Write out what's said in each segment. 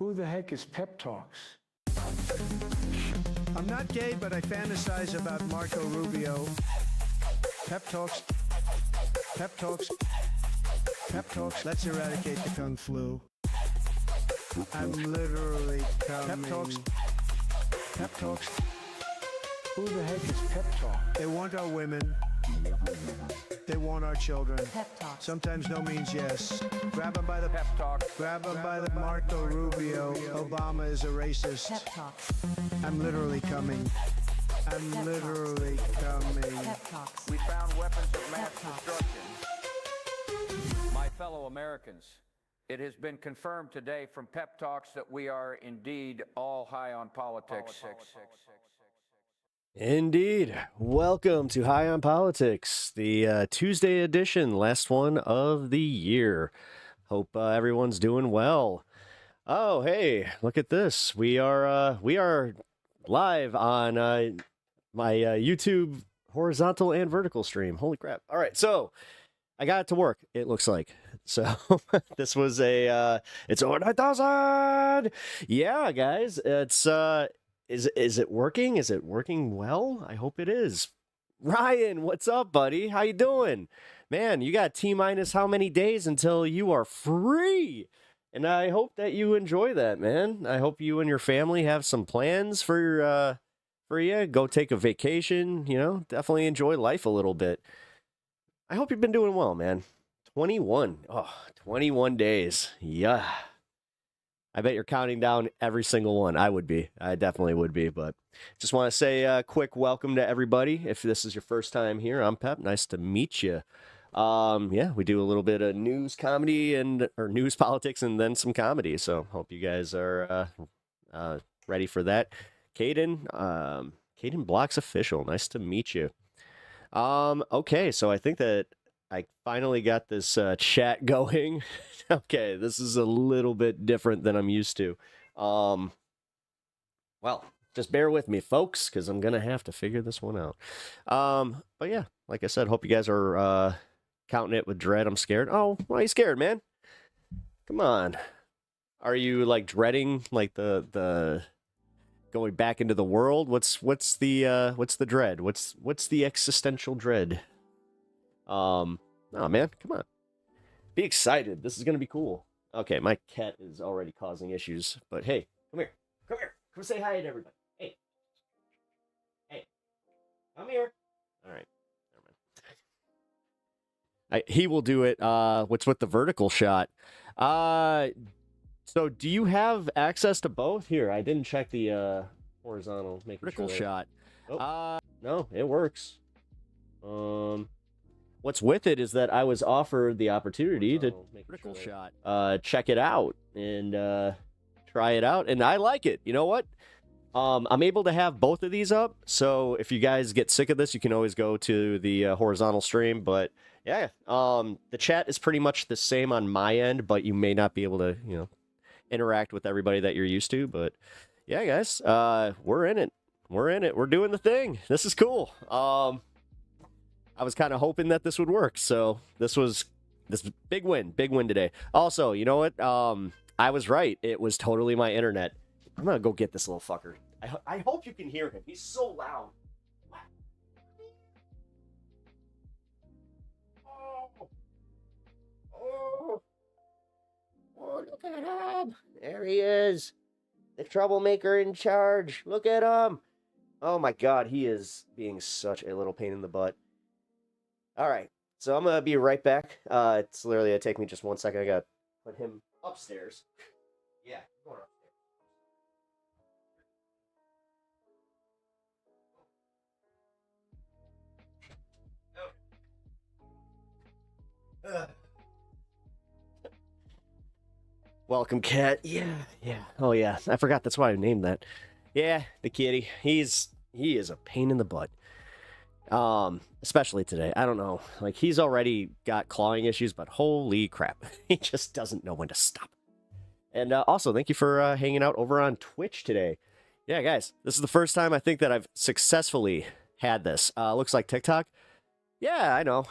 Who the heck is Pep Talks? I'm not gay, but I fantasize about Marco Rubio. Pep Talks. Pep Talks. Pep Talks. Let's eradicate the Kung Flu. I'm literally coming. Pep Talks. Pep Talks. Who the heck is Pep Talk? They want our women. They want our children. Pep Talks. Sometimes no means yes. Grab them by the Pep Talk. Grab them by the Marco Rubio. Obama is a racist. Pep Talks. I'm literally coming. I'm Pep literally coming. Pep Talks. We found weapons of mass Pep Talks. destruction. My fellow Americans, it has been confirmed today from Pep Talks that we are indeed all high on politics. Indeed. Welcome to High on Politics, the Tuesday edition, last one of the year. Hope everyone's doing well. Oh, hey, look at this. We are live on my YouTube horizontal and vertical stream. Holy crap. All right, so I got it to work, it looks like. So this was it's over 9,000. Yeah, guys, it's Is it working? Is it working well? I hope it is. Ryan, what's up, buddy? How you doing? Man, you got T-minus how many days until you are free? And I hope that you enjoy that, man. I hope you and your family have some plans for you. Go take a vacation, definitely enjoy life a little bit. I hope you've been doing well, man. 21. Oh, 21 days. Yeah. I bet you're counting down every single one. I would be. I definitely would be. But just want to say a quick welcome to everybody. If this is your first time here, I'm Pep. Nice to meet you. Yeah, we do a little bit of news, comedy, or news, politics, and then some comedy. So hope you guys are ready for that. Caden Blocks Official. Nice to meet you. Okay, so I think that I finally got this chat going. Okay, this is a little bit different than I'm used to. Well, just bear with me, folks, because I'm going to have to figure this one out. But yeah, like I said, hope you guys are counting it with dread. I'm scared. Oh, why are you scared, man? Come on. Are you, like, dreading, like, the going back into the world? What's the dread? What's the existential dread? Oh man, come on. Be excited. This is going to be cool. Okay, my cat is already causing issues, but hey, come here. Come here. Come say hi to everybody. Hey. Hey. Come here. All right. Never mind. He will do it. What's with the vertical shot? So do you have access to both? Here, I didn't check the horizontal vertical shot. Oh. No, it works. What's with it is that I was offered the opportunity to vertical shot, check it out and try it out, and I like it. You know what? I'm able to have both of these up, so if you guys get sick of this, you can always go to the horizontal stream. But yeah, the chat is pretty much the same on my end, but you may not be able to, interact with everybody that you're used to. But yeah, guys, we're in it. We're doing the thing. This is cool. I was kind of hoping that this would work, so this big win today. Also, you know what? I was right. It was totally my internet. I'm gonna go get this little fucker. I hope you can hear him. He's so loud. Oh, look at him. There he is. The troublemaker in charge. Look at him. Oh my God, he is being such a little pain in the butt. All right, so I'm going to be right back. It's literally going to take me just 1 second. I got to put him upstairs. Yeah, going upstairs. Welcome, cat. Yeah. Oh, yeah, I forgot that's why I named that. Yeah, the kitty. He is a pain in the butt. Especially today. I don't know. Like, he's already got clawing issues, but holy crap. He just doesn't know when to stop. And also, thank you for hanging out over on Twitch today. Yeah, guys, this is the first time I think that I've successfully had this. Looks like TikTok. Yeah, I know.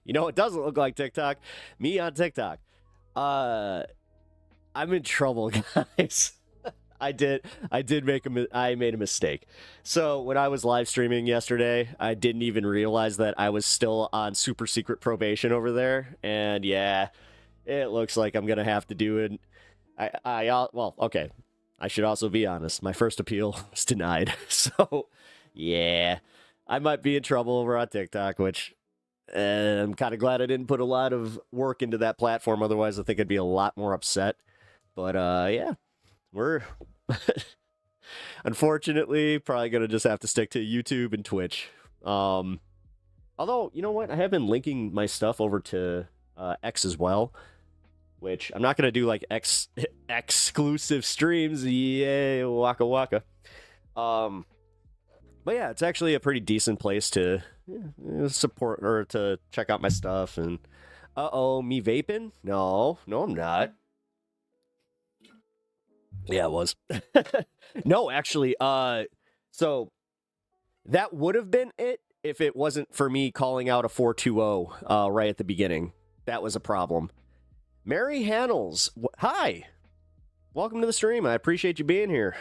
It doesn't look like TikTok. Me on TikTok. I'm in trouble, guys. I made a mistake. So when I was live streaming yesterday, I didn't even realize that I was still on super secret probation over there. And yeah, it looks like I'm gonna have to do it. Well, okay. I should also be honest. My first appeal was denied. So yeah, I might be in trouble over on TikTok, which I'm kind of glad I didn't put a lot of work into that platform. Otherwise, I think I'd be a lot more upset. But yeah. We're unfortunately probably gonna just have to stick to YouTube and Twitch. Although, you know what? I have been linking my stuff over to X as well, which I'm not gonna do like exclusive streams. Yay, waka waka. But yeah, it's actually a pretty decent place to support or to check out my stuff. And me vaping? No, I'm not. Yeah, it was. No, actually, so that would have been it if it wasn't for me calling out a 420 right at the beginning. That was a problem. Mary Hannels, hi. Welcome to the stream. I appreciate you being here.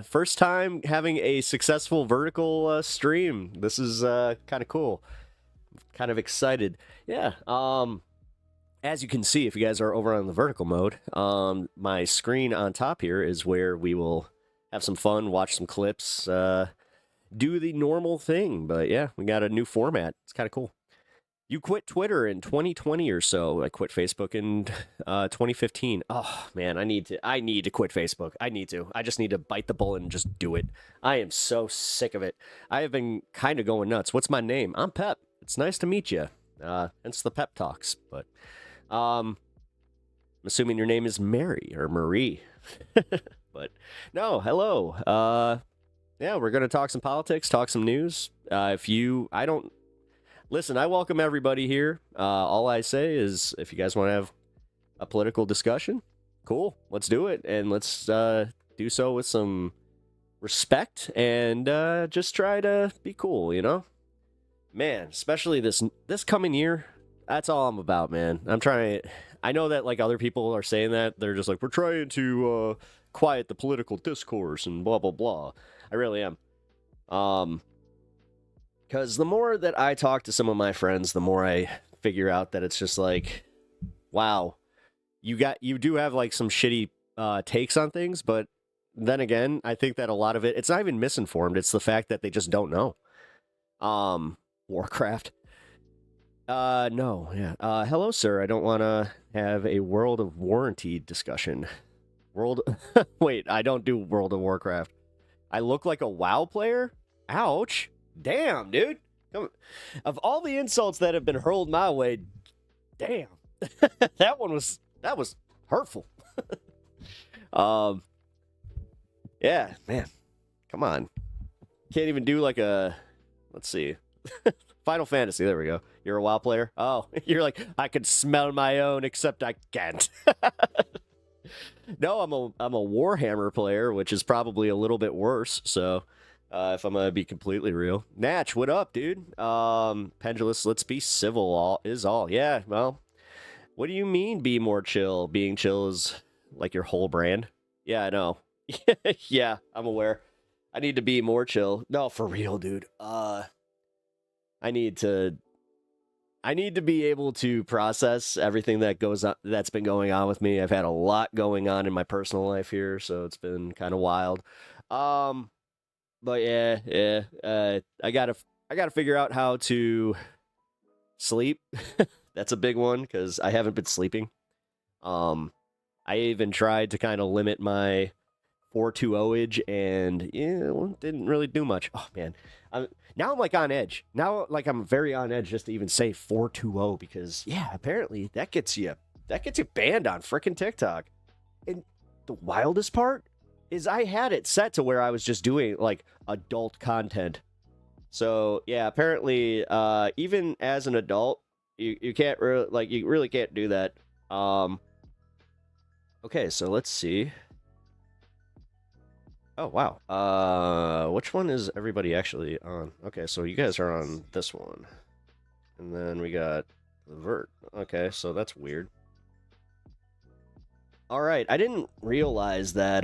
First time having a successful vertical stream. This is kind of cool. Kind of excited. Yeah. As you can see, if you guys are over on the vertical mode, my screen on top here is where we will have some fun, watch some clips, do the normal thing. But yeah, we got a new format. It's kind of cool. You quit Twitter in 2020 or so. I quit Facebook in 2015. Oh man, I need to quit Facebook. I need to. I just need to bite the bullet and just do it. I am so sick of it. I have been kind of going nuts. What's my name? I'm Pep. It's nice to meet you. Hence the pep talks, but. I'm assuming your name is Mary or Marie, but no, hello. Yeah, we're going to talk some politics, talk some news. I welcome everybody here. All I say is if you guys want to have a political discussion, cool, let's do it. And let's do so with some respect and just try to be cool, you know? Man, especially this coming year. That's all I'm about, man. I know that like other people are saying that. They're just like, we're trying to quiet the political discourse and blah, blah, blah. I really am. Because the more that I talk to some of my friends, the more I figure out that it's just like, wow, you do have like some shitty takes on things. But then again, I think that a lot of it's not even misinformed. It's the fact that they just don't know. Warcraft. No, yeah. Hello, sir. I don't want to have a World of Warranty discussion. Wait, I don't do World of Warcraft. I look like a WoW player? Ouch. Damn, dude. Of all the insults that have been hurled my way, damn. that was hurtful. Yeah, man. Come on. Can't even do like let's see. Final Fantasy, there we go. You're a WoW player? Oh, you're like, I can smell my own, except I can't. No, I'm a Warhammer player, which is probably a little bit worse, so if I'm gonna be completely real. Natch, what up, dude? Pendulous, let's be civil, is all. Yeah, well, what do you mean be more chill? Being chill is like your whole brand? Yeah, I know. Yeah, I'm aware. I need to be more chill. No, for real, dude. I need to be able to process everything that's been going on with me. I've had a lot going on in my personal life here, so it's been kind of wild. But yeah. I gotta figure out how to sleep. That's a big one because I haven't been sleeping. I even tried to kind of limit my 420-age and didn't really do much. Oh man. Now I'm like on edge. Now like I'm very on edge just to even say 420 because yeah, apparently that gets you banned on frickin' TikTok. And the wildest part is I had it set to where I was just doing like adult content. So yeah, apparently even as an adult, you can't really you really can't do that. Okay, so let's see. Oh, wow. Which one is everybody actually on? Okay, so you guys are on this one. And then we got the vert. Okay, so that's weird. All right, I didn't realize that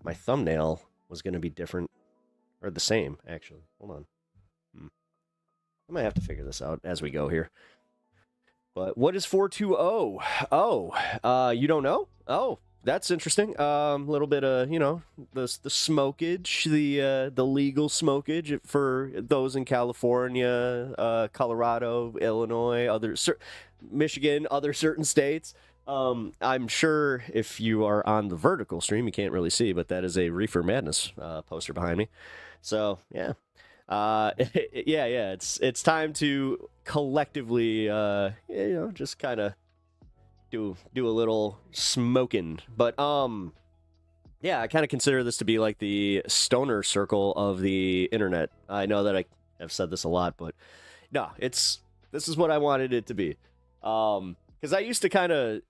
my thumbnail was going to be different, or the same, actually. Hold on. I might have to figure this out as we go here. But what is 420? Oh, you don't know? Oh, that's interesting. A little bit of, you know, the smokage, the legal smokage for those in California, Colorado, Illinois, Michigan, other certain states. I'm sure if you are on the vertical stream, you can't really see, but that is a Reefer Madness poster behind me. So, yeah. Yeah, it's time to collectively, you know, just kind of do a little smoking. But, yeah, I kind of consider this to be like the stoner circle of the internet. I know that I have said this a lot, but no, this is what I wanted it to be. Because I used to kind of,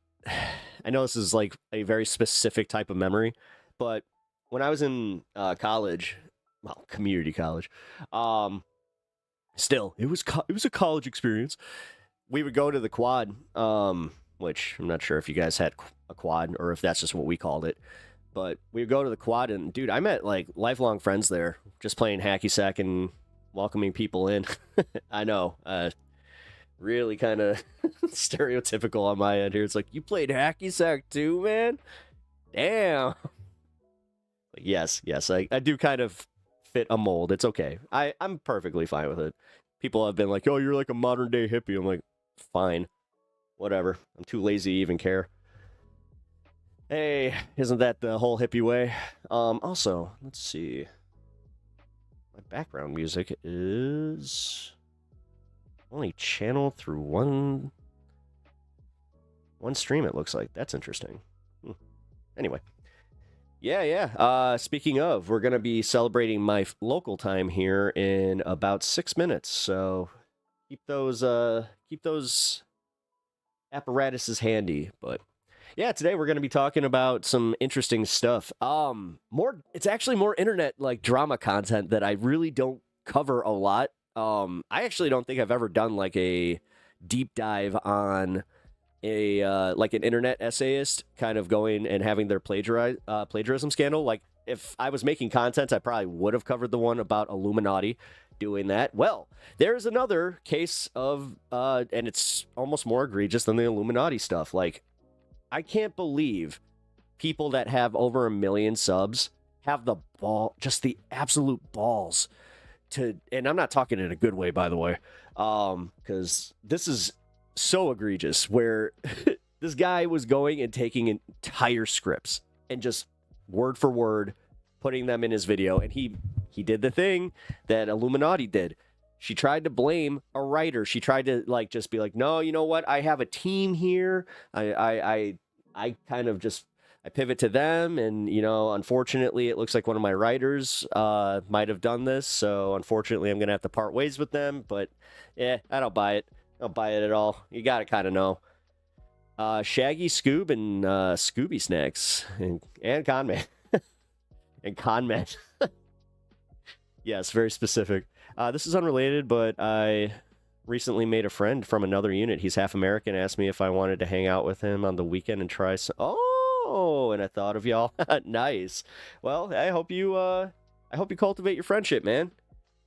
I know this is like a very specific type of memory, but when I was in college, well, community college, still, it was a college experience. We would go to the quad, which I'm not sure if you guys had a quad or if that's just what we called it, but we would go to the quad, and dude, I met like lifelong friends there, just playing hacky sack and welcoming people in. I know, really kind of stereotypical on my end here. It's like, you played hacky sack too, man? Damn. Yes, I do kind of fit a mold. It's okay. I'm perfectly fine with it. People have been like, oh, you're like a modern day hippie. I'm like, fine. Whatever. I'm too lazy to even care. Hey, isn't that the whole hippie way? Also, let's see. My background music is only channeled through one stream, it looks like. That's interesting. Anyway. Yeah. Speaking of, we're going to be celebrating my local time here in about 6 minutes. So keep those apparatuses handy. But yeah, today we're going to be talking about some interesting stuff. It's actually more internet like drama content that I really don't cover a lot. I actually don't think I've ever done like a deep dive on a like an internet essayist kind of going and having their plagiarism scandal. Like, if I was making content, I probably would have covered the one about Illuminati doing that. Well, there's another case of, and it's almost more egregious than the Illuminati stuff. Like, I can't believe people that have over 1 million subs have the just the absolute balls to, and I'm not talking in a good way, by the way, because this is so egregious, where this guy was going and taking entire scripts and just word for word putting them in his video, and he did the thing that Illuminati did. She tried to blame a writer. She tried to like just be like, no, you know what? I have a team here. I kind of just, I pivot to them, and, you know, unfortunately, it looks like one of my writers might have done this, so unfortunately, I'm going to have to part ways with them, but yeah, I don't buy it. I don't buy it at all. You got to kind of know. Shaggy Scoob and Scooby Snacks and Conman. And Conman. Yes, very specific. This is unrelated, but I recently made a friend from another unit. He's half American, asked me if I wanted to hang out with him on the weekend and try some... Oh, and I thought of y'all. Nice. Well, I hope you cultivate your friendship, man.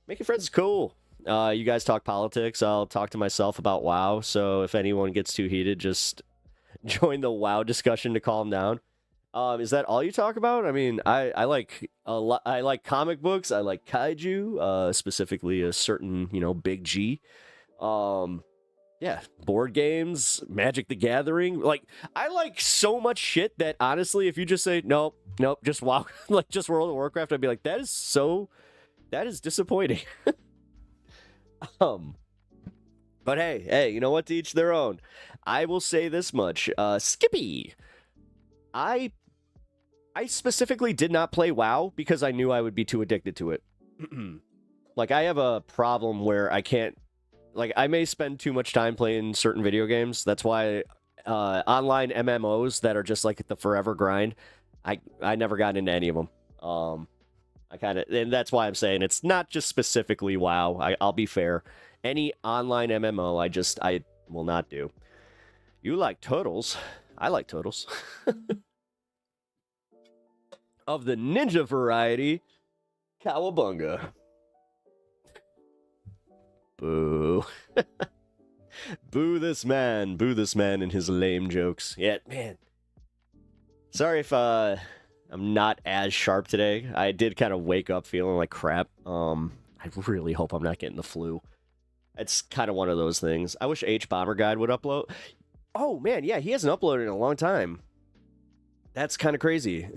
Making friends is cool. You guys talk politics. I'll talk to myself about WoW. So if anyone gets too heated, just join the WoW discussion to calm down. Is that all you talk about? I mean, I like a lot. I like comic books. I like kaiju, specifically a certain, Big G. Yeah, board games, Magic the Gathering. Like, I like so much shit that honestly, if you just say nope, just WoW, like just World of Warcraft, I'd be like, that is disappointing. But hey, you know what? To each their own. I will say this much, Skippy. I specifically did not play WoW because I knew I would be too addicted to it. Like, I have a problem where I can't, like, I may spend too much time playing certain video games. That's why online MMOs that are just like the forever grind, I never got into any of them. And that's why I'm saying it's not just specifically WoW. I'll be fair. Any online MMO, I will not do. You like turtles? I like turtles. Of the ninja variety, cowabunga. Boo. Boo this man and his lame jokes. Yeah, man. Sorry if I'm not as sharp today. I did kind of wake up feeling like crap. I really hope I'm not getting the flu. It's kind of one of those things. I wish H Bomber Guide would upload. Oh man, yeah, he hasn't uploaded in a long time. That's kind of crazy.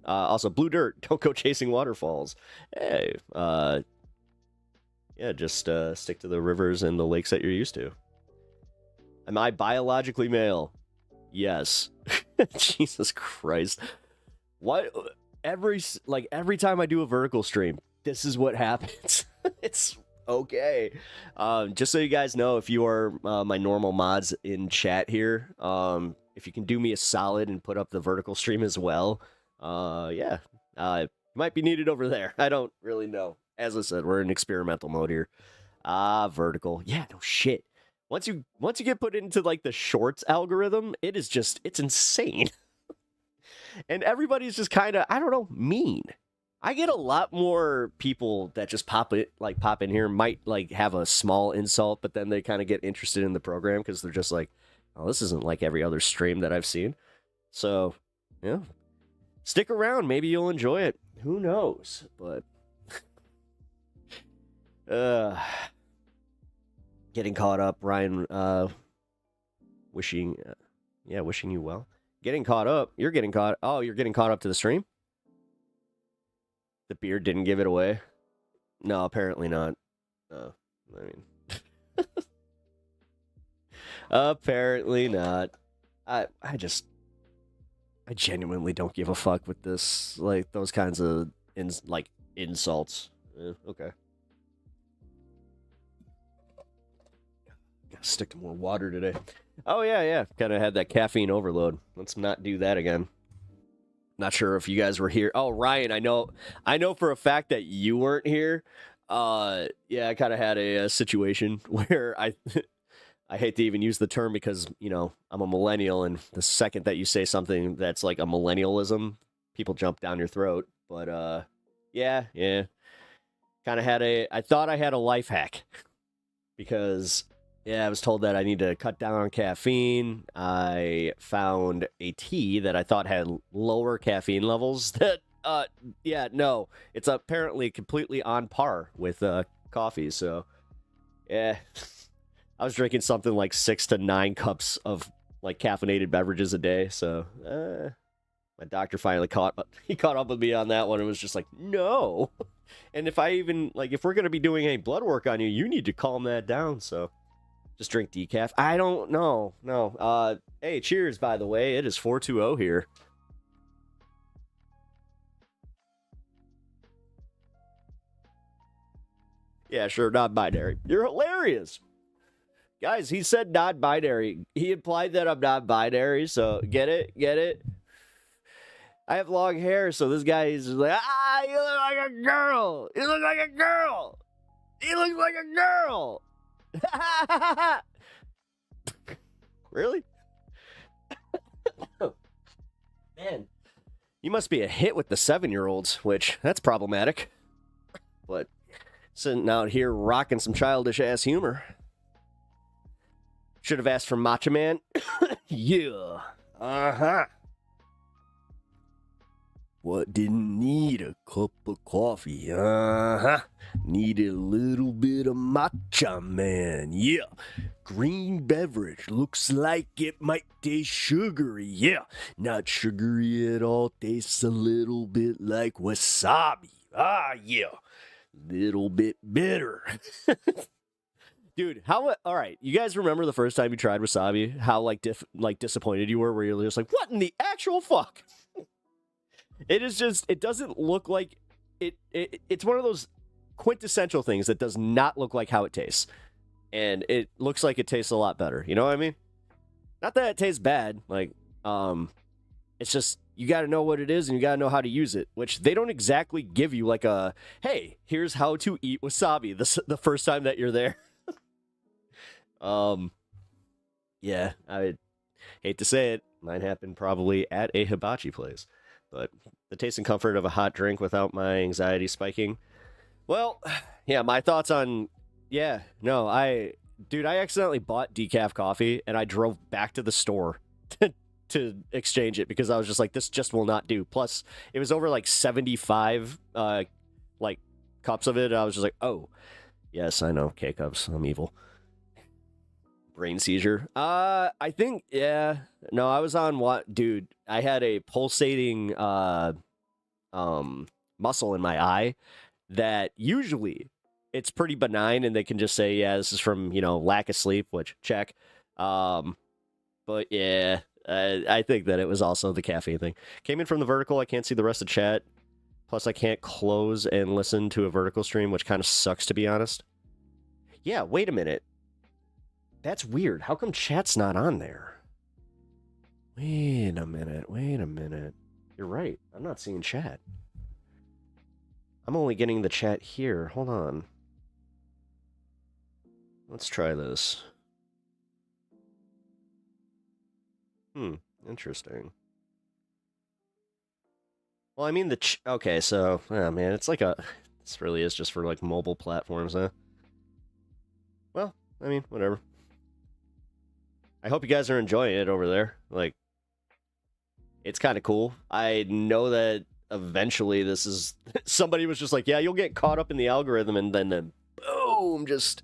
Also, Blue Dirt, don't go chasing waterfalls. Hey, yeah, just stick to the rivers and the lakes that you're used to. Am I biologically male? Yes. Jesus Christ. What? Every time I do a vertical stream, this is what happens. It's okay. Just so you guys know, if you are my normal mods in chat here, if you can do me a solid and put up the vertical stream as well, yeah, it might be needed over there. I don't really know. As I said, we're in experimental mode here. Vertical. Yeah, no shit. Once you get put into like the shorts algorithm, it's insane. And everybody's just kind of, I don't know, mean. I get a lot more people that just pop in here, might like have a small insult, but then they kind of get interested in the program because they're just like, oh, this isn't like every other stream that I've seen. So, yeah. Stick around, maybe you'll enjoy it. Who knows? But getting caught up, Ryan, wishing you well. Getting caught up. You're getting caught up to the stream? The beard didn't give it away? No, apparently not. I mean, apparently not. I genuinely don't give a fuck with this, like, those kinds of insults. Okay. Gotta stick to more water today. Oh yeah. Kind of had that caffeine overload. Let's not do that again. Not sure if you guys were here. Oh, Ryan, I know for a fact that you weren't here. Yeah, I kind of had a situation where I hate to even use the term because, you know, I'm a millennial, and the second that you say something that's like a millennialism, people jump down your throat. But yeah. Kind of I thought I had a life hack because, yeah, I was told that I need to cut down on caffeine. I found a tea that I thought had lower caffeine levels that, yeah, no, it's apparently completely on par with coffee. So, yeah, I was drinking something like 6 to 9 cups of like caffeinated beverages a day. So, my doctor finally caught up with me on that one and was just like, no. And if we're going to be doing any blood work on you, you need to calm that down. So just drink decaf. I don't know. No. Hey, cheers, by the way. It is 420 here. Yeah, sure, non-binary. You're hilarious. Guys, he said non-binary. He implied that I'm non-binary, so get it? I have long hair, so this guy is like, you look like a girl. You look like a girl. You look like a girl. Really? Man, you must be a hit with the 7-year-olds, which that's problematic. But sitting out here rocking some childish ass humor. Should have asked for Macho Man. Yeah. Uh-huh. What, didn't need a cup of coffee? Uh-huh. Needed a little bit of matcha, man. Yeah. Green beverage. Looks like it might taste sugary. Yeah. Not sugary at all. Tastes a little bit like wasabi. Ah, yeah. Little bit bitter. Dude, all right, you guys remember the first time you tried wasabi? How, disappointed you were, where you're just like, what in the actual fuck? It doesn't look like it's one of those quintessential things that does not look like how it tastes. And it looks like it tastes a lot better. You know what I mean? Not that it tastes bad. It's just, you got to know what it is and you got to know how to use it, which they don't exactly give you like a, hey, here's how to eat wasabi the first time that you're there. Yeah, I hate to say it. Mine happened probably at a hibachi place. But the taste and comfort of a hot drink without my anxiety spiking. Well, yeah, my thoughts on... Yeah, no, Dude, I accidentally bought decaf coffee, and I drove back to the store to exchange it because I was just like, this just will not do. Plus, it was over like 75 like cups of it. I was just like, oh, yes, I know, K-cups, I'm evil. Brain seizure. I think, yeah. No, I was on what, dude, I had a pulsating muscle in my eye that usually it's pretty benign and they can just say, yeah, this is from, lack of sleep, which check. But yeah, I think that it was also the caffeine thing. Came in from the vertical. I can't see the rest of chat. Plus, I can't close and listen to a vertical stream, which kind of sucks, to be honest. Yeah, wait a minute. That's weird. How come chat's not on there? Wait a minute. You're right. I'm not seeing chat. I'm only getting the chat here. Hold on. Let's try this. Interesting. Well, I mean, okay, so, oh man, it's like this really is just for, like, mobile platforms, huh? Well, I mean, whatever. I hope you guys are enjoying it over there. Like, it's kind of cool. I know that eventually this is... Somebody was just like, yeah, you'll get caught up in the algorithm, and then boom, just...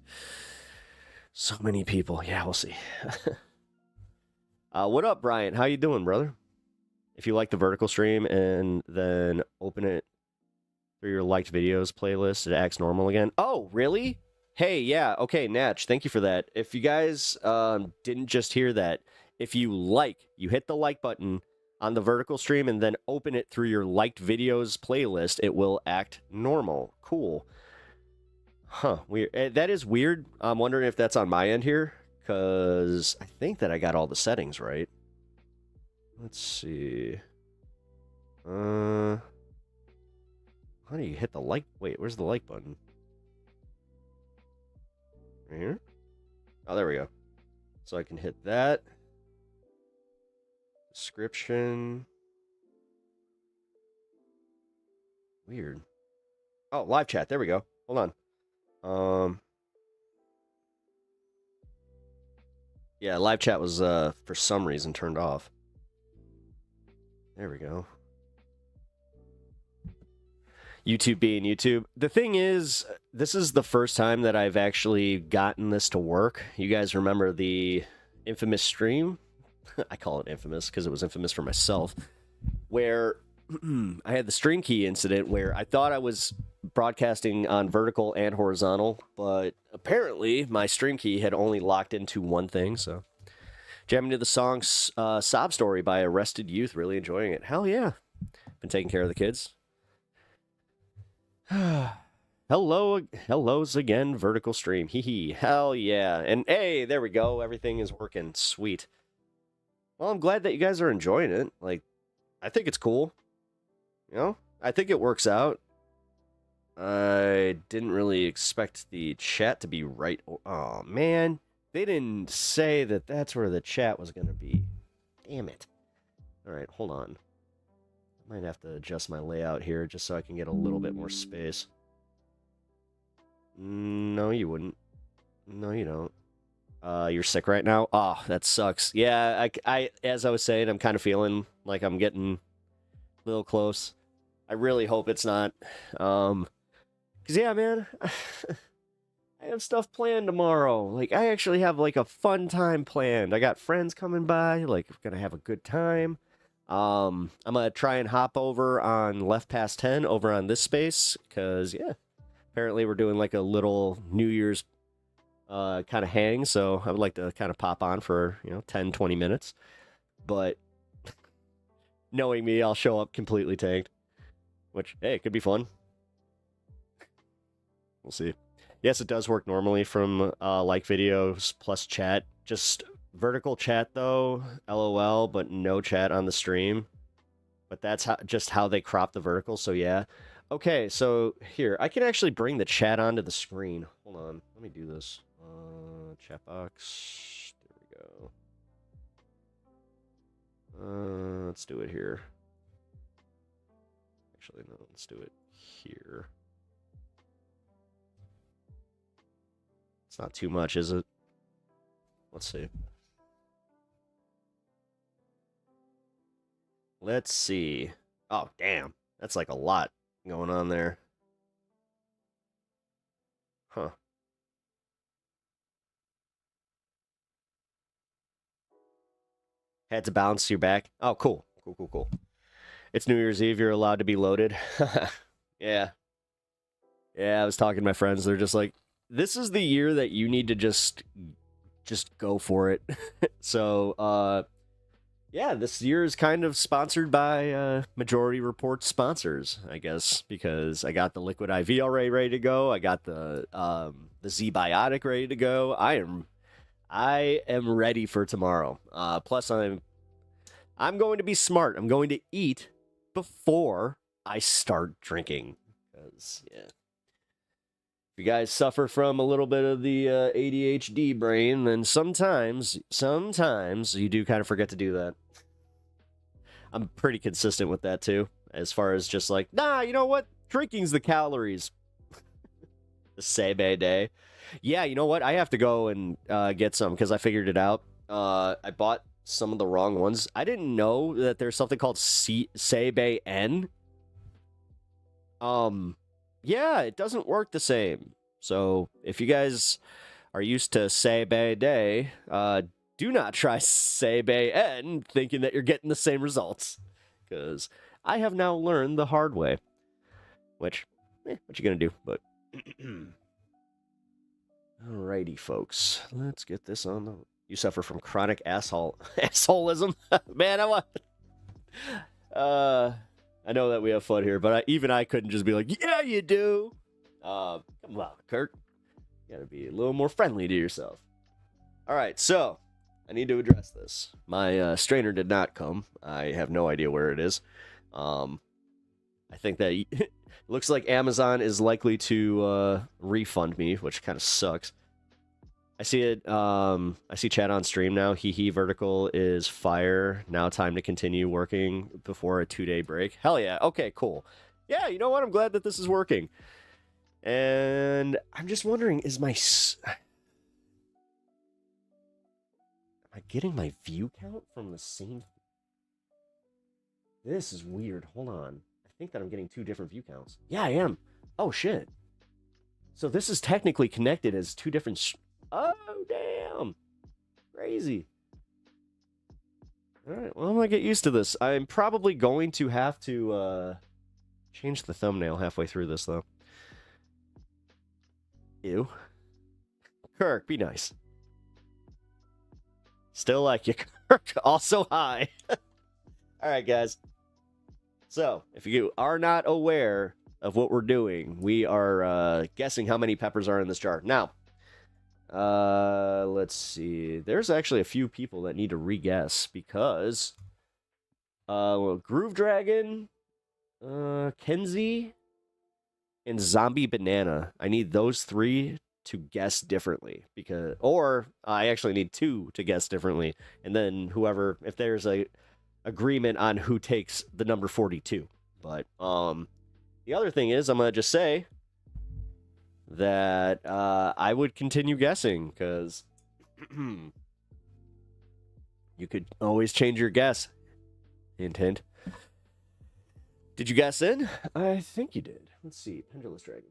So many people. Yeah, we'll see. What up, Brian? How you doing, brother? If you like the vertical stream and then open it through your liked videos playlist, it acts normal again. Oh, really? Hey, yeah. Okay, Natch, thank you for that. If you guys didn't just hear that, if you hit the like button on the vertical stream and then open it through your liked videos playlist, it will act normal. Cool. Huh, weird. That is weird. I'm wondering if that's on my end here, because I think that I got all the settings right. Let's see. How do you hit the like? Wait, where's the like button? Right here? Oh, there we go. So I can hit that. Description. Weird. Oh, live chat. There we go. Hold on. Yeah, live chat was for some reason turned off. There we go. YouTube being YouTube. The thing is, this is the first time that I've actually gotten this to work. You guys remember the infamous stream? I call it infamous because it was infamous for myself, where I had the stream key incident where I thought I was broadcasting on vertical and horizontal, but apparently my stream key had only locked into one thing, so jamming to the song Sob Story by Arrested Youth, really enjoying it. Hell yeah. Been taking care of the kids. Hellos again, vertical stream. Hee hee. Hell yeah. And hey, there we go. Everything is working. Sweet. Well, I'm glad that you guys are enjoying it. Like, I think it's cool. I think it works out. I didn't really expect the chat to be right. Oh, man. They didn't say that that's where the chat was going to be. Damn it. All right, hold on. I might have to adjust my layout here just so I can get a little bit more space. No, you wouldn't. No, you don't. You're sick right now? Oh, that sucks. Yeah, I as I was saying, I'm kind of feeling like I'm getting a little close. I really hope it's not. Because, yeah, man, I have stuff planned tomorrow. Like, I actually have, like, a fun time planned. I got friends coming by. Like, we're going to have a good time. I'm going to try and hop over on Left Past 10 over on this space. Because, yeah, apparently we're doing, like, a little New Year's kind of hang. So I would like to kind of pop on for, 10, 20 minutes. But knowing me, I'll show up completely tanked. Which, hey, it could be fun. We'll see. Yes, it does work normally from like videos plus chat. Just vertical chat, though. LOL, but no chat on the stream. But that's just how they crop the vertical, so yeah. Okay, so here. I can actually bring the chat onto the screen. Hold on. Let me do this. Chat box. There we go. Let's do it here. Actually, no, let's do it here. It's not too much, is it? Let's see. Let's see. Oh, damn. That's like a lot going on there. Huh. Had to bounce your back. Oh, cool. Cool. It's New Year's Eve. You're allowed to be loaded. Yeah. Yeah, I was talking to my friends. They're just like, this is the year that you need to just go for it. So, yeah, this year is kind of sponsored by Majority Report sponsors, I guess, because I got the Liquid IV already ready to go. I got the Z-Biotic ready to go. I am ready for tomorrow. Plus, I'm going to be smart. I'm going to eat before I start drinking. Because, yeah. If you guys suffer from a little bit of the ADHD brain, then sometimes you do kind of forget to do that. I'm pretty consistent with that, too. As far as just like, nah, you know what? Drinking's the calories. The Sebe day. Yeah, you know what? I have to go and get some because I figured it out. I bought some of the wrong ones. I didn't know that there's something called Sebe N. Yeah, it doesn't work the same. So if you guys are used to Sebe Day, do not try Sebe N thinking that you're getting the same results. Because I have now learned the hard way. Which, what you gonna do? But alrighty, folks. Let's get this on the... You suffer from chronic assholism? Man, I know that we have fun here, but even I couldn't just be like, yeah, you do. Come on, Kirk. You gotta be a little more friendly to yourself. All right, so I need to address this. My strainer did not come. I have no idea where it is. I think that it looks like Amazon is likely to refund me, which kind of sucks. I see it. I see chat on stream now. Hee vertical is fire. Now time to continue working before a 2-day break. Hell yeah. Okay, cool. Yeah, you know what? I'm glad that this is working. And I'm just wondering, am I getting my view count from the same? This is weird. Hold on. I think that I'm getting 2 different view counts. Yeah, I am. Oh, shit. So this is technically connected as 2 different... Oh, damn. Crazy. All right, well, I'm going to get used to this. I'm probably going to have to change the thumbnail halfway through this, though. Ew. Kirk, be nice. Still like you, Kirk. Also, hi. All right, guys. So, if you are not aware of what we're doing, we are guessing how many peppers are in this jar. Now, let's see. There's actually a few people that need to re-guess because well, Groove Dragon, Kenzie, and Zombie Banana. I need those 3 to guess differently or I actually need 2 to guess differently, and then whoever, if there's a agreement on who takes the number 42. But the other thing is, I'm gonna just say that I would continue guessing, because you could always change your guess. Hint, hint. Did you guess in? I think you did. Let's see. Pendulous Dragon.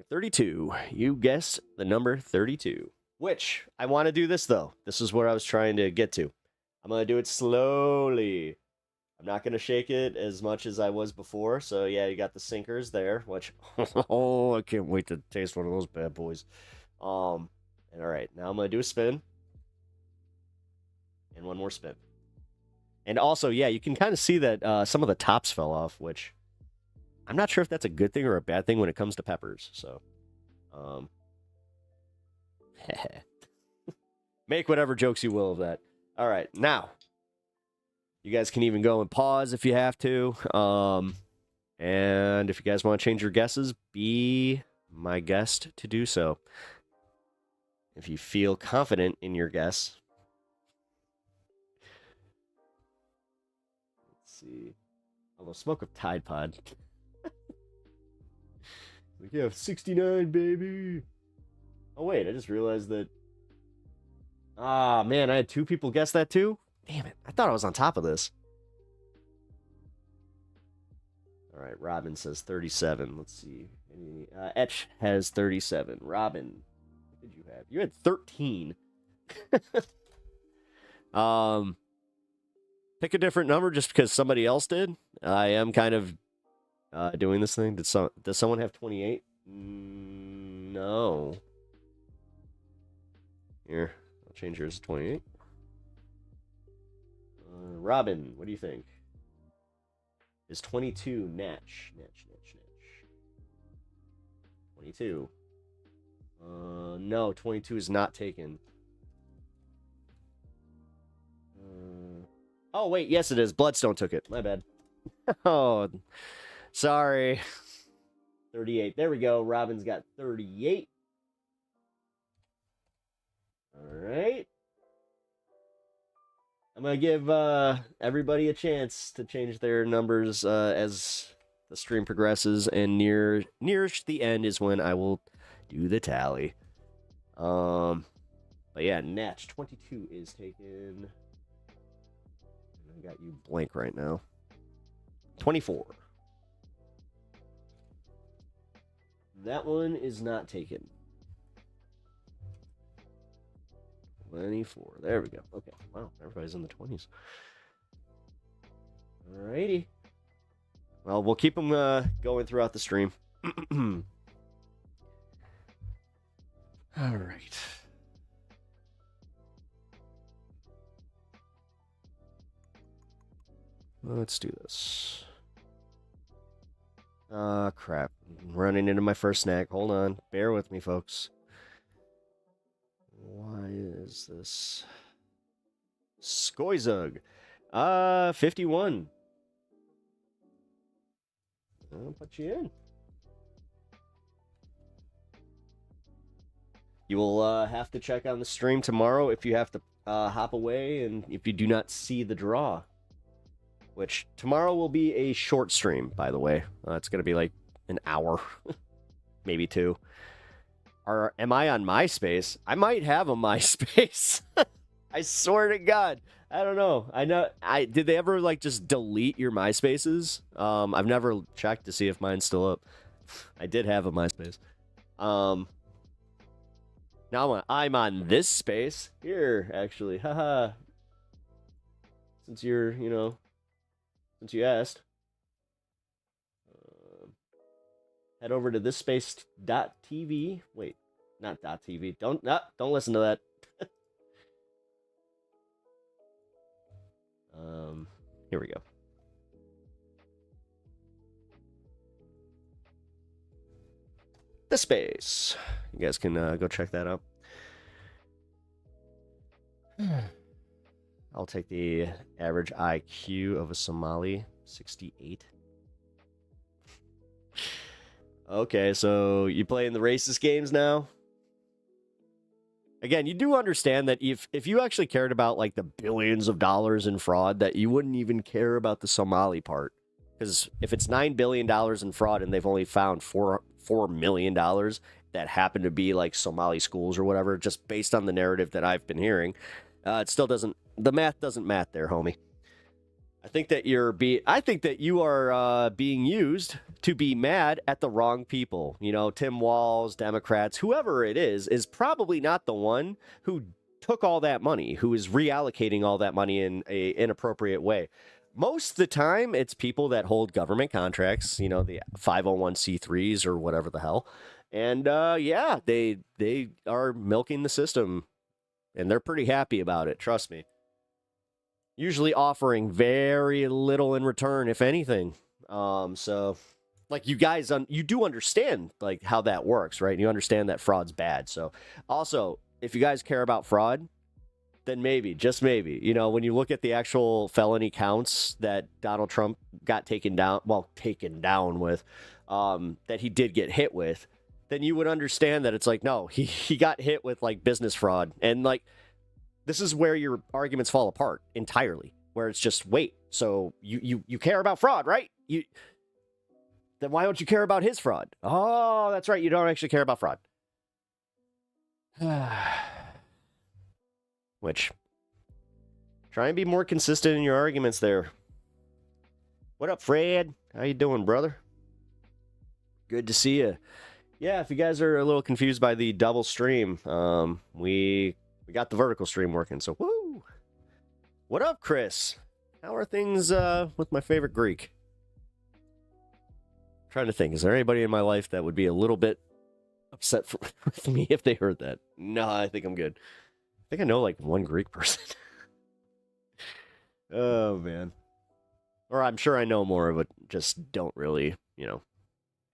32. You guessed the number 32. Which, I want to do this, though. This is what I was trying to get to. I'm going to do it slowly. I'm not going to shake it as much as I was before. So, yeah, you got the sinkers there, which... oh, I can't wait to taste one of those bad boys. And all right, now I'm going to do a spin. And one more spin. And also, yeah, you can kind of see that some of the tops fell off, which I'm not sure if that's a good thing or a bad thing when it comes to peppers. So, make whatever jokes you will of that. All right, now, you guys can even go and pause if you have to. And if you guys want to change your guesses, be my guest to do so. If you feel confident in your guess. see. Although smoke of Tide Pod. Like, yeah, 69, baby. Oh, wait, I just realized that. Ah, man, I had 2 people guess that too? Damn it, I thought I was on top of this. All right, Robin says 37. Let's see. Etch has 37. Robin, what did you have? You had 13. Pick a different number just because somebody else did. I am kind of doing this thing. Does someone have 28? No. Here, I'll change yours to 28. Robin, what do you think? Is 22 Natch? 22. No, 22 is not taken. Oh, wait, yes it is. Bloodstone took it. My bad. Oh, sorry. 38. There we go. Robin's got 38. All right. I'm going to give everybody a chance to change their numbers as the stream progresses, and nearest the end is when I will do the tally. But yeah, Natch 22 is taken. I got you blank right now. 24. That one is not taken. 24. There we go. Okay. Wow. Everybody's in the 20s. Alrighty. Well, we'll keep them going throughout the stream. All right. Let's do this. Crap. I'm running into my first snack. Hold on. Bear with me, folks. Why is this? Skoizug. 51. I'll put you in. You will have to check on the stream tomorrow if you have to hop away and if you do not see the draw. Which tomorrow will be a short stream, by the way. It's going to be like an hour, maybe 2. Am I on MySpace? I might have a MySpace. I swear to God. I don't know. Did they ever like just delete your MySpaces? I've never checked to see if mine's still up. I did have a MySpace. Now I'm on this space here, actually. Haha. Since since you asked. Head over to this space.tv. Wait, not .tv. Don't listen to that. Here we go. The space. You guys can go check that out. I'll take the average IQ of a Somali, 68. Okay, so you playing the racist games now? Again, you do understand that if you actually cared about like the billions of dollars in fraud, that you wouldn't even care about the Somali part. Because if it's $9 billion in fraud and they've only found $4 million that happen to be like Somali schools or whatever, just based on the narrative that I've been hearing, it still doesn't, the math doesn't math there, homie. I think that you are being used to be mad at the wrong people. You know, Tim Walz, Democrats, whoever it is probably not the one who took all that money, who is reallocating all that money in an inappropriate way. Most of the time, it's people that hold government contracts, you know, the 501c3s or whatever the hell. And yeah, they are milking the system, and they're pretty happy about it, trust me. Usually offering very little in return, if anything. So, like, you guys, you do understand, like, how that works, right? You understand that fraud's bad. So, also, if you guys care about fraud, then maybe, just maybe, you know, when you look at the actual felony counts that Donald Trump got taken down with, that he did get hit with, then you would understand that it's like, no, he got hit with, like, business fraud. And, like, this is where your arguments fall apart entirely. where it's just, wait, so you care about fraud, right? Then why don't you care about his fraud? Oh, that's right, you don't actually care about fraud. Which, try and be more consistent in your arguments there. What up, Fred? How you doing, brother? Good to see you. Yeah, if you guys are a little confused by the double stream, we got the vertical stream working, so woo! What up, Chris? How are things with my favorite Greek? I'm trying to think, is there anybody in my life that would be a little bit upset with me if they heard that? No, I think I'm good. I think I know like one Greek person. Oh, man. Or I'm sure I know more, but just don't really,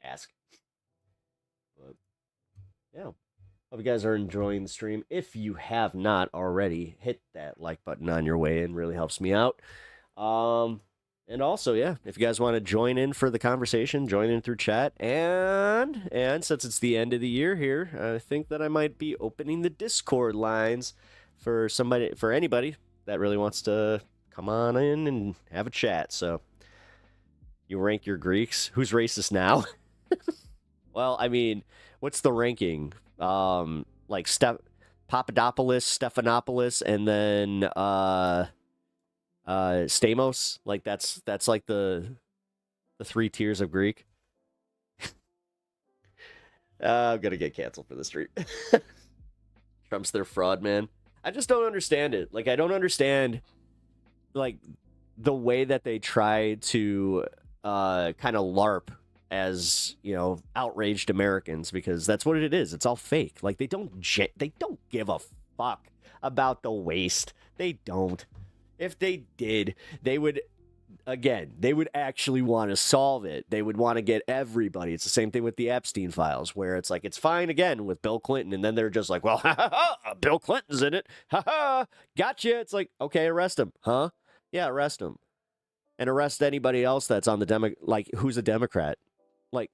ask. But, yeah. Hope you guys are enjoying the stream. If you have not already, hit that like button on your way. It really helps me out. And also, yeah, if you guys want to join in for the conversation, join in through chat. And since it's the end of the year here, I think that I might be opening the Discord lines for anybody that really wants to come on in and have a chat. So you rank your Greeks. Who's racist now? Well, I mean, what's the ranking? Like Papadopoulos, Stephanopoulos, and then Stamos. Like that's like the 3 tiers of Greek. I'm gonna get canceled for this stream. Trump's their fraud, man. I just don't understand it. Like, I don't understand like the way that they try to kind of LARP as, outraged Americans, because that's what it is. It's all fake. Like, they don't give a fuck about the waste. They don't. If they did, they would actually want to solve it. They would want to get everybody. It's the same thing with the Epstein files, where it's like, it's fine again with Bill Clinton, and then they're just like, well, Bill Clinton's in it. Gotcha. It's like, okay, arrest him. Huh? Yeah, arrest him. And arrest anybody else that's on the who's a Democrat. Like,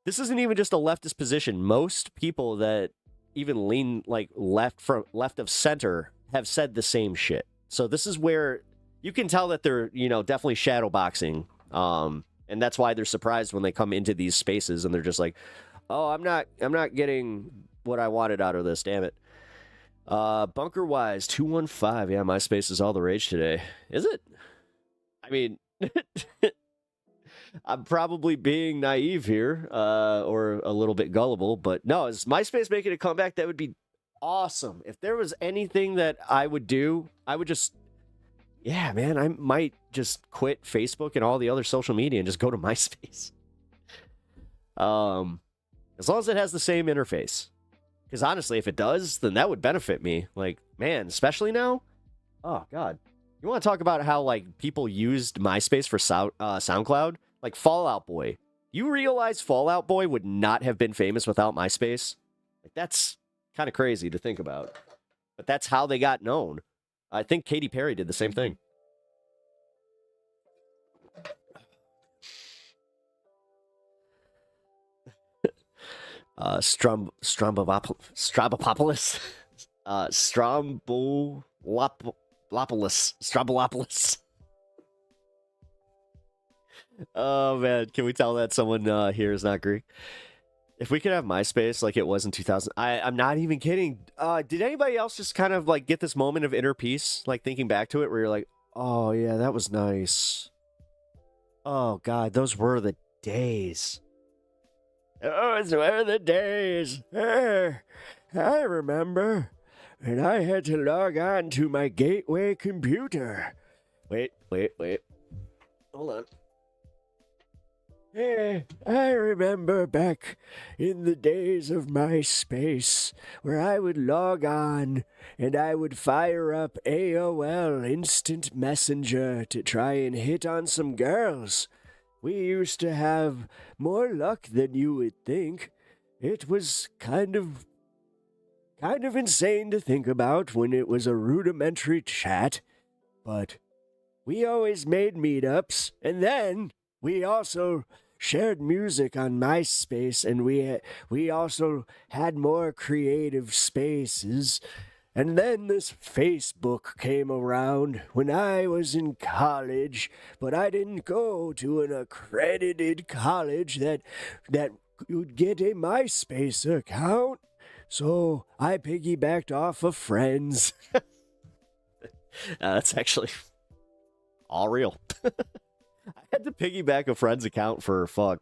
this isn't even just a leftist position. Most people that even lean like left of center have said the same shit. So this is where you can tell that they're, definitely shadow boxing. And that's why they're surprised when they come into these spaces and they're just like, oh, I'm not getting what I wanted out of this, damn it. Bunker Wise 215. Yeah, MySpace is all the rage today. Is it? I mean, I'm probably being naive here, or a little bit gullible, but no, is MySpace making a comeback? That would be awesome. If there was anything that I would do, I would just, yeah, man, I might just quit Facebook and all the other social media and just go to MySpace. As long as it has the same interface. Because honestly, if it does, then that would benefit me. Like, man, especially now. Oh, God. You want to talk about how, like, people used MySpace for SoundCloud? Like, Fall Out Boy. You realize Fall Out Boy would not have been famous without MySpace? Like, that's kind of crazy to think about. But that's how they got known. I think Katy Perry did the same thing. Strambopoulos. Strombolopoulos. Oh, man. Can we tell that someone here is not Greek? If we could have MySpace like it was in 2000, I'm not even kidding. Did anybody else just kind of like get this moment of inner peace, like thinking back to it, where you're like, oh, yeah, that was nice. Oh, God, those were the days. Those were the days. I remember when I had to log on to my gateway computer. Wait. Hold on. I remember back in the days of MySpace where I would log on and I would fire up AOL Instant Messenger to try and hit on some girls. We used to have more luck than you would think. It was kind of insane to think about when it was a rudimentary chat, but we always made meetups, and then we also shared music on MySpace, and we also had more creative spaces, And then this Facebook came around when I was in college, but I didn't go to an accredited college that would get a MySpace account. So I piggybacked off of friends. That's actually all real. I had to piggyback a friend's account for fuck.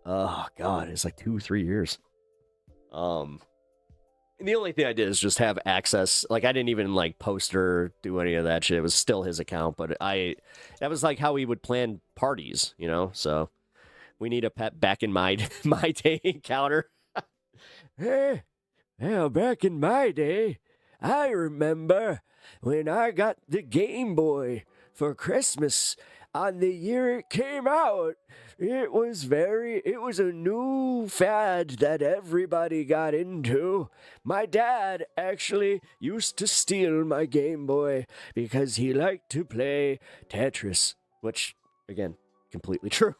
Oh God, it's like 2-3 years. And the only thing I did is just have access. Like, I didn't even, like, post or do any of that shit. It was still his account, but that was, like, how we would plan parties, you know? So, we need a pet back in my day encounter. Hey, well, back in my day, I remember when I got the Game Boy for Christmas on the year it came out. It was a new fad that everybody got into. My dad actually used to steal my Game Boy because he liked to play Tetris, which, again, completely true.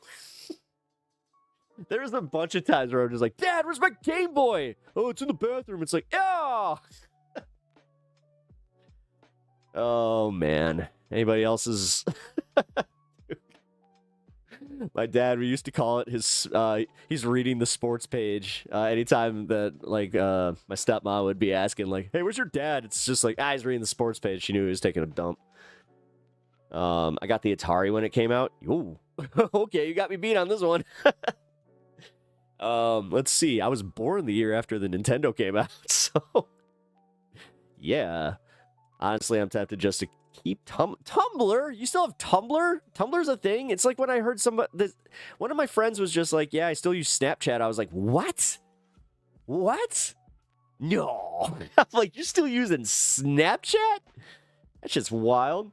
There's a bunch of times where I'm just like, Dad, where's my Game Boy? Oh, it's in the bathroom. It's like, yeah. Oh, man. Anybody else's... My dad, we used to call it his, he's reading the sports page. Anytime that, like, my stepmom would be asking, like, hey, where's your dad? It's just like, he's reading the sports page. She knew he was taking a dump. I got the Atari when it came out. Ooh. Okay, you got me beat on this one. Let's see. I was born the year after the Nintendo came out, so... Yeah. Honestly, I'm tempted just to keep Tumblr? You still have Tumblr? Tumblr's a thing? It's like when I heard one of my friends was just like, yeah, I still use Snapchat. I was like, what? What? No. I'm like, you're still using Snapchat? That's just wild.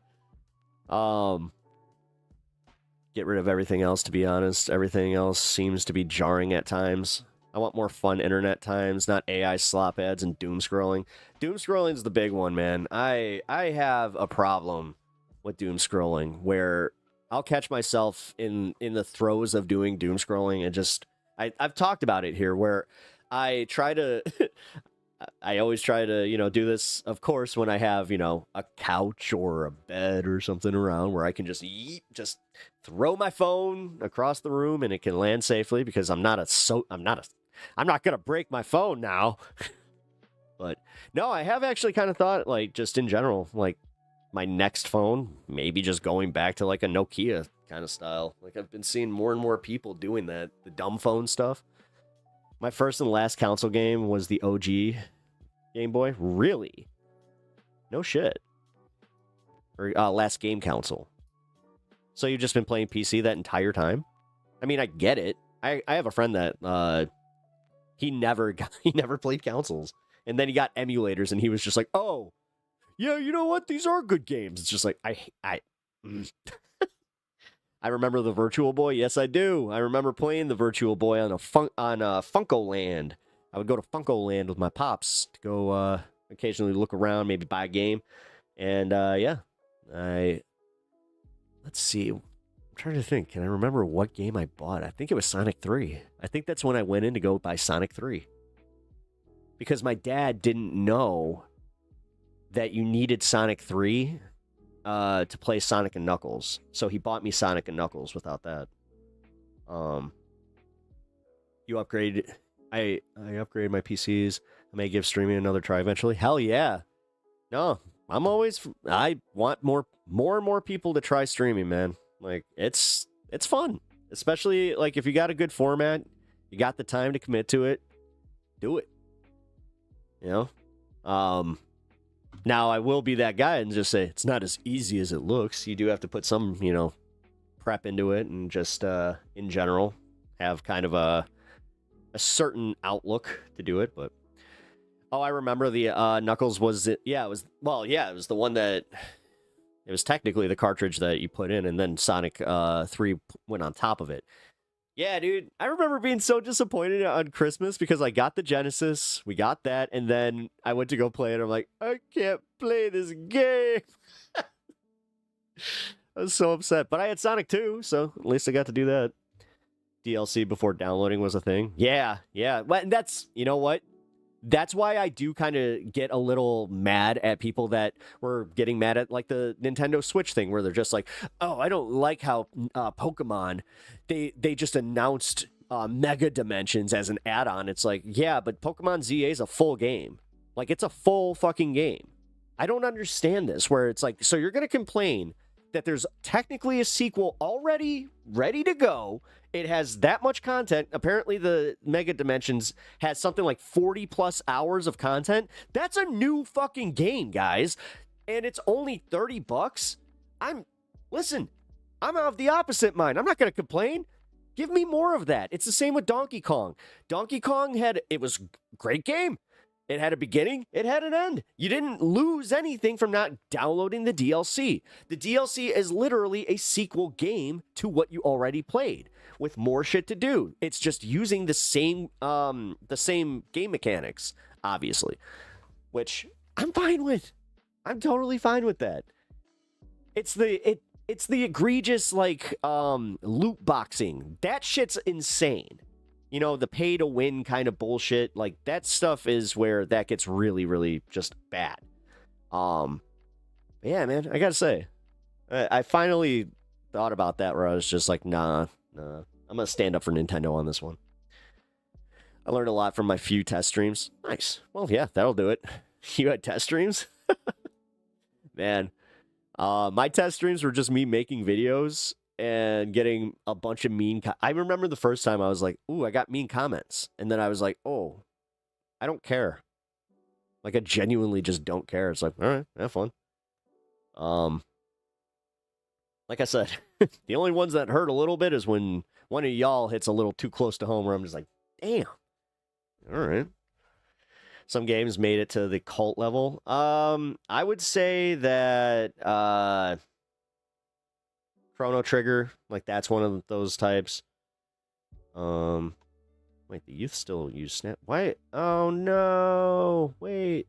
Get rid of everything else, to be honest. Everything else seems to be jarring at times. I want more fun internet times, not AI slop ads and doom scrolling. Doom scrolling is the big one, man. I have a problem with doom scrolling where I'll catch myself in the throes of doing doom scrolling and just I've talked about it here where I try to I always try to, do this, of course, when I have, a couch or a bed or something around where I can just throw my phone across the room and it can land safely because I'm not going to break my phone now. But no, I have actually kind of thought, like, just in general, like, my next phone, maybe just going back to, like, a Nokia kind of style. Like, I've been seeing more and more people doing that, the dumb phone stuff. My first and last console game was the OG Game Boy. Really? No shit. Or last game console. So you've just been playing PC that entire time? I mean, I get it. I have a friend that he never played consoles, and then he got emulators, and he was just like, "Oh, yeah, you know what? These are good games." It's just like I remember the Virtual Boy. Yes, I do. I remember playing the Virtual Boy on Funko Land. I would go to Funko Land with my pops to go occasionally look around, maybe buy a game, and let's see. I'm trying to think. Can I remember what game I bought? I think it was Sonic 3. I think that's when I went in to go buy Sonic 3. Because my dad didn't know that you needed Sonic 3 to play Sonic and Knuckles. So he bought me Sonic and Knuckles without that. You upgraded... I upgraded my PCs. I may give streaming another try eventually. Hell yeah. No, I want more and more people to try streaming, man. Like, it's fun. Especially, like, if you got a good format, you got the time to commit to it, do it. Now, I will be that guy and just say, it's not as easy as it looks. You do have to put some, prep into it and just, in general, have kind of a certain outlook to do it. But, I remember the Knuckles was, it was the one that... It was technically the cartridge that you put in, and then Sonic 3 went on top of it. Yeah, dude, I remember being so disappointed on Christmas because I got the Genesis, we got that, and then I went to go play it. I'm like, I can't play this game. I was so upset, but I had Sonic 2, so at least I got to do that. DLC before downloading was a thing. Yeah. Well, that's, you know what? That's why I do kind of get a little mad at people that were getting mad at like the Nintendo Switch thing, where they're just like, oh, I don't like how Pokemon, they just announced Mega Dimensions as an add-on. It's like, yeah, but Pokemon ZA is a full game. Like, it's a full fucking game. I don't understand this, where it's like, so you're going to complain that there's technically a sequel already ready to go. It has that much content. Apparently, the Mega Dimensions has something like 40 plus hours of content. That's a new fucking game, guys. And it's only $30. Listen, I'm of the opposite mind. I'm not going to complain. Give me more of that. It's the same with Donkey Kong. Donkey Kong it was a great game. It had a beginning, it had an end. You didn't lose anything from not downloading the DLC. The DLC is literally a sequel game to what you already played, with more shit to do. It's just using the same game mechanics, obviously, which I'm fine with. I'm totally fine with that. It's the egregious like loot boxing. That shit's insane. You know, the pay to win kind of bullshit, like that stuff is where that gets really, really just bad. Yeah, man, I gotta say, I finally thought about that where I was just like, nah, I'm gonna stand up for Nintendo on this one. I learned a lot from my few test streams. Nice. Well, yeah, that'll do it. You had test streams? Man, my test streams were just me making videos and getting a bunch of I remember the first time I was like, ooh, I got mean comments. And then I was like, oh, I don't care. Like, I genuinely just don't care. It's like, all right, have fun. Like I said, the only ones that hurt a little bit is when one of y'all hits a little too close to home, where I'm just like, damn. All right. Some games made it to the cult level. I would say that Chrono Trigger, like that's one of those types. Wait, the youth still use Snap. Why? Oh no! Wait,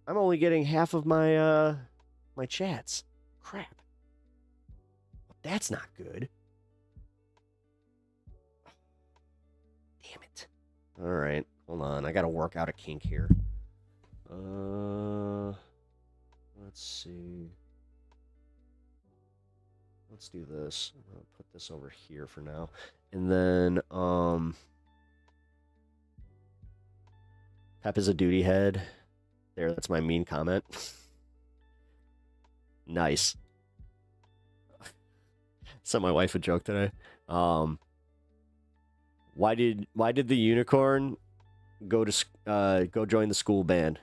I'm only getting half of my my chats. Crap. That's not good. Damn it. All right, hold on. I gotta work out a kink here. Let's see. Let's do this. I'm gonna put this over here for now. And then, Pep is a duty head. There, that's my mean comment. Nice. Sent my wife a joke today. Why did the unicorn go join the school band?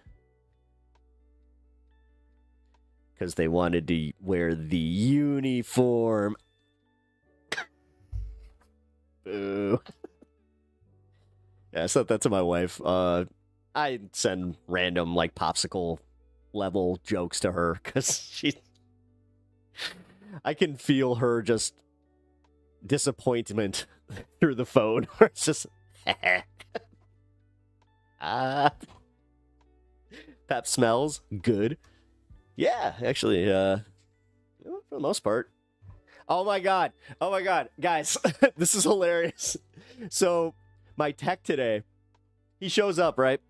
Because they wanted to wear the uniform. Boo. Yeah, I sent that to my wife. I send random, like, popsicle level jokes to her, because I can feel her just disappointment through the phone. It's just, Pep smells good. Yeah, actually, for the most part. Oh my god, guys, this is hilarious. So, my tech today, he shows up, right?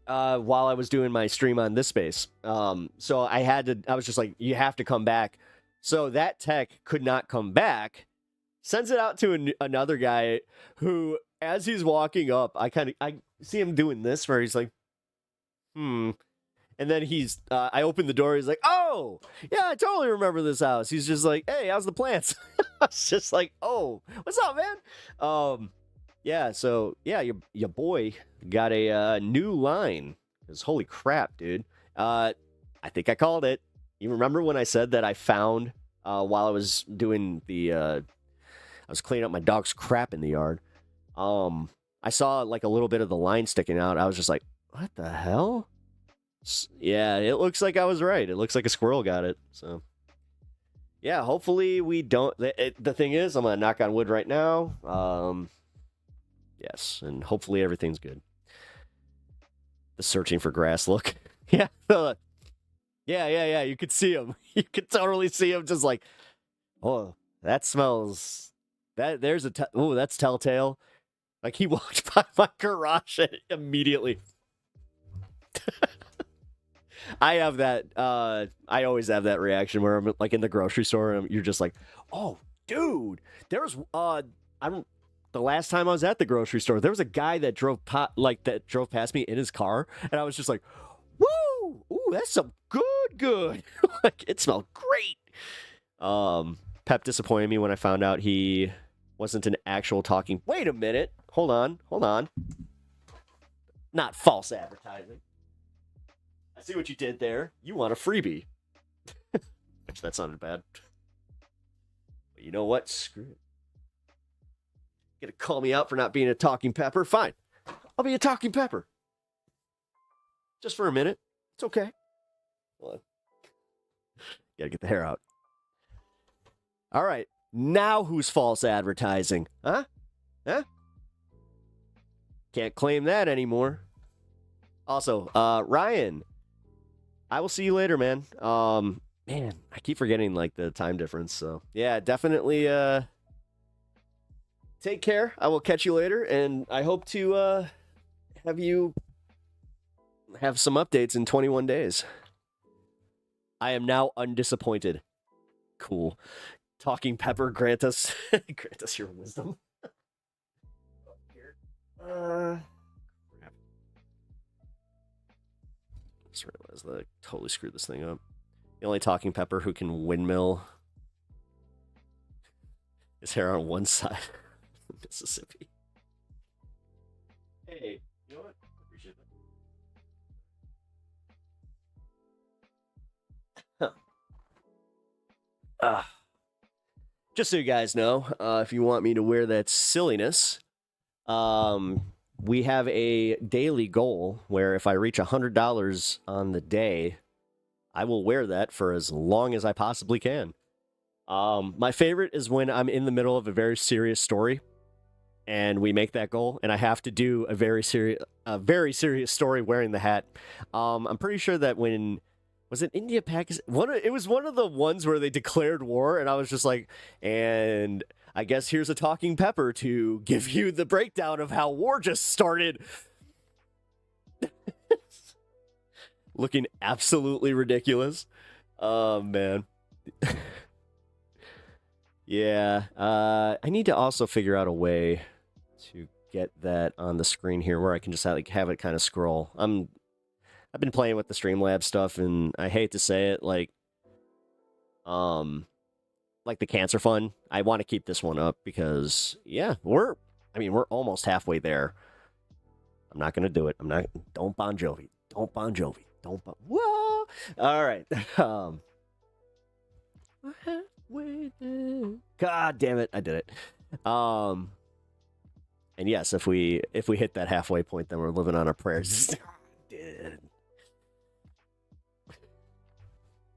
While I was doing my stream on this space. So I was just like, you have to come back. So that tech could not come back. Sends it out to another guy who, as he's walking up, I see him doing this where he's like, And then I opened the door. He's like, oh, yeah, I totally remember this house. He's just like, hey, how's the plants? I was just like, oh, what's up, man? Yeah, so, yeah, your boy got a new line. Because holy crap, dude. I think I called it. You remember when I said that I found, while I was doing I was cleaning up my dog's crap in the yard. I saw, like, a little bit of the line sticking out. I was just like, what the hell? Yeah, it looks like I was right. It looks like a squirrel got it. So, yeah, hopefully we don't. The thing is, I'm going to knock on wood right now. Yes, and hopefully everything's good. The searching for grass look. Yeah. Yeah. You could see him. You could totally see him just like, oh, that smells. That's telltale. Like, he walked by my garage and immediately. I have that. I always have that reaction where I'm like in the grocery store and you're just like, "Oh, dude, there was the last time I was at the grocery store, there was a guy that drove past me in his car, and I was just like, woo, ooh, that's some good. Like it smelled great. Pep disappointed me when I found out he wasn't an actual talking. Wait a minute, hold on. Not false advertising. I see what you did there. You want a freebie. Which that sounded bad. But you know what? Screw it. Gonna call me out for not being a talking pepper? Fine. I'll be a talking pepper. Just for a minute. It's okay. Hold on. Gotta get the hair out. All right. Now who's false advertising? Huh? Can't claim that anymore. Also, Ryan, I will see you later, man. Man, I keep forgetting like the time difference. So yeah, definitely take care. I will catch you later, and I hope to have you have some updates in 21 days. I am now undisappointed. Cool. Talking Pepper, grant us your wisdom. Crap. Just realized that I totally screwed this thing up. The only talking pepper who can windmill his hair on one side of Mississippi. Hey, you know what? I appreciate that. Just so you guys know, if you want me to wear that silliness, we have a daily goal where if I reach $100 on the day, I will wear that for as long as I possibly can. My favorite is when I'm in the middle of a very serious story and we make that goal and I have to do a very serious story wearing the hat. I'm pretty sure that when was it India, Pakistan? It was one of the ones where they declared war, and I was just like, and I guess here's a talking pepper to give you the breakdown of how war just started. Looking absolutely ridiculous. Oh, man. Yeah. I need to also figure out a way to get that on the screen here where I can just have it kind of scroll. I've been playing with the Streamlabs stuff, and I hate to say it, like the Cancer Fund. I want to keep this one up because, yeah, we're almost halfway there. I'm not gonna do it. Don't Bon Jovi. Whoa! All right. God damn it, I did it. And yes, if we hit that halfway point, then we're living on our prayers.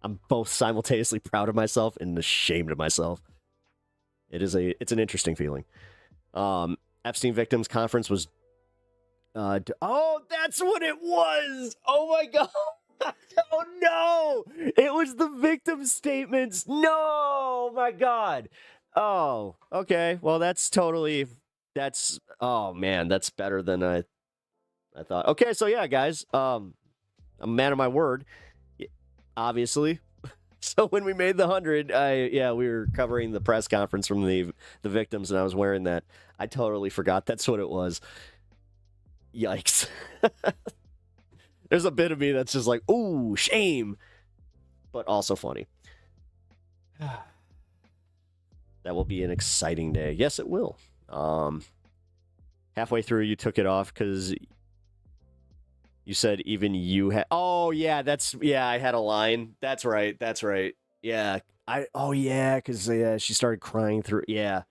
I'm both simultaneously proud of myself and ashamed of myself. It's an interesting feeling. Epstein Victims Conference was oh, that's what it was. Oh my god. Oh no. It was the victim statements. No, my god. Oh, okay. Well, oh man, that's better than I thought. Okay, so yeah, guys, I'm a man of my word. Obviously. So when we made the 100, we were covering the press conference from the victims, and I was wearing that. I totally forgot that's what it was. Yikes. There's a bit of me that's just like, ooh, shame, but also funny. That will be an exciting day. Yes, it will. Halfway through, you took it off because you said even you had... Oh, yeah, I had a line. That's right. Yeah. Because she started crying through... Yeah.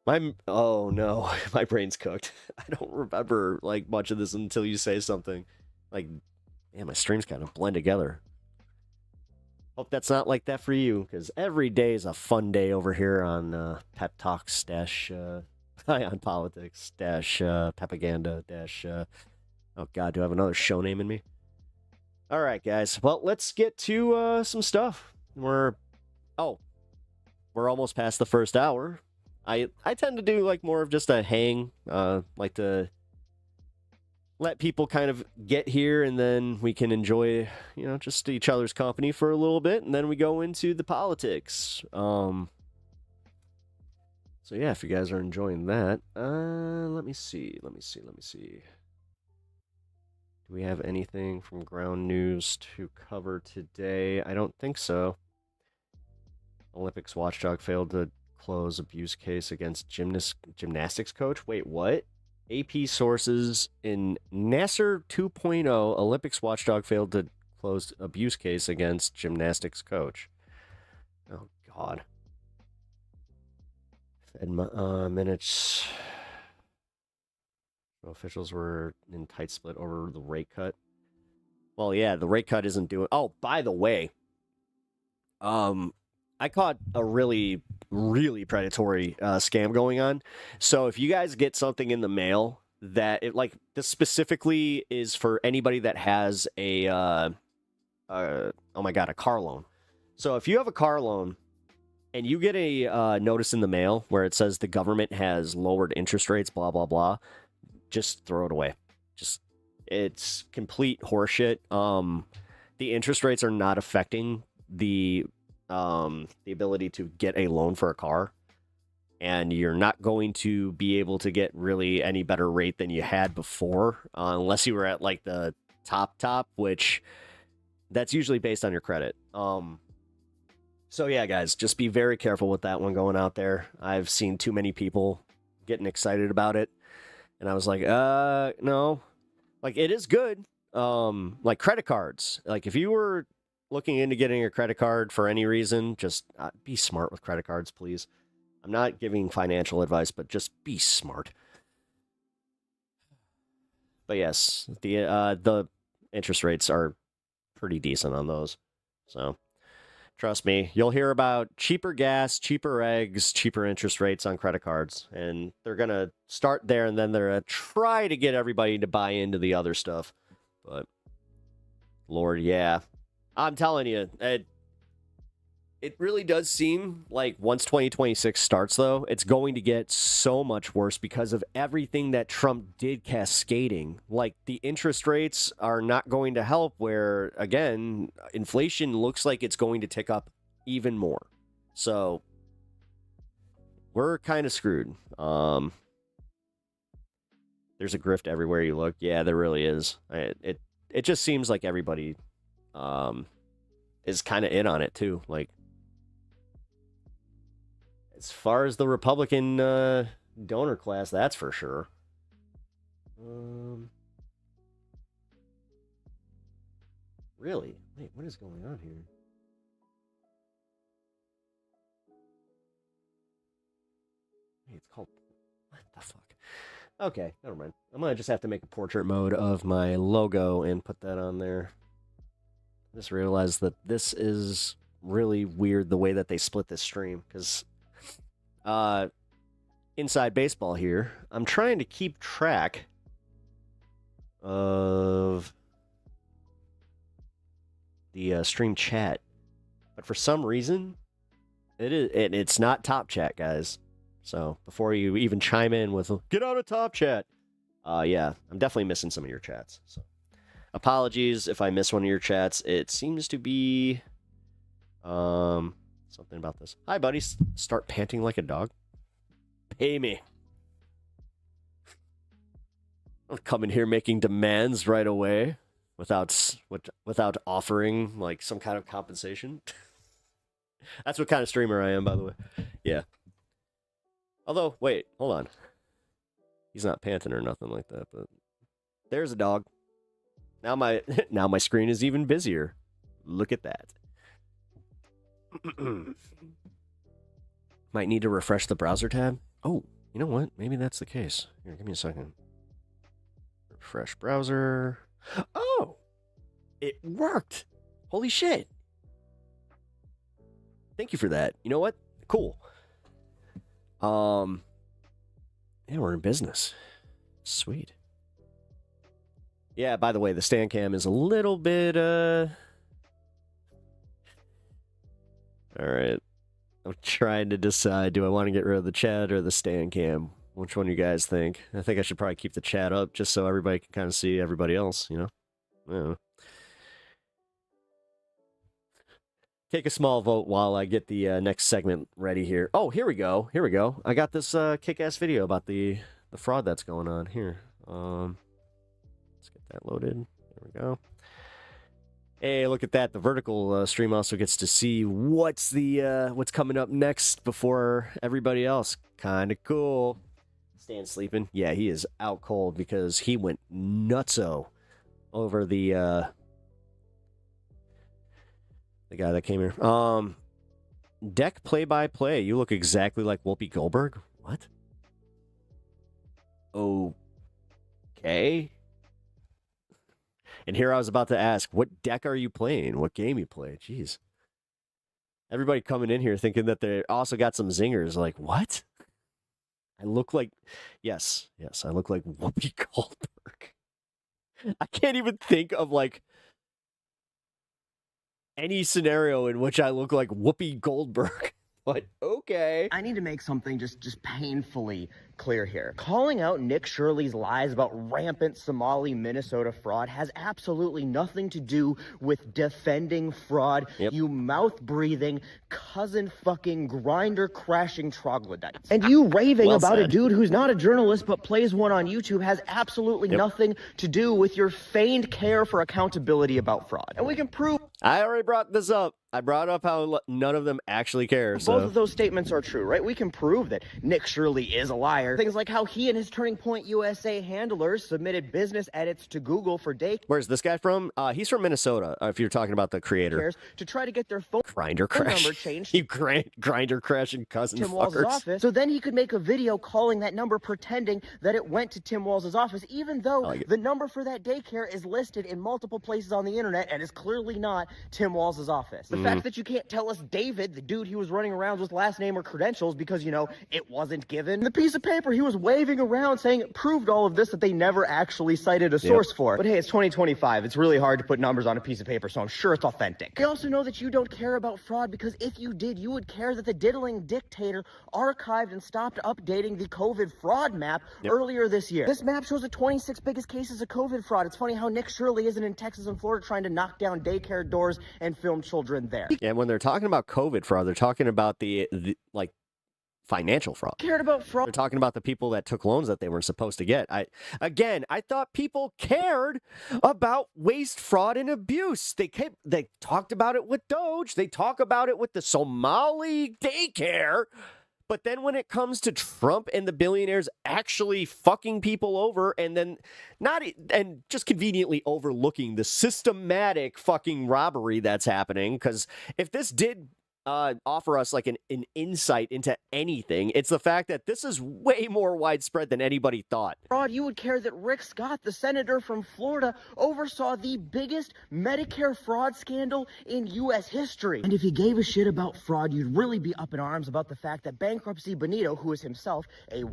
Man, oh, no. My brain's cooked. I don't remember, like, much of this until you say something. Like, man, my streams kind of blend together. Hope that's not like that for you, because every day is a fun day over here on Pep Talks on Politics Pepaganda oh god, do I have another show name in me? All right, guys. Well, let's get to some stuff. We're almost past the first hour. I tend to do like more of just a hang, like to let people kind of get here, and then we can enjoy, just each other's company for a little bit, and then we go into the politics. So yeah, if you guys are enjoying that, let me see. Do we have anything from ground news to cover today? I don't think so. Olympics watchdog failed to close abuse case against gymnastics coach. Wait, what? AP sources in Nasser 2.0, Olympics watchdog failed to close abuse case against gymnastics coach. Oh, God. Fed minutes. Officials were in tight split over the rate cut. Well, yeah, the rate cut isn't doing... Oh, by the way, I caught a really, really predatory scam going on. So if you guys get something in the mail that this specifically is for anybody that has a car loan. So if you have a car loan and you get a notice in the mail where it says the government has lowered interest rates, blah, blah, blah, just throw it away. It's complete horseshit. The interest rates are not affecting the ability to get a loan for a car, and you're not going to be able to get really any better rate than you had before, unless you were at like the top, which that's usually based on your credit. So yeah, guys, just be very careful with that one going out there. I've seen too many people getting excited about it, and I was like, no, like it is good. Like credit cards, like if you were looking into getting a credit card for any reason, just be smart with credit cards, please. I'm not giving financial advice, but just be smart. But yes, the interest rates are pretty decent on those. So trust me, you'll hear about cheaper gas, cheaper eggs, cheaper interest rates on credit cards. And they're going to start there, and then they're going to try to get everybody to buy into the other stuff. But Lord, yeah. I'm telling you, it really does seem like once 2026 starts, though, it's going to get so much worse because of everything that Trump did cascading. Like, the interest rates are not going to help, where, again, inflation looks like it's going to tick up even more. So, we're kind of screwed. There's a grift everywhere you look. Yeah, there really is. It just seems like everybody... is kind of in on it too. Like, as far as the Republican donor class, that's for sure. Really? Wait, what is going on here? Hey, it's called... What the fuck? Okay, never mind. I'm gonna just have to make a portrait mode of my logo and put that on there. I just realized that this is really weird the way that they split this stream, because inside baseball here, I'm trying to keep track of the stream chat, but for some reason it's not top chat, guys. So before you even chime in with get out of top chat, yeah, I'm definitely missing some of your chats. So apologies if I miss one of your chats. It seems to be something about this. Hi, buddy. Start panting like a dog. Pay me. I'll come in here making demands right away without offering like some kind of compensation. That's what kind of streamer I am, by the way. Yeah. Although, wait, hold on. He's not panting or nothing like that, but there's a dog. Now my screen is even busier. Look at that. Might need to refresh the browser tab. Oh, you know what? Maybe that's the case. Here, give me a second. Refresh browser. Oh, it worked. Holy shit. Thank you for that. You know what? Cool. Yeah, we're in business. Sweet. Yeah, by the way, the stand cam is a little bit, all right. I'm trying to decide, do I want to get rid of the chat or the stand cam? which one you guys think. I think I should probably keep the chat up just so everybody can kind of see everybody else, you know? I don't know. Take a small vote while I get the next segment ready here. Oh, here we go. Here we go. I got this kick-ass video about the fraud that's going on here. Let's get that loaded. There we go. Hey, look at that. The vertical stream also gets to see what's coming up next before everybody else. Kind of cool. Stan sleeping. Yeah, he is out cold because he went nutso over the guy that came here. Deck play-by-play. You look exactly like Whoopi Goldberg. What? Okay. And here I was about to ask, what deck are you playing? What game you play? Jeez. Everybody coming in here thinking that they also got some zingers. Like, what? I look like... Yes, I look like Whoopi Goldberg. I can't even think of, like, any scenario in which I look like Whoopi Goldberg. But okay. I need to make something just painfully clear here. Calling out Nick Shirley's lies about rampant Somali Minnesota fraud has absolutely nothing to do with defending fraud, you mouth-breathing, cousin-fucking, grinder-crashing troglodytes. And you raving Well about said. a dude who's not a journalist but plays one on YouTube has absolutely nothing to do with your feigned care for accountability about fraud. And we can prove I already brought this up. I brought up how none of them actually care. So. both of those statements are true, right? We can prove that Nick Shirley is a liar. Things like how he and his Turning Point USA handlers submitted business edits to Google for daycares Where's this guy from? He's from Minnesota, if you're talking about the creator. to try to get their phone Grinder crash. number changed You grinder crashing cousin Tim Walz's fuckers. office. So then he could make a video calling that number, pretending that it went to Tim Walz's office, even though like the number for that daycare is listed in multiple places on the internet and is clearly not Tim Walz's office. The fact that you can't tell us David, the dude he was running around with last name or credentials because, you know, it wasn't given. The piece of paper he was waving around saying it proved all of this that they never actually cited a source for. But hey, it's 2025. It's really hard to put numbers on a piece of paper, so I'm sure it's authentic. I also know that you don't care about fraud because if you did, you would care that the diddling dictator archived and stopped updating the COVID fraud map earlier this year. This map shows the 26 biggest cases of COVID fraud. It's funny how Nick Shirley isn't in Texas and Florida trying to knock down daycare doors and film children there. And when they're talking about COVID fraud, they're talking about the like financial fraud. Cared about fraud. They're talking about the people that took loans that they weren't supposed to get. I thought people cared about waste, fraud, and abuse. They talked about it with Doge. They talk about it with the Somali daycare. But then when it comes to Trump and the billionaires actually fucking people over and then just conveniently overlooking the systematic fucking robbery that's happening, because if this did offer us like an insight into anything, it's the fact that this is way more widespread than anybody thought. Fraud, you would care that Rick Scott, the senator from Florida, oversaw the biggest Medicare fraud scandal in U.S. history. And if he gave a shit about fraud, you'd really be up in arms about the fact that Bankruptcy Benito, who is himself a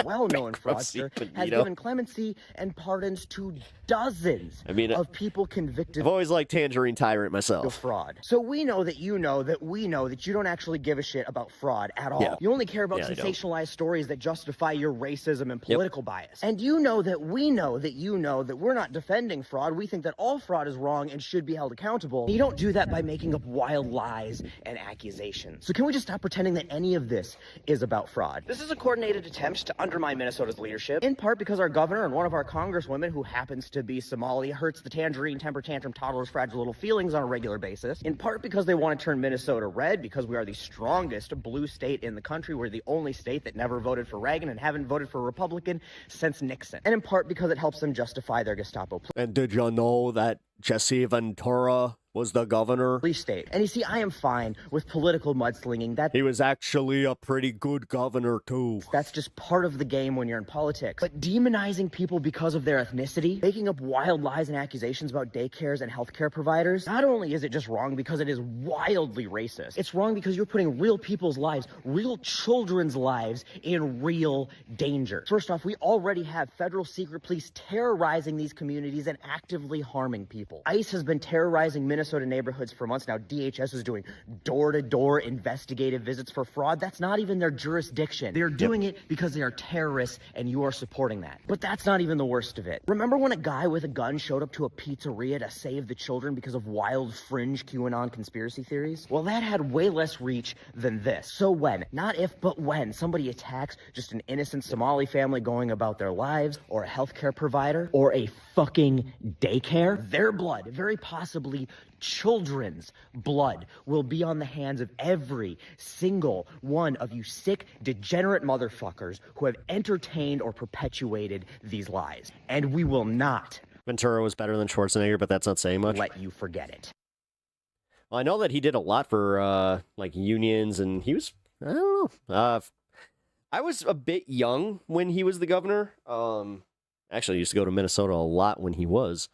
well-known fraudster, has given clemency and pardons to dozens of people convicted I've always liked Tangerine Tyrant of myself. fraud. So we know that you know that we know that you don't actually give a shit about fraud at all. Yeah. You only care about Yeah, I don't. sensationalized stories that justify your racism and political bias. And you know that we know that you know that we're not defending fraud. We think that all fraud is wrong and should be held accountable. And you don't do that by making up wild lies and accusations. So can we just stop pretending that any of this is about fraud? This is a coordinated attempt to undermine Minnesota's leadership, in part because our governor and one of our congresswomen, who happens to be Somali, hurts the tangerine temper tantrum toddler's fragile little feelings on a regular basis, in part because they want to turn Minnesota red because we are the strongest blue state in the country. We're the only state that never voted for Reagan and haven't voted for a Republican since Nixon, and in part because it helps them justify their Gestapo And did you know that Jesse Ventura was the governor? police state. And you see, I am fine with political mudslinging. He was actually a pretty good governor, too. That's just part of the game when you're in politics. But demonizing people because of their ethnicity, making up wild lies and accusations about daycares and healthcare providers, not only is it just wrong because it is wildly racist, it's wrong because you're putting real people's lives, real children's lives, in real danger. First off, we already have federal secret police terrorizing these communities and actively harming people. people. ICE has been terrorizing Minnesota neighborhoods for months now. DHS is doing door-to-door investigative visits for fraud. That's not even their jurisdiction. They're doing it because they are terrorists, and you are supporting that. But that's not even the worst of it. Remember when a guy with a gun showed up to a pizzeria to save the children because of wild fringe QAnon conspiracy theories? Well, that had way less reach than this. So when, not if, but when somebody attacks just an innocent Somali family going about their lives, or a healthcare provider, or a fucking daycare, their blood, very possibly children's blood, will be on the hands of every single one of you sick, degenerate motherfuckers who have entertained or perpetuated these lies. And we will not Ventura was better than Schwarzenegger, but that's not saying much. let you forget it. Well, I know that he did a lot for like unions, and he was, I don't know. I was a bit young when he was the governor. Actually, I used to go to Minnesota a lot when he was.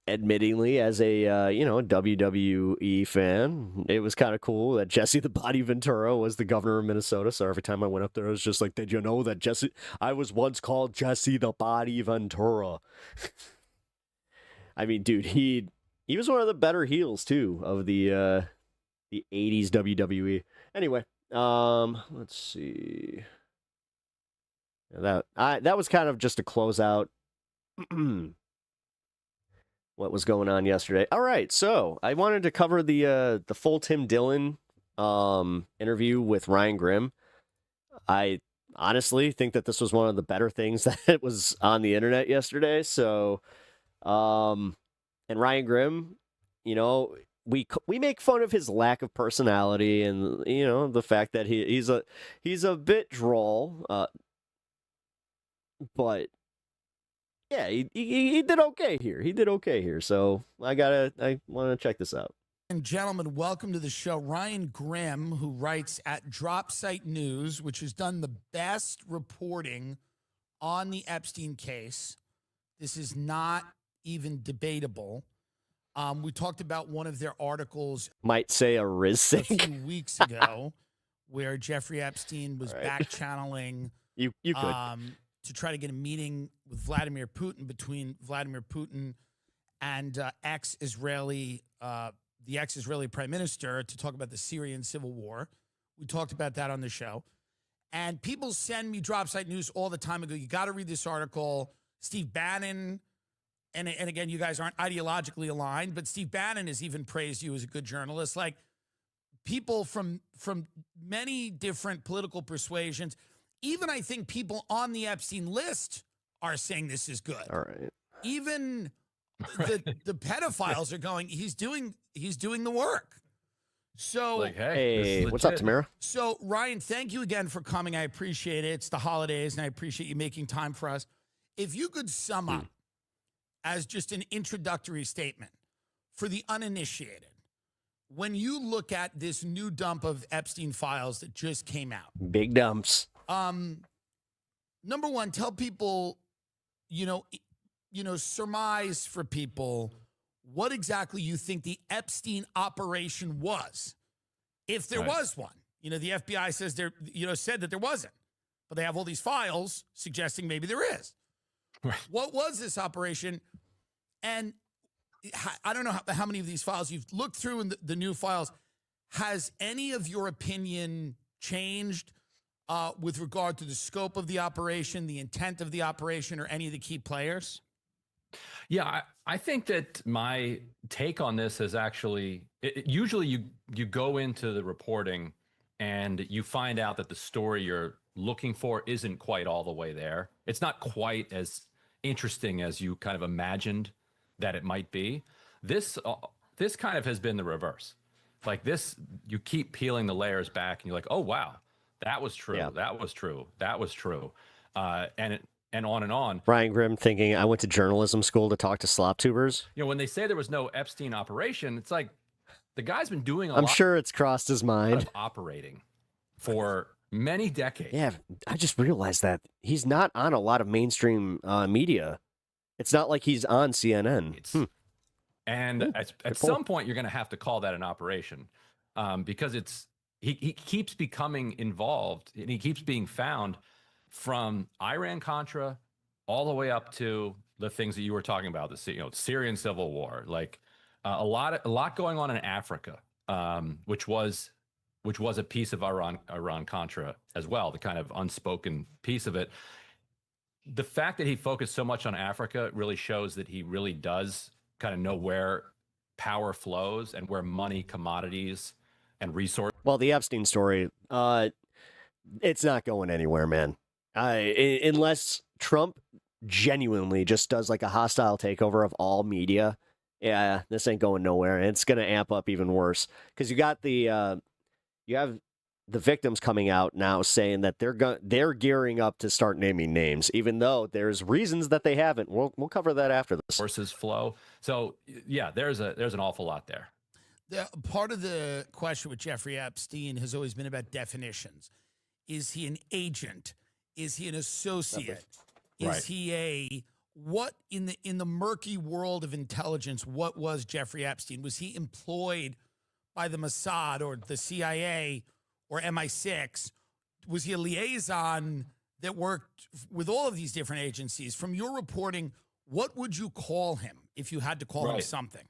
Admittingly, as a WWE fan, it was kind of cool that Jesse the Body Ventura was the governor of Minnesota. So every time I went up there, I was just like, did you know that I was once called Jesse the Body Ventura? I mean, dude, he was one of the better heels too of the 80s WWE. Anyway, let's see. That was kind of just a closeout. What was going on yesterday? All right, so I wanted to cover the full Tim Dillon interview with Ryan Grimm. I honestly think that this was one of the better things that was on the internet yesterday. So, and Ryan Grimm, you know, we make fun of his lack of personality, and you know the fact that he's a bit droll, but. Yeah, he did okay here. He did okay here. So I want to check this out. And gentlemen, welcome to the show. Ryan Grimm, who writes at Dropsite News, which has done the best reporting on the Epstein case. This is not even debatable. We talked about one of their articles. Might say a Riz a few weeks ago, where Jeffrey Epstein was back channeling. You could. To try to get a meeting with Vladimir Putin, between Vladimir Putin and the ex-Israeli Prime Minister, to talk about the Syrian civil war. We talked about that on the show. And people send me Dropsite News all the time and go, you got to read this article. Steve Bannon, and again, you guys aren't ideologically aligned, but Steve Bannon has even praised you as a good journalist. Like, people from many different political persuasions, even I think people on the Epstein list are saying this is good. All right. Even the pedophiles are going, he's doing the work. So, like, hey, what's up, Tamara? So, Ryan, thank you again for coming. I appreciate it. It's the holidays, and I appreciate you making time for us. If you could sum up as just an introductory statement for the uninitiated, when you look at this new dump of Epstein files that just came out. Big dumps. Number one, tell people, surmise for people what exactly you think the Epstein operation was, if there was one. The FBI says said that there wasn't, but they have all these files suggesting maybe there is. Right. What was this operation? And I don't know how many of these files you've looked through in the new files. Has any of your opinion changed with regard to the scope of the operation, the intent of the operation, or any of the key players? Yeah, I think that my take on this is actually, usually you go into the reporting and you find out that the story you're looking for isn't quite all the way there. It's not quite as interesting as you kind of imagined that it might be. This kind of has been the reverse. Like this, you keep peeling the layers back and you're like, oh, wow. That was true. Yeah. That was true. That was true. And on and on. Ryan Grimm thinking, I went to journalism school to talk to slop tubers. When they say there was no Epstein operation, it's like the guy's been doing a lot. I'm sure it's crossed his mind. Of operating for many decades. Yeah, I just realized that he's not on a lot of mainstream media. It's not like he's on CNN. And at some point, you're going to have to call that an operation because he keeps becoming involved and he keeps being found from Iran-Contra all the way up to the things that you were talking about, Syrian civil war, like a lot going on in Africa, which was a piece of Iran Contra as well, the kind of unspoken piece of it. The fact that he focused so much on Africa really shows that he really does kind of know where power flows and where money, commodities, and resources. Well, the Epstein story, it's not going anywhere, man. Unless Trump genuinely just does like a hostile takeover of all media, yeah, this ain't going nowhere. And it's going to amp up even worse because you got you have the victims coming out now saying that they're gearing up to start naming names, even though there's reasons that they haven't. We'll cover that after this. Sources flow. So yeah, there's an awful lot there. Part of the question with Jeffrey Epstein has always been about definitions. Is he an agent? Is he an associate? Right. Is he what in the murky world of intelligence, what was Jeffrey Epstein? Was he employed by the Mossad or the CIA or MI6? Was he a liaison that worked with all of these different agencies? From your reporting, what would you call him if you had to call him something?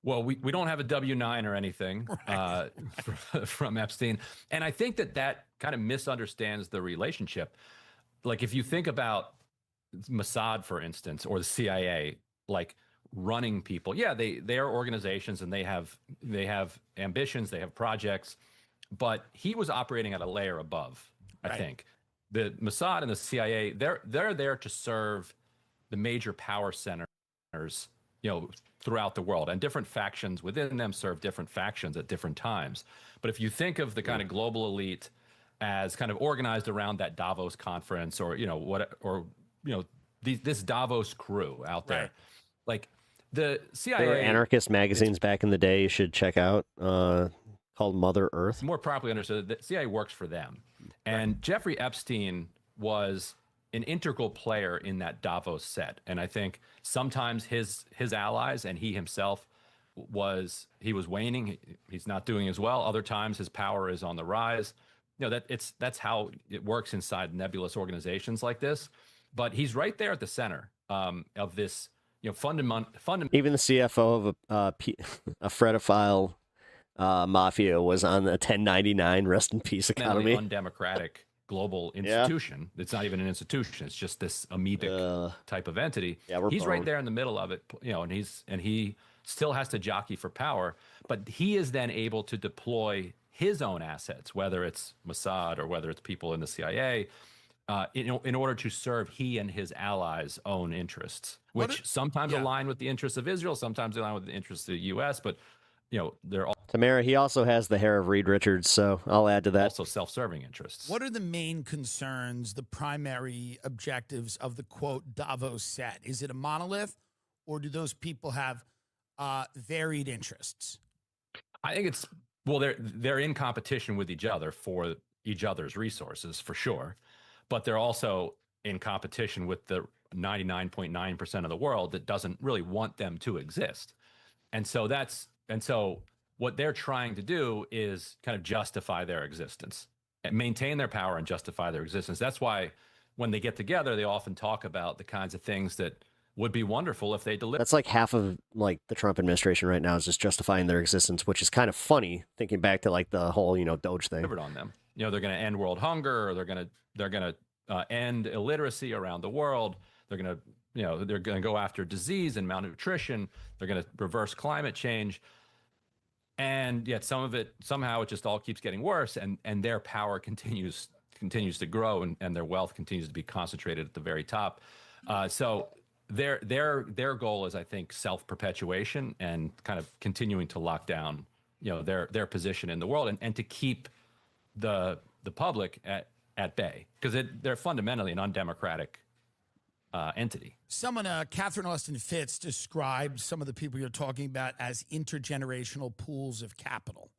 Well, we don't have a W-9 or anything from Epstein. And I think that kind of misunderstands the relationship. Like if you think about Mossad, for instance, or the CIA, like running people, yeah, they are organizations and they have ambitions, they have projects, but he was operating at a layer above, I think. The Mossad and the CIA, they're there to serve the major power centers, throughout the world, and different factions within them serve different factions at different times. But if you think of the kind of global elite as kind of organized around that Davos conference, or this Davos crew out there, like the CIA, there were anarchist magazines back in the day you should check out, called Mother Earth. More properly understood, the CIA works for them, and Jeffrey Epstein was an integral player in that Davos set. And I think sometimes his allies and he himself was waning. He's not doing as well. Other times his power is on the rise. That's how it works inside nebulous organizations like this. But he's right there at the center of this, fundamental. Even the CFO of a fredophile mafia was on the 1099 rest in peace economy. Undemocratic global institution. It's not even an institution. It's just this amoebic type of entity. Yeah, he's right there in the middle of it, and he still has to jockey for power, but he is then able to deploy his own assets, whether it's Mossad or whether it's people in the CIA, in order to serve he and his allies' own interests, which sometimes align with the interests of Israel, sometimes align with the interests of the U.S., but they're all Tamara, he also has the hair of Reed Richards, so I'll add to that. Also self-serving interests. What are the main concerns, the primary objectives of the, quote, Davos set? Is it a monolith, or do those people have varied interests? I think they're in competition with each other for each other's resources, for sure, but they're also in competition with the 99.9% of the world that doesn't really want them to exist. And so what they're trying to do is kind of justify their existence and maintain their power and justify their existence. That's why when they get together, they often talk about the kinds of things that would be wonderful if they delivered. That's like half of like the Trump administration right now is just justifying their existence, which is kind of funny thinking back to like the whole, Doge thing. Delivered on them. They're going to end world hunger, or they're going to end illiteracy around the world. They're going to go after disease and malnutrition. They're going to reverse climate change. And yet somehow it just all keeps getting worse, and their power continues to grow, and their wealth continues to be concentrated at the very top. So their goal is, I think, self-perpetuation and kind of continuing to lock down, their position in the world, and to keep the public at bay, because they're fundamentally an undemocratic entity. Someone, Catherine Austin Fitz, described some of the people you're talking about as intergenerational pools of capital.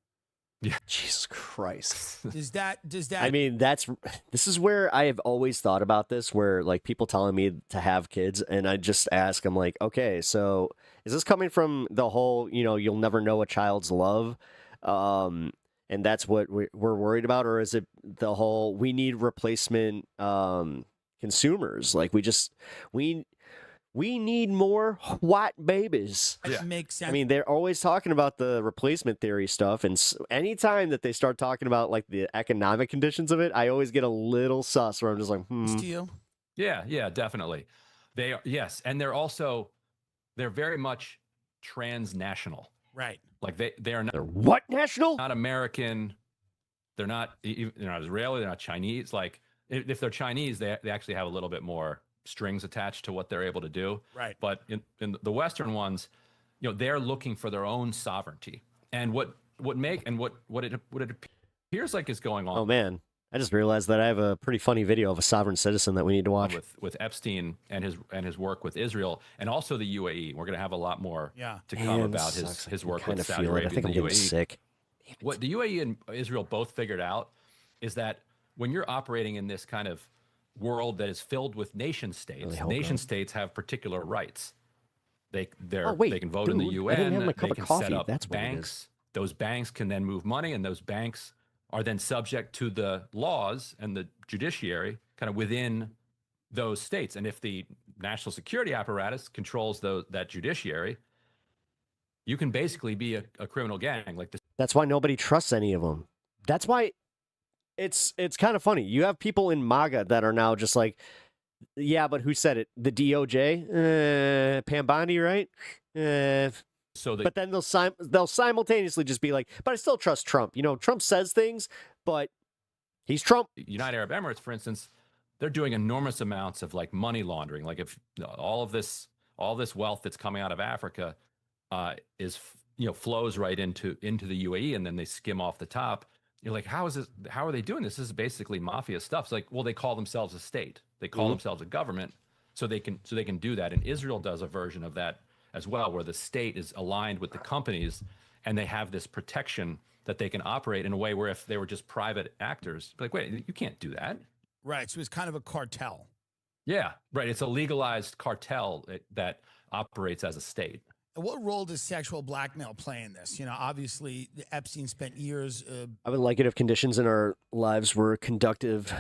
Yeah, Jesus Christ. Does that? I mean, this is where I have always thought about this, where like people telling me to have kids, and I just ask, I'm like, okay, so is this coming from the whole, you'll never know a child's love, and that's what we're worried about, or is it the whole we need replacement consumers? Like we we need more white babies. That makes sense. I mean, they're always talking about the replacement theory stuff, and anytime that they start talking about like the economic conditions of it, I always get a little sus where I'm just like, to you? Yeah, definitely. They are, yes, and they're very much transnational. Right. Like they are not they're what national? not American. They're not Israeli. They're not Chinese. Like if they're Chinese, they actually have a little bit more strings attached to what they're able to do. Right. But in the Western ones, they're looking for their own sovereignty. And what it appears like is going on. Oh man, I just realized that I have a pretty funny video of a sovereign citizen that we need to watch with Epstein and his work with Israel, and also the UAE. We're going to have a lot more to come about his work with Saudi Arabia. I think I'm and the getting UAE. sick. What the UAE and Israel both figured out is that when you're operating in this kind of world that is filled with nation states, nation states have particular rights. They can vote in the UN. I didn't have my cup they of can coffee. set up That's what it is. banks. Those banks can then move money, and those banks are then subject to the laws and the judiciary kind of within those states. And if the national security apparatus controls that judiciary, you can basically be a criminal gang. Like this. That's why nobody trusts any of them. That's why it's kind of funny. You have people in MAGA that are now just like, yeah, but who said it? The DOJ? Pam Bondi, right? But then they'll simultaneously just be like, but I still trust Trump. Trump says things, but he's Trump. United Arab Emirates, for instance, they're doing enormous amounts of like money laundering. Like if all this wealth that's coming out of Africa flows right into the UAE, and then they skim off the top. You're like, how are they doing this? This is basically mafia stuff. It's like, well, they call themselves a state. They call themselves a government, so they can do that. And Israel does a version of that as well, where the state is aligned with the companies, and they have this protection that they can operate in a way where if they were just private actors, like, wait, you can't do that. Right. So it's kind of a cartel. Yeah, right. It's a legalized cartel that operates as a state. What role does sexual blackmail play in this? Obviously, Epstein spent years. I would like it if conditions in our lives were conducive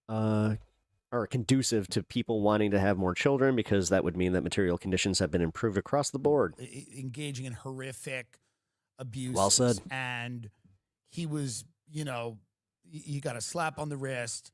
to people wanting to have more children, because that would mean that material conditions have been improved across the board. Engaging in horrific abuse. Well said. And he was, he got a slap on the wrist.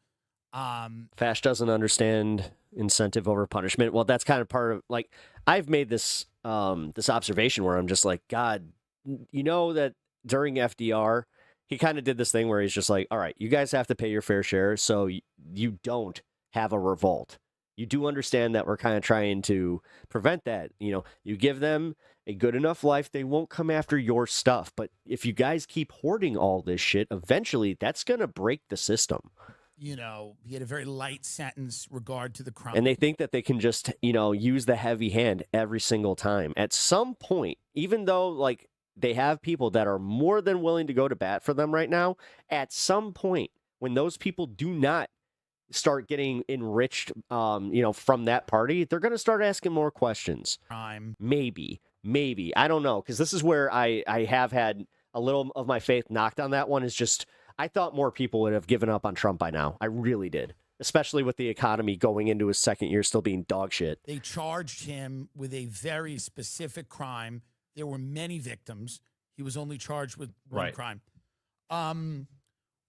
Fash doesn't understand incentive over punishment. Well, that's kind of part of, like, I've made this observation where I'm just like, God, that during FDR, he kind of did this thing where he's just like, all right, you guys have to pay your fair share, so you don't have a revolt. You do understand that we're kind of trying to prevent that. You give them a good enough life, they won't come after your stuff. But if you guys keep hoarding all this shit, eventually that's going to break the system. He had a very light sentence regard to the crime. And they think that they can just, use the heavy hand every single time. At some point, even though, like, they have people that are more than willing to go to bat for them right now, at some point, when those people do not start getting enriched, from that party, they're going to start asking more questions. Crime. Maybe. I don't know, because this is where I have had a little of my faith knocked on that one. Is just, I thought more people would have given up on Trump by now. I really did. Especially with the economy going into his second year still being dog shit. They charged him with a very specific crime. There were many victims. He was only charged with one crime.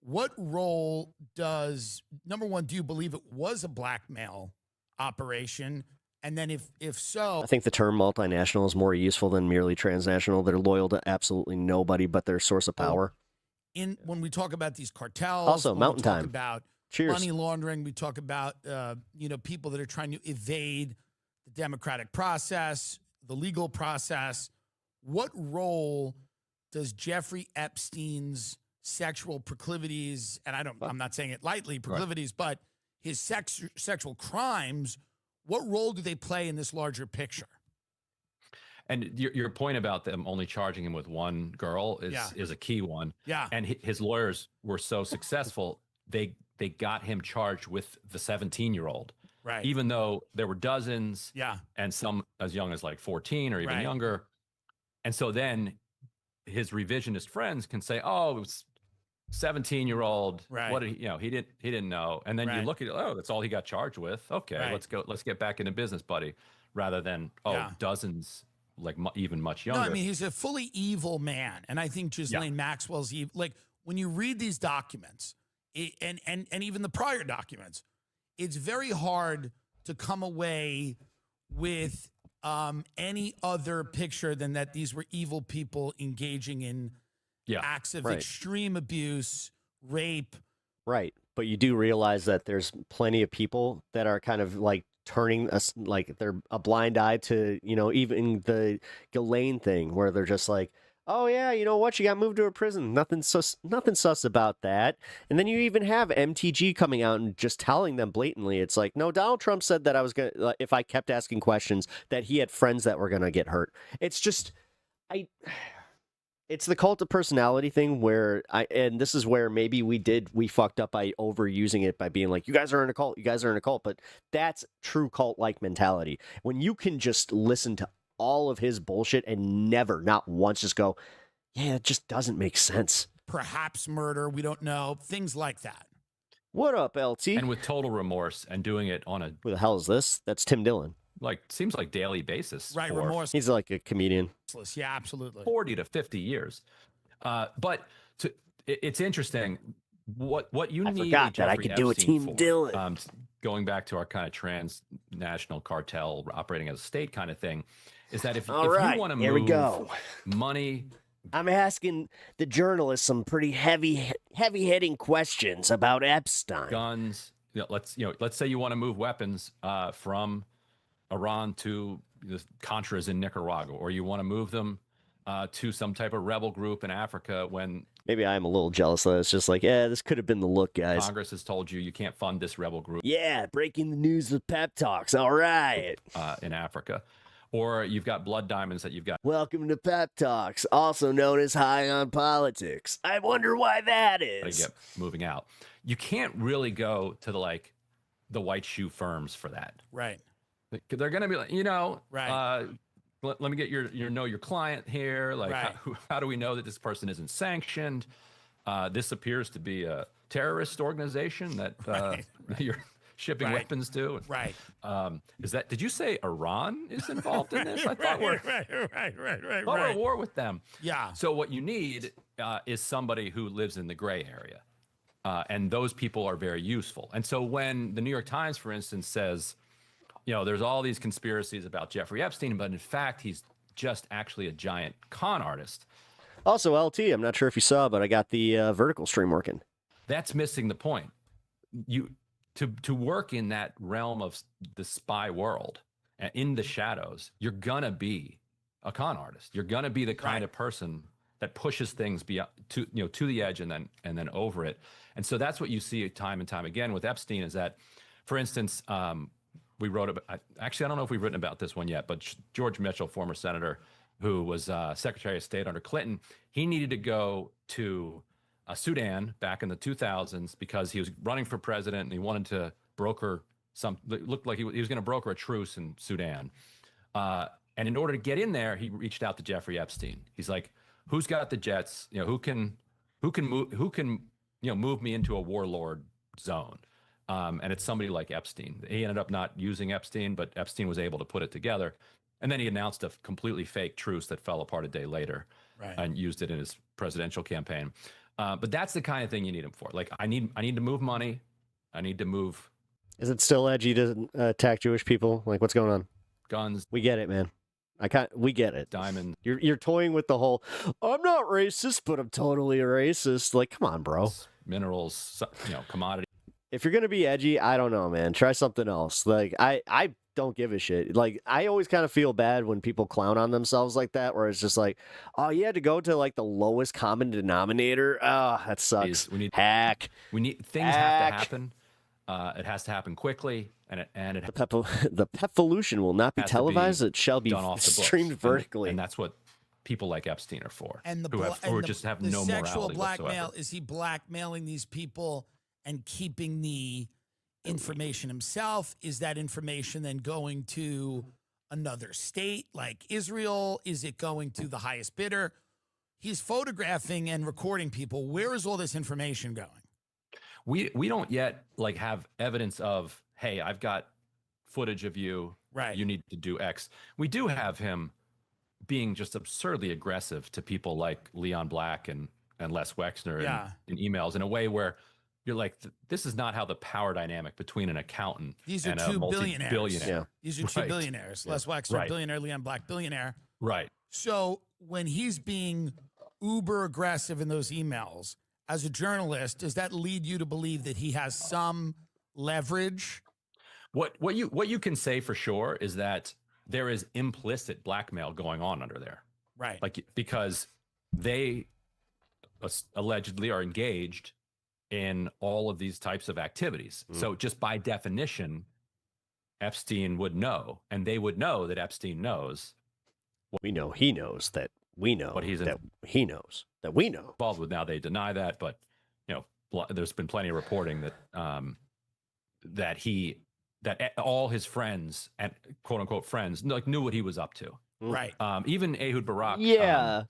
What role does, number one, do you believe it was a blackmail operation? And then if so... I think the term multinational is more useful than merely transnational. They're loyal to absolutely nobody but their source of power. When we talk about these cartels, also Mountain Time, about cheers, money laundering, we talk about people that are trying to evade the democratic process, the legal process. What role does Jeffrey Epstein's sexual proclivities, and I'm not saying it lightly, proclivities, but his sexual crimes, what role do they play in this larger picture? And your point about them only charging him with one girl is a key one. Yeah. And his lawyers were so successful, they got him charged with the 17-year-old. Right. Even though there were dozens. Yeah. And some as young as like 14 or even younger. And so then his revisionist friends can say, oh, it was 17-year-old. Right. What did he didn't know. And then you look at it, oh, that's all he got charged with. Okay, let's get back into business, buddy. rather than dozens, like even much No, younger. I mean, he's a fully evil man. And I think Ghislaine Maxwell's evil. Like, when you read these documents and even the prior documents, it's very hard to come away with any other picture than that these were evil people engaging in acts of extreme abuse, rape. Right. But you do realize that there's plenty of people that are kind of like turning us, like they're a blind eye to, you know, even the Ghislaine thing where they're just like, oh yeah, you know what? You got moved to a prison. Nothing sus about that. And then you even have MTG coming out and just telling them blatantly, it's like, no, Donald Trump said that I was going to, if I kept asking questions, that he had friends that were going to get hurt. It's just, it's the cult of personality thing where and this is where maybe we fucked up by overusing it by being like, you guys are in a cult, but that's true cult-like mentality. When you can just listen to all of his bullshit and never, not once, just go, yeah, it just doesn't make sense. Perhaps murder, we don't know. Things like that. What up, LT? And with total remorse and doing it on a... Who the hell is this? That's Tim Dillon. Like, seems like daily basis. Right, remorse. He's like a comedian. Yeah, absolutely. 40 to 50 years. But it's interesting. What you need... I forgot that I could do a Team Dillon. Going back to our kind of transnational cartel operating as a state kind of thing, is that if you want to move money... I'm asking the journalist some pretty heavy-hitting questions about Epstein. Guns. Let's say you want to move weapons from Iran to the Contras in Nicaragua, or you want to move them to some type of rebel group in Africa when... Maybe I'm a little jealous that it's just like, yeah, this could have been the look, guys. Congress has told you can't fund this rebel group. Yeah, breaking the news with pep talks. All right. In Africa. Or you've got blood diamonds that you've got. Welcome to Pep Talks, also known as High on Politics. I wonder why that is. Get moving out. You can't really go to the white shoe firms for that. Right. They're going to be like, right. Let me get your client here. Like, right. how do we know that this person isn't sanctioned? This appears to be a terrorist organization that you're shipping weapons to. Right. Did you say Iran is involved in this? I thought we're at war with them. Yeah. So what you need is somebody who lives in the gray area. And those people are very useful. And so when the New York Times, for instance, says, there's all these conspiracies about Jeffrey Epstein, but in fact, he's just actually a giant con artist. Also, LT, I'm not sure if you saw, but I got the vertical stream working. That's missing the point. To work in that realm of the spy world, in the shadows, you're gonna be a con artist. You're gonna be the kind of person that pushes things beyond to the edge and then over it. And so that's what you see time and time again with Epstein. Is that, for instance, we wrote about. Actually, I don't know if we've written about this one yet, but George Mitchell, former senator, who was Secretary of State under Clinton, he needed to go to Sudan back in the 2000s because he was running for president and he wanted to broker it looked like he was going to broker a truce in Sudan. And in order to get in there, he reached out to Jeffrey Epstein. He's like, who's got the jets? Who can move me into a warlord zone? And it's somebody like Epstein. He ended up not using Epstein, but Epstein was able to put it together. And then he announced a completely fake truce that fell apart a day later and used it in his presidential campaign. But that's the kind of thing you need him for. Like, I need to move money. I need to move. Is it still edgy to attack Jewish people? Like, what's going on? Guns. We get it, man. We get it. Diamond. You're toying with the whole, I'm not racist, but I'm totally a racist. Like, come on, bro. Minerals, commodity. If you're going to be edgy, I don't know, man. Try something else. Like, I don't give a shit. Like, I always kind of feel bad when people clown on themselves like that, where it's just like, oh, you had to go to like the lowest common denominator. Oh, that sucks. We need hack. Things have to happen. It has to happen quickly, and the Pepvolution will not be televised. It shall be streamed vertically, and that's what people like Epstein are for. And who just have no morality sexual blackmail whatsoever. Is he blackmailing these people and keeping the information himself? Is that information then going to another state like Israel? Is it going to the highest bidder? He's photographing and recording people. Where is all this information going? We don't yet have evidence of, hey, I've got footage of you Right. You need to do X. We do have him being just absurdly aggressive to people like Leon Black and Les Wexner in emails in a way where you're like, this is not how the power dynamic between an accountant These are and two a billionaires. multi-billionaire. Yeah. These are two billionaires. Les Wexner, billionaire, Leon Black, billionaire. Right. So when he's being uber aggressive in those emails, as a journalist, does that lead you to believe that he has some leverage? What you can say for sure is that there is implicit blackmail going on under there. Right. Like, because they allegedly are engaged in all of these types of activities. So just by definition, Epstein would know, and they would know that Epstein knows. We know he knows that we know What he's that he knows that we know. Involved with. Now they deny that, but there's been plenty of reporting that that all his friends and quote unquote friends knew what he was up to. Right. Even Ehud Barak. Yeah.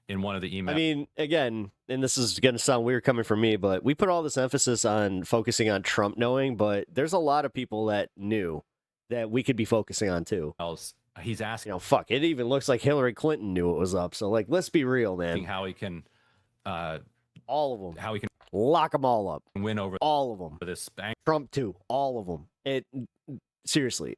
In one of the emails. I mean, again, and this is going to sound weird coming from me, but we put all this emphasis on focusing on Trump knowing, but there's a lot of people that knew that we could be focusing on too. He's asking, fuck, it even looks like Hillary Clinton knew it was up. So, like, let's be real, man. How he can, all of them, how he can lock them all up, win over all of them. This bank. Trump too, all of them. Seriously,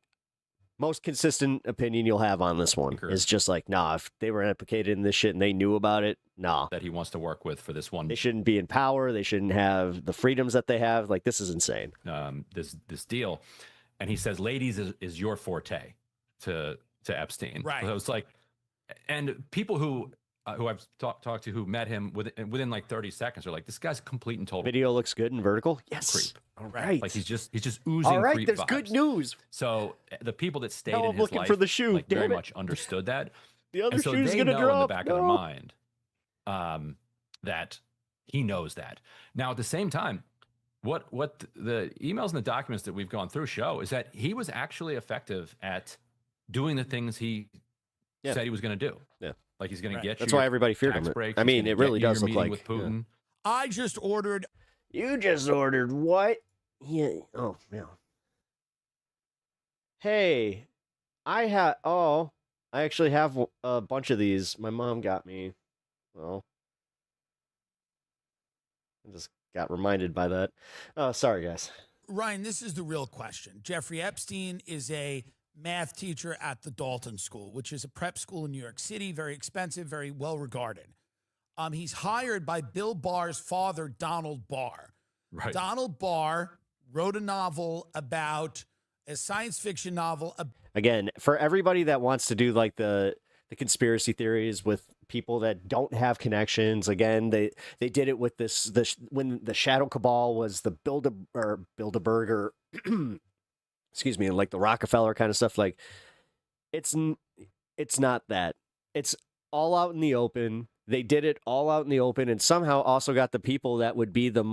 most consistent opinion you'll have on this one is just like, nah, if they were implicated in this shit and they knew about it, nah. That he wants to work with for this one. They shouldn't be in power. They shouldn't have the freedoms that they have. Like, this is insane. This deal. And he says, ladies is your forte to Epstein. Right. So it's like, and people who I've talked to who met him within like 30 seconds are like, this guy's complete and total. Video looks good in vertical. Yes. Creep. All right. Like he's just oozing. All right. Creep There's vibes. good news. So the people that stayed Now in I'm his looking life, for the shoe. like, Damn very it. much understood that. The other And so shoe's they gonna know drop. in the back of their mind that he knows that. Now, at the same time, what the emails and the documents that we've gone through show is that he was actually effective at doing the things he said he was going to do. Yeah. Like he's going to get That's you why everybody feared him. break. I He's mean, gonna it really get you does your look meeting like with Putin. I just ordered. You just ordered what? Yeah. Oh, yeah. Hey, I actually have a bunch of these. My mom got me. Well, I just got reminded by that. Oh, sorry, guys. Ryan, this is the real question. Jeffrey Epstein is a math teacher at the Dalton School, which is a prep school in New York City, very expensive, very well regarded. He's hired by Bill Barr's father, Donald Barr. Right. Donald Barr wrote a novel about a science fiction novel. Again, for everybody that wants to do like the conspiracy theories with people that don't have connections, again, they did it with when the Shadow Cabal was the Bilderberg or excuse me, like the Rockefeller kind of stuff. Like, it's not that. It's all out in the open. They did it all out in the open, and somehow also got the people that would be the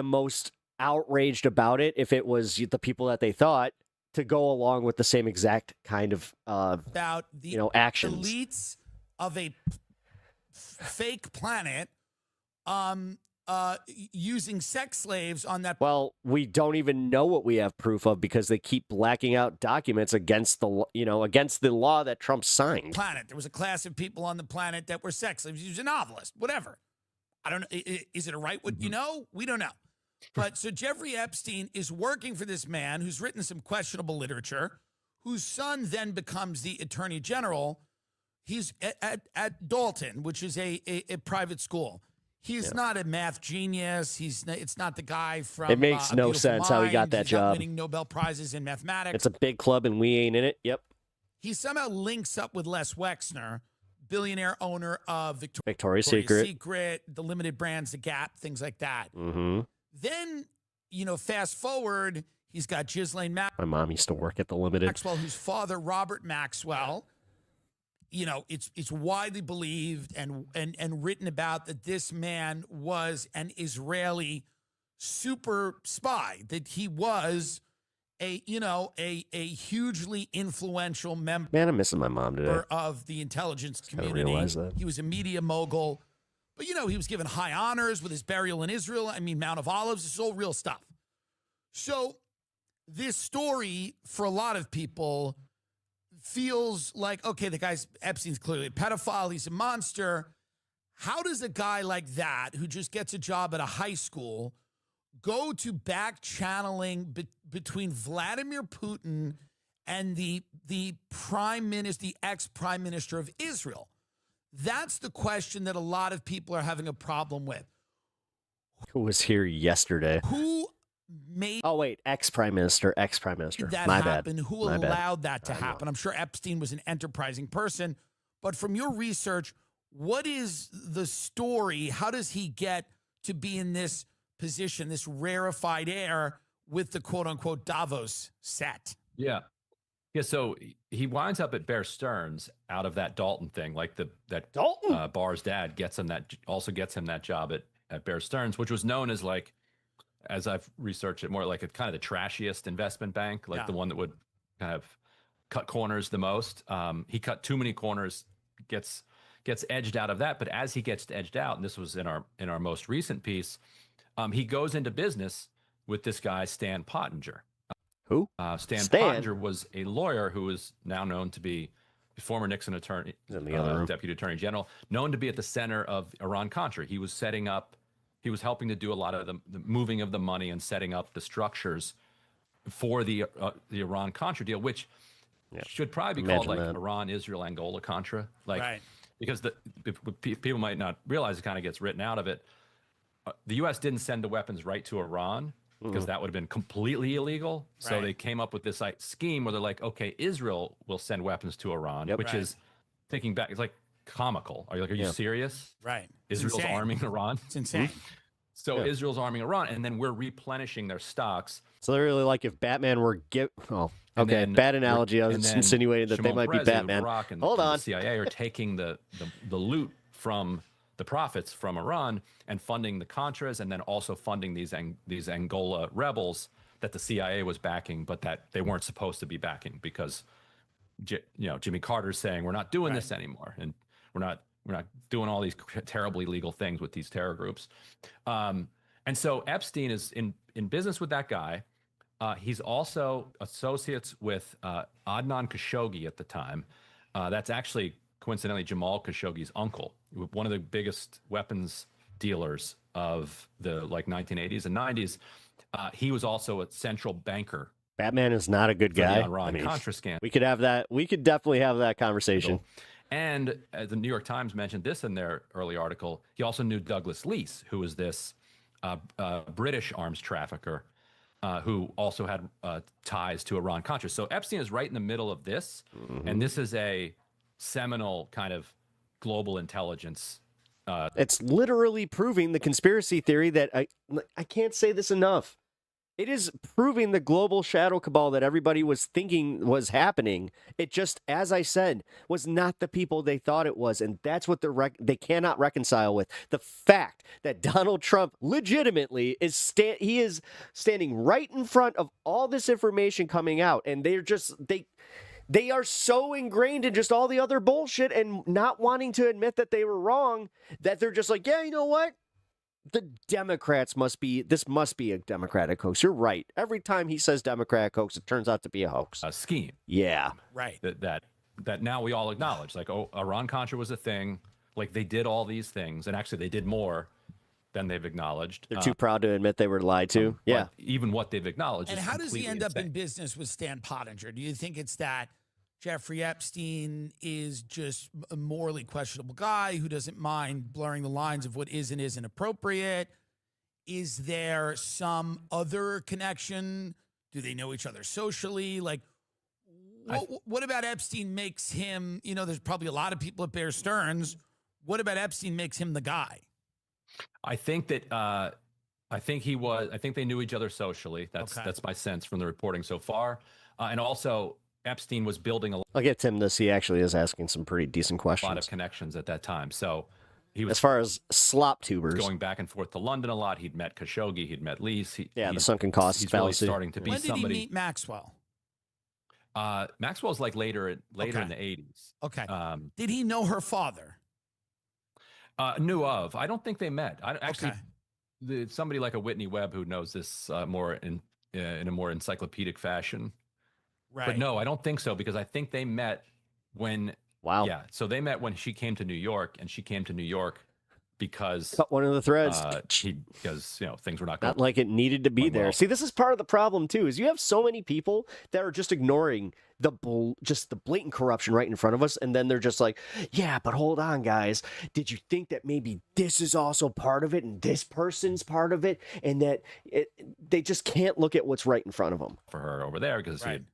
most outraged about it, if it was the people that they thought, to go along with the same exact kind of about the actions. Elites of a fake planet using sex slaves on that. Well, we don't even know what we have proof of because they keep blacking out documents against the law that Trump signed. Planet. There was a class of people on the planet that were sex slaves. He was a novelist, whatever. I don't know. Is it a right? What you know? We don't know. But so Jeffrey Epstein is working for this man who's written some questionable literature, whose son then becomes the attorney general. He's at Dalton, which is a private school. He's not a math genius. It's not the guy from. It makes no sense how he got that He's not job. winning Nobel Prizes in mathematics. It's a big club and we ain't in it. Yep. He somehow links up with Les Wexner, billionaire owner of Victoria's Secret, the limited brands, the Gap, things like that. Mm-hmm. Then, fast forward, he's got Ghislaine My mom used to work at the Limited. Maxwell, whose father, Robert Maxwell, it's widely believed and written about that this man was an Israeli super spy, that he was a hugely influential member. Man, I'm missing my mom today. Of the intelligence community. Realize that. He was a media mogul. But, he was given high honors with his burial in Israel. I mean, Mount of Olives, this is all real stuff. So this story for a lot of people feels like, okay, the guy's Epstein's clearly a pedophile. He's a monster. How does a guy like that, who just gets a job at a high school, go to back channeling between Vladimir Putin and the prime minister, the ex-prime minister of Israel? That's the question that a lot of people are having a problem with. Who was here yesterday? Who made ex-prime minister. that My happen? bad. Who My bad. allowed that to happen? I'm sure Epstein was an enterprising person, but from your research, what is the story? How does he get to be in this position, this rarefied air with the quote-unquote Davos set? Yeah. So he winds up at Bear Stearns out of that Dalton thing, like that Dalton? Barr's dad gets him that job at Bear Stearns, which was known as, like, as I've researched it more, like a kind of the trashiest investment bank, like the one that would kind of cut corners the most. He cut too many corners, gets edged out of that. But as he gets edged out, and this was in our most recent piece, he goes into business with this guy, Stan Pottinger. Who? Stan Pottinger was a lawyer who is now known to be a former Nixon attorney, deputy attorney general, known to be at the center of Iran-Contra. He was helping to do a lot of the moving of the money and setting up the structures for the Iran-Contra deal, which should probably be called like Iran, Israel, Angola, Contra. Like, because people might not realize, it kind of gets written out of it. The U.S. didn't send the weapons right to Iran because that would have been completely illegal. So they came up with this scheme where they're like, okay, Israel will send weapons to Iran, which is, thinking back, it's like comical. Are you serious? Right. Israel's arming Iran? It's insane. So Israel's arming Iran, and then we're replenishing their stocks. So they're really like if Batman were bad analogy. I was insinuating that they might be Batman. Hold on. The CIA are taking the loot from the profits from Iran and funding the Contras, and then also funding these Angola rebels that the CIA was backing, but that they weren't supposed to be backing because Jimmy Carter's saying we're not doing this anymore, and we're not doing all these terribly illegal things with these terror groups. And so Epstein is in business with that guy. He's also associates with Adnan Khashoggi at the time. That's actually, coincidentally, Jamal Khashoggi's uncle, one of the biggest weapons dealers of the 1980s and 90s. He was also a central banker. Batman is not a good guy. Contra scam. We could have that. We could definitely have that conversation. And the New York Times mentioned this in their early article. He also knew Douglas Leese, who was this British arms trafficker who also had ties to Iran-Contra. So Epstein is right in the middle of this, and this is a seminal kind of global intelligence. It's literally proving the conspiracy theory that I can't say this enough. It is proving the global shadow cabal that everybody was thinking was happening. It just, as I said, was not the people they thought it was. And that's what they cannot reconcile with. The fact that Donald Trump legitimately is standing right in front of all this information coming out. And they are so ingrained in just all the other bullshit and not wanting to admit that they were wrong, that they're just like, yeah, you know what? The Democrats must be a Democratic hoax. You're right. Every time he says Democratic hoax, it turns out to be a hoax. A scheme. Yeah. Right. That now we all acknowledge, like, oh, Iran-Contra was a thing. Like, they did all these things. And actually, they did more than they've acknowledged. They're too proud to admit they were lied to. Yeah. Even what they've acknowledged. And is how does he end up insane. in business with Stan Pottinger? Do you think it's that Jeffrey Epstein is just a morally questionable guy who doesn't mind blurring the lines of what is and isn't appropriate? Is there some other connection? Do they know each other socially? Like, what about Epstein makes him, there's probably a lot of people at Bear Stearns. What about Epstein makes him the guy? I think that, I think they knew each other socially. That's my sense from the reporting so far. And also, Epstein was building I'll get Tim this. He actually is asking some pretty decent questions. A lot of connections at that time. So he was, as far as slop tubers, going back and forth to London a lot. He'd met Khashoggi. He'd met Leese. The sunken costs he's fallacy. Really starting to be when did somebody. he meet Maxwell? Maxwell's like later in the 80s. Okay. Did he know her father? Knew of. I don't think they met. Somebody like a Whitney Webb who knows this more in a more encyclopedic fashion. Right. But no, I don't think so, because I think they met when. Wow. Yeah. So they met when she came to New York, and she came to New York because Cut one of the threads. because things were not going Not like it needed to be going there. well. See, this is part of the problem too. Is you have so many people that are just ignoring just the blatant corruption right in front of us, and then they're just like, "Yeah, but hold on, guys. Did you think that maybe this is also part of it, and this person's part of it, and that they just can't look at what's right in front of them." for her over there because he had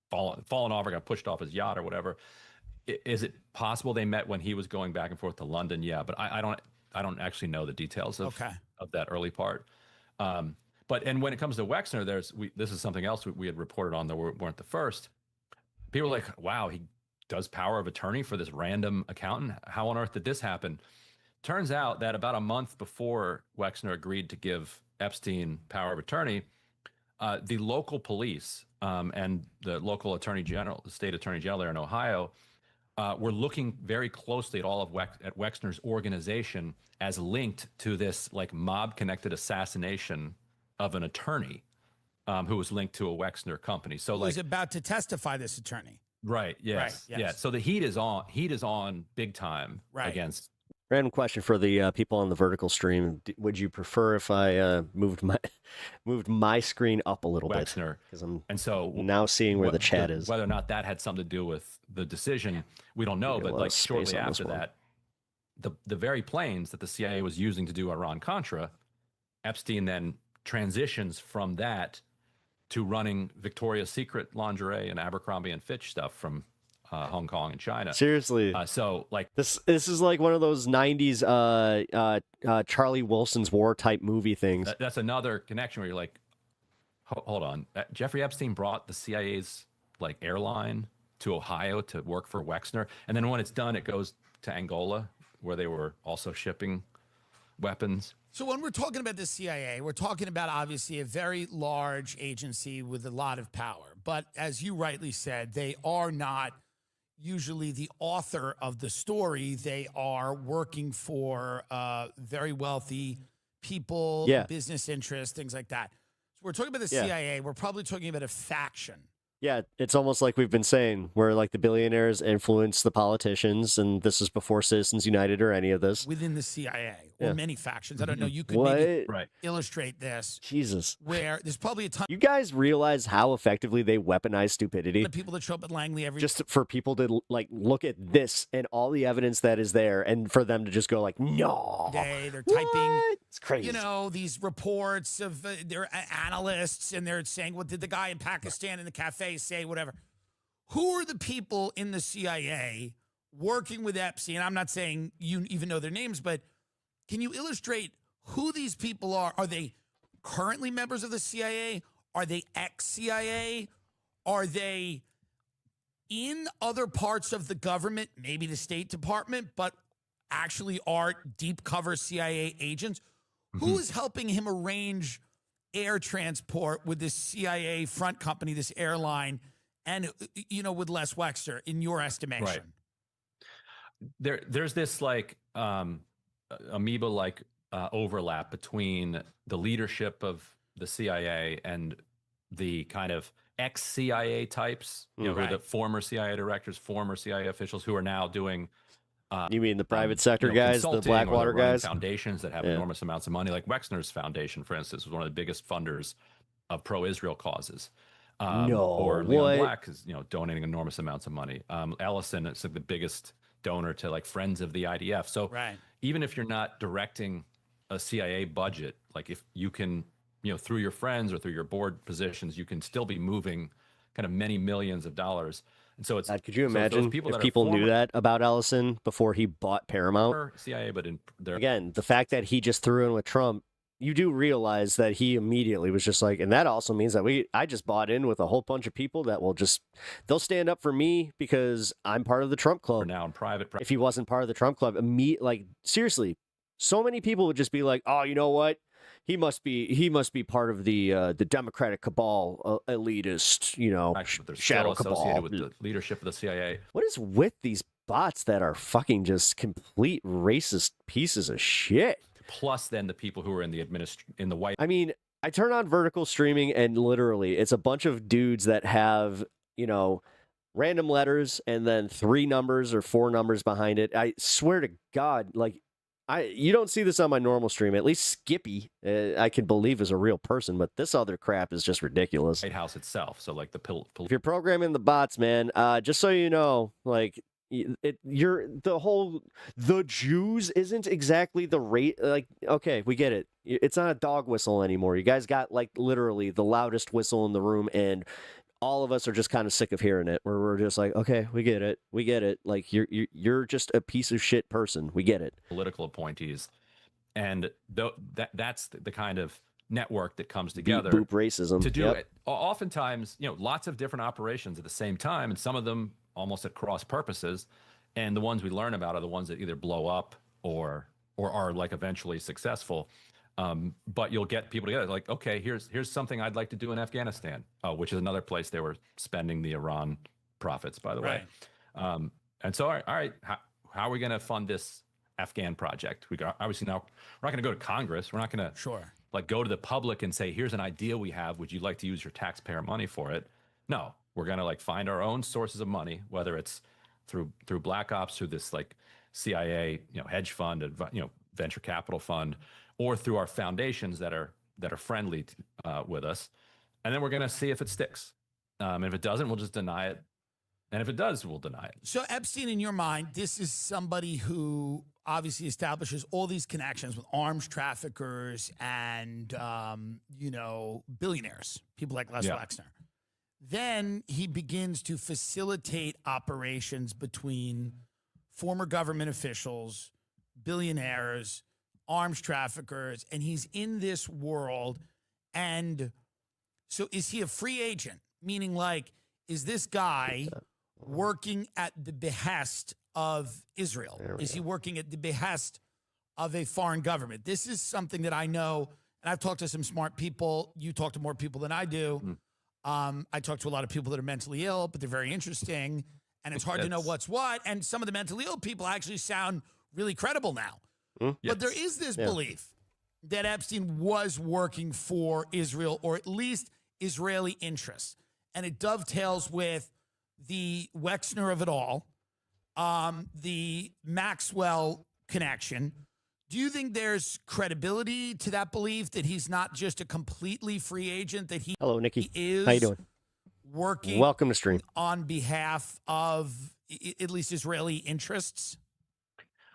fallen off or got pushed off his yacht or whatever. Is it possible they met when he was going back and forth to London? Yeah, but I don't actually know the details of that early part. But when it comes to Wexner, this is something else we had reported on, though we weren't the first. People were like, wow, he does power of attorney for this random accountant. How on earth did this happen? Turns out that about a month before Wexner agreed to give Epstein power of attorney, the local police and the local attorney general, the state attorney general there in Ohio, were looking very closely at all of Wexner's organization as linked to this like mob-connected assassination of an attorney who was linked to a Wexner company. So Who was about to testify, this attorney. Right. Yes. Right, yes. Yeah. So the heat is on. Heat is on big time against. Random question for the people on the vertical stream: would you prefer if I moved my screen up a little Wexner. Because I'm so now seeing where the chat is. Whether or not that had something to do with the decision, we don't know. But like shortly after that, the very planes that the CIA was using to do Iran-Contra, Epstein then transitions from that to running Victoria's Secret lingerie and Abercrombie and Fitch stuff from Hong Kong and China. Seriously. So like this is like one of those 90s Charlie Wilson's War type movie things. That's another connection where you're like, hold on. Jeffrey Epstein brought the CIA's like airline to Ohio to work for Wexner. And then when it's done, it goes to Angola, where they were also shipping weapons. So when we're talking about the CIA, we're talking about obviously a very large agency with a lot of power. But as you rightly said, they are not usually the author of the story. They are working for very wealthy people, business interests, things like that. So we're talking about the CIA. We're probably talking about a faction. Yeah, it's almost like we've been saying, where like the billionaires influence the politicians, and this is before Citizens United or any of this. Within the CIA or many factions. I don't know. You could What? maybe illustrate this. Jesus. Where there's probably a ton You guys realize how effectively they weaponize stupidity? of people that show up at Langley every Just for people to like look at this and all the evidence that is there, and for them to just go like, no. day. They're typing, It's crazy. you know, these reports of they're analysts, and they're saying, what did the guy in Pakistan in the cafe say, whatever. Who are the people in the CIA working with Epstein? I'm not saying you even know their names, but can you illustrate who these people are? Are they currently members of the CIA? Are they ex-CIA? Are they in other parts of the government, maybe the State Department, but actually are deep cover CIA agents? Who is helping him arrange air transport with this CIA front company, this airline, and, you know, with Les Wexner, in your estimation? Right. There's this like amoeba-like overlap between the leadership of the CIA and the kind of ex-CIA types, you know, who are the former CIA directors, former CIA officials who are now doing you mean the private sector guys, the Blackwater guys? Foundations that have enormous amounts of money, like Wexner's foundation, for instance, was one of the biggest funders of pro-Israel causes. Or Leon Black is, you know, donating enormous amounts of money. Ellison is like the biggest donor to like Friends of the IDF. So even if you're not directing a CIA budget, like if you can, you know, through your friends or through your board positions, you can still be moving kind of many millions of dollars. And so it's could you imagine if people knew that about Ellison before he bought Paramount? CIA, but again, the fact that he just threw in with Trump, you do realize that he immediately was just like, and that also means that I just bought in with a whole bunch of people that they'll stand up for me because I'm part of the Trump club. For now in private. If he wasn't part of the Trump club, like seriously, so many people would just be like, oh, you know what? He must be part of the Democratic cabal, elitist, you know, shadow cabal associated with the leadership of the CIA. What is with these bots that are fucking just complete racist pieces of shit? Plus, then the people who are in the White. I mean, I turn on vertical streaming and literally it's a bunch of dudes that have, random letters and then 3 numbers or 4 numbers behind it. I swear to God, like you don't see this on my normal stream. At least Skippy, I can believe is a real person, but this other crap is just ridiculous. White House itself. So like if you're programming the bots, man, just so you know, like the Jews isn't exactly the rate. Like, okay, we get it. It's not a dog whistle anymore. You guys got like literally the loudest whistle in the room, and all of us are just kind of sick of hearing it. Where we're just like, okay, we get it. Like you're just a piece of shit person. We get it. Political appointees, and that's the kind of network that comes together. Boop racism to do it. Oftentimes, lots of different operations at the same time, and some of them almost at cross purposes. And the ones we learn about are the ones that either blow up or are like eventually successful. But you'll get people together like, okay, here's something I'd like to do in Afghanistan, which is another place they were spending the Iran profits, by the way. And so, all right, how are we going to fund this Afghan project? Obviously now we're not going to go to Congress. We're not going to like go to the public and say, here's an idea we have. Would you like to use your taxpayer money for it? No, we're going to like find our own sources of money, whether it's through Black Ops, through this like CIA, hedge fund, venture capital fund, or through our foundations that are friendly with us. And then we're going to see if it sticks. And if it doesn't, we'll just deny it. And if it does, we'll deny it. So Epstein, in your mind, this is somebody who obviously establishes all these connections with arms traffickers and, billionaires, people like Les Wexner. Then he begins to facilitate operations between former government officials, billionaires, arms traffickers, and he's in this world. And so is he a free agent? Meaning, like, is this guy working at the behest of Israel? Is he working at the behest of a foreign government? This is something that I know, and I've talked to some smart people. You talk to more people than I do. I talk to a lot of people that are mentally ill, but they're very interesting, and it's hard to know what's what. And some of the mentally ill people actually sound really credible now. But there is this belief that Epstein was working for Israel, or at least Israeli interests. And it dovetails with the Wexner of it all, the Maxwell connection. Do you think there's credibility to that belief that he's not just a completely free agent, that he Hello, Nikki. is How you doing? Working Welcome to stream on behalf of at least Israeli interests?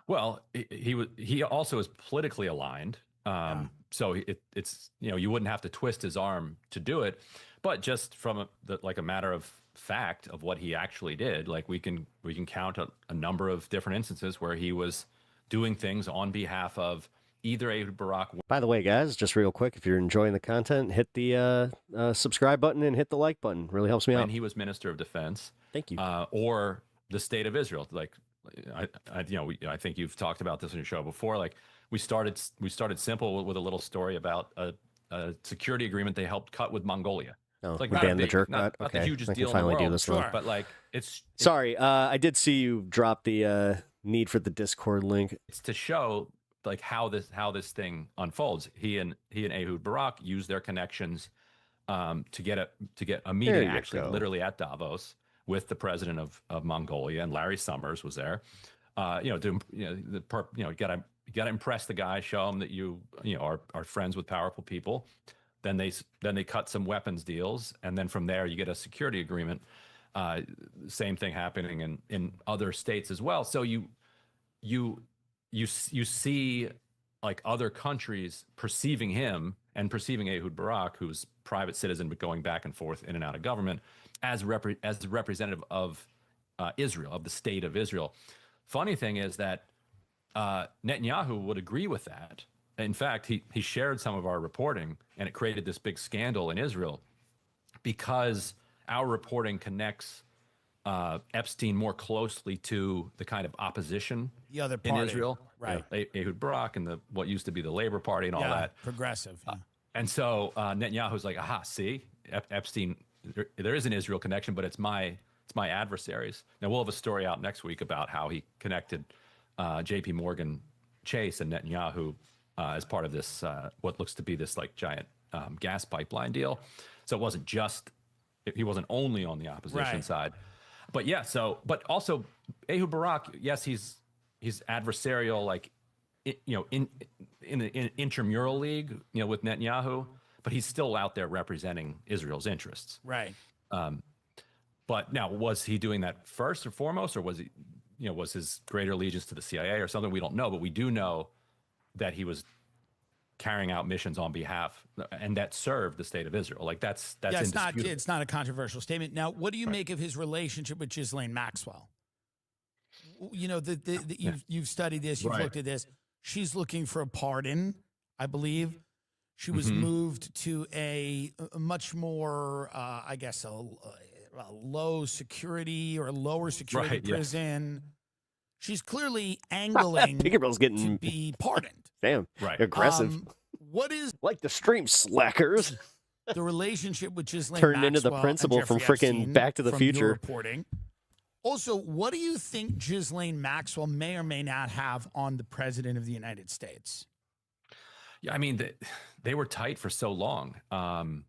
Well, he also is politically aligned. So it's you wouldn't have to twist his arm to do it, but just from a matter of fact of what he actually did, like we can count a number of different instances where he was doing things on behalf of either Ehud Barak. By the way, guys, just real quick, if you're enjoying the content, hit the subscribe button and hit the like button. Really helps me out. And he was Minister of Defense. Thank you. Or the state of Israel. Like, I think you've talked about this on your show before. Like, we started simple with a little story about a security agreement they helped cut with Mongolia. Oh, it's like we banned the jerk nut. Not Okay, the hugest I deal can finally in the world, do this one. but like it's Sorry, I did see you drop the need for the Discord link. It's to show like how this thing unfolds. He and Ehud Barak used their connections to get a meeting actually literally at Davos with the president of Mongolia, and Larry Summers was there. You got to impress the guy, show him that you are friends with powerful people. Then they cut some weapons deals, and then from there you get a security agreement. Same thing happening in other states as well. So you see like other countries perceiving him and perceiving Ehud Barak, who's private citizen but going back and forth in and out of government, as the representative of Israel, of the state of Israel. Funny thing is that Netanyahu would agree with that. In fact, he shared some of our reporting, and it created this big scandal in Israel because our reporting connects Epstein more closely to the kind of opposition the other party, in Israel, right? Ehud Barak and what used to be the Labor Party and all that. Progressive. And so Netanyahu's like, aha, see, Epstein, there is an Israel connection, but it's my adversaries. Now we'll have a story out next week about how he connected J.P. Morgan Chase and Netanyahu as part of this what looks to be this like giant gas pipeline deal. So it wasn't just, he wasn't only on the opposition side. But yeah, but also Ehud Barak, yes, he's adversarial, like, in an intramural league, with Netanyahu, but he's still out there representing Israel's interests. Right. But now, was he doing that first and foremost, or was he, was his greater allegiance to the CIA or something? We don't know, but we do know that he was carrying out missions on behalf, and that served the state of Israel. Like that's it's not a controversial statement. Now, what do you make of his relationship with Ghislaine Maxwell? You've studied this, you've looked at this. She's looking for a pardon, I believe. She was moved to a much more, I guess, a low security or lower security prison. She's clearly angling Tinkerbell's getting to be pardoned. Damn, aggressive. What is like the stream slackers? The relationship with Ghislaine turned Maxwell into the principal and from Jeffrey freaking Epstein Back to the from Future. your reporting. Also, what do you think Ghislaine Maxwell may or may not have on the president of the United States? Yeah, I mean, they were tight for so long. Man.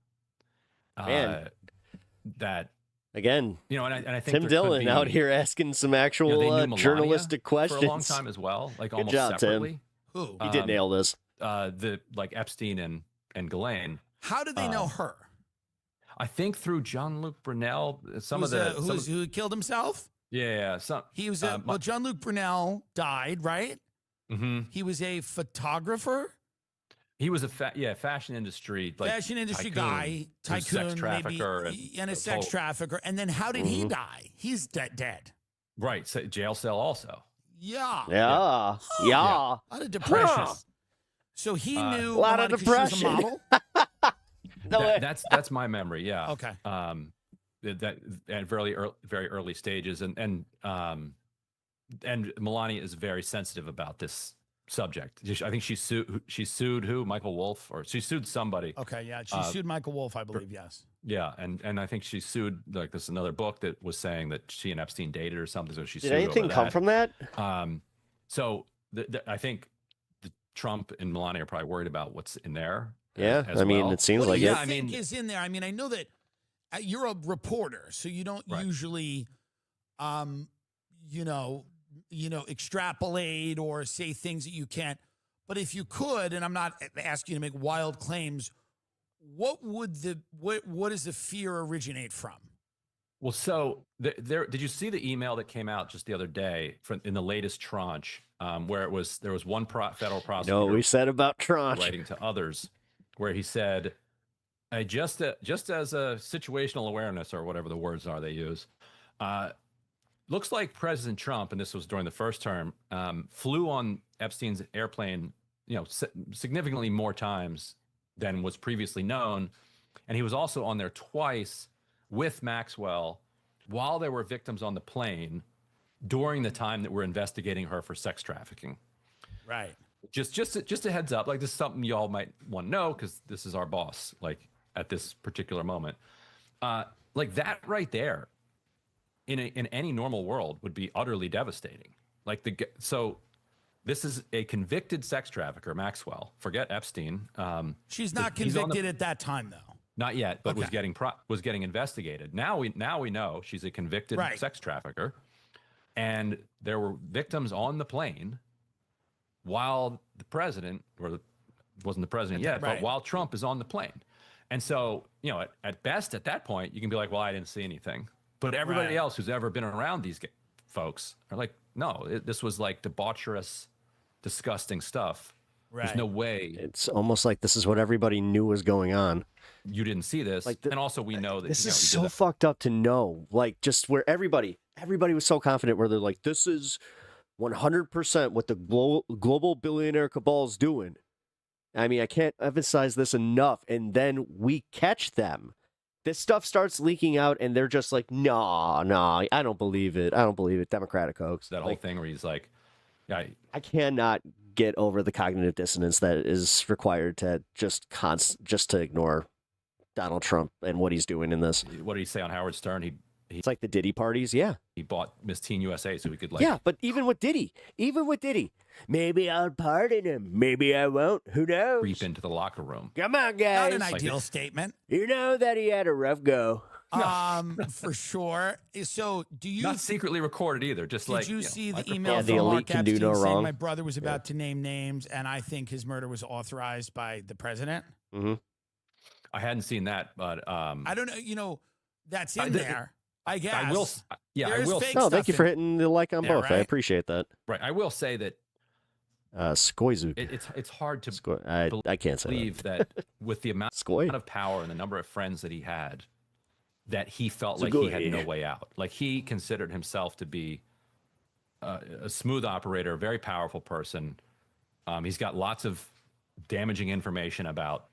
That again, and I think Tim Dillon out here asking some actual they knew journalistic questions for a long time as well, like Good almost job, separately. Tim. Who? He did nail this. Like Epstein and Ghislaine. How did they know her? I think through Jean-Luc Brunel. Who killed himself? Yeah, he was well. Jean-Luc Brunel died, right? Mm-hmm. He was a photographer. He was a fashion industry guy, tycoon, sex trafficker, maybe, and a sex trafficker. And then how did he die? He's dead. Right, so jail cell also. Yeah. Yeah. A lot of depression. So he knew a lot of depression. She was a model? That's my memory. Yeah. Okay. That at very early stages, and Melania is very sensitive about this subject. I think she sued who? Michael Wolff, or she sued somebody. Okay, yeah, she sued Michael Wolff, I believe. Yes. Yeah, and I think she sued, like, this another book that was saying that she and Epstein dated or something. So she Did sued anything over come that. from that? So I think Trump and Melania are probably worried about what's in there. Yeah, as I mean, well. it seems What like do you it. think is in there? I mean, I know that you're a reporter, so you don't usually, extrapolate or say things that you can't. But if you could, and I'm not asking you to make wild claims, what does the fear originate from? Well, so did you see the email that came out just the other day in the latest tranche, where there was one federal prosecutor? No, we said about tranche writing to others, where he said, just as a situational awareness, or whatever the words are they use, looks like President Trump, and this was during the first term, flew on Epstein's airplane, significantly more times than was previously known, and he was also on there twice with Maxwell while there were victims on the plane during the time that we're investigating her for sex trafficking. Right. Just a heads up, like, this is something y'all might want to know, because this is our boss, like, at this particular moment. Like, that right there in any normal world would be utterly devastating. Like, so this is a convicted sex trafficker, Maxwell. Forget Epstein. She's not convicted at that time, though. Not yet, but was getting investigated. Now we know she's a convicted sex trafficker, and there were victims on the plane while the president, or wasn't the president yet, but while Trump is on the plane. And so, at best at that point, you can be like, well, I didn't see anything. But everybody else who's ever been around these folks are like, no, this was like debaucherous, disgusting stuff. Right. There's no way. It's almost like this is what everybody knew was going on. You didn't see this. And also we know that this is so fucked up to know. Like, just where everybody was so confident, where they're like, this is 100% what the global billionaire cabal's doing. I mean, I can't emphasize this enough. And then we catch them. This stuff starts leaking out, and they're just like, no, I don't believe it. I don't believe it. Democratic hoax. That whole thing where he's like, I cannot get over the cognitive dissonance that is required to just to ignore Donald Trump and what he's doing in this. What did he say on Howard Stern? It's like the Diddy parties. Yeah. He bought Miss Teen USA so he could Yeah, but even with Diddy, maybe I'll pardon him. Maybe I won't. Who knows? creep into the locker room. Come on, Not guys. an ideal statement. You know that he had a rough go. For sure. So do you Not secretly recorded either. Just did like you see the microphone. email Yeah, from the elite Mark can do Epstein no saying wrong. my brother was about to name names and I think his murder was authorized by the president? Mm-hmm. I hadn't seen that, but I don't know, that's in the- there. I guess. I will. Yeah, I There's will. fake Oh, stuff thank you in for it. hitting the like on Yeah, both. I right? appreciate that. Right. I will say that Skoizuk. it's hard to I can't say believe that with the amount Skoy. of power and the number of friends that he had, that he felt like he had no way out. Like he considered himself to be a smooth operator, a very powerful person. He's got lots of damaging information about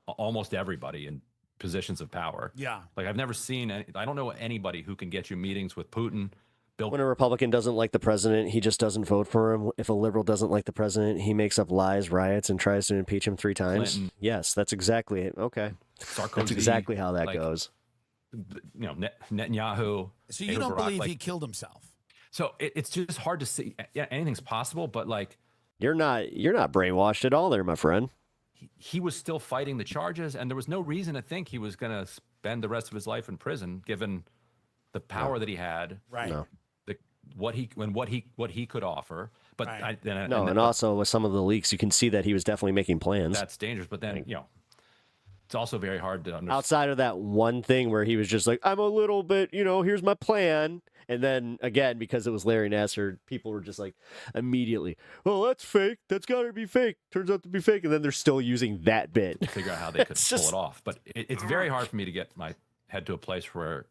almost everybody in positions of power. Yeah. Like I've never seen I don't know anybody who can get you meetings with Putin, Bill When a Republican doesn't like the president, he just doesn't vote for him. If a liberal doesn't like the president, he makes up lies, riots, and tries to impeach him 3 times. Clinton. Yes, that's exactly it. Okay. Sarkozy. That's exactly how that like, goes. Netanyahu. So you Ehud don't Barak, believe like, he killed himself? So it's just hard to see. Yeah, anything's possible, but like You're not brainwashed at all there, my friend. he was still fighting the charges, and there was no reason to think he was going to spend the rest of his life in prison, given the power that he had, Right. No. what he could offer. But Right. And also with some of the leaks, you can see that he was definitely making plans. that's dangerous. But then it's also very hard to understand. Outside of that one thing where he was just like, I'm a little bit, here's my plan. And then again, because it was Larry Nassar, people were just like immediately, oh, that's fake. That's got to be fake. Turns out to be fake. And then they're still using that bit. To figure out how they could It's pull just- it off. But it's very hard for me to get my head to a place where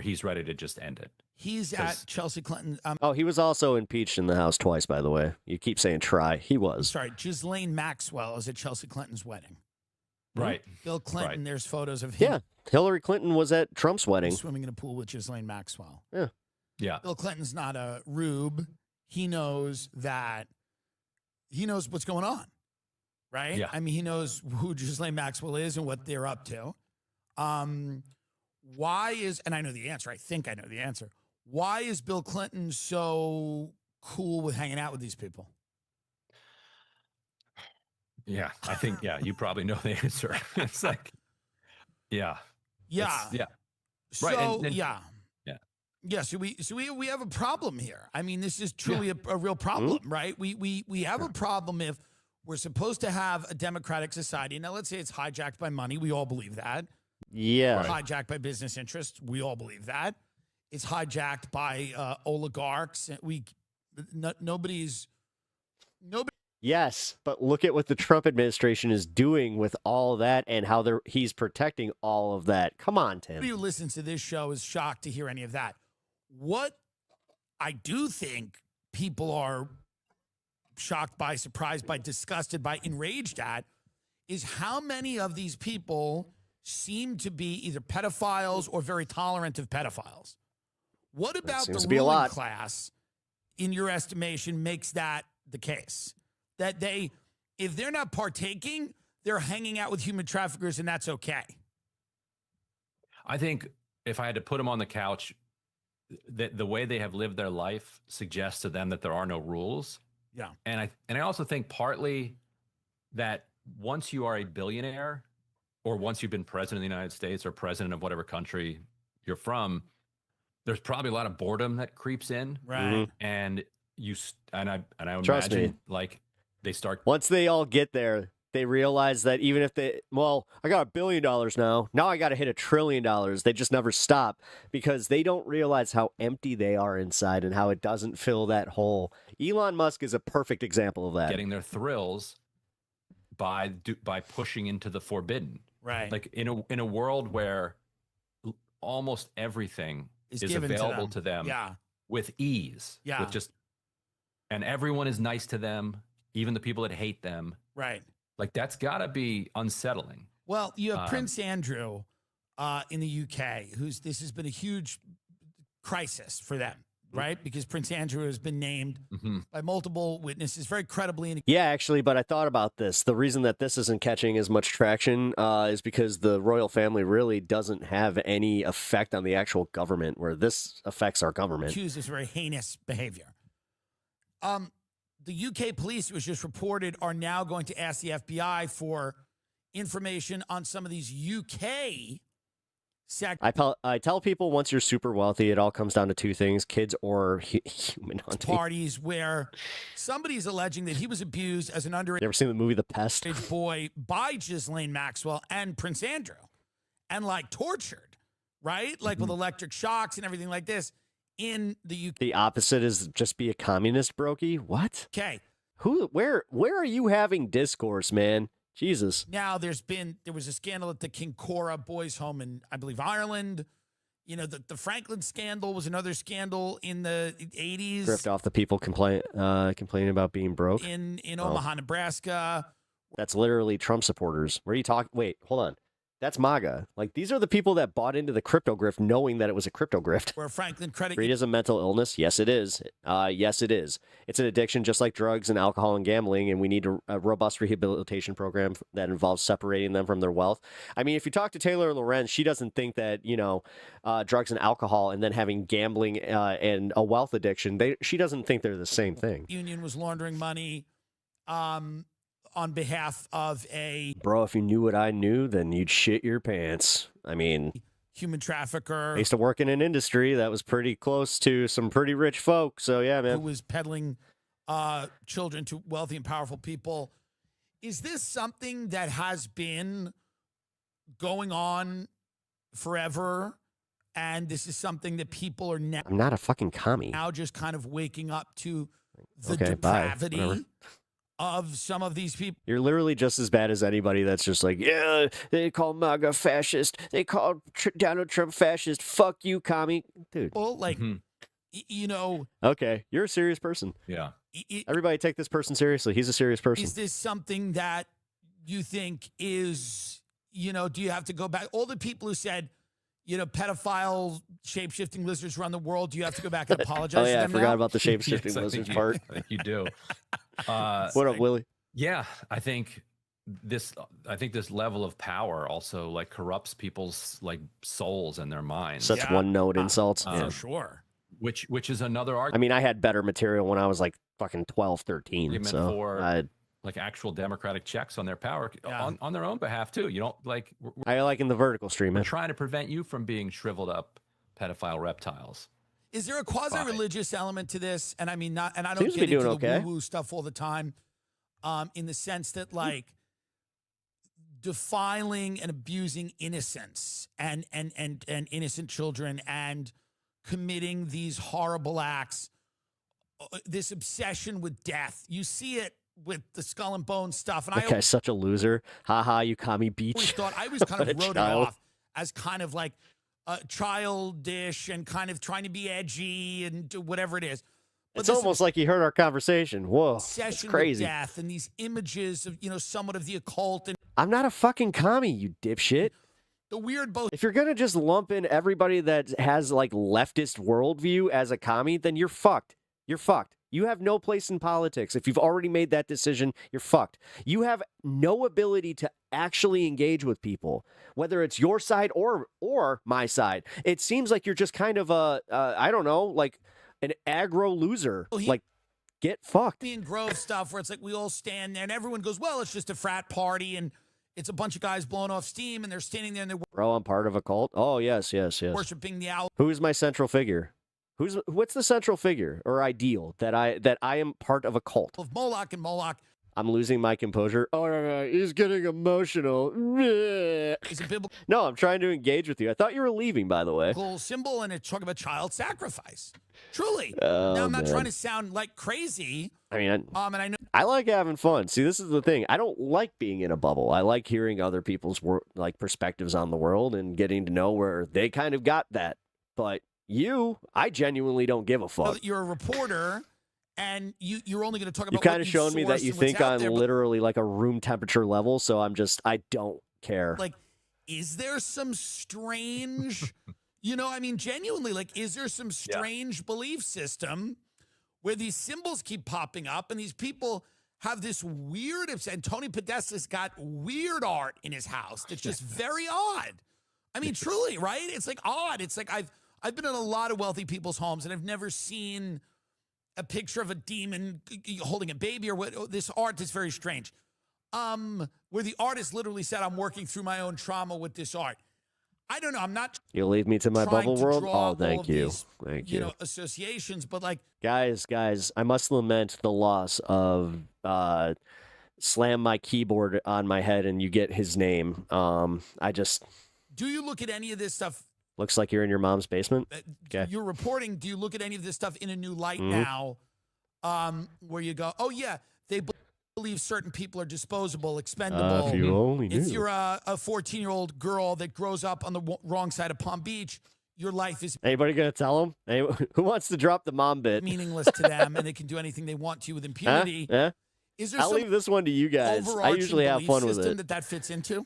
he's ready to just end it. He's at Chelsea Clinton. Oh, he was also impeached in the House twice, by the way. You keep saying try. He I'm was. sorry, Ghislaine Maxwell is at Chelsea Clinton's wedding. Right. Bill Clinton, Right. there's photos of him Yeah. Hillary Clinton was at Trump's wedding. swimming in a pool with Ghislaine Maxwell. Yeah. Bill Clinton's not a rube. He knows what's going on, right? Yeah. I mean, he knows who Ghislaine Maxwell is and what they're up to. Why is, and I know the answer, I think I know the answer. Why is Bill Clinton so cool with hanging out with these people? Yeah. I think, you probably know the answer. It's like, yeah. Yeah. Yeah. So, Right, and- yeah. Yeah. Yeah, so we have a problem here. I mean, this is truly a real problem, right? We have a problem if we're supposed to have a democratic society. Now, let's say it's hijacked by money. We all believe that. Yeah. Hijacked by business interests. We all believe that. It's hijacked by oligarchs. Nobody's. Yes, but look at what the Trump administration is doing with all that and how he's protecting all of that. Come on, Tim. Nobody who listens to this show is shocked to hear any of that. What I do think people are shocked by, surprised by, disgusted by, enraged at is how many of these people seem to be either pedophiles or very tolerant of pedophiles. What about seems the to be a ruling lot. class, in your estimation, makes that the case? That if they're not partaking, they're hanging out with human traffickers and that's okay. I think if I had to put them on the couch, the way they have lived their life suggests to them that there are no rules. Yeah. And I also think partly that once you are a billionaire, or once you've been president of the United States or president of whatever country you're from, there's probably a lot of boredom that creeps in. Right. And I Trust imagine me. like they start. Once they all get there, they realize that even if I got $1 billion now I got to hit $1 trillion. They just never stop because they don't realize how empty they are inside and how it doesn't fill that hole. Elon Musk is a perfect example of that. Getting their thrills by pushing into the forbidden. Right. Like in a world where almost everything is given available to them Yeah. with ease. Yeah. And everyone is nice to them, even the people that hate them. Right. Like that's got to be unsettling. Well, you have Prince Andrew in the UK, this has been a huge crisis for them. right? Because Prince Andrew has been named by multiple witnesses very credibly. And Yeah, actually, but I thought about this. The reason that this isn't catching as much traction is because the royal family really doesn't have any effect on the actual government, where this affects our government. accused of very heinous behavior. The UK police, it was just reported, are now going to ask the FBI for information on some of these UK I tell people once you're super wealthy, it all comes down to two things: kids or human hunting. parties where somebody's alleging that he was abused as an underage You ever seen the movie The Pest? boy by Ghislaine Maxwell and Prince Andrew, and like tortured, right? Like with electric shocks and everything like this in the UK. The opposite is just be a communist, brokey. What? Okay. Where are you having discourse, man? Jesus. Now there was a scandal at the Kincora Boys Home in, I believe, Ireland. You know, the Franklin scandal was another scandal in the 80s. Drift off the people complaining about being broke. In Omaha, Nebraska. That's literally Trump supporters. Where are you talking? Wait, hold on. That's MAGA. Like, these are the people that bought into the crypto grift knowing that it was a crypto grift. Where Franklin Credit Greed is a mental illness. Yes, it is. Yes, it is. It's an addiction just like drugs and alcohol and gambling, and we need a robust rehabilitation program that involves separating them from their wealth. I mean, if you talk to Taylor Lorenz, she doesn't think that, drugs and alcohol and then having gambling and a wealth addiction, she doesn't think they're the same thing. Union was laundering money on behalf of a... Bro, if you knew what I knew, then you'd shit your pants. I mean... human trafficker. I used to work in an industry that was pretty close to some pretty rich folk. So, yeah, man. Who was peddling children to wealthy and powerful people. Is this something that has been going on forever? And this is something that people are now... I'm not a fucking commie. Now just kind of waking up to the Okay, depravity of some of these people. You're literally just as bad as anybody that's just like, yeah, they call MAGA fascist. They call Donald Trump fascist. Fuck you, commie. Dude. Well, like, Okay, you're a serious person. Yeah. Everybody take this person seriously. He's a serious person. Is this something that you think is, do you have to go back? All the people who said, pedophile shape-shifting lizards run the world, do you have to go back and apologize to I them forgot now? about the shape-shifting Yes, I lizards think part. I think you do. What up, Willie? Yeah, I think this level of power also like corrupts people's like souls and their minds. Such one-note insults. For sure. Which is another I argument. mean, I had better material when I was like fucking 12, 13. So for like actual democratic checks on their power on their own behalf too. You don't like. I like in the vertical stream, We're man. trying to prevent you from being shriveled up pedophile reptiles. Is there a quasi-religious element to this? And I mean, I don't Seems to get be into doing the okay. woo-woo stuff all the time, in the sense that like defiling and abusing innocence and innocent children and committing these horrible acts, this obsession with death. You see it with the Skull and Bones stuff. And That guy's such a loser. Ha, you commie beach. I always kind What of a wrote child. it off as kind of like childish and kind of trying to be edgy and do whatever it is. But It's this almost like he heard our conversation. Whoa, that's obsession crazy. with death and these images of, somewhat of the occult and I'm not a fucking commie, you dipshit. the weird both. If you're gonna just lump in everybody that has like leftist worldview as a commie, then you're fucked. You're fucked. You have no place in politics. If you've already made that decision, you're fucked. You have no ability to actually engage with people, whether it's your side or my side. It seems like you're just kind of I don't know, like an aggro loser. Like, get fucked. Me and Grove stuff where it's like we all stand there and everyone goes, well, it's just a frat party and it's a bunch of guys blowing off steam and they're standing there and they're Bro, I'm part of a cult. Oh, yes. worshiping the owl. Who's my central figure? What's the central figure or ideal that I am part of a cult? Of Moloch and Moloch I'm losing my composure. Oh, no, he's getting emotional. is a biblical No, I'm trying to engage with you. I thought you were leaving, by the way. symbol and it's talking about child sacrifice. Truly. Oh, now I'm not man. trying to sound like crazy. I mean, And I know I like having fun. See, this is the thing. I don't like being in a bubble. I like hearing other people's perspectives on the world and getting to know where they kind of got that. But I genuinely don't give a fuck. that you're a reporter and you're only going to talk about You what kind of showing me that source you and what's think out I'm there, but, literally like a room temperature level, so I don't care. like, is there some strange You know, I mean, genuinely, like, is there some strange belief system where these symbols keep popping up and these people have this weird, and Tony Podesta's got weird art in his house that's just very odd. I mean, truly, right? It's like odd. It's like I've been in a lot of wealthy people's homes and I've never seen a picture of a demon holding a baby or what. This art is very strange. Where the artist literally said, I'm working through my own trauma with this art. I don't know. I'm not. You'll leave me to my trying bubble to world. draw Oh, thank all you. these, Thank you know, associations, but like, Guys, I must lament the loss of slam my keyboard on my head and you get his name. I just do you look at any of this stuff? looks like you're in your mom's basement. Okay. You're reporting. Do you look at any of this stuff in a new light now? Where you go, oh yeah, they believe certain people are disposable, expendable. If you only knew. If you're a 14-year-old girl that grows up on the wrong side of Palm Beach, your life is Anybody gonna tell him? Who wants to drop the mom bit? meaningless to them, and they can do anything they want to you with impunity. Yeah. Is there I'll some leave this one to you guys. I overarching usually have belief fun with system it. that fits into?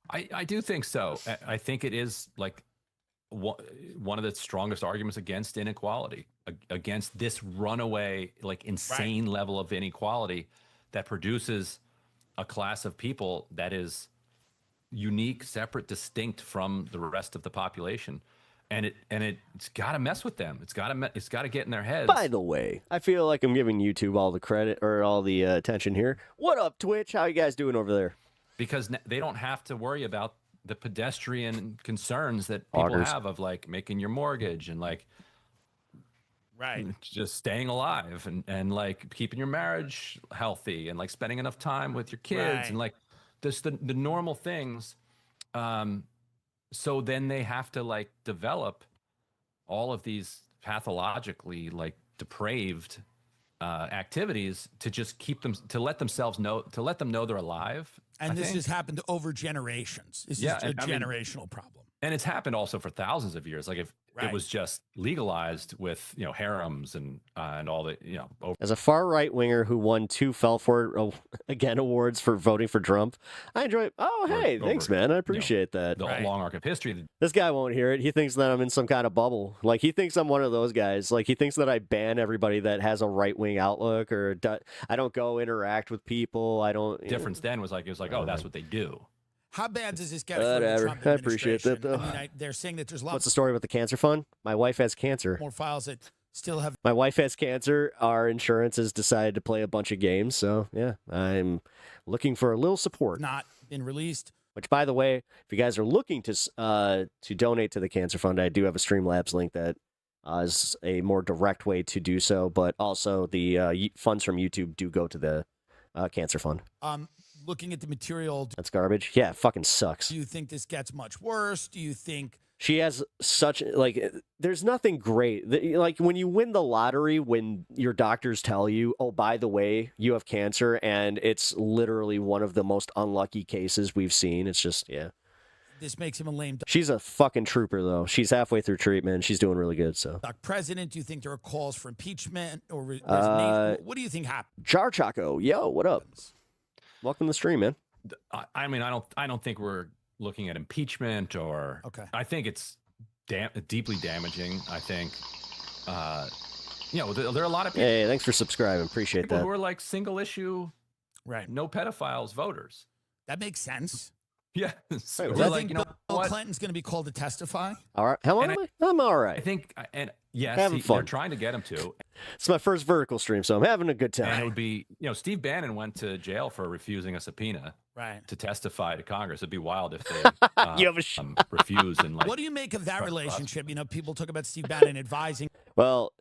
I do think so. I think it is like one of the strongest arguments against inequality, against this runaway, like insane level of inequality that produces a class of people that is unique, separate, distinct from the rest of the population. And it's got to mess with them. It's got to get in their heads. By the way, I feel like I'm giving YouTube all the credit or all the attention here. What up, Twitch? How you guys doing over there? Because they don't have to worry about the pedestrian concerns that people have of like making your mortgage and like just staying alive and like keeping your marriage healthy and like spending enough time with your kids and like just the normal things. So then they have to like develop all of these pathologically like depraved activities to just keep them, to let them know they're alive. And this has happened over generations. This is a generational problem. And it's happened also for thousands of years. Like if it was just legalized with, you know, harems and all the, you know. As a far right winger who won 2 Fell For It again awards for voting for Trump, I enjoy it. Oh, hey, thanks, man. I appreciate that. The long arc of history. This guy won't hear it. He thinks that I'm in some kind of bubble. Like, he thinks I'm one of those guys. Like, he thinks that I ban everybody that has a right-wing outlook or I don't go interact with people. I don't. Difference then was like, it was like, oh, that's what they do. How bad does this get for the Whatever. Trump I appreciate that, though. I mean, they're saying that there's lots What's the story with the cancer fund? My wife has cancer. more files that still have. My wife has cancer. Our insurance has decided to play a bunch of games. So, yeah, I'm looking for a little support. Not been released. Which, by the way, if you guys are looking to donate to the cancer fund, I do have a Streamlabs link that is a more direct way to do so. But also, the funds from YouTube do go to the cancer fund. Looking at the material, That's garbage. Yeah, it fucking sucks. do you think this gets much worse? Do you think She has such, like, there's nothing great. Like, when you win the lottery, when your doctors tell you, oh, by the way, you have cancer, and it's literally one of the most unlucky cases we've seen. It's just, yeah. this makes him a lame She's a fucking trooper, though. She's halfway through treatment. She's doing really good, so. duck president? Do you think there are calls for impeachment or resignation? What do you think happened? Jar Choco, yo, what up? Welcome to the stream, man. I mean, I don't think we're looking at impeachment or. Okay. I think it's deeply damaging. I think, you know, there are a lot of people. Hey, thanks for subscribing. Appreciate that. Who are like single issue, no pedophiles voters. That makes sense. Yeah. Wait, Do you like, think you know Bill what? Clinton's going to be called to testify? All right. How am I? I'm all right. I think, and yes, Having they're fun. trying to get him to. It's my first vertical stream, so I'm having a good And it time. would be, you know, Steve Bannon went to jail for refusing a subpoena to testify to Congress. It'd be wild if they You have refuse and like. What do you make of that relationship? You know, people talk about Steve Bannon advising. Well,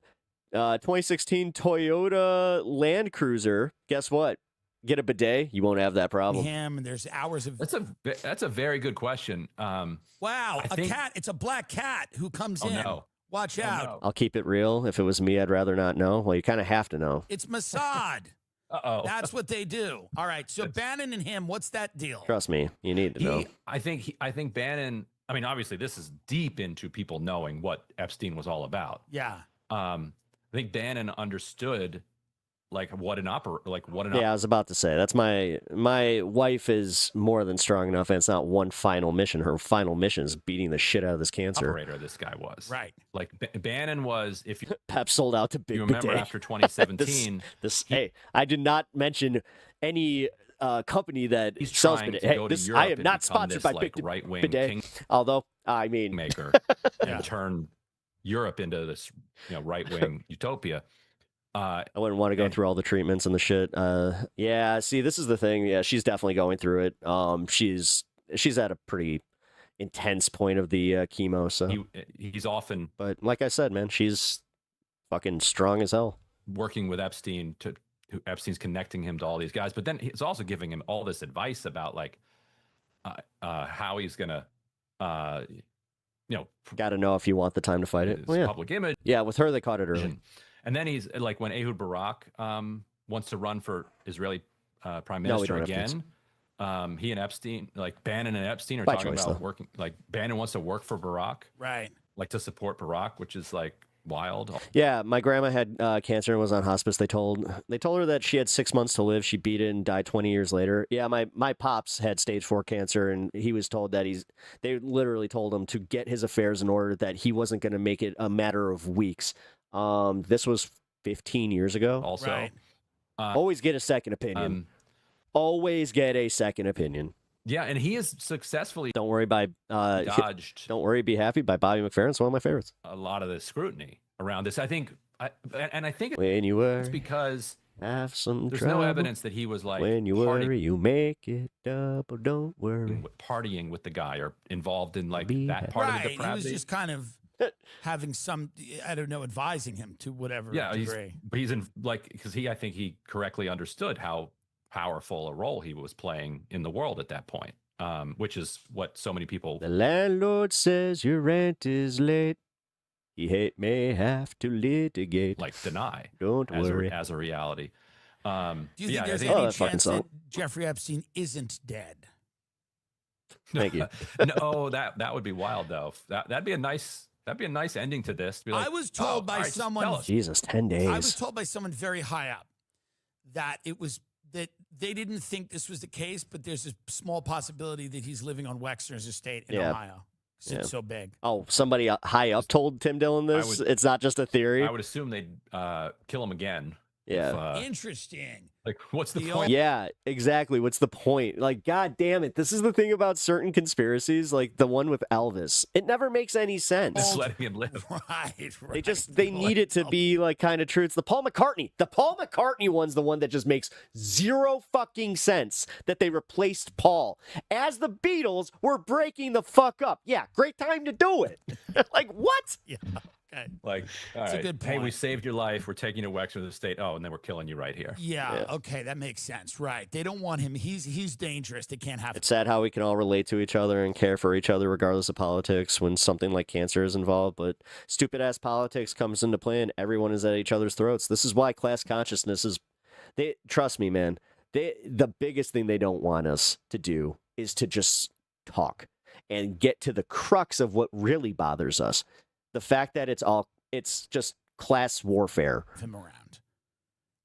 2016 Toyota Land Cruiser. Guess what? Get a bidet, you won't have that problem. him, and there's hours of. That's a very good question. Wow, I think- cat. It's a black cat who comes Oh, in. no. Watch out. I'll keep it real. If it was me, I'd rather not know. Well, you kind of have to know. It's Mossad. Uh-oh. That's what they do. All right. So Bannon and him, what's that deal? Trust me, you need to know. I think Bannon. I mean, obviously, this is deep into people knowing what Epstein was all about. Yeah. I think Bannon understood like what an Yeah, I was about to say that's my wife is more than strong enough, and it's not one final mission. Her final mission is beating the shit out of this cancer. operator this guy was. Right. Like Bannon was, if you Pep sold out to Big remember Bidet. after 2017, hey, I did not mention any company that he's sells trying bidet. to Hey, go to this, Europe I am and not become sponsored this, by like, Big right-wing Bidet. Although, I mean, maker Yeah. and turn Europe into this right-wing utopia. I wouldn't want to go through all the treatments and the shit. Yeah, see, this is the thing. Yeah, she's definitely going through it. She's at a pretty intense point of the chemo. So he's often, but like I said, man, she's fucking strong as hell. working with Epstein Epstein's connecting him to all these guys, but then he's also giving him all this advice about like how he's gonna, got to know if you want the time to fight it. his public image. Yeah, with her they caught it early. And then he's like, when Ehud Barak wants to run for Israeli prime No, we minister don't have again, he and Epstein, like Bannon and Epstein, are By talking choice, about though. working. Like Bannon wants to work for Barak, Right. like to support Barak, which is like wild. Yeah, my grandma had cancer and was on hospice. They told her that she had 6 months to live. She beat it and died 20 years later. Yeah, my pops had stage 4 cancer, and he was told that they literally told him to get his affairs in order, that he wasn't going to make it a matter of weeks. This was 15 years ago. Also, Right. Always get a second opinion. Always get a second opinion. yeah, and he has successfully Don't worry by dodged Don't Worry, Be Happy by Bobby McFerrin. It's one of my favorites. a lot of the scrutiny around this. I think When you it's worry, because have some there's trouble. no evidence that he was like When you worry, you make it double. Don't worry. partying with the guy or involved in like Be that happy. part of Right. the He depravity. was just kind of having some, I don't know, advising him to whatever Yeah, degree. but he's in like, because I think he correctly understood how powerful a role he was playing in the world at that point, which is what so many people The landlord says your rent is late. He may have to litigate. like deny Don't worry. as a reality. Do you think yeah, I there's think- Oh, any that fucking chance song. that Jeffrey Epstein isn't dead? Thank you. No, that would be wild though. That'd be a nice ending to this. Be like, I was told "Oh, by all right, just someone- tell us." Jesus, 10 days. I was told by someone very high up that it was that they didn't think this was the case, but there's a small possibility that he's living on Wexner's estate in Yeah. Ohio. 'Cause it's so big. Oh, somebody high up told Tim Dillon this? would- It's not just a theory? I would assume they'd kill him again. Yeah. Interesting. Like, what's the The point? Yeah, exactly. What's the point? Like, God damn it. This is the thing about certain conspiracies, like the one with Elvis. It never makes any sense. Just letting him live. Right. They need it to be like kind of true. It's the Paul McCartney one's the one that just makes zero fucking sense, that they replaced Paul as the Beatles were breaking the fuck up. Yeah, great time to do it. Like, what? Yeah. Okay. Like, all That's a right, good hey, we point. saved your life. We're taking you to Wexford State. Oh, and then we're killing you right here. Yeah, okay, that makes sense. Right. They don't want him. He's dangerous. They can't have It's sad how we can all relate to each other and care for each other regardless of politics when something like cancer is involved, but stupid ass politics comes into play and everyone is at each other's throats. This is why class consciousness is trust me, man. The biggest thing they don't want us to do is to just talk and get to the crux of what really bothers us. The fact that it's just class warfare. him around.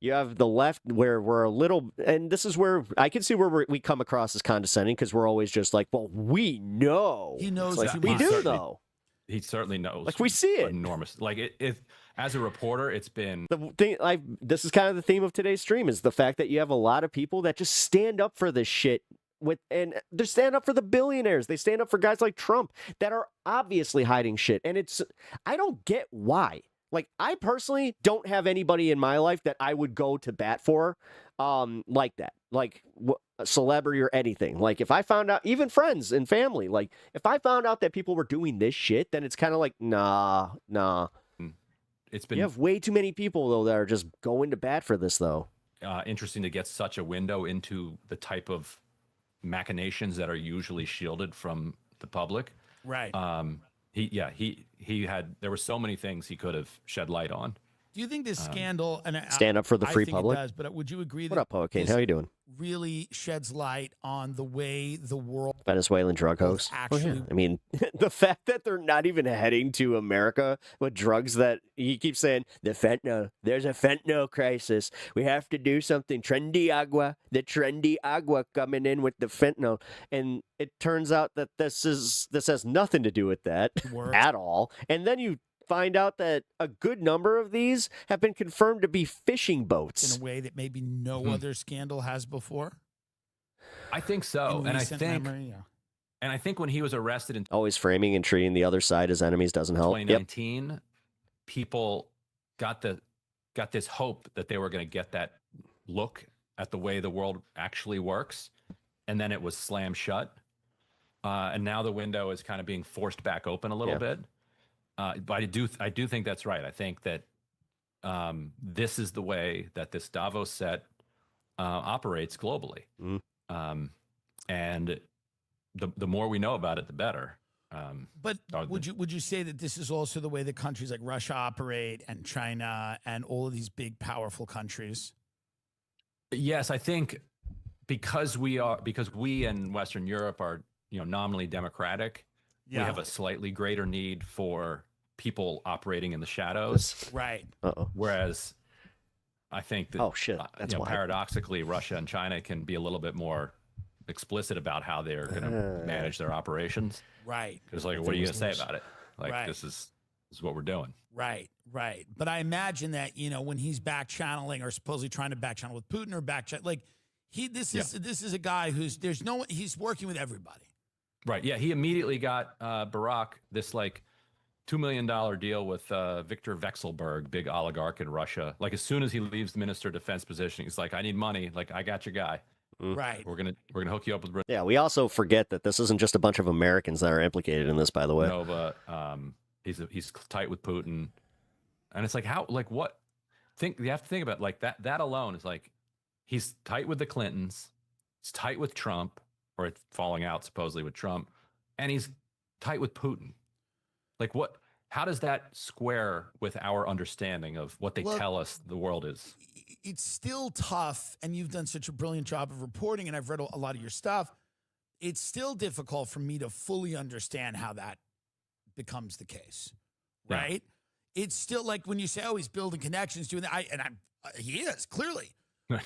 You have the left where we're a little, and this is where I can see where we come across as condescending because we're always just like, well, we know. He knows It's like, too we much. do Certainly. though. He certainly knows. Like, we see it. Enormous. Like, if as a reporter, it's been The thing, this is kind of the theme of today's stream, is the fact that you have a lot of people that just stand up for this shit. And they stand up for the billionaires. They stand up for guys like Trump that are obviously hiding shit. And I don't get why. Like, I personally don't have anybody in my life that I would go to bat for like that. Like a celebrity or anything. Like, if I found out, even friends and family, like, if I found out that people were doing this shit, then it's kind of like, nah. it's been You have way too many people, though, that are just going to bat for this, though. interesting to get such a window into the type of machinations that are usually shielded from the public. Right. He had, there were so many things he could have shed light on. Do Do you think this scandal and Stand up for the free I think public? It does, but would you agree What that up, Poet Kane? this How you doing? really sheds light on the way the world Venezuelan drug Well, host. actually- I mean, the fact that they're not even heading to America with drugs that he keeps saying, the fentanyl, there's a fentanyl crisis. We have to do something. The trendy agua coming in with the fentanyl. And it turns out that this has nothing to do with that Word. at all. And then you find out that a good number of these have been confirmed to be fishing boats. in a way that maybe no other scandal has before? I think so, In and I recent think, memory, yeah. and I think when he was arrested in Always framing and treating the other side as enemies doesn't help. Yep. 2019, people got this hope that they were going to get that look at the way the world actually works, and then it was slammed shut. And now the window is kind of being forced back open a little bit. But I do think that's right. I think that this is the way that this Davos set operates globally. And the more we know about it, the better. But would you say that this is also the way that countries like Russia operate and China and all of these big powerful countries? Yes, I think because we in Western Europe are nominally democratic, we have a slightly greater need for people operating in the shadows. Right. Whereas I think that That's why. paradoxically Russia and China can be a little bit more explicit about how they're going to manage their operations. Right. Because what are you going to say about it? Right. This is what we're doing. Right. But I imagine that, when he's back channeling or supposedly trying to back channel with Putin or this is a guy he's working with everybody. Right. Yeah. He immediately got Barack this $2 million deal with Viktor Vekselberg, big oligarch in Russia. As soon as he leaves the Minister of Defense position, he's like, I need money. I got your guy. Right. We're gonna hook you up with. Yeah, we also forget that this isn't just a bunch of Americans that are implicated in this, by the way. Nova. He's tight with Putin, and it's what? You have to think about that alone is he's tight with the Clintons, he's tight with Trump, or it's falling out supposedly with Trump, and he's tight with Putin. What? How does that square with our understanding of what they tell us the world is? It's still tough, and you've done such a brilliant job of reporting, and I've read a lot of your stuff. It's still difficult for me to fully understand how that becomes the case, right? Yeah. It's still when you say, "Oh, he's building connections, doing that," he is clearly,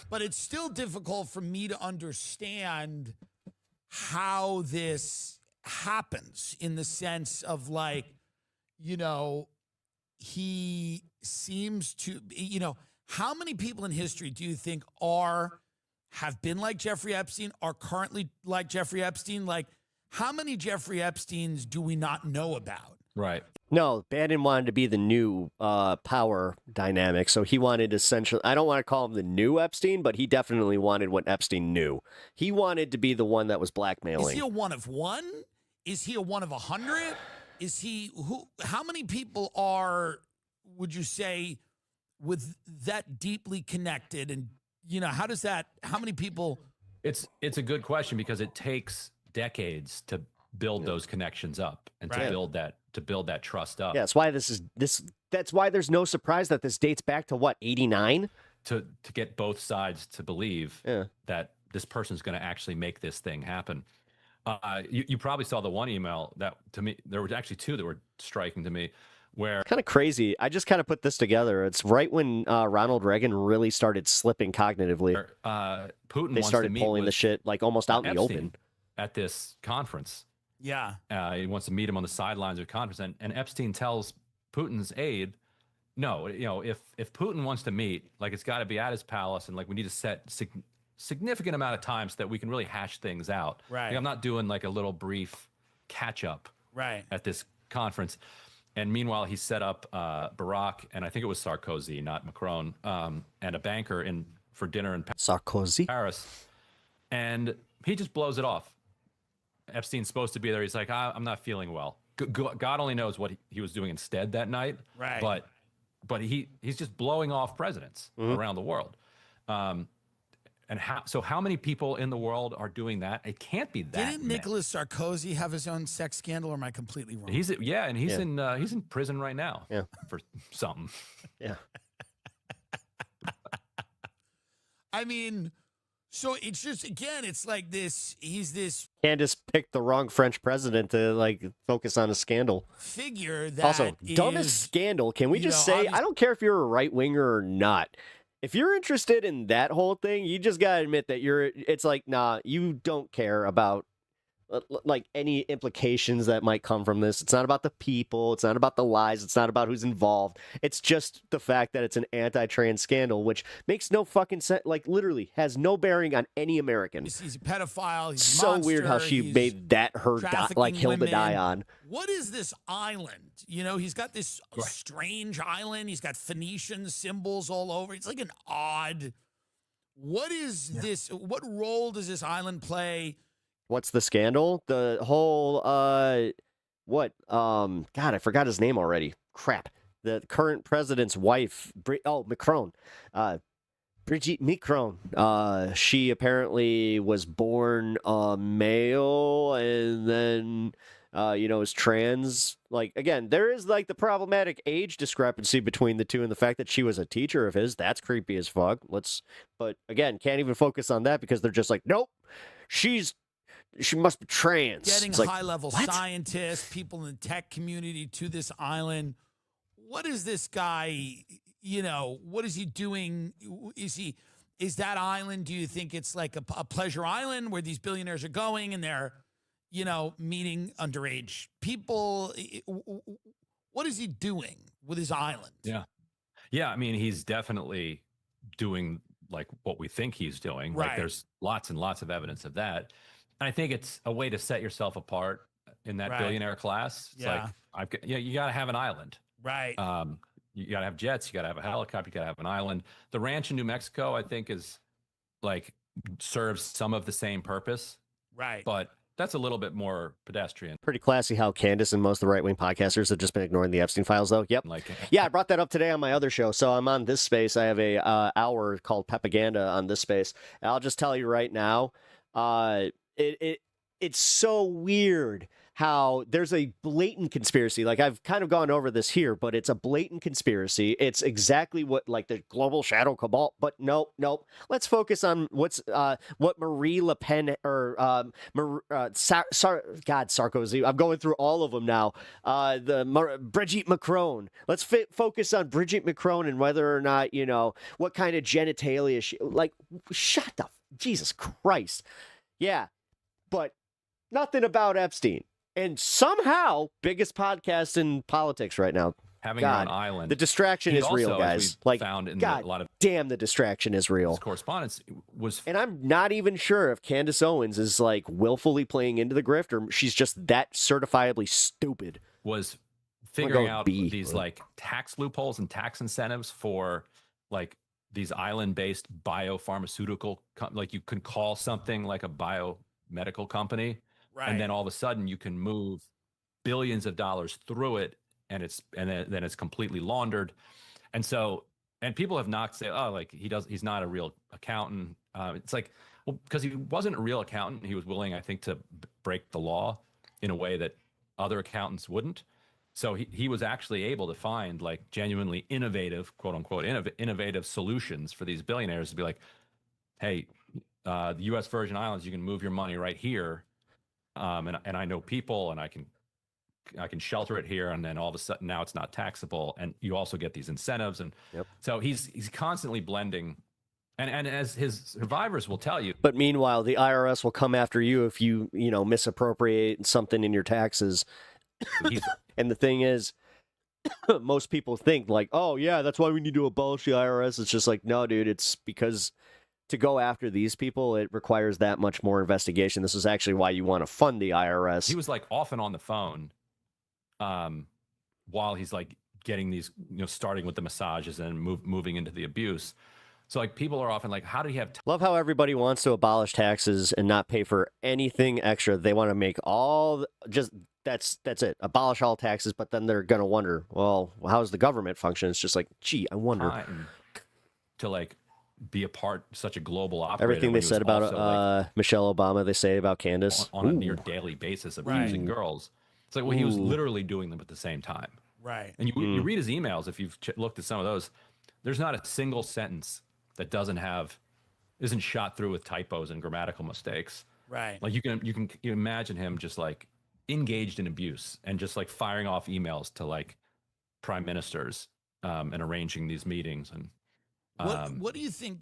but it's still difficult for me to understand how this happens in the sense of he seems to, how many people in history do you think have been like Jeffrey Epstein, are currently like Jeffrey Epstein? How many Jeffrey Epsteins do we not know about? Right. No, Bannon wanted to be the new power dynamic. So he wanted essentially, I don't want to call him the new Epstein, but he definitely wanted what Epstein knew. He wanted to be the one that was blackmailing. Is he a one of one? Is he a one of 100? Is he how many people would you say, with that deeply connected? And how many people? It's a good question because it takes decades to build those connections up and to build that trust up. Yeah, that's why that's why there's no surprise that this dates back to what, 89? To get both sides to believe that this person's going to actually make this thing happen. You probably saw the one email that, to me, there were actually two that were striking to me, where kind of crazy. I just kind of put this together. It's right when Ronald Reagan really started slipping cognitively. Putin they started pulling the shit almost out in the open at this conference. Yeah, he wants to meet him on the sidelines of the conference, and Epstein tells Putin's aide, "No, if Putin wants to meet, it's got to be at his palace, and we need to set significant amount of time so that we can really hash things out. Right. I'm not doing a little brief catch up at this conference." And meanwhile, he set up Barack, and I think it was Sarkozy, not Macron, and a banker for dinner in Sarkozy, Paris. And he just blows it off. Epstein's supposed to be there. He's like, I'm not feeling well. God only knows what he was doing instead that night. Right. But he's just blowing off presidents around the world. And how many people in the world are doing that? It can't be that. Didn't Nicolas Sarkozy have his own sex scandal, or am I completely wrong? He's in prison right now. Yeah. For something. Yeah. I mean, so it's just, again, it's like this, he's this Candace picked the wrong French president to like focus on a scandal. figure that Also, dumbest is, scandal. Can we you just know, say, I don't care if you're a right winger or not. If you're interested in that whole thing, you just gotta admit that it's like, nah, you don't care about like any implications that might come from this. It's not about the people. It's not about the lies. It's not about who's involved. It's just the fact that it's an anti-trans scandal, which makes no fucking sense. Like literally has no bearing on any American. he's a pedophile. He's a So monster, weird how she he's made that her like hill to women. die on. What is this island? You know, he's got this strange island. He's got Phoenician symbols all over. It's like an odd. What is this? What role does this island play? What's the scandal? The whole God, I forgot his name already. Crap. The current president's wife, Macron. Brigitte Macron. She apparently was born male and then is trans. Like, again, there is like the problematic age discrepancy between the two and the fact that she was a teacher of his. That's creepy as fuck. But again, can't even focus on that because they're just like, nope, she must be trans. Getting It's like, high-level what? scientists, people in the tech community to this island. What is this guy, what is he doing? Is that island, do you think it's like a pleasure island where these billionaires are going and they're, meeting underage people? What is he doing with his island? Yeah. Yeah. I mean, he's definitely doing like what we think he's doing. Right. Like there's lots and lots of evidence of that. And I think it's a way to set yourself apart in that billionaire class. It's like, you got to have an island. Right. You got to have jets. You got to have a helicopter. You got to have an island. The ranch in New Mexico, I think, is like serves some of the same purpose. Right. But that's a little bit more pedestrian. Pretty classy how Candace and most of the right-wing podcasters have just been ignoring the Epstein files, though. Yep. Yeah, I brought that up today on my other show. So I'm on this space. I have a hour called Pepaganda on this space. And I'll just tell you right now, it's so weird how there's a blatant conspiracy. Like, I've kind of gone over this here, but it's a blatant conspiracy. It's exactly what, like, the global shadow cabal. But nope. Let's focus on what Marie Le Pen or Sarkozy. I'm going through all of them now. Brigitte Macron. Let's focus on Brigitte Macron and whether or not, what kind of genitalia she, like, shut the, Jesus Christ. Yeah, but nothing about Epstein. And somehow, biggest podcast in politics right now. Having her on island. The distraction is real, guys. Like, found in God a lot of damn, the distraction is real. correspondence was. And I'm not even sure if Candace Owens is like willfully playing into the grift or she's just that certifiably stupid. Was figuring out these like tax loopholes and tax incentives for like these island-based biopharmaceutical, like you can call something like a biomedical company. Right. And then all of a sudden you can move billions of dollars through it and then it's completely laundered. And people have knocked, say, oh, like he's not a real accountant. It's like, well, because he wasn't a real accountant, he was willing, I think, to break the law in a way that other accountants wouldn't. So he was actually able to find like genuinely innovative, quote unquote, innovative solutions for these billionaires to be like, hey, the U.S. Virgin Islands, you can move your money right here. And I know people and I can shelter it here. And then all of a sudden now it's not taxable. And you also get these incentives. And so he's constantly blending. And as his survivors will tell you. But meanwhile, the IRS will come after you if you misappropriate something in your taxes. And the thing is, most people think like, oh, yeah, that's why we need to abolish the IRS. It's just like, no, dude, it's because to go after these people, it requires that much more investigation. This is actually why you want to fund the IRS. He was like often on the phone while he's like getting these, starting with the massages and moving into the abuse. So like people are often like, how do you have Love how everybody wants to abolish taxes and not pay for anything extra. They want to make that's it. Abolish all taxes, but then they're going to wonder, well, how's the government function? It's just like, gee, I wonder. Time to like be a part, such a global operator. Everything they said about Michelle Obama, they say about Candace. On a near daily basis of using girls. It's like, well, he was literally doing them at the same time. Right. And you read his emails, if you've looked at some of those, there's not a single sentence that doesn't have isn't shot through with typos and grammatical mistakes. Right. Like you imagine him just like engaged in abuse and just like firing off emails to like prime ministers and arranging these meetings. And what do you think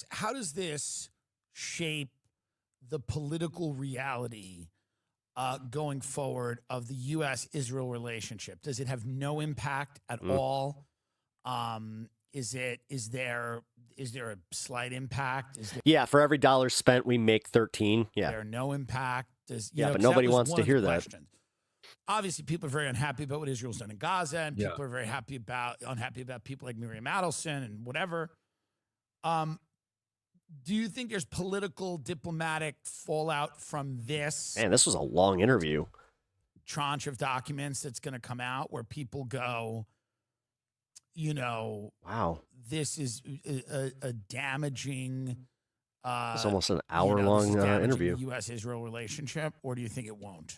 how does this shape the political reality going forward of the U.S.-Israel relationship? Does it have no impact at all? Is there a slight impact? Yeah, for every dollar spent, we make 13. Yeah. Is there no impact? But nobody wants to hear that. Obviously, people are very unhappy about what Israel's done in Gaza, and people are very unhappy about people like Miriam Adelson and whatever. Do you think there's political, diplomatic fallout from this? Man, this was a long interview. Tranche of documents that's going to come out where people go, wow, this is a damaging. It's almost an hour-long interview. U.S.-Israel relationship, or do you think it won't?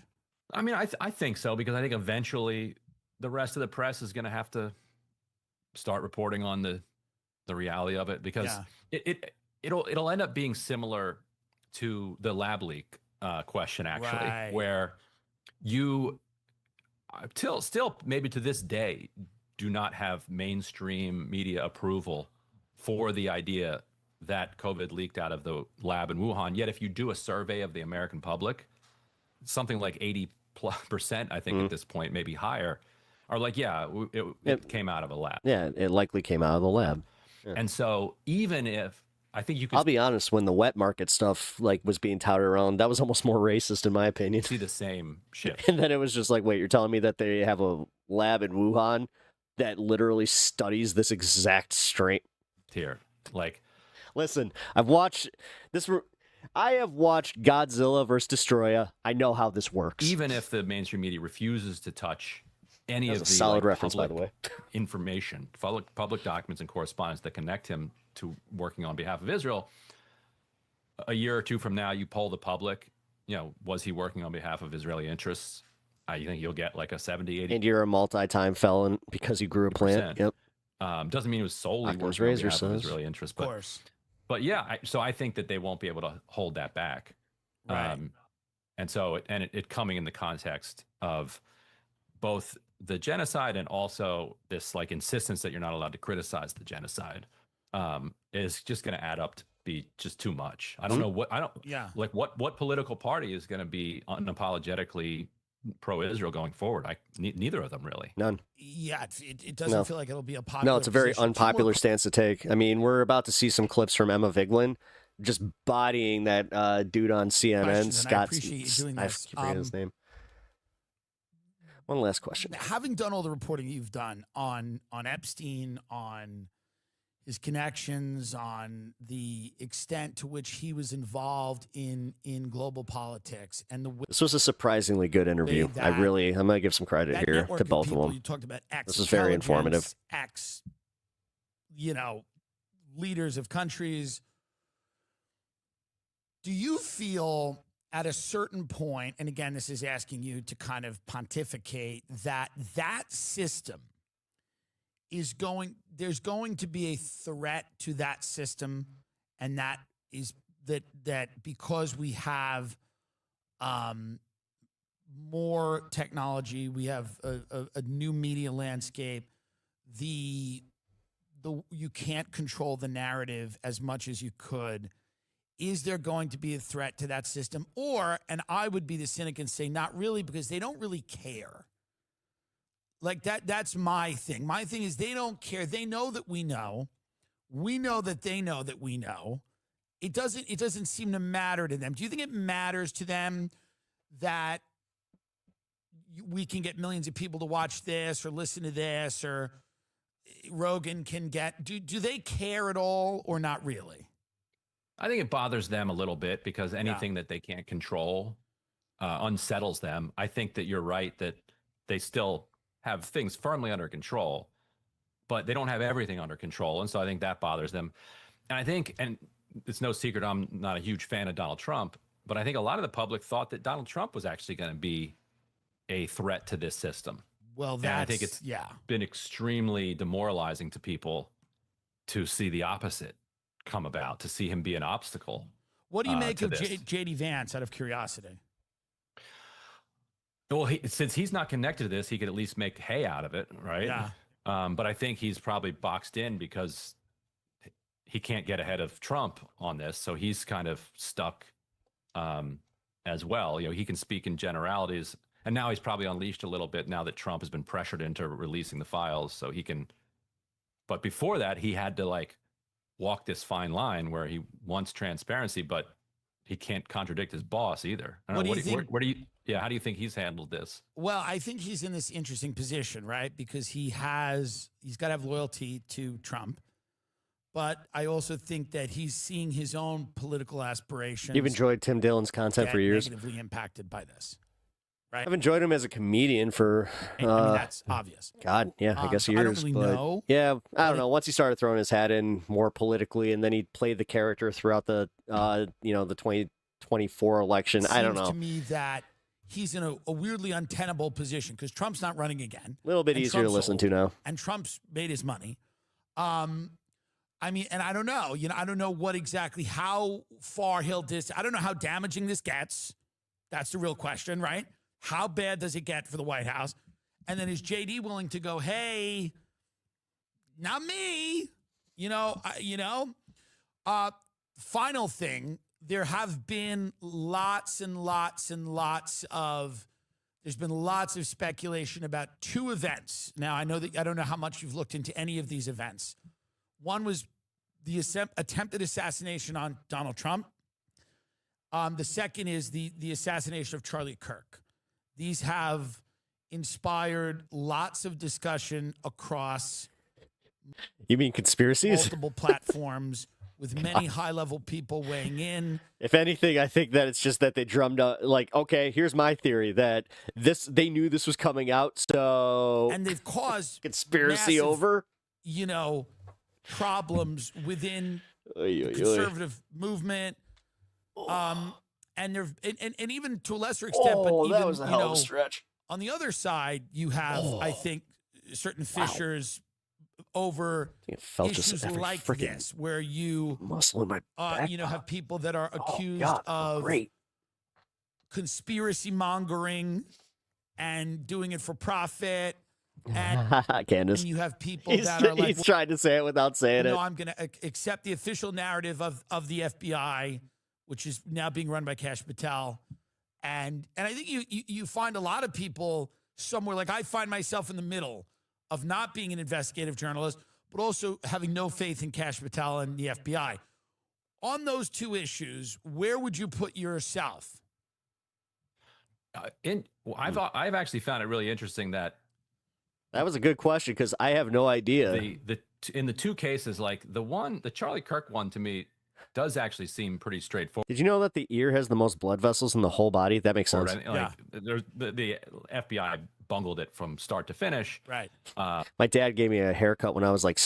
I mean, I think so, because I think eventually the rest of the press is going to have to start reporting on the reality of it, because it'll end up being similar to the lab leak question, actually, where you still maybe to this day do not have mainstream media approval for the idea that COVID leaked out of the lab in Wuhan. Yet if you do a survey of the American public, something like 80%, I think at this point, maybe higher, are like, yeah, it came out of a lab. Yeah, it likely came out of the lab. Yeah. And so even if, I think you could... I'll be honest, when the wet market stuff was being touted around, that was almost more racist in my opinion. See the same shit. And then it was just like, wait, you're telling me that they have a lab in Wuhan that literally studies this exact strain? Here, like... Listen, I have watched Godzilla vs. Destroya. I know how this works. Even if the mainstream media refuses to touch any of the solid reference, by the way, information, public documents and correspondence that connect him to working on behalf of Israel, a year or two from now, you poll the public, was he working on behalf of Israeli interests? I think you'll get like a 70, 80. And you're a multi-time felon because you grew a plant. Yep. Doesn't mean it was solely working on behalf of Israeli interests. But, of course. But yeah, so I think that they won't be able to hold that back. Right. And so it coming in the context of both the genocide and also this like insistence that you're not allowed to criticize the genocide is just going to add up to be just too much. I don't know what political party is going to be unapologetically pro-Israel going forward. Neither of them really. None. Yeah, it doesn't feel like it'll be a popular. No, it's a very unpopular stance to take. I mean, we're about to see some clips from Emma Vigeland just bodying that dude on CNN. Scott, I appreciate you doing this. I forget his name. One last question. Having done all the reporting you've done on Epstein, on his connections, on the extent to which he was involved in global politics, and this was a surpidly good interview. I'm going to give some credit here to both of them. You talked about this was very informative. Leaders of countries. Do you feel at a certain point, and again, this is asking you to kind of pontificate, that system there's going to be a threat to that system, and that is that because we have more technology, we have a new media landscape, you can't control the narrative as much as you could. Is there going to be a threat to that system? Or, and I would be the cynic and say not really, because they don't really care. Like that's my thing. My thing is they don't care. They know that we know. We know that they know that we know. It doesn't seem to matter to them. Do you think it matters to them that we can get millions of people to watch this or listen to this, or Rogan can get, do they care at all, or not really? I think it bothers them a little bit, because anything that they can't control unsettles them. I think that you're right that they still have things firmly under control, but they don't have everything under control. And so I think that bothers them. And I think, and it's no secret, I'm not a huge fan of Donald Trump, but I think a lot of the public thought that Donald Trump was actually going to be a threat to this system. Well, I think it's been extremely demoralizing to people to see the opposite come about, to see him be an obstacle. What do you make to of this. JD Vance, out of curiosity? Well, since he's not connected to this, he could at least make hay out of it, right? Yeah. But I think he's probably boxed in because he can't get ahead of Trump on this, so he's kind of stuck as well. You know, he can speak in generalities, and now he's probably unleashed a little bit now that Trump has been pressured into releasing the files, so he can. But before that, he had to like walk this fine line where he wants transparency, but he can't contradict his boss either. I don't know, where do you? Yeah, how do you think he's handled this? Well, I think he's in this interesting position, right? Because he's got to have loyalty to Trump. But I also think that he's seeing his own political aspirations. You've enjoyed Tim Dillon's content for years. Negatively impacted by this, right? I've enjoyed him as a comedian for. I mean, that's obvious. God, yeah, I guess years. I don't really but know. Yeah, I don't know. Once he started throwing his hat in more politically, and then he played the character throughout the, the 2024 election. I don't know. It seems to me that he's in a weirdly untenable position because Trump's not running again. A little bit easier to listen to now. And Trump's made his money. I mean, and I don't know. I don't know what exactly, how far he'll I don't know how damaging this gets. That's the real question, right? How bad does it get for the White House? And then is JD willing to go, hey, not me? Final thing, there have been lots and lots and lots of, there's been lots of speculation about two events. Now, I don't know how much you've looked into any of these events. One was the attempted assassination on Donald Trump. The second is the assassination of Charlie Kirk. These have inspired lots of discussion across. You mean conspiracies? Multiple platforms with many high-level people weighing in. If anything, I think that it's just that they drummed up, like, okay, here's my theory that they knew this was coming out, so and they've caused conspiracy massive, over, problems within the conservative movement. And there, and even to a lesser extent, but even, that was a hell of a stretch. On the other side, you have, I think, certain fissures over issues like this, where you muscle in my back have people that are accused of great conspiracy mongering and doing it for profit. And Candace, you have people that are like, he's trying to say it without saying it. No, I'm going to accept the official narrative of the FBI, which is now being run by Kash Patel. And I think you find a lot of people somewhere, like I find myself in the middle of not being an investigative journalist, but also having no faith in Kash Patel and the FBI. On those two issues, where would you put yourself? I've actually found it really interesting that was a good question because I have no idea. In the two cases, like the Charlie Kirk one, to me does actually seem pretty straightforward. Did you know that the ear has the most blood vessels in the whole body? That makes sense. The FBI bungled it from start to finish. Right. My dad gave me a haircut when I was like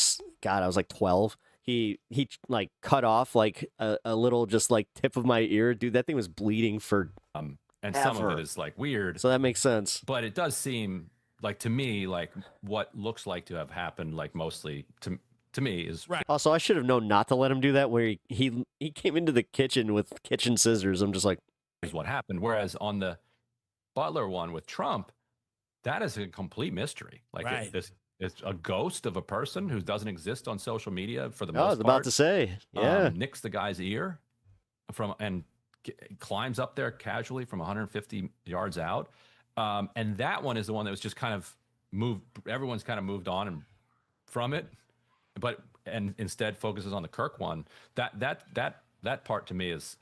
12. He like cut off like a little just like tip of my ear. Dude, that thing was bleeding for and some of it is like weird. So that makes sense. But it does seem like, to me, like what looks like to have happened, like mostly to me is right. Also, I should have known not to let him do that. Where he came into the kitchen with kitchen scissors. I'm just like, is what happened. Whereas on the Butler one with Trump, that is a complete mystery. Like right. It's a ghost of a person who doesn't exist on social media for the most part. I was about to say, yeah. Nicks the guy's ear and climbs up there casually from 150 yards out. And that one is the one that was just kind of moved. Everyone's kind of moved on from it, and instead focuses on the Kirk one. That part to me is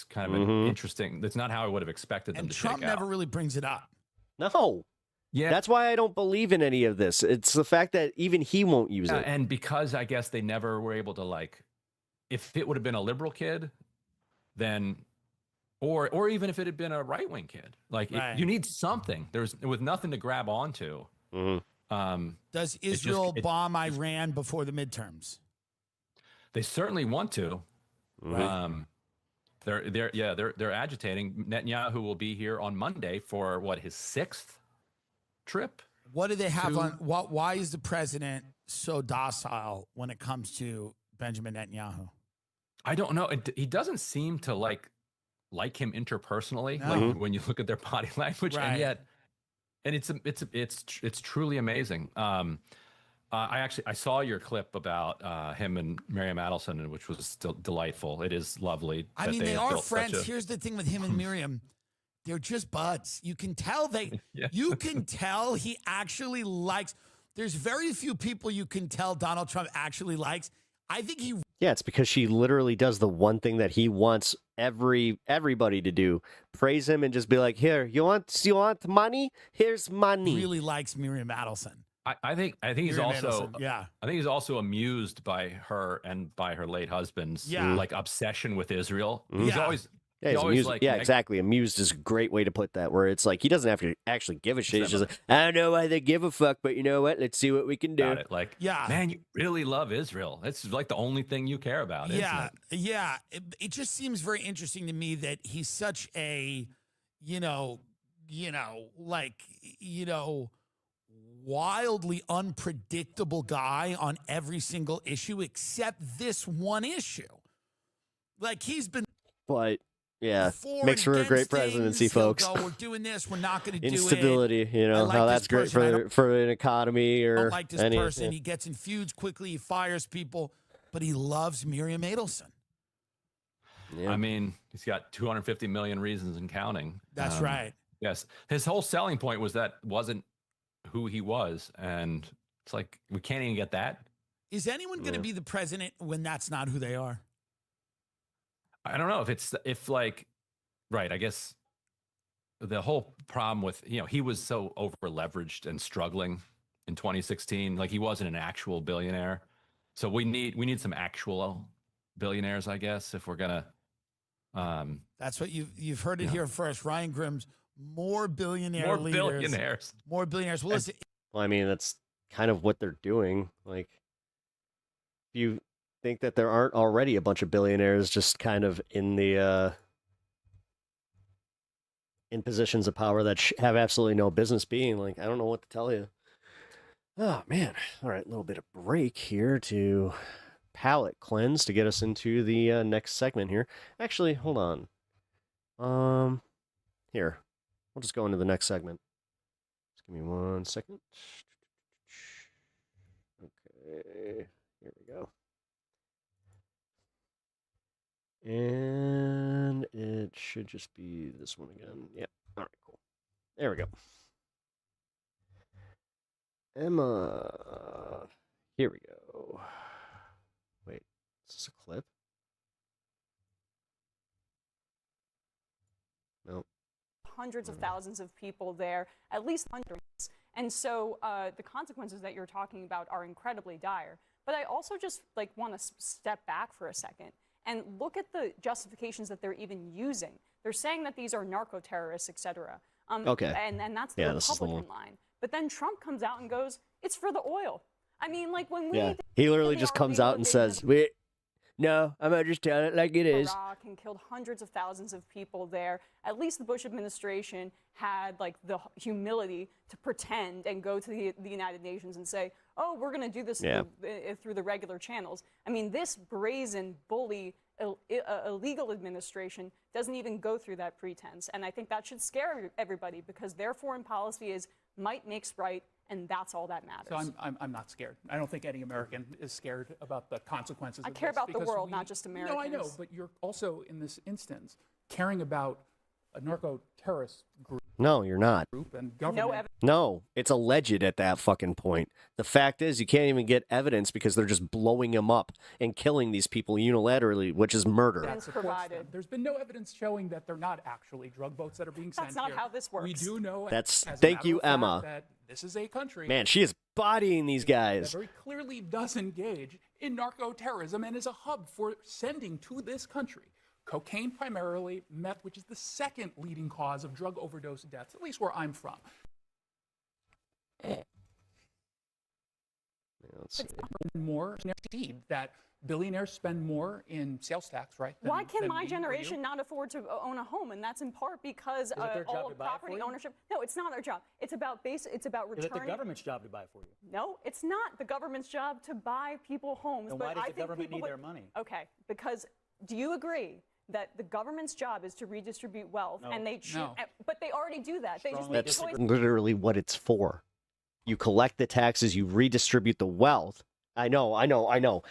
kind of an interesting. That's not how I would have expected them to Trump shake out. never really brings it up. No. Yeah. That's why I don't believe in any of this. It's the fact that even he won't use it. And because I guess they never were able to, like, if it would have been a liberal kid, then, or even if it had been a right-wing kid, like right. you need something. With nothing to grab onto. Does Israel bomb Iran before the midterms? They certainly want to. Right. They're agitating. Netanyahu will be here on Monday for his 6th trip. What do they have on? Why is the president so docile when it comes to Benjamin Netanyahu? I don't know. He doesn't seem to like him interpersonally, No. like when you look at their body language, Right. and yet, and it's truly amazing. I saw your clip about him and Miriam Adelson, which was still delightful. It is lovely. I that mean, they have are built such friends. Here's the thing with him and Miriam. They're just buds. You can tell Yeah. you can tell he actually likes. There's very few people you can tell Donald Trump actually likes. I think he. Yeah, it's because she literally does the one thing that he wants everybody to do: praise him and just be like, "Here, you want money? Here's money." really likes Miriam Adelson. I think he's Miriam also Adelson, yeah. I think he's also amused by her and by her late husband's Yeah. like obsession with Israel. Mhm. He's Yeah. always Yeah, he he's always amused. like Yeah, exactly. Amused is a great way to put that, where it's like he doesn't have to actually give a shit. He's just like, I don't know why they give a fuck, but you know what? Let's see what we can do. about it. Like, Yeah. man, you really love Israel. That's like the only thing you care about, isn't Yeah, it? yeah. It just seems very interesting to me that he's such a, wildly unpredictable guy on every single issue except this one issue. Like he's been But yeah, for makes and for a great against presidency, things. He'll folks. go, we're doing this. We're not going to do it. Instability, you I know, like how this that's great person. I for don't- for an economy I or don't like this any. person. He gets in feuds quickly. He fires people, but he loves Miriam Adelson. Yeah. I mean, he's got 250 million reasons and counting. That's right. Yes. His whole selling point was that wasn't who he was. And it's like, we can't even get that. Is anyone going to be the president when that's not who they are? I don't know if like, right. I guess the whole problem with, he was so over leveraged and struggling in 2016. Like he wasn't an actual billionaire. So we need some actual billionaires, I guess, if we're going to, That's what you've heard it here first. Ryan Grimm's more billionaire leaders. billionaires. More billionaires. Well, listen, Well, I mean, that's kind of what they're doing. Like, if you think that there aren't already a bunch of billionaires just kind of in the in positions of power that have absolutely no business being, like, I don't know what to tell you. Oh man! All right, a little bit of break here to palate cleanse to get us into the next segment here. Actually, hold on. Here, we'll just go into the next segment. Just give me 1 second. Okay, here we go. And it should just be this one again. Yep. All right, cool. There we go. Emma. Here we go. Wait, is this a clip? Nope. Hundreds of thousands of people there, at least hundreds. And so the consequences that you're talking about are incredibly dire. But I also just want to step back for a second and look at the justifications that they're even using. They're saying that these are narco-terrorists, et cetera. Okay. And that's the Yeah, this is the Republican line. But then Trump comes out and goes, it's for the oil. I mean, like when we... Yeah, he literally just comes out and says, "Wait, no, I'm gonna just tell it like it is." Iraq and killed hundreds of thousands of people there. At least the Bush administration had the humility to pretend and go to the United Nations and say, oh, we're going to do this through the regular channels. I mean, this brazen, bully, illegal administration doesn't even go through that pretense. And I think that should scare everybody because their foreign policy is might makes right, and that's all that matters. So I'm not scared. I don't think any American is scared about the consequences I of care this about the because world, not just Americans. No, I know, but you're also, in this instance, caring about a narco-terrorist No, you're not. group and government. No evidence. No, it's alleged at that fucking point. The fact is, you can't even get evidence because they're just blowing them up and killing these people unilaterally, which is murder. that supports provided. them. There's been no evidence showing that they're not actually drug boats that are being sent That's not here. how this works. We do know. That's- as a thank matter you, of fact, Emma. That this is a country Man, she is bodying these that guys. very clearly does engage in narco-terrorism and is a hub for sending to this country cocaine primarily, meth, which is the second leading cause of drug overdose deaths, at least where I'm from. Yeah, let's see. More guaranteed that Billionaires spend more in sales tax, right? Why can than my me or you? generation not afford to own a home? And that's in part because all of property ownership. No, it's not our job. It's about It's about returning. Is it the government's job to buy for you? No, it's not the government's job to buy people homes. Then but why does I the think government people need their money? Okay, because do you agree that the government's job is to redistribute wealth, No. and they No. but they already do that. They just Strongly make That's choices. literally what it's for. You collect the taxes, you redistribute the wealth. I know.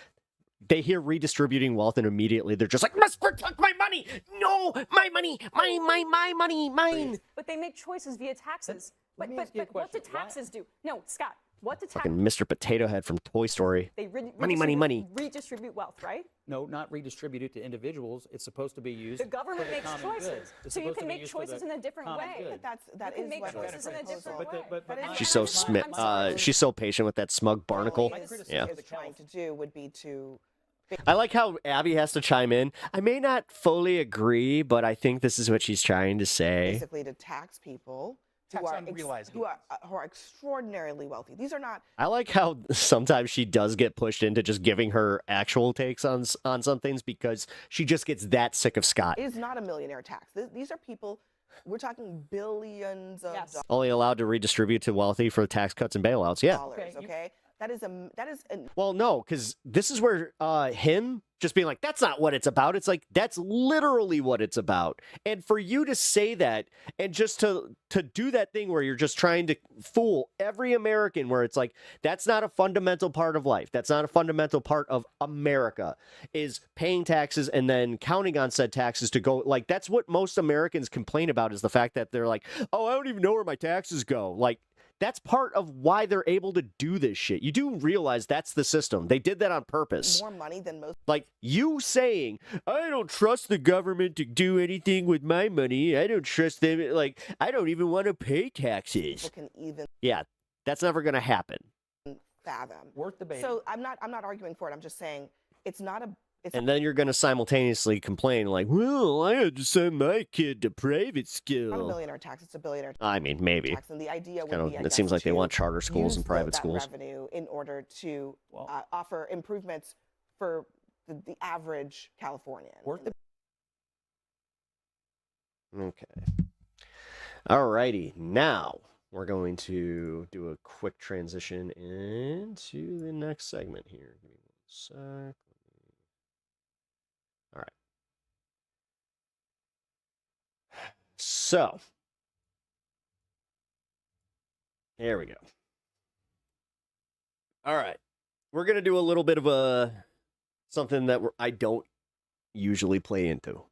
They hear redistributing wealth and immediately they're just like, must protect my money. No, my money, my money, mine. But they make choices via taxes. Let me But ask you a what do question. Why- taxes do? No, Scott. What do taxes? Fucking Mr. Potato Head from Toy Story. They Money. redistribute wealth, right? No, not redistribute it to individuals. It's supposed to be used. The government for the makes common choices. good. It's So you supposed can to be make used for choices the in a different common way. good. That You is can make what choices in a different way. But That is She's what so I'm sorry. she's so patient with that smug barnacle. All he is- Yeah. is trying to do would be to I like how Abby has to chime in. I may not fully agree, but I think this is what she's trying to say. basically to tax people Tax who are unrealized who are extraordinarily wealthy. These are not I like how sometimes she does get pushed into just giving her actual takes on some things because she just gets that sick of Scott. it is not a millionaire tax. These are people. We're talking billions of Yes. Only allowed to redistribute to wealthy for tax cuts and bailouts. Yeah. dollars. Okay, that is an Well, no, because this is where him just being like, that's not what it's about. It's like, that's literally what it's about. And for you to say that and just to do that thing where you're just trying to fool every American where it's like, that's not a fundamental part of life. That's not a fundamental part of America is paying taxes and then counting on said taxes to go. Like, that's what most Americans complain about is the fact that they're like, oh, I don't even know where my taxes go. Like, that's part of why they're able to do this shit. You do realize that's the system. They did that on purpose. more money than most Like you saying, I don't trust the government to do anything with my money. I don't trust them. Like, I don't even want to pay taxes. people can even Yeah, that's never going to happen. fathom. Worth debating. So I'm not arguing for it. I'm just saying it's not a. It's And then you're going to simultaneously complain like, well, I had to send my kid to private not a school. millionaire tax. It's a billionaire I mean, maybe. tax, and the idea would Kind of, be, I it seems guess, like they to want charter schools use and private that schools. revenue in order to Well- offer improvements for the average Californian. Worth Okay. All righty. Now we're going to do a quick transition into the next segment here. Give me 1 sec. All right. So, there we go. All right. We're going to do a little bit of something that I don't usually play into.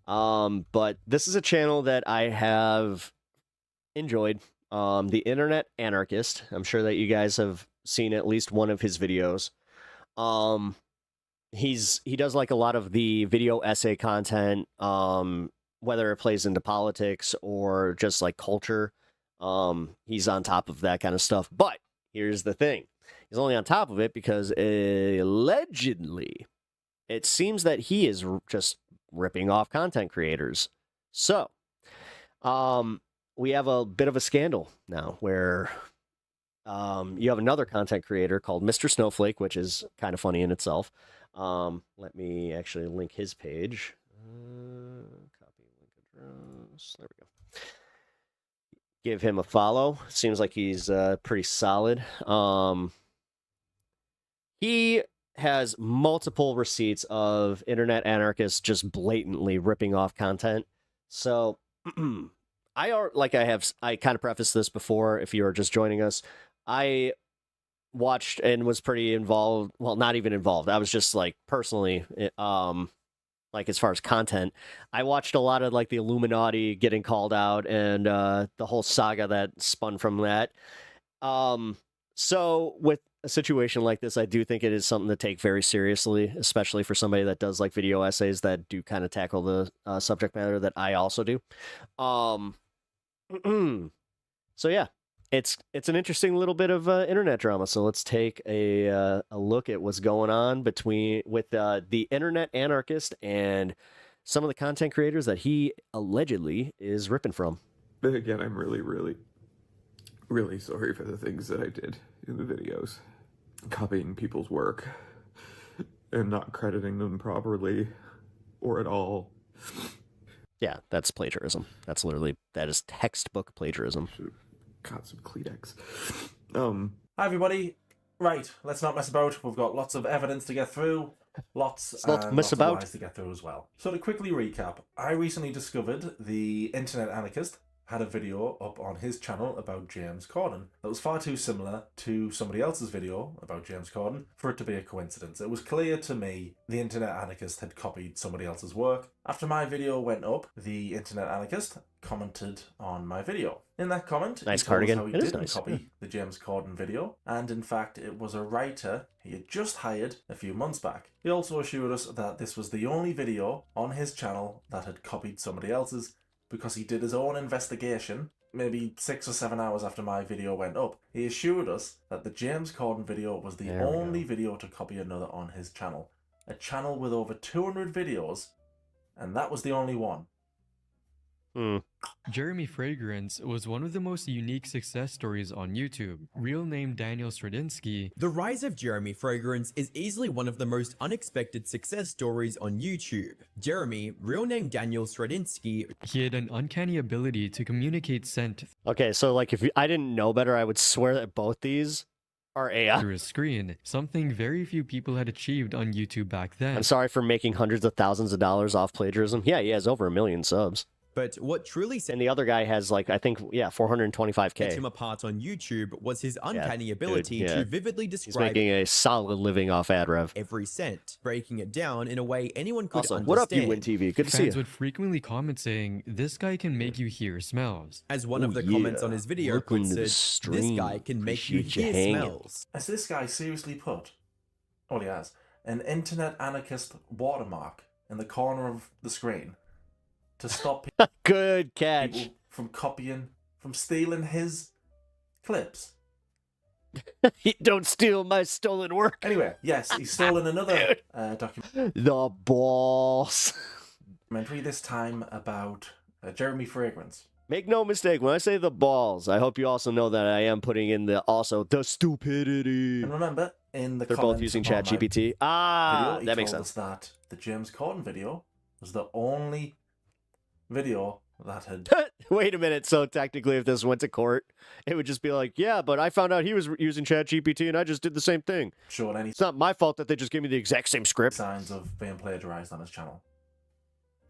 But this is a channel that I have enjoyed. The Internet Anarchist. I'm sure that you guys have seen at least one of his videos. He does like a lot of the video essay content, whether it plays into politics or just like culture. He's on top of that kind of stuff. But here's the thing. He's only on top of it because allegedly it seems that he is just ripping off content creators. So, we have a bit of a scandal now where you have another content creator called Mr. Snowflake, which is kind of funny in itself. Let me actually link his page. Copy link address. There we go. Give him a follow. Seems like he's pretty solid. He has multiple receipts of Internet Anarchists just blatantly ripping off content. So I kind of prefaced this before if you were just joining us. I watched and was pretty involved. Well, not even involved. I was just like personally, like as far as content, I watched a lot of like the Illuminati getting called out and the whole saga that spun from that. So with a situation like this, I do think it is something to take very seriously, especially for somebody that does like video essays that do kind of tackle the subject matter that I also do. So yeah, it's an interesting little bit of internet drama. So let's take a look at what's going on with the Internet Anarchist and some of the content creators that he allegedly is ripping from. But again, I'm really, really, really sorry for the things that I did in the videos. Copying people's work, and not crediting them properly or at all. Yeah, that's plagiarism. That is textbook plagiarism. Got some Kleenex. Hi everybody. Right, let's not mess about. We've got lots of evidence to get through. Lots of lies to get through as well. So to quickly recap, I recently discovered the Internet Anarchist had a video up on his channel about James Corden that was far too similar to somebody else's video about James Corden for it to be a coincidence. It was clear to me the Internet Anarchist had copied somebody else's work. After my video went up, the Internet Anarchist commented on my video. In that comment, nice he told us cardigan. how he didn't copy the James Corden video, and in fact it was a writer he had just hired a few months back. He also assured us that this was the only video on his channel that had copied somebody else's, because he did his own investigation, maybe 6 or 7 hours after my video went up. He assured us that the James Corden video was the only video to copy another on his channel. A channel with over 200 videos, and that was the only one. Jeremy Fragrance was one of the most unique success stories on YouTube. Real name Daniel Stradinsky. The rise of Jeremy Fragrance is easily one of the most unexpected success stories on YouTube. Jeremy, real name Daniel Stradinsky, he had an uncanny ability to communicate scent. Okay, so like if I didn't know better, I would swear that both these are AI. Through a screen, something very few people had achieved on YouTube back then. I'm sorry for making hundreds of thousands of dollars off plagiarism. Yeah, he has over 1 million subs. But what truly set and the other guy has like, I think, 425K. him apart on YouTube was his uncanny ability to vividly describe He's making a solid living off ad rev. every scent, breaking it down in a way anyone could understand. What up, you Win TV? Good to see you. Fans would frequently comment saying, "This guy can make you hear smells." As one of the comments on his video puts it, "This guy can make you hear smells." Has this guy seriously put, oh he has, an Internet Anarchist watermark in the corner of the screen to stop good catch people from copying, from stealing his clips? Don't steal my stolen work. Anyway, yes, he's stolen another documentary. The balls. Documentary this time about Jeremy Fragrance. Make no mistake, when I say the balls, I hope you also know that I am putting in the stupidity. And remember, in the they're both using ChatGPT. That makes sense. That the James Corden video was the only video that had... Wait a minute, so technically if this went to court, it would just be like, yeah, but I found out he was using ChatGPT and I just did the same thing. Sure, it's not my fault that they just gave me the exact same script. Signs of being plagiarized on his channel.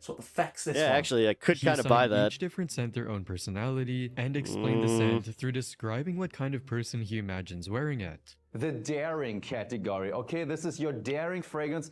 So what the feck's this Yeah, one? actually, I could kind of buy that. Each different scent their own personality and explain the scent through describing what kind of person he imagines wearing it. The daring category. Okay, this is your daring fragrance.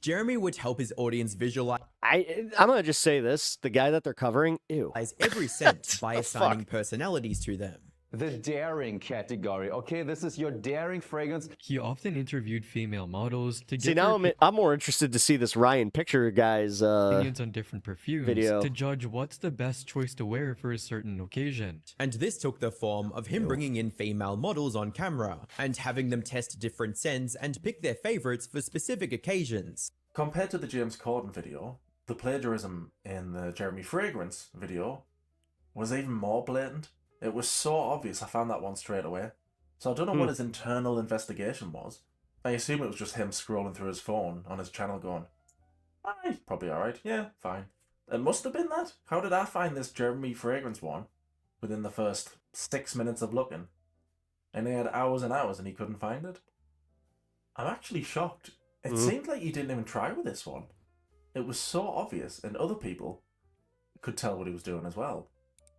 Jeremy would help his audience visualize. I'm gonna just say this: the guy that they're covering, ew. Every scent by assigning personalities to them. The daring category. Okay, this is your daring fragrance. He often interviewed female models to get See, now I'm more interested to see this Ryan Picture guy's opinions on different perfumes video to judge what's the best choice to wear for a certain occasion. And this took the form of him bringing in female models on camera and having them test different scents and pick their favorites for specific occasions. Compared to the James Corden video, the plagiarism in the Jeremy Fragrance video was even more blatant. It was so obvious, I found that one straight away. So I don't know what his internal investigation was. I assume it was just him scrolling through his phone on his channel going, he's probably alright, yeah, fine. It must have been that. How did I find this Jeremy Fragrance one within the first 6 minutes of looking? And he had hours and hours and he couldn't find it? I'm actually shocked. It seemed like he didn't even try with this one. It was so obvious and other people could tell what he was doing as well.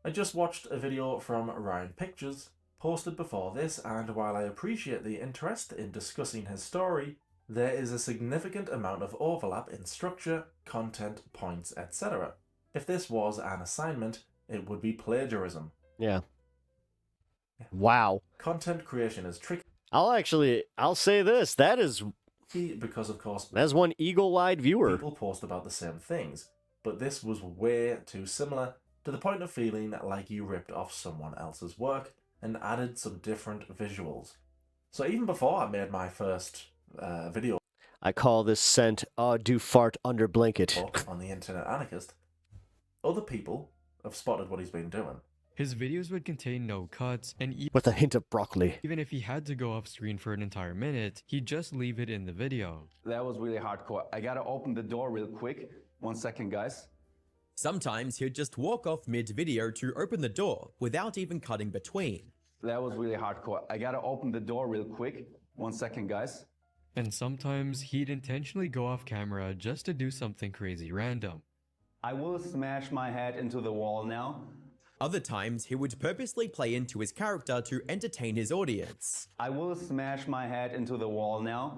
I just watched a video from Ryan Pictures, posted before this, and while I appreciate the interest in discussing his story, there is a significant amount of overlap in structure, content, points, etc. If this was an assignment, it would be plagiarism. Yeah. Wow. Content creation is tricky. I'll say this, that is... Because, of course... That's one eagle-eyed viewer. People post about the same things, but this was way too similar, to the point of feeling like you ripped off someone else's work and added some different visuals. So even before I made my first video... I call this scent, do fart under blanket. ...on the Internet Anarchist, other people have spotted what he's been doing. His videos would contain no cuts, and with a hint of broccoli. even if he had to go off screen for an entire minute, he'd just leave it in the video. That was really hardcore. I gotta open the door real quick. 1 second, guys. Sometimes he'd just walk off mid-video to open the door without even cutting between. That was really hardcore. I gotta open the door real quick. 1 second, guys. And sometimes he'd intentionally go off camera just to do something crazy random. I will smash my head into the wall now. Other times, he would purposely play into his character to entertain his audience. I will smash my head into the wall now.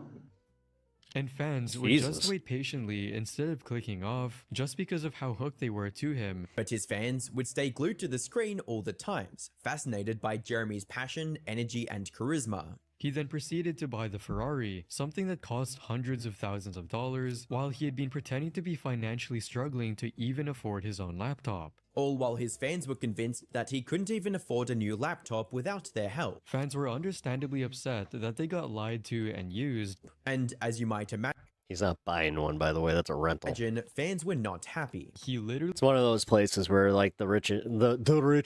And fans would just wait patiently instead of clicking off, just because of how hooked they were to him. But his fans would stay glued to the screen all the times, fascinated by Jeremy's passion, energy, and charisma. He then proceeded to buy the Ferrari, something that cost hundreds of thousands of dollars, while he had been pretending to be financially struggling to even afford his own laptop. All while his fans were convinced that he couldn't even afford a new laptop without their help. Fans were understandably upset that they got lied to and used. And as you might imagine, he's not buying one, by the way. That's a rental. Fans were not happy. He literally... It's one of those places where, like, the rich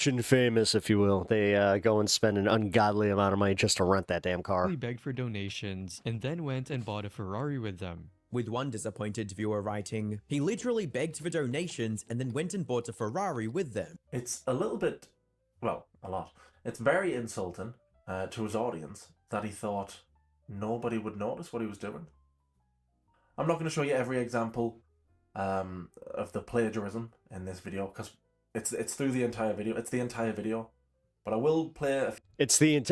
and famous, if you will, they go and spend an ungodly amount of money just to rent that damn car. He begged for donations and then went and bought a Ferrari with them. With one disappointed viewer writing, he literally begged for donations and then went and bought a Ferrari with them. It's a little bit, well, a lot. It's very insulting to his audience that he thought nobody would notice what he was doing. I'm not going to show you every example of the plagiarism in this video because it's through the entire video. It's the entire video, but I will play.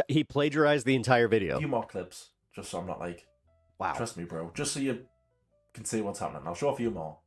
He plagiarized the entire video. A few more clips, just so I'm not like, wow. Trust me, bro. Just so you can see what's happening. I'll show a few more.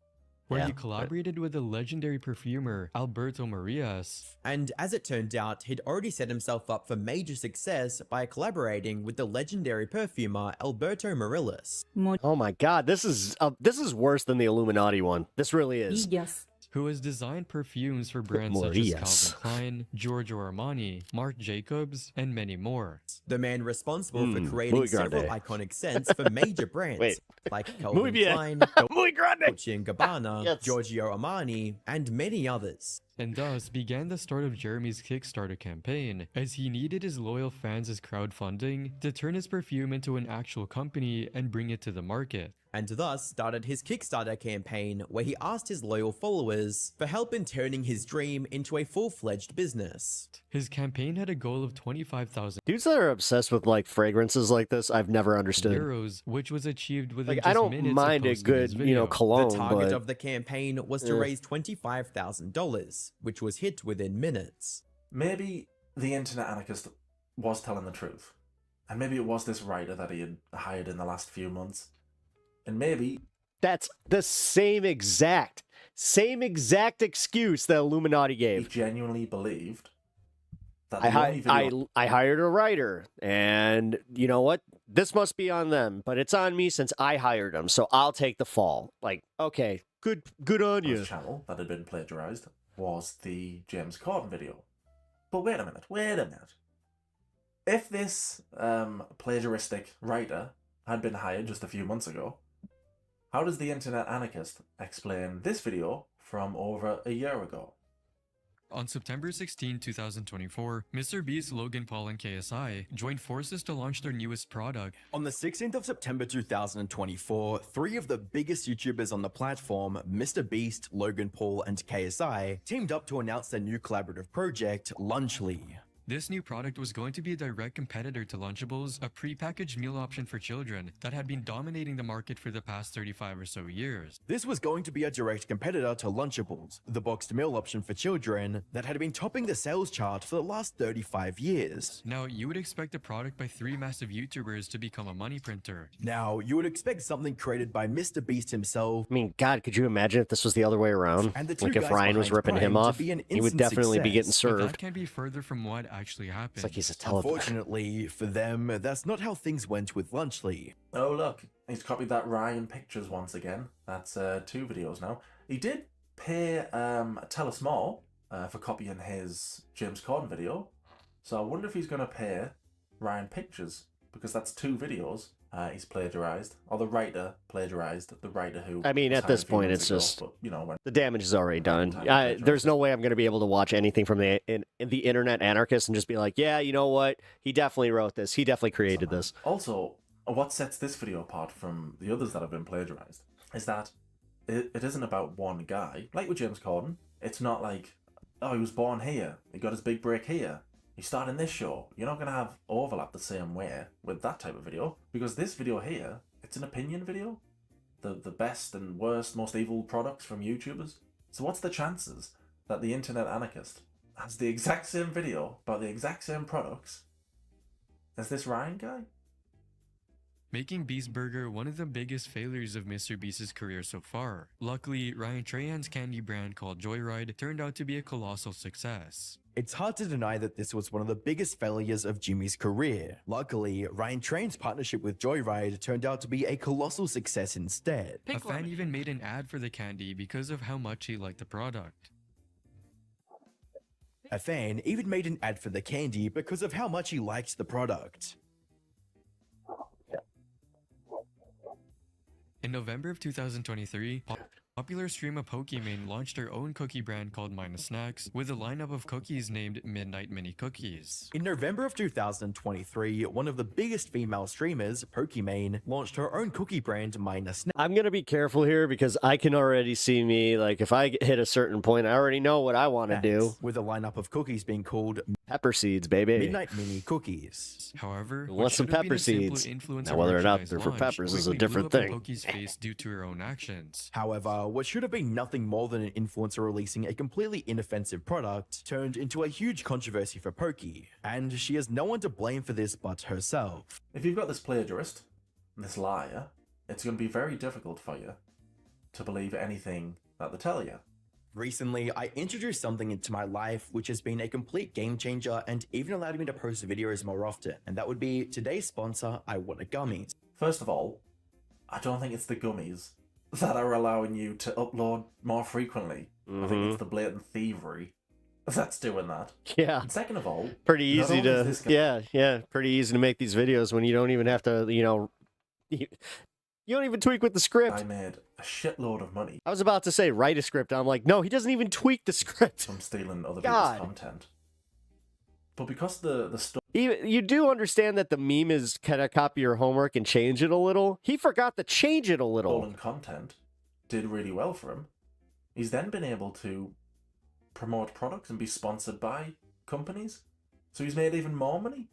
Where he collaborated with the legendary perfumer Alberto Marias. And as it turned out, he'd already set himself up for major success by collaborating with the legendary perfumer Alberto Marias. Oh my god, this is worse than the Illuminati one. This really is. Yes. Who has designed perfumes for brands such as Calvin Klein, Giorgio Armani, Marc Jacobs, and many more. The man responsible for creating several iconic scents for major brands like Calvin Klein, Dolce & Gabbana, Giorgio Armani, and many others. And thus began the start of Jeremy's Kickstarter campaign, as he needed his loyal fans' crowdfunding to turn his perfume into an actual company and bring it to the market. And thus started his Kickstarter campaign, where he asked his loyal followers for help in turning his dream into a full-fledged business. His campaign had a goal of 25,000 dudes that are obsessed with like fragrances like this. I've never understood. Euros, which was achieved within just I don't minutes mind a good, cologne. The target but... of the campaign was to raise $25,000, which was hit within minutes. Maybe the internet anarchist was telling the truth, and maybe it was this writer that he had hired in the last few months. And maybe that's the same exact excuse that Illuminati gave. He genuinely believed that I hired a writer, and you know what? This must be on them, but it's on me since I hired him, so I'll take the fall. Like, okay, good on you. His channel that had been plagiarized was the James Corden video. But wait a minute. If this plagiaristic writer had been hired just a few months ago, how does the internet anarchist explain this video from over a year ago? On September 16, 2024, Mr. Beast, Logan Paul, and KSI joined forces to launch their newest product. On the 16th of September 2024, three of the biggest YouTubers on the platform, Mr. Beast, Logan Paul, and KSI, teamed up to announce their new collaborative project, Lunchly. This new product was going to be a direct competitor to Lunchables, a pre-packaged meal option for children that had been dominating the market for the past 35 or so years. This was going to be a direct competitor to Lunchables, the boxed meal option for children that had been topping the sales chart for the last 35 years. Now, you would expect a product by three massive YouTubers to become a money printer. Now, you would expect something created by Mr. Beast himself. I mean, God, could you imagine if this was the other way around? And the two like if guys Ryan was ripping him off, he would definitely be getting served. But that can't be further from what actually happened. It's like he's a telepath. Unfortunately for them, that's not how things went with Lunchly. Oh look, he's copied that Ryan Pictures once again. That's 2 videos now. He did pay Tell Us More for copying his James Corden video. So I wonder if he's going to pay Ryan Pictures, because that's 2 videos he's plagiarized, or the writer plagiarized the writer who. I mean, at this point, it's just the damage is already done. There's no way I'm going to be able to watch anything from the internet anarchist and just be like, yeah, you know what? He definitely wrote this. He definitely created this. Also, what sets this video apart from the others that have been plagiarized is that it isn't about one guy. Like with James Corden, it's not like, oh, he was born here, he got his big break here, he starred in this show. You're not going to have overlap the same way with that type of video, because this video here, it's an opinion video. The best and worst, most evil products from YouTubers. So what's the chances that the internet anarchist has the exact same video about the exact same products as this Ryan guy? Making Beast Burger one of the biggest failures of Mr. Beast's career so far. Luckily, Ryan Trahan's candy brand called Joyride turned out to be a colossal success. It's hard to deny that this was one of the biggest failures of Jimmy's career. Luckily, Ryan Trahan's partnership with Joyride turned out to be a colossal success instead. A fan even made an ad for the candy because of how much he liked the product. A fan even made an ad for the candy because of how much he liked the product. In November of 2023, popular streamer Pokimane launched her own cookie brand called Minus Snacks with a lineup of cookies named Midnight Mini Cookies. In November of 2023, one of the biggest female streamers, Pokimane, launched her own cookie brand, Minus Snacks. I'm going to be careful here because I can already see me, like, if I hit a certain point, I already know what I want to do. With a lineup of cookies being called Pepper Seeds, baby. Midnight Mini Cookies. However, want some pepper seeds. Now, whether or not they're for peppers is a different thing. Poki's face due to her own actions. However, what should have been nothing more than an influencer releasing a completely inoffensive product turned into a huge controversy for Pokey, and she has no one to blame for this but herself. If you've got this plagiarist, this liar, it's going to be very difficult for you to believe anything that they tell you. Recently, I introduced something into my life which has been a complete game changer and even allowed me to post videos more often, and that would be today's sponsor, I Wanna Gummies. First of all, I don't think it's the gummies that are allowing you to upload more frequently. I think it's the blatant thievery that's doing that. Yeah. And second of all, pretty easy to pretty easy to make these videos when you don't even have to, you don't even tweak with the script. I made a shitload of money. I was about to say write a script. I'm like, no, he doesn't even tweak the script. From stealing other people's content. But because the stuff... You do understand that the meme is kind of copy your homework and change it a little. He forgot to change it a little. Stolen content did really well for him. He's then been able to promote products and be sponsored by companies. So he's made even more money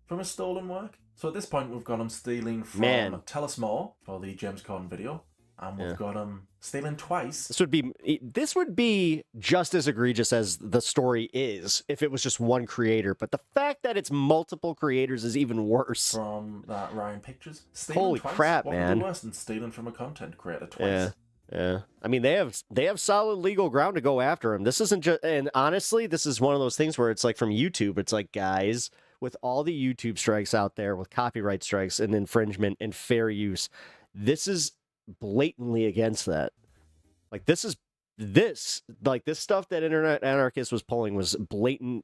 from his stolen work. So at this point, we've got him stealing from Tell Us More for the James Corden video. And we've got him stealing twice. This would be just as egregious as the story is if it was just one creator. But the fact that it's multiple creators is even worse. From that Ryan Pictures. Stealing Holy twice? crap, what man. Would be worse than stealing from a content creator twice? Yeah. I mean, they have solid legal ground to go after him. This isn't just, and honestly, this is one of those things where it's like from YouTube, it's like, guys, with all the YouTube strikes out there, with copyright strikes and infringement and fair use, this is blatantly against that. Like this stuff that Internet Anarchist was pulling was blatant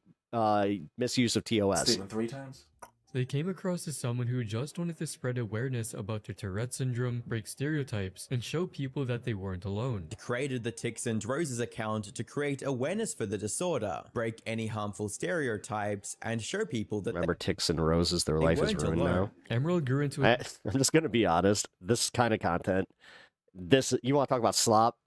misuse of TOS. Stealing 3 times. They came across as someone who just wanted to spread awareness about their Tourette syndrome, break stereotypes, and show people that they weren't alone. They created the Ticks and Roses account to create awareness for the disorder, break any harmful stereotypes, and show people that Remember Ticks and Roses, their life is ruined now. Emerald grew into I'm just going to be honest. This kind of content, you want to talk about slop?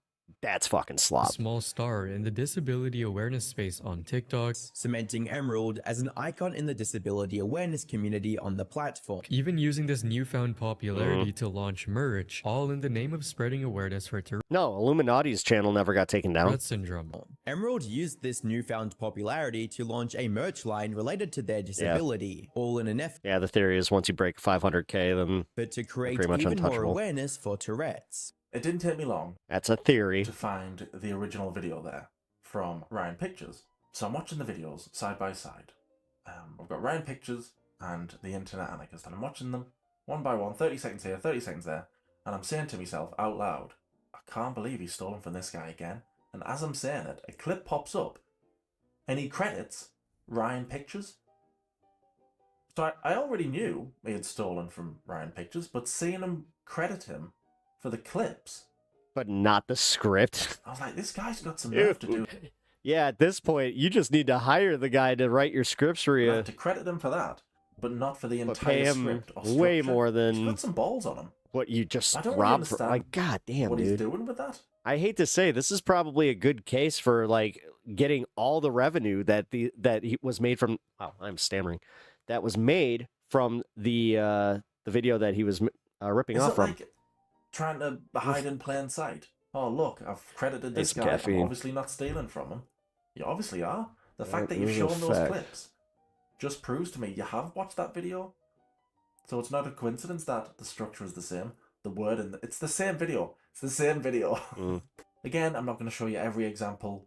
That's fucking slop. A small star in the disability awareness space on TikTok, cementing Emerald as an icon in the disability awareness community on the platform. Even using this newfound popularity to launch merch, all in the name of spreading awareness for No, Illuminati's channel never got taken down. Tourette syndrome. Emerald used this newfound popularity to launch a merch line related to their disability, all in an effort. Yeah, the theory is once you break 500K, then but to create pretty much even more untouchable. awareness for Tourette's. It didn't take me long. That's a theory. To find the original video there from Ryan Pictures. So I'm watching the videos side by side. I've got Ryan Pictures and the Internet Anarchist, and I'm watching them one by one, 30 seconds here, 30 seconds there, and I'm saying to myself out loud, I can't believe he's stolen from this guy again. And as I'm saying it, a clip pops up, and he credits Ryan Pictures. So I already knew he had stolen from Ryan Pictures, but seeing him credit him for the clips, but not the script. I was like, this guy's got some nerve to do. Yeah, at this point, you just need to hire the guy to write your scripts for you. To credit him for that, but not for the But entire pay him script or way structure. more than He's got some balls on him. what you just I don't really robbed for. understand Like, god damn, what dude. he's doing with that. I hate to say, this is probably a good case for like getting all the revenue that he was made from. Wow, I'm stammering. That was made from the video that he was ripping Is off it from. like trying to hide in plain sight? Oh, look, I've credited this Some guy. caffeine. I'm obviously not stealing from him. You obviously are. The fact that It you've was a shown those fact. clips just proves to me you have watched that video. So it's not a coincidence that the structure is the same. The word and it's the same video. It's the same video. Again, I'm not going to show you every example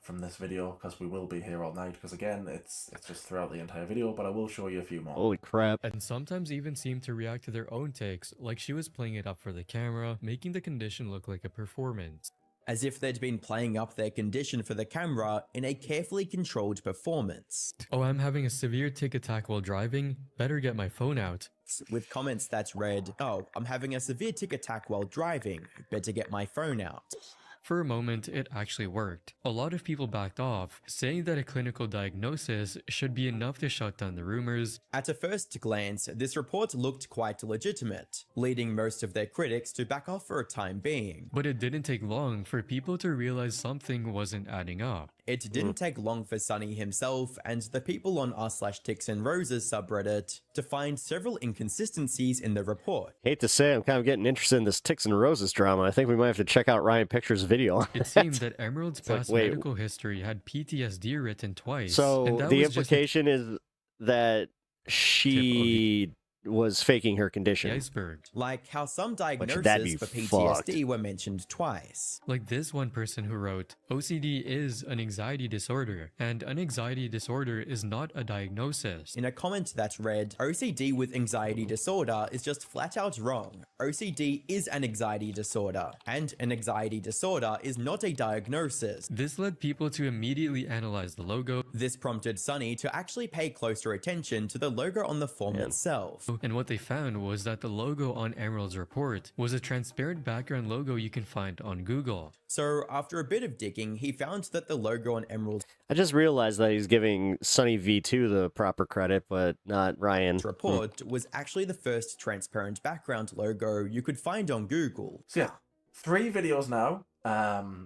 from this video because we will be here all night. Because again, it's just throughout the entire video, but I will show you a few more. Holy crap. And sometimes even seem to react to their own takes, like she was playing it up for the camera, making the condition look like a performance. As if they'd been playing up their condition for the camera in a carefully controlled performance. Oh, I'm having a severe tic attack while driving? Better get my phone out. With comments that read, oh, I'm having a severe tic attack while driving. Better get my phone out. For a moment, it actually worked. A lot of people backed off, saying that a clinical diagnosis should be enough to shut down the rumors. At a first glance, this report looked quite legitimate, leading most of their critics to back off for a time being. But it didn't take long for people to realize something wasn't adding up. It didn't take long for Sonny himself and the people on r/Ticks and Roses subreddit to find several inconsistencies in the report. Hate to say, I'm kind of getting interested in this Ticks and Roses drama. I think we might have to check out Ryan Pictures' video. It seemed that Emerald's It's like, past wait. medical history had PTSD written twice. So and that the was just implication is that she was faking her condition. the iceberg. Like how some that'd diagnoses be for fucked. PTSD were mentioned twice. Like this one person who wrote, OCD is an anxiety disorder, and an anxiety disorder is not a diagnosis. In a comment that read, OCD with anxiety disorder is just flat out wrong. OCD is an anxiety disorder, and an anxiety disorder is not a diagnosis. This led people to immediately analyze the logo. This prompted Sonny to actually pay closer attention to the logo on the form itself. And what they found was that the logo on Emerald's report was a transparent background logo you can find on Google. So after a bit of digging, he found that the logo on Emerald's I just realized that he's giving Sunny V2 the proper credit, but not Ryan. report was actually the first transparent background logo you could find on Google. So yeah, 3 videos now.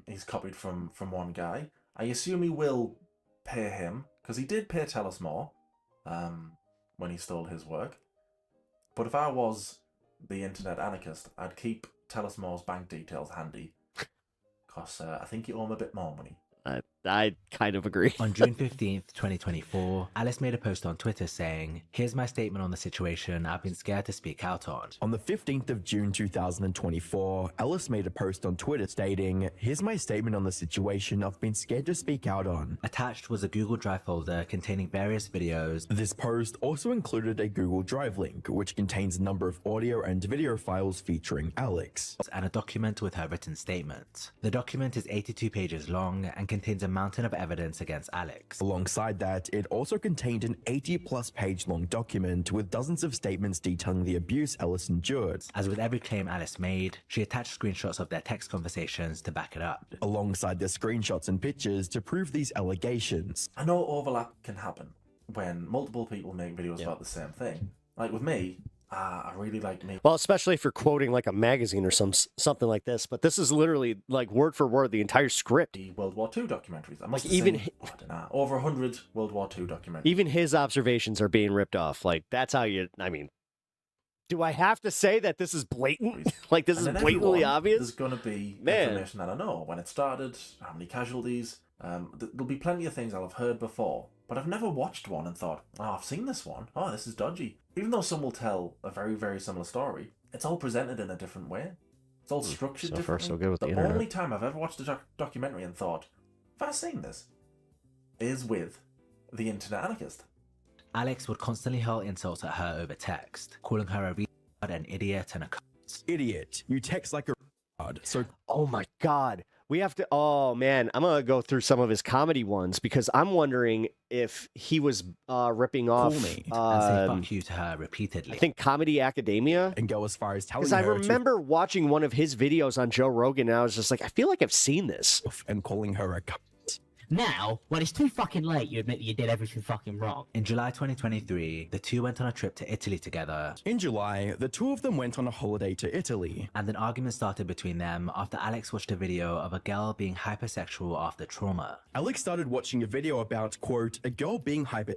He's copied from one guy. I assume he will pay him because he did pay Tell Us More when he stole his work. But if I was the internet anarchist, I'd keep Tell Us More's bank details handy because I think you owe him a bit more money. I kind of agree. On June 15th, 2024, Alice made a post on Twitter saying, "Here's my statement on the situation I've been scared to speak out on." On the 15th of June 2024, Alice made a post on Twitter stating, "Here's my statement on the situation I've been scared to speak out on." Attached was a Google Drive folder containing various videos. This post also included a Google Drive link, which contains a number of audio and video files featuring Alex. And a document with her written statement. The document is 82 pages long and contains a mountain of evidence against Alex. Alongside that, it also contained an 80-plus page long document with dozens of statements detailing the abuse Alice endured. As with every claim Alice made, she attached screenshots of their text conversations to back it up. Alongside the screenshots and pictures to prove these allegations. I know overlap can happen when multiple people make videos about the same thing. Like with me, I really like me. Well, especially if you're quoting like a magazine or something like this, but this is literally like word for word the entire script. The World War II documentaries. I must Like have even seen, I don't know, over 100 World War II documentaries. Even his observations are being ripped off. Like that's how you. I mean, do I have to say that this is blatant? Like this is And then blatantly everyone, obvious? There's going to be Man. information that I know. When it started, how many casualties. There'll be plenty of things I'll have heard before, but I've never watched one and thought, oh, I've seen this one. Oh, this is dodgy. Even though some will tell a very, very similar story, it's all presented in a different way. It's all structured So far, differently. so good with the the internet. only time I've ever watched a documentary and thought, have I seen this? Is with the internet anarchist. Alex would constantly hurl insults at her over text, calling her a retard, an idiot, and a cunt. Idiot, you text like a retard, so... Oh my god. We have to. Oh man, I'm gonna go through some of his comedy ones because I'm wondering if he was ripping off. And say fuck you to her repeatedly. I think Comedy Academia, and go as far as telling because I her remember watching one of his videos on Joe Rogan, and I was just like, I feel like I've seen this. And calling her a cunt. Now, when it's too fucking late, you admit that you did everything fucking wrong. In July 2023, the two went on a trip to Italy together. In July, the two of them went on a holiday to Italy. And an argument started between them after Alex watched a video of a girl being hypersexual after trauma. Alex started watching a video about, quote, a girl being hypersexual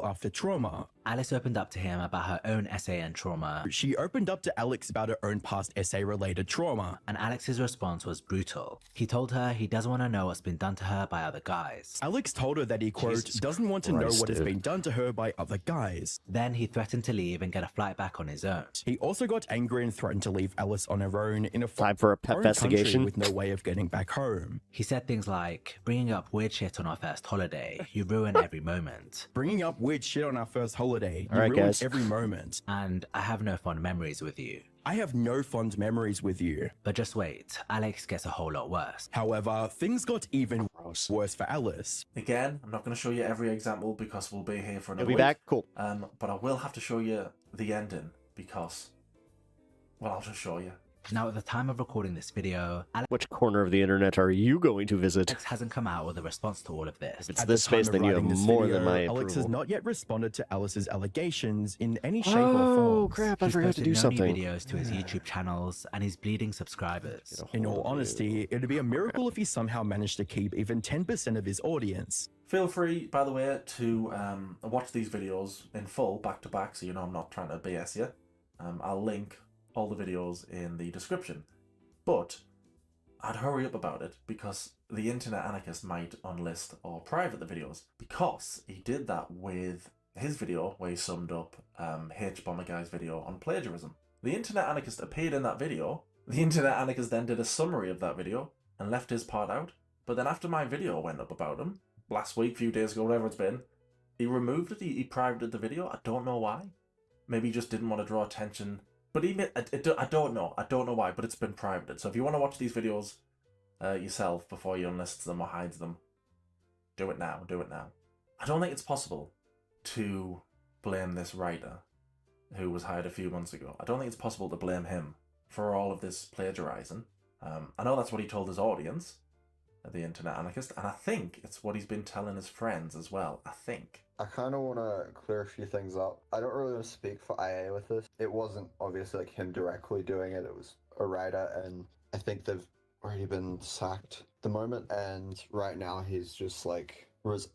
after trauma. Alice opened up to him about her own essay and trauma. She opened up to Alex about her own past essay-related trauma. And Alex's response was brutal. He told her he doesn't want to know what's been done to her by other guys. Alex told her that he, quote, doesn't want to know what has been done to her by other guys. Then he threatened to leave and get a flight back on his own. He also got angry and threatened to leave Alice on her own in a time for a pet investigation with no way of getting back home. He said things like, bringing up weird shit on our first holiday. You ruin every moment. Bringing up weird shit on our first holiday. All right, guys. Every moment. And I have no fond memories with you. I have no fond memories with you. But just wait, Alex gets a whole lot worse. However, things got even worse for Alice. Again, I'm not going to show you every example because we'll be here for another He'll be week. back? Cool. But I will have to show you the ending because, well, I'll just show you. Now, at the time of recording this video, Which corner of the internet are you going to visit? Alex hasn't come out with a response to all of this. If it's this space, then you have more than my approval. Alex has not yet responded to Alice's allegations in any shape or form. Oh crap, I forgot to do something. He's posted no new videos to his YouTube channels, and he's bleeding subscribers. In all honesty, it'd be a miracle if he somehow managed to keep even 10% of his audience. Feel free, by the way, to watch these videos in full, back to back, so you know I'm not trying to BS you. I'll link all the videos in the description. But I'd hurry up about it because the Internet Anarchist might unlist or private the videos, because he did that with his video where he summed up H-Bomber Guy's video on plagiarism. The Internet Anarchist appeared in that video. The Internet Anarchist then did a summary of that video and left his part out. But then after my video went up about him, last week, few days ago, whatever it's been, he removed it, he privated the video. I don't know why. Maybe he just didn't want to draw attention. But even, I don't know why, but it's been privated. So if you want to watch these videos yourself before you unlist them or hides them, do it now, I don't think it's possible to blame this writer who was hired a few months ago. I don't think it's possible to blame him for all of this plagiarizing. I know that's what he told his audience, the Internet Anarchist, and I think it's what he's been telling his friends as well, I think. I kind of want to clear a few things up. I don't really want to speak for IA with this. It wasn't obviously like him directly doing it. It was a writer, and I think they've already been sacked at the moment. And right now he's just like,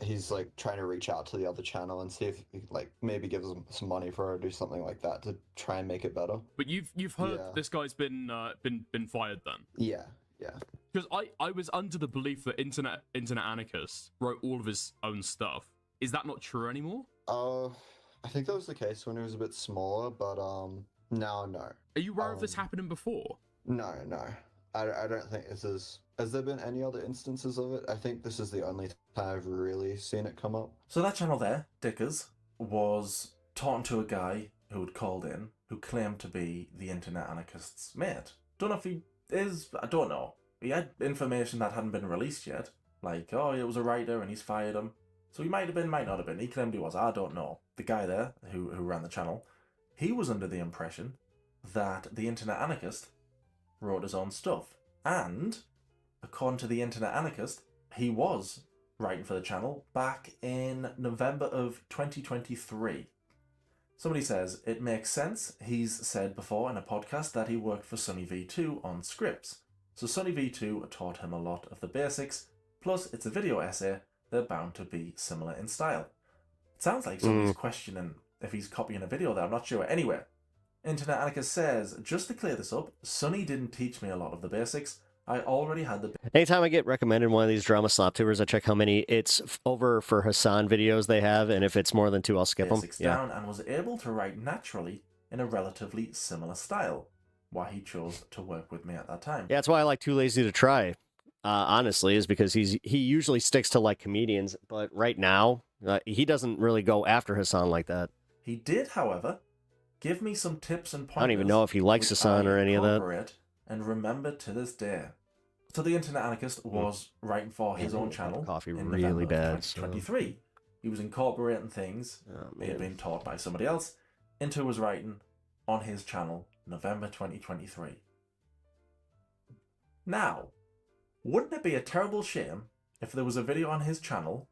he's like trying to reach out to the other channel and see if he like maybe gives them some money for it or do something like that to try and make it better. But you've heard this guy's been fired then? Yeah. Because I was under the belief that Internet Anarchist wrote all of his own stuff. Is that not true anymore? I think that was the case when he was a bit smaller, but now no. Are you aware of this happening before? No. I don't think this is... Has there been any other instances of it? I think this is the only time I've really seen it come up. So that channel there, Dickers, was talking to a guy who had called in, who claimed to be the Internet Anarchist's mate. Don't know if he is, I don't know. He had information that hadn't been released yet. Like, oh, it was a writer and he's fired him. So he might have been, might not have been. He claimed he was. I don't know. The guy there who ran the channel, he was under the impression that the Internet Anarchist wrote his own stuff. And, according to the Internet Anarchist, he was writing for the channel back in November of 2023. Somebody says, it makes sense. He's said before in a podcast that he worked for Sunny V2 on scripts. So Sunny V2 taught him a lot of the basics, plus it's a video essay. They're bound to be similar in style. It sounds like somebody's questioning if he's copying a video there, I'm not sure. Anyway, Internet Anarchist says, just to clear this up, Sunny didn't teach me a lot of the basics. I already had the... Anytime I get recommended one of these drama slap tubers, I check how many it's over for Hassan videos they have, and if it's more than 2, I'll skip them. Down and was able to write naturally in a relatively similar style. Why he chose to work with me at that time. Yeah, that's why I like Too Lazy to Try. Honestly, is because he usually sticks to like comedians, but right now he doesn't really go after Hassan like that. He did, however, give me some tips and pointers. I don't even know if he likes Hassan or any of that. And remember to this day. So the Internet Anarchist was writing for his own channel. Coffee in really November bad. 2023. He was incorporating things he had been taught by somebody else into his writing on his channel, November 2023. Now, wouldn't it be a terrible shame if there was a video on his channel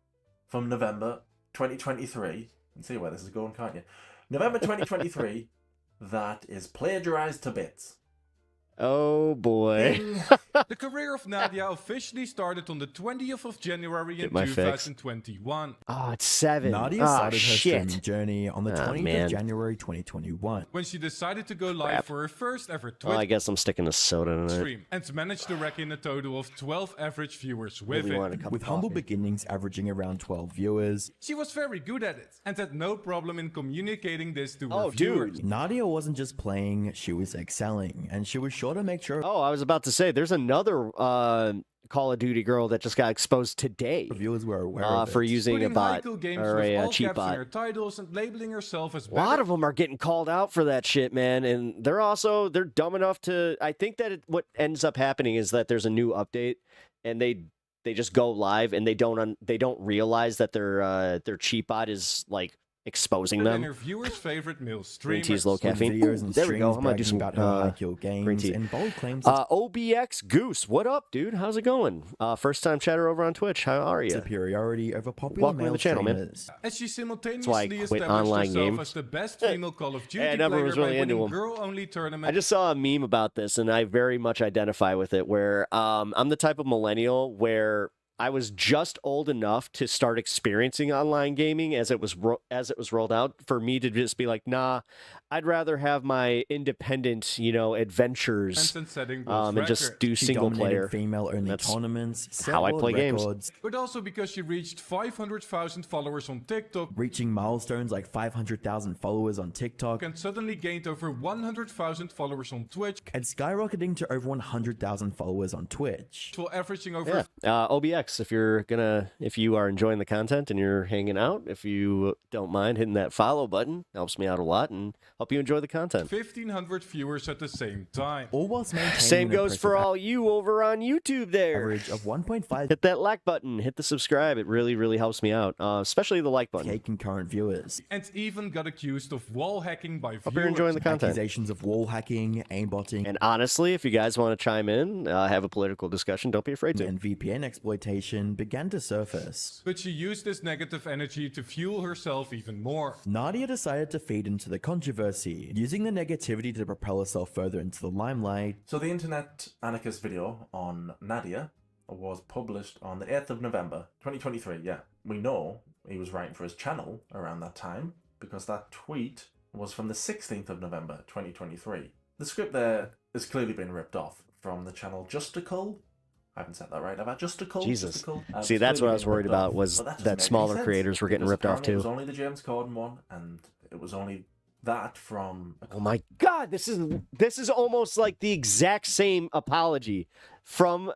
from November 2023? You can see where this is going, can't you? November 2023 that is plagiarized to bits. Oh boy. The career of Nadia officially started on the 20th of January in Get my fix. 2021. Oh, it's 7. Nadia oh, started her shit. streaming journey on the 20th of January 2021. When she decided to go live Crap. for her first ever Well, Twitch I guess I'm sticking to soda tonight. stream and managed to rack in a total of 12 average viewers with Really wanted a it. cup With of humble coffee. beginnings averaging around 12 viewers, She was very good at it and had no problem in communicating this to Oh, her viewers. Nadia wasn't just playing, she was excelling, and she was sure to make sure Oh, I was about to say, there's another Call of Duty girl that just got exposed today viewers were aware of for it. using a Putting bot haiku games or with a all cheat caps in bot. her titles and labeling herself as A lot better. of them are getting called out for that shit, man, and they're dumb enough to. I think that what ends up happening is that there's a new update, and they just go live and they don't realize that their cheat bot is like exposing than them. her viewers' favorite male Green streamers. tea is low With caffeine. videos Ooh, and there we go. streams I'm gonna do bragging some about her high-kill green games tea. and bold claims that OBX Goose, what up, dude? How's it going? First time chatter over on Twitch. How are you? superiority over popular Welcome to male the channel, man. streamers. As she why I simultaneously quit established online herself games. as the best female Call of Duty I never player was really by into winning them. girl-only tournament. I just saw a meme about this, and I very much identify with it. Where I'm the type of millennial where I was just old enough to start experiencing online gaming as it was rolled out. For me to just be like, nah, I'd rather have my independent, adventures, and setting and just do She single dominated player. female-only That's tournaments, set how I world play games. records, But also because she reached 500,000 followers on TikTok reaching milestones like 500,000 followers on TikTok, and suddenly gained over 100,000 followers on Twitch, and skyrocketing to over 100,000 followers on Twitch. while averaging over Yeah. OBX, if you are enjoying the content and you're hanging out, if you don't mind hitting that follow button, helps me out a lot and help you enjoy the content. 1,500 viewers at the same time. All whilst maintaining Same an goes for impressive all you over on YouTube there. average of 1.5 Hit that like button, hit the subscribe. It really, really helps me out, especially the like button. concurrent viewers. And even got accused of wall hacking by Hope you're viewers. enjoying the content. Accusations of wall hacking, aimbotting, And honestly, if you guys want to chime in, have a political discussion, don't be afraid to. and VPN exploitation began to surface. But she used this negative energy to fuel herself even more. Nadia decided to feed into the controversy, using the negativity to propel herself further into the limelight. So the Internet Anarchist video on Nadia was published on the 8th of November 2023. Yeah, we know he was writing for his channel around that time because that tweet was from the 16th of November 2023. The script there has clearly been ripped off from the channel Justical. I haven't said that right. Have I Justical? Jesus. Justical? See, It's that's what I clearly was been worried ripped about off, was but doesn't that make any smaller sense, creators were getting because ripped off apparently too. It was only the James Corden one, and it was only that from Oh my God, this is almost like the exact same apology from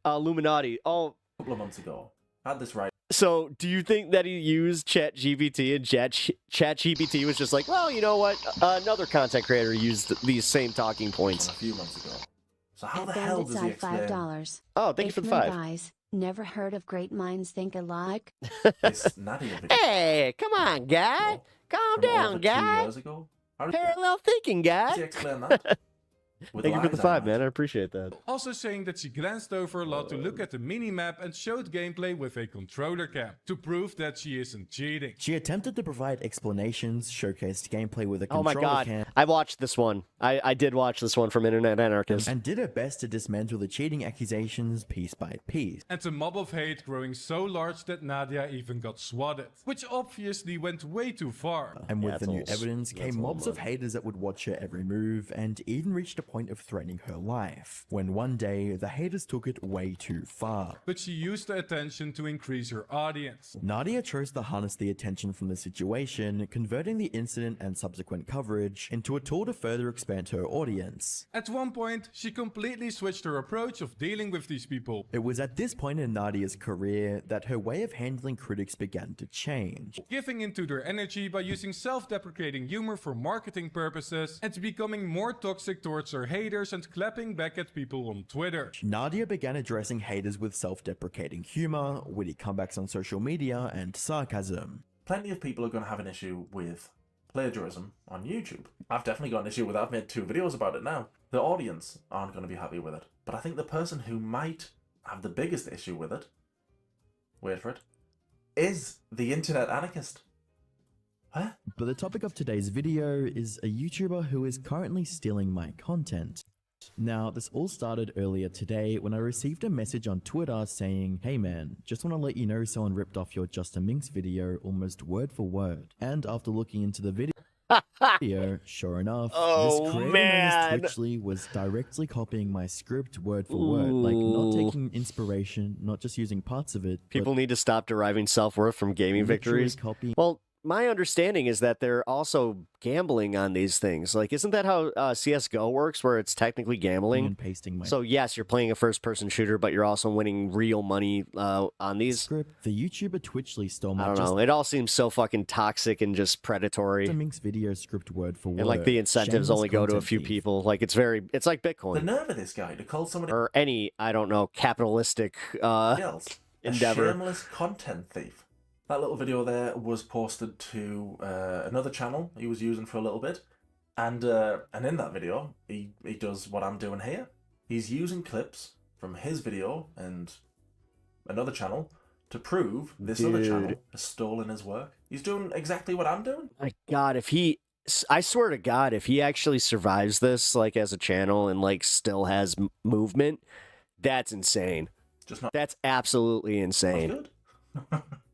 Illuminati. Oh, a couple of months ago. I had this right. so do you think that he used ChatGPT and ChatGPT was just like, well, you know what? Another content creator used these same talking points a few months ago. So how At the hell Bandits does he at explain $5. Oh, thank you for the 5. Guys, never heard of great minds think alike? this Nadia video Hey, come on, guy. Calm from down, over 2 guy. years ago? How did Parallel thinking, does he guy. explain that? With Thank you for the lies, 5, I man. I appreciate that. Also saying that she glanced over a lot to look at the mini-map and showed gameplay with a controller cam to prove that she isn't cheating. She attempted to provide explanations, showcased gameplay with a Oh my controller God. cam, I watched this one. I did watch this one from Internet Anarchist. and did her best to dismantle the cheating accusations piece by piece. And a mob of hate growing so large that Nadia even got swatted, which obviously went way too far. And with that's the new a little- evidence that's came a little mobs of much. haters that would watch her every move and even reached a point of threatening her life, when one day the haters took it way too far. But she used the attention to increase her audience. Nadia chose to harness the attention from the situation, converting the incident and subsequent coverage into a tool to further expand her audience. At one point, she completely switched her approach of dealing with these people. It was at this point in Nadia's career that her way of handling critics began to change. Giving into their energy by using self-deprecating humor for marketing purposes and becoming more toxic towards her haters and clapping back at people on Twitter. Nadia began addressing haters with self-deprecating humor, witty comebacks on social media, and sarcasm. Plenty of people are going to have an issue with plagiarism on YouTube. I've definitely got an issue with it. I've made 2 videos about it now. The audience aren't going to be happy with it. But I think the person who might have the biggest issue with it, wait for it, is the internet anarchist. Huh? But the topic of today's video is a YouTuber who is currently stealing my content. Now, this all started earlier today when I received a message on Twitter saying, "Hey man, just want to let you know someone ripped off your Just a Minx video almost word for word." And after looking into the video, sure enough, this creator known as Twitchly was directly copying my script word for word, like not taking inspiration, not just using parts of it. People need to stop deriving self-worth from gaming victories. Well, my understanding is that they're also gambling on these things. Like, isn't that how CSGO works, where it's technically gambling? And pasting my So yes, you're playing a first-person shooter, but you're also winning real money on these. script. The YouTuber Twitchly stole my I don't know. It all seems so fucking toxic and just predatory. Minx video script word for word. And like the incentives only go to a few people. Like it's like Bitcoin. The nerve of this guy to call somebody Or any, I don't know, capitalistic else a endeavor. shameless content thief. That little video there was posted to another channel he was using for a little bit, and in that video he does what I'm doing here. He's using clips from his video and another channel to prove this other channel has stolen his work. He's doing exactly what I'm doing. My God, I swear to God, if he actually survives this, like as a channel and like still has movement, that's insane. That's absolutely insane.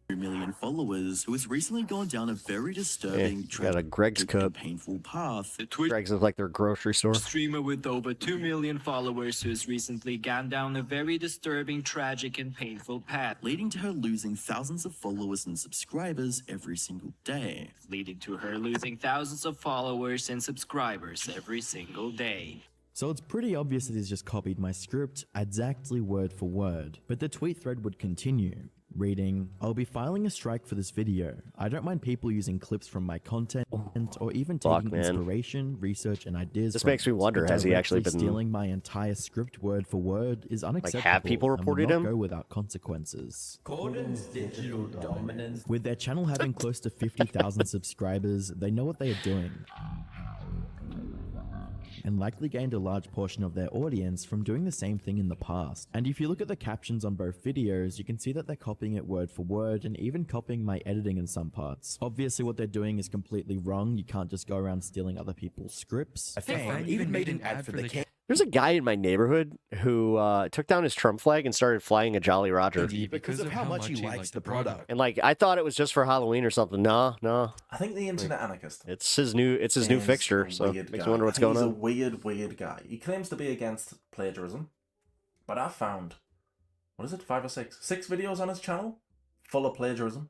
2 million followers, who has recently gone down a very disturbing, got a Greg's cup. painful path. Greg's is like their grocery store. Streamer with over 2 million followers who has recently gone down a very disturbing, tragic, and painful path, leading to her losing thousands of followers and subscribers every single day. leading to her losing thousands of followers and subscribers every single day. So it's pretty obvious that he's just copied my script exactly word for word. But the tweet thread would continue, reading, "I'll be filing a strike for this video. I don't mind people using clips from my content or even taking inspiration, research, and ideas This from makes me it. wonder, But has he actually directly been- stealing my entire script word for word is unacceptable. have people and will reported not him? go without consequences." Gordon's digital dominance. With their channel having close to 50,000 subscribers, they know what they are doing, and likely gained a large portion of their audience from doing the same thing in the past. And if you look at the captions on both videos, you can see that they're copying it word for word and even copying my editing in some parts. Obviously what they're doing is completely wrong. You can't just go around stealing other people's scripts. A fan even made an ad for the king. There's a guy in my neighborhood who took down his Trump flag and started flying a Jolly Roger. Because of how much he likes the product. And like, I thought it was just for Halloween or something. No. I think the internet anarchist. It's his new fixture. So Weird makes guy. me wonder what's I think going he's on. a weird guy. He claims to be against plagiarism, but I found, what is it, 5 or 6? 6 videos on his channel full of plagiarism.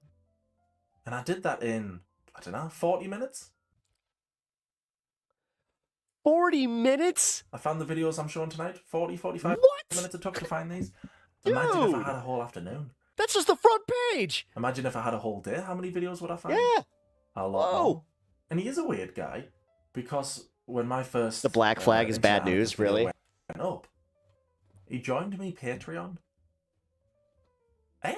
And I did that in, I don't know, 40 minutes? 40 minutes? I found the videos I'm showing tonight. 40, 45 minutes it took to find these. Dude, Imagine if I had a whole afternoon. That's just the front page. Imagine if I had a whole day. How many videos would I find? Yeah. A lot more. And he is a weird guy, because when my first... The black flag is bad internet news, video really? went up, he joined me Patreon. Eh?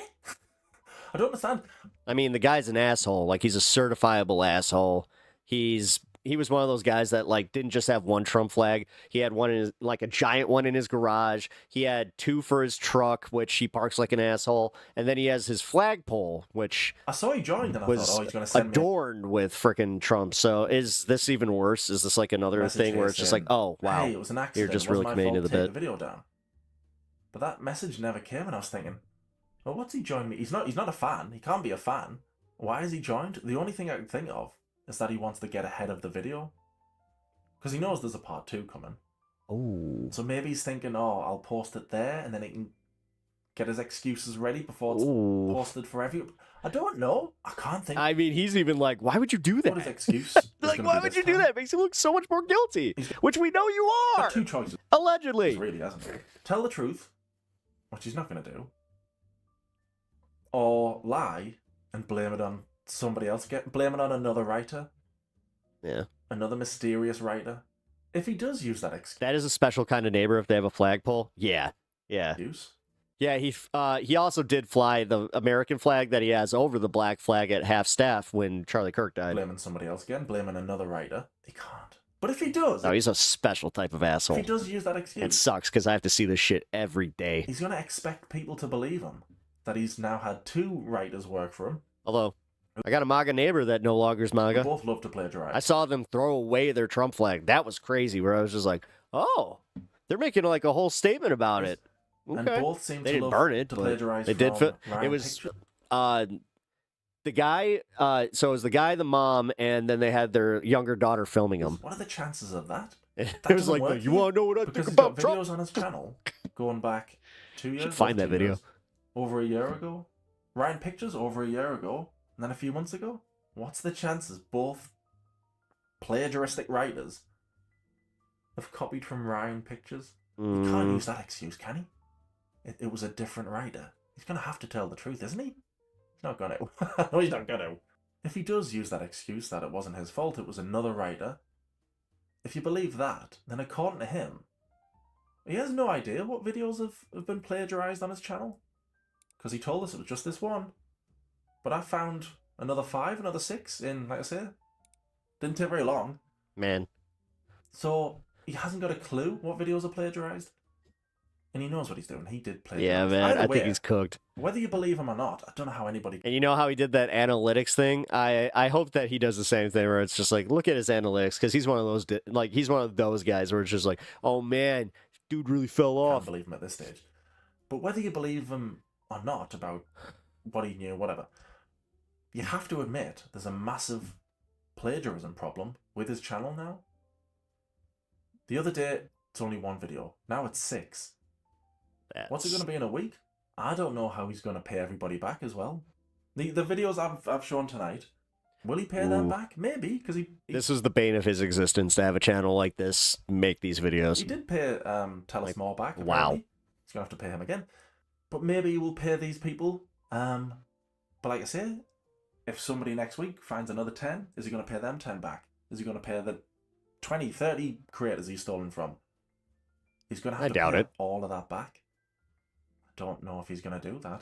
I don't understand. I mean, the guy's an asshole. Like, he's a certifiable asshole. He was one of those guys that like didn't just have one Trump flag. He had one in his, like a giant one in his garage. He had 2 for his truck, which he parks like an asshole. And then he has his flagpole, which I saw he joined and I was thought, oh, he's going to send me adorned with frickin' Trump. So is this even worse? Is this like another message thing where here it's just like, saying, oh wow, hey, it was an you're accident. just It wasn't really my committing to fault. the Take bit. the video down. But that message never came, and I was thinking, well, what's he joined me? He's not a fan. He can't be a fan. Why is he joined? The only thing I can think of is that he wants to get ahead of the video. Because he knows there's a part 2 coming. Oh. So maybe he's thinking, oh, I'll post it there, and then he can get his excuses ready before it's posted for everyone. I don't know. I can't think. I mean, he's even like, why would you do that? What his excuse? Like, why would you do that? It makes you look so much more guilty, which we know you are. 2 choices. Allegedly. He really hasn't. Tell the truth, which he's not going to do, or lie and blame it on somebody else. Blame it on another writer. Yeah. Another mysterious writer. if he does use that excuse, that is a special kind of neighbor if they have a flagpole. Yeah. Yeah. Yeah, he also did fly the American flag that he has over the black flag at half staff when Charlie Kirk died. Blaming somebody else again, blaming another writer. He can't. But if he does... No, he's a special type of asshole. If he does use that excuse... It sucks, because I have to see this shit every day. He's going to expect people to believe him. That he's now had 2 writers work for him. Although, I got a MAGA neighbor that no longer is MAGA. They both love to plagiarize. I saw them throw away their Trump flag. That was crazy, where I was just like, oh, they're making like a whole statement about it. Okay. And both seem they to didn't love burn it, to but plagiarize they did. from It was Pictures. the guy. So it was the guy, the mom, and then they had their younger daughter filming him. What are the chances of that? It was like, you want to know what I think because about he's got Trump? videos on his channel going back 2 years. Should find that 2 video. years, over a year ago. Ryan Pictures over a year ago, and then a few months ago. What's the chances both plagiaristic writers have copied from Ryan Pictures? He can't use that excuse, can he? It was a different writer. He's going to have to tell the truth, isn't he? He's not going to. No, he's not going to. If he does use that excuse that it wasn't his fault, it was another writer, if you believe that, then according to him, he has no idea what videos have been plagiarized on his channel. Because he told us it was just this one. But I found another 5, another 6 in, like I say, didn't take very long. Man. So he hasn't got a clue what videos are plagiarized. And he knows what he's doing. He did plagiarize. Yeah, man, Either I way, think he's cooked. Whether you believe him or not, I don't know how anybody... And you know how he did that analytics thing? I hope that he does the same thing where it's just like, look at his analytics, because he's one of those he's one of those guys where it's just like, oh man, dude really fell off. Can't believe him at this stage. But whether you believe him or not about what he knew, whatever, you have to admit there's a massive plagiarism problem with his channel now. The other day, it's only 1 video. Now it's 6. What's it going to be in a week? I don't know how he's going to pay everybody back as well. The videos I've shown tonight, will he pay them back? Maybe, because he... This was the bane of his existence, to have a channel like this make these videos. He did pay Tell Us More back, apparently. Wow. He's going to have to pay him again. But maybe he will pay these people. But like I say, if somebody next week finds another 10, is he going to pay them 10 back? Is he going to pay the 20, 30 creators he's stolen from? He's going to have to pay all of that back. I don't know if he's going to do that.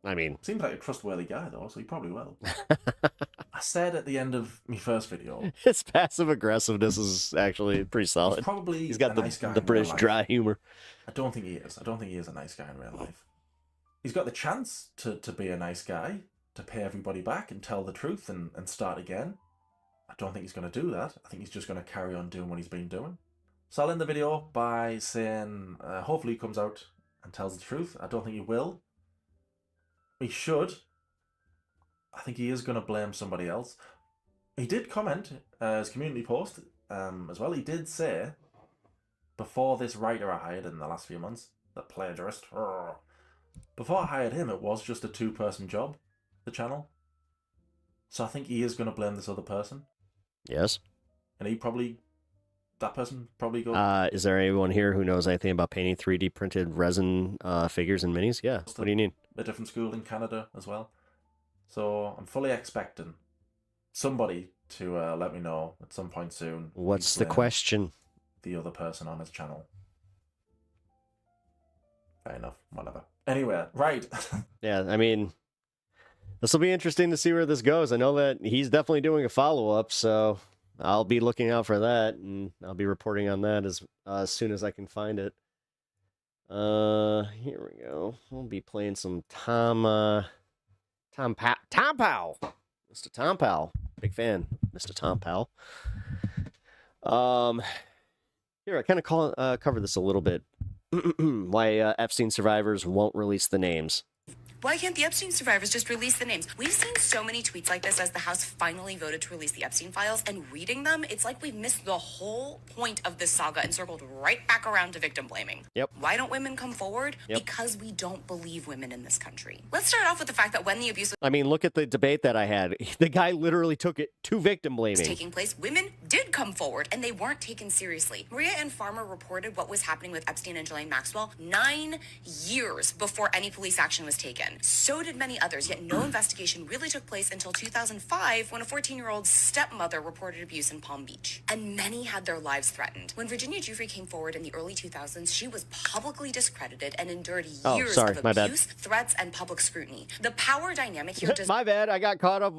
I mean... Seems like a trustworthy guy, though, so he probably will. I said at the end of my first video... His passive aggressiveness is actually pretty solid. He's got a nice guy the in British real life. dry humor. I don't think he is. I don't think he is a nice guy in real life. He's got the chance to be a nice guy, to pay everybody back and tell the truth and start again. I don't think he's going to do that. I think he's just going to carry on doing what he's been doing. So I'll end the video by saying hopefully he comes out and tells the truth. I don't think he will. He should. I think he is going to blame somebody else. He did comment his community post as well. He did say, before this writer I hired in the last few months, the plagiarist, before I hired him, it was just a 2-person job, the channel. So I think he is going to blame this other person. Yes. And that person probably goes... Is there anyone here who knows anything about painting 3D printed resin figures and minis? Yeah. What do you need? A different school in Canada as well. So I'm fully expecting somebody to let me know at some point soon. What's the question? The other person on his channel. Fair enough. Whatever. Anyway, right. Yeah, I mean, this will be interesting to see where this goes. I know that he's definitely doing a follow-up, so I'll be looking out for that, and I'll be reporting on that as soon as I can find it. Here we go. We'll be playing some Tom Powell. Mr. Tom Powell. Big fan, Mr. Tom Powell. Here, I kind of cover this a little bit. Why Epstein survivors won't release the names. Why can't the Epstein survivors just release the names? We've seen so many tweets like this as the House finally voted to release the Epstein files, and reading them, it's like we've missed the whole point of this saga and circled right back around to victim blaming. Yep. Why don't women come forward? Yep. Because we don't believe women in this country. Let's start off with the fact that when the abuse I mean, look at the debate that I had. The guy literally took it to victim was blaming. taking place, women did come forward, and they weren't taken seriously. Maria Ann Farmer reported what was happening with Epstein and Ghislaine Maxwell 9 years before any police action was taken. women. So did many others, yet no investigation really took place until 2005 when a 14-year-old stepmother reported abuse in Palm Beach. And many had their lives threatened. When Virginia Giuffre came forward in the early 2000s, she was publicly discredited and endured years of abuse, threats, and public scrutiny. The power dynamic here does... My bad. I got caught up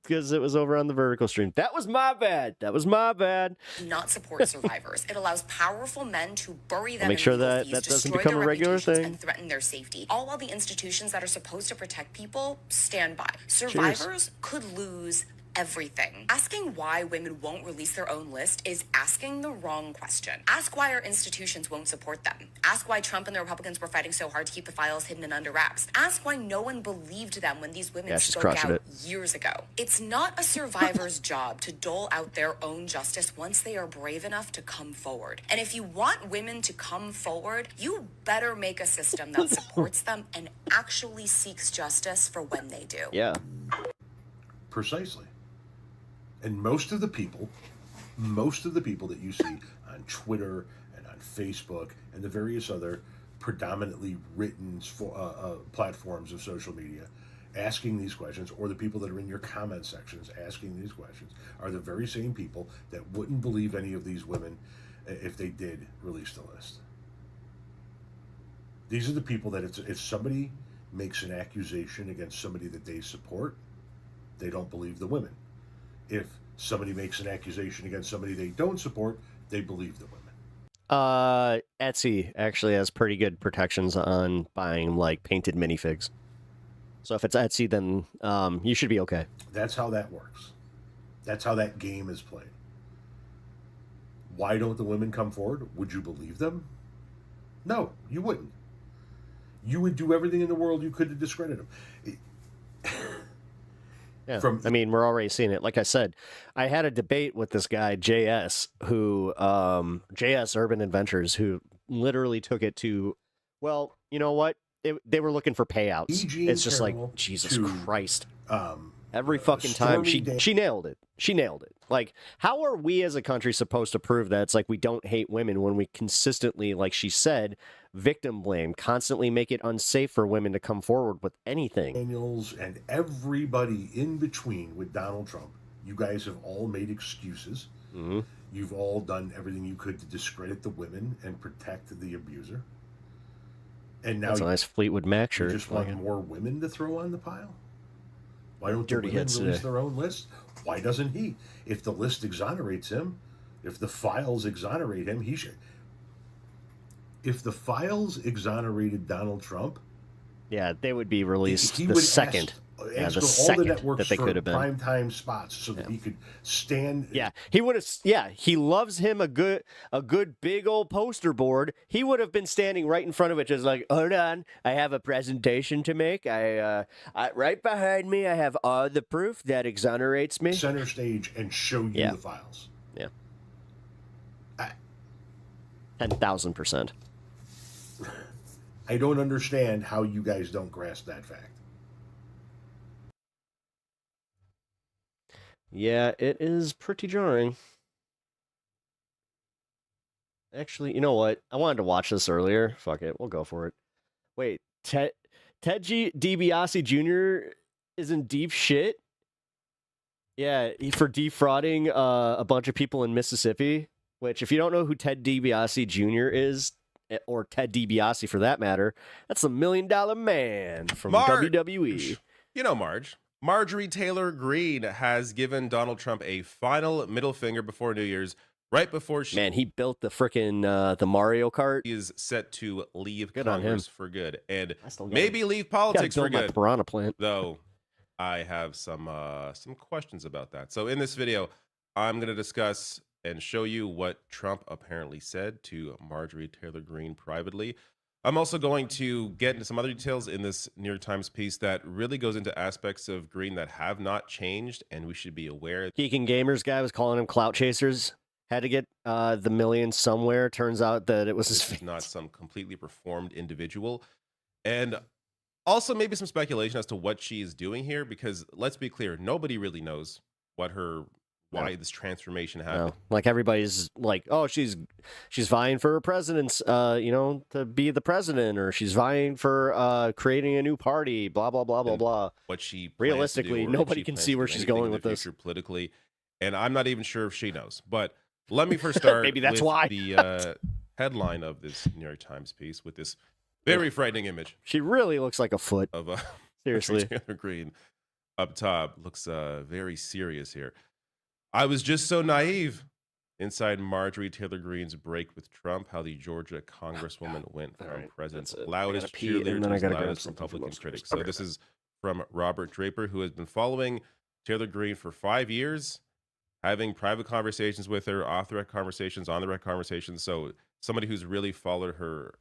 because it was over on the vertical stream. That was my bad. That was my bad. Not support survivors. It allows powerful men to bury them Make in sure legal that fees, that doesn't destroy become their a regular reputations, thing. and threaten their safety. All while the institutions that are supposed to protect people stand by. Survivors could lose everything. Asking why women won't release their own list is asking the wrong question. Ask why our institutions won't support them. Ask why Trump and the Republicans were fighting so hard to keep the files hidden and under wraps. Ask why no one believed them when these women spoke out years ago. It's not a survivor's job to dole out their own justice once they are brave enough to come forward. And if you want women to come forward, you better make a system that supports them and actually seeks justice for when they do. Yeah. Precisely. And most of the people that you see on Twitter and on Facebook and the various other predominantly written platforms of social media asking these questions, or the people that are in your comment sections asking these questions, are the very same people that wouldn't believe any of these women if they did release the list. These are the people that if somebody makes an accusation against somebody that they support, they don't believe the women. If somebody makes an accusation against somebody they don't support, they believe the women. Etsy actually has pretty good protections on buying like painted minifigs. So if it's Etsy, then you should be okay. That's how that works. That's how that game is played. Why don't the women come forward? Would you believe them? No, you wouldn't. You would do everything in the world you could to discredit them. Yeah. I mean, we're already seeing it. Like I said, I had a debate with this guy, JS, who, JS Urban Adventures, who literally took it to, well, you know what? They were looking for payouts. It's just like, Jesus Christ. Every fucking time she nailed it. She nailed it. Like, how are we as a country supposed to prove that it's like we don't hate women when we consistently, like she said, victim blame, constantly make it unsafe for women to come forward with anything? Daniels and everybody in between with Donald Trump, you guys have all made excuses. Mm-hmm. You've all done everything you could to discredit the women and protect the abuser. And now that's a nice Fleetwood Mac shirt. You just want more women to throw on the pile? Why don't the women release their own list? Why doesn't he? If the list exonerates him, if the files exonerate him, he should. If the files exonerated Donald Trump, yeah, they would be released the second. Ask the all second the networks that they for could have been primetime spots so that he could stand. Yeah, he would have. Yeah, he loves him a good big old poster board. He would have been standing right in front of it, just like, hold on, I have a presentation to make. I right behind me, I have all the proof that exonerates me. Center stage and show you the files. Yeah, 10,000%. I don't understand how you guys don't grasp that fact. Yeah, it is pretty jarring. Actually, you know what? I wanted to watch this earlier. Fuck it, we'll go for it. Wait, Ted DiBiase Jr. is in deep shit? Yeah, for defrauding a bunch of people in Mississippi, which, if you don't know who Ted DiBiase Jr. is, or Ted DiBiase for that matter, that's the $1 Million Man from WWE. You know Marjorie Taylor Greene has given Donald Trump a final middle finger before New Year's, right before she... Man, he built the frickin' the Mario Kart. He is set to leave Good Congress for good, and maybe leave politics for good. Piranha plant. Though I have some questions about that. So in this video, I'm going to discuss and show you what Trump apparently said to Marjorie Taylor Greene privately. I'm also going to get into some other details in this New York Times piece that really goes into aspects of Greene that have not changed, and we should be aware. Geeking Gamers guy was calling them clout chasers. Had to get the millions somewhere. Turns out that it was his face. Not some completely reformed individual. And also maybe some speculation as to what she is doing here, because let's be clear, nobody really knows what her why this transformation happened. Like everybody's like, oh, she's vying for president's, to be the president, or she's vying for creating a new party, blah blah blah blah blah. What she realistically, nobody can see where she's going with this politically, and I'm not even sure if she knows. But let me first start. Maybe that's with why the headline of this New York Times piece with this very frightening image. She really looks like a foot. Of seriously, Taylor Greene up top looks very serious here. I was just so naive. Inside Marjorie Taylor Greene's break with Trump, how the Georgia congresswoman went from president's loudest cheerleader to his loudest Republican critic. So this is from Robert Draper, who has been following Taylor Greene for 5 years, having private conversations with her, off the record conversations, on the record conversations. So somebody who's really followed her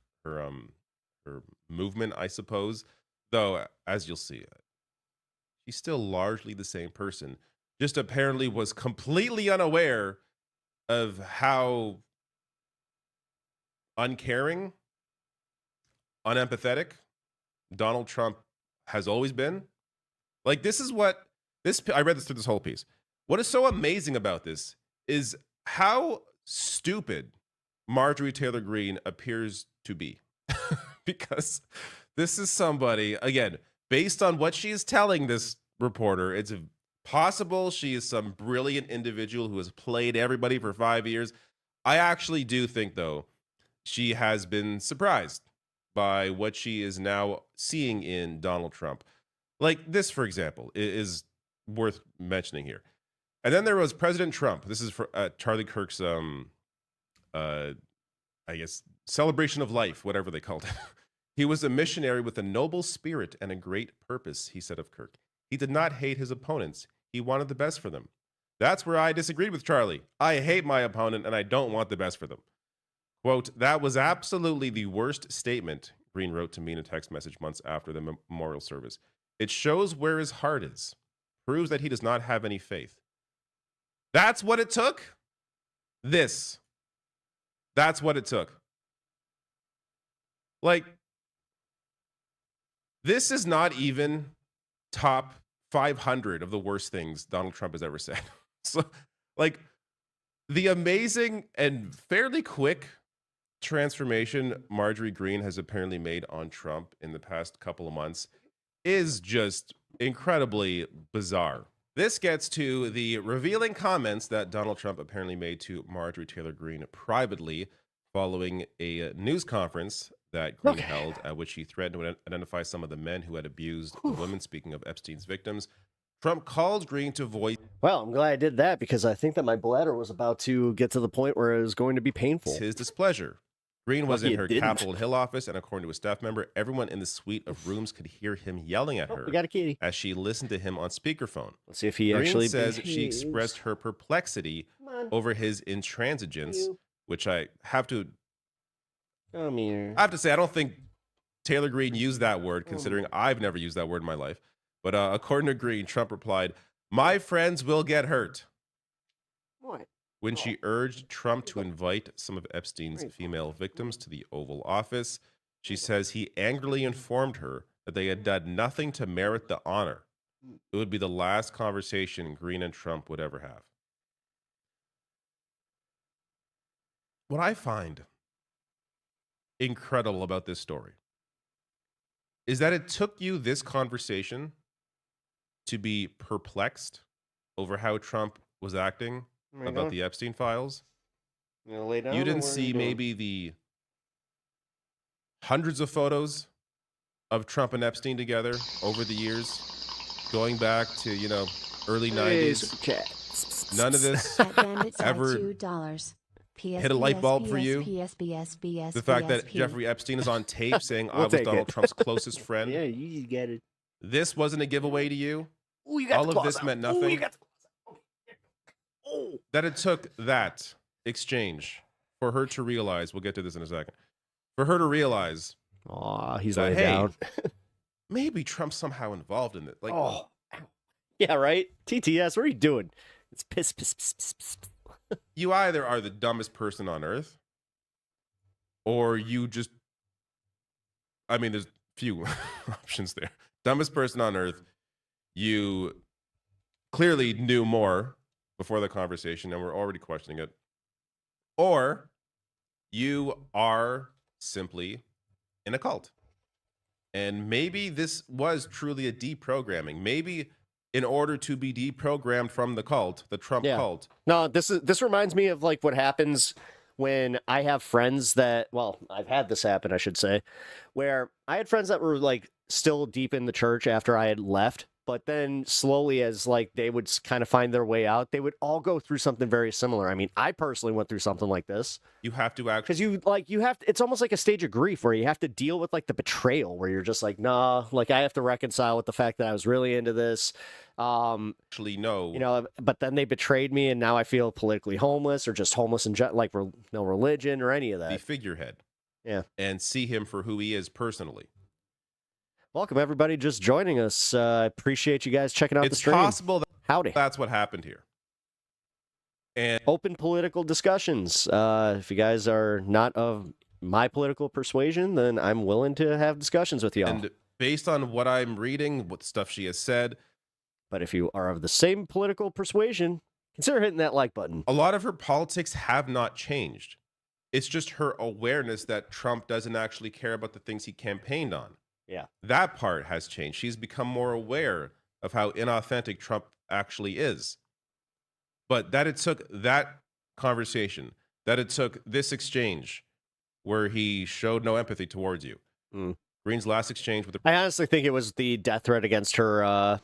movement, I suppose. Though, as you'll see, she's still largely the same person. Just apparently was completely unaware of how uncaring, unempathetic Donald Trump has always been. Like, this is what I read this through this whole piece. What is so amazing about this is how stupid Marjorie Taylor Greene appears to be. Because this is somebody, again, based on what she is telling this reporter, it's possible she is some brilliant individual who has played everybody for 5 years. I actually do think, though, she has been surprised by what she is now seeing in Donald Trump. Like this, for example, is worth mentioning here. And then there was President Trump. This is for Charlie Kirk's, I guess, celebration of life, whatever they called it. He was a missionary with a noble spirit and a great purpose, he said of Kirk. He did not hate his opponents. He wanted the best for them. That's where I disagreed with Charlie. I hate my opponent and I don't want the best for them. Quote, that was absolutely the worst statement, Greene wrote to me in a text message months after the memorial service. It shows where his heart is, proves that he does not have any faith. That's what it took? That's what it took. Like, this is not even top 500 of the worst things Donald Trump has ever said. So, like, the amazing and fairly quick transformation Marjorie Greene has apparently made on Trump in the past couple of months is just incredibly bizarre. This gets to the revealing comments that Donald Trump apparently made to Marjorie Taylor Greene privately following a news conference that Greene held, at which he threatened to identify some of the men who had abused the women. Speaking of Epstein's victims, Trump called Greene to voice. Well, I'm glad I did that because I think that my bladder was about to get to the point where it was going to be painful. His displeasure. Greene was in her Capitol Hill office, and according to a staff member, everyone in the suite of rooms could hear him yelling at her we got a kitty. As she listened to him on speakerphone. Let's see if he Greene actually says she expressed her perplexity over his intransigence, which I have to say, I don't think Taylor Greene used that word, considering I've never used that word in my life. But according to Greene, Trump replied, "My friends will get hurt." What? When she urged Trump to invite some of Epstein's female victims to the Oval Office, she says he angrily informed her that they had done nothing to merit the honor. It would be the last conversation Greene and Trump would ever have. What I find incredible about this story is that it took you this conversation to be perplexed over how Trump was acting about the Epstein files. You didn't see maybe the hundreds of photos of Trump and Epstein together over the years, going back to, early 90s. None of this ever hit a light bulb for you. The fact that Jeffrey Epstein is on tape saying I was Donald Trump's closest friend. Yeah, you get it. This wasn't a giveaway to you. All of this meant nothing. That it took that exchange for her to realize, we'll get to this in a second, for her to realize, he's that, laying down. Maybe Trump's somehow involved in it. Like, yeah, right? TTS, what are you doing? It's piss. You either are the dumbest person on earth, or you just, there's few options there. Dumbest person on earth, you clearly knew more before the conversation and we're already questioning it, or you are simply in a cult. And maybe this was truly a deprogramming. Maybe in order to be deprogrammed from the cult, the Trump cult. No, this reminds me of like what happens when I have friends that, well, I've had this happen, I should say, where I had friends that were like still deep in the church after I had left. But then slowly, as like they would kind of find their way out, they would all go through something very similar. I mean, I personally went through something like this. You have to act, because you have to, it's almost like a stage of grief where you have to deal with like the betrayal, where you're just like, nah, like I have to reconcile with the fact that I was really into this. Actually, no, you know, but then they betrayed me, and now I feel politically homeless, or just homeless and like no religion or any of that. The figurehead, and see him for who he is personally. Welcome, everybody, just joining us. I appreciate you guys checking out the It's stream. possible that Howdy. That's what happened here. And open political discussions. If you guys are not of my political persuasion, then I'm willing to have discussions with y'all. And based on what I'm reading, what stuff she has said. But if you are of the same political persuasion, consider hitting that like button. A lot of her politics have not changed. It's just her awareness that Trump doesn't actually care about the things he campaigned on. Yeah. That part has changed. She's become more aware of how inauthentic Trump actually is. But that it took that conversation, that it took this exchange where he showed no empathy towards you. Green's last exchange with the I honestly think it was the death threat against her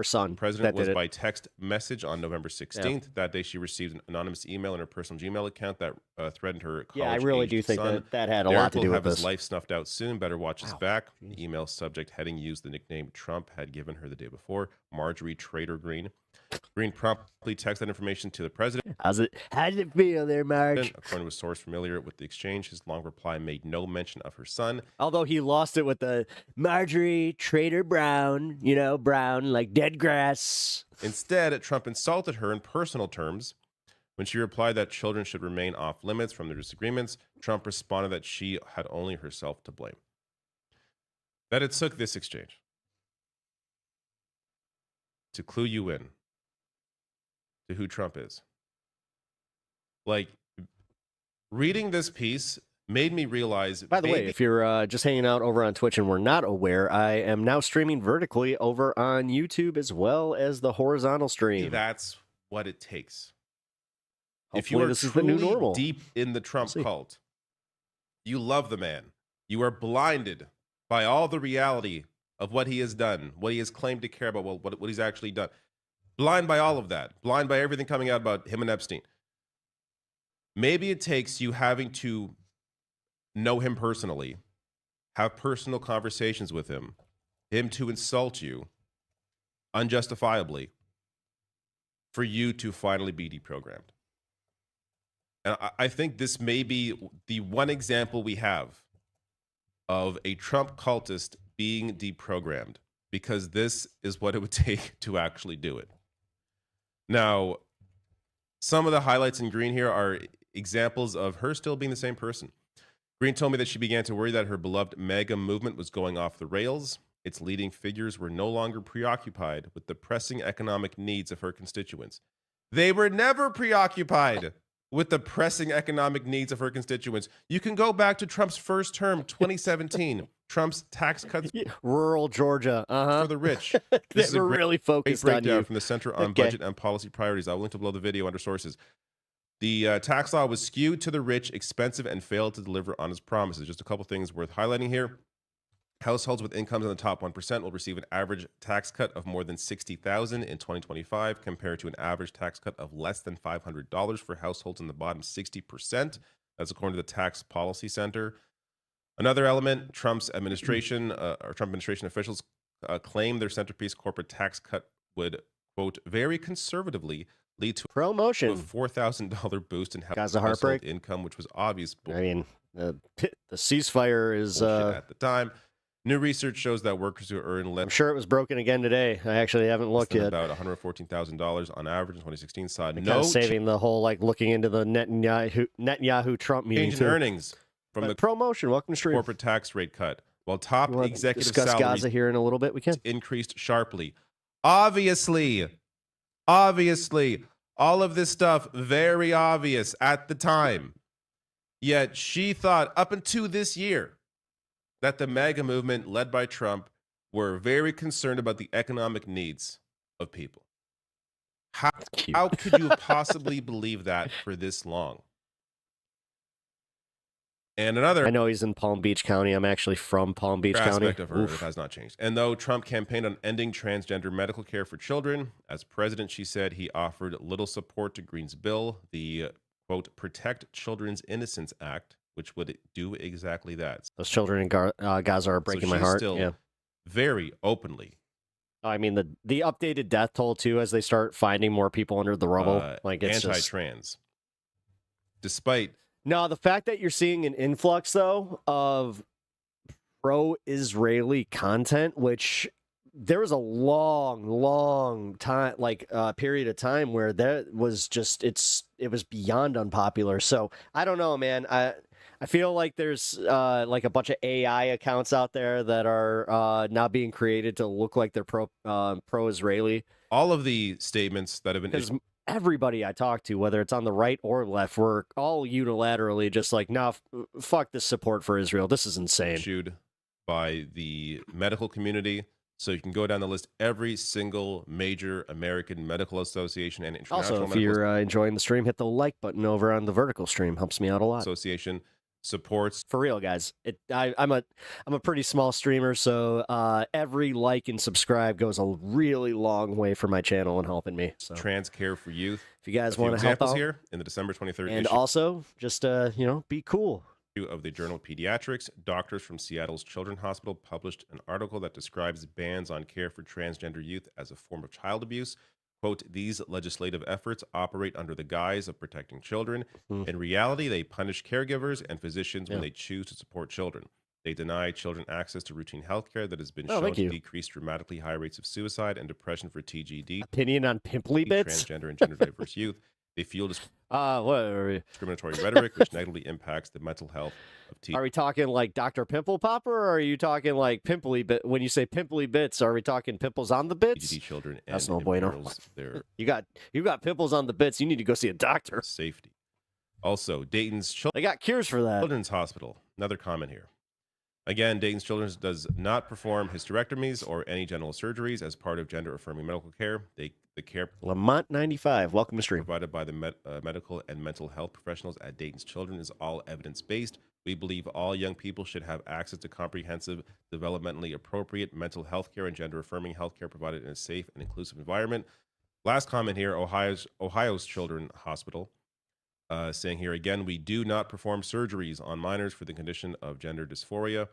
son. president that was did it. by text message on November 16th. That day, she received an anonymous email in her personal Gmail account that threatened her college-aged Yeah, I really do think son. that that had a Derek lot to will do with have his this. life snuffed out soon. Better watch his back. The email subject heading used the nickname Trump had given her the day before, Marjorie Trader Green. Green promptly texted that information to the president. How does it feel there, Marge? According to a source familiar with the exchange, his long reply made no mention of her son. Although he lost it with the Marjorie Trader Brown, you know, brown like dead grass. Instead, Trump insulted her in personal terms. When she replied that children should remain off limits from their disagreements, Trump responded that she had only herself to blame. That it took this exchange to clue you in to who Trump is. Like, reading this piece made me realize... By the way, if you're just hanging out over on Twitch and we're not aware, I am now streaming vertically over on YouTube as well as the horizontal stream. That's what it takes. Hopefully if you are this is the new truly normal. deep in the Trump cult, you love the man. You are blinded by all the reality of what he has done, what he has claimed to care about, what he's actually done. Blind by all of that. Blind by everything coming out about him and Epstein. Maybe it takes you having to know him personally, have personal conversations with him to insult you unjustifiably, for you to finally be deprogrammed. And I think this may be the one example we have of a Trump cultist being deprogrammed, because this is what it would take to actually do it. Now, some of the highlights in Green here are examples of her still being the same person. Green told me that she began to worry that her beloved MAGA movement was going off the rails. Its leading figures were no longer preoccupied with the pressing economic needs of her constituents. They were never preoccupied with the pressing economic needs of her constituents. You can go back to Trump's first term, 2017. Trump's tax cuts. Rural Georgia. For the rich. They were really focused on breakdown you. from the Center on Budget and Policy Priorities. I'll link to below the video under sources. The tax law was skewed to the rich, expensive, and failed to deliver on its promises. Just a couple things worth highlighting here. Households with incomes in the top 1% will receive an average tax cut of more than $60,000 in 2025, compared to an average tax cut of less than $500 for households in the bottom 60%. That's according to the Tax Policy Center. Another element, Trump's administration, or Trump administration officials claim their centerpiece corporate tax cut would, quote, very conservatively lead to promotion, a $4,000 boost in Gaza household heartbreak income, which was obvious. I mean, the ceasefire is at the time. New research shows that workers who earn less. I'm sure it was broken again today. I actually haven't looked yet. About $114,000 on average in 2016. Saw no saving the whole like looking into the Netanyahu Trump meeting change in earnings from the promotion. Welcome to stream. Corporate tax rate cut, while top executive discuss salaries Gaza here in a little bit. We can increased sharply. Obviously, all All of this stuff very obvious at the time. Yet she thought up until this year that the MAGA movement led by Trump were very concerned about the economic needs of people. How could you possibly believe that for this long? And another, I know he's in Palm Beach County. I'm actually from Palm Beach County. Aspect of her that has not changed. And though Trump campaigned on ending transgender medical care for children, as president, she said he offered little support to Green's bill, the quote, Protect Children's Innocence Act, which would do exactly that. Those children in Gaza are breaking my heart. Still Yeah. very openly. I mean, the updated death toll, too, as they start finding more people under the rubble. Like it's anti-trans. Despite... No, the fact that you're seeing an influx, though, of pro-Israeli content, which there was a long time, period of time where that was just, it was beyond unpopular. So I don't know, man. I feel like there's like a bunch of AI accounts out there that are now being created to look like they're pro-Israeli. All of the statements that have been... Everybody I talk to, whether it's on the right or left, we're all unilaterally just like, no, fuck this support for Israel. This is insane. Issued by the medical community. So you can go down the list. Every single major American medical association and international also, if you're enjoying the stream, hit the like button over on the vertical stream. Helps me out a lot. Association supports. For real, guys. I'm a pretty small streamer, so every like and subscribe goes a really long way for my channel and helping me. So Trans Care for Youth. If you guys want to help out here in the December 23rd and issue. also just be cool. Of the Journal of Pediatrics, doctors from Seattle's Children's Hospital published an article that describes bans on care for transgender youth as a form of child abuse. Quote, these legislative efforts operate under the guise of protecting children. In reality, they punish caregivers and physicians when they choose to support children. They deny children access to routine health care that has been shown to decrease dramatically high rates of suicide and depression for TGD. Opinion on pimply bits? Transgender and gender diverse youth. They fuel discriminatory rhetoric, which negatively impacts the mental health of teens. Are we talking like Dr. Pimple Popper, or are you talking like pimply bit? When you say pimply bits, are we talking pimples on the bits? TGD children and that's no bueno. Their you got pimples on the bits. You need to go see a doctor. Safety. Also, Dayton's They got cures for that. Children's Hospital. Another comment here. Again, Dayton's Children's does not perform hysterectomies or any genital surgeries as part of gender-affirming medical care. The care Lamont 95, welcome to stream. Provided by the medical and mental health professionals at Dayton's Children is all evidence-based. We believe all young people should have access to comprehensive, developmentally appropriate mental health care and gender-affirming health care provided in a safe and inclusive environment. Last comment here, Ohio's Children's Hospital, saying here again, we do not perform surgeries on minors for the condition of gender dysphoria.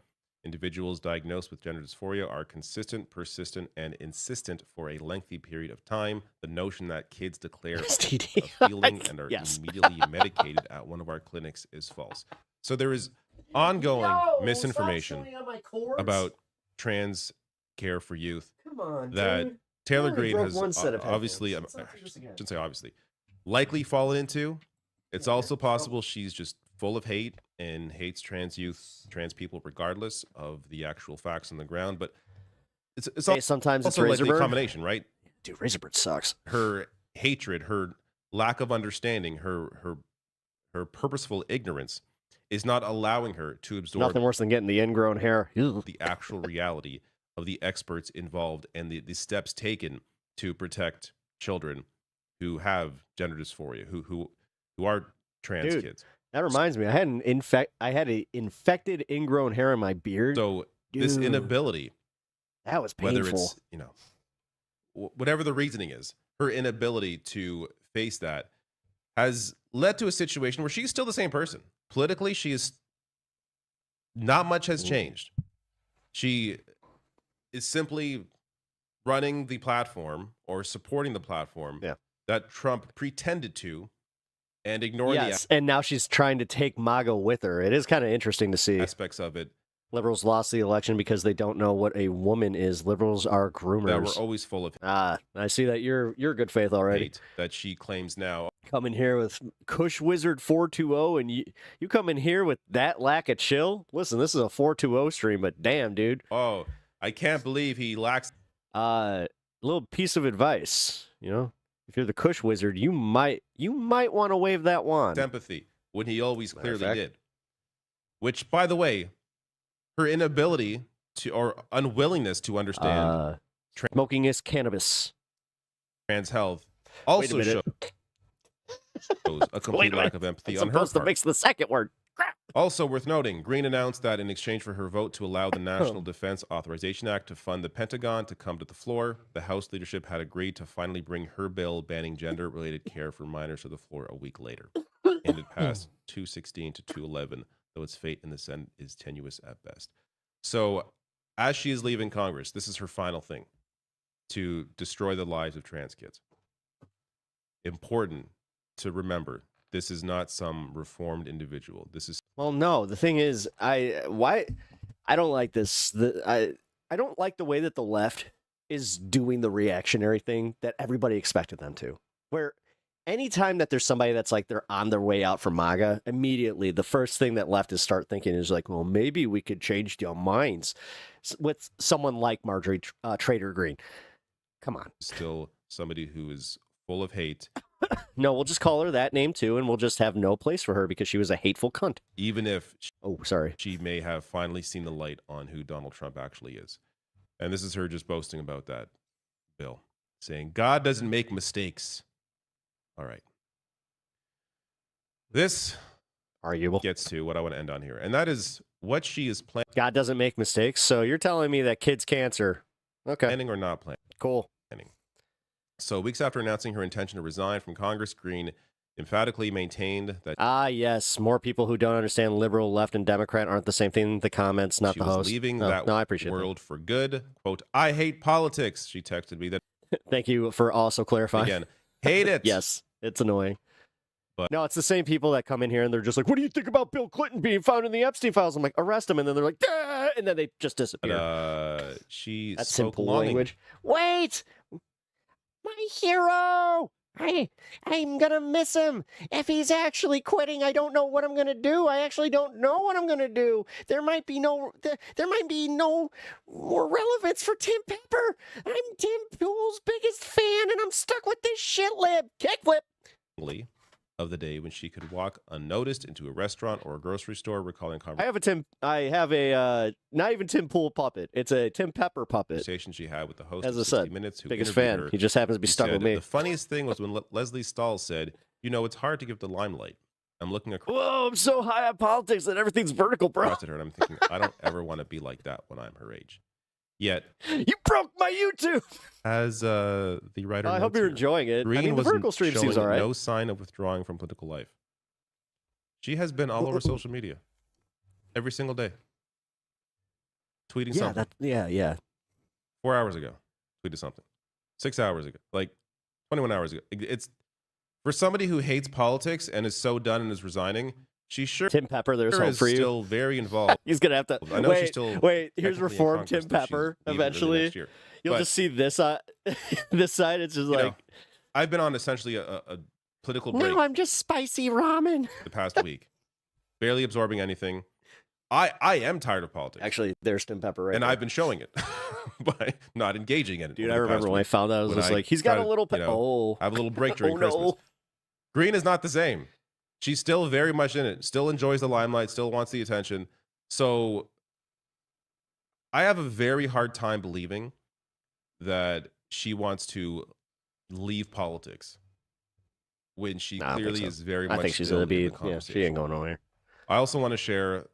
Individuals diagnosed with gender dysphoria are consistent, persistent, and insistent for a lengthy period of time. The notion that kids declare a feeling and are immediately medicated at one of our clinics is false. So there is ongoing misinformation about trans care for youth that Taylor Green has obviously, I shouldn't say obviously, likely fallen into. It's also possible she's just full of hate and hates trans youth, trans people, regardless of the actual facts on the ground. But it's sometimes it's also likely Razorburn. a combination, right? Dude, Razorburn sucks. Her hatred, her lack of understanding, her purposeful ignorance is not allowing her to absorb Nothing worse than getting the ingrown hair. the actual reality of the experts involved and the steps taken to protect children who have gender dysphoria, who are trans Dude, kids. That reminds me, I had an infected ingrown hair in my beard. So this inability, that was painful. whether it's whatever the reasoning is, her inability to face that has led to a situation where she's still the same person. Politically, she is not much has changed. She is simply running the platform or supporting the platform that Trump pretended to. And ignoring and now she's trying to take MAGA with her. It is kind of interesting to see aspects of it. Liberals lost the election because they don't know what a woman is. Liberals are groomers. That we're always full of. I see that you're good faith already. That she claims now. Come in here with Kush Wizard 420, and you come in here with that lack of chill. Listen, this is a 420 stream, but damn, dude. Oh, I can't believe he lacks. Little piece of advice, If you're the Kush wizard, you might want to wave that wand. Empathy, when he always Matter of clearly fact. did. Which, by the way, her inability to or unwillingness to understand smoking is cannabis. Trans health Wait a also minute. shows a complete lack of empathy I'm on her supposed to part. mix the second word. Also worth noting, Green announced that in exchange for her vote to allow the National Defense Authorization Act to fund the Pentagon to come to the floor, the House leadership had agreed to finally bring her bill banning gender-related care for minors to the floor a week later. And it passed 216 to 211, though its fate in the Senate is tenuous at best. So, as she is leaving Congress, this is her final thing, to destroy the lives of trans kids. Important to remember, this is not some reformed individual. This is Well, no. The thing is, I don't like this. I don't like the way that the left is doing the reactionary thing that everybody expected them to. Where anytime that there's somebody that's like they're on their way out from MAGA, immediately the first thing that leftists start thinking is like, well, maybe we could change your minds with someone like Marjorie Trader Green. Come on. still somebody who is full of hate. No, we'll just call her that name too, and we'll just have no place for her because she was a hateful cunt. Even if she may have finally seen the light on who Donald Trump actually is. And this is her just boasting about that bill, saying, God doesn't make mistakes. All right. This arguable gets to what I want to end on here, and that is what she is planning. God doesn't make mistakes, so you're telling me that kids' cancer. Okay. Planning or not planning. Cool. So weeks after announcing her intention to resign from Congress, Green emphatically maintained that Yes, more people who don't understand liberal, left, and Democrat aren't the same thing. The comments, not she the was host. leaving No, that I appreciate world for good. Quote, I hate politics. She texted me that. Thank you for also clarifying. Again, hate it. Yes, it's annoying. But no, it's the same people that come in here and they're just like, what do you think about Bill Clinton being found in the Epstein files? I'm like, arrest him. And then they're like, "Duh," and then they just disappear. She That's spoke simple longing- language. Wait! My hero! I'm gonna miss him. If he's actually quitting, I don't know what I'm gonna do. I actually don't know what I'm gonna do. There might be no more relevance for Tim Pepper. I'm Tim Pool's biggest fan, and I'm stuck with this shit lib. Kickflip. of the day when she could walk unnoticed into a restaurant or a grocery store, recalling I have a not even Tim Pool puppet. It's a Tim Pepper puppet. conversation she had with the host As of I 60 said, Minutes, who biggest interviewed fan. her. He just happens to be He stuck with said, me. The funniest thing was when Leslie Stahl said, you know, it's hard to give the limelight. I'm looking across Whoa, I'm so high on politics that everything's vertical, bro. at her and I'm thinking, I don't ever want to be like that when I'm her age. Yet, You broke my YouTube. as the writer I hope notes you're here, enjoying it. Green I mean, the was vertical stream showing seems all right. no sign of withdrawing from political life. She has been all over social media every single day, tweeting Yeah, something. yeah. 4 hours ago, tweeted something. 6 hours ago, like 21 hours ago. It's for somebody who hates politics and is so done and is resigning. She sure Tim Pepper, there's hope is for you. still very involved. He's gonna have to. I know wait, she's still wait. Here's technically in reform Congress, Tim but she's Pepper. leaving early Eventually, next year. you'll But, just see this. This side. It's just you know, like, I've been on essentially a political break no, I'm just spicy ramen. the past week, barely absorbing anything. I am tired of politics. Actually, there's Tim Pepper right and there. I've been showing it by not engaging in it. Dude, over I the remember past when I week. found out, I was When just like, he's got try a to, little. you know, have a little break during Oh, Christmas. no. Green is not the same. She's still very much in it. Still enjoys the limelight. Still wants the attention. So I have a very hard time believing that she wants to leave politics when she Nah, I don't think clearly so. is very I much. think she's still gonna in be. the Yeah, conversation. she ain't going nowhere. I also want to share.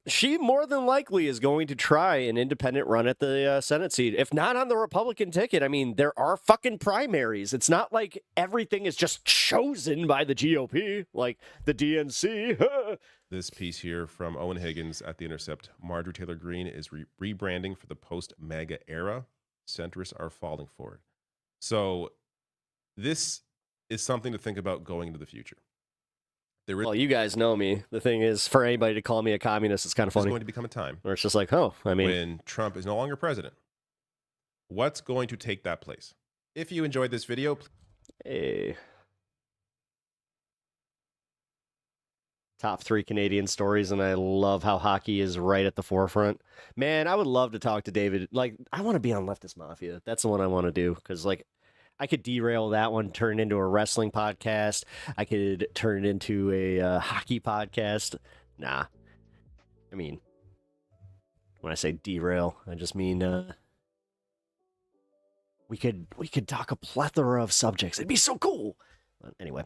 She more than likely is going to try an independent run at the Senate seat, if not on the Republican ticket. I mean, there are fucking primaries. It's not like everything is just chosen by the GOP, like the DNC. This piece here from Owen Higgins at The Intercept. Marjorie Taylor Greene is rebranding for the post-MAGA era. Centrists are falling for it. So this is something to think about going into the future. There is Well, you guys know me. The thing is, for anybody to call me a communist, it's kind of funny. going to become a time Where it's just like, oh, I mean, when Trump is no longer president. What's going to take that place? If you enjoyed this video, hey. Top 3 Canadian stories, and I love how hockey is right at the forefront. Man, I would love to talk to David. Like, I want to be on Leftist Mafia. That's the one I want to do, because, like, I could derail that one, turn it into a wrestling podcast. I could turn it into a hockey podcast. Nah. I mean, when I say derail, I just mean we could talk a plethora of subjects. It'd be so cool. But anyway,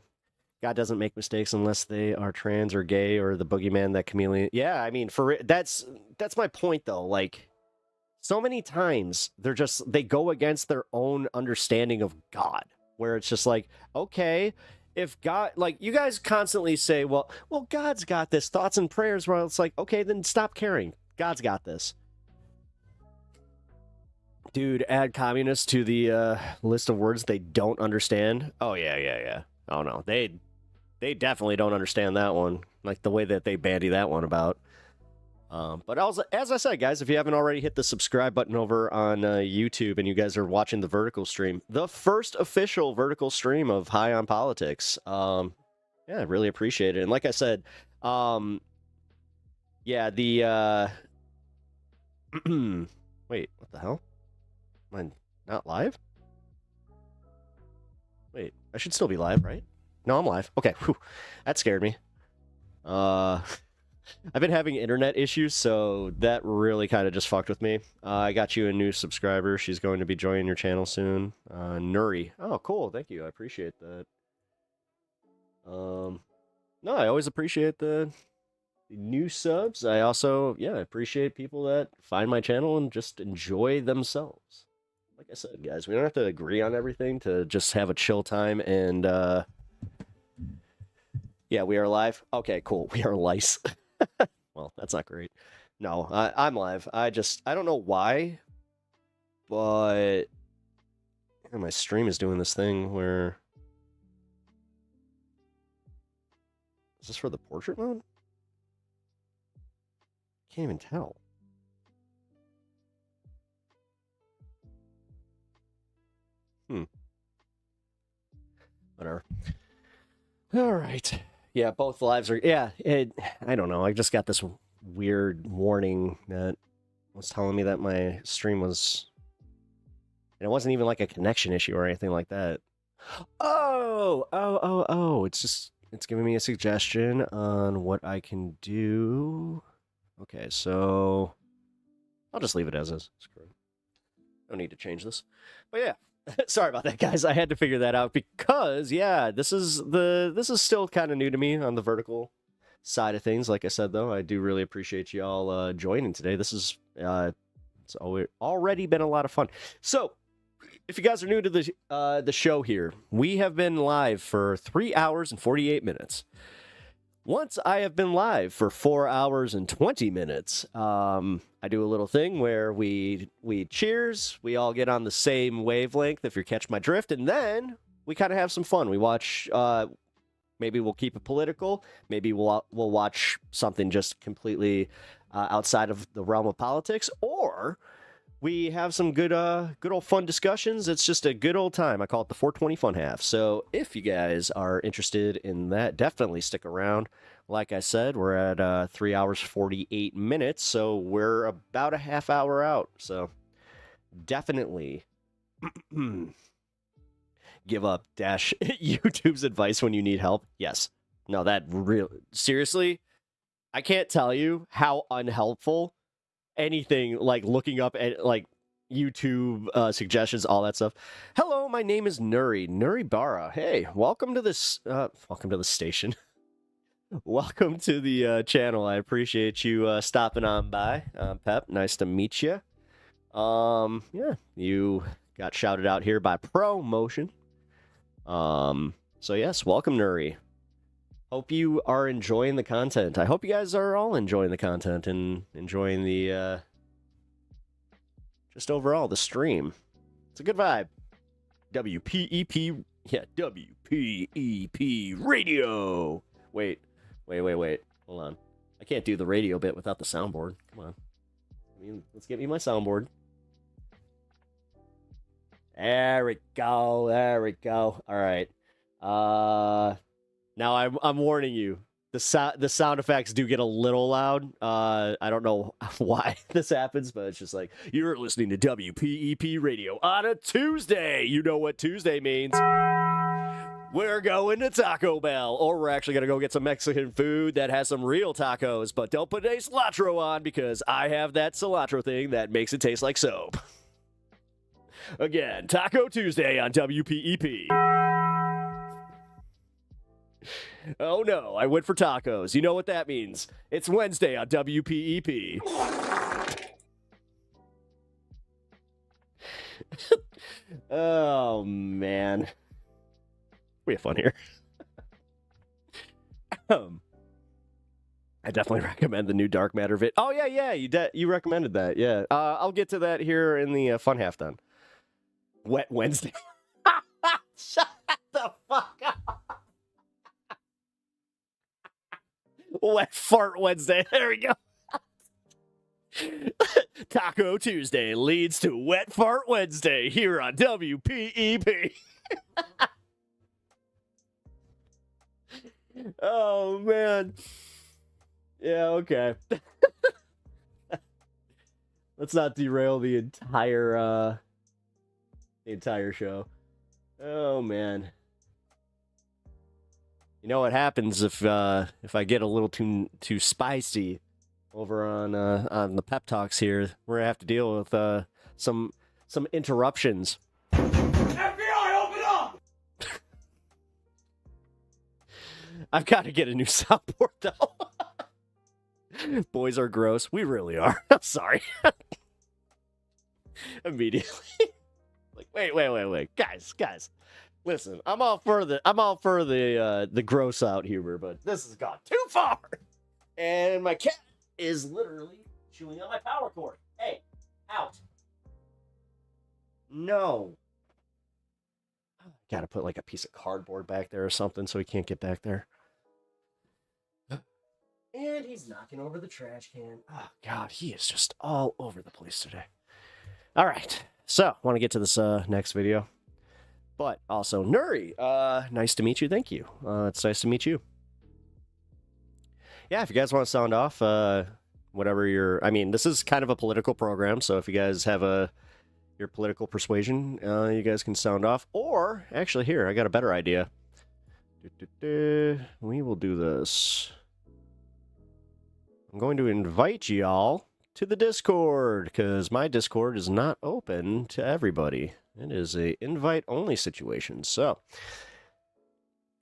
God doesn't make mistakes unless they are trans or gay or the boogeyman, that chameleon. Yeah, I mean, that's my point though. Like, so many times they go against their own understanding of God, where it's just like, okay, if God, like, you guys constantly say, well, God's got this, thoughts and prayers. Well, it's like, okay, then stop caring. God's got this. Dude, add communist to the list of words they don't understand. Oh yeah. Oh no, they definitely don't understand that one. Like the way that they bandy that one about. But also, as I said, guys, if you haven't already hit the subscribe button over on YouTube and you guys are watching the vertical stream, the first official vertical stream of High on Politics. Yeah, I really appreciate it. And like I said, yeah, the wait, what the hell? Am I not live? Wait, I should still be live, right? No, I'm live. Okay, whew. That scared me. I've been having internet issues, so that really kind of just fucked with me. I got you a new subscriber. She's going to be joining your channel soon. Nuri. Oh, cool. Thank you. I appreciate that. No, I always appreciate the new subs. I also, yeah, appreciate people that find my channel and just enjoy themselves. Like I said, guys, we don't have to agree on everything to just have a chill time. And, yeah, we are live. Okay, cool. We are lice. Well, that's not great. No, I'm live. I don't know why, but my stream is doing this thing where... Is this for the portrait mode? Can't even tell. Whatever. All right. Yeah, both lives are... Yeah, I don't know. I just got this weird warning that was telling me that my stream was... And it wasn't even like a connection issue or anything like that. Oh! It's giving me a suggestion on what I can do. Okay, so... I'll just leave it as is. Screw it. Don't need to change this. But yeah. Sorry about that, guys. I had to figure that out because, yeah, this is still kind of new to me on the vertical side of things. Like I said, though, I do really appreciate y'all joining today. This is it's already been a lot of fun. So, if you guys are new to the show here, we have been live for 3 hours and 48 minutes. Once I have been live for 4 hours and 20 minutes, I do a little thing where we cheers, we all get on the same wavelength, if you catch my drift, and then we kind of have some fun. We watch, maybe we'll keep it political, maybe we'll watch something just completely outside of the realm of politics, or we have some good old fun discussions. It's just a good old time. I call it the 420 Fun Half. So if you guys are interested in that, definitely stick around. Like I said, we're at 3 hours, 48 minutes, so we're about a half hour out. So definitely give up dash YouTube's advice when you need help. Yes. No, that really... Seriously, I can't tell you how unhelpful anything like looking up at like YouTube suggestions, all that stuff. Hello, my name is Nuri Barra. Hey, welcome to this welcome to the station. Welcome to the channel. I appreciate you stopping on by. Pep, nice to meet you. Yeah, you got shouted out here by ProMotion. So yes, welcome, Nuri. Hope you are enjoying the content. I hope you guys are all enjoying the content and enjoying the, just overall, the stream. It's a good vibe. WPEP, yeah, WPEP Radio. Wait. Hold on. I can't do the radio bit without the soundboard. Come on. Let's get me my soundboard. There we go. All right. Now I'm warning you. the sound effects do get a little loud. I don't know why this happens, but it's just like, you're listening to WPEP radio on a Tuesday. You know what Tuesday means. We're going to Taco Bell, or we're actually going to go get some Mexican food that has some real tacos, but don't put any cilantro on because I have that cilantro thing that makes it taste like soap. Again, Taco Tuesday on WPEP. Oh no, I went for tacos. You know what that means. It's Wednesday on WPEP. Oh man. We have fun here. I definitely recommend the new Dark Matter vid. Oh yeah, you recommended that. Yeah. I'll get to that here in the fun half then. Wet Wednesday. Shut the fuck up. Wet Fart Wednesday. There we go. Taco Tuesday leads to Wet Fart Wednesday here on WPEP. Oh, man. Yeah, okay. Let's not derail the entire show. Oh, man. You know what happens if I get a little too spicy over on the pep talks here? We're gonna have to deal with some interruptions. FBI, open up! I've got to get a new soundboard though. Boys are gross. We really are. I'm sorry. Immediately. Like, wait, guys. Listen, I'm all for the gross out humor, but this has gone too far. And my cat is literally chewing on my power cord. Hey, out. No. Gotta put like a piece of cardboard back there or something so he can't get back there. And he's knocking over the trash can. Oh, God, he is just all over the place today. All right, so want to get to this next video. But also, Nuri, nice to meet you. Thank you. It's nice to meet you. Yeah, if you guys want to sound off, whatever this is kind of a political program, so if you guys have your political persuasion, you guys can sound off. Or, actually, here, I got a better idea. We will do this. I'm going to invite y'all to the Discord, because my Discord is not open to everybody. It is a invite-only situation, so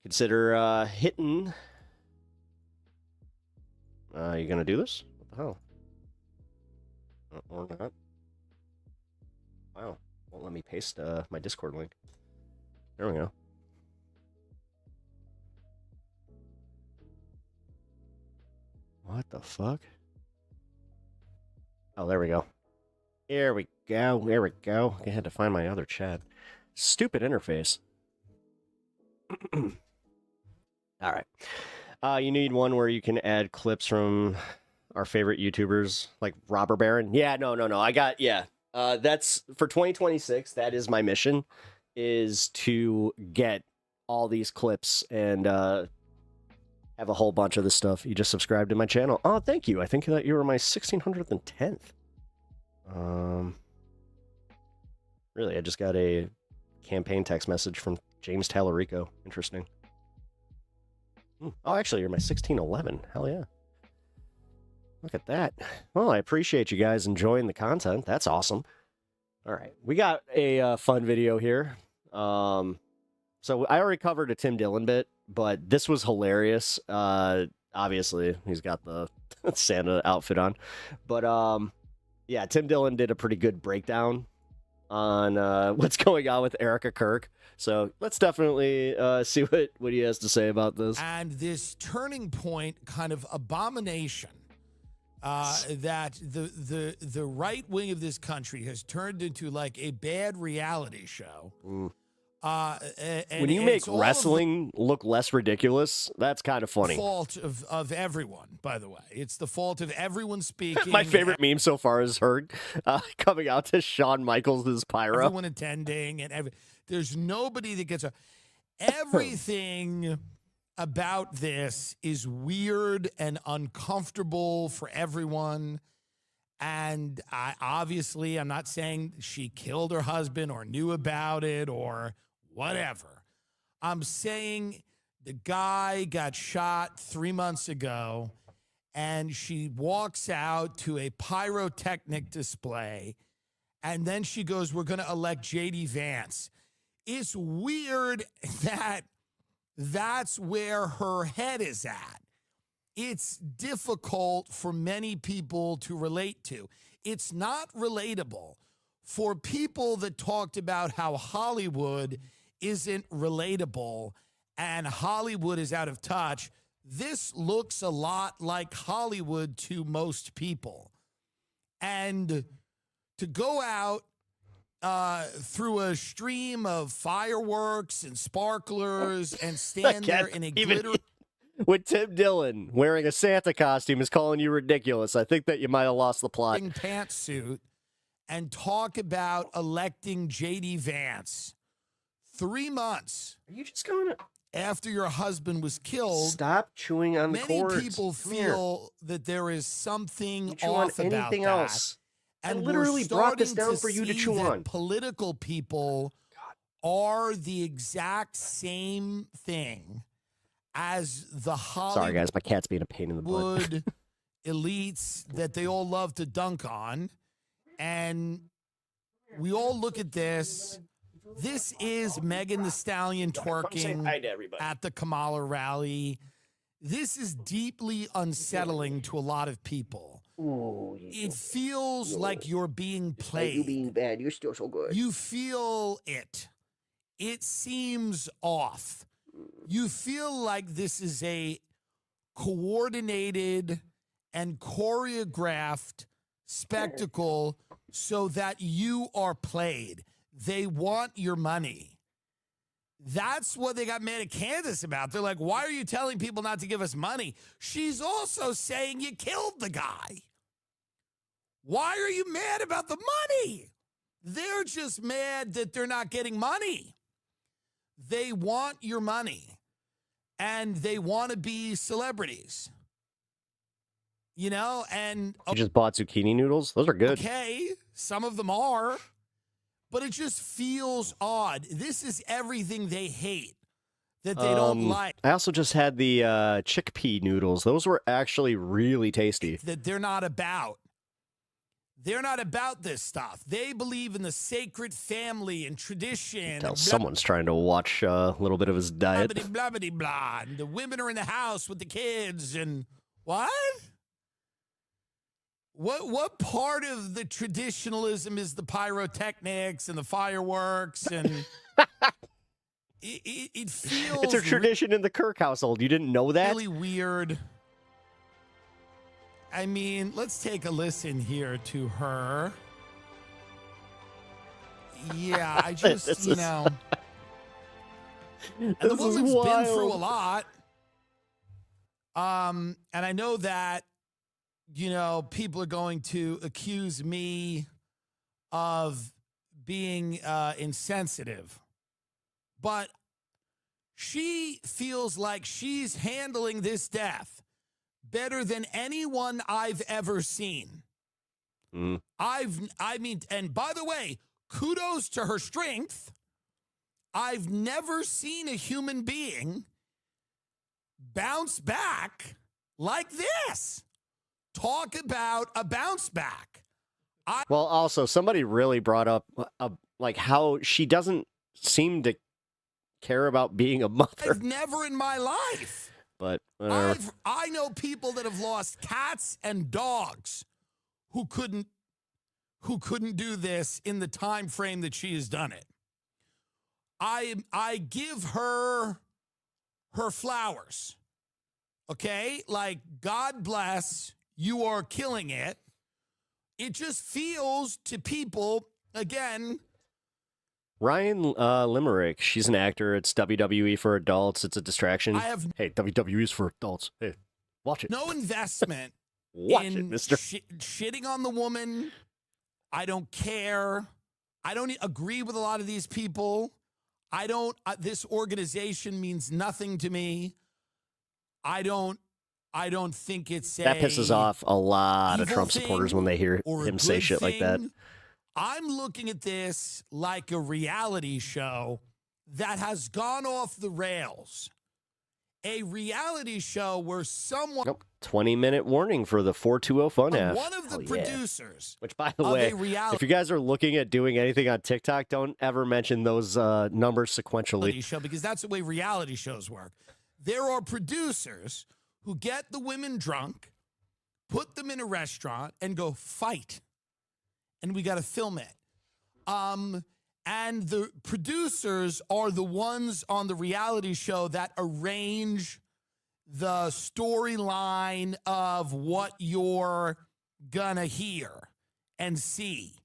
consider hitting... you gonna do this? What the hell? Or not? Wow, won't let me paste my Discord link. There we go. What the fuck? Oh, there we go. There we go. I had to find my other chat. Stupid interface. All right. You need one where you can add clips from our favorite YouTubers, like Robber Baron. Yeah, no. I got, that's for 2026. That is my mission, is to get all these clips and have a whole bunch of this stuff. You just subscribed to my channel. Oh, thank you. I think that you were my 1610th. Really, I just got a campaign text message from James Tallarico. Interesting. Oh, actually, you're my 1611. Hell yeah. Look at that. Well, I appreciate you guys enjoying the content. That's awesome. All right, we got a fun video here. So I already covered a Tim Dillon bit, but this was hilarious. Obviously, he's got the Santa outfit on. But, yeah, Tim Dillon did a pretty good breakdown on what's going on with Erica Kirk. So let's definitely see what he has to say about this. And this turning point kind of abomination that the right wing of this country has turned into like a bad reality show. When you make wrestling look less ridiculous, that's kind of funny. Fault of everyone, by the way. It's the fault of everyone speaking. My favorite meme so far is her coming out to Shawn Michaels' pyro. Everyone attending, and there's nobody that gets everything about this is weird and uncomfortable for everyone. And I'm not saying she killed her husband or knew about it or whatever. I'm saying the guy got shot 3 months ago, and she walks out to a pyrotechnic display, and then she goes, "We're going to elect J.D. Vance." It's weird that that's where her head is at. It's difficult for many people to relate to. It's not relatable for people that talked about how Hollywood isn't relatable and Hollywood is out of touch. This looks a lot like Hollywood to most people. And to go out through a stream of fireworks and sparklers and stand there in a glitter... With Tim Dillon wearing a Santa costume is calling you ridiculous. I think that you might have lost the plot. Pantsuit and talk about electing J.D. Vance 3 months. Are you just going to... After your husband was killed. Stop chewing on the cords. Many people feel that there is something chew off on about anything that. else. And I literally brought this down for you to see chew that on. Political people are the exact same thing as the Hollywood Sorry, guys. My cat's being a pain in the butt. elites that they all love to dunk on. And we all look at this. This is Megan Thee Stallion twerking at the Kamala rally. This is deeply unsettling to a lot of people. It feels like you're being played. You're being bad. You're still so good. You feel it. It seems off. You feel like this is a coordinated and choreographed spectacle so that you are played. They want your money. That's what they got mad at Candace about. They're like, why are you telling people not to give us money? She's also saying you killed the guy. Why are you mad about the money? They're just mad that they're not getting money. They want your money. And they want to be celebrities. You know, and... You just bought zucchini noodles? Those are good. Okay, some of them are. But it just feels odd. This is everything they hate, that they don't like. I also just had the chickpea noodles. Those were actually really tasty. That they're not about. They're not about this stuff. They believe in the sacred family and tradition. Tell someone's trying to watch a little bit of his diet. Blah, blah, blah, blah. And the women are in the house with the kids and what? What part of the traditionalism is the pyrotechnics and the fireworks and it feels... It's a tradition in the Kirk household. You didn't know that? Really weird. I mean, let's take a listen here to her. Yeah, I just, you know... And the woman's been through a lot. And I know that, you know, people are going to accuse me of being insensitive. But she feels like she's handling this death better than anyone I've ever seen. I mean, and by the way, kudos to her strength. I've never seen a human being bounce back like this. Talk about a bounce back. Well, also, somebody really brought up like how she doesn't seem to care about being a mother. I've never in my life. But I know people that have lost cats and dogs who couldn't do this in the time frame that she has done it. I give her flowers. Okay? Like, God bless, you are killing it. It just feels to people, again. Ryan Limerick, she's an actor. It's WWE for adults. It's a distraction. Hey, WWE's for adults. Hey, watch it. No investment. Watch it, mister. Shitting on the woman. I don't care. I don't agree with a lot of these people. This organization means nothing to me. I don't think it's that pisses off a lot of Trump supporters when they hear him say shit like that. I'm looking at this like a reality show that has gone off the rails. A reality show where someone... 20-minute warning for the 420 fun app. One of the producers... Which, by the way, if you guys are looking at doing anything on TikTok, don't ever mention those numbers sequentially. Show, because that's the way reality shows work. There are producers who get the women drunk, put them in a restaurant, and go fight. And we got to film it. And the producers are the ones on the reality show that arrange the storyline of what you're gonna hear and see.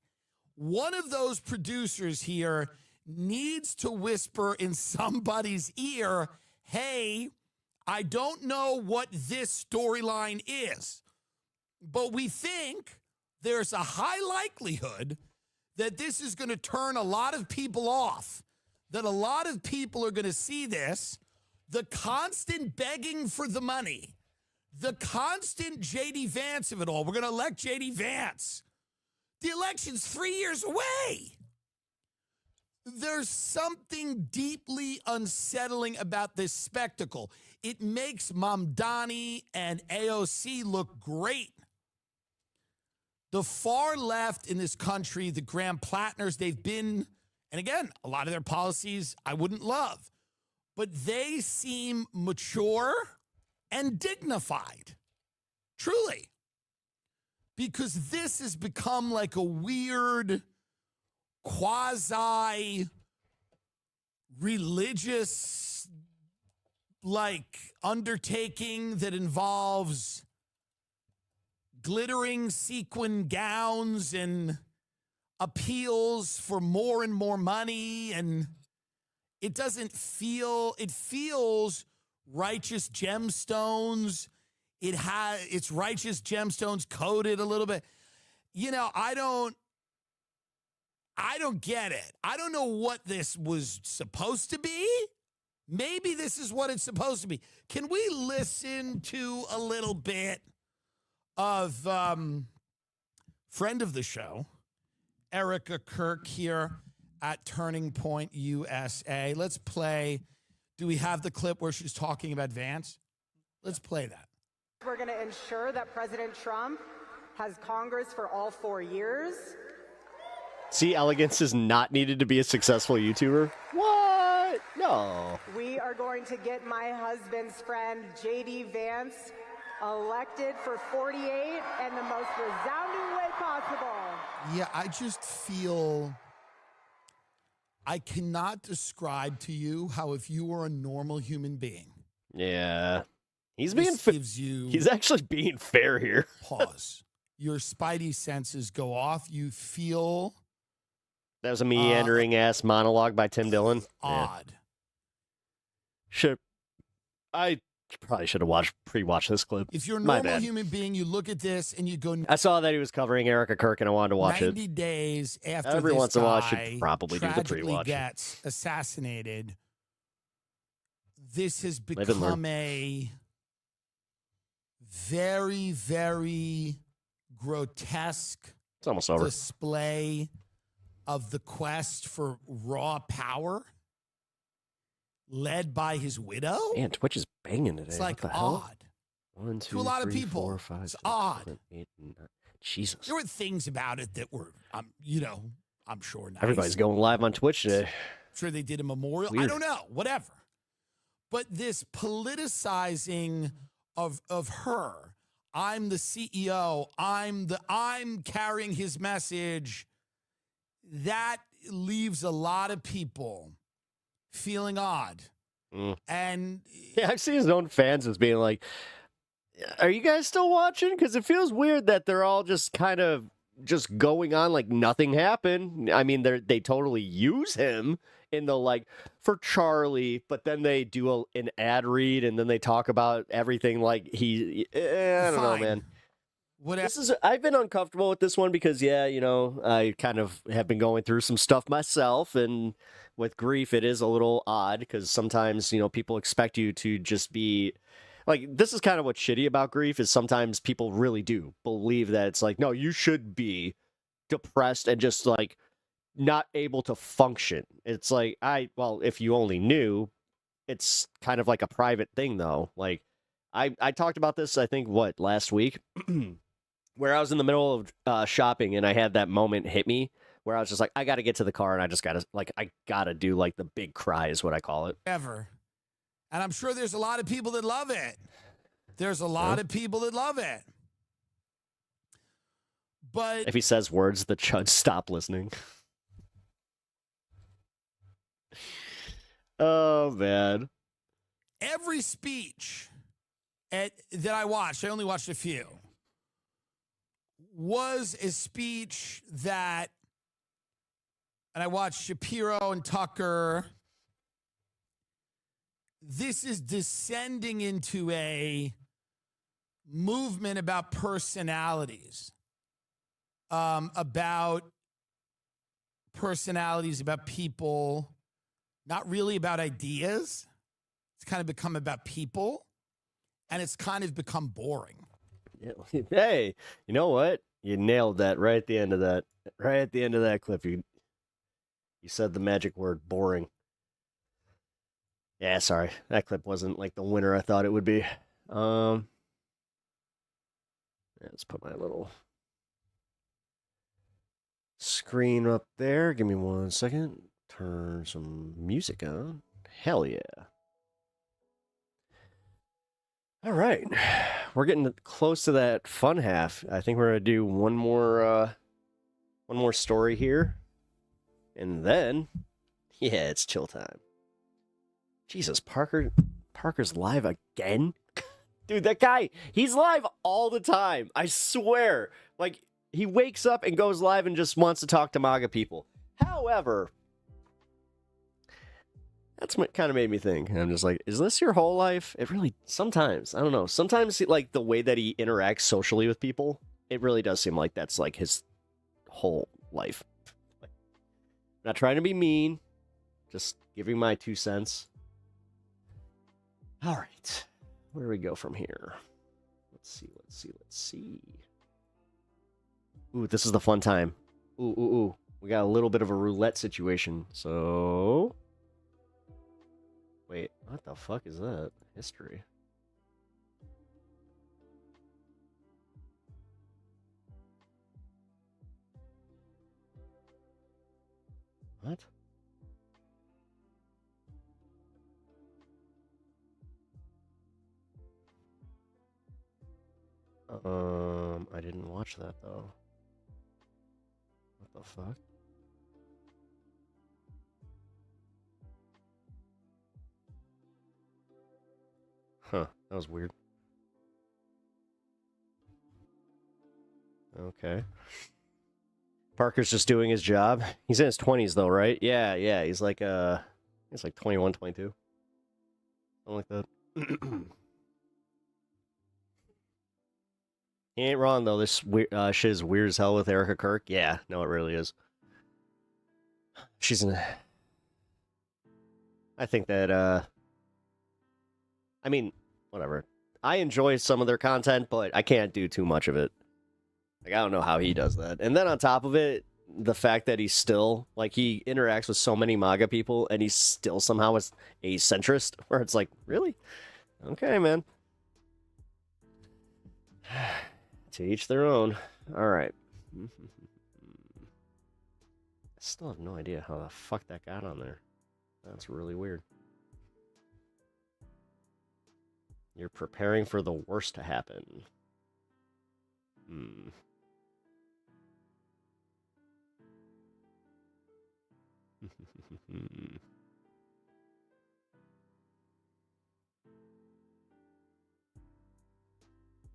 One of those producers here needs to whisper in somebody's ear, hey, I don't know what this storyline is, but we think there's a high likelihood that this is going to turn a lot of people off, that a lot of people are going to see this, the constant begging for the money, the constant J.D. Vance of it all. We're going to elect J.D. Vance. The election's 3 years away. There's something deeply unsettling about this spectacle. It makes Mamdani and AOC look great. The far left in this country, the Graham Plattners, they've been, and again, a lot of their policies I wouldn't love, but they seem mature and dignified, truly, because this has become like a weird quasi-religious like undertaking that involves glittering sequin gowns and appeals for more and more money, and it feels righteous gemstones. It's righteous gemstones coded a little bit. You know, I don't get it. I don't know what this was supposed to be. Maybe this is what it's supposed to be. Can we listen to a little bit of friend of the show, Erica Kirk here at Turning Point USA. Let's play. Do we have the clip where she's talking about Vance? Let's play that. We're going to ensure that President Trump has Congress for all 4 years. See, Elegance is not needed to be a successful YouTuber. What? No. We are going to get my husband's friend, J.D. Vance, elected for 48 in the most resounding way possible. Yeah, I just feel I cannot describe to you how if you were a normal human being. Yeah. He's actually being fair here. Pause. Your spidey senses go off. You feel that was a meandering ass monologue by Tim Dillon. Odd. Yeah. I probably should have pre-watched this clip. If you're a normal human being, you look at this and you go. I saw that he was covering Erica Kirk, and I wanted to watch 90 days after every this once in a while, I guy should probably do the pre-watch. Gets assassinated. This has become a very, very grotesque it's almost over. Display of the quest for raw power led by his widow. Man, Twitch is banging today. It's like what the hell? odd. 1, 2, to a lot 3, of people, 4, 5, it's 6, odd. 7, 8, 9. Jesus. There were things about it that were, I'm sure nice. Everybody's going live on Twitch today. I'm sure they did a memorial. Weird. I don't know, whatever. But this politicizing of her, I'm the CEO, I'm carrying his message, that leaves a lot of people feeling odd. And yeah, I've seen his own fans as being like, are you guys still watching? Because it feels weird that they're all just kind of just going on like nothing happened. I mean, they totally use him in the like for Charlie, but then they do an ad read and then they talk about everything like I don't know, man. I've been uncomfortable with this one because I kind of have been going through some stuff myself, and with grief it is a little odd because sometimes people expect you to just be like, this is kind of what's shitty about grief is sometimes people really do believe that it's like, no, you should be depressed and just like not able to function. It's like, well, if you only knew, it's kind of like a private thing though. Like I talked about this, I think, last week, where I was in the middle of shopping and I had that moment hit me where I was just like, I got to get to the car and I just got to, like, I got to do, like, the big cry is what I call it. Ever. And I'm sure there's a lot of people that love it. There's a lot of people that love it. But if he says words, the judge stop listening. Oh, man. Every speech that I watched, I only watched a few, was a speech that, and I watched Shapiro and Tucker, this is descending into a movement about personalities, about people, not really about ideas. It's kind of become about people, and it's kind of become boring. Hey, you know what? You nailed that right at the end of that. Right at the end of that clip, you said the magic word, boring. Yeah, sorry. That clip wasn't like the winner I thought it would be. Yeah, let's put my little screen up there. Give me 1 second. Turn some music on. Hell yeah. All right. We're getting close to that fun half. I think we're going to do one more story here. And then, yeah, it's chill time. Jesus, Parker's live again? Dude, that guy, he's live all the time. I swear. Like, he wakes up and goes live and just wants to talk to MAGA people. However, that's what kind of made me think. I'm just like, is this your whole life? It really, sometimes, I don't know. Sometimes, like, the way that he interacts socially with people, it really does seem like that's, like, his whole life. Not trying to be mean, just giving my 2 cents. All right. Where do we go from here? Let's see. Ooh, this is the fun time. Ooh. We got a little bit of a roulette situation. So... wait, what the fuck is that? History. What? I didn't watch that though. What the fuck? Huh, that was weird. Okay. Parker's just doing his job. He's in his 20s though, right? Yeah, he's like 21, 22. Something like that. He ain't wrong though. This shit is weird as hell with Erica Kirk. Yeah, no, it really is. I think that I mean, whatever. I enjoy some of their content, but I can't do too much of it. Like, I don't know how he does that. And then on top of it, the fact that he's still, like, he interacts with so many MAGA people, and he's still somehow a centrist, where it's like, really? Okay, man. To each their own. All right. I still have no idea how the fuck that got on there. That's really weird. You're preparing for the worst to happen.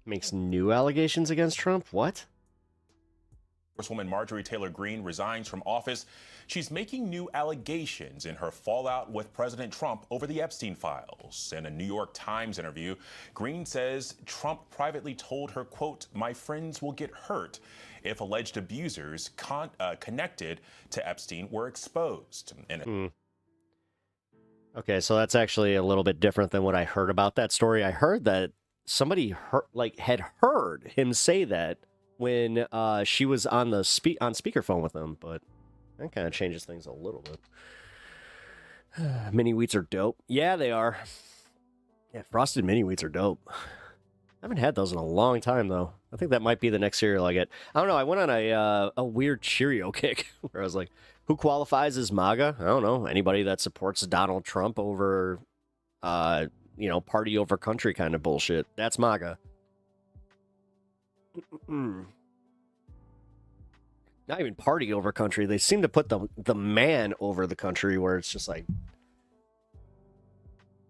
Makes new allegations against Trump? What? Congresswoman Marjorie Taylor Greene resigns from office. She's making new allegations in her fallout with President Trump over the Epstein files. In a New York Times interview, Greene says Trump privately told her, quote, "My friends will get hurt if alleged abusers connected to Epstein were exposed." Okay, so that's actually a little bit different than what I heard about that story. I heard that somebody had heard him say that when she was on the speakerphone with him, but that kind of changes things a little bit. Mini wheats are dope. Yeah, they are. Yeah, frosted mini wheats are dope. I haven't had those in a long time, though. I think that might be the next cereal I get. I don't know. I went on a weird Cheerio kick where I was like, who qualifies as MAGA? I don't know. Anybody that supports Donald Trump over, party over country kind of bullshit. That's MAGA. Not even party over country. They seem to put the man over the country, where it's just like,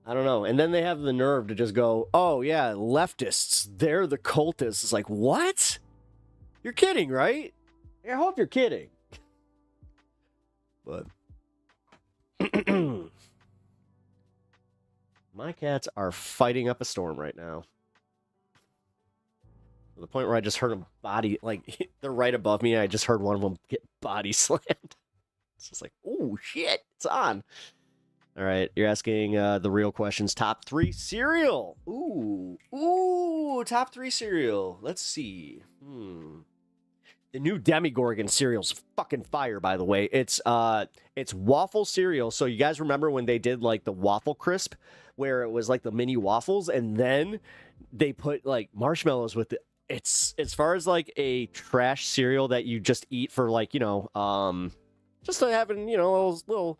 I don't know. And then they have the nerve to just go, oh, yeah, leftists, they're the cultists. It's like, what? You're kidding, right? I hope you're kidding. But my cats are fighting up a storm right now. To the point where I just heard them they're right above me, and I just heard one of them get body slammed. It's just like, oh, shit, it's on. All right, you're asking the real questions. Top 3 cereal. Ooh, top 3 cereal. Let's see. The new Demigorgon cereal's fucking fire, by the way. It's waffle cereal. So you guys remember when they did like the waffle crisp, where it was like the mini waffles, and then they put like marshmallows with it. It's as far as like a trash cereal that you just eat for like, just having, a little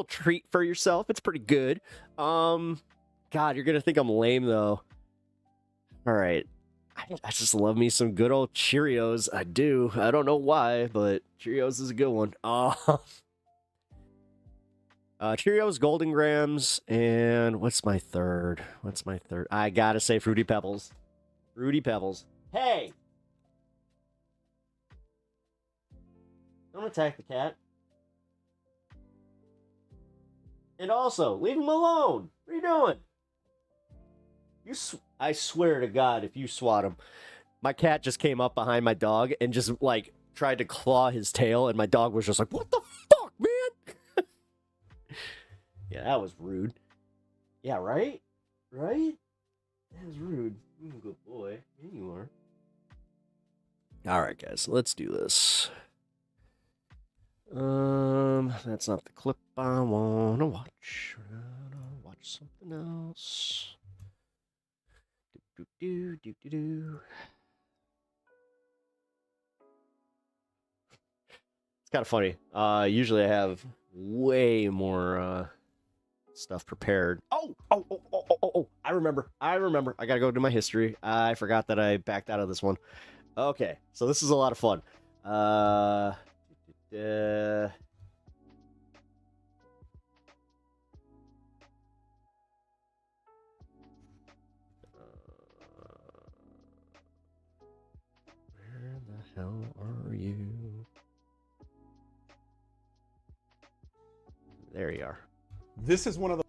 treat for yourself. It's pretty good. God, you're gonna think I'm lame though. All right. I just love me some good old Cheerios. I do. I don't know why, but Cheerios is a good one. Cheerios, Golden Grams, and what's my third? I gotta say Fruity Pebbles. Fruity Pebbles. Hey! Don't attack the cat. And also, leave him alone. What are you doing? I swear to God, if you swat him. My cat just came up behind my dog and just, tried to claw his tail, and my dog was just like, what the fuck, man? Yeah, that was rude. Yeah, right? Right? That was rude. You're a good boy. Yeah, you are. All right, guys, let's do this. That's not the clip I want to watch. I want to watch something else. It's kind of funny. Usually I have way more stuff prepared. Oh! I remember. I gotta go do my history. I forgot that I backed out of this one. Okay, so this is a lot of fun. Where the hell are you? There you are. This is one of the...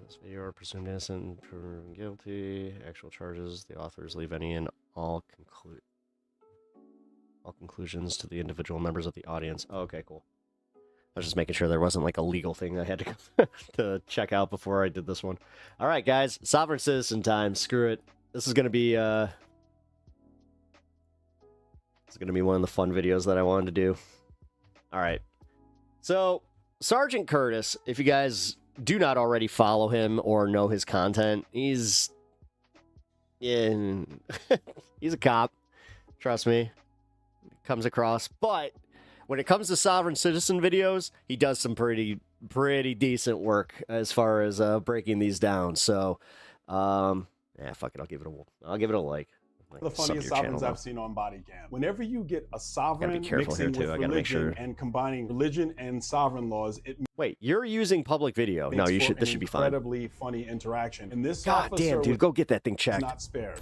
This video are presumed innocent, proven guilty. Actual charges, the authors leave any and all conclusions to the individual members of the audience. Oh, okay, cool. I was just making sure there wasn't like a legal thing I had to check out before I did this one. All right, guys, sovereign citizen time. Screw it. This is gonna be one of the fun videos that I wanted to do. All right. So, Sergeant Curtis, if you guys do not already follow him or know his content, he's a cop. Trust me. Comes across. But when it comes to sovereign citizen videos, he does some pretty decent work as far as breaking these down. So, fuck it. I'll give it a like. The funniest sovereigns I've seen on body cam. Whenever you get a sovereign mixing with religion and combining religion and sovereign laws, wait, you're using public video? No, you should. This should be fine. Incredibly funny interaction. And this God damn, dude, go get that thing checked. Not spared.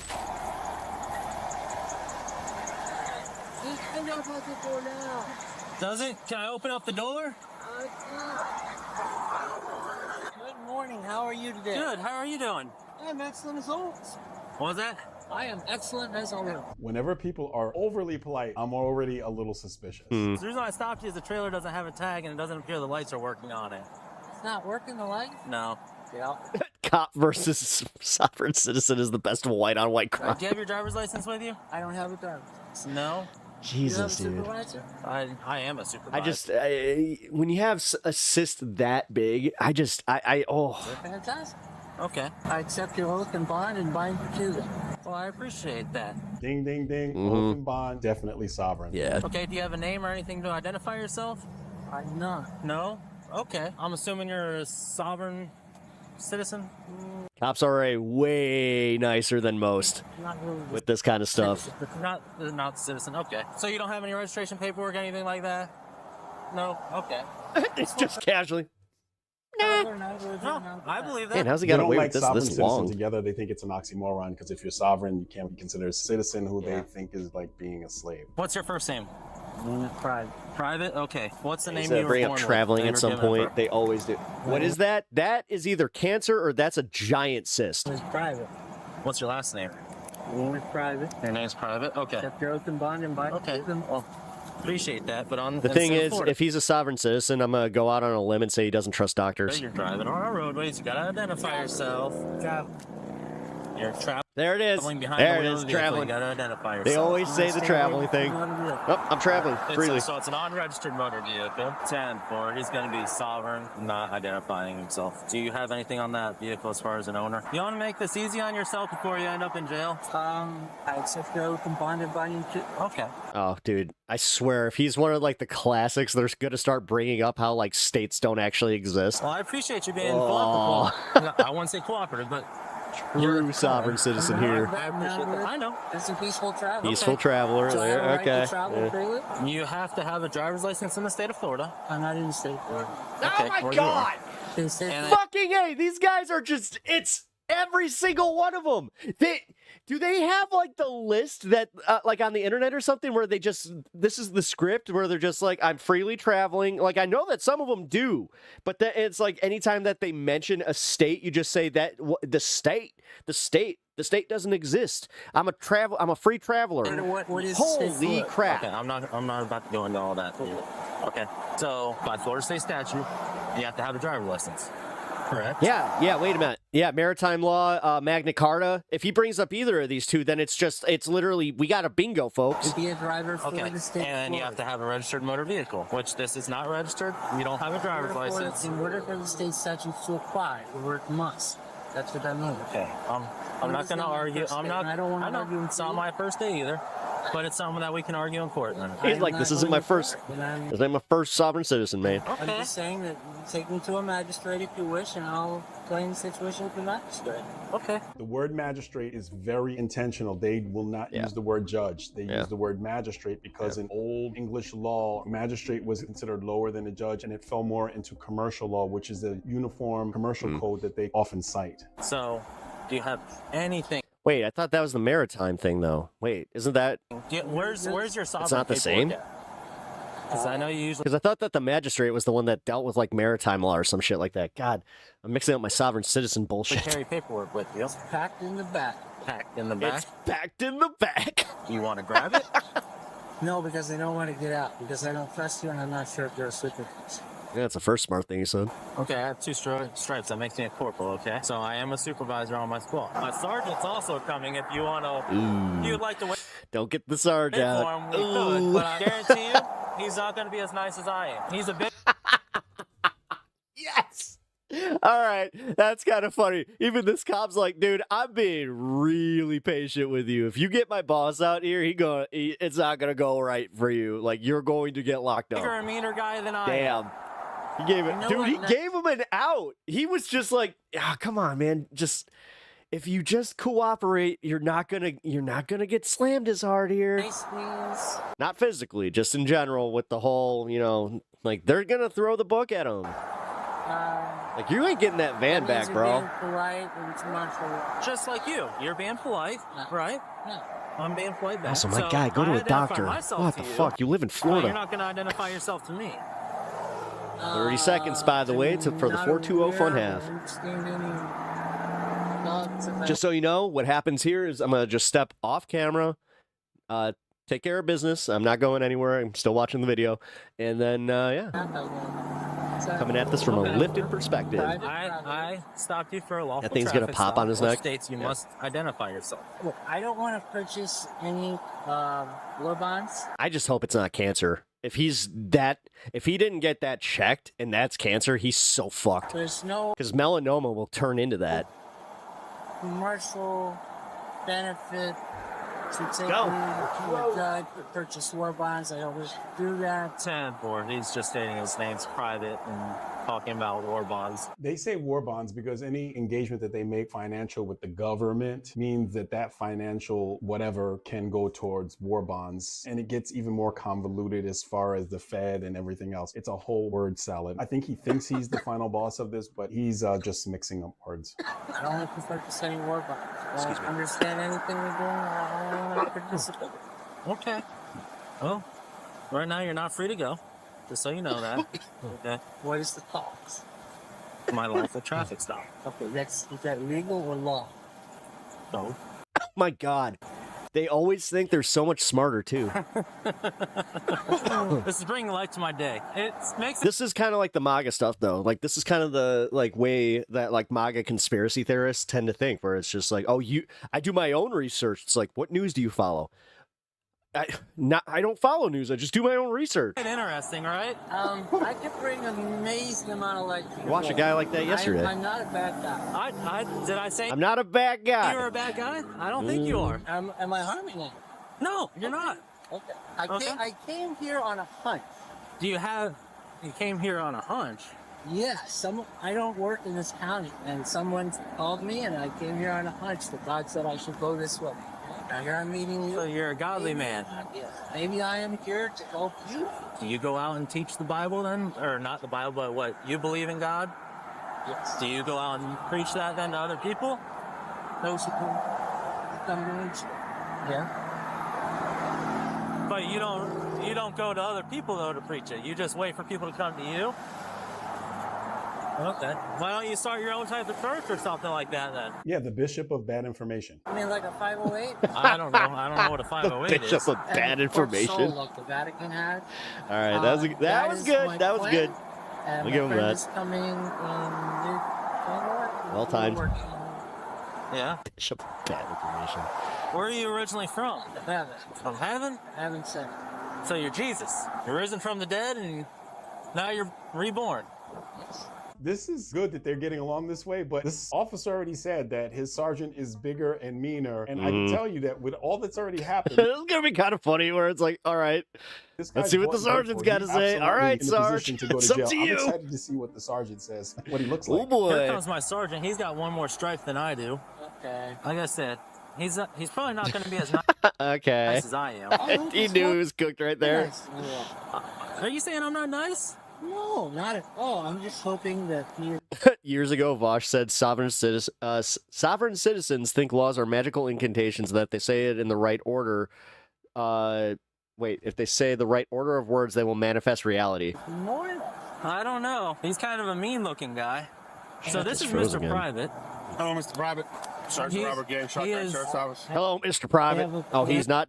Does it? Can I open up the door? Good morning. How are you today? Good. How are you doing? I'm excellent as always. What was that? I am excellent as always. Whenever people are overly polite, I'm already a little suspicious. The reason I stopped you is the trailer doesn't have a tag and it doesn't appear the lights are working on it. It's not working the light? No. Yeah. Cop versus sovereign citizen is the best white-on-white crime. Do you have your driver's license with you? I don't have a driver's license. No? Jesus, you have a dude. supervisor? I am a supervisor. I just, when you have a cyst that big, oh. Fantastic. Okay. I accept your oath and bond and bind you to it. Well, I appreciate that. Ding, ding, ding. Mm-hmm. Oath and bond, definitely sovereign. Yeah. Okay, do you have a name or anything to identify yourself? No. No? Okay. I'm assuming you're a sovereign citizen? Cops are way nicer than most Not really. with this kind of stuff. Not citizen. Okay. So you don't have any registration paperwork, anything like that? No? Okay. It's just casually. No, I believe that. Man, how's he got They don't away like with this sovereign this citizen long? together. They think it's an oxymoron because if you're sovereign, you can't be considered a citizen who they think is like being a slave. What's your first name? Private. Private? Okay. What's the name They you were bring born up with? traveling They at were some given point. birth. They always do. What is that? That is either cancer or that's a giant cyst. It's private. What's your last name? Private. Your name's Private? Okay. Accept your oath and bond and bind. Okay. Well, appreciate that, but on The thing is, if he's a sovereign citizen, I'm gonna go out on a limb and say he doesn't trust doctors. You're driving on our roadways, you gotta identify yourself. You're traveling. There it is. Behind There the it wheel is. of the vehicle, Traveling. You gotta identify yourself. They always say the traveling thing. Oh, I'm traveling freely. So it's an unregistered motor vehicle. 10-4. He's going to be sovereign, not identifying himself. Do you have anything on that vehicle as far as an owner? You want to make this easy on yourself before you end up in jail? I accept your oath and bond and bind you to. Okay. Oh, dude, I swear, if he's one of like the classics, they're gonna start bringing up how like states don't actually exist. Well, I appreciate you being cooperative. I wouldn't say cooperative, but True sovereign citizen here. I appreciate that. I know. It's a peaceful travel. Peaceful traveler. So I have a right to Okay. travel Yeah. freely? You have to have a driver's license in the state of Florida. I'm not in the state of Florida. Oh my God! Fucking A, these guys are just, it's every single one of them. Do they have like the list that like on the internet or something where they just, this is the script where they're just like, I'm freely traveling. Like I know that some of them do, but it's like anytime that they mention a state, you just say that the state doesn't exist. I'm a free traveler. What is Holy crap. Okay, I'm not about to go into all that. Okay. So by Florida state statute, you have to have a driver's license. Correct. Yeah, wait a minute. Yeah, maritime law, Magna Carta. If he brings up either of these two, then it's literally, we got a bingo, folks. Be a driver for the state. And you have to have a registered motor vehicle, which this is not registered. You don't have a driver's license. In order for the state statutes to apply, the word must. That's what that means. Okay. I'm not going to argue. I don't want to argue. It's not my first day either. But it's something that we can argue in court. He's like, this isn't my first. This ain't my first sovereign citizen, man. Okay. I'm just saying that you take me to a magistrate if you wish, and I'll explain the situation with the magistrate. Okay. The word magistrate is very intentional. They will not use the word judge. They use the word magistrate because in old English law, magistrate was considered lower than a judge, and it fell more into commercial law, which is the uniform commercial code that they often cite. So, do you have anything? Wait, I thought that was the maritime thing, though. Wait, isn't that? Where's your sovereign? It's not the same. Because I know you usually. Because I thought that the magistrate was the one that dealt with like maritime law or some shit like that. God, I'm mixing up my sovereign citizen bullshit. Carry paperwork with you. It's packed in the back. Packed in the back. It's packed in the back. You want to grab it? No, because I don't want to get out. Because I don't trust you, and I'm not sure if you're a supervisor. Yeah, that's the first smart thing you said. Okay, I have 2 stripes. That makes me a corporal, okay? So I am a supervisor on my squad. My sergeant's also coming if you want to... If you'd like to wait... Don't get the sergeant out. We could, but I guarantee you, he's not going to be as nice as I am. He's a bit... Yes! All right, that's kind of funny. Even this cop's like, dude, I'm being really patient with you. If you get my boss out here, it's not going to go right for you. Like, you're going to get locked up. You're a meaner guy than I am. Damn. He gave it, he gave him an out. He was just like, come on, man. Just if you just cooperate, you're not gonna get slammed as hard here. Not physically, just in general with the whole, like they're gonna throw the book at him. Like you ain't getting that van back, bro. Being polite and commercial. Just like you. You're being polite, right? Yeah. I'm being polite back. Also, my guy, go to a doctor. What the fuck? You live in Florida. You're not gonna identify yourself to me. 30 seconds, by the way, for the 420 fun half. Just so you know, what happens here is I'm going to just step off camera, take care of business. I'm not going anywhere. I'm still watching the video. And then, yeah, coming at this from a lifted perspective. I stopped you for a lawful That thing's gonna traffic pop stop, on his which neck? states you Yeah. must identify yourself. Look, I don't want to purchase any war bonds. I just hope it's not cancer. If he didn't get that checked and that's cancer, he's so fucked. There's no Because melanoma will turn into that. commercial benefit to take Go. me to a judge to purchase war bonds. I always do that. 10-4. He's just stating his name's private and talking about war bonds. They say war bonds because any engagement that they make financial with the government means that that financial whatever can go towards war bonds. And it gets even more convoluted as far as the Fed and everything else. It's a whole word salad. I think he thinks he's the final boss of this, but he's just mixing up words. I don't want to purchase any war bonds. I don't understand anything we're doing. I don't want to participate. Okay. Well, right now you're not free to go. Just so you know that. Okay. What is the cost? My lawful traffic stop. Okay, is that legal or law? Both. Oh my God. They always think they're so much smarter, too. This is bringing light to my day. It makes This is kind of like the MAGA stuff, though. Like, this is kind of the, like, way that, like, MAGA conspiracy theorists tend to think, where it's just like, oh, I do my own research. It's like, what news do you follow? I don't follow news. I just do my own research. interesting, right? I can bring an amazing amount of light. Watch a guy like that yesterday. I'm not a bad guy. Did I say I'm not a bad guy. you're a bad guy? I don't think you are. Am I harming anyone? No, you're not. Okay. I came here on a hunch. You came here on a hunch? Yes. I don't work in this county, and someone called me, and I came here on a hunch that God said I should go this way. Now here I'm meeting you. So you're a godly man. Yes. Maybe I am here to help you. Do you go out and teach the Bible then? Or not the Bible, but what? You believe in God? Yes. Do you go out and preach that then to other people? Those who come to reach. Yeah. But you don't go to other people though to preach it. You just wait for people to come to you? Okay. Why don't you start your own type of church or something like that then? Yeah, the bishop of bad information. I mean, like a 508? I don't know. I don't know what a 508 The bishop is. of bad information. Like the Vatican had. All right, that was good. That was good. And We'll give him that. is coming in Well timed. Yeah. Bishop of bad information. Where are you originally from? Heaven. From heaven? Heaven sent. So you're Jesus. You're risen from the dead and now you're reborn. Yes. This is good that they're getting along this way, but this officer already said that his sergeant is bigger and meaner. And I can tell you that with all that's already happened. This is going to be kind of funny where it's like, all right, let's see what the sergeant's got to say. All right, Sarge, it's up to I'm you. excited to see what the sergeant says, what he looks like. Oh, boy. Here comes my sergeant. He's got one more stripe than I do. Okay. Like I said, he's probably not going to be as Okay. nice as I am. He knew it was cooked right there. Yes. Yeah. Are you saying I'm not nice? No, not at all. I'm just hoping that you. Years ago, Vosh said sovereign citizens think laws are magical incantations, that they say it in the right order. If they say the right order of words, they will manifest reality. I don't know. He's kind of a mean-looking guy. So this is froze Mr. again. Private. Hello, Mr. Private. Sergeant Robert Gay, Shotgun Sheriff's Office. Hello, Mr. Private. Oh, he's not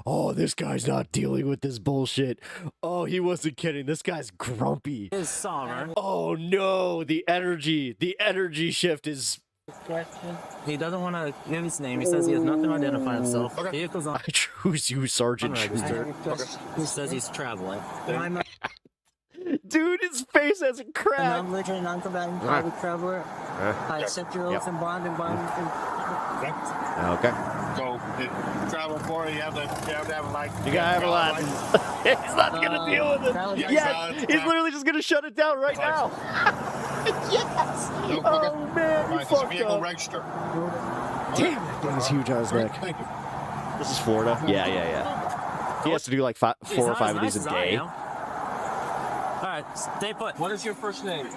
Oh, this guy's not dealing with this bullshit. Oh, he wasn't kidding. This guy's grumpy. Is sovereign. Oh no, the energy shift is. Question. He doesn't want to give his name. He says he has nothing to identify himself. Okay. Vehicles on. I choose you, Sergeant Schuster. He says he's traveling. I'm a Dude, his face has a crack. non-belligerent, non-combatant private traveler. I accept your oath and bond and bond. Okay. So, travel for it, you have to have a license. You gotta have a license. He's not gonna deal with it. Yeah, He's literally just gonna shut it down right now. Yes. Oh man, you fucked vehicle up. register. Damn, that thing is huge on his neck. Thank you. This is Florida. Yeah. He has to do like 4 or 5 of these a day. All right, stay put. What is your first name?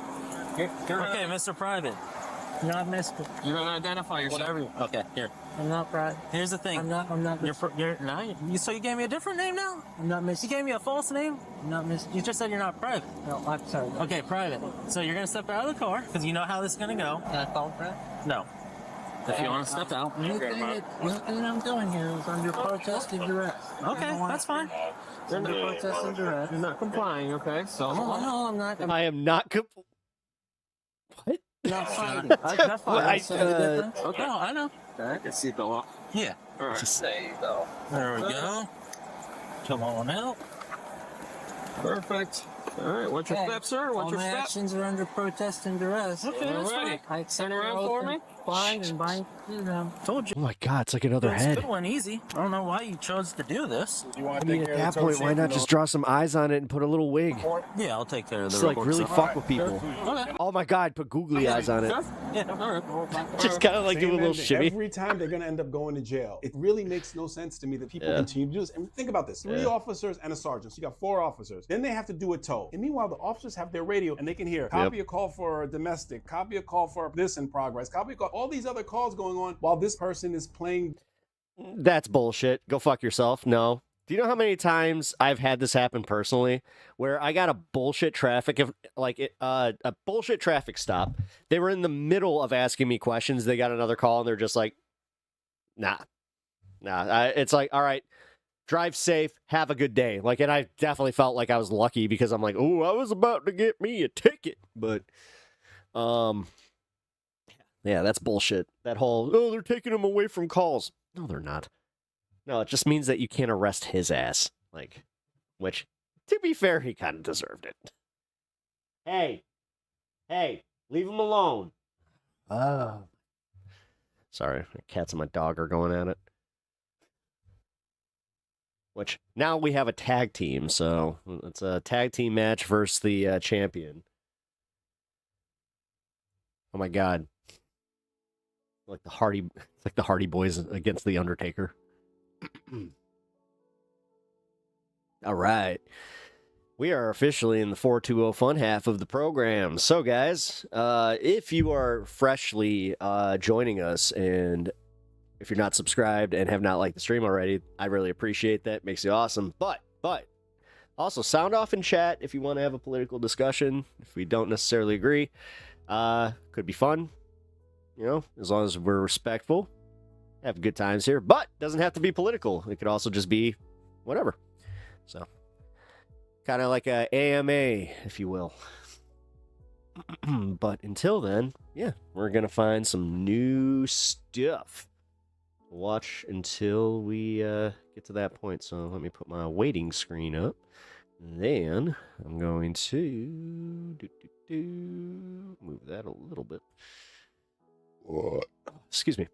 Okay, Mr. Private. Not Mr. You're gonna identify yourself. Whatever. Okay, here. I'm not private. Here's the thing. I'm not So you gave me a different name now? I'm not Mr. You gave me a false name? I'm not Mr. You just said you're not private. No, I'm sorry. Okay, private. So you're gonna step out of the car because you know how this is gonna go. Can I call private? No. If you want to step out. Anything I'm doing here is under protest and duress. Okay, that's fine. You're under protest and duress. You're not complying, okay? So No, I'm not. I am not. What? Not fighting. That's fine. Okay, no, I know. I can see the law. Yeah. All right. There you go. There we go. Come on out. Perfect. All right, what's your step, sir? What's All your my step? actions are under protest and duress. Okay, that's fine. I accept Turn around your for oath me. and Fine and bind to them. Told you. Oh my God, it's like another It's head. good one, easy. I don't know why you chose to do this. I mean, at that point, why not just draw some eyes on it and put a little wig? Yeah, I'll take care of the Just like report, really sir. fuck with people. Okay. Oh my God, put googly eyes on it. Yeah, all right. Just kind of like do a little shimmy. Every time they're going to end up going to jail. It really makes no sense to me that people continue to do this. And think about this. 3 officers and a sergeant. So you got 4 officers. Then they have to do a tow. And meanwhile, the officers have their radio and they can hear, copy a call for domestic, copy a call for this in progress, copy a call, all these other calls going on while this person is playing. That's bullshit. Go fuck yourself. No. Do you know how many times I've had this happen personally, where I got a bullshit a bullshit traffic stop. They were in the middle of asking me questions. They got another call and they're just like, nah. It's like, all right, drive safe, have a good day. Like, and I definitely felt like I was lucky because I'm like, oh, I was about to get me a ticket, but, yeah, that's bullshit. That whole, oh, they're taking him away from calls. No, they're not. No, it just means that you can't arrest his ass. Like, which, to be fair, he kind of deserved it. Hey, leave him alone. Sorry, my cats and my dog are going at it. Which, now we have a tag team, so it's a tag team match versus the champion. Oh my God. It's like the Hardy Boys against the Undertaker. All right. We are officially in the 420 fun half of the program. So, guys, if you are freshly joining us and if you're not subscribed and have not liked the stream already, I really appreciate that. Makes you awesome. But also sound off in chat if you want to have a political discussion. If we don't necessarily agree, could be fun. You know, as long as we're respectful, have good times here. But doesn't have to be political. It could also just be whatever. So, kind of like a AMA, if you will. But until then, yeah, we're going to find some new stuff. Watch until we get to that point. So let me put my waiting screen up. Then I'm going to move that a little bit. Excuse me.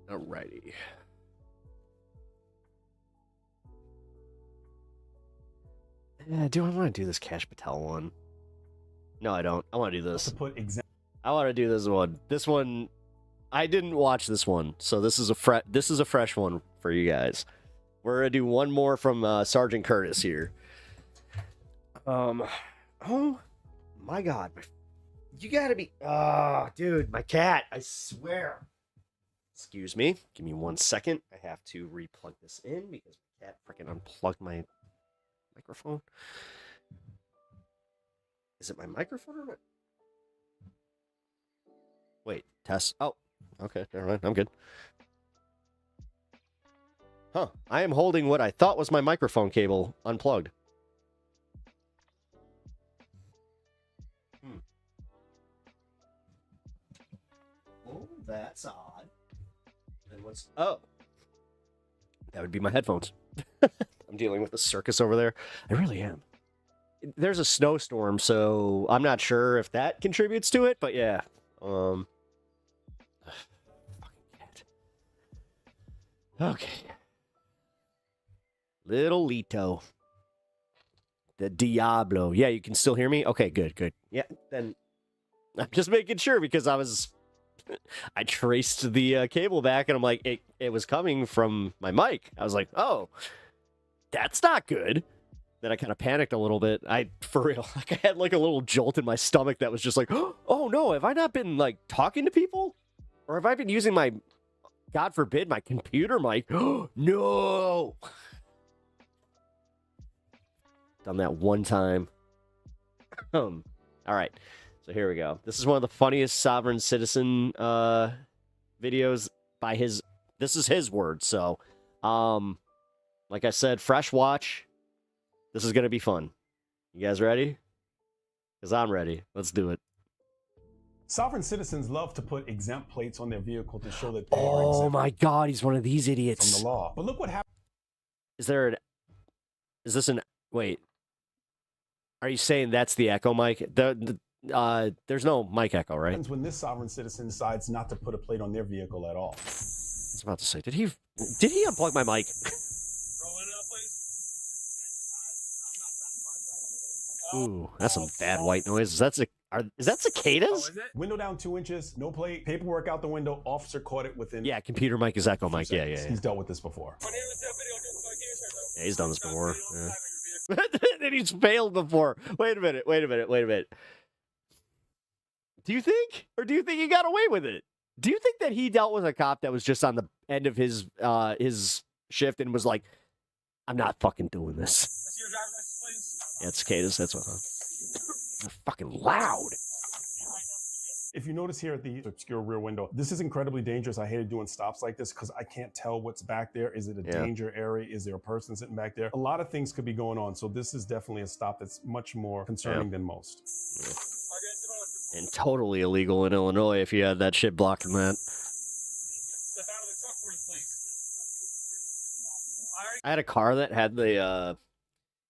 Alrighty. Do I want to do this Cash Patel one? No, I don't. I want to do this. I want to do this one. This one, I didn't watch this one, so this is a fresh one for you guys. We're gonna do one more from Sergeant Curtis here. Oh my God, you gotta be. Dude, my cat! I swear. Excuse me. Give me 1 second. I have to replug this in because my cat freaking unplugged my microphone. Is it my microphone or not? Wait, test. Oh, okay, never mind. I'm good. Huh. I am holding what I thought was my microphone cable unplugged. Oh, that's odd. And what's... Oh. That would be my headphones. I'm dealing with a circus over there. I really am. There's a snowstorm, so I'm not sure if that contributes to it, but yeah. Fucking cat. Okay. Little Lito. The Diablo. Yeah, you can still hear me? Okay, good. Yeah, then I'm just making sure because I traced the cable back and I'm like, it was coming from my mic. I was like, oh, that's not good. Then I kind of panicked a little bit. For real, like I had like a little jolt in my stomach that was just like, oh no, have I not been like talking to people? Or have I been using my, God forbid, my computer mic? No! Done that one time. All right. So here we go. This is one of the funniest sovereign citizen videos by his. This is his words. So, like I said, fresh watch. This is gonna be fun. You guys ready? Because I'm ready. Let's do it. Sovereign citizens love to put exempt plates on their vehicle to show that they are Oh exempt my God, he's one of these idiots. from the law. But look what happened. Is there an? Is this an? Wait. Are you saying that's the echo mic? There's no mic echo, right? When this sovereign citizen decides not to put a plate on their vehicle at all. I was about to say, did he unplug my mic? Ooh, that's some bad white noise. Is that cicadas? Window down 2 inches, no plate, paperwork out the window. Officer caught it within. Yeah, computer mic is echo mic. Yeah. He's dealt with this before. Yeah, he's done this before. Yeah. And he's failed before. Wait a minute. Do you think he got away with it? Do you think that he dealt with a cop that was just on the end of his shift and was like, I'm not fucking doing this? Yeah, it's cicadas. That's what. They're fucking loud. If you notice here at the obscure rear window, this is incredibly dangerous. I hated doing stops like this because I can't tell what's back there. Is it a danger area? Is there a person sitting back there? A lot of things could be going on. So this is definitely a stop that's much more concerning than most. Yeah. And totally illegal in Illinois if you had that shit blocking that. I had a car that had the,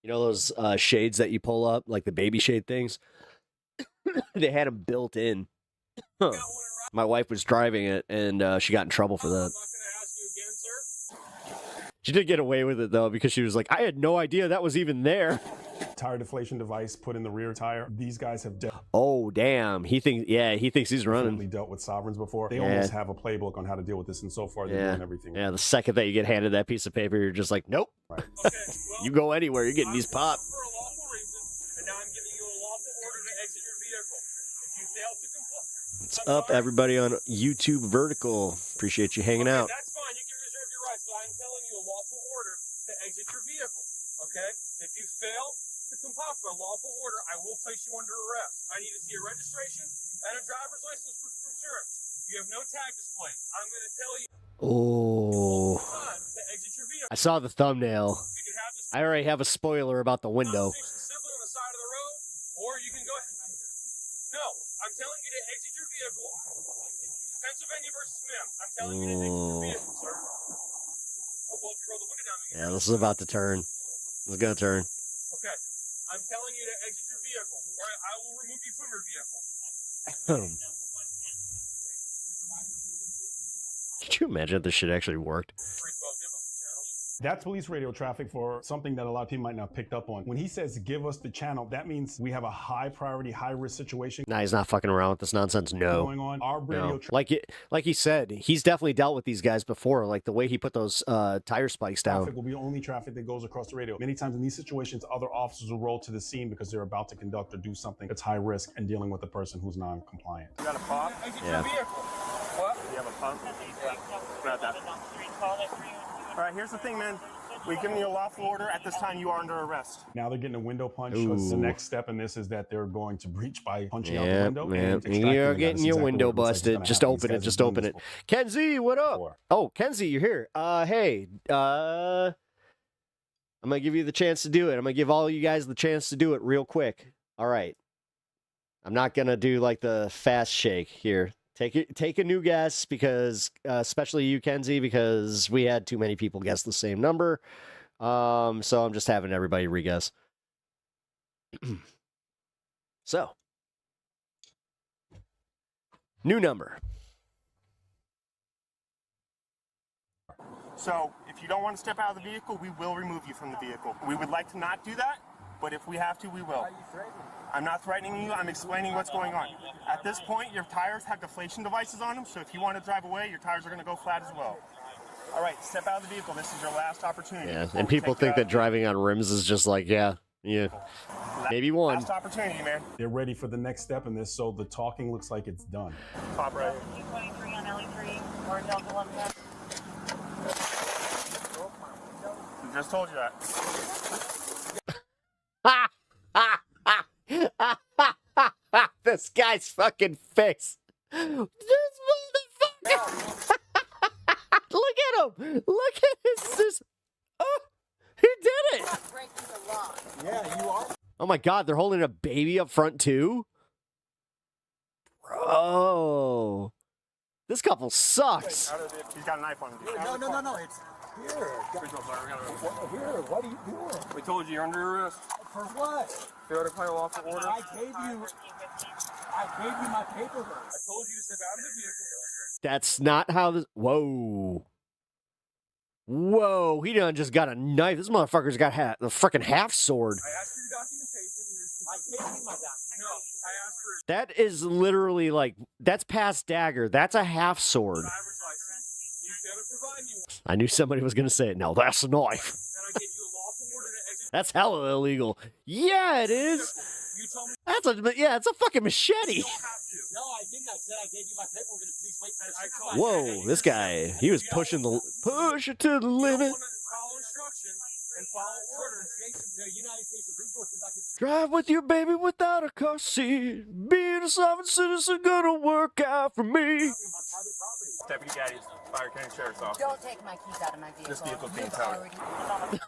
those shades that you pull up, like the baby shade things. They had them built in. My wife was driving it, and she got in trouble for that. She did get away with it, though, because she was like, I had no idea that was even there. Tire deflation device put in the rear tire. These guys have Oh, damn. He thinks he's running. Dealt with sovereigns before. They almost have a playbook on how to deal with this, and so far they're doing everything. Yeah, the second that you get handed that piece of paper, you're just like, nope. Right. You go anywhere, you're getting these popped. What's up, everybody on YouTube Vertical? Appreciate you hanging out. That's fine. You can reserve your rights, but I'm telling you a lawful order to exit your vehicle. Okay? If you fail to comply with my lawful order, I will place you under arrest. I need to see a registration and a driver's license for insurance. You have no tag display. I'm going to tell you. Oh. To exit your vehicle. I saw the thumbnail. I already have a spoiler about the window. Simply on the side of the road, or you can go ahead. No, I'm telling you to exit your vehicle. Pennsylvania versus Mims. I'm telling you to exit your vehicle, sir. Oh, well, if you roll the window down, Yeah, this is about to turn. It's going to turn. okay. I'm telling you to exit your vehicle, or I will remove you from your vehicle. Could you imagine if this shit actually worked? That's police radio traffic for something that a lot of people might not have picked up on. When he says give us the channel, that means we have a high priority, high risk situation. Nah, he's not fucking around with this nonsense. No. Going on. Our radio like he said, he's definitely dealt with these guys before. Like the way he put those tire spikes down. Traffic will be only traffic that goes across the radio. Many times in these situations, other officers will roll to the scene because they're about to conduct or do something that's high risk and dealing with a person who's non-compliant. You got a pump? Yeah. What? You have a pump? Grab that. All right, here's the thing, man. We've given you a lawful order. At this time, you are under arrest. Now they're getting a window punch. Ooh. The next step in this is that they're going to breach by punching out the window. Man. You're getting your window busted. Just open it. Just open it. Kenzie, what up? Oh, Kenzie, you're here. Hey, I'm going to give you the chance to do it. I'm going to give all you guys the chance to do it real quick. All right. I'm not going to do like the fast shake here. Take a new guess, because especially you, Kenzie, because we had too many people guess the same number. So I'm just having everybody re-guess. So, new number. So, if you don't want to step out of the vehicle, we will remove you from the vehicle. We would like to not do that, but if we have to, we will. I'm not threatening you. I'm explaining what's going on. At this point, your tires have deflation devices on them, so if you want to drive away, your tires are going to go flat as well. All right, step out of the vehicle. This is your last opportunity. Yeah, and people think that driving on rims is just like, yeah, maybe one. Last opportunity, man. They're ready for the next step in this, so the talking looks like it's done. Pop right. 23 on LE3 or Delta 1. Just told you that. this guy's fucking face. This motherfucker. Look at him. Look at his. Oh, he did it. Yeah, you are. Oh my God, they're holding a baby up front too? Bro. This couple sucks. He's got a knife on him. No. It's here. Here, what are you doing? We told you you're under arrest. For what? Failure to comply with lawful order. I gave you my paperwork. I told you to step out of the vehicle. That's not how this. Whoa. Whoa, he done just got a knife. This motherfucker's got the freaking half sword. I asked for your documentation. I gave you my documentation. No, I asked for That is literally like, that's past dagger. That's a half sword. driver's license. You gotta provide me one. I knew somebody was going to say it. No, that's a knife. And I gave you a lawful order to exit. That's hella illegal. Yeah, it is. You told me. It's a fucking machete. No, I didn't. I said I gave you my paperwork. Please wait for the Whoa, this guy, he was push it to the limit. Follow instructions and follow orders. The United States Supreme Court conducted. Drive with your baby without a car seat. Being a sovereign citizen gonna work out for me. Deputy Gaddy's Fire County Sheriff's Office. Don't take my keys out of my vehicle. This vehicle's being towed.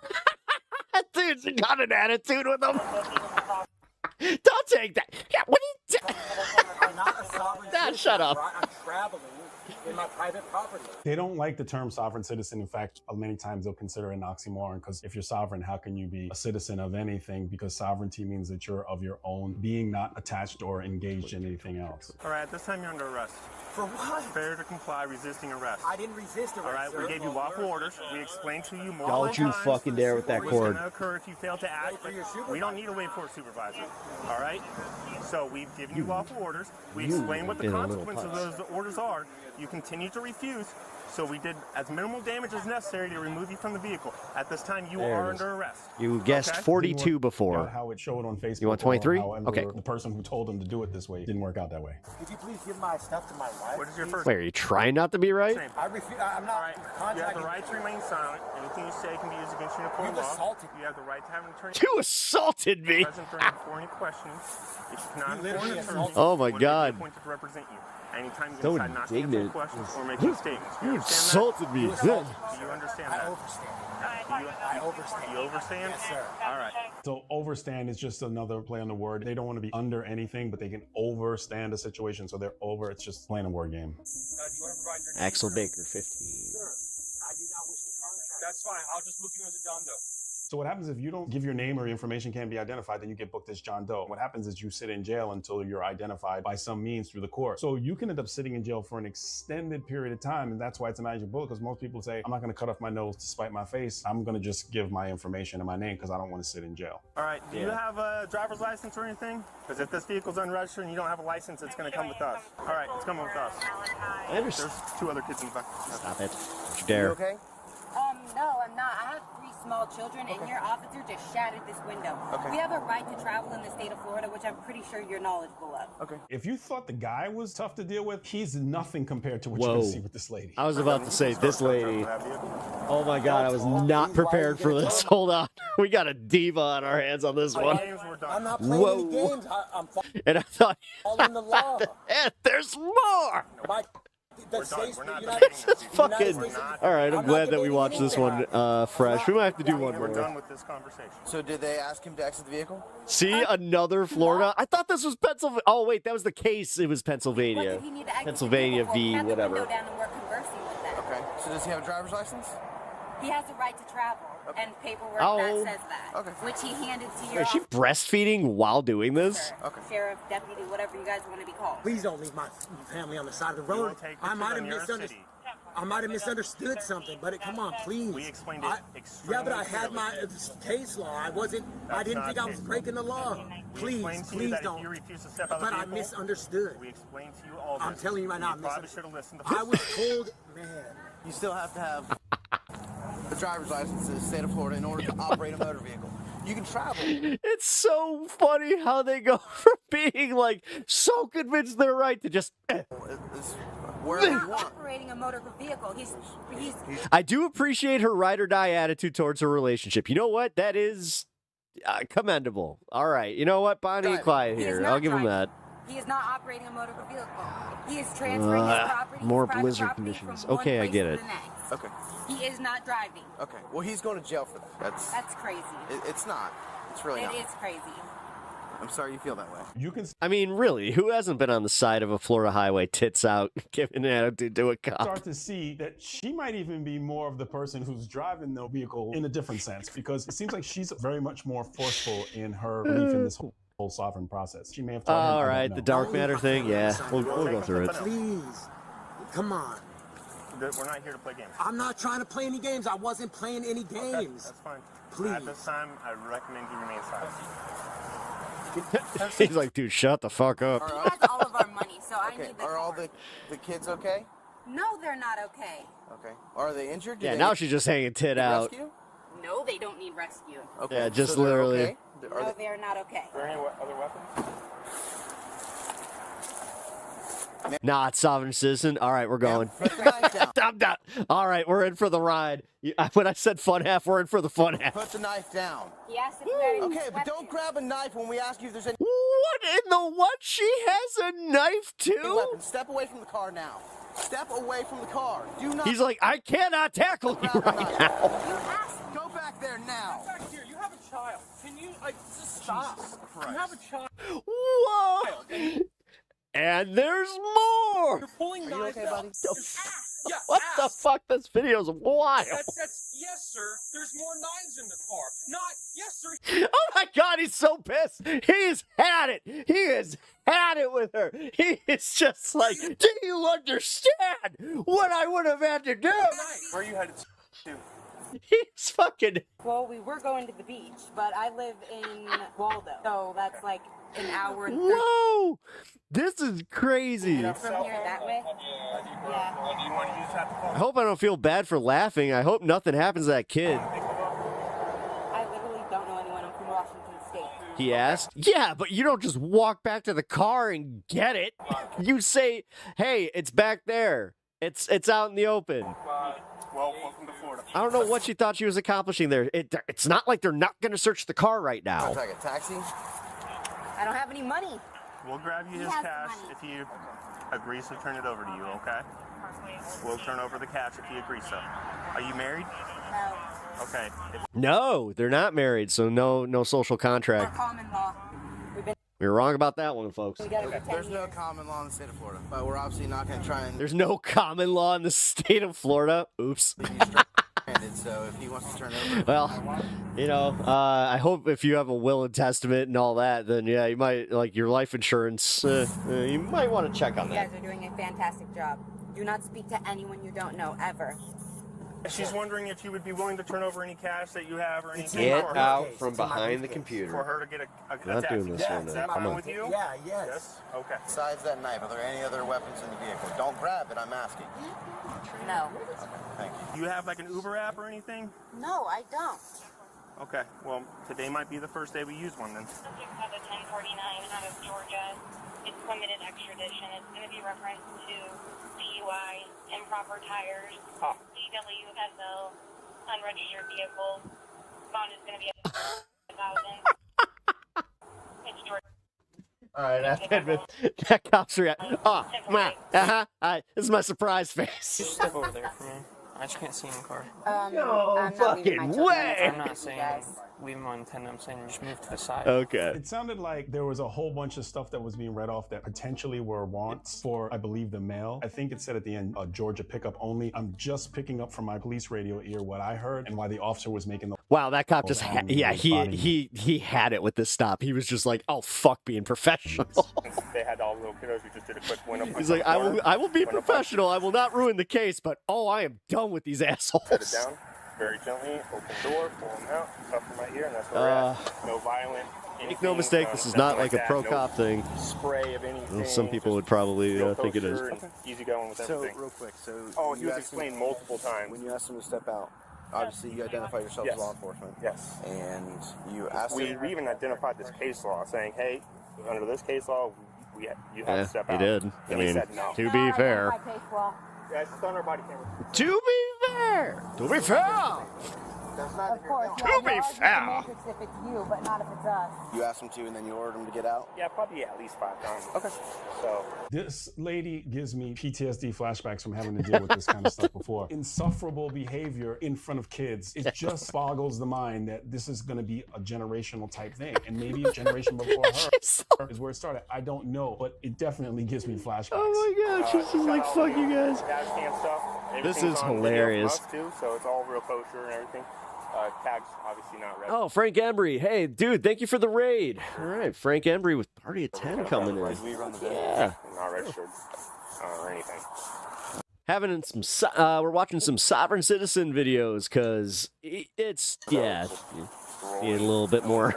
Dude's got an attitude with him. Don't take that. Yeah, what are you doing? Dad, shut up. I'm traveling in my private property. They don't like the term sovereign citizen. In fact, many times they'll consider it an oxymoron, because if you're sovereign, how can you be a citizen of anything? Because sovereignty means that you're of your own being, not attached or engaged in anything else. All right, at this time you're under arrest. For what? Failure to comply, resisting arrest. I didn't resist arrest. All right, sir. we gave you lawful orders. We explained to you multiple Don't you times fucking dare with that what's cord. going to occur if you fail to act. We don't need a wait for a supervisor. All right? So we've given you lawful orders. We explained what the consequences of those orders are. You continue to refuse. So we did as minimal damage as necessary to remove you from the vehicle. At this time, you are under arrest. You guessed 42 before. How it showed on Facebook. You want 23? Okay. The person who told him to do it this way didn't work out that way. Could you please give my stuff to my wife? What is your first Wait, are you trying not to be right? I refuse. I'm not You have the right to remain silent. Anything you say can be used against you in a court of law. assaulted You have the right to have an attorney. You assaulted me. Present for any questioning. If you cannot afford an attorney, Oh my one will be God. appointed to represent you. Anytime you So decide not to answer indignant. questions or make any statements. You insulted me. Do you understand that? I overstand. I overstand. You overstand? Yes, sir. All right. So overstand is just another play on the word. They don't want to be under anything, but they can overstand a situation. So they're over. It's just playing a word game. Do you want to provide your Axel Baker, 15. Sir, I do not wish to contract. That's fine. I'll just book you as a John Doe. So what happens if you don't give your name or your information can't be identified, then you get booked as John Doe. What happens is you sit in jail until you're identified by some means through the court. So you can end up sitting in jail for an extended period of time, and that's why it's an magic bullet, because most people say, I'm not going to cut off my nose to spite my face. I'm going to just give my information and my name because I don't want to sit in jail. All right. Do you have a driver's license or anything? Because if this vehicle's unregistered and you don't have a license, it's going to come with us. All right. It's coming with us. There's 2 other kids in the back. Stop it. Don't you dare. You okay? No, I'm not. I have 3 small children, and your officer just shattered this window. Okay. We have a right to travel in the state of Florida, which I'm pretty sure you're knowledgeable of. Okay. If you thought the guy was tough to deal with, he's nothing compared to what you're going to see with this lady. I was about to say, this lady. Oh my God, I was not prepared for this. Hold on. We got a diva on our hands on this one. I'm not playing any games. I'm And I thought, following the law. and there's more. We're not This is fucking. All right, I'm glad that we watched this one fresh. We might have to do one We're done more. with this conversation. So did they ask him to exit the vehicle? See, another Florida. I thought this was Pennsylvania. Oh wait, that was the case. It was Pennsylvania. Pennsylvania v. whatever. Okay. So does he have a driver's license? He has the right to travel and paperwork Oh. that says that, which he handed to your Is she breastfeeding while doing this? sheriff, deputy, whatever you guys want to be called. Please don't leave my family on the side of the road. I might have misunderstood. I might have misunderstood something, but come on, please. We explained it Yeah, but I had my case law. I didn't think I was breaking the law. Please, please don't. If you refuse to step out of But the I vehicle, misunderstood. we explained to you all I'm this. telling you right now, You probably should have listened. I was told, man. You still have to have a driver's license in the state of Florida in order to operate a motor vehicle. You can travel. It's so funny how they go from being like so convinced they're right to just. Wherever you want. Operating a motor vehicle. He's I do appreciate her ride or die attitude towards her relationship. You know what? That is commendable. All right. You know what? Bonnie and Clyde here. I'll give him that. He is not operating a motor vehicle. He is transferring his property. More his private blizzard property conditions. from one Okay, I place get to it. the next. Okay. He is not driving. Okay. Well, he's going to jail for that. That's crazy. It's not. It's really not. It is crazy. I'm sorry you feel that way. You can I mean, really, who hasn't been on the side of a Florida highway, tits out, giving an attitude to a cop? start to see that she might even be more of the person who's driving the vehicle in a different sense, because it seems like she's very much more forceful in her belief in this whole sovereign process. She may have told him, All I don't right, know. the dark matter thing, yeah, we'll go through it. Please. Come on. We're not here to play games. I'm not trying to play any games. I wasn't playing any games. Okay, that's fine. Please. At this time, I recommend you remain silent. He's like, dude, shut the fuck up. He has all of our money, so I need the Are all car. the kids okay? No, they're not okay. Okay. Are they injured? Yeah, now she's just hanging tit out. Rescue? No, they don't need rescue. Okay. Yeah, just so they're literally. Okay? No, they're not okay. Are there any other weapons? Nah, it's sovereign citizen. All right, we're going. I'm done. All right, we're in for the ride. When I said fun half, we're in for the fun half. Put the knife down. He asked if you had any Okay, but don't grab a knife when we ask you if there's any What in the what? She has a knife too? weapons. Step away from the car now. Step away from the car. Do not. He's like, I cannot tackle you right now. Go back there now. Back here, you have a child. Can you, just stop? You have a child. Whoa! And there's more! You're pulling knives out. What the fuck? This video's wild. That's, yes, sir. There's more knives in the car. Not, yes, sir. Oh my god, he's so pissed. He's had it. He has had it with her. He is just like, do you understand what I would have had to do? Where are you headed to? He's fucking... Well, we were going to the beach, but I live in Waldo, so that's like an hour and 30. Whoa! This is crazy. From here that way? Yeah. Do you want to use that to call? I hope I don't feel bad for laughing. I hope nothing happens to that kid. I literally don't know anyone. I'm from Washington State. He asked. Yeah, but you don't just walk back to the car and get it. You say, hey, it's back there. It's out in the open. Well, welcome to Florida. I don't know what she thought she was accomplishing there. It's not like they're not going to search the car right now. Like a taxi? I don't have any money. We'll grab you his cash if he agrees to turn it over to you, okay? We'll turn over the cash if he agrees so. Are you married? No. Okay. No, they're not married, so no social contract. Common law. We were wrong about that one, folks. There's no common law in the state of Florida, but we're obviously not going to try and. There's no common law in the state of Florida. Oops. So if he wants to turn it over. Well, you know, I hope if you have a will and testament and all that, then yeah, you might, like your life insurance, you might want to check on You that. guys are doing a fantastic job. Do not speak to anyone you don't know, ever. She's wondering if you would be willing to turn over any cash that you have or anything. Get for her. out from behind the computer. For her to get a Not taxi. doing this one, Is man. that Come fine on. with you? Yeah, yes. Okay. Besides that knife, are there any other weapons in the vehicle? Don't grab it, I'm asking. No. Thank you. You have like an Uber app or anything? No, I don't. Okay. Well, today might be the first day we use one then. Subject has a 1049 out of Georgia. It's limited extradition. It's going to be referenced to DUI, improper tires, CWSL, unregistered vehicle. Bond is going to be at 1,000. It's Georgia. All right, I have to admit, that cop's reaction. Oh, this is my surprise face. Step over there for me. I just can't see in the car. No I'm not leaving my fucking children. way. I'm not saying leave them unattended. I'm saying just move to the side. Okay. It sounded like there was a whole bunch of stuff that was being read off that potentially were wants for, I believe, the mail. I think it said at the end, Georgia pickup only. I'm just picking up from my police radio ear what I heard and why the officer was making the. Wow, that cop just had, yeah, he had it with this stop. He was just like, oh fuck being professional. Since they had all the little kiddos, we just did a quick window punch. He's like, I will be professional. I will not ruin the case, but oh, I am done with these assholes. Set it down very gently, open door, pull them out, cuff them right here, and that's where we're at. No violent. Make no mistake, this is not like a pro cop thing. Spray of anything. Some people would probably think it is. Easy going with everything. So, real quick, he was explained multiple times. When you asked him to step out, obviously you identified yourself as law enforcement. Yes. And you asked him. We even identified this case law, saying, hey, under this case law, you have to step out. He did. And I he mean, said no. to be fair. Yeah, it's on our body camera. To be fair. To be fair. Of course. To be fair. If it's you, but not if it's us. You asked him to, and then you ordered him to get out? Yeah, probably at least 5 times. Okay. So This lady gives me PTSD flashbacks from having to deal with this kind of stuff before. Insufferable behavior in front of kids. It just boggles the mind that this is going to be a generational type thing. And maybe a generation before her is where it started. I don't know, but it definitely gives me flashbacks. Oh my god, she's just like, fuck you guys. dash cam stuff. This Everything's is on video hilarious. from us, too, so it's all real kosher and everything. Tags obviously not red. Oh, Frank Embry. Hey, dude, thank you for the raid. All right, Frank Embry with Party of 10 coming in. We run the Yeah. not registered or anything. Having some, we're watching some Sovereign Citizen videos because it's, yeah, need a little bit more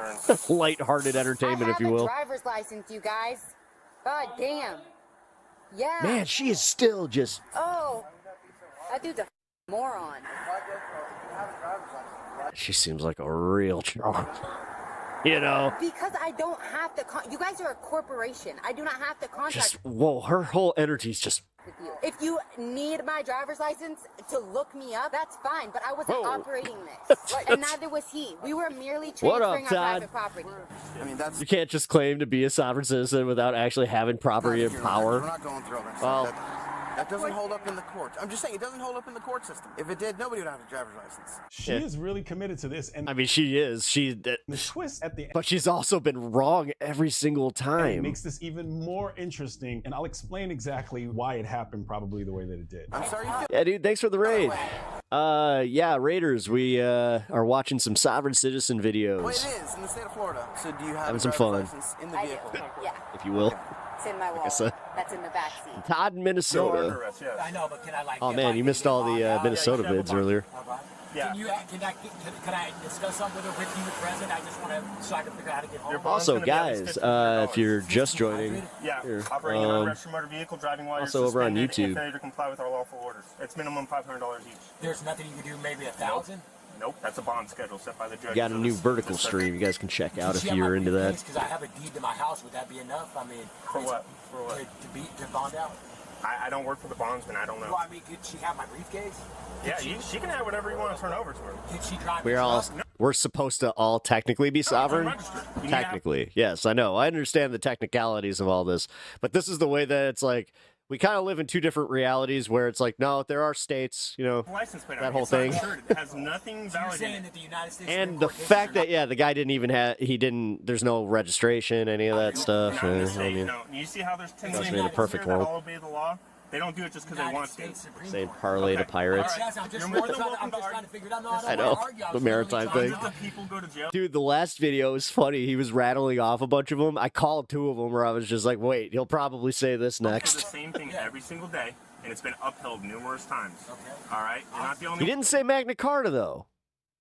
lighthearted entertainment, if you will. Driver's license, you guys. God damn. Yeah. Man, she is still just. Oh, that dude's a moron. She seems like a real chump. You know? Because I don't have to. You guys are a corporation. I do not have to contact Just, whoa, her whole energy's just. with you. If you need my driver's license to look me up, that's fine. But I wasn't operating this, and neither was he. We were merely What up, transferring our Todd? private property. I mean, that's... You can't just claim to be a sovereign citizen without actually having property and power. We're not going through all that Well, stuff. That doesn't hold up in the court. I'm just saying, it doesn't hold up in the court system. If it did, nobody would have a driver's license. She is really committed to this. And I mean, she is. the twist at the end. But she's also been wrong every single It time. makes this even more interesting, and I'll explain exactly why it happened probably the way that it did. I'm sorry you feel... Yeah, dude, thanks for the raid. Yeah, Raiders, we are watching some Sovereign Citizen videos. Well, it is in the state of Florida. So do you have Having a some driver's fun. license in the I do. vehicle? Yeah, If you will. it's in my Like I wallet. said. That's in the back seat. Todd, Minnesota. I know, but can I like? Oh man, you missed all the Minnesota vids earlier. Yeah. Can I discuss something with you present? I just want to so I can figure out how to get home. Also, guys, if you're just joining, Yeah, here, operating an unregistered motor vehicle, driving while also you're over on suspended, and YouTube. failure to comply with our lawful orders. It's minimum $500 each. There's nothing you can do. Maybe 1,000. Nope, that's a bond schedule set by the judge. We got a new vertical stream you guys can check out if you're into that. Because I have a deed to my house. Would that be enough? I mean, For what? For what? To bond out. I don't work for the bondsman. I don't know. Well, I mean, could she have my briefcase? Yeah, she can have whatever you want to turn over to her. Did she drive? We're supposed to all technically be sovereign. Technically, yes, I know. I understand the technicalities of all this, but this is the way that it's like. We kind of live in two different realities where it's like, no, there are states, you know, License plate that whole it's not thing. insured. It has nothing So you're valid in saying it. that the United States And the fact that, yeah, the guy didn't even have, there's no registration, any of that stuff. Not in the I state, mean, no. You see how there's 10 That's million made a perfect people here that world. all obey the law? They don't do it just because they want to. saying parlay to pirates. You're more than welcome to trying to figure it out. No, I know, the maritime thing. Hundreds of people go to jail. Dude, the last video was funny. He was rattling off a bunch of them. I called two of them where I was just like, wait, he'll probably say this The next. same thing every single day, and it's been upheld numerous times. Okay. All right? You're not the He only didn't say Magna Carta, though.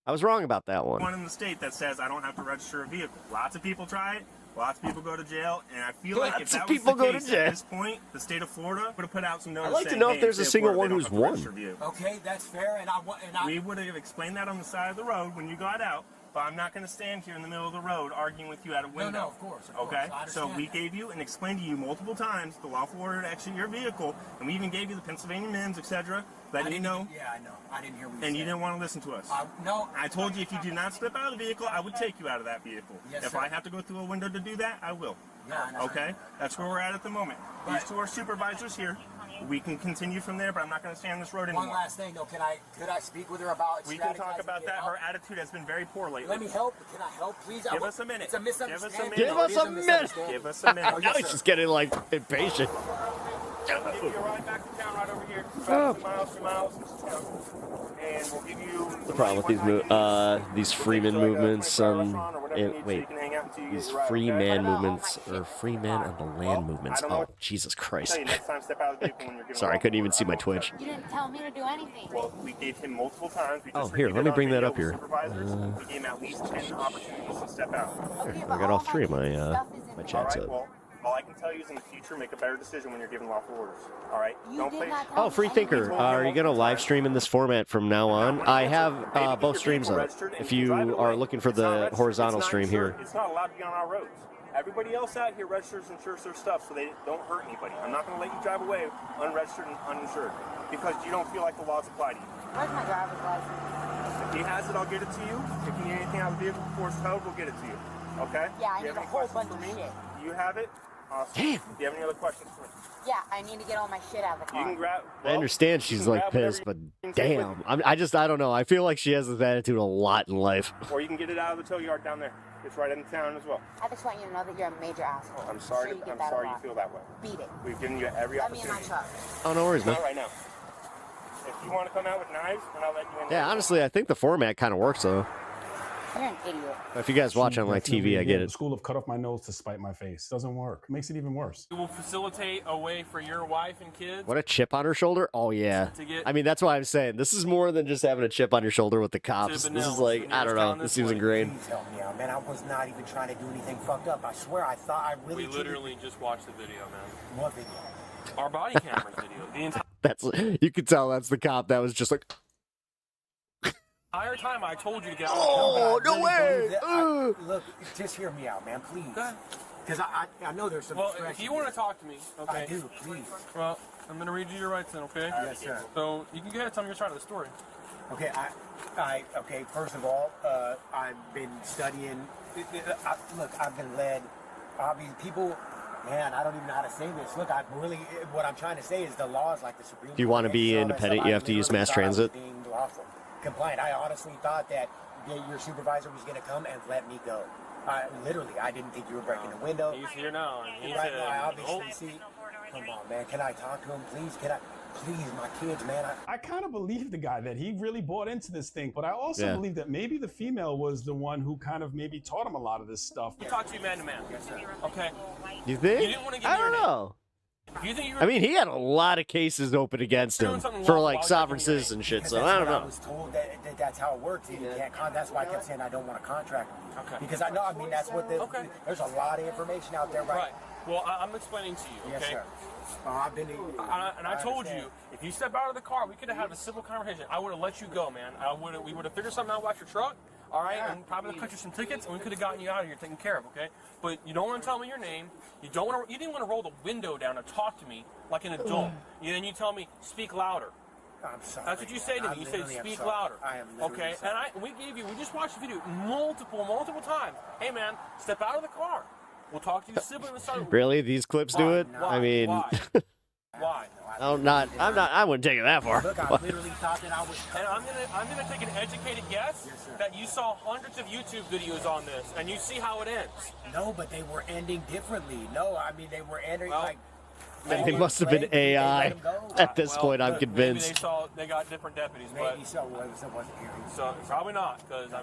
I was wrong about that one. one in the state that says I don't have to register a vehicle. Lots of people try it. Lots of people go to jail, and I feel like if Lots of that was people the go to case jail. at this point, the state of Florida would have put out some notice. I'd like to saying, know if hey, there's a state of single Florida, one they don't who's have to register won. vehicle. Okay, that's fair, and We would have explained that on the side of the road when you got out, but I'm not going to stand here in the middle of the road arguing with you out a window. No, of course. Okay? I So understand we that. gave you and explained to you multiple times the lawful order to exit your vehicle, and we even gave you the Pennsylvania MIMS, etc., letting you know. Yeah, I know. I didn't hear what you And said. you didn't want to listen to us. No. I told you if you do not step out of the vehicle, I would take you out of that vehicle. Yes, if sir. I have to go through a window to do that, I will. Yeah, I know. Okay? That's where we're at the moment. These two are supervisors here. We can continue from there, but I'm not going to stay on this road anymore. One last thing, though. Could I speak with her about? We can talk strategizing about to that. get Her help? attitude has been very poor lately. Let me help. Can I help, please? Give us a minute. It's a misunderstanding. Give us a minute. Give us a minute. Oh, now he's just getting, like, impatient. We'll give you a ride back to town right over here. Oh. 2 miles into town. And we'll give you The problem with these Freeman movements, these free man movements, or free man on the land movements. Oh, Jesus Christ. Next time, step out of the vehicle when you're giving Sorry, I couldn't even see my Twitch. You didn't tell me to do anything. Well, we gave him multiple times. We Oh, just here, reviewed let it me on bring that video up with here. supervisors. We gave him at least 10 opportunities to step out. Here, I got all three of my chats All right, up. well, all I can tell you is in the future, make a better decision when you're giving lawful orders. All right? Don't play. Oh, Free Thinker, are you going to live stream in this format from now on? I have both streams up. If you are looking for the horizontal stream here. It's not allowed to be on our roads. Everybody else out here registers and insures their stuff so they don't hurt anybody. I'm not going to let you drive away unregistered and uninsured because you don't feel like the laws apply to you. Where's my driver's license? If he has it, I'll get it to you. If you need anything out of the vehicle before it's towed, we'll get it to you. Okay? Yeah, I Do you need have a any whole questions bunch for of me? shit. Do you have it? Awesome. Damn. Do you have any other questions for me? Yeah, I need to get all my shit out of the car. You can grab. I understand she's like pissed, but damn, I don't know. I feel like she has this attitude a lot in life. Or you can get it out of the tow yard down there. It's right in town as well. I just want you to know that you're a major asshole. I'm sorry. I'm sure I'm sorry you feel that way. Beat it. We've given you every Let me opportunity. in my truck. Oh, no worries, man. Not right now. If you want to come out with knives, then I'll let you in. Yeah, honestly, I think the format kind of works though. You're an idiot. If you guys watch on like TV, I get it. The school of cut off my nose to spite my face. Doesn't work. Makes it even worse. It will facilitate a way for your wife and kids. What, a chip on her shoulder? Oh yeah. To get- I mean, that's why I'm saying this is more than just having a chip on your shoulder with the cops. This is like, I don't know. This seems ingrained. Please help me out, man. I was not even trying to do anything fucked up. I swear, I thought I really. We literally just watched the video, man. What video? Our body cameras video. The entire That's, you could tell that's the cop that was just like, time I told you to get out. Oh, no way! Look, just hear me out, man, please. Because I know there's some. Well, if you want to talk to me, okay. I do, please. Well, I'm gonna read you your rights then, okay? Yes, sir. So you can go ahead and tell me your side of the story. Okay, okay. First of all, I've been studying. Look, I've been led. I mean, people. Man, I don't even know how to say this. Look, what I'm trying to say is the laws, like the Supreme Court. Do you want to be independent? You have to use mass transit. Being lawful, compliant. I honestly thought that your supervisor was going to come and let me go. Literally, I didn't think you were breaking the window. He's here now. And he Right said, now, I obviously see. Come on, man. Can I talk to him, please? Please, my kids, man. I kind of believe the guy that he really bought into this thing, but I also believe that maybe the female was the one who kind of maybe taught him a lot of this stuff. You talk to you man to man. Yes, sir. Okay. You think? You didn't want to give I me your don't name. know. If you think you were I mean, he had a lot of cases open against him for like sovereign citizen shit, so I don't I know. was told that that's how it works. You can't that's why I kept saying I don't want to contract with you. Okay. Because I know, I mean, that's what there's a lot of information out there, right? Well, I'm explaining to you, okay? Yes, sir. I've been. And I told you, if you step out of the car, we could have had a civil conversation. I would have let you go, man. We would have figured something out about your truck, all right, and probably cut you some tickets, and we could have gotten you out of here taken care of, okay? But you don't want to tell me your name. You didn't want to roll the window down and talk to me like an adult. Then you tell me, speak louder. I'm sorry. That's what you say to me. You say, speak louder. I am okay? Sorry. And we just watched the video multiple times. Hey, man, step out of the car. We'll talk to you civilly. Really? These clips do it? Why? I mean, Why? I wouldn't take it that far. Look, I literally thought that I was. And I'm gonna take an educated guess that you saw hundreds of YouTube videos on this, and you see how it ends. No, but they were ending differently. No, I mean they were ending like. They must have been AI. At this point, I'm convinced. Maybe they got different deputies, but maybe so. It wasn't here. So probably not, because I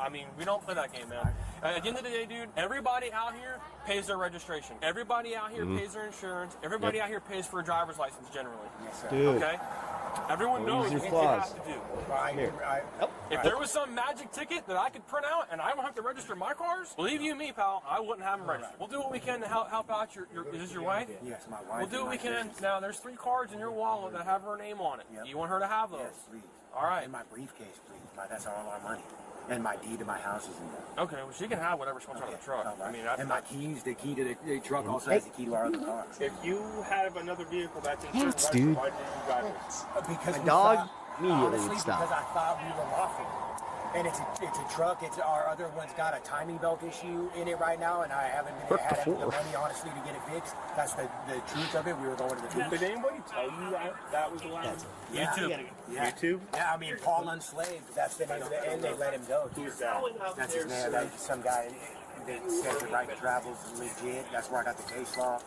mean, we don't play that game, man. At the end of the day, dude, everybody out here pays their registration. Everybody out here pays their insurance. Everybody out here pays for a driver's license generally. Yes, sir. Dude. Okay. Everyone knows what you have to do. If there was some magic ticket that I could print out and I don't have to register my cars, believe you me, pal, I wouldn't have them registered. We'll do what we can to help out your is this your wife? Yes, my wife. We'll do what we can. Now, there's 3 cards in your wallet that have her name on it. Yep. You want her to have those? Yes, please. All right. In my briefcase, please. That's all our money. And my deed to my house is in there. Okay, well, she can have whatever she wants out of the truck. Right. I mean, and my keys, the key to the truck also has the key to our other car. If you have another vehicle that's insured, Thanks, dude. why did you drive it? Because My dog honestly, immediately stopped. because I thought we were lawful. And it's a truck. It's our other one's got a timing belt issue in it right now, and I haven't had the money honestly to get it fixed. That's the truth of it. We were going to the beach. Did anybody tell you that was allowed? Yeah. YouTube. Yeah. YouTube? Yeah, I mean Paul Unslaved. That's the name of it, and they let him go. Who's that? That's his name. That's some guy that says the right to travel is legit. That's where I got the case law.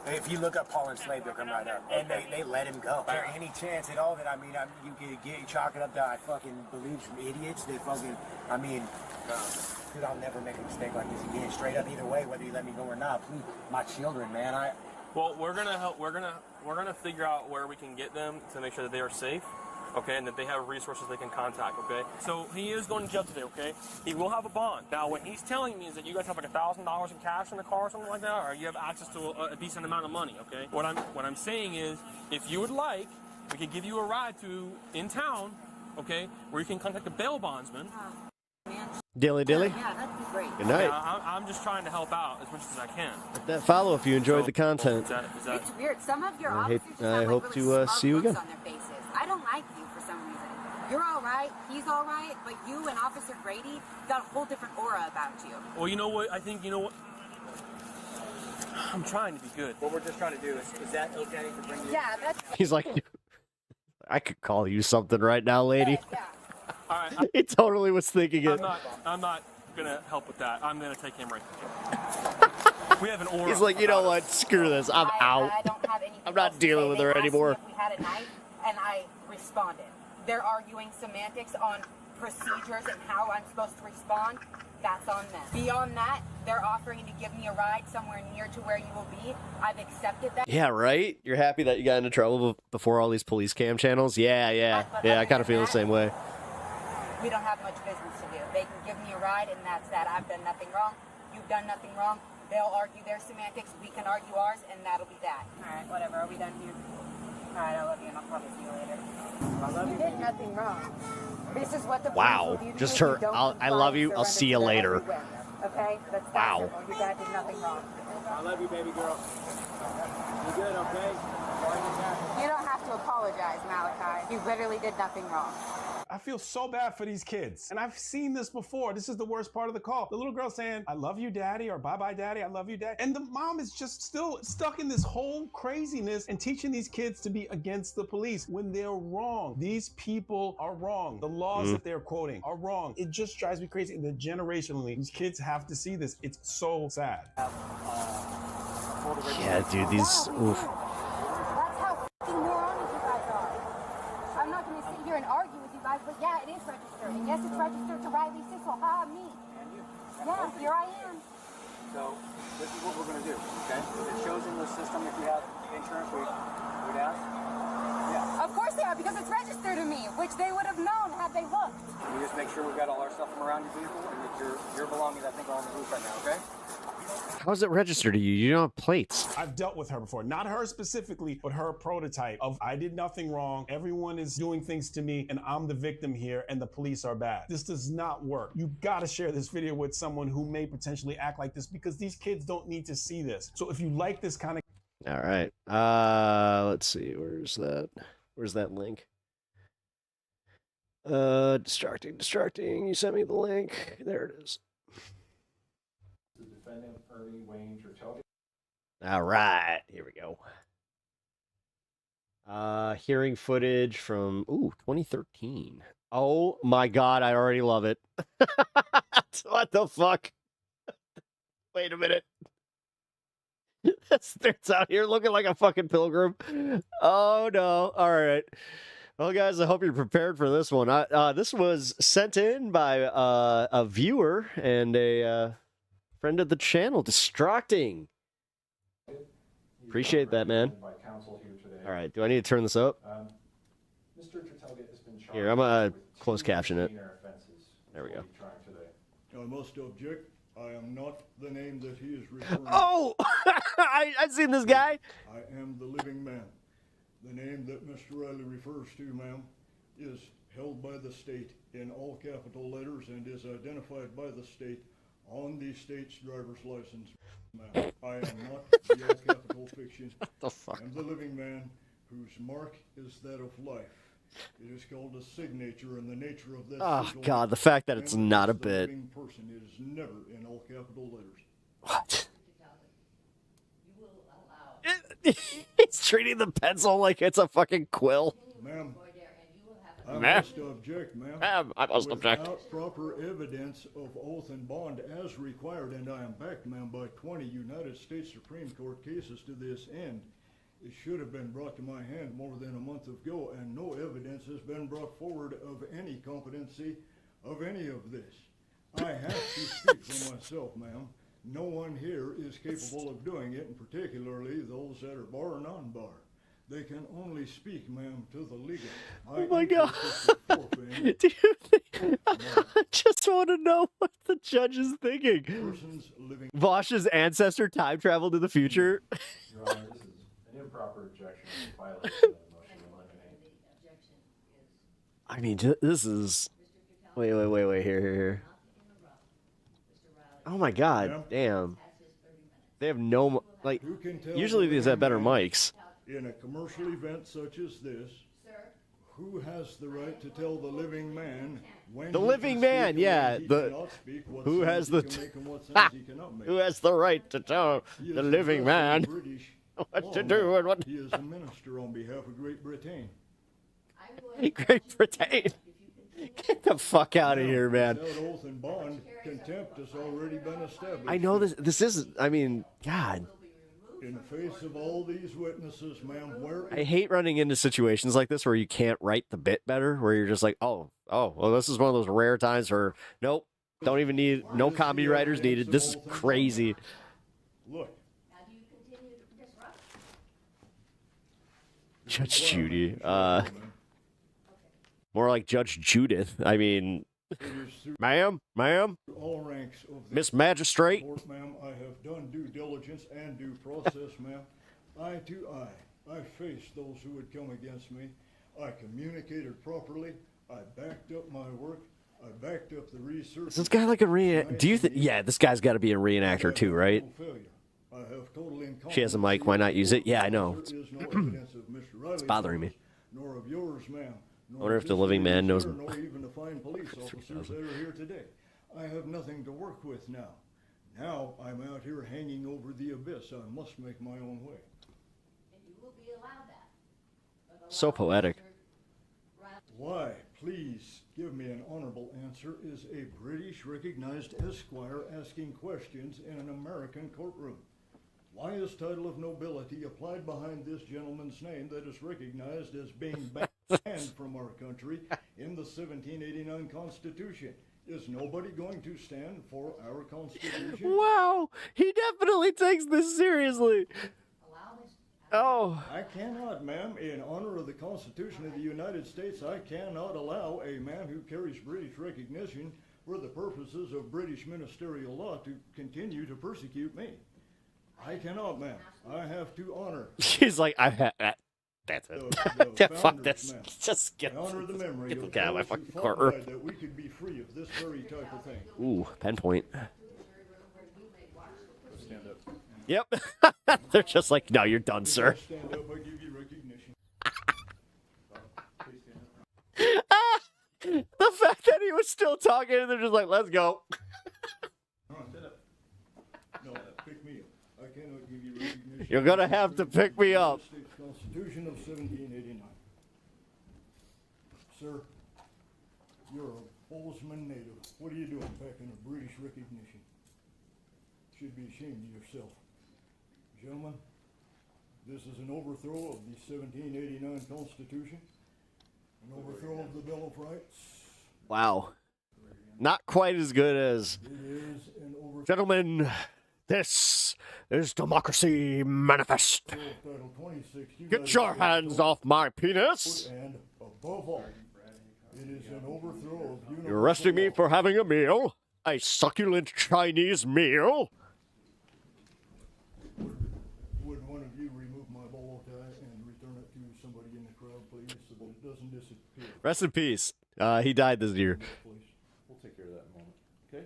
If you look up Paul Enslaved, they'll come right up. And they let him go. Is there any chance at all that, you could chalk it up that I fucking believe some idiots? They fucking, dude, I'll never make a mistake like this again. Straight up either way, whether you let me go or not. Please, my children, man, Well, we're gonna help. We're gonna figure out where we can get them to make sure that they are safe. Okay, and that they have resources they can contact, okay? So he is going to jail today, okay? He will have a bond. Now, what he's telling me is that you guys have like $1,000 in cash in the car or something like that, or you have access to a decent amount of money, okay? What I'm saying is, if you would like, we could give you a ride to in town, okay, where you can contact a bail bondsman. Dilly dilly. Yeah, that'd be great. Good night. Yeah, I'm just trying to help out as much as I can. Hit that follow if you enjoyed the content. Is that It's weird. Some of your I officers just I have hope like to really smart see you looks again. on their faces. I don't like you for some reason. You're all right. He's all right. But you and Officer Brady got a whole different aura about you. well, you know what? I think, you know what? I'm trying to be good. What we're just trying to do is that okay to bring you? Yeah, that's. He's like, I could call you something right now, lady. All right. He totally was thinking it. I'm not gonna help with that. I'm gonna take him right. We have an aura. He's like, you know what? Screw this. I'm out. I don't have anything I'm not else to dealing say. with They her asked me anymore. if we had a knife, and I responded. They're arguing semantics on procedures and how I'm supposed to respond. That's on them. Beyond that, they're offering to give me a ride somewhere near to where you will be. I've accepted that. Yeah, right? You're happy that you got into trouble before all these police cam channels? Yeah. I kind of feel the same way. We don't have much business to do. They can give me a ride, and that's that. I've done nothing wrong. You've done nothing wrong. They'll argue their semantics. We can argue ours, and that'll be that. All right, whatever. Are we done here? All right, I love you, and I'll probably see you later. You did nothing wrong. This is what the Wow. police will do to Just you her, if you don't I comply love and you. I'll surrender see you to their later. every whim. Okay? That's that Wow. simple. Your dad did nothing wrong. I love you, baby girl. You good, okay? You don't have to apologize, Malachi. You literally did nothing wrong. I feel so bad for these kids. And I've seen this before. This is the worst part of the call. The little girl saying, I love you, daddy, or bye-bye, daddy, I love you, dad. And the mom is just still stuck in this whole craziness and teaching these kids to be against the police when they're wrong. These people are wrong. The laws that they're quoting are wrong. It just drives me crazy. And generationally, these kids have to see this. It's so sad. Yeah, dude, these... Oof. That's how f***ing moronic you guys are. I'm not going to sit here and argue with you guys, but yeah, it is registered. And yes, it's registered to Riley Sissel. Ha, me. Yeah, here I am. So this is what we're going to do, okay? It shows in the system if you have insurance, we'd ask. Yeah. Of course they are, because it's registered to me, which they would have known had they looked. We just make sure we've got all our stuff from around your vehicle and that your belongings, I think, are on the roof right now, okay? How is it registered to you? You don't have plates. I've dealt with her before. Not her specifically, but her prototype of I did nothing wrong. Everyone is doing things to me and I'm the victim here and the police are bad. This does not work. You gotta share this video with someone who may potentially act like this because these kids don't need to see this. So if you like this kind of... All right. Let's see. Where's that link? Distracting. You sent me the link. There it is. The defendant, Ernie Wayne Tertelge. All right, here we go. Hearing footage from 2013. Oh my god, I already love it. What the fuck? Wait a minute. That starts out here looking like a fucking pilgrim. Oh no. All right. Well, guys, I hope you're prepared for this one. This was sent in by a viewer and a friend of the channel, Distracting. Appreciate that, man. All right, do I need to turn this up? Mr. Tertelge has been charged. Here, I'm gonna close caption it. There we go. I must object. I am not the name that he is referring to. Oh, I've seen this guy. I am the living man. The name that Mr. Riley refers to, ma'am, is held by the state in all capital letters and is identified by the state on the state's driver's license, ma'am. I am not the all capital fiction. What the fuck? I am the living man whose mark is that of life. It is called a signature, and the nature of that Oh sigil god, the fact that it's not a the bit. living person is never in all capital letters. What? He's treating the pencil like it's a fucking quill. Ma'am, I Ma'am. must object, ma'am. Ma'am, I must object. Without proper evidence of oath and bond as required, and I am backed, ma'am, by 20 United States Supreme Court cases to this end. It should have been brought to my hand more than a month ago, and no evidence has been brought forward of any competency of any of this. I have to speak for myself, ma'am. No one here is capable of doing it, and particularly those that are bar or non-bar. They can only speak, ma'am, to the legal. Oh my god. Dude, I just want to know what the judge is thinking. Vosh's ancestor time traveled to the future. Your Honor, this is an improper objection in violation of the motion to eliminate. I mean, this is... Wait, here. Oh my God, damn. They have no, like, Who can tell usually the these have better living man mics. In a commercial event such as this, who has the right to tell the living man when The he living can man, speak and yeah. when he The cannot speak, what who sounds has he the can make and what sounds he cannot make. who has the right to tell He the is living addressing man British what to law do now. and what He is a minister on behalf of Great Britain. Great Britain. Get the fuck out of here, man. Without oath and bond, contempt has already been established. I know this. This is. I mean, God. In the face of all these witnesses, ma'am, where I hate running into situations like this where you can't write the bit better. Where you're just like, well, this is one of those rare times where nope, don't even need no comedy writers needed. This is crazy. Look. Judge Judy. More like Judge Judith. I mean, ma'am, all ranks of the Miss Magistrate. court, ma'am, I have done due diligence and due process, ma'am. Eye to eye, I faced those who would come against me. I communicated properly. I backed up my work. I backed up the research. Is this guy like a do you think? Yeah, this guy's got to be a reenactor too, right? I have total She has a mic. Why not use it? Yeah, I know. There is no evidence of Mr. Riley's It's bothering me. office, nor of yours, ma'am. I wonder if the living man knows. Nor even the fine police officers that are here today. I have nothing to work with now. Now I'm out here hanging over the abyss. I must make my own way. So poetic. Why, please give me an honorable answer, is a British recognized esquire asking questions in an American courtroom? Why is title of nobility applied behind this gentleman's name that is recognized as being banned from our country in the 1789 Constitution? Is nobody going to stand for our Constitution? Wow, he definitely takes this seriously. Oh. I cannot, ma'am. In honor of the Constitution of the United States, I cannot allow a man who carries British recognition for the purposes of British ministerial law to continue to persecute me. I cannot, ma'am. I have to honor. She's like, I had that. That's it. Yeah, fuck this. Just get the guy out of my fucking courtroom. That we could be free of this very type of thing. Ooh, pen point. Stand up. Yep. They're just like, no, you're done, sir. Stand up, I give you recognition. The fact that he was still talking and they're just like, let's go. No, pick me up. I cannot give you recognition. You're gonna have to pick me up. States Constitution of 1789. Sir, you're a Bozeman native. What are you doing packing a British recognition? Should be ashamed of yourself. Gentlemen, this is an overthrow of the 1789 Constitution, an overthrow of the Bill of Rights. Wow. Not quite as good as. It is an overthrow. Gentlemen, this is Democracy Manifest. Title 26, Get your hands off my penis. And above all, it is an overthrow of universal You're arresting me for having a meal, a succulent Chinese meal. Would one of you remove my bow tie and return it to somebody in the crowd, please, so that it doesn't disappear? Rest in peace. He died this year. We'll take care of that in a moment. Okay?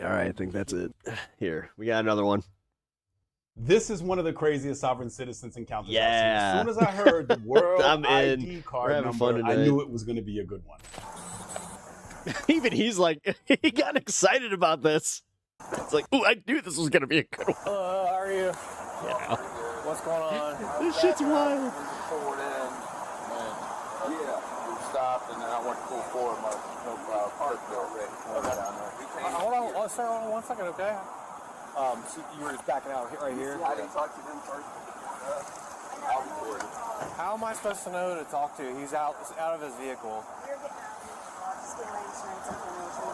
All right, I think that's it. Here, we got another one. This is one of the craziest sovereign citizens encounters Yeah. I've seen. As soon as I heard the world I'm in. ID We're card having number, fun I tonight. knew it was going to be a good one. Even he's like, he got excited about this. It's like, ooh, I knew this was going to be a good one. Hello, how are you? Yeah. What's going on? This shit's wild. Forward in, and we stopped, and then I went to pull forward my park bill ready. Hold on, sir, hold on 1 second, okay? So you were just backing out right here? I didn't talk to him first. I'll be forward. How am I supposed to know who to talk to? He's out of his vehicle.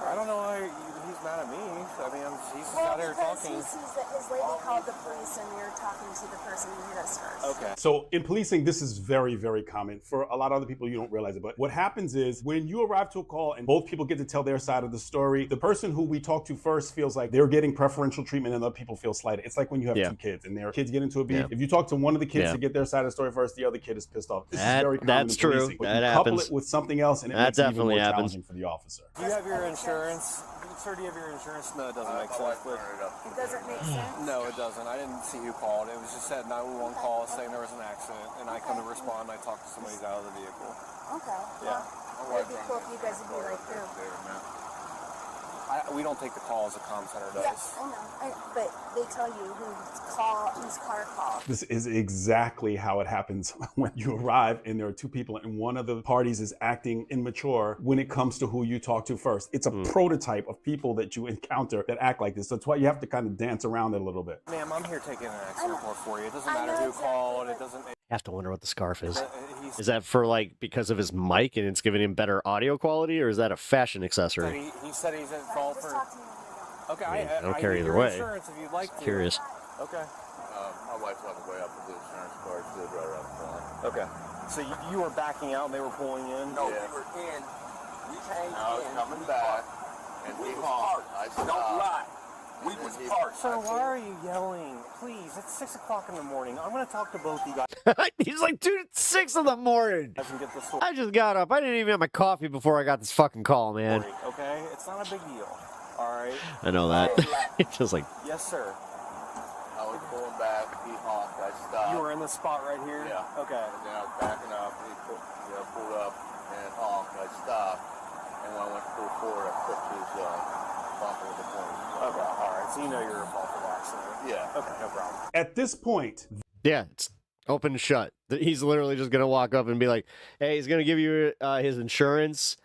I don't know why he's mad at me. I mean, he's just out here talking. He sees that his lady called the police and you're talking to the person who hit us first. Okay. So in policing, this is very, very common. For a lot of other people, you don't realize it. But what happens is when you arrive to a call and both people get to tell their side of the story, the person who we talk to first feels like they're getting preferential treatment and other people feel slighted. It's like when you have two kids and their kids get into a beef. Yeah. If you talk to one of the kids Yeah. to get their side of the story first, the other kid is pissed off. This is very common That's in true. policing. But That you couple happens. it with something else and it That makes it even definitely more happens. challenging for the officer. Do you have your insurance? Sir, do you have your insurance? No, it doesn't make sense. But It doesn't make sense. no, it doesn't. I didn't see who called. It was just said 911 call saying there was an accident, and I come to respond. And I talk to somebody who's out of the vehicle. Okay. Yeah. Well, it'd be cool if you guys would be like, who? We don't take the calls. The comm center does. Yeah, I know. But they tell you whose car called. This is exactly how it happens when you arrive and there are two people and one of the parties is acting immature when it comes to who you talk to first. It's a prototype of people that you encounter that act like this. That's why you have to kind of dance around it a little bit. Ma'am, I'm here taking an accident report for you. It doesn't matter who called. It doesn't. I have to wonder what the scarf is. He's- Is that for like because of his mic and it's giving him better audio quality, or is that a fashion accessory? He said he's at fault for. Okay, I don't I care need either your way. insurance if you'd like to. Curious. Okay. My wife's on the way up with the insurance card. She lives right around the corner. Okay. So you were backing out and they were pulling in? No, we were in. We came in. I was coming back, and he honked. I stopped. Don't lie. We was parked. Sir, why are you yelling? Please, it's 6 o'clock in the morning. I'm going to talk to both you guys. He's like, dude, it's 6 in the morning. And get this I just got up. I didn't even have my coffee before I got this fucking call, man. Okay? It's not a big deal. All right? I know that. It's just like, Yes, sir. I was pulling back. He honked. I stopped. You were in the spot right here? Yeah. Okay. And then I was backing up. He pulled up and honked. I stopped. And when I went to pull forward, I put his bumper with the corner. Okay. All right. So you know you're involved with the accident? Yeah. Okay. No problem. At this point, yeah, it's open and shut. He's literally just gonna walk up and be like, "Hey, he's gonna give you his insurance.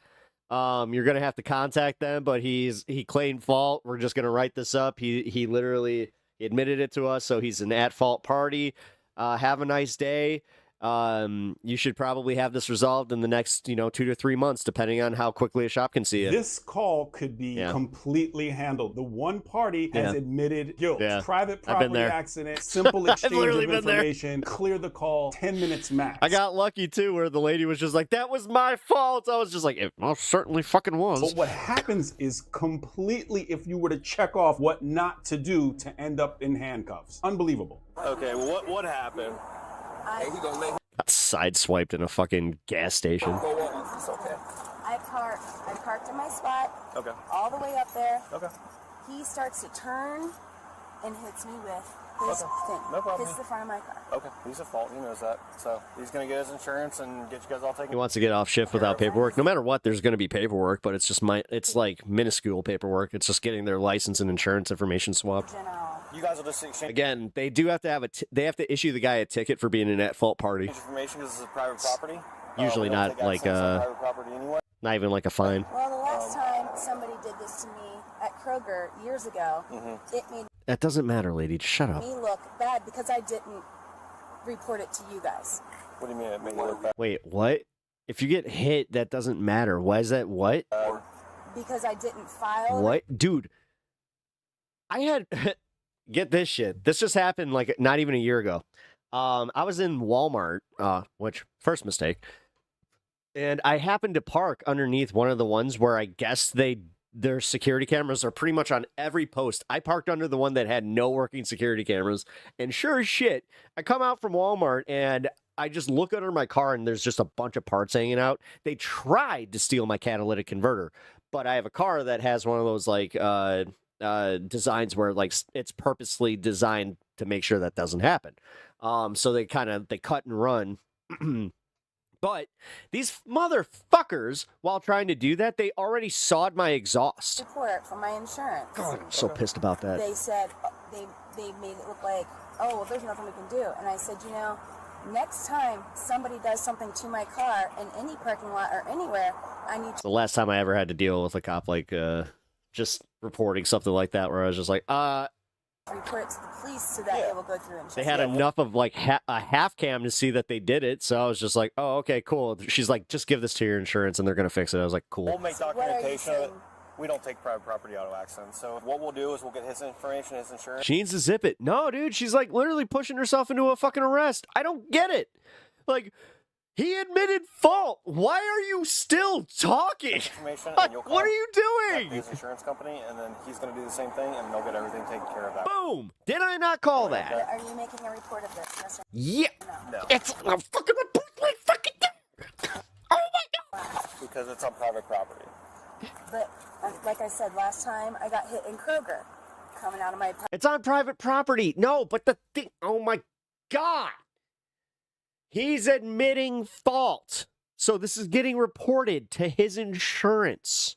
You're gonna have to contact them, but he claimed fault. We're just gonna write this up. He literally admitted it to us, so he's an at-fault party. Have a nice day. You should probably have this resolved in the next 2 to 3 months, depending on how quickly a shop can see it." this call could be completely handled. The one party has admitted guilt. Yeah. Private I've been property there. accident, simple I've exchange literally of been there. information, clear the call, 10 minutes max. I got lucky too, where the lady was just like, "That was my fault." I was just like, "It most certainly fucking was." But what happens is completely, if you were to check off what not to do to end up in handcuffs. Unbelievable. Okay. Well, what happened? Got sideswiped in a fucking gas station. It's okay. I parked in my spot. Okay. All the way up there. Okay. He starts to turn and hits me with his Okay. thing. No problem. Hits the front of my car. Okay. He's at fault. He knows that. So he's going to get his insurance and get you guys all taken. He wants to get off shift without paperwork. No matter what, there's going to be paperwork, but it's just it's like minuscule paperwork. It's just getting their license and insurance information swapped. You guys will just exchange Again, they do have to have they have to issue the guy a ticket for being an at-fault party. information because this is private property. Usually We don't not take like access on private property anyway. not even like a fine. Well, the last time somebody did this to me at Kroger years ago, it made That doesn't matter, lady. Just shut up. me look bad because I didn't report it to you guys. What do you mean it made you look bad? Wait, what? If you get hit, that doesn't matter. Why is that? What? Because I didn't file. What? Dude, I had... Get this shit. This just happened like not even a year ago. I was in Walmart, which, first mistake. And I happened to park underneath one of the ones where I guess their security cameras are pretty much on every post. I parked under the one that had no working security cameras. And sure as shit, I come out from Walmart and I just look under my car and there's just a bunch of parts hanging out. They tried to steal my catalytic converter, but I have a car that has one of those like designs where like it's purposely designed to make sure that doesn't happen. So they cut and run. But these motherfuckers, while trying to do that, they already sawed my exhaust. Report from my insurance. God, I'm so pissed about that. They said they made it look like, oh, well, there's nothing we can do. And I said, next time somebody does something to my car in any parking lot or anywhere, I need to. The last time I ever had to deal with a cop like just reporting something like that, where I was just like, report it to the police so that it will go through insurance. they had enough of like a half cam to see that they did it. So I was just like, oh, okay, cool. She's like, just give this to your insurance and they're going to fix it. I was like, cool. We'll make documentation of it. We don't take private property auto accidents. So what we'll do is we'll get his information, his insurance. She needs to zip it. No, dude, she's like literally pushing herself into a fucking arrest. I don't get it. Like, he admitted fault. Why are you still talking? What are you doing? His insurance company, and then he's going to do the same thing, and they'll get everything taken care of. Boom! Did I not call that? Are you making a report of this? Yes or Yeah. No. It's a fucking report like fucking thing. Oh my god! Because it's on private property. But like I said last time, I got hit in Kroger coming out of my. It's on private property. No, but the thing, oh my God. He's admitting fault. So this is getting reported to his insurance.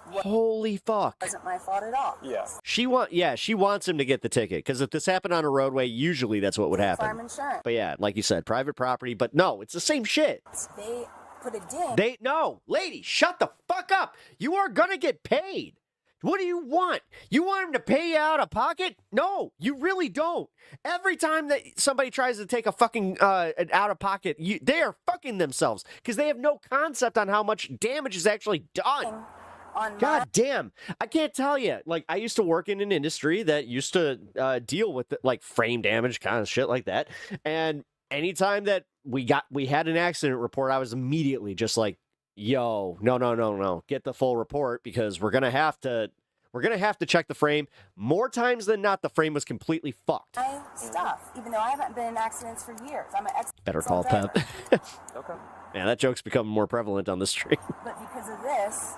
Holy fuck. Wasn't my fault at all. Yes. She wants him to get the ticket, because if this happened on a roadway, usually that's what would happen. Farm insurance. But yeah, like you said, private property, but no, it's the same shit. They put a ding. No, lady, shut the fuck up. You are gonna get paid. What do you want? You want him to pay you out of pocket? No, you really don't. Every time that somebody tries to take a fucking out of pocket, they are fucking themselves, because they have no concept on how much damage is actually done. God damn. I can't tell you. Like, I used to work in an industry that used to deal with like frame damage, kind of shit like that. And anytime that we had an accident report, I was immediately just like, yo, no. Get the full report, because we're gonna have to check the frame. More times than not, the frame was completely fucked. My stuff, even though I haven't been in accidents for years. I'm an ex. Better call Pep. Okay. Yeah, that joke's become more prevalent on the street. But because of this.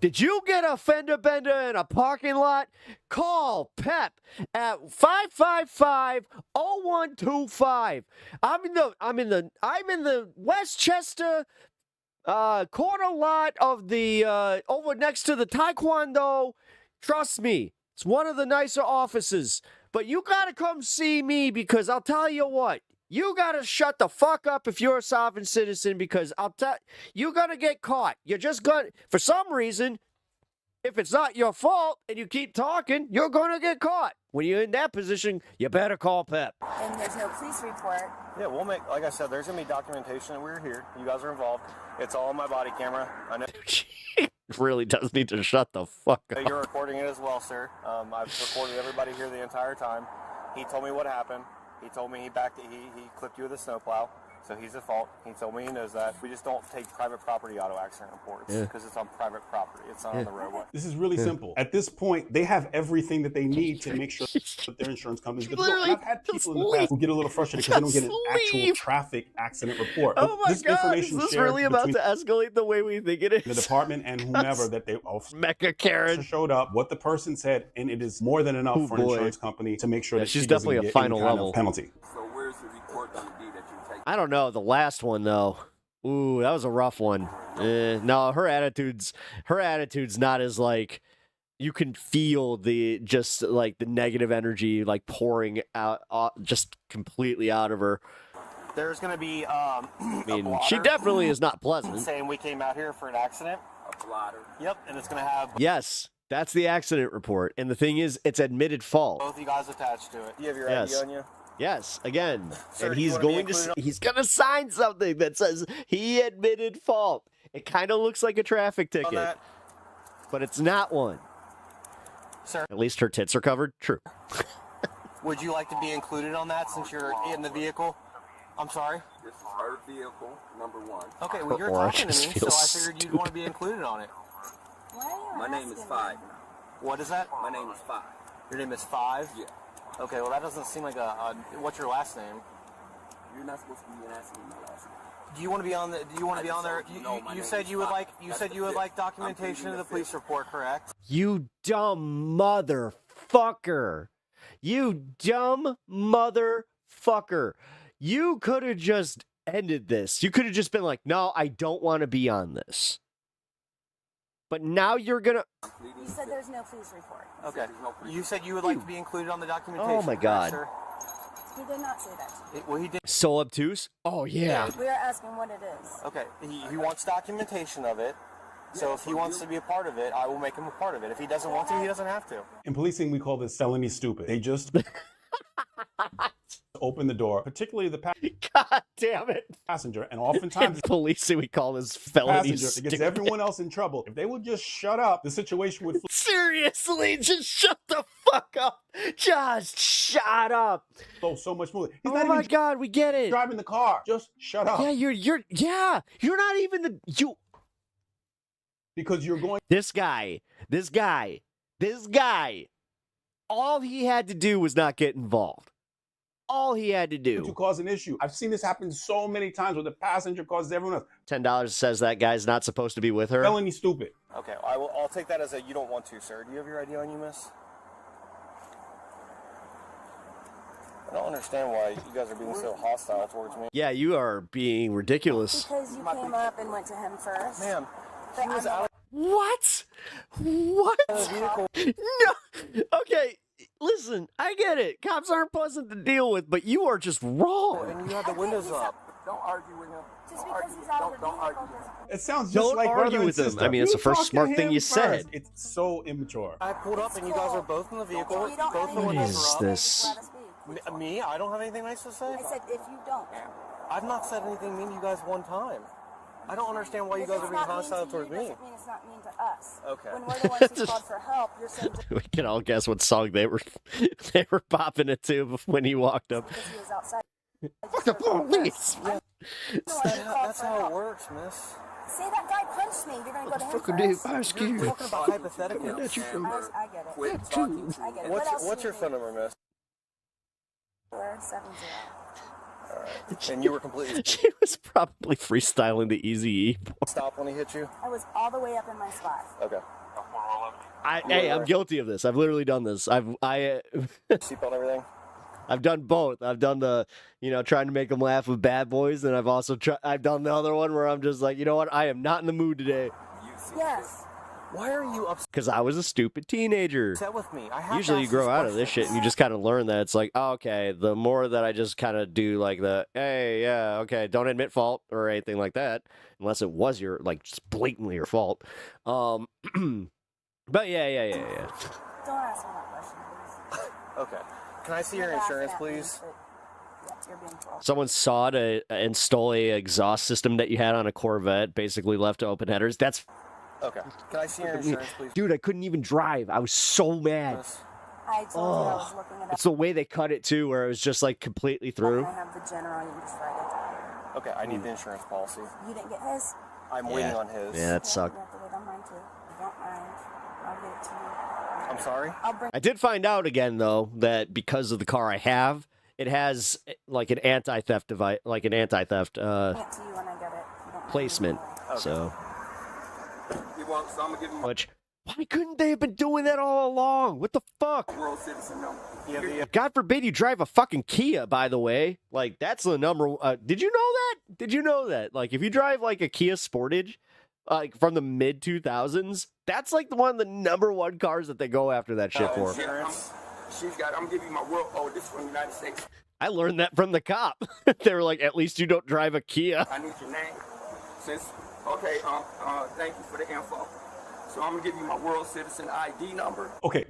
Did you get a fender bender in a parking lot? Call Pep at 555-0125. I'm in the Westchester corner lot of the over next to the Taekwondo. Trust me, it's one of the nicer offices. But you gotta come see me, because I'll tell you what. You gotta shut the fuck up if you're a sovereign citizen, because you're gonna get caught. You're just gonna, for some reason, if it's not your fault and you keep talking, you're gonna get caught. When you're in that position, you better call Pep. And there's no police report. Yeah, we'll make, like I said, there's gonna be documentation that we're here. You guys are involved. It's all on my body camera. I know. Really does need to shut the fuck up. You're recording it as well, sir. I've recorded everybody here the entire time. He told me what happened. He told me he clipped you with a snowplow, so he's at fault. He told me he knows that. We just don't take private property auto accident reports because it's on private property. It's not on the roadway. This is really simple. At this point, they have everything that they need to make sure that their insurance company is good to go. And I've had people in the past who get a little frustrated because they don't get an actual traffic accident report. Oh my this God, information is this shared really about to between escalate the way we think it is? the department and whomever that they Mecca Karen showed up, what the person said, and it is more than enough for an insurance company to make sure that she's she doesn't definitely a get final any kind level of penalty. So where's the report going to be that you take? I don't know. The last one though. Ooh, that was a rough one. No, her attitude's not as like, you can feel the negative energy like pouring out just completely out of her. There's going to be I mean, she definitely is not pleasant. saying we came out here for an accident. A blotter. Yep, and it's going to have Yes, that's the accident report. And the thing is, it's admitted fault. both you guys attached to it. You have your Yes. ID on you? Yes, again. Sir, and do you he's wanna be going to included he's going to sign something that says he admitted fault. It kind of looks like a traffic ticket, that? but it's not one. Sir. At least her tits are covered. True. Would you like to be included on that since you're in the vehicle? I'm sorry? This is her vehicle, number one. Okay, well, you're Or I talking to me, just so feel I figured you'd want to be included on it. My name is Five. What is that? My name is Five. Your name is Five? Yeah. Okay, well, that doesn't seem like what's your last name? You're not supposed to be asking me my last name. Do you want to be on the? Do you want to be on there? my You name said is you would Five. like. You That's said the you would fifth. like I'm documentation pleading of the the police report, correct? You dumb motherfucker. You dumb motherfucker. You could have just ended this. You could have just been like, no, I don't want to be on this. But now you're going to... You said there's no police report. Okay. You said you would like to be included on the documentation. Oh my correct, God. sir? He did not say that to me. Well, he did. So obtuse? Oh, yeah. We are asking what it is. Okay. He wants documentation of it. So if he wants to be a part of it, I will make him a part of it. If he doesn't want to, he doesn't have to. In policing, we call this felony stupid. They just open the door, particularly the God damn it. passenger, and oftentimes In policing, we call this felony passenger, it gets stupid. everyone else in trouble. If they would just shut up, the situation would Seriously, just shut the fuck up. Just shut up. flow so much smoother. He's Oh not my even God, we get it. driving the car. Just shut up. Yeah, you're not even Because you're going. This guy, all he had to do was not get involved. all he had to do. To cause an issue. I've seen this happen so many times where the passenger causes everyone else. $10 says that guy's not supposed to be with her. Felony stupid. Okay, I'll take that as a you don't want to, sir. Do you have your ID on you, miss? I don't understand why you guys are being so hostile towards me. Yeah, you are being ridiculous. Because you came up and went to him first. Ma'am, But he was I'm- out. What? What? No. Okay, listen, I get it. Cops aren't pleasant to deal with, but you are just wrong. And you had the windows up. Don't argue with him. Just because he's out of the vehicle doesn't... It sounds just Don't like argue brother and with him. sister. I mean, it's You the first talk to smart thing him you first. said. It's so immature. I pulled up and you guys are both in the vehicle. If you don't Both have the What windows is are up. this? Let us speak. Me? I don't have anything nice to say. I said if you don't. I've not said anything mean to you guys one time. I don't understand why you If guys it's are being not mean hostile to towards you, me. doesn't mean it's not mean to us. Okay. When we're the ones who called for help, you're saying just We can all guess what song they were popping it to when he walked up. because he was outside. The police. That's how it works, miss. Say that guy punched me. You're gonna go to him Fucking dude, first. I'm scared. You're talking about hypotheticals. I get it. Quit talking. I get it. What's your phone number, miss? 470. Alright. And you were completely She was probably freestyling the Eazy-E. stopped when he hit you? I was all the way up in my spot. Okay. Hey, I'm guilty of this. I've literally done this. Seatbelt and everything? I've done both. I've done the, trying to make them laugh with Bad Boys, and I've done the other one where I'm just like, you know what? I am not in the mood today Yes. Why are you upset because I was a stupid teenager. with me? I have Usually you grow out of this shit and you just kind of learn that it's like, oh, okay, the more that I just kind of do like hey, yeah, okay, don't admit fault or anything like that, unless it was just blatantly your fault. But yeah. Don't ask me that question, please. Okay. Can I see your insurance, please? Yeah, you're being trolled. Someone saw to install a exhaust system that you had on a Corvette, basically left to open headers. That's Okay. Can I see your insurance, please? dude, I couldn't even drive. I was so mad. I told you I was looking it up. It's the way they cut it too, where it was just like completely through. I have the general. You can just write it down. Okay, I need the insurance policy. You didn't get his? I'm waiting on his. Yeah, that You sucked. have to wait on mine too. Don't mind. I'll get it to you. I'm sorry? I'll bring I did find out again though that because of the car I have, it has like an anti-theft device, like an anti-theft it to you when I get it. You don't placement. So, You want, so I'm gonna give you which why couldn't they have been doing that all along? What the fuck? my world citizen number. Yeah, God forbid you drive a fucking Kia, by the way. Like, that's the number. Did you know that? Did you know that? Like, if you drive like a Kia Sportage, like from the mid 2000s, that's like one of the number one cars that they go after that shit for. Insurance. She's got. I'm gonna give you my world. Oh, this is from the United States. I learned that from the cop. They were like, at least you don't drive a Kia. I need your name. Okay. Thank you for the info. So I'm gonna give you my world citizen ID number. Okay.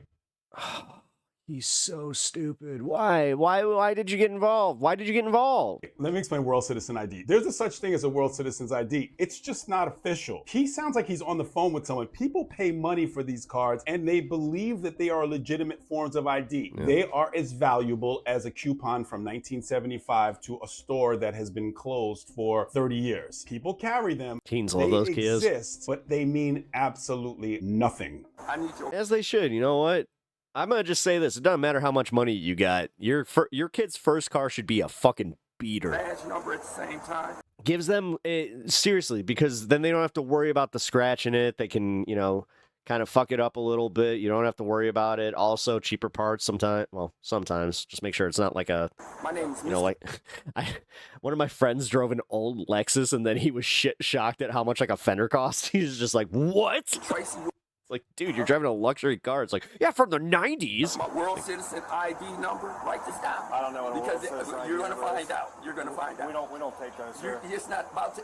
He's so stupid. Why? Why did you get involved? Why did you get involved? Let me explain World Citizen ID. There's a such thing as a World Citizen's ID. It's just not official. He sounds like he's on the phone with someone. People pay money for these cards and they believe that they are legitimate forms of ID. Yeah. They are as valuable as a coupon from 1975 to a store that has been closed for 30 years. People carry them. Teens They love those Kias. exist, but they mean absolutely nothing. I need your As they should. You know what? I'm gonna just say this: it doesn't matter how much money you got. Your kid's first car should be a fucking beater. badge number at the same time. Gives them seriously, because then they don't have to worry about the scratch in it. They can, kind of fuck it up a little bit. You don't have to worry about it. Also, cheaper parts sometimes. Well, sometimes. Just make sure it's not like a, My name is like one of my friends drove an old Lexus and then he was shocked at how much like a fender cost. He's just like, what? Tracy. Like, dude, you're driving a luxury car. It's like, yeah, from the 90s. My world citizen ID number. Write this down. I don't know what a because world citizen you're ID gonna number find is. out. You're gonna find out. We don't take those, sir. It's not about to.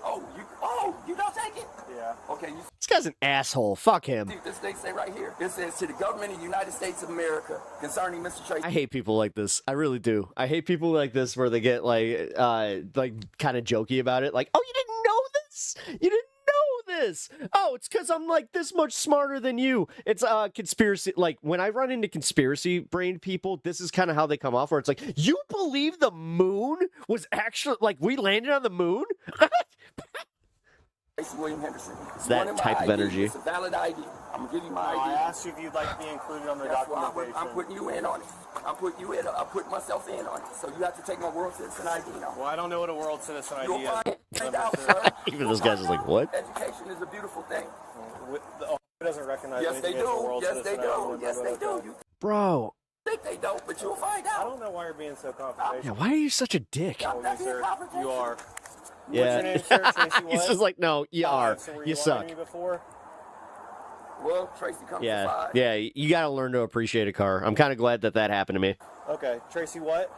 You don't take it. Yeah. Okay. This guy's an asshole. Fuck him. This thing say right here. It says to the government of the United States of America concerning Mr. Tracy. I hate people like this. I really do. I hate people like this where they get like kind of jokey about it. Like, oh, you didn't know this? You didn't know this? Oh, it's because I'm like this much smarter than you. It's conspiracy. Like, when I run into conspiracy brain people, this is kind of how they come off, where it's like, you believe the moon was actually, like, we landed on the moon? William Henderson. It's that type of energy. It's a valid ID. I'm gonna give you my ID. I asked you if you'd like to be included on the documentation. I'm putting you in on it. I'm putting you in. I'm putting myself in on it. So you have to take my world citizen ID now. Well, I don't know what a world citizen ID You'll is. find out, sir. Even this guy's just like, what? Education is a beautiful thing. Ohio doesn't recognize Yes, they anything as a do. world Yes, they citizen do. ID. Yes, they do. You Bro. think they don't, but you'll find out. I don't know why you're being so confrontational. Yeah, why are you such a dick? You are. Yeah. What's your name, sir? Tracy He's what? just like, no, you are. So were You lying suck. to me before? Well, Tracy comes to Yeah, five. yeah, you gotta learn to appreciate a car. I'm kind of glad that that happened to me. Okay, Tracy what?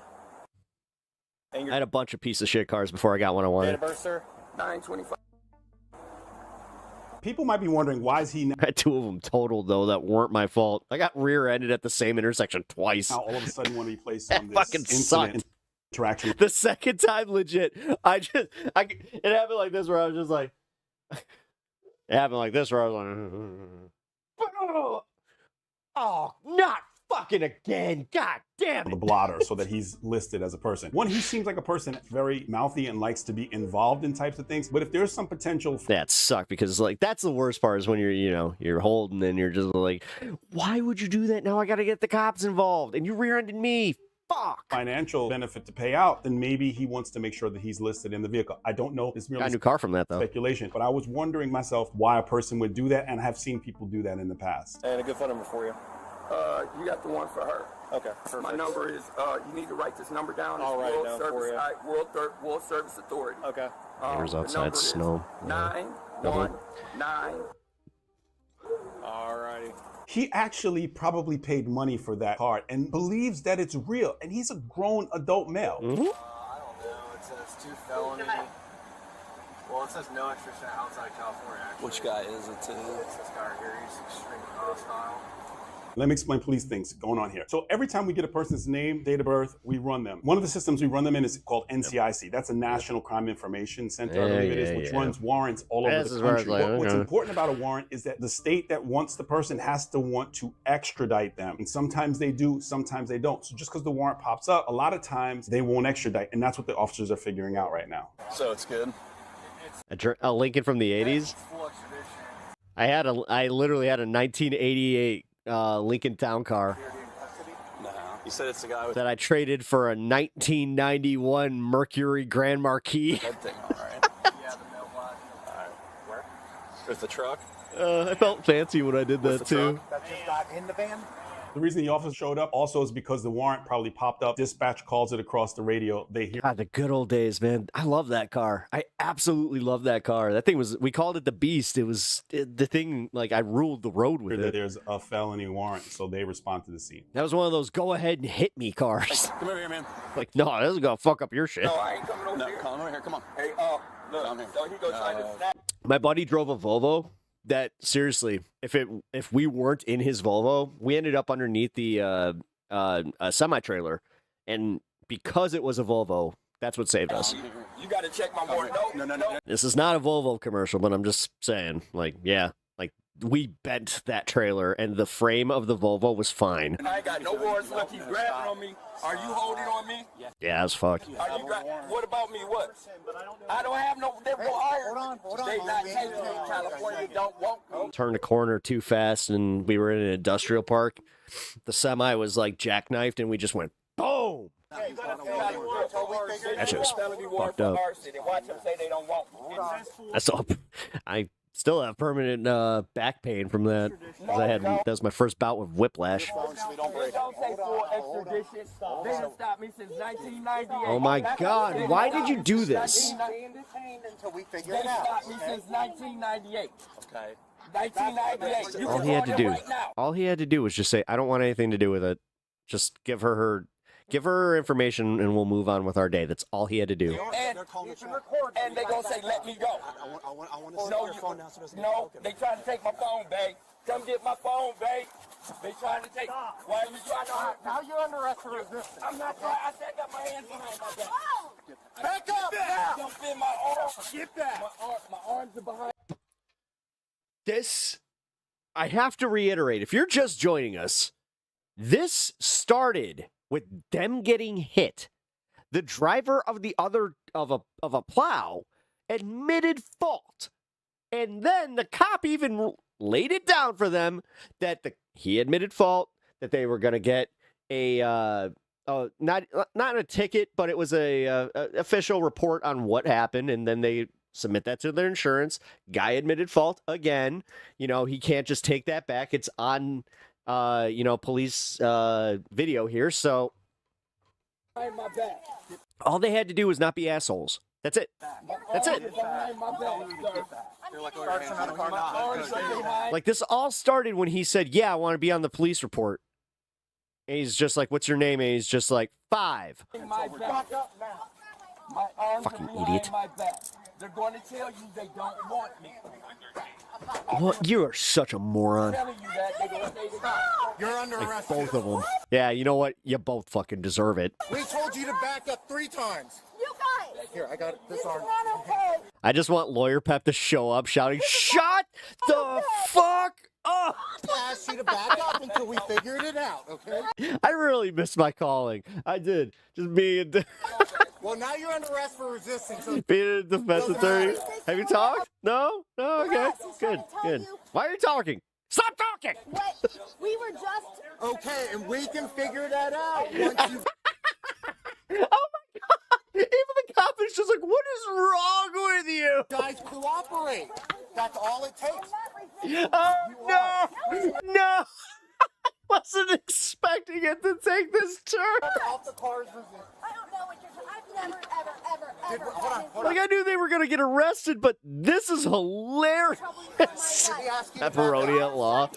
And I your had a bunch of piece of shit cars before I got one I date wanted. of birth, sir? 925. People might be wondering, why is he now I had 2 of them totaled, though, that weren't my fault. I got rear-ended at the same intersection twice. all of a sudden want to be placed That on this fucking incident sucked. interaction? The second time, legit, it happened like this where I was just like, it happened like this where I was like, oh, not fucking again. God damn The it. blotter, so that he's listed as a person. One, he seems like a person that's very mouthy and likes to be involved in types of things. But if there's some potential That sucked because, like, that's the worst part is when you're holding and you're just like, why would you do that? Now I got to get the cops involved and you rear-ended me. Fuck. financial benefit to pay out, then maybe he wants to make sure that he's listed in the vehicle. I don't know. It's Got a merely new car from that, though. speculation. But I was wondering myself why a person would do that, and I have seen people do that in the past. And a good phone number for you. You got the one for her. Okay, perfect. My number is, you need to write this number down. I'll write it down for you. World Service Authority. Okay. Neighbors the outside, number is snow. 919. Alrighty. He actually probably paid money for that card and believes that it's real, and he's a grown adult male. I don't know. It says 2 felony. Well, it says no extradition outside California. Actually. Which guy is it? It's this guy right here. He's extremely hostile. Let me explain police things going on here. So every time we get a person's name, date of birth, we run them. One of the systems we run them in is called NCIC. That's a National Crime Information Center, I believe it is, which runs warrants all over the country. What's important about a warrant is that the state that wants the person has to want to extradite them. And sometimes they do, sometimes they don't. So just because the warrant pops up, a lot of times they won't extradite. And that's what the officers are figuring out right now. So it's good. A Lincoln from the 80s? I literally had a 1988 Lincoln Town Car No. You said it's the guy with that I traded for a 1991 Mercury Grand Marquis. that thing, all right. Yeah, the male black. All right. Where? With the truck? I felt fancy when I did With that the too. truck? That just got in the van? The reason the officer showed up also is because the warrant probably popped up. Dispatch calls it across the radio. They hear. God, the good old days, man. I love that car. I absolutely love that car. That thing was, we called it the Beast. It was the thing, like, I ruled the road with that it. there's a felony warrant, so they respond to the scene. That was one of those go ahead and hit me cars. Come over here, man. Like, no, this is going to fuck up your shit. No, I ain't coming over No, here. come over here. Come on. Hey, look. Come here. So he go trying to snap. My buddy drove a Volvo that, seriously, if we weren't in his Volvo, we ended up underneath the a semi-trailer. And because it was a Volvo, that's what saved us. You got to check my warrant. No. This is not a Volvo commercial, but I'm just saying, like, yeah, like, we bent that trailer, and the frame of the Volvo was fine. I ain't got no warrants. Look, he's grabbing on me. Are you holding on me? Yeah, as fuck. Are you what about me? What? I don't have no. They're iron. Hold on. They not taking me in California. They don't want me. Turned a corner too fast, and we were in an industrial park. The semi was, like, jackknifed, and we just went, boom! That shit was fucked up. Watch them say they don't want me. That's all. I still have permanent back pain from that. 'Cause that was my first bout with whiplash. They don't say full extradition. They done stopped me since 1998. Oh my God! Why did you do this? Until we figure They it out. stopped me since 1998. Okay. 1998. You All can he had log to in do, right now. all he had to do was just say, "I don't want anything to do with it." Just give her her information, and we'll move on with our day. That's all he had to do. And they gonna say, "Let me go." I want to see your phone now so it doesn't No, they trying to take my phone, babe. Come get my phone, babe. They trying to take. Why are you trying to? Now you're under arrest for resistance. I'm not trying. I said I got my hands behind my back. Back up now! Don't bend my arms. Get back. My arms are behind. This, I have to reiterate, if you're just joining us, this started with them getting hit. The driver of the other of a plow admitted fault And then the cop even laid it down for them that he admitted fault, that they were going to get a not a ticket, but it was a official report on what happened, and then they submit that to their insurance. Guy admitted fault again. You know, he can't just take that back. It's on police video here. So all they had to do was not be assholes. That's it. That's it. Like, this all started when he said, yeah, I want to be on the police report. And he's just like, what's your name? And he's just like, 5. Fucking idiot. They're going to tell you they don't want me. Well, you are such a moron. You're under Like, arrest. both of them. Yeah, you know what? You both fucking deserve it. We told you to back up 3 times. You guys! Here, I got it. This arm. Not okay. I just want Lawyer Pep to show up shouting, shut the fuck up! I asked you to back up until we figured it out, okay? I really missed my calling. I did. Just being Well, now you're under arrest for resisting. So a defense attorney. Have you talked? No? No? Okay. Yes, he's trying Good. to tell Good. you. Why are you talking? Stop talking! What? We were just. okay, and we can figure that out once you. Oh my god! Even the cop is just like, what is wrong with you? Guys cooperate. That's all it takes. Oh no! No! I wasn't expecting it to take this turn. Off the cars resist. I don't know what you're. I've never, ever. Hold on. Like, I knew they were gonna get arrested, but this is hilarious. Pepperoni at law.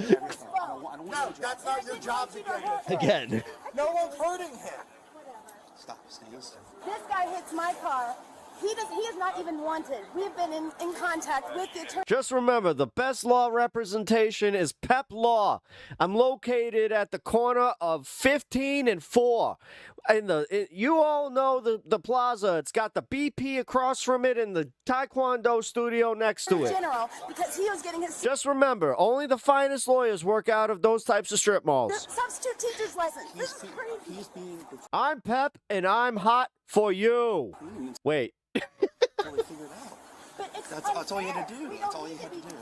No, that's not your job to get it. Again. No one's hurting him. Stop. This guy hits my car. He is not even wanted. We've been in contact with the attorney. Just remember, the best law representation is Pep Law. I'm located at the corner of 15 and 4. You all know the plaza. It's got the BP across from it and the Taekwondo studio next to it. General, because he was getting his Just remember, only the finest lawyers work out of those types of strip malls. substitute teacher's license. This is crazy. I'm Pep, and I'm hot for you. Wait. That's all you had to do. That's all you had to do.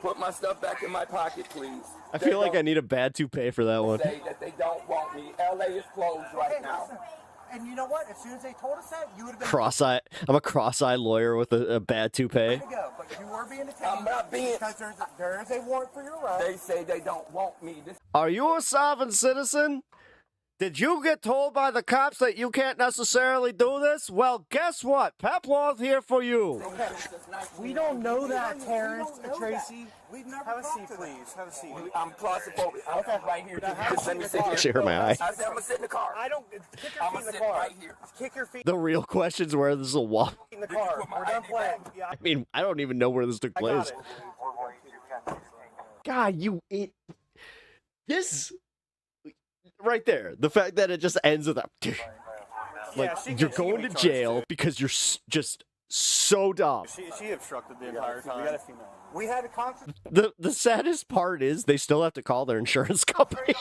Put my stuff back in my pocket, please. I feel like I need a bad toupee for that one. Say that they don't want me. LA is closed right now. And you know what? As soon as they told us that, you would have been. Cross-eyed. I'm a cross-eyed lawyer with a bad toupee. Way to go, but you were being detained. I'm not being. Because there is a warrant for your arrest. They say they don't want me. Are you a sovereign citizen? Did you get told by the cops that you can't necessarily do this? Well, guess what? Pep Law's here for you. We don't know that, Terrence, Tracy. We've never have a seat, please. Have a seat. I'm claustrophobic. I'm right here. Just let me sit here. She hurt my eye. I said I'm gonna sit in the car. I don't. Kick your feet in the car. Right here. Kick your feet The real question's where this will walk. in the car. We're done playing. Yeah. I mean, I don't even know where this took place. God, this right there, the fact that it just ends with a like you're going to jail because you're just so dumb. She obstructed the entire time. We had a concert. The saddest part is they still have to call their insurance company.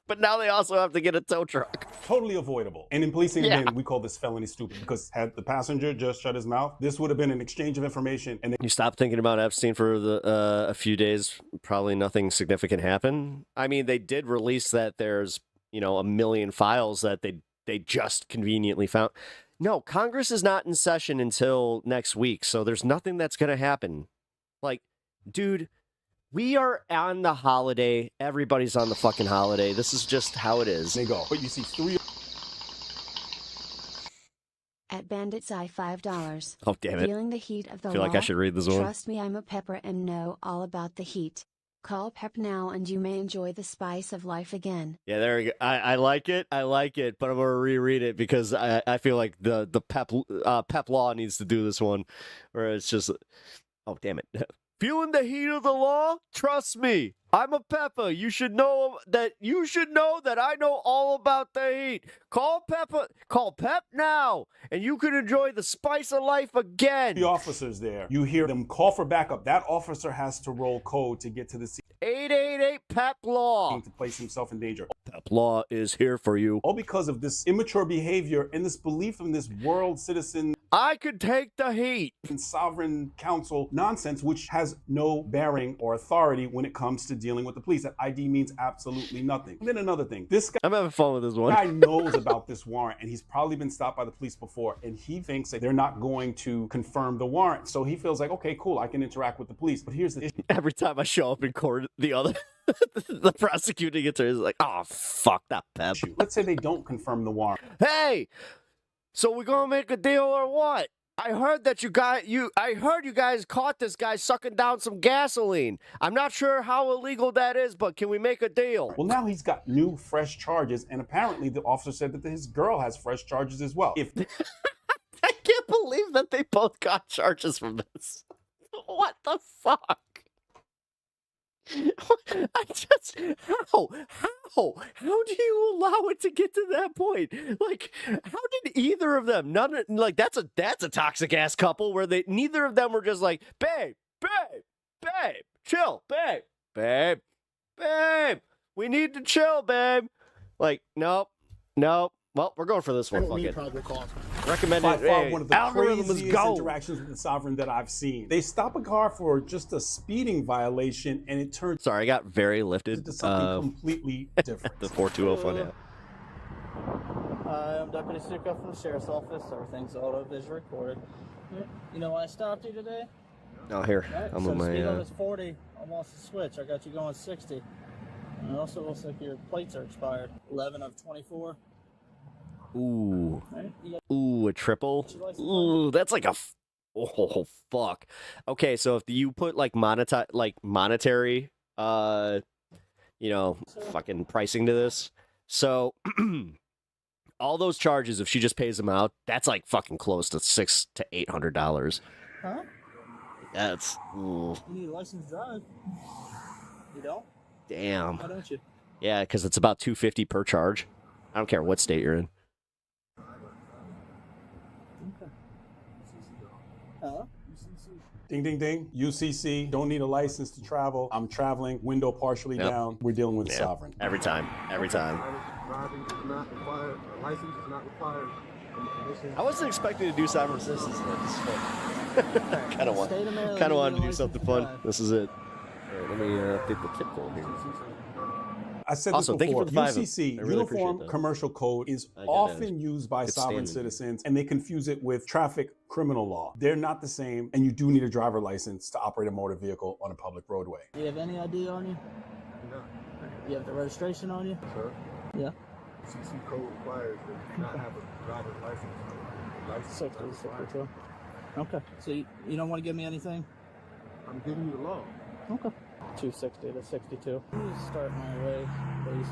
But now they also have to get a tow truck. Totally avoidable. And in policing, Yeah. again, we call this felony stupid because had the passenger just shut his mouth, this would have been an exchange of information. And You stop thinking about Epstein for a few days, probably nothing significant happened. I mean, they did release that there's, a million files that they just conveniently found. No, Congress is not in session until next week, so there's nothing that's going to happen. Like, dude, we are on the holiday. Everybody's on the fucking holiday. This is just how it is. They go. But you see 3 At Bandit's Eye $5. Oh, damn it. Feeling the heat of the I feel like I should read this one. Trust me, I'm a pepper and know all about the heat. Call Pep now and you may enjoy the spice of life again. Yeah, there we go. I like it. I like it, but I'm going to reread it because I feel like the Pep Law needs to do this one where it's just, oh, damn it. Feeling the heat of the law? Trust me, I'm a pepper. You should know that I know all about the heat. Call Pep now, and you can enjoy the spice of life again. The officers there, you hear them call for backup. That officer has to roll code to get to the scene. 888 Pep Law. To place himself in danger. Pep Law is here for you. All because of this immature behavior and this belief in this world citizen. I could take the heat. And sovereign council nonsense, which has no bearing or authority when it comes to dealing with the police. That ID means absolutely nothing. And then another thing, this guy, I'm having fun with this one. guy knows about this warrant, and he's probably been stopped by the police before, and he thinks that they're not going to confirm the warrant. So he feels like, okay, cool, I can interact with the police. But here's the issue. Every time I show up in court, the prosecuting attorney is like, oh, fuck that Pep. Let's say they don't confirm the warrant. Hey, so we gonna make a deal or what? I heard that I heard you guys caught this guy sucking down some gasoline. I'm not sure how illegal that is, but can we make a deal? Well, now he's got new, fresh charges, and apparently the officer said that his girl has fresh charges as well. If I can't believe that they both got charges from this. What the fuck? I just how do you allow it to get to that point? Like, how did either of them? That's a toxic ass couple where neither of them were just like, babe, chill, babe, we need to chill, babe. Like, nope. Well, we're going for this one. Fuck it. Recommended. By far, hey, one of the algorithm is craziest go. interactions with the sovereign that I've seen. They stop a car for just a speeding violation, and it turns. Sorry, I got very lifted. Into something completely different. The 420 fun app. Hi, I'm Deputy Suka from the Sheriff's Office. Everything's auto-visual recorded. You know why I stopped you today? Oh, here. Right, I'm so with the speed my. limit is 40. I'm off the switch. I got you going 60. And it also looks like your plates are expired. 11 of 24. Ooh. Right, Ooh, a triple. Ooh, that's like oh fuck. Okay, so if you put like monetary fucking pricing to this. So all those charges, if she just pays them out, that's like fucking close to $600 to $800. Huh? That's You need a license to drive. You don't? damn. Why don't you? Yeah, because it's about $250 per charge. I don't care what state you're in. Okay. Huh? Ding, ding, ding. UCC, don't need a license to travel. I'm traveling, window partially Yep. down. We're dealing with Yep. sovereign. Every time. Driving is not required. A license is not required. I wasn't expecting to do sovereign citizens. This is fun. kind of wanted to do something fun. This is it. All right, let me update the tip code here. I said Also, this thank you before. for the 5. UCC, I really appreciate Uniform that. Commercial Code, is I get often that. used by It's sovereign standard. citizens, and they confuse it with traffic criminal law. They're not the same, and you do need a driver license to operate a motor vehicle on a public roadway. Do you have any ID on you? No. You have the registration on you? Sir? Yeah. CC code requires that you not have a driver's license. License is required. Okay. So you don't want to give me anything? I'm giving you the law. Okay. 260 to 62. Please start my way, please.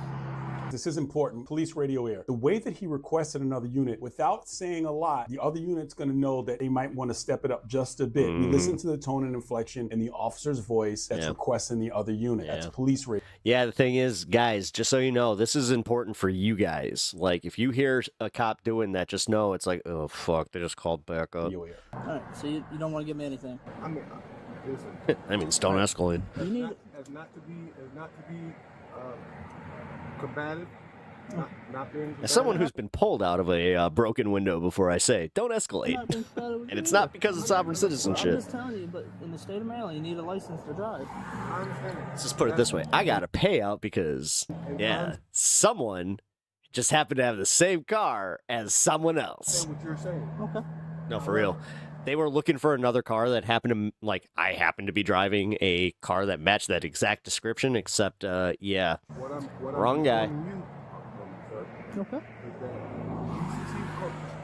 This is important. Police radio air. The way that he requested another unit without saying a lot, the other unit's going to know that they might want to step it up just a bit. We listen to the tone and inflection in the officer's voice that's requesting the other unit. That's police radio. Yeah, the thing is, guys, just so you know, this is important for you guys. Like, if you hear a cop doing that, just know it's like, oh, fuck, they just called back up. All right. So you don't want to give me anything? I mean, listen. I mean, don't escalate. As not to be combative. Not being As someone who's been pulled out of a broken window before, I say, don't escalate. And it's not because of sovereign I'm citizenship. just telling you, but in the state of Maryland, you need a license to drive. I understand. Let's just put it this way. I got a payout because, someone just happened to have the same car as someone else. Say what you're saying. Okay. No, for real. They were looking for another car that happened to, I happened to be driving a car that matched that exact description, except, wrong guy. Okay.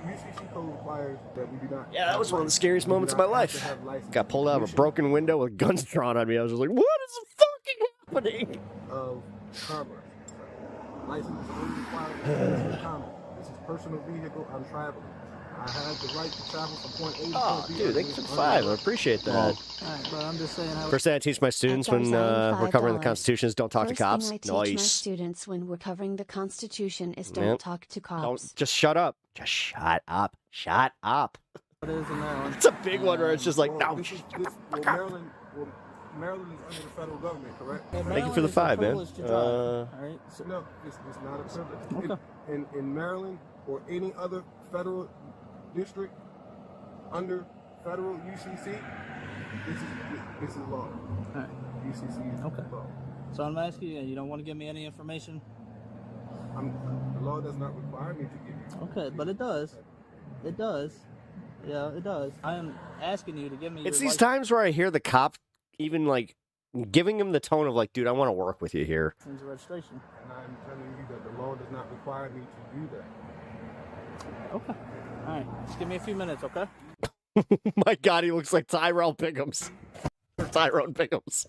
UCC code requires that we do not. Yeah, that was one of the scariest moments of my life. Got pulled out of a broken window with guns drawn on me. I was just like, what is fucking happening? Of commerce. License is only required for commerce. This is personal vehicle. I'm traveling. I have the right to travel from point A to point B. Dude, thank you for the 5. I appreciate that. All right, but I'm just saying. First thing I teach my students when we're covering the Constitution is don't talk to cops. First thing I teach my students when we're covering the Constitution is don't Yep. talk to cops. Don't just shut up. Just shut up. Shut up. It is in Maryland. It's a big one where it's just like, no. Maryland is under the federal government, correct? Thank you for the 5, man. No, it's not a privilege. Okay. In Maryland or any other federal district, under federal UCC, this is law. Alright. UCC is Okay. law. So I'm asking you, you don't want to give me any information? The law does not require me to give you. Okay, but it does. It does. Yeah, it does. I am asking you to give me. It's your these times where I hear the cop even like giving him the tone of like, dude, I want to work with you here. license registration. And I'm telling you that the law does not require me to do that. Okay. All right. Just give me a few minutes, okay? My God, he looks like Tyrell Pickums. Or Tyrone Pickums.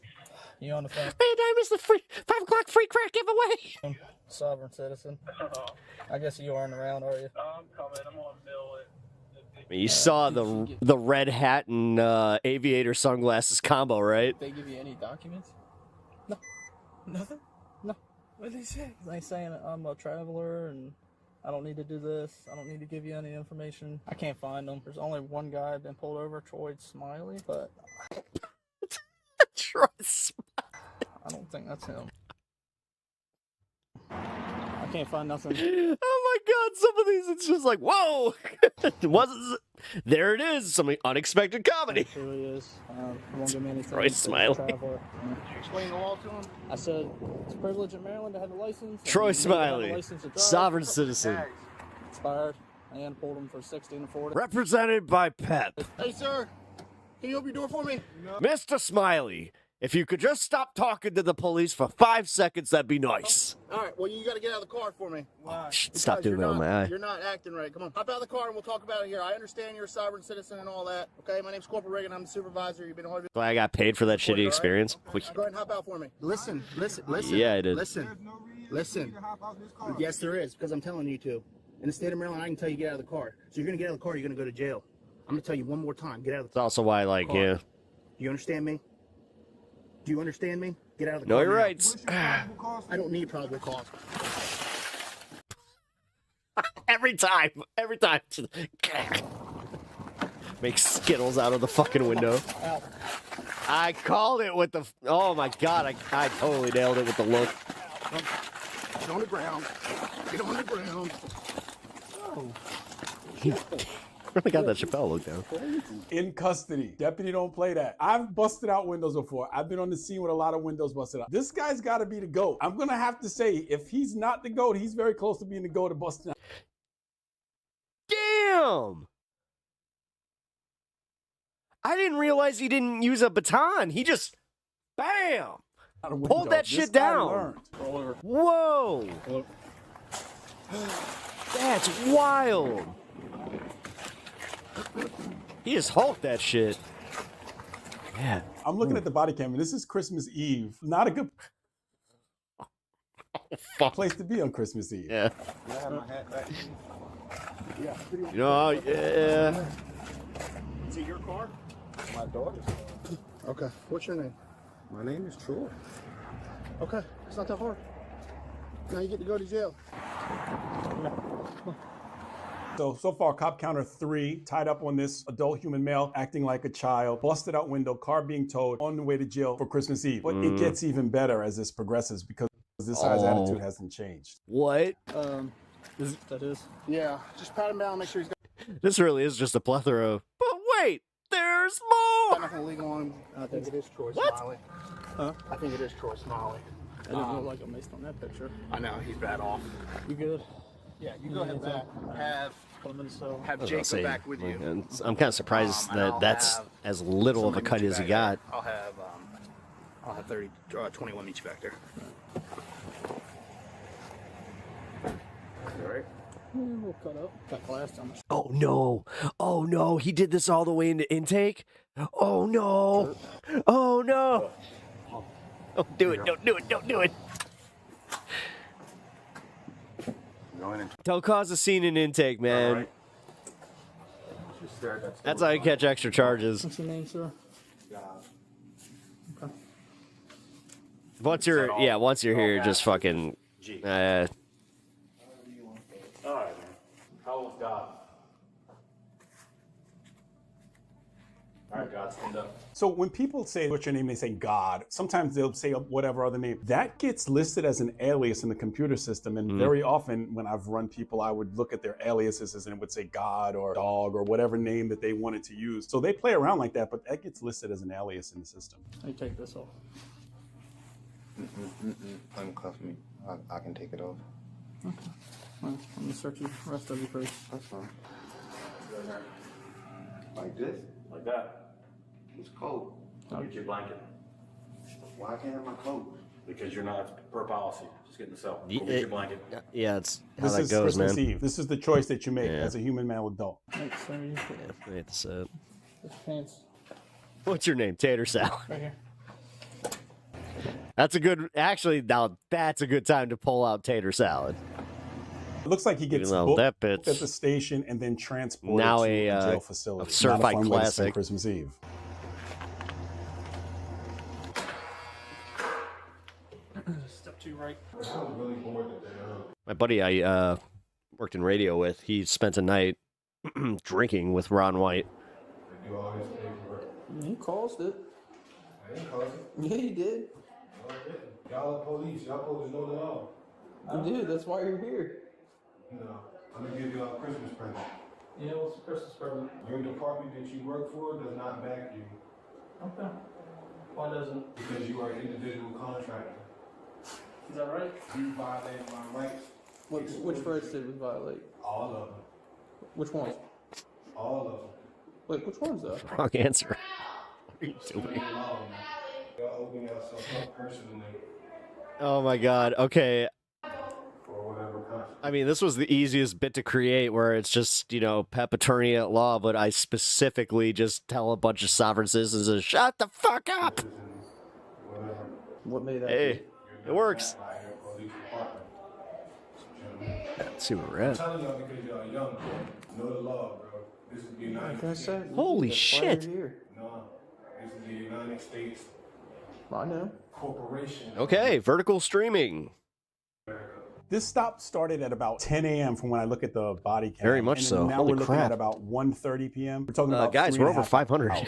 You on the phone? My name is the 5 o'clock free crack giveaway. Sovereign citizen. I guess you aren't around, are you? I'm coming. I'm on Bill. You saw the red hat and aviator sunglasses combo, right? They give you any documents? No. Nothing? No. What did they say? They saying I'm a traveler and I don't need to do this. I don't need to give you any information. I can't find them. There's only one guy been pulled over, Troy Smiley, but Troy Smiley. I don't think that's him. I can't find nothing. Oh my God, some of these it's just like, whoa! It wasn't. There it is, some unexpected comedy. It really is. Won't give me anything. Troy Smiley. Did you explain the law to him? I said it's a privilege in Maryland to have a license. Troy Smiley, sovereign citizen. Expired and pulled him for 16 and 40. Represented by Pep. Hey, sir, can you open your door for me? No. Mr. Smiley, if you could just stop talking to the police for 5 seconds, that'd be nice. All right, well, you got to get out of the car for me. Why? Stop doing that on my eye. You're not acting right. Come on, hop out of the car and we'll talk about it here. I understand you're a sovereign citizen and all that. Okay, my name's Corporal Reagan. I'm the supervisor. You've been on. Glad I got paid for that shitty experience. Go ahead and hop out for me. Listen. Yeah, I did. Listen. Yes, there is, because I'm telling you to. In the state of Maryland, I can tell you get out of the car. So you're going to get out of the car, you're going to go to jail. I'm going to tell you one more time. Get out of the It's also why, like, car. yeah. Do you understand me? Do you understand me? Get out of the Know car. your now. rights. I don't need probable cause. Every time. Make Skittles out of the fucking window. I called it with the. Oh my God, I totally nailed it with the look. Get on the ground. Get on the ground. Really got that Chappelle look down. In custody. Deputy, don't play that. I've busted out windows before. I've been on the scene with a lot of windows busted out. This guy's got to be the GOAT. I'm going to have to say, if he's not the GOAT, he's very close to being the GOAT of busting out. Damn! I didn't realize he didn't use a baton. He just, bam! Pulled that shit down. Whoa! That's wild. He just hulked that shit. Yeah. I'm looking at the body cam, and this is Christmas Eve. Not a good place to be on Christmas Eve. Yeah. I have my hat back. Yeah. You know, yeah. Is it your car? My daughter's car. Okay. What's your name? My name is Troy. Okay. It's not that hard. Now you get to go to jail. So far, cop counter 3, tied up on this adult human male acting like a child, busted out window, car being towed, on the way to jail for Christmas Eve. But it gets even better as this progresses because this guy's attitude hasn't changed. What? That is? Yeah. Just pat him down, make sure he's got This really is just a plethora of. But wait, there's more. nothing illegal on him. I think it is Troy What? Smiley. Huh? I think it is Troy Smiley. I didn't look like him based on that picture. I know, he's bad off. You good? Yeah, you go ahead back. Have Jake go back with you. I'm kind of surprised And that I'll that's have as little of a cut as he got. I'll have 21 meet you back there. All right. We'll cut up. Cut class on. Oh no! Oh no! He did this all the way into intake. Oh no! Oh no! Don't do it! Don't do it! Don't do it! Don't cause a scene in intake, man. That's how you catch extra charges. What's your name, sir? Okay. Once you're here, just fucking. All right, man. How old's God? All right, God, stand up. So when people say what's your name, they say God. Sometimes they'll say whatever other name. That gets listed as an alias in the computer system. And very often when I've run people, I would look at their aliases and it would say God or dog or whatever name that they wanted to use. So they play around like that, but that gets listed as an alias in the system. Let me take this off. Uncuff me. I can take it off. Okay. Well, I'm gonna search the rest of you first. That's fine. Like this? Like that. It's cold. I'll get you a blanket. Why can't I have my clothes? Because you're not per policy. Just get in the cell. Go Ye- get your blanket. Yeah, it's how This that is goes, Christmas man. Eve. This is the choice that you make Yeah. as a human male adult. Right, so you put Yeah, it's, this pants what's your name? Tater salad. right here. That's a good. Actually, now that's a good time to pull out tater salad. It looks like he gets Even though booked that at bit's the station and then transported now to a, jail facility. a certified Not a fun way to spend classic. Christmas Eve. Step 2 right. My buddy I worked in radio with, he spent a night drinking with Ron White. You caused it. I didn't cause it. Yeah, you did. No, I didn't. Y'all are police. Y'all supposed to know the law. You did. That's why you're here. No. I'm gonna give you a Christmas present. Yeah, what's the Christmas present? Your department that you work for does not back you Okay. Why doesn't? because you are an individual contractor. Is that right? You violated my rights. Which rights did we violate? All of them. Which ones? All of them. Wait, which ones though? Wrong answer. What are you doing? Y'all open yourself up personally Oh my god. Okay. for whatever consequence. I mean, this was the easiest bit to create where it's just, Pep attorney at law, but I specifically just tell a bunch of sovereign citizens to shut the fuck up. What made that? Hey, it works. By your police department. Let's see where we're I'm at. telling y'all because y'all young. Know the law, bro. This is the United Like I States. said, Holy that's why you're shit. here. No. This is the United States I know. Corporation. Okay, vertical streaming. This stop started at about 10 a.m. from when I look at the body cam. Very much and so. Now Holy we're looking crap. at about 1:30 p.m. We're talking about Guys, we're over 500. hours.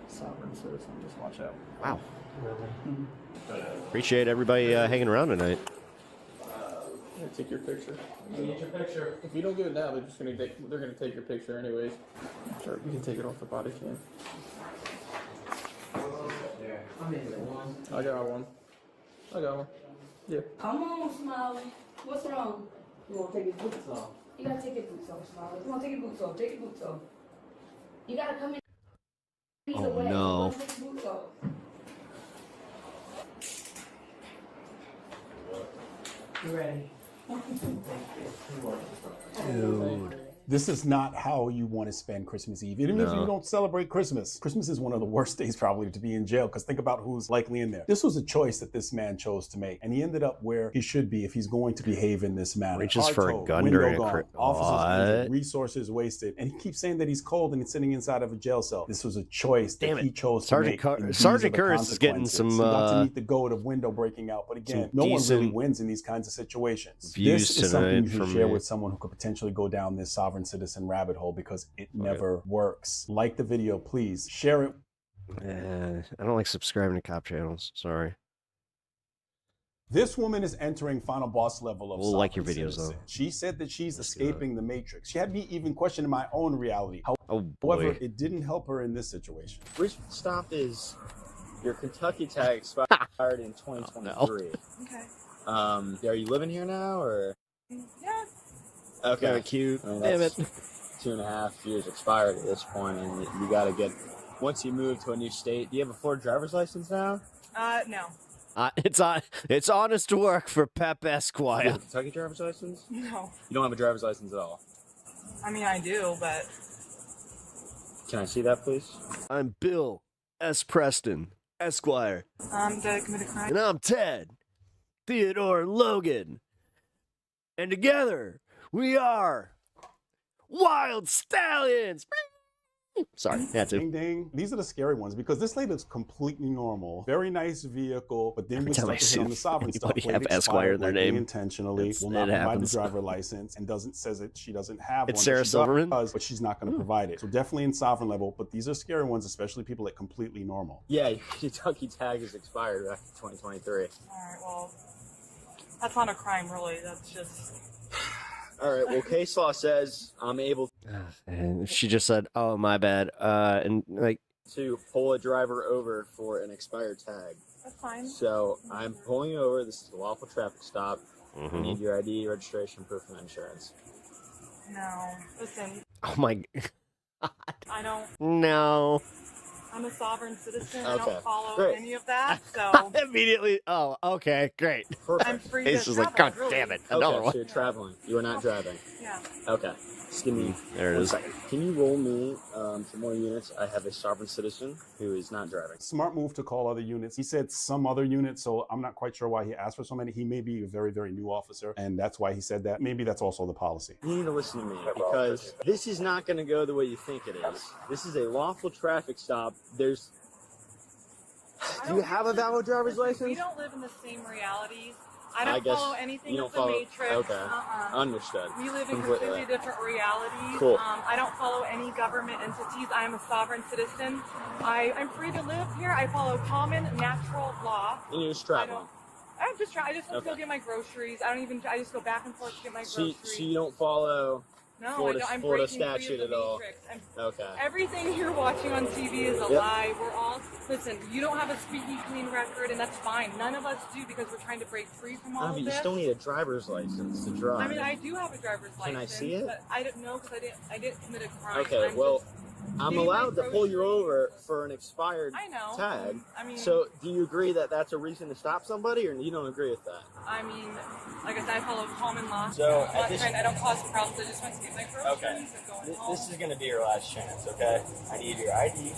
Sovereign citizen. Just watch out. Wow. Appreciate everybody hanging around tonight. Here, take your picture. You need your picture. If you don't do it now, they're gonna take your picture anyways. Sure, you can take it off the body cam. I got one. Yeah. Come on, Smiley. What's wrong? You want to take his boots off? You gotta take your boots off, Smiley. Come on, take your boots off. Take your boots off. You gotta come in. He's Oh, away. no. Come on, take your boots off. You ready? Dude. This is not how you want to spend Christmas Eve. Even if No. you don't celebrate Christmas. Christmas is one of the worst days probably to be in jail because think about who's likely in there. This was a choice that this man chose to make. And he ended up where he should be if he's going to behave in this manner. Reaches Car for a towed, gun window during a gone, cri- officers injured, What? resources wasted. And he keeps saying that he's cold and he's sitting inside of a jail cell. This was a choice Damn that it. he chose to Sergeant make. Cur- and these Sergeant are the Curtis is getting consequences. some, He got to meet the goal of window breaking out. But again, no one really decent wins in these kinds of situations. views This is something tonight you should from share me. with someone who could potentially go down this sovereign citizen rabbit hole because it never works. Like the video, please. Share it. I don't like subscribing to cop channels. Sorry. This woman is entering final boss level of We'll like your sovereign videos, citizen. though. She said that she's escaping the matrix. She had me even questioning my own reality. Oh, However, boy. it didn't help her in this situation. Which stop is your Kentucky tag expired in 2023? Okay. Are you living here now or? Yeah. Okay. Very cute. I mean, Damn that's it. 2.5 years expired at this point, and you got to get. Once you move to a new state, do you have a Florida driver's license now? No. It's honest work for Pep Do you Esquire. have a Kentucky driver's license? No. You don't have a driver's license at all. I mean, I do, but Can I see that, please? I'm Bill S. Preston, Esquire. did I commit a crime? And I'm Ted, Theodore Logan. And together, we are Wild Stallions. Sorry, had to. Ding ding. These are the scary ones because this lady looks completely normal. Very nice vehicle, but then we time start I to hit see on the sovereign stuff. anybody where it have Esquire in their expired, likely name, intentionally, will not it provide the happens. driver license and says that she doesn't have It's one. Sarah but she Silverman? does, but she's not going to provide it. So definitely in sovereign level, but these are scary ones, especially people that completely normal. Yeah, your Kentucky tag is expired back in 2023. All right, well, that's not a crime, really. That's just... All right, well, case law says I'm able And she just said, "Oh, my bad." And like, to pull a driver over for an expired tag. That's fine. So I'm pulling you over. This is a lawful traffic stop. Mhm. I need your ID, registration, proof of insurance. No. Listen, oh my, I don't... no. I'm a sovereign citizen. I Okay, don't follow great. any of that, so... Immediately. Oh, okay, great. I'm free He's to just like, travel, God really. damn it, another Okay, one. so you're traveling. You are not driving. Yeah. Okay. Just give me There it one is. second. Can you roll me some more units? I have a sovereign citizen who is not driving. Smart move to call other units. He said some other units, so I'm not quite sure why he asked for so many. He may be a very, very new officer, and that's why he said that. Maybe that's also the policy. You need to listen to me because this is not going to go the way you think it is. This is a lawful traffic stop. There's... Do you have a valid driver's We license? don't live in the same realities. I don't guess follow anything you of don't the follow. Matrix. Okay, understood. We live in Completely. completely different realities. Cool. I don't follow any government entities. I am a sovereign citizen. I'm free to live here. I follow common natural law. And you're just traveling. I just try. I just want to Okay. go get my groceries. I don't even. I just go back and forth to get my So groceries. you don't follow No, Florida, I don't. I'm Florida breaking free statute of the at all? Matrix. Okay. Everything you're watching on TV is a Yep. lie. We're all, listen, you don't have a squeaky clean record, and that's fine. None of us do because we're trying to break free from all No, of but you this. still need a driver's license to drive. I mean, I do have a driver's license. Can I see it? But I don't know because I didn't commit a crime. Okay, well, I'm getting my allowed to pull you over for an expired I know. tag. I mean- so do you agree that that's a reason to stop somebody, or you don't agree with that? I mean, like I said, I follow common law. So, I'm at not this- trying, I don't cause problems. I just want to get my groceries Okay. and going home. This is going to be your last chance, okay? I need your ID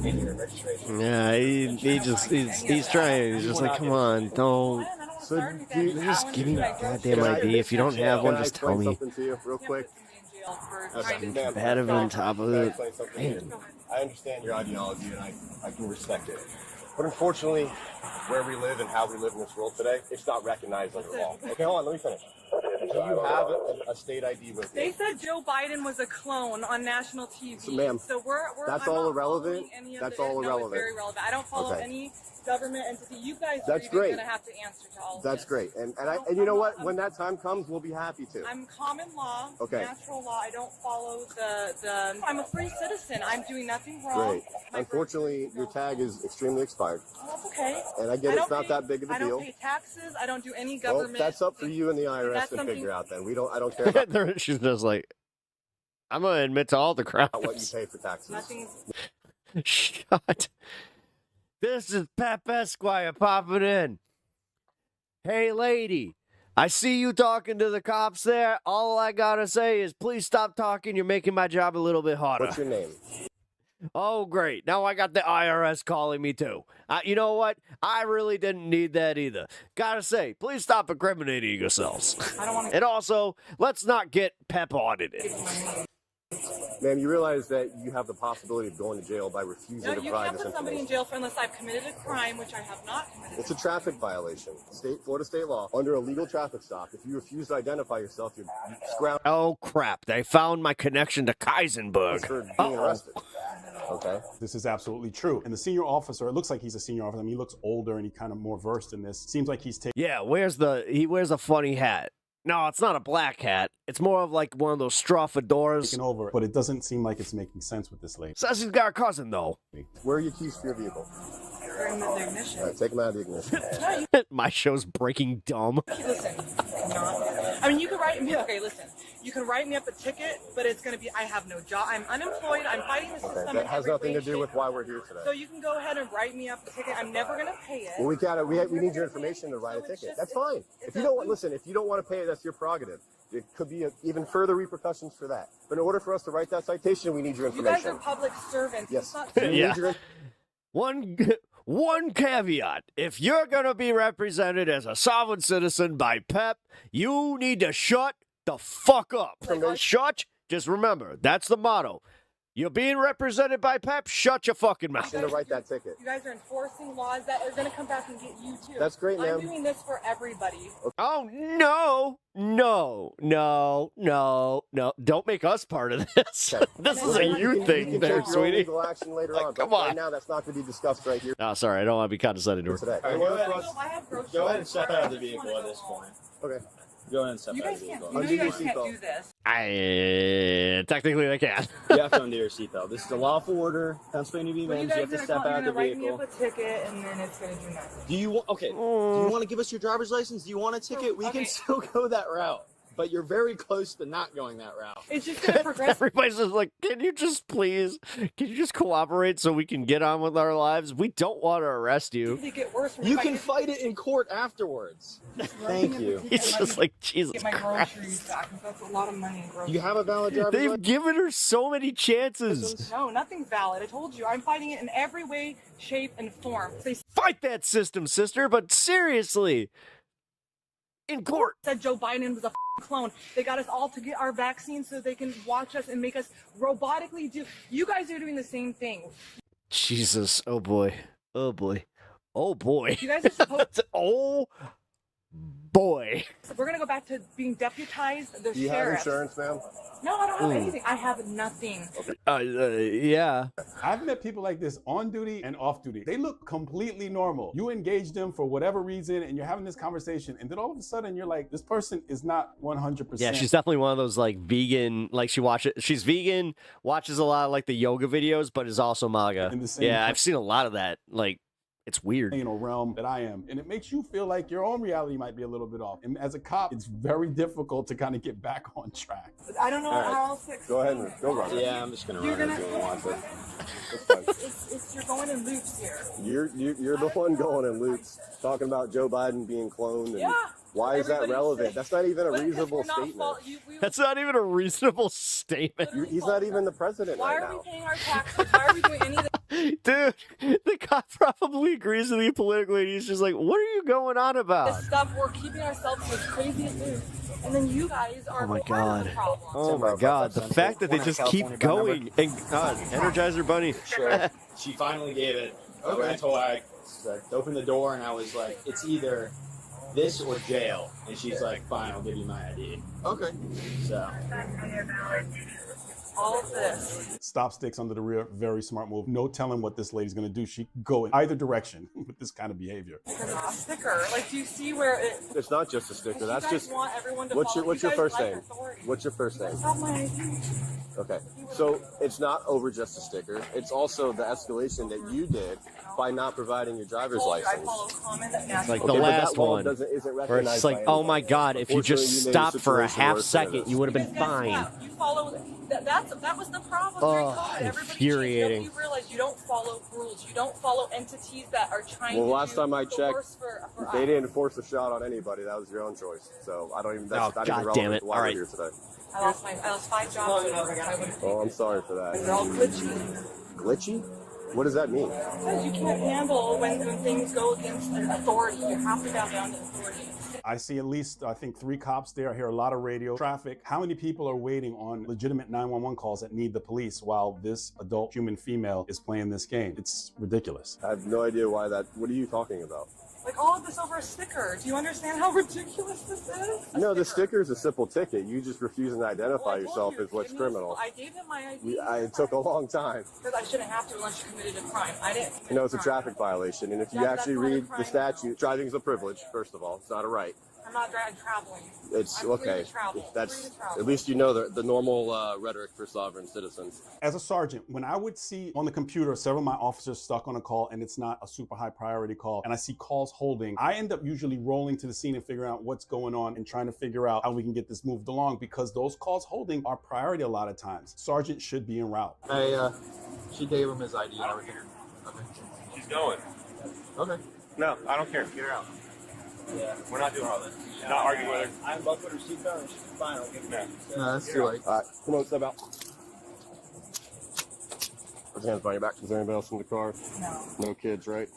and your registration. Yeah, he's trying. He's just like, come on, don't. So do you, Just give me your goddamn ID. If you don't have one, just tell me. something to you real quick? Bad of it on top of it. Man. I understand your ideology and I can respect it. But unfortunately, where we live and how we live in this world today, it's not recognized under law. Okay, hold on, let me finish. Do you have a state ID with They you? said Joe Biden was a clone on national TV. So, ma'am, we're that's I'm all not irrelevant? following any of That's the- all no, it's irrelevant. very relevant. I don't follow Okay. any government entity. You guys That's are great. going to have to answer to all of That's this. great. And you know what? When that time comes, we'll be happy to. I'm common law, Okay. natural law. I don't follow the. I'm a free citizen. I'm doing nothing wrong. Great. Unfortunately, your tag is extremely expired. Well, that's okay. And I get it's don't not pay- that big of a I don't deal. pay taxes. I don't do any Well, government. that's up for you and the IRS That's to something- figure out then. I don't care about She's just like, I'm gonna admit to all the crimes. what you pay for taxes. Nothing's. Shut. This is Pep Esquire popping in. Hey, lady. I see you talking to the cops there. All I gotta say is please stop talking. You're making my job a little bit harder. What's your name? Oh, great. Now I got the IRS calling me, too. You know what? I really didn't need that either. Gotta say, please stop incriminating yourselves. I don't want to. And also, let's not get Pep audited. Ma'am, you realize that you have the possibility of going to jail by refusing No, to you provide can't this put somebody in information. jail for unless I've committed a crime, which I have not committed. It's a traffic violation. Florida state law. Under a legal traffic stop, if you refuse to identify yourself, you're scrounging Oh, crap. They found my connection to Kaisenberg. for being arrested. Okay. This is absolutely true. And the senior officer, it looks like he's a senior officer. I mean, he looks older and he kind of more versed in this. Seems like he's taking Yeah, he wears a funny hat. No, it's not a black hat. It's more of like one of those straw fedoras. over, but it doesn't seem like it's making sense with this lady. Says he's got a cousin, though. Where are your keys for your vehicle? They're in the ignition. All right, take them out of the ignition. No, you My show's Breaking Dumb. listen. I mean, you can write me. Okay, listen. You can write me up a ticket, but it's going to be. I have no job. I'm unemployed. I'm fighting the system. Okay, in that has every nothing way, to do shape, with why we're here today. So you can go ahead and write me up a ticket. I'm never going to pay it. Well, we need your information to write a ticket. That's fine. If you don't listen, if you don't want to pay it, that's your prerogative. It could be even further repercussions for that. But in order for us to write that citation, we need your You guys information. are public servants. Yes. It's not We need Yeah. your- One caveat. If you're going to be represented as a sovereign citizen by Pep, you need to shut the fuck up. Shut. Just remember, that's the motto. You're being represented by Pep. Shut your fucking mouth. I'm going to write that ticket. You guys are enforcing laws that are going to come back and get you too. That's great, ma'am. I'm doing this for everybody. Oh, no. Don't make us part of this. Okay. This is a you thing you can there, take your own sweetie. legal action later on. Come but on. Right now, that's not going to be discussed right here Oh, sorry. I don't want to be condescending to her. today. All right, go ahead and step out of the vehicle at this point. Okay. Go ahead and step You out of guys the can't, vehicle. you know you guys can't do this. Technically, I can. You have to undo your seatbelt. This is a lawful order. Pennsylvania v. Well, Men's. You have to step out of the write me vehicle. up a ticket, and then it's going to do nothing. Do you want? Okay. Do you want to give us your driver's license? Do you want a ticket? We can still go that route, but you're very close to not going that route. It's just going to progress. Everybody's just like, can you just please, can you just cooperate so we can get on with our lives? We don't want to arrest you. They get worse You can fight it in court afterwards. Thank you. He's just like, Jesus Get my Christ. groceries back. That's a lot of money in groceries. You have a valid driver's They've license? given her so many chances. No, nothing's valid. I told you. I'm fighting it in every way, shape, and form. They Fight that system, sister, but seriously. In court. said Joe Biden was a clone. They got us all to get our vaccine so they can watch us and make us robotically do. You guys are doing the same thing. Jesus. Oh, boy. Oh, boy. Oh, boy. You guys are supposed oh, boy. We're going to go back to being deputized. The Do you have sheriffs. insurance, ma'am? No, I don't have Ooh. anything. I have nothing. Yeah. I've met people like this on duty and off duty. They look completely normal. You engage them for whatever reason and you're having this conversation, and then all of a sudden you're like, this person is not 100%. Yeah, she's definitely one of those like vegan, like she's vegan, watches a lot of like the yoga videos, but is also MAGA. In the same Yeah, time. I've seen a lot of that. Like, it's weird. Realm that I am, and it makes you feel like your own reality might be a little bit off. And as a cop, it's very difficult to kind of get back on track. I don't know All right. how else to explain Go ahead and go run it. Yeah, I'm just gonna You're run gonna- it if you want to. You're going in loops here. You're the one going in loops, talking about Joe Biden being cloned. And Yeah. why is that Everybody relevant? says- That's not even a But because reasonable we're not statement. That's not even a reasonable statement. He's not even the president Why right are now. we paying our taxes? Why are we doing any of this? Dude, the cop probably agrees with you politically, and he's just like, what are you going on about? Stuff we're keeping ourselves as crazy as loose, and then you guys are Oh my part of the God. problem. Oh my God. The fact that they just keep going. And God, Energizer Bunny. Sure. She finally gave it. Okay. I told her, I opened the door and I was like, it's either this or jail. And she's like, fine, I'll give you my ID. Okay. So. All of this. Stop sticks under the rear, very smart move. No telling what this lady's gonna do. She could go in either direction with this kind of behavior. Because it's a sticker. Like, do you see where it? It's not just a sticker. You That's guys just. want everyone to What's follow. your You guys first like name? authority. What's your first name? That's not my ID. Okay. So it's not over just a sticker. It's also the escalation that you did by not providing your driver's I license. follow common It's like Okay, the but that last law one. isn't Where it's recognized like, by oh anyone. my God, if you just Unfortunately, you made stopped for a situation half worse than it second, is. you would have been Because guess fine. what? You follow. That was the problem during Oh, COVID. Everybody infuriating. changed. You realize you don't follow rules. You don't follow entities that are trying Well, to last do time I the checked, worst for they us. didn't force a shot on anybody. That was your own choice. So I don't even. That's Oh, not God even damn relevant it. to why All we're right. here today. I lost 5 jobs over it. I would've Oh, I'm sorry for that. They're all glitchy. Glitchy? What does that mean? Because you can't handle when things go against an authority. You have to bow down to authority. I see at least, I think, 3 cops there. I hear a lot of radio traffic. How many people are waiting on legitimate 911 calls that need the police while this adult human female is playing this game? It's ridiculous. I have no idea why that. What are you talking about? Like all of this over a sticker. Do you understand how ridiculous this is? No, the sticker is a simple ticket. You just refusing to identify Well, I told yourself you, as what's give me a- criminal. I gave him my ID. It took a long time. Because I shouldn't have to unless you committed a crime. I didn't. You know, it's a traffic violation, and if you Yeah, but actually that's not a read the crime. statute, driving is a privilege. First of all, it's not a right. I'm not traveling. It's I'm free okay. to travel. That's Free to travel. at least you know the normal rhetoric for sovereign citizens. As a sergeant, when I would see on the computer several of my officers stuck on a call and it's not a super high priority call, and I see calls holding, I end up usually rolling to the scene and figuring out what's going on and trying to figure out how we can get this moved along, because those calls holding are priority a lot of times. Sergeant should be en route. She gave him his ID and everything. Okay. She's going. Okay. No, I don't care. Get her out. Yeah. We're not doing all this. Not arguing with her. I'm buckled her seatbelt and she's fine. I'll give her No, that's too late. All right, come on, step out. Put your hands behind your back. Is there anybody else in the car? No. No kids, right?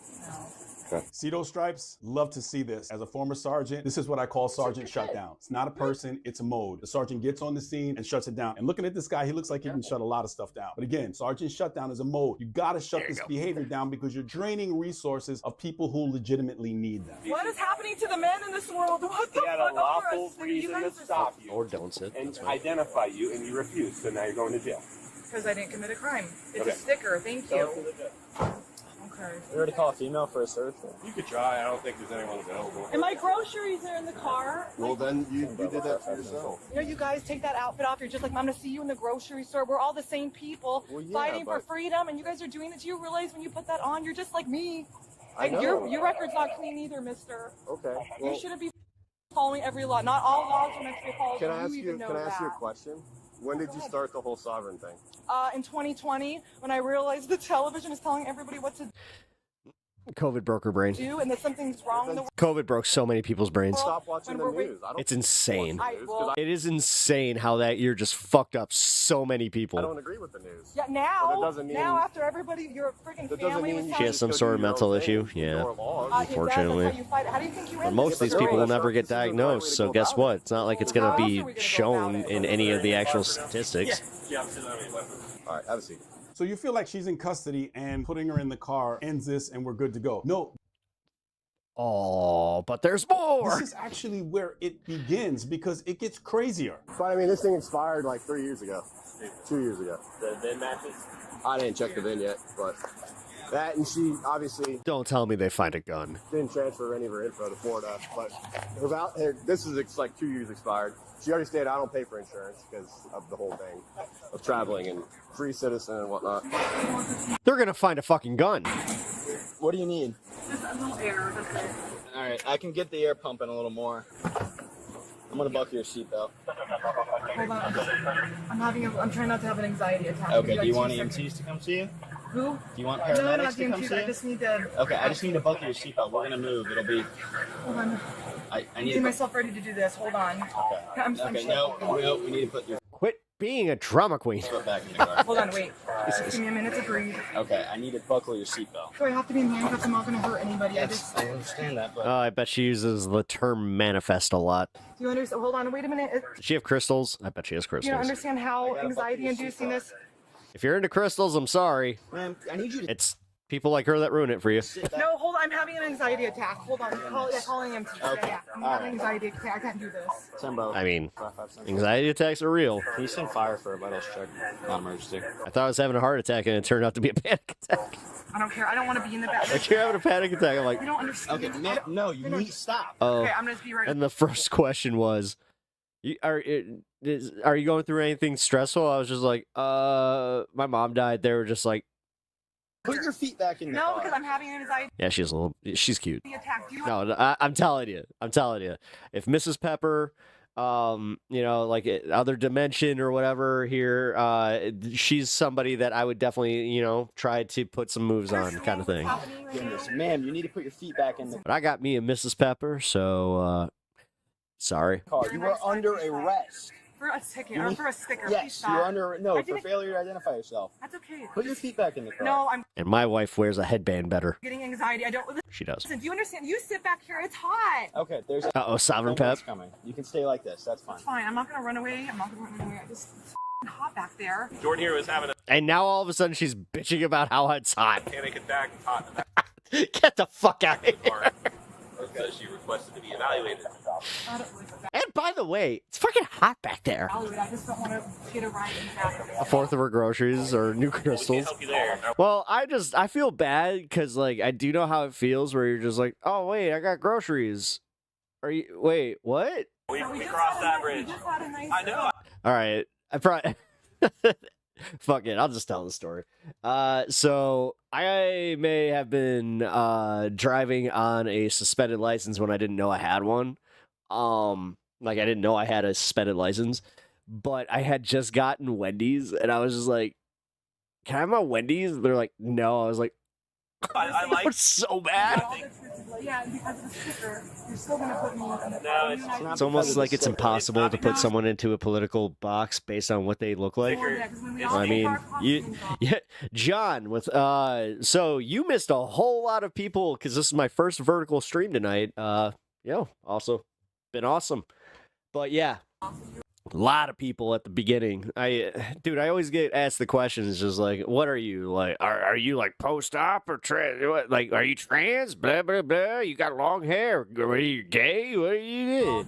No. See those stripes? Love to see this. As a former sergeant, this is what I call sergeant shutdown. It's not a person, it's a mode. The sergeant gets on the scene and shuts it down. And looking at this guy, he looks like he can shut a lot of stuff down. But again, sergeant shutdown is a mode. You gotta shut this behavior down because you're draining resources of people who legitimately need them. What is happening to the men in this world? What the He had a lawful reason to stop you. Or don't sit. And identify you, and you refused, so now you're going to jail. Because I didn't commit a crime. It's Okay. a sticker. Thank you. Okay. You already call a female for a search? You could try. I don't think there's anyone available. And my groceries are in the car. Well, then you did that for yourself. You know, you guys take that outfit off. You're just like, I'm going to see you in the grocery store. We're all the same people fighting for freedom, and you guys are doing it. Do you realize when you put that on, you're just like me? I know. Your record's not clean either, mister. Okay. You shouldn't be following every law. Not all laws are meant to be followed. Can I ask you you? even know Can I ask you a that. question? When did you start the whole sovereign thing? In 2020, when I realized the television is telling everybody what to COVID broke her brain. do and that something's wrong in the world. COVID broke so many people's brains. Stop watching the news. I don't It's insane. well, It is insane how that year just fucked up so many people. I don't agree with the news. Yeah, now, But that doesn't mean- after everybody, your freaking That doesn't family was mean She telling has some sort of mental issue. Yeah, unfortunately. How do you think you But most of these people will never get diagnosed, so guess what? It's not like it's going to be shown in any of the actual statistics. All right, have a seat. So you feel like she's in custody and putting her in the car ends this and we're good to go. No. Oh, but there's more. This is actually where it begins because it gets crazier. But I mean, this thing expired like 3 years ago, 2 years ago. The VIN matches? I didn't check the VIN yet, but that, and she obviously Don't tell me they find a gun. didn't transfer any of her info to Florida. But this is like 2 years expired. She already stated I don't pay for insurance because of the whole thing of traveling and free citizen and whatnot. They're going to find a fucking gun. What do you need? Just a little air, that's it. All right, I can get the air pumping a little more. I'm gonna buckle your seatbelt. Hold on. I'm trying not to have an anxiety attack. Okay, do you Like want 2 seconds. EMTs to come see you? Who? Do you want No, paramedics not to come DMTs. see I you? just need to. Okay, I just need to buckle your seatbelt. We're gonna move. It'll be. Hold on. I I'm need getting to. myself ready to do this. Hold on. Okay. I'm Okay, shaking. no, we need to put your Quit being a drama queen. foot back in the car. Hold on, wait. Give me a minute to breathe. Okay, I need to buckle your seatbelt. Do I have to be in handcuffs? I'm not going to hurt anybody. I understand that, but I bet she uses the term manifest a lot. Do you understand? Hold on, wait a minute. Does she have crystals? I bet she has Do you crystals. understand how anxiety-inducing this? If you're into crystals, I'm sorry. Man, I need you to. It's people like her that ruin it for you. No, hold on. I'm having an anxiety attack. Hold on. Calling him. Okay. Yeah, I'm All having right. an anxiety attack. I can't do this. Sembo. I mean, anxiety attacks are real. Can you send fire for a vitals check? Not emergency. I thought I was having a heart attack and it turned out to be a panic attack. I don't care. I don't want to be in the back. Like you're having a panic attack. I'm like, You don't understand. Okay, man, no, you need to stop. oh. Okay, I'm going to be right. And the first question was, are you going through anything stressful? I was just like, my mom died. They were just like, Put your feet back in the No, car. because I'm having an anxiety yeah, she's cute. attack. Do you No, I'm telling you. If Mrs. Pepper, like other dimension or whatever here, she's somebody that I would definitely, try to put some moves on, kind of thing. Goodness, ma'am, you need to put your feet back in the But I got me a Mrs. Pepper, so sorry. car. You are under arrest. For a ticket You or need- for a sticker. Please Yes, stop. you're under I for didn't- failure to identify yourself. That's okay. Put your feet back in the car. No, I'm And my wife wears a headband better. getting anxiety. I don't. She does. Listen, do you understand? You sit back here. It's hot. Okay, there's. Uh-oh, Sovereign Someone's Pep. coming. You can stay like this. That's fine. It's fine. I'm not gonna run away. I'm not gonna run away. It's f***ing hot back there. Jordan here was having a And now all of a sudden she's bitching about how it's hot. panic attack. It's hot in the back Get the fuck out of here. car. So she requested to be evaluated. And by the way, it's fucking hot back there. I just don't want to get a ride in back. A fourth of her groceries or new crystals. Help you there. Well, I feel bad because I do know how it feels where you're just like, oh wait, I got groceries. Wait, what? We crossed that bridge. I know. All right, I probably fuck it. I'll just tell the story. So I may have been driving on a suspended license when I didn't know I had one. I didn't know I had a suspended license, but I had just gotten Wendy's, and I was just like, "Can I have my Wendy's?" They're like, "No." I was like, I like. It's so bad. Yeah, and because of the sticker, you're still gonna put me in the. No, It's almost like it's impossible to put someone into a political box based on what they look like. I mean, yeah, John, with so you missed a whole lot of people because this is my first vertical stream tonight. Also been awesome, but yeah. A lot of people at the beginning. I always get asked the questions just like, what are you like? Are you like post-op or trans? What, like, are you trans? Blah blah blah. You got long hair. Are you gay? What are you doing?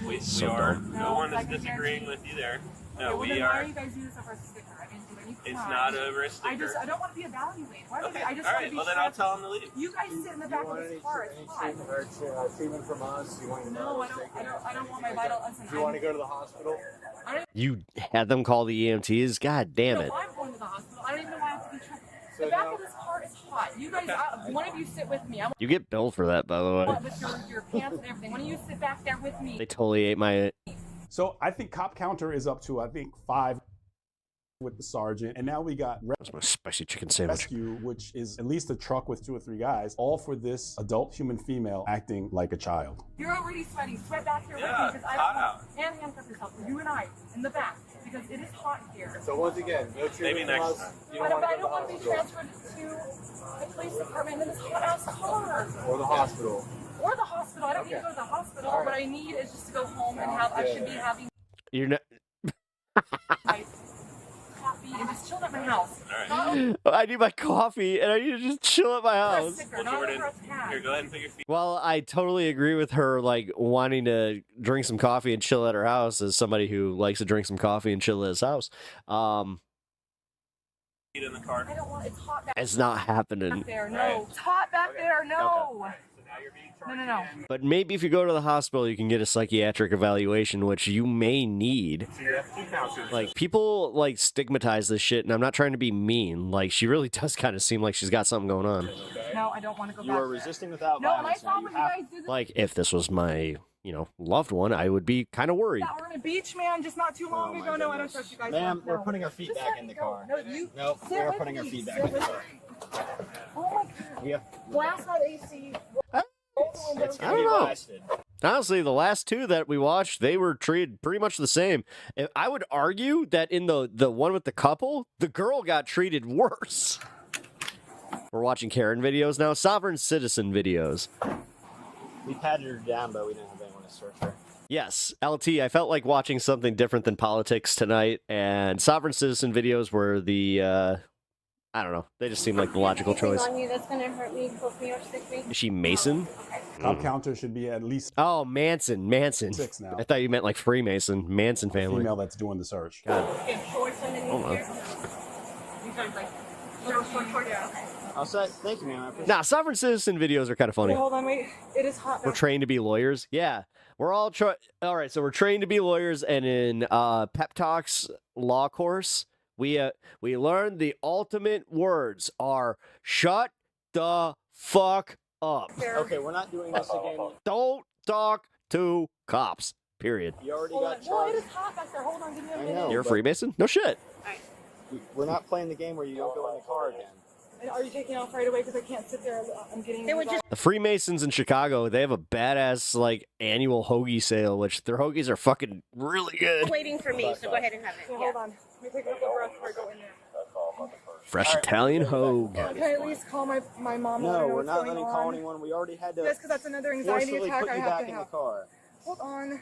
We So are. dumb. No one is disagreeing with you there. No, we are. Why are you guys using this for a sticker? I didn't do anything. It's not over a sticker. I don't want to be evaluated. Why Okay, I just all want right, to be well then I'll tell them to leave. You guys sit in the back of this car. It's hot. Treatment from us? You want to No, I don't want my vital. Listen, Do you want to go to the hospital? You had them call the EMTs? God damn it. I'm going to the hospital. I don't even know why I have to be checked. The back of this car is hot. You guys, one of you sit with me. You get billed for that, by the way. With your pants and everything. One of you sit back there with me. They totally ate my... So I think cop counter is up to, 5 with the sergeant. And now we got That's my spicy chicken sandwich. rescue, which is at least a truck with 2 or 3 guys, all for this adult human female acting like a child. You're already sweating. Sweat back here with me Yeah, because it's I hot don't out. want and handcuff yourself. You and I in the back because it is hot here. So once again, no treatment Maybe from next us. time. You But don't I want to don't go want to to the be hospital. transferred to the police department in this hot ass car. Or the hospital. Or the hospital. I don't need to go to the hospital. What I need is just to go home and have. I should be having You're not... my coffee and just chill at my house. I need my coffee and I need to just chill at my house. Well, Jordan, here, go ahead and put your feet. Well, I totally agree with her, like, wanting to drink some coffee and chill at her house as somebody who likes to drink some coffee and chill at his house. In the car. I don't want. It's hot back It's not happening. there. No. It's hot back there. No. No. But maybe if you go to the hospital, you can get a psychiatric evaluation, which you may need. So you have 2 counselors. Like, people, like, stigmatize this shit, and I'm not trying to be mean. Like, she really does kind of seem like she's got something going on. No, I don't want to go back. You are resisting without No, my violence. fault when you guys did this. Like, if this was my, loved one, I would be kind of worried. Yeah, we're on a beach, man, just not too long ago. No, I don't trust you guys. Ma'am, No. we're putting our feet Just back let in me the go. car. No, you. Nope, sit we're with putting our me. feet back Sit in the with car. me. Oh my god. We have Blast that AC. It's I gonna don't be know. blasted. Honestly, the last 2 that we watched, they were treated pretty much the same. And I would argue that in the one with the couple, the girl got treated worse. We're watching Karen videos now, sovereign citizen videos. We patted her down, but we didn't have anyone to search her. Yes, LT, I felt like watching something different than politics tonight, and sovereign citizen videos were the, I don't know, they just seem like the logical choice. On you that's gonna hurt me, poke me, or stick me. Is she Mason? Cop counter should be at least Oh, Manson. 6 now. I thought you meant like Freemason. Manson family. Female that's doing the search. God. Shorts underneath Hold on. here. These are like short. I'll say thank you, ma'am. I appreciate Nah, sovereign citizen videos are kind of funny. Wait, hold on, wait. It is hot. We're trained to be lawyers. Yeah, we're all all right. So we're trained to be lawyers, and in Pep Talks law course, we learned the ultimate words are "shut the fuck up." Okay, we're not doing this again. Don't talk to cops. Period. You already Hold got on. Well, it charged. is hot back there. Hold on, give me a I minute. know. You're a but Freemason? No shit. We're not playing the game where you don't go in the car again. And are you taking off right away? Because I can't sit there. I'm getting. They were just. The Freemasons in Chicago, they have a badass like annual hoagie sale, which their hoagies are fucking really good. Waiting for me, so go ahead and have it. Hold on. Let me take a couple breaths before I go in there. Fresh Italian hoagie. Can I at least call my mom? No, I know we're what's not going letting on. call anyone. We already had to Yes, because that's another anxiety forcefully attack put I you have back to in have. the car. Hold on.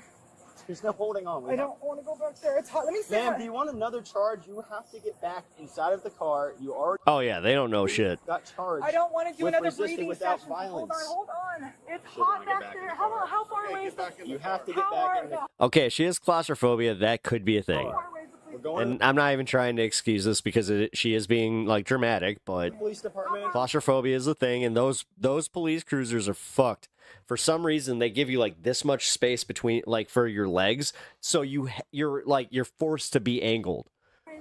There's no holding on. I don't want to go back there. It's hot. Let me see. Ma'am, do you want another charge? You have to get back inside of the car. You already Oh yeah, they don't know shit. got charged. I don't want to do with another resisting breathing without session. violence. Hold on. It's Should've hot get back back in there. the How far away is the? You have to get How back far? in the car. Okay, she has claustrophobia. That could be a thing. We're going And I'm not even trying to excuse this because she is being like dramatic, to but the police department. claustrophobia is a thing, and those police cruisers are fucked. For some reason, they give you like this much space between like for your legs, so you're forced to be angled.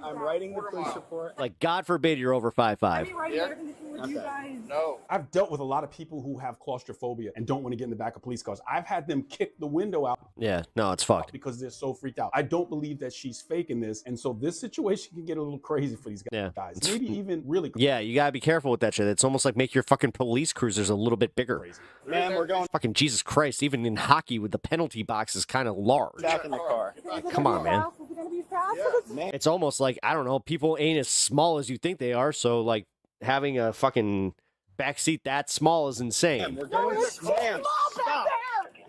I'm writing the police report. Like God forbid you're over 5'5". Writing everything that you Would you guys? No. I've dealt with a lot of people who have claustrophobia and don't want to get in the back of police cars. I've had them kick the window out. Yeah, no, it's fucked. Because they're so freaked out. I don't believe that she's faking this. And so this situation can get a little crazy for these guys. Maybe even really crazy. Yeah, you gotta be careful with that shit. It's almost like make your fucking police cruisers a little bit bigger. Man, we're going Fucking Jesus Christ, even in hockey with the penalty box is kind of large. back in the car. Come on, man. Is it gonna be fast? Man, It's almost like, I don't know, people ain't as small as you think they are, so like having a fucking backseat that small is insane. we're going. Man, stop.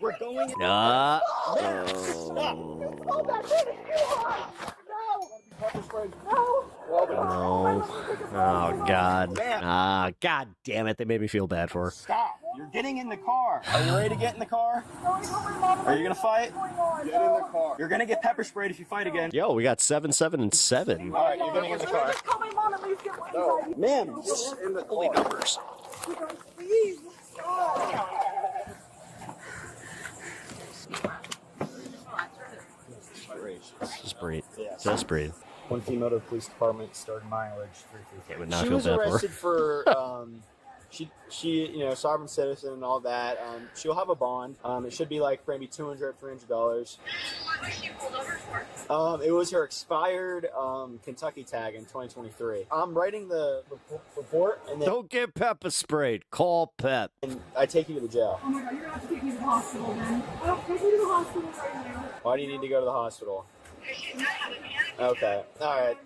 We're going. Nah. No. Oh, God. God damn it. They made me feel bad for her. Stop. You're getting in the car. Are you ready to get in the car? Are you going to fight? Get in the car. You're going to get pepper sprayed if you fight again. Yo, we got 7, 7, and 7. All right, you're getting in the car. Call my mom at least get one. No. Man, In the Holy car. numbers. Please. Just breathe. Yeah. Just breathe. one female to the police department, starting mileage. It would not She feel was bad for her. arrested for she sovereign citizen and all that. She'll have a bond. It should be like maybe $200, $300. It was her expired Kentucky tag in 2023. I'm writing the report and then Don't get pepper sprayed. Call Pep. and I take you to the jail. Oh my God, you're gonna have to take me to the hospital then. Oh, take me to the hospital right now. Why do you need to go to the hospital? Okay. All right.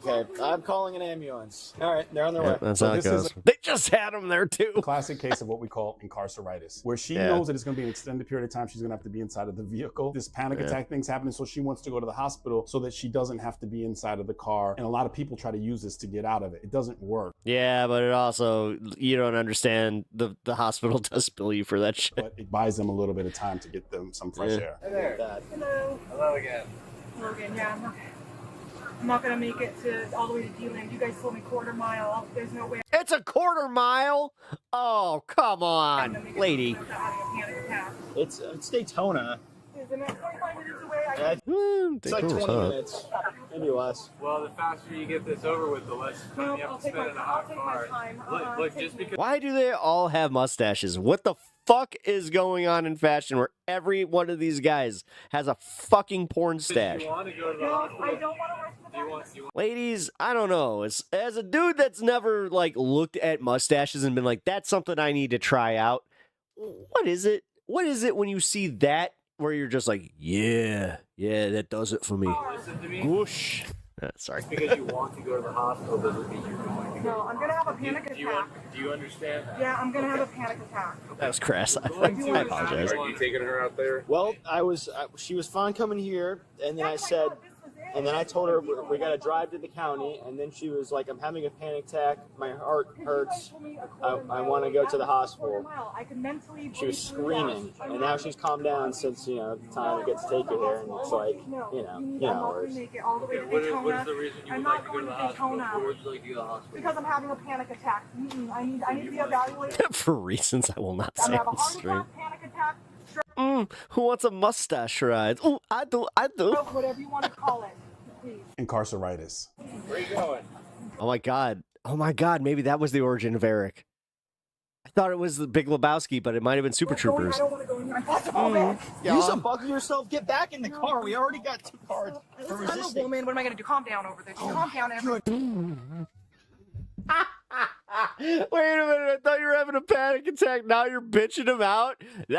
Okay. I'm calling an ambulance. All right. They're on their way. That's So how it this goes. is They just had him there, too. classic case of what we call incarceritis, where she Yeah. knows that it's going to be an extended period of time. She's going to have to be inside of the vehicle. This panic Yeah. attack thing's happening, so she wants to go to the hospital so that she doesn't have to be inside of the car. And a lot of people try to use this to get out of it. It doesn't work. Yeah, but it also, you don't understand, the hospital does bill you for that shit. But it buys them a little bit of time to get them some fresh Yeah. air. Hey there. Hello. Hello again. Logan, yeah, I'm not gonna make it to all the way to DILLON. You guys told me quarter mile. There's no way. It's a quarter mile? Oh, come on, lady. I'm having a panic attack. It's Daytona. Isn't it 45 minutes away? Yeah, it's like 20 huh? minutes, maybe less. Well, the faster you get this over with, the less time you have I'll to take spend my in a hot time. car. Look, just because. Why do they all have mustaches? What the fuck is going on in fashion where every one of these guys has a fucking porn stash? You want to go to the No, hospital? I don't want to rush to the back. You want Ladies, I don't know. As a dude that's never like looked at mustaches and been like, that's something I need to try out. What is it? What is it when you see that where you're just like, yeah, that does it for me. listen to me. Whoosh. Sorry. Because you want to go to the hospital doesn't mean you're going to go. No, I'm gonna have a panic attack. Do you understand that? Yeah, I'm gonna have a panic attack. That was crass. I apologize. Are you taking her out there? Well, she was fine coming here, and then I said, and then I told her we got to drive to the county, and then she was like, I'm having a panic attack, my heart hurts, I want to go to the hospital. I could mentally. She was screaming, and now she's calmed down since, the time it gets to take her here, and it's like, I'm not or gonna make it all the way to What Daytona. is the reason you I'm would not like to go to going the to hospital? Daytona. Where would you like to go to the hospital? Because I'm having a panic attack. I need to be evaluated. For reasons I will not I'm say gonna have a on heart stream. attack, panic attack, Who wants a mustache ride? Oh, I do. stroke, whatever you want to call it. Please. Incarceritis. Where you going? Oh my god, maybe that was the origin of Eric. I thought it was the Big Lebowski, but it might have been Super Troopers. I don't want to go in here. I'm claustrophobic. You should buckle yourself, get back in the car. We already got 2 cards for I'm a resisting. woman. What am I going to do? Calm down over this. Calm down, everyone. Wait a minute, I thought you were having a panic attack. Now you're bitching him out? All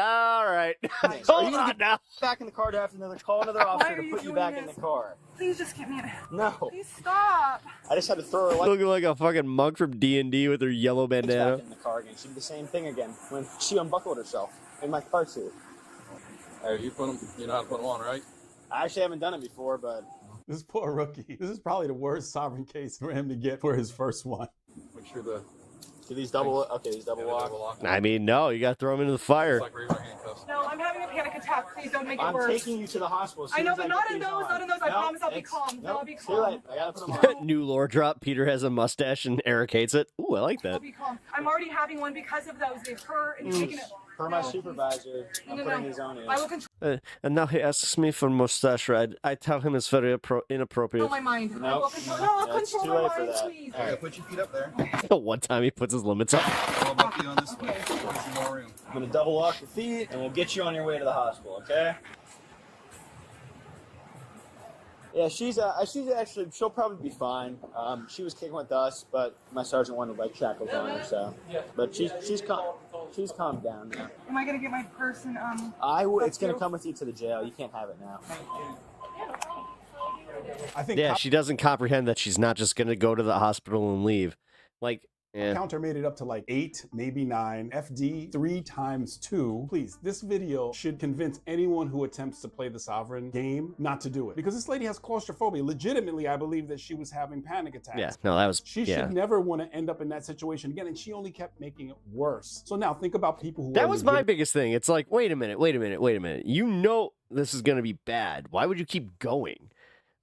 right. Are you Hold gonna on get now. back in the car to have another call another officer to put you back in the car? Please just get me in. No. Please stop. I just had to throw her like Looking like a fucking monk from D&D with her yellow back bandana. in the car again. She did the same thing again when she unbuckled herself in my car seat. Hey, you know how to put them on, right? I actually haven't done it before, but This poor rookie. This is probably the worst sovereign case for him to get for his first one. Make sure the do these double lock. I mean, no, you got to throw him into the fire. like raise my handcuffs. No, I'm having a panic attack. Please don't make it I'm worse. taking you to the hospital. as I soon know, as but get not in these those. on. Not in those. I No, promise I'll be it's- calm. Nope. I'll be Too calm. late. I gotta put them on. New lore drop. Peter has a mustache and Eric hates it. Ooh, I like I'll that. be calm. I'm already having one because of those. They've hurt and taken it. Per my supervisor, I'm putting these on you. I will control And now he asks me for mustache red. I tell him it's very inappropriate. my mind. I will Nope. control, no, I'll That's control too my late for mind, that. please. All right. Put your feet up there. One time he puts his limits up. All about feet on this way. Gives you more room. I'm gonna double lock your feet, and we'll get you on your way to the hospital. Okay? Yeah, she's actually, she'll probably be fine. She was kicking with us, but my sergeant wanted like shackles on her, so. But she's calmed down now. Am I gonna get my purse and It's gonna come with you to the jail. You can't have it now. I think Yeah, she doesn't comprehend that she's not just gonna go to the hospital and leave. Like, yeah. Counter made it up to like 8, maybe 9. FD 3 times 2. Please, this video should convince anyone who attempts to play the sovereign game not to do it. Because this lady has claustrophobia. Legitimately, I believe that she was having panic attacks. Yeah, no, that was, She should never want to end up in that situation again, and she only kept making it worse. So now think about people who That was my biggest thing. It's like, wait a minute. You know this is gonna be bad. Why would you keep going?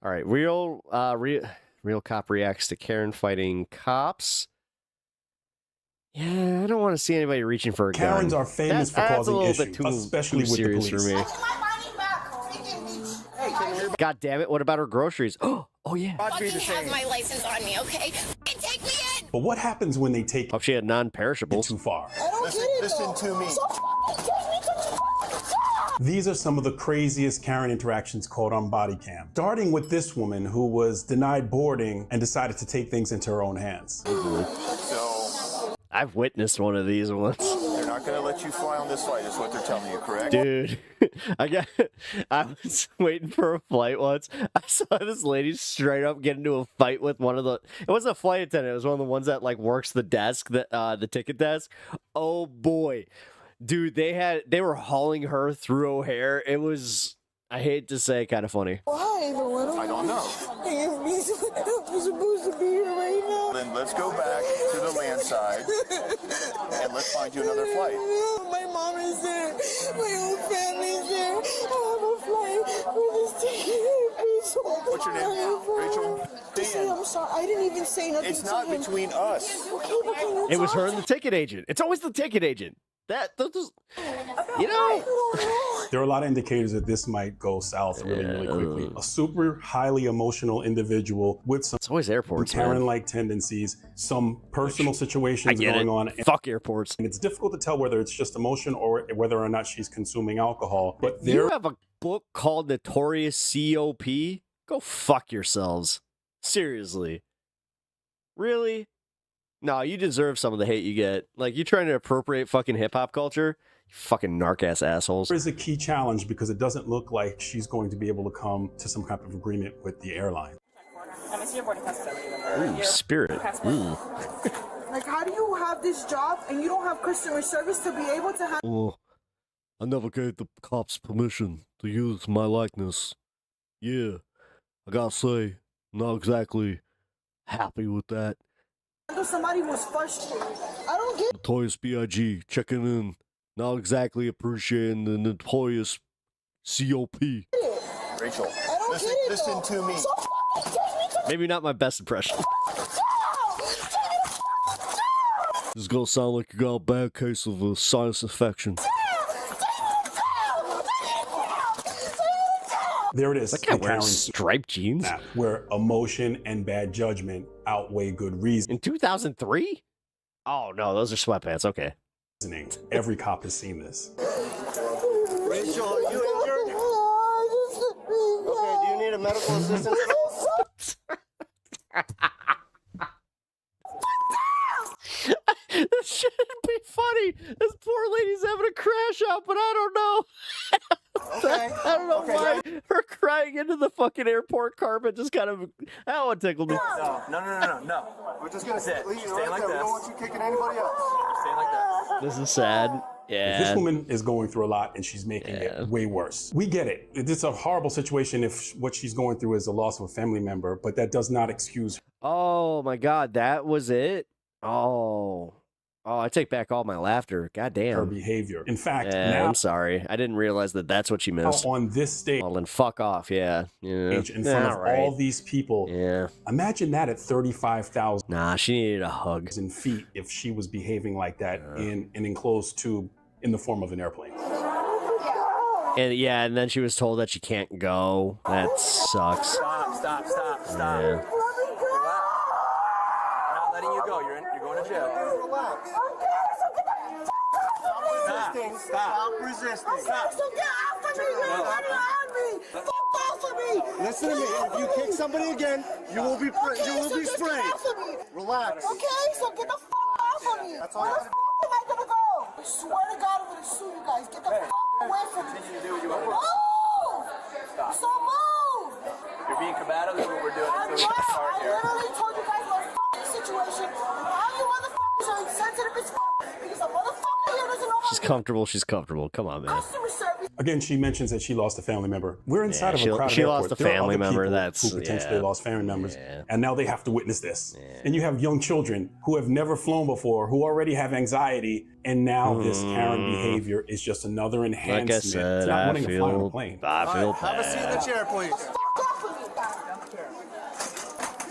All right, real cop reacts to Karen fighting cops. Yeah, I don't want to see anybody reaching for a gun. Karens are famous for That's causing a little issues, bit too especially with the serious police. for me. God damn it! What about her groceries? Oh yeah. Fucking have my license on me, okay? Fucking take me in! But what happens when they take she had non-perishables too far? I don't get it, Listen to me. These are some of the craziest Karen interactions caught on body cam. Starting with this woman who was denied boarding and decided to take things into her own hands. So I've witnessed one of these once. they're not going to let you fly on this flight, is what they're telling you, correct? Dude, I was waiting for a flight once. I saw this lady straight up get into a fight with one of the, it wasn't a flight attendant, it was one of the ones that like works the desk, the ticket desk. Oh boy. Dude, they were hauling her through O'Hare. It was, I hate to say, kind of funny. Why, Loretta? I don't know. I'm supposed to be here right now. Then let's go back to the land side and let's find you another flight. My mom is there. My whole family's there. I have a flight for this ticket. What's your name? Rachel? Dan. I'm sorry. I didn't even say nothing. It's not between us. It was her and the ticket agent. It's always the ticket agent. You know. There are a lot of indicators that this might go south really quickly. A super highly emotional individual with some always airports, Karen-like tendencies, some personal situations going on. Fuck airports. And it's difficult to tell whether it's just emotion or whether or not she's consuming alcohol. But You have a book called Notorious COP? Go fuck yourselves. Seriously. Really? No, you deserve some of the hate you get. Like, you trying to appropriate fucking hip-hop culture? You fucking narc-ass assholes. There is a key challenge because it doesn't look like she's going to be able to come to some kind of agreement with the airline. Let me see your boarding pass. Ooh, spirit. Ooh. Like, how do you have this job and you don't have customer service to be able to have... Well, I never gave the cops permission to use my likeness. Yeah, I gotta say, not exactly happy with that. Somebody was frustrated. I don't get... Notorious B.I.G. checking in. Not exactly appreciating the Notorious COP. Rachel, I don't get it, listen to me. Maybe not my best impression. This is gonna sound like you got a bad case of a sinus infection. There it is. That guy wearing striped jeans? Where emotion and bad judgment outweigh good reason. In 2003? Oh no, those are sweatpants. Okay. Every cop has seen this. Rachel, are you injured? Okay, do you need a medical assistance? This shouldn't be funny. This poor lady's having a crash out, but I don't know. Okay. I don't know why her crying into the fucking airport carpet just kind of, that one tickled me. No. We're just going to Sit. leave you Stand right like there. We this. don't want you kicking anybody else. Stand like that. This is sad. Yeah. This woman is going through a lot and she's making it way worse. We get it. It's a horrible situation if what she's going through is the loss of a family member, but that does not excuse. Oh my God, that was it? Oh, I take back all my laughter. God damn. Her behavior. In fact, Yeah, now I'm sorry. I didn't realize that that's what she missed. on this stage, Well, then fuck off. Yeah. in front of all these people. Yeah. Imagine that at 35,000. Nah, she needed a hug. Feet if she was behaving like that in an enclosed tube in the form of an airplane. And yeah, and then she was told that she can't go. That sucks. Stop. Yeah. I'm not letting you go. You're going to jail. Relax. Stop resisting. Stop. So get off of me! You're running on me! Fuck off of me! Listen to me. If you kick somebody again, you will be sprayed. Just get off of me. Relax. Okay, so get the fuck off of me. That's all Where you the fuck am I gonna go? I swear to God, I'm gonna sue you guys. Get the fuck away from me. Move! So move! You're being combative. That's what we're doing. I literally told you guys my fucking situation. And all you motherfuckers are insensitive as fuck because a motherfucker here doesn't know how She's comfortable. She's comfortable. Come on, man. customer service. Again, she mentions that she lost a family member. We're inside of a crowded she airport. lost a There are family other member. people That's who potentially yeah. lost family members, and now they have to witness this. And you have young children who have never flown before, who already have anxiety, and now this Karen behavior is just another enhancement. Like I said, it's not I wanting to fly on a feel plane. Have a seat in the chair, please.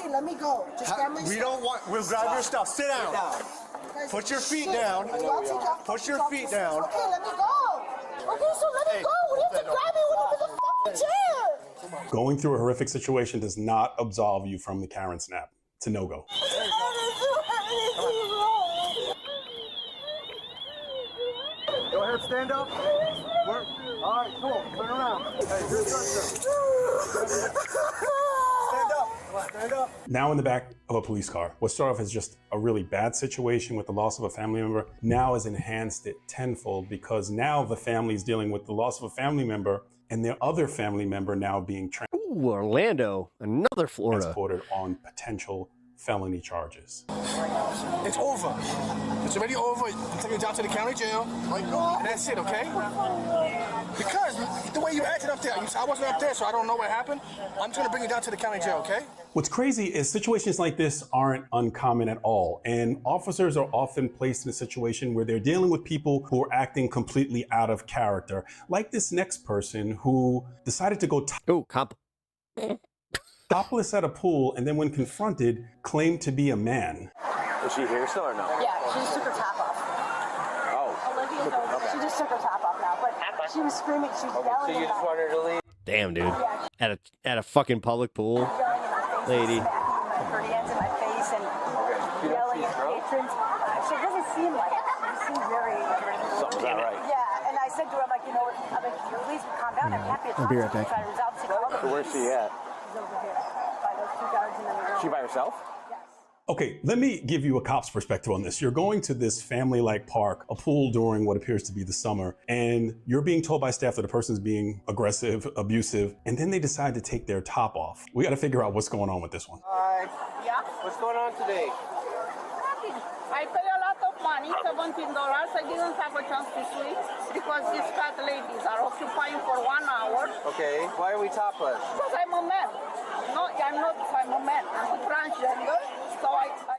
Hey, let me go. Just grab my We don't want. We'll grab your stuff. Sit down. Put your feet down. Put your feet down. Okay, let me go. Okay, so let me go. What do you have to grab me when I'm in the fucking chair? Going through a horrific situation does not absolve you from the Karen snap. It's a no-go. Go ahead, stand up. All right, cool. Turn around. Hey, here's Stand up. Come on, stand up. Now in the back of a police car. What started off as just a really bad situation with the loss of a family member now has enhanced it tenfold because now the family is dealing with the loss of a family member and their other family member now being Ooh, Orlando, another Florida. transported on potential felony charges. It's over. It's already over. I'm taking you down to the county jail. And that's it, okay? Because the way you acted up there, I wasn't up there, so I don't know what happened. I'm just gonna bring you down to the county jail, okay? What's crazy is situations like this aren't uncommon at all. And officers are often placed in a situation where they're dealing with people who are acting completely out of character. Like this next person who decided to go topless at a pool and then when confronted, claimed to be a man. Is she here still or no? Yeah, she just took her top off. Oh. Olivia knows. She just took her top off now, but she was screaming. She was yelling. So you just want her to leave? Damn, dude. At a fucking public pool, lady. Her hands in my face and yelling at patrons. She doesn't seem like it. She seems very. Something's not right. Yeah, and I said to her, I'm like, you know, I'm like, please calm down. I'm happy to I'll be right back. try to resolve the situation. So where's she at? She's over here by those two guards and then we're She by herself? Okay, let me give you a cop's perspective on this. You're going to this family-like park, a pool during what appears to be the summer, and you're being told by staff that the person's being aggressive, abusive, and then they decide to take their top off. We gotta figure out what's going on with this one. Hi. Yeah? What's going on today? I pay a lot of money, $17. I didn't have a chance to sleep because these fat ladies are occupying for 1 hour. Okay, why are we topless? Because I'm a man. No, I'm not, I'm a man. I'm a transgender. So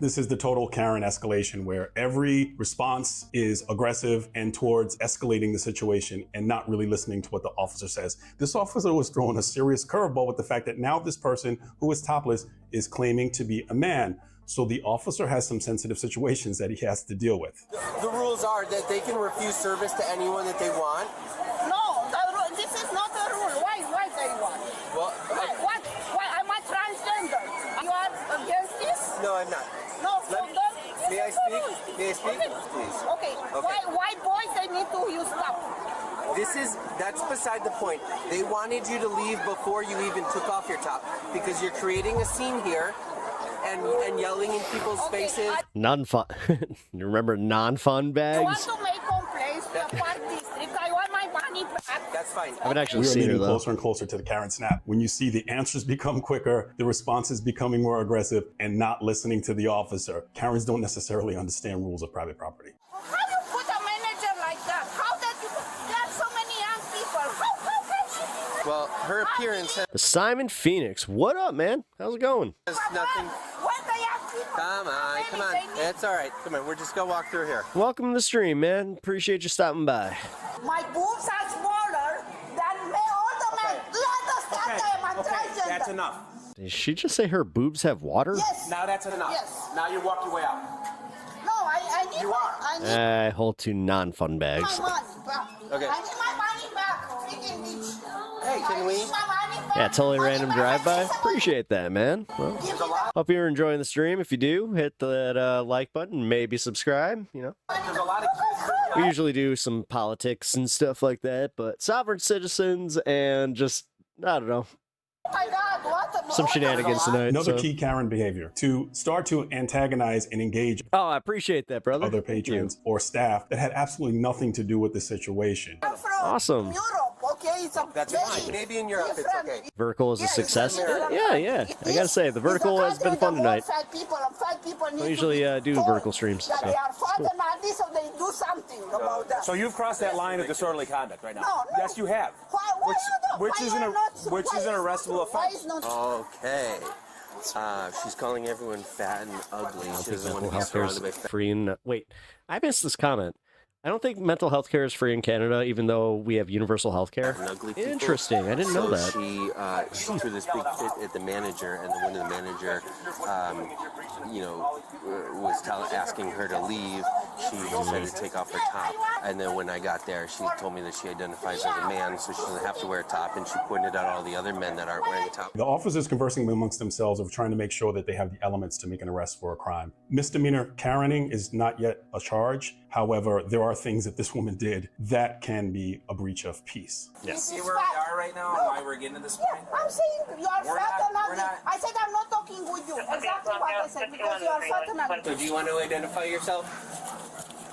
This is the total Karen escalation where every response is aggressive and towards escalating the situation and not really listening to what the officer says. This officer was throwing a serious curveball with the fact that now this person who is topless is claiming to be a man. So the officer has some sensitive situations that he has to deal with. The rules are that they can refuse service to anyone that they want. No, this is not the rule. Why they want? Well, Why? I'm a transgender. You are against this? no, I'm not. No, so then May I speak? May I speak? Okay. Please. Okay. Why boys they need to use stuff? That's beside the point. They wanted you to leave before you even took off your top because you're creating a scene here and yelling in people's faces. Non-fun. You remember non-fun I want bags? to make complaints to the park district. I want my money back. That's fine. I haven't actually We are seen her moving though. closer and closer to the Karen snap. When you see the answers become quicker, the responses becoming more aggressive, and not listening to the officer, Karens don't necessarily understand rules of private property. How you put a manager like that? How that you? There are so many young people. How can she? Well, her appearance has Simon Phoenix, what up, man? How's it going? nothing. When the young people? Come on. It's all right. Come on, we're just gonna walk through here. Welcome to the stream, man. Appreciate you stopping by. My boobs are smaller than all the men. You understand I am a transgender. That's enough. Did she just say her boobs have water? Yes. Now that's enough. Yes. Now you walk your way out. No, I You are. I hold two non-fun bags. Okay. I need my money back, freaking bitch. Hey, can we? Yeah, totally random drive-by. Appreciate that, man. Well, hope you're enjoying the stream. If you do, hit that like button, maybe subscribe, you know. There's a lot of kids. We usually do some politics and stuff like that, but sovereign citizens and just, I don't know, Oh my God, what the some shenanigans tonight. Another so. key Karen behavior, to start to antagonize and engage Oh, I appreciate that, brother. other patrons or staff that had absolutely nothing to do with the situation. Awesome. Europe, okay? It's a That's fine. Maybe in Europe it's okay. Vertical is a success. America. Yeah. I gotta say, the vertical has been fun tonight. Fat people need I usually do vertical streams. that So. they are fat and ugly, so they do something about that. So you've crossed that line of disorderly conduct right now. No. Yes, you have. Which is an arrestable offense. Okay. She's calling everyone fat and ugly. She doesn't want to be Mental health care surrounded by is fat. free in. Wait, I missed this comment. I don't think mental health care is free in Canada, even though we have universal health care. Ugly people. Interesting. I didn't know that. So she threw this big fit at the manager, and then when the manager, was asking her to leave, she decided to take off her top. And then when I got there, she told me that she identifies as a man, so she doesn't have to wear a top. And she pointed out all the other men that aren't wearing a top. The officers conversing amongst themselves of trying to make sure that they have the elements to make an arrest for a crime. Misdemeanor Karening is not yet a charge. However, there are things that this woman did that can be a breach of peace. You see where we are right now and why we're getting to this point? I'm saying you are fat and ugly. I said I'm not talking with you. Exactly what I said, because you are fat and ugly. So do you want to identify yourself?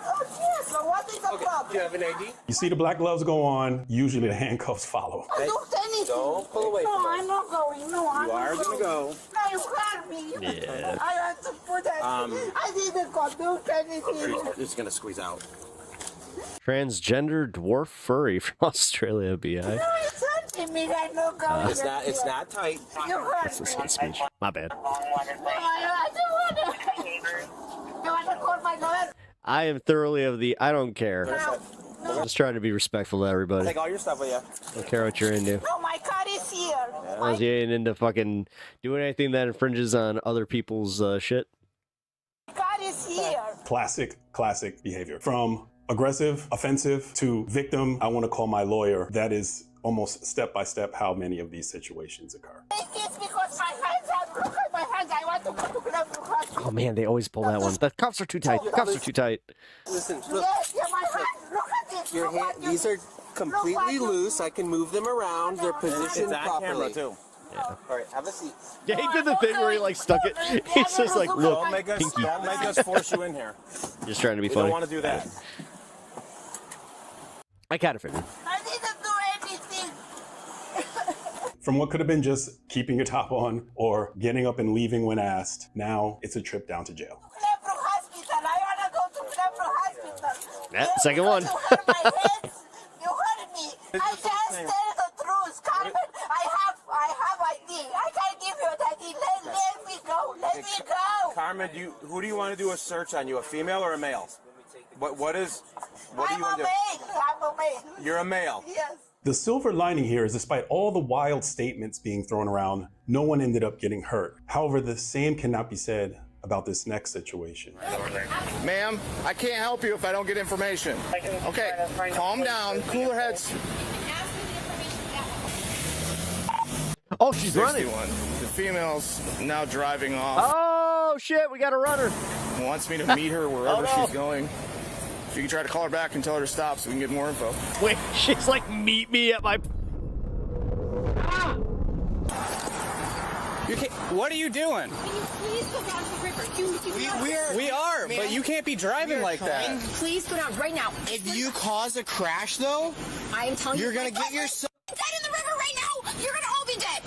Oh, yes, so what is the problem? Do you have an ID? You see the black gloves go on, usually the handcuffs follow. I don't do anything. Don't pull away from No, us. I'm not going. No, I'm You not are going to go. No, you hurt me. Yeah. I had to put that. I didn't go do anything. It's going to squeeze out. Transgender dwarf furry from Australia, BI. No, it's hurting me. I'm not going. It's not tight. You hurt That's the hate speech. My bad. me. I don't want to. You want to call my lawyer? I am thoroughly of the I don't care. I'm just trying to be respectful to everybody. Take all your stuff with you. I don't care what you're into. No, my car is here. As long as you ain't into fucking doing anything that infringes on other people's shit. My car is here. Classic behavior. From aggressive, offensive to victim, I want to call my lawyer. That is almost step by step how many of these situations occur. It's because my hands are, look at my hands. I want to go to Glenbrook Hospital. Oh man, they always pull that one. The cuffs are too tight. The cuffs are too tight. Listen, look. Yeah, my hands. Look at this. Your Look what you- these are look completely what you- loose. I can move them around. They're positioned It's on properly. camera, too. All right, have a seat. Yeah, he did the thing where he like stuck it. He's just like, look, Don't make pinky. us force you in here. Just trying to be We funny. don't want to do that. I kind of figured. I didn't do anything. From what could have been just keeping your top on or getting up and leaving when asked, now it's a trip down to jail. Glenbrook Hospital. I want to go to Glenbrook Hospital. Yeah, second one. You hurt my head. You hurt me. I just tell the truth, Carmen. I have ID. I can give you an ID. Let me go. Let me go. Carmen, who do you want to do a search on? You a female or a male? What do you want to do? I'm a male. You're a male. Yes. The silver lining here is despite all the wild statements being thrown around, no one ended up getting hurt. However, the same cannot be said about this next situation. Ma'am, I can't help you if I don't get information. Okay, calm down, cooler heads. Oh, she's running. 61. The female's now driving off. Oh shit, we got a runner. Wants me to meet her wherever Oh, no. she's going. If you can try to call her back and tell her to stop so we can get more info. Wait, she's like, meet me at my. You can't, what are you doing? Please go down to the river. We are, but you can't be driving like that. Please go down right now. If you cause a crash, though, I am telling you, you're gonna get yourself dead in the river right now. You're gonna all be dead.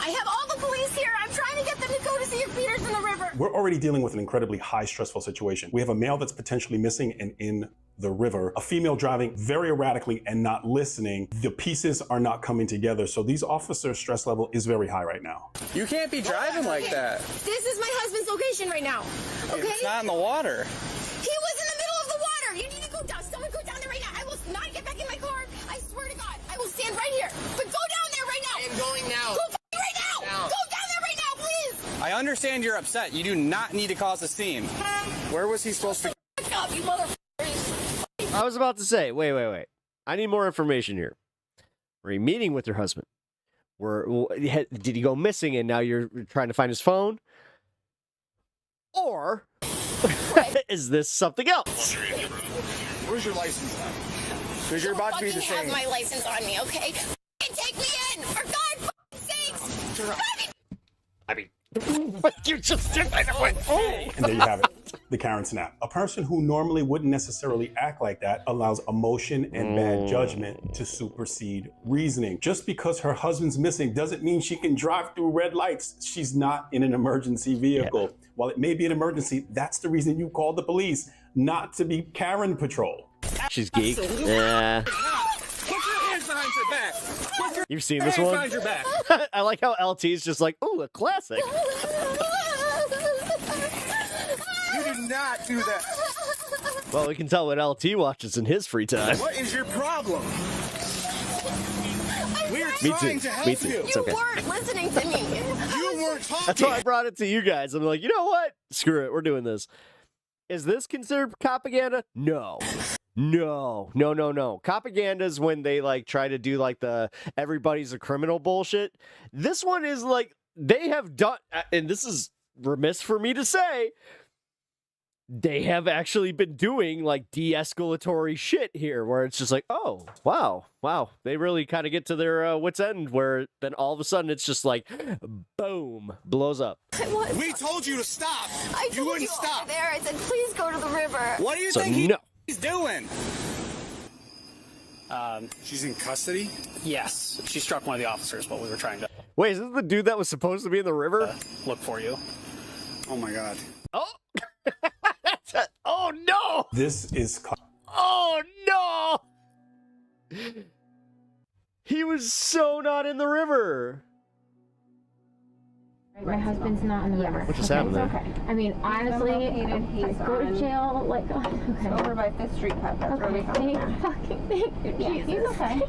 I have all the police here. I'm trying to get them to go to see if Peter's in the river. We're already dealing with an incredibly high stressful situation. We have a male that's potentially missing and in the river, a female driving very erratically and not listening. The pieces are not coming together. So these officers' stress level is very high right now. You can't be driving like that. This is my husband's location right now. Okay? It's not in the water. He was in the middle of the water. You need to go down. Someone go down there right now. I will not get back in my car. I swear to God. I will stand right here. But go down there right now. I am going now. Go right now. Down. Go down there right now, please. I understand you're upset. You do not need to cause a scene. Where was he supposed to go? up, you motherfuckers. I was about to say, wait. I need more information here. Were you meeting with your husband? Did he go missing and now you're trying to find his phone? Or is this something else? Where's your license at? Because you're about to be the same. have my license on me, okay? Take me in, for God's sakes! I mean, what you just did, I went, oh! And there you have it. The Karen snap. A person who normally wouldn't necessarily act like that allows emotion and bad judgment to supersede reasoning. Just because her husband's missing doesn't mean she can drive through red lights. She's not in an emergency vehicle. Yeah. While it may be an emergency, that's the reason you called the police, not to be Karen patrol. She's geek. Yeah. Put your hands behind your back. You've seen this one? Behind your back. I like how LT's just like, ooh, a classic. You did not do that. Well, we can tell what LT watches in his free time. What is your problem? We're Me trying too. to help Me too. you. It's okay. You weren't listening to me. You weren't talking. That's why I brought it to you guys. I'm like, you know what? Screw it. We're doing this. Is this considered propaganda? No. Propaganda is when they like try to do like the everybody's a criminal bullshit. This one is like they have done, and this is remiss for me to say, they have actually been doing like de-escalatory shit here where it's just like, oh, wow. They really kind of get to their wit's end where then all of a sudden it's just like, boom, blows up. We told you to stop. I told you wouldn't you stop. over there. I said, please go to the river. What do you So think no. he's doing? She's in custody? Yes, she struck one of the officers while we were trying to Wait, is this the dude that was supposed to be in the river? look for you. Oh my God. Oh. Oh no! This is... Oh no! He was so not in the river. My husband's not in the river. What just happened there? Okay. I mean, honestly, I go to jail, like, okay. Over by 5th Street, Pep. That's where we Okay, found thank you, Yeah, Jesus. he's okay.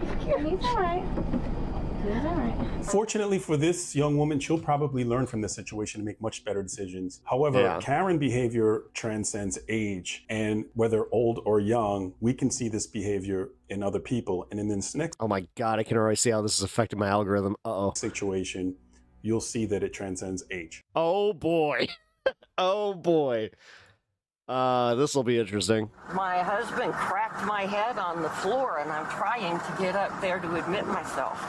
He's all right. He's all right. Fortunately for this young woman, she'll probably learn from this situation and make much better decisions. However, Karen behavior transcends age, and whether old or young, we can see this behavior in other people. And in this next Oh my God, I can already see how this is affecting my algorithm. situation, you'll see that it transcends age. Oh boy. Oh boy. This will be interesting. My husband cracked my head on the floor, and I'm trying to get up there to admit myself.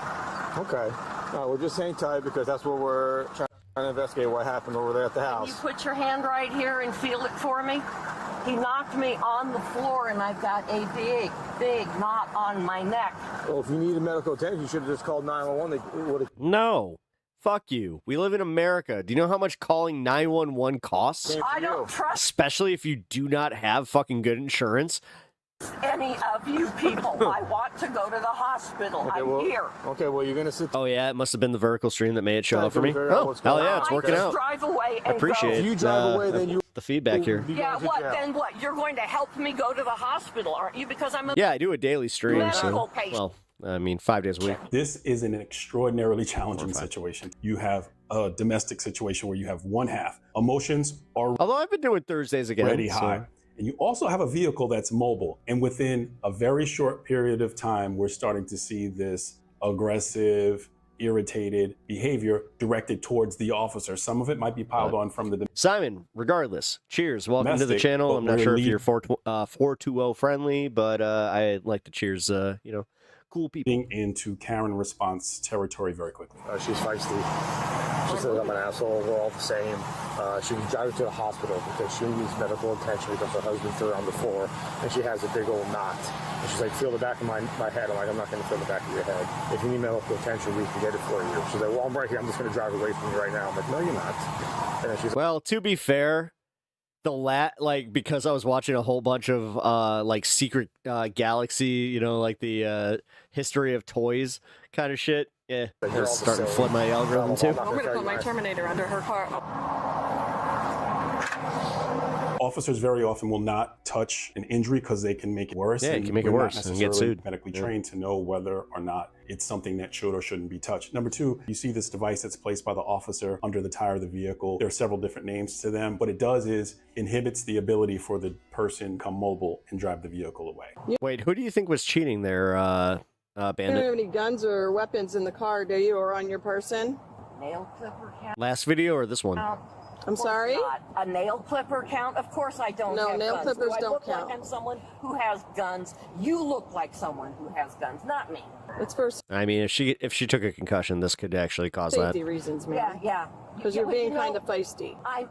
Okay. We're just hang tight because that's what we're trying to investigate what happened over there at the house. You put your hand right here and feel it for me. He knocked me on the floor, and I've got a big knot on my neck. Well, if you needed medical attention, you should have just called 911. No. Fuck you. We live in America. Do you know how much calling 911 costs? I don't trust Especially if you do not have fucking good insurance. any of you people. I want to go to the hospital. I'm here. Okay, well, you're going to sit... Oh, yeah, it must have been the vertical stream that made it show up for me. figure out Oh, what's hell going yeah, on. it's working Just out. drive away I and appreciate go. it. If you drive away, then you... The feedback here. Yeah, what? Then what? You're going to help me go to the hospital, aren't you? Because I'm a Yeah, I do a daily stream, medical so... patient. Well, I mean, 5 days a week. This is an extraordinarily challenging situation. You have a domestic situation where you have one half. Emotions are Although I've been doing Thursdays again. already so- high. And you also have a vehicle that's mobile. And within a very short period of time, we're starting to see this aggressive, irritated behavior directed towards the officer. Some of it might be piled on from the Simon, regardless, cheers. Welcome to the domestic, channel. but I'm not we're sure if lead- you're 420 friendly, but I like to cheers, cool people. into Karen response territory very quickly. She's feisty. She says I'm an asshole. We're all the same. She can drive her to the hospital because she needs medical attention because her husband threw her on the floor and she has a big old knot. And she's like, feel the back of my head. I'm like, I'm not going to feel the back of your head. If you need medical attention, we can get it for you. She's like, well, I'm right here. I'm just going to drive away from you right now. I'm like, no, you're not. And then she's Well, to be fair, because I was watching a whole bunch of Secret Galaxy, like the history of toys kind of shit. Yeah, it's starting to flip my algorithm too. I'm gonna put my Terminator under her car. Officers very often will not touch an injury because they can make it worse. Yeah, it and can make it we're worse not and get necessarily sued. medically Yeah. trained to know whether or not it's something that should or shouldn't be touched. Number two, you see this device that's placed by the officer under the tire of the vehicle. There are several different names to them. What it does is inhibits the ability for the person to come mobile and drive the vehicle away. Wait, who do you think was cheating there, You don't Bandit? have any guns or weapons in the car, do you, or on your person? Nail clipper count. Last video or this one? I'm sorry? Not. A nail clipper count? Of course I don't No, have nail guns. clippers Do I don't look count. like I'm someone who has guns? You look like someone who has guns, not me. It's for I mean, if she took a concussion, this could actually cause safety that. reasons, man. Yeah. Because you're being kind of feisty. I'm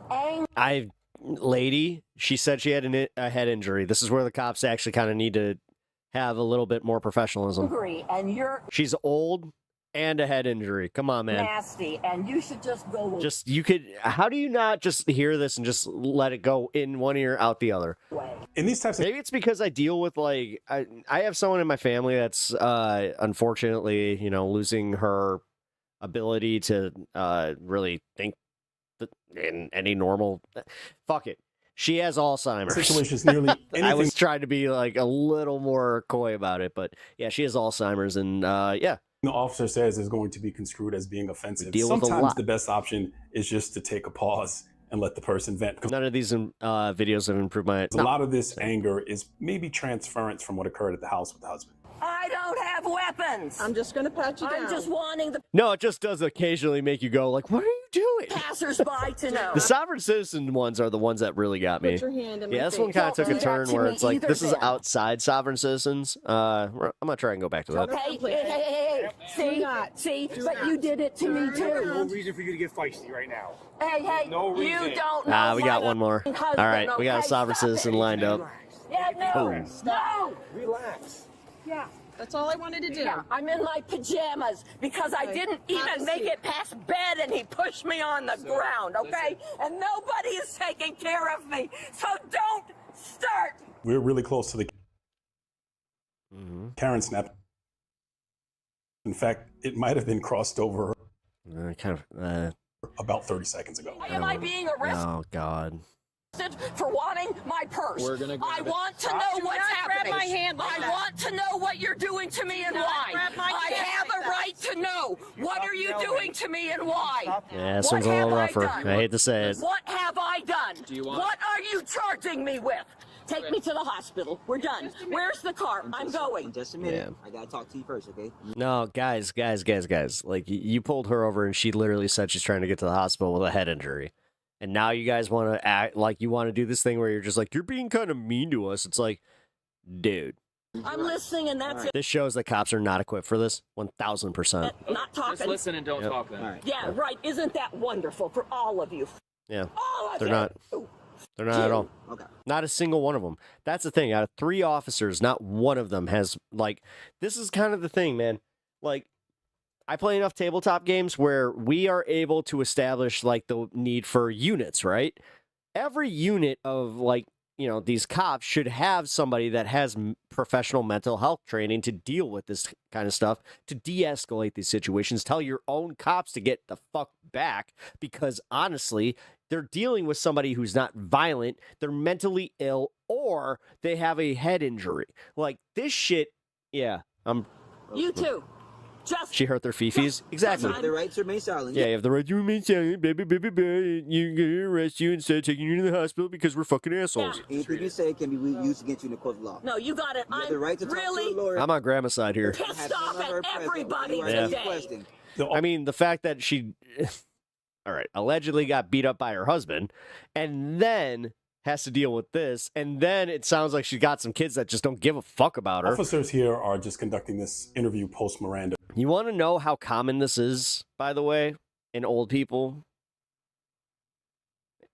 angry. Lady, she said she had a head injury. This is where the cops actually kind of need to have a little bit more professionalism. And you're She's old and a head injury. Come on, man. nasty, and you should just go Just you could. How do you not just hear this and just let it go in one ear, out the other? In these types of maybe it's because I deal with like I have someone in my family that's unfortunately losing her ability to really think in any normal. Fuck it. She has Alzheimer's. Situations nearly I anything. was trying to be like a little more coy about it, but yeah, she has Alzheimer's, and yeah. The officer says is going to be construed as being offensive. deal with a Sometimes lot. the best option is just to take a pause and let the person vent. None of these videos have improved my. A lot of this anger is maybe transference from what occurred at the house with the husband. I don't have weapons. I'm just going to pat you down. I'm just wanting the No, it just does occasionally make you go like, "What are you doing?" passersby to know. The sovereign citizen ones are the ones that really got me. Put your hand in my Yeah, this one face. kind of took a Don't do that turn to where me it's like, either this is then. outside sovereign citizens. I'm gonna try and go back to that. Hey. See, but you did it to me No too. reason for you to get feisty right now. Hey, No reason. you don't know We got my one more. All husband, right, we got a okay? sovereign Stop it. citizen lined up. Yeah, no, Boom. no. Relax. Yeah. That's all I wanted to do. Yeah, I'm in my pajamas because I didn't even make it past bed and he pushed me on the ground, okay? And nobody is taking care of me. So don't start. We're really close to the Karen snap. In fact, it might have been crossed over about 30 seconds ago. Why am I being arrested Oh God. for wanting my purse? We're gonna go I to the want to cops. know Do what's not grab happening. my hand like I that. want to know what you're doing to me and not why. grab my I hand have like a that. right to know. What are you doing to me and why? Yeah, this What one's a little have I rougher. done? I hate to say it. What have I done? Do you want- What are you charging me with? Take me to the hospital. We're done. Where's the car? I'm going. Just a minute. I gotta talk to you first, okay? No, guys. Like you pulled her over, and she literally said she's trying to get to the hospital with a head injury. And now you guys want to act like you want to do this thing where you're just like, you're being kind of mean to us. It's like, dude. I'm listening, and that's it. This shows that cops are not equipped for this. 1,000%. Not talking. Just listen and don't Yep. talk then. Yeah, right. Isn't that wonderful for all of you? Yeah. All of They're you. not. They're not at all. Okay. Not a single one of them. That's the thing. Out of 3 officers, not one of them has, like, this is kind of the thing, man. Like, I play enough tabletop games where we are able to establish, like, the need for units, right? Every unit of, like, these cops should have somebody that has professional mental health training to deal with this kind of stuff, to de-escalate these situations. Tell your own cops to get the fuck back, because honestly, they're dealing with somebody who's not violent, they're mentally ill, or they have a head injury. Like, this shit, yeah, You too. Just she hurt their fifis. Exactly. You have the right to remain silent. Yeah, you have the right to remain silent, baby. You're gonna arrest you instead of taking you to the hospital because we're fucking assholes. Anything you say can be used against you in the court of law. No, you got it. You have I'm the right to talk really to a lawyer. I'm on grandma's side here. pissed off at everybody Yeah. today. I mean, the fact that she, all right, allegedly got beat up by her husband, and then has to deal with this, and then it sounds like she got some kids that just don't give a fuck about her. Officers here are just conducting this interview post Miranda. You want to know how common this is, by the way, in old people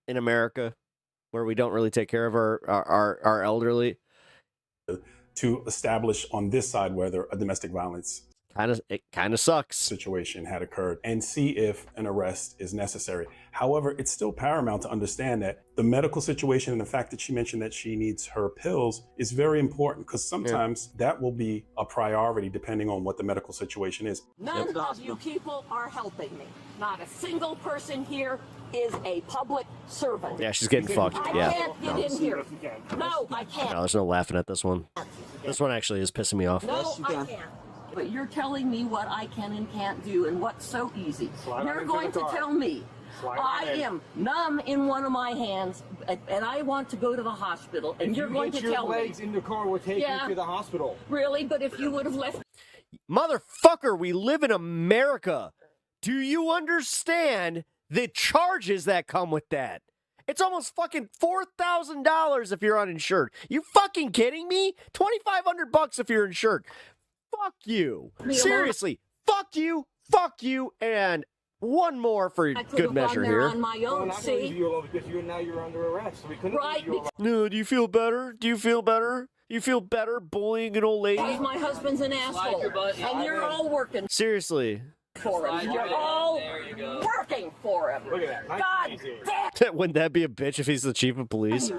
in America, where we don't really take care of our elderly? To establish on this side whether a domestic violence it kind of sucks situation had occurred and see if an arrest is necessary. However, it's still paramount to understand that the medical situation and the fact that she mentioned that she needs her pills is very important, because sometimes that will be a priority depending on what the medical situation is. None of you people are helping me. Not a single person here is a public servant. Yeah, she's getting fucked. Yeah. I can't get in here. No, I can't. No, there's no laughing at this one. This one actually is pissing me off. No, I can't. But you're telling me what I can and can't do, and what's so easy. You're going to tell me I am numb in one of my hands, and I want to go to the hospital, and you're going to tell me. Your legs in the car will take you to the hospital. Really? But if you would have left... Motherfucker, we live in America. Do you understand the charges that come with that? It's almost fucking $4,000 if you're uninsured. You fucking kidding me? $2,500 if you're insured. Fuck you. Seriously. Fuck you. Fuck you. And one more for good measure here. On my own, see? Now you're under arrest. We couldn't right. No, do you feel better? Do you feel better? You feel better bullying an old lady? Because my husband's an asshole. And you're all working Seriously. for him. You're all working for him. Look at that. God damn. Wouldn't that be a bitch if he's the chief of police?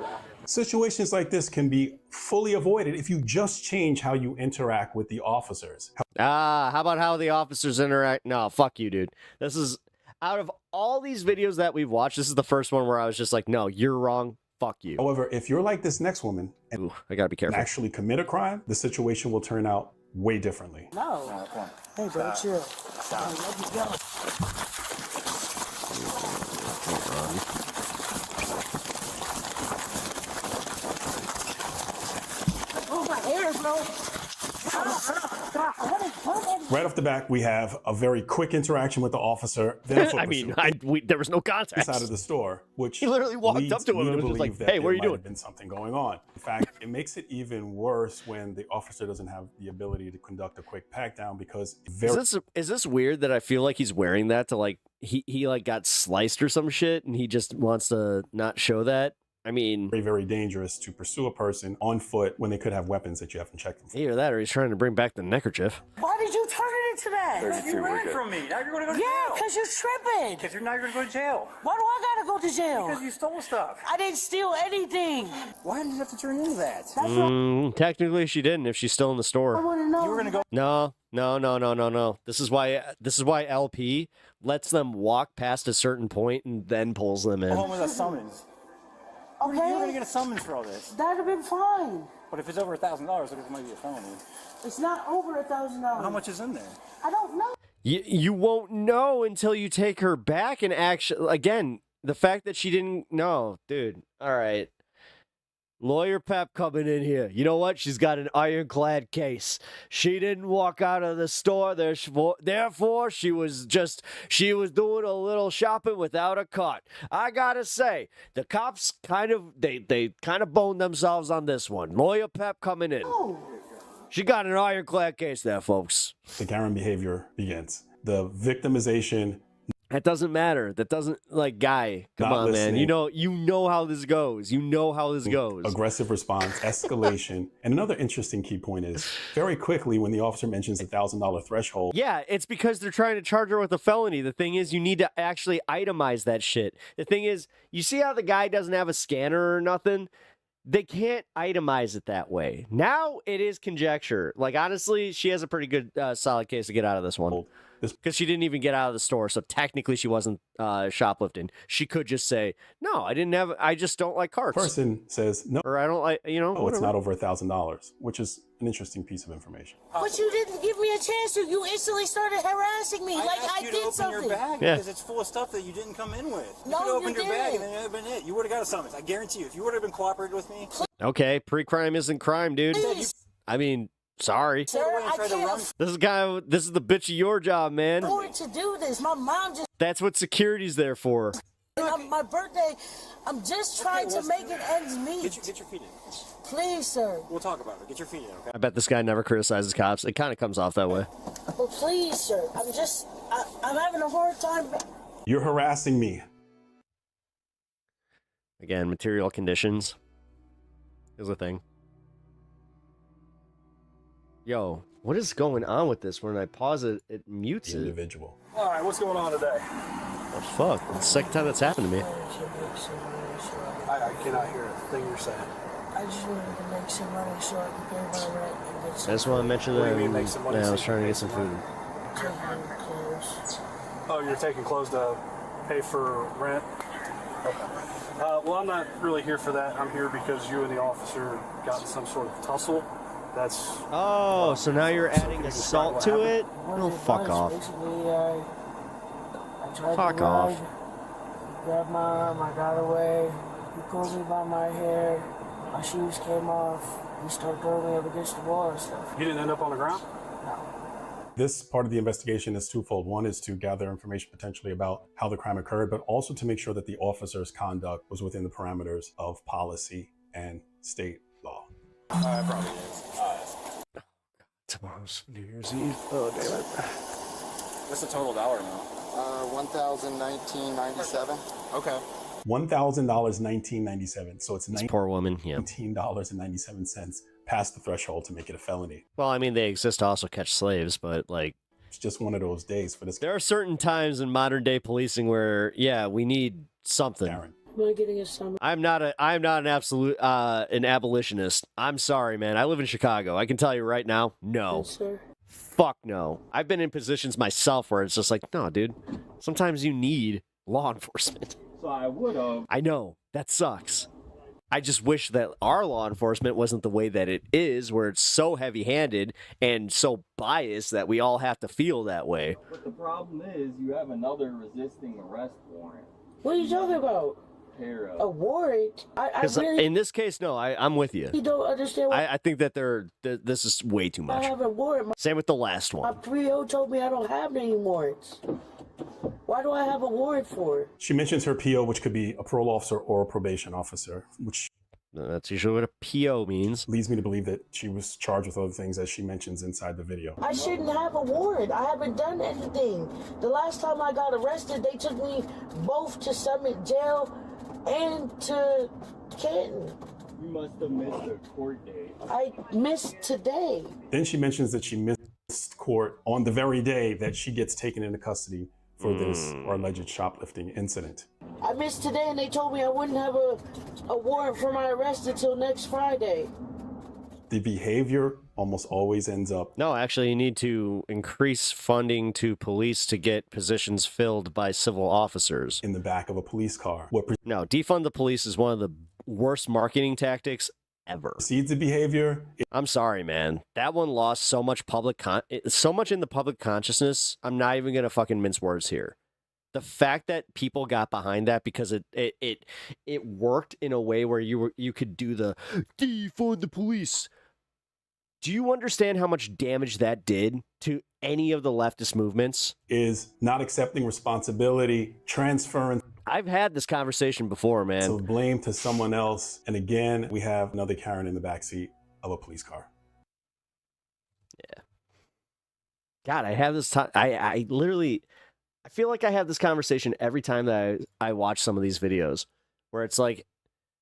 Situations like this can be fully avoided if you just change how you interact with the officers. How about how the officers interact? No, fuck you, dude. This is, out of all these videos that we've watched, this is the first one where I was just like, no, you're wrong. Fuck you. However, if you're like this next woman and I gotta be careful. actually commit a crime, the situation will turn out way differently. No. Hey, bro, chill. Stop. Let me go. Oh, my hair, bro. Right off the bat, we have a very quick interaction with the officer. Then I mean, there was no context. Out of the store, which he literally walked up to him and was just like, "Hey, what are you doing?" Been something going on. In fact, it makes it even worse when the officer doesn't have the ability to conduct a quick pat down because is this weird that I feel like he's wearing that to like he like got sliced or some shit and he just wants to not show that? I mean, very, very dangerous to pursue a person on foot when they could have weapons that you haven't checked them for. Either that or he's trying to bring back the neckerchief. Why did you turn it into that? Because you ran from me. Now you're going to go to jail. Yeah, because you're tripping. Because now you're going to go to jail. Why do I got to go to jail? Because you stole stuff. I didn't steal anything. Why did you have to turn into that? Technically, she didn't. If she's still in the store, I want to know. You were going to go. No. This is why LP lets them walk past a certain point and then pulls them in. Go home with a summons. Okay. You're going to get a summons for all this. That'd have been fine. But if it's over $1,000, it might be a felony. It's not over $1,000. How much is in there? I don't know. You won't know until you take her back and actually, again, the fact that she didn't know, dude. All right. Lawyer Pep coming in here. You know what? She's got an ironclad case. She didn't walk out of the store. Therefore, she was doing a little shopping without a cart. I gotta say, the cops they kind of boned themselves on this one. Lawyer Pep coming in. Oh. She got an ironclad case there, folks. The Karen behavior begins. The victimization. That doesn't matter. That doesn't, like, guy. Come on, man. You know how this goes. You know how this goes. Aggressive response, escalation. And another interesting key point is very quickly when the officer mentions the $1,000 threshold. Yeah, it's because they're trying to charge her with a felony. The thing is, you need to actually itemize that shit. The thing is, you see how the guy doesn't have a scanner or nothing? They can't itemize it that way. Now it is conjecture. Like, honestly, she has a pretty good, solid case to get out of this one. Because she didn't even get out of the store, so technically she wasn't shoplifting. She could just say, no, I just don't like carts. Person says, no. Or I don't like, Oh, it's not over $1,000, which is an interesting piece of information. But you didn't give me a chance to. You instantly started harassing me like I did something. Your bag because it's full of stuff that you didn't come in with. You could open your bag and then that would have been it. You would have got a summons. I guarantee you. If you would have been cooperating with me. Okay, pre-crime isn't crime, dude. Please. I mean, sorry. Sir, I can't This is the bitch of your job, man. afford to do this. My mom just. That's what security's there for. My birthday, I'm just trying to make it ends meet. Get your feet in. Please, sir. We'll talk about it. Get your feet in, okay? I bet this guy never criticizes cops. It kind of comes off that way. But please, sir. I'm having a hard time. You're harassing me. Again, material conditions is a thing. Yo, what is going on with this? When I pause it, it mutes it. Individual. All right, what's going on today? Oh, fuck. It's the second time that's happened to me. I cannot hear a thing you're saying. I just wanted to make some money so I can pay my rent and get some. I just want to mention that What do you mean, make some money I so was you trying to can get some food. clothes. Oh, you're taking clothes to pay for rent. Well, I'm not really here for that. I'm here because you and the officer got in some sort of tussle. That's... Oh, so now you're adding assault to it? Oh, fuck off. Basically, I tried Fuck to ride, off. he grabbed my arm, I got away. He pulled me by my hair. My shoes came off. He started throwing me up against the wall and stuff. You didn't end up on the ground? This part of the investigation is twofold. One is to gather information potentially about how the crime occurred, but also to make sure that the officer's conduct was within the parameters of policy and state law. Probably is. Tomorrow's New Year's Eve. Oh, damn it. What's the total dollar amount? $1,019.97. Okay. $1,000, $19.97. So it's This poor woman, yeah. $19.97 past the threshold to make it a felony. Well, I mean, they exist to also catch slaves, but like... It's just one of those days for this. There are certain times in modern day policing where, yeah, we need something. Am I getting a summary? I'm not an absolute, an abolitionist. I'm sorry, man. I live in Chicago. I can tell you right now, no. Yes, sir. Fuck no. I've been in positions myself where it's just like, no, dude. Sometimes you need law enforcement. So I would have. I know. That sucks. I just wish that our law enforcement wasn't the way that it is, where it's so heavy-handed and so biased that we all have to feel that way. But the problem is, you have another resisting arrest warrant. What are you talking about? A warrant? I really... In this case, no, I'm with you. You don't understand what... I think that this is way too much. I have a warrant. Same with the last My one. 3-0 told me I don't have any warrants. Why do I have a warrant for it? She mentions her PO, which could be a parole officer or a probation officer, which... That's usually what a PO means. Leads me to believe that she was charged with other things, as she mentions inside the video. I shouldn't have a warrant. I haven't done anything. The last time I got arrested, they took me both to Summit Jail and to Canton. You must have missed a court date. I missed today. Then she mentions that she missed court on the very day that she gets taken into custody for this or alleged shoplifting incident. I missed today and they told me I wouldn't have a warrant for my arrest until next Friday. The behavior almost always ends up... No, actually, you need to increase funding to police to get positions filled by civil officers. In the back of a police car. No, defund the police is one of the worst marketing tactics ever. Precedes the behavior. I'm sorry, man. That one lost so much so much in the public consciousness. I'm not even gonna fucking mince words here. The fact that people got behind that because it worked in a way where you could do the defund the police. Do you understand how much damage that did to any of the leftist movements? Is not accepting responsibility, transferring. I've had this conversation before, man. So blame to someone else. And again, we have another Karen in the backseat of a police car. Yeah. God, I have this time. I literally, I feel like I have this conversation every time that I watch some of these videos where it's like,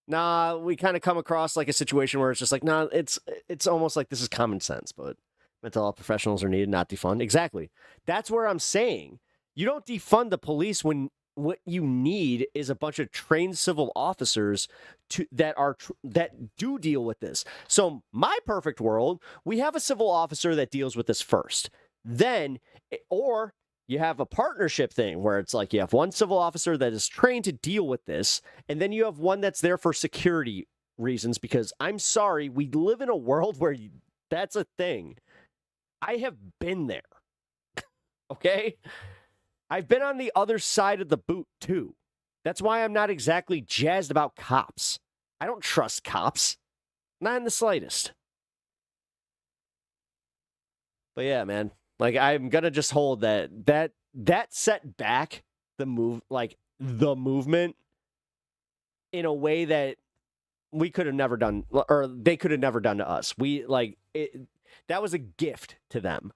nah, we kind of come across like a situation where it's just like, nah, it's almost like this is common sense, but mental health professionals are needed, not defund. Exactly. That's where I'm saying you don't defund the police when what you need is a bunch of trained civil officers that do deal with this. So my perfect world, we have a civil officer that deals with this first. Then, or you have a partnership thing where it's like you have one civil officer that is trained to deal with this, and then you have one that's there for security reasons, because I'm sorry, we live in a world where that's a thing. I have been there. Okay? I've been on the other side of the boot too. That's why I'm not exactly jazzed about cops. I don't trust cops. Not in the slightest. But yeah, man. Like, I'm gonna just hold that set back the movement in a way that we could have never done, or they could have never done to us. That was a gift to them.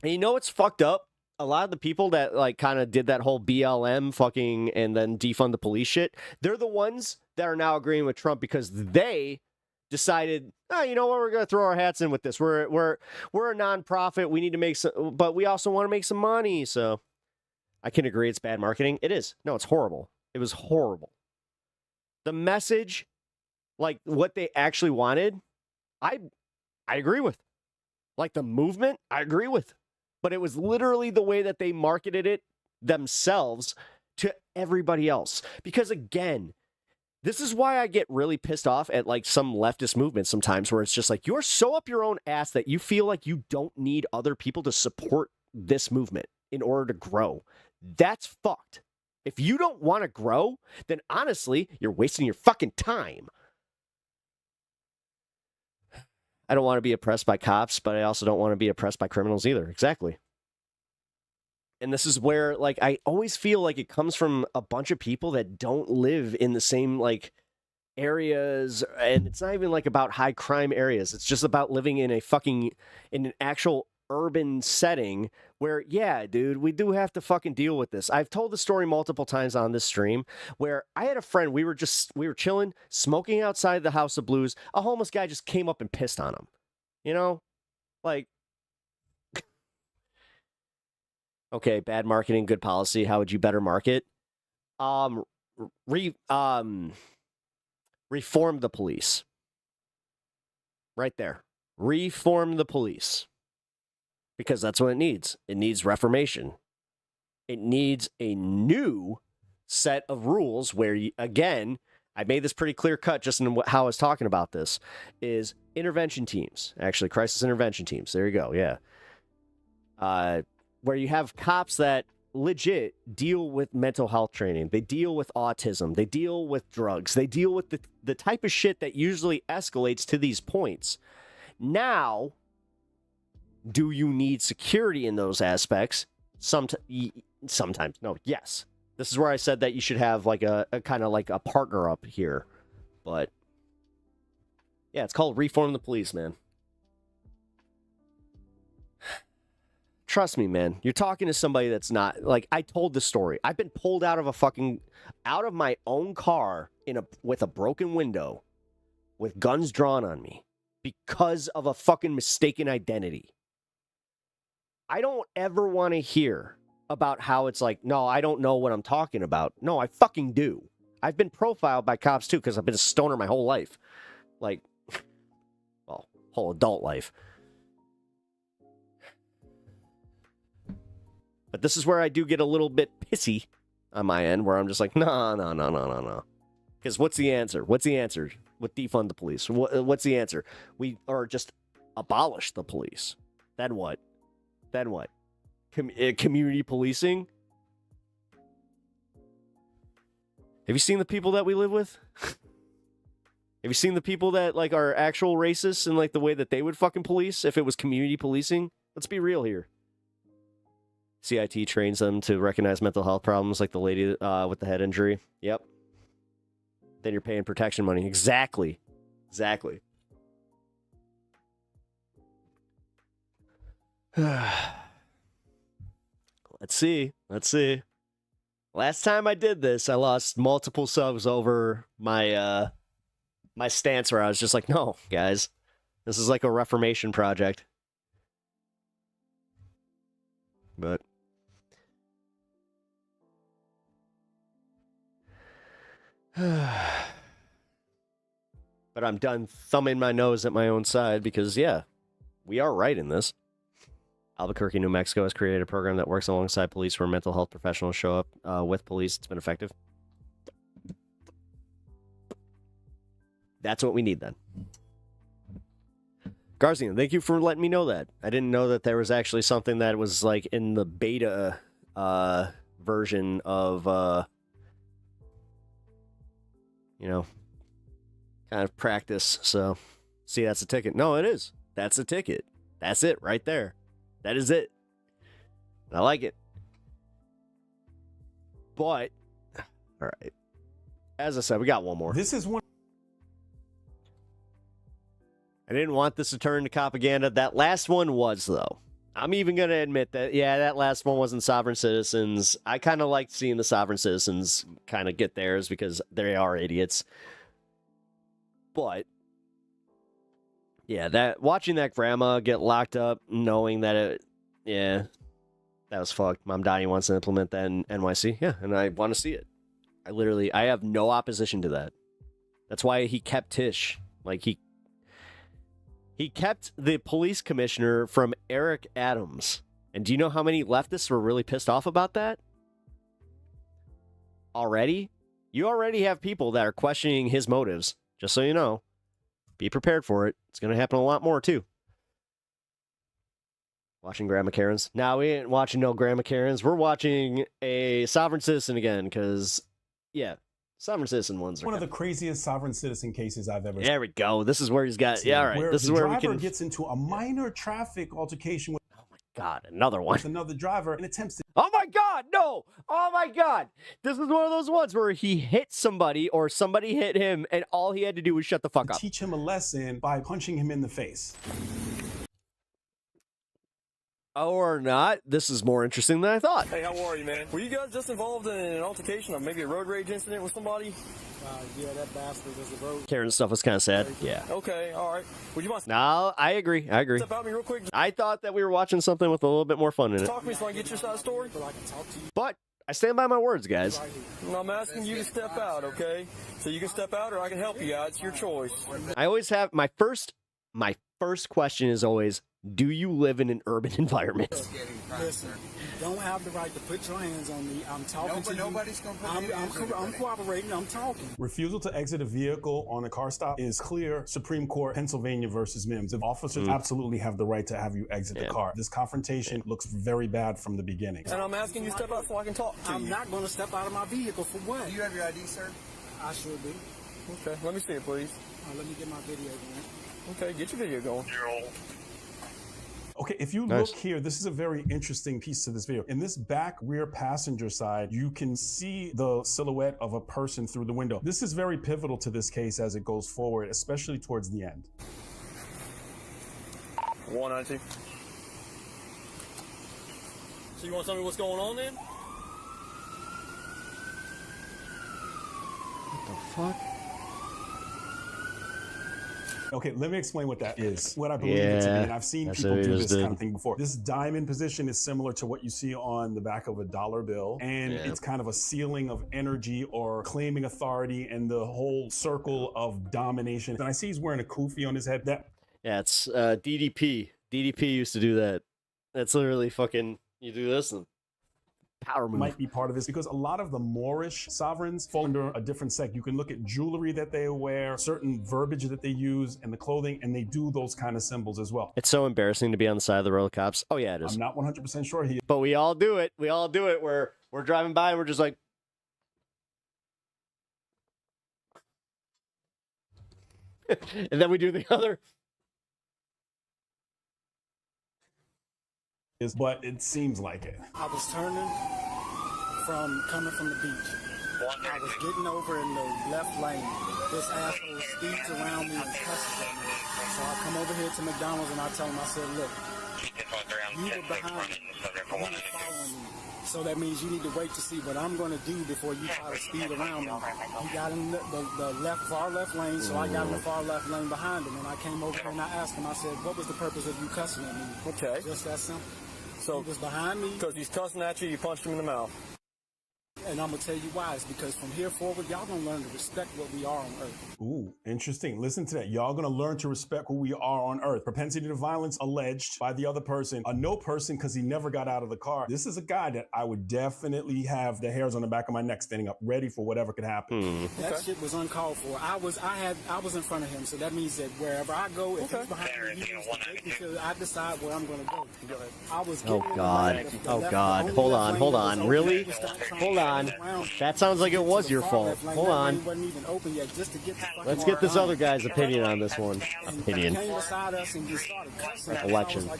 And you know what's fucked up? A lot of the people that like kind of did that whole BLM fucking and then defund the police shit, they're the ones that are now agreeing with Trump because they decided, oh, you know what, we're going to throw our hats in with this. We're a nonprofit. We need to make some, but we also want to make some money. So I can agree it's bad marketing. It is. No, it's horrible. It was horrible. The message, like what they actually wanted, I agree with. Like the movement, I agree with. But it was literally the way that they marketed it themselves to everybody else. Because again, this is why I get really pissed off at like some leftist movements sometimes, where it's just like, you're so up your own ass that you feel like you don't need other people to support this movement in order to grow. That's fucked. If you don't want to grow, then honestly, you're wasting your fucking time. I don't want to be oppressed by cops, but I also don't want to be oppressed by criminals either. Exactly. And this is where, like, I always feel like it comes from a bunch of people that don't live in the same, like, areas. And it's not even, like, about high crime areas. It's just about living in in an actual urban setting where, yeah, dude, we do have to fucking deal with this. I've told the story multiple times on this stream where I had a friend, we were chilling, smoking outside the House of Blues. A homeless guy just came up and pissed on him. You know? Like, okay, bad marketing, good policy. How would you better market? Reform the police. Right there. Reform the police. Because that's what it needs. It needs reformation. It needs a new set of rules where, again, I made this pretty clear cut just in how I was talking about this, is intervention teams. Actually, crisis intervention teams. There you go, yeah. Where you have cops that legit deal with mental health training. They deal with autism. They deal with drugs. They deal with the type of shit that usually escalates to these points. Now, do you need security in those aspects? Sometimes. No, yes. This is where I said that you should have like a kind of like a partner up here. But yeah, it's called Reform the Police, man. Trust me, man. You're talking to somebody that's not, like, I told the story. I've been pulled out of my own car with a broken window with guns drawn on me because of a fucking mistaken identity. I don't ever want to hear about how it's like, no, I don't know what I'm talking about. No, I fucking do. I've been profiled by cops too because I've been a stoner my whole life. Like, well, whole adult life. But this is where I do get a little bit pissy on my end, where I'm just like, no. Because what's the answer? What's the answer? With defund the police? What's the answer? Or just abolish the police. Then what? Then what? Community policing? Have you seen the people that we live with? Have you seen the people that, like, are actual racists and, like, the way that they would fucking police if it was community policing? Let's be real here. CIT trains them to recognize mental health problems, like the lady with the head injury. Yep. Then you're paying protection money. Exactly. Exactly. Let's see. Last time I did this, I lost multiple subs over my my stance where I was just like, no, guys. This is like a reformation project. But I'm done thumbing my nose at my own side because, yeah, we are right in this. Albuquerque, New Mexico has created a program that works alongside police where mental health professionals show up with police. It's been effective. That's what we need then. Garzian, thank you for letting me know that. I didn't know that there was actually something that was like in the beta version of, kind of practice. So, see, that's a ticket. No, it is. That's a ticket. That's it right there. That is it. I like it. But, all right. As I said, we got one more. This is one. I didn't want this to turn into propaganda. That last one was, though. I'm even going to admit that, yeah, that last one wasn't sovereign citizens. I kind of liked seeing the sovereign citizens kind of get theirs because they are idiots. But, yeah, watching that grandma get locked up, knowing that that was fucked. Mom Donnie wants to implement that in NYC. Yeah, and I want to see it. I have no opposition to that. That's why he kept Tish. Like, he kept the police commissioner from Eric Adams. And do you know how many leftists were really pissed off about that? already, you already have people that are questioning his motives. Just so you know, be prepared for it. It's going to happen a lot more, too. Watching Grandma Karens. Now, we ain't watching no Grandma Karens. We're watching a sovereign citizen again, because, yeah, sovereign citizen ones are one of the craziest sovereign citizen cases I've ever seen. There we go. This is where he's got, yeah, all right. This is where we can... the driver gets into a minor traffic altercation with... Oh, my God, another one. With another driver and attempts to... Oh, my God, no! Oh, my God! This is one of those ones where he hit somebody or somebody hit him, and all he had to do was shut the fuck up. Teach him a lesson by punching him in the face. Or not. This is more interesting than I thought. Hey, how are you, man? Were you guys just involved in an altercation or maybe a road rage incident with somebody? Yeah, that bastard was a road. Karen's stuff was kind of sad. Yeah. Okay, all right. Would you mind? No, I agree. Step out me real quick. I thought that we were watching something with a little bit more fun in it. Talk to me so I can get your side of the story. But I stand by my words, guys. I'm asking you to step out, okay? So you can step out or I can help you out. It's your choice. I always have my first question is always, do you live in an urban environment? Listen, you don't have the right to put your hands on me. I'm talking to you. Nobody's gonna put I'm cooperating. I'm talking. Refusal to exit a vehicle on a car stop is clear. Supreme Court, Pennsylvania versus Mims. The officers absolutely have the right to have you exit the car. This confrontation looks very bad from the beginning. And I'm asking you to step out so I can talk to you. I'm not going to step out of my vehicle for what? Do you have your ID, sir? I sure do. Okay, let me see it, please. Let me get my video going. Okay, get your video going. Okay, if you look here, this is a very interesting piece to this video. In this back rear passenger side, you can see the silhouette of a person through the window. This is very pivotal to this case as it goes forward, especially towards the end. 192. So you want to tell me what's going on then? What the fuck? Okay, let me explain what that is. What I believe it to be, and I've seen people do this kind of thing before. This diamond position is similar to what you see on the back of a dollar bill, and it's kind of a ceiling of energy or claiming authority and the whole circle of domination. And I see he's wearing a kufi on his head. Yeah, it's DDP. DDP used to do that. That's literally fucking, you do this and power move. Might be part of this because a lot of the Moorish sovereigns fall under a different sect. You can look at jewelry that they wear, certain verbiage that they use, and the clothing, and they do those kind of symbols as well. It's so embarrassing to be on the side of the road, cops. Oh yeah, it is. I'm not 100% sure he is. But we all do it. We all do it where we're driving by and we're just like, and then we do the other. But it seems like it. I was coming from the beach. I was getting over in the left lane. This asshole speeds around me and cusses at me. So I come over here to McDonald's and I tell him, I said, look, you were behind me. You were following me. So that means you need to wait to see what I'm going to do before you try to speed around me. He got in the far left lane, so I got in the far left lane behind him. And I came over and I asked him, I said, what was the purpose of you cussing at me? Okay. Just that simple. So he was behind me. Because he's cussing at you, you punched him in the mouth. And I'm going to tell you why. It's because from here forward, y'all going to learn to respect what we are on Earth. Ooh, interesting. Listen to that. Y'all going to learn to respect who we are on Earth. Propensity to violence alleged by the other person. A no person because he never got out of the car. This is a guy that I would definitely have the hairs on the back of my neck standing up, ready for whatever could happen. That shit was uncalled for. I was in front of him, so that means that wherever I go, if he's behind me, he needs to wait until I decide where I'm going to go. I was Oh God. Oh God. Hold on. Really? Hold on. That sounds like it was your fault. Hold on. Let's get this other guy's opinion on this one. Opinion. Recollection. I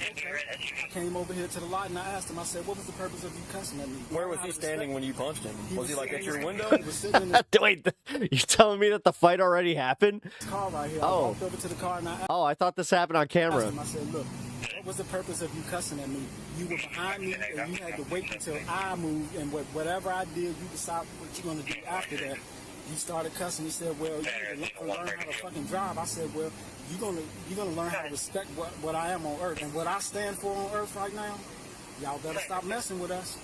came over here to the lot and I asked him, I said, what was the purpose of you cussing at me? Where was he standing when you punched him? Was he like at your window? Wait, you're telling me that the fight already happened? Oh. I walked over to the car and Oh, I thought this happened on camera. I said, look, what was the purpose of you cussing at me? You were behind me and you had to wait until I moved, and whatever I did, you decide what you're going to do after that. You started cussing. He said, well, you need to learn how to fucking drive. I said, well, you're gonna learn how to respect what I am on Earth. And what I stand for on Earth right now, y'all better stop messing with us.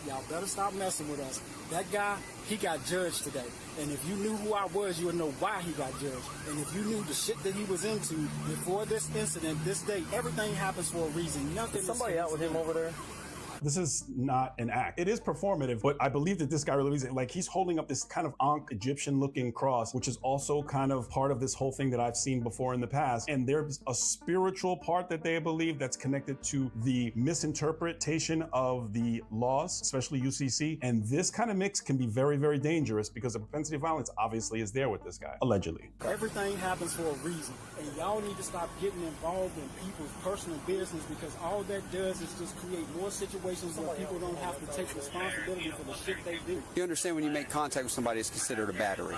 Y'all better stop messing with us. That guy, he got judged today. And if you knew who I was, you would know why he got judged. And if you knew the shit that he was into before this incident, this day, everything happens for a reason. Nothing. Is somebody out with him over there? This is not an act. It is performative, but I believe that this guy really believes it. Like, he's holding up this kind of Ankh Egyptian-looking cross, which is also kind of part of this whole thing that I've seen before in the past. And there's a spiritual part that they believe that's connected to the misinterpretation of the laws, especially UCC. And this kind of mix can be very, very dangerous because the propensity of violence obviously is there with this guy, allegedly. Everything happens for a reason, and y'all need to stop getting involved in people's personal business, because all that does is just create more situations where people don't have to take responsibility for the shit they do. You understand when you make contact with somebody, it's considered a battery.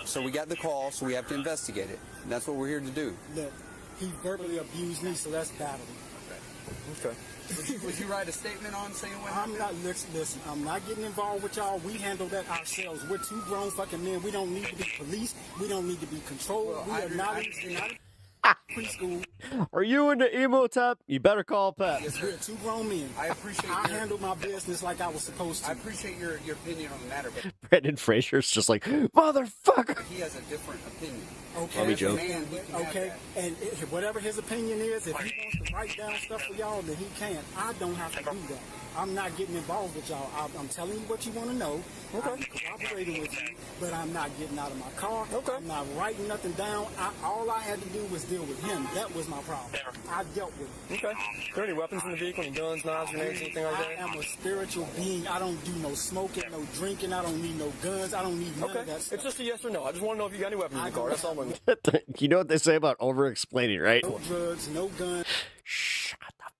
So we got the call, so we have to investigate it. And that's what we're here to do. Look, he verbally abused me, so that's battery. Okay. Would you write a statement on saying what happened? Listen, I'm not getting involved with y'all. We handle that ourselves. We're two grown fucking men. We don't need to be policed. We don't need to be controlled. Well, we are not preschool. Are you in the emo tap? You better call Pat. Yes, we're two grown men. I appreciate I handled my business like I was supposed to. I appreciate your opinion on the matter, but Brendan Fraser's just like, motherfucker. He has a different opinion. Okay. Let me joke. Okay. And whatever his opinion is, if he wants to write down stuff for y'all, then he can. I don't have to do that. I'm not getting involved with y'all. I'm telling you what you want to know. Okay. I'm cooperating with you, but I'm not getting out of my car. Okay. I'm not writing nothing down. All I had to do was deal with him. That was my problem. I dealt with it. Okay. Are there any weapons in the vehicle? Any guns, knives, grenades, anything like that? I am a spiritual being. I don't do no smoking, no drinking. I don't need no guns. I don't need none of that stuff. It's just a yes or no. I just want to know if you got any weapons in the car. That's all I'm You know what they say about over-explaining, right? No drugs, no guns. Shut up.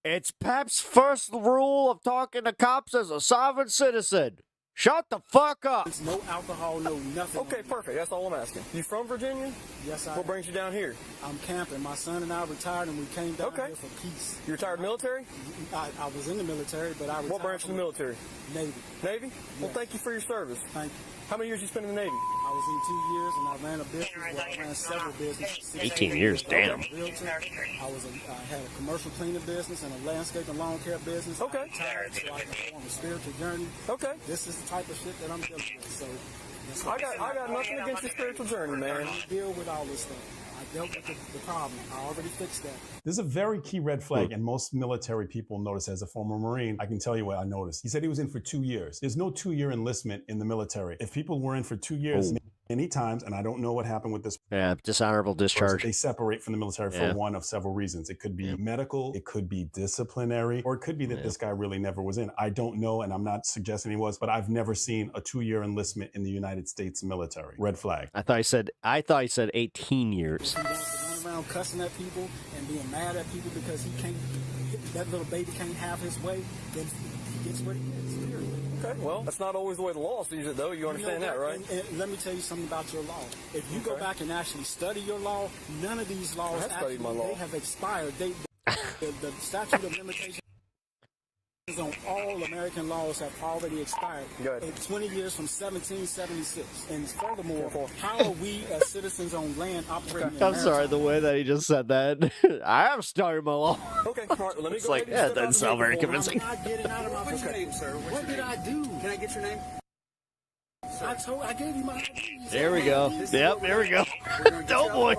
It's Pep's first rule of talking to cops as a sovereign citizen. Shut the fuck up. There's no alcohol, no nothing. Okay, perfect. That's all I'm asking. You from Virginia? Yes, I am. What brings you down here? I'm camping. My son and I retired, and we came down here for peace. You retired military? I was in the military, but I retired. What branch of the military? Navy. Navy? Well, thank you for your service. Thank you. How many years you spent in the Navy? I was in 2 years, and I ran a business. Well, I ran several businesses. 18 years, damn. I had a commercial cleaning business and a landscape and lawn care business. Okay. I retired so I can go on a spiritual journey. Okay. This is the type of shit that I'm dealing with. So I got nothing against your spiritual journey, man. I deal with all this stuff. I dealt with the problem. I already fixed that. There's a very key red flag, and most military people notice. As a former Marine, I can tell you what I noticed. He said he was in for 2 years. There's no 2-year enlistment in the military. If people were in for 2 years, many times, and I don't know what happened with this. Yeah, dishonorable discharge. They separate from the military for one of several reasons. It could be medical, it could be disciplinary, or it could be that this guy really never was in. I don't know, and I'm not suggesting he was, but I've never seen a 2-year enlistment in the United States military. Red flag. I thought he said 18 years. He wants to run around cussing at people and being mad at people because that little baby can't have his way, then he gets what he gets. Okay, well, that's not always the way the law sees it, though. You understand that, right? And let me tell you something about your law. If you go back and actually study your law, none of these laws studied my law. They have expired. The statute of limitations on all American laws have already expired. In 20 years from 1776. And furthermore, how are we as citizens on land operating in I'm sorry, the way that he just said that. I have studied my law. Okay, all right, let me It's go like, ahead and that doesn't sound very I'm convincing. not getting out of my What's your name, sir? What did I do? Can I get your name? I gave you my ID. There we go. Yep, there we go. Oh boy.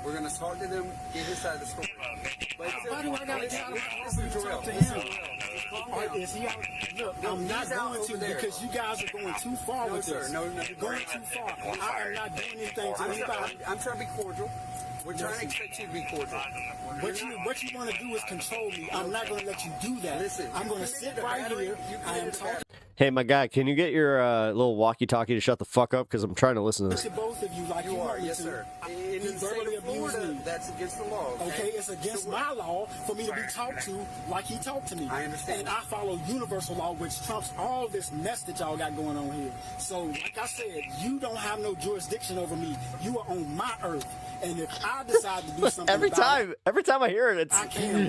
We're going to talk to them, get his side of the story. Why do I got to get out of my to talk to him? Is he out? Look, I'm not going to because you guys are going too far with this. No, you're going too far. I am not doing anything to anybody. I'm trying to be cordial. We're trying to expect you to be cordial. What you want to do is control me. I'm not going to let you do that. Listen, I'm going to sit right here. I am talking. Hey, my guy, can you get your little walkie-talkie to shut the fuck up? Because I'm trying to listen to this. To both of you like you are. Yes, sir. He verbally abused me. That's against the law. Okay, it's against my law for me to be talked to like he talked to me. I understand. And I follow universal law, which trumps all this mess that y'all got going on here. So, like I said, you don't have no jurisdiction over me. You are on my earth. And if I decide to do something every time I hear it,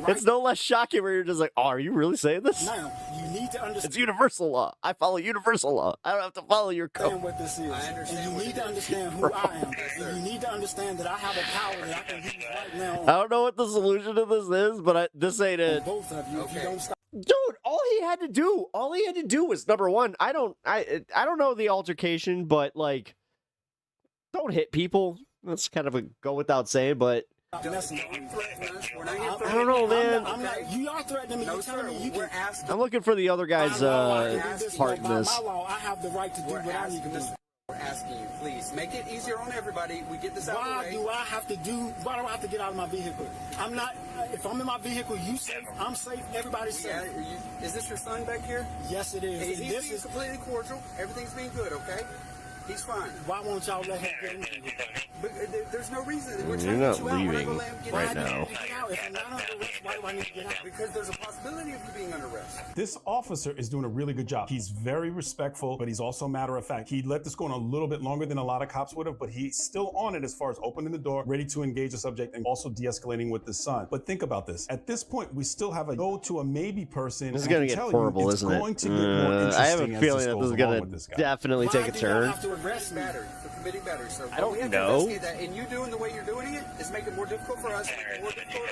it's no less shocking where you're just like, oh, are you really saying this? Now, you need to understand. It's universal law. I follow universal law. I don't have to follow your code. What this is. And you need to understand who I am. And you need to understand that I have a power that I can use right now. I don't know what the solution to this is, but this ain't it. Both of you, if you don't stop. Dude, all he had to do was, number one, I don't know the altercation, but like, don't hit people. That's kind of a go without saying, but messing with me. I don't know, man. You are threatening me. You're telling me you can ask. I'm looking for the other guy's part in this. By law, I have the right to do what I need to do. We're asking you, please, make it easier on everybody. We get this out of the way. Why do I have to get out of my vehicle? I'm not, if I'm in my vehicle, you safe, I'm safe, everybody's safe. Yeah, is this your son back here? Yes, it is. He's being completely cordial. Everything's being good, okay? He's fine. Why won't y'all let him get in here? But there's no reason. You're not leaving right now. Why do I need to get out? Because there's a possibility of you being under arrest. This officer is doing a really good job. He's very respectful, but he's also matter of fact. He let this go on a little bit longer than a lot of cops would have, but he's still on it as far as opening the door, ready to engage the subject, and also de-escalating with the son. But think about this. At this point, we still have a go to a maybe person. This is going to get horrible, isn't it? I have a feeling that this is going to definitely take a turn. Arrest battery for committing battery, sir. I don't know. That, and you doing the way you're doing it is making it more difficult for us. More difficult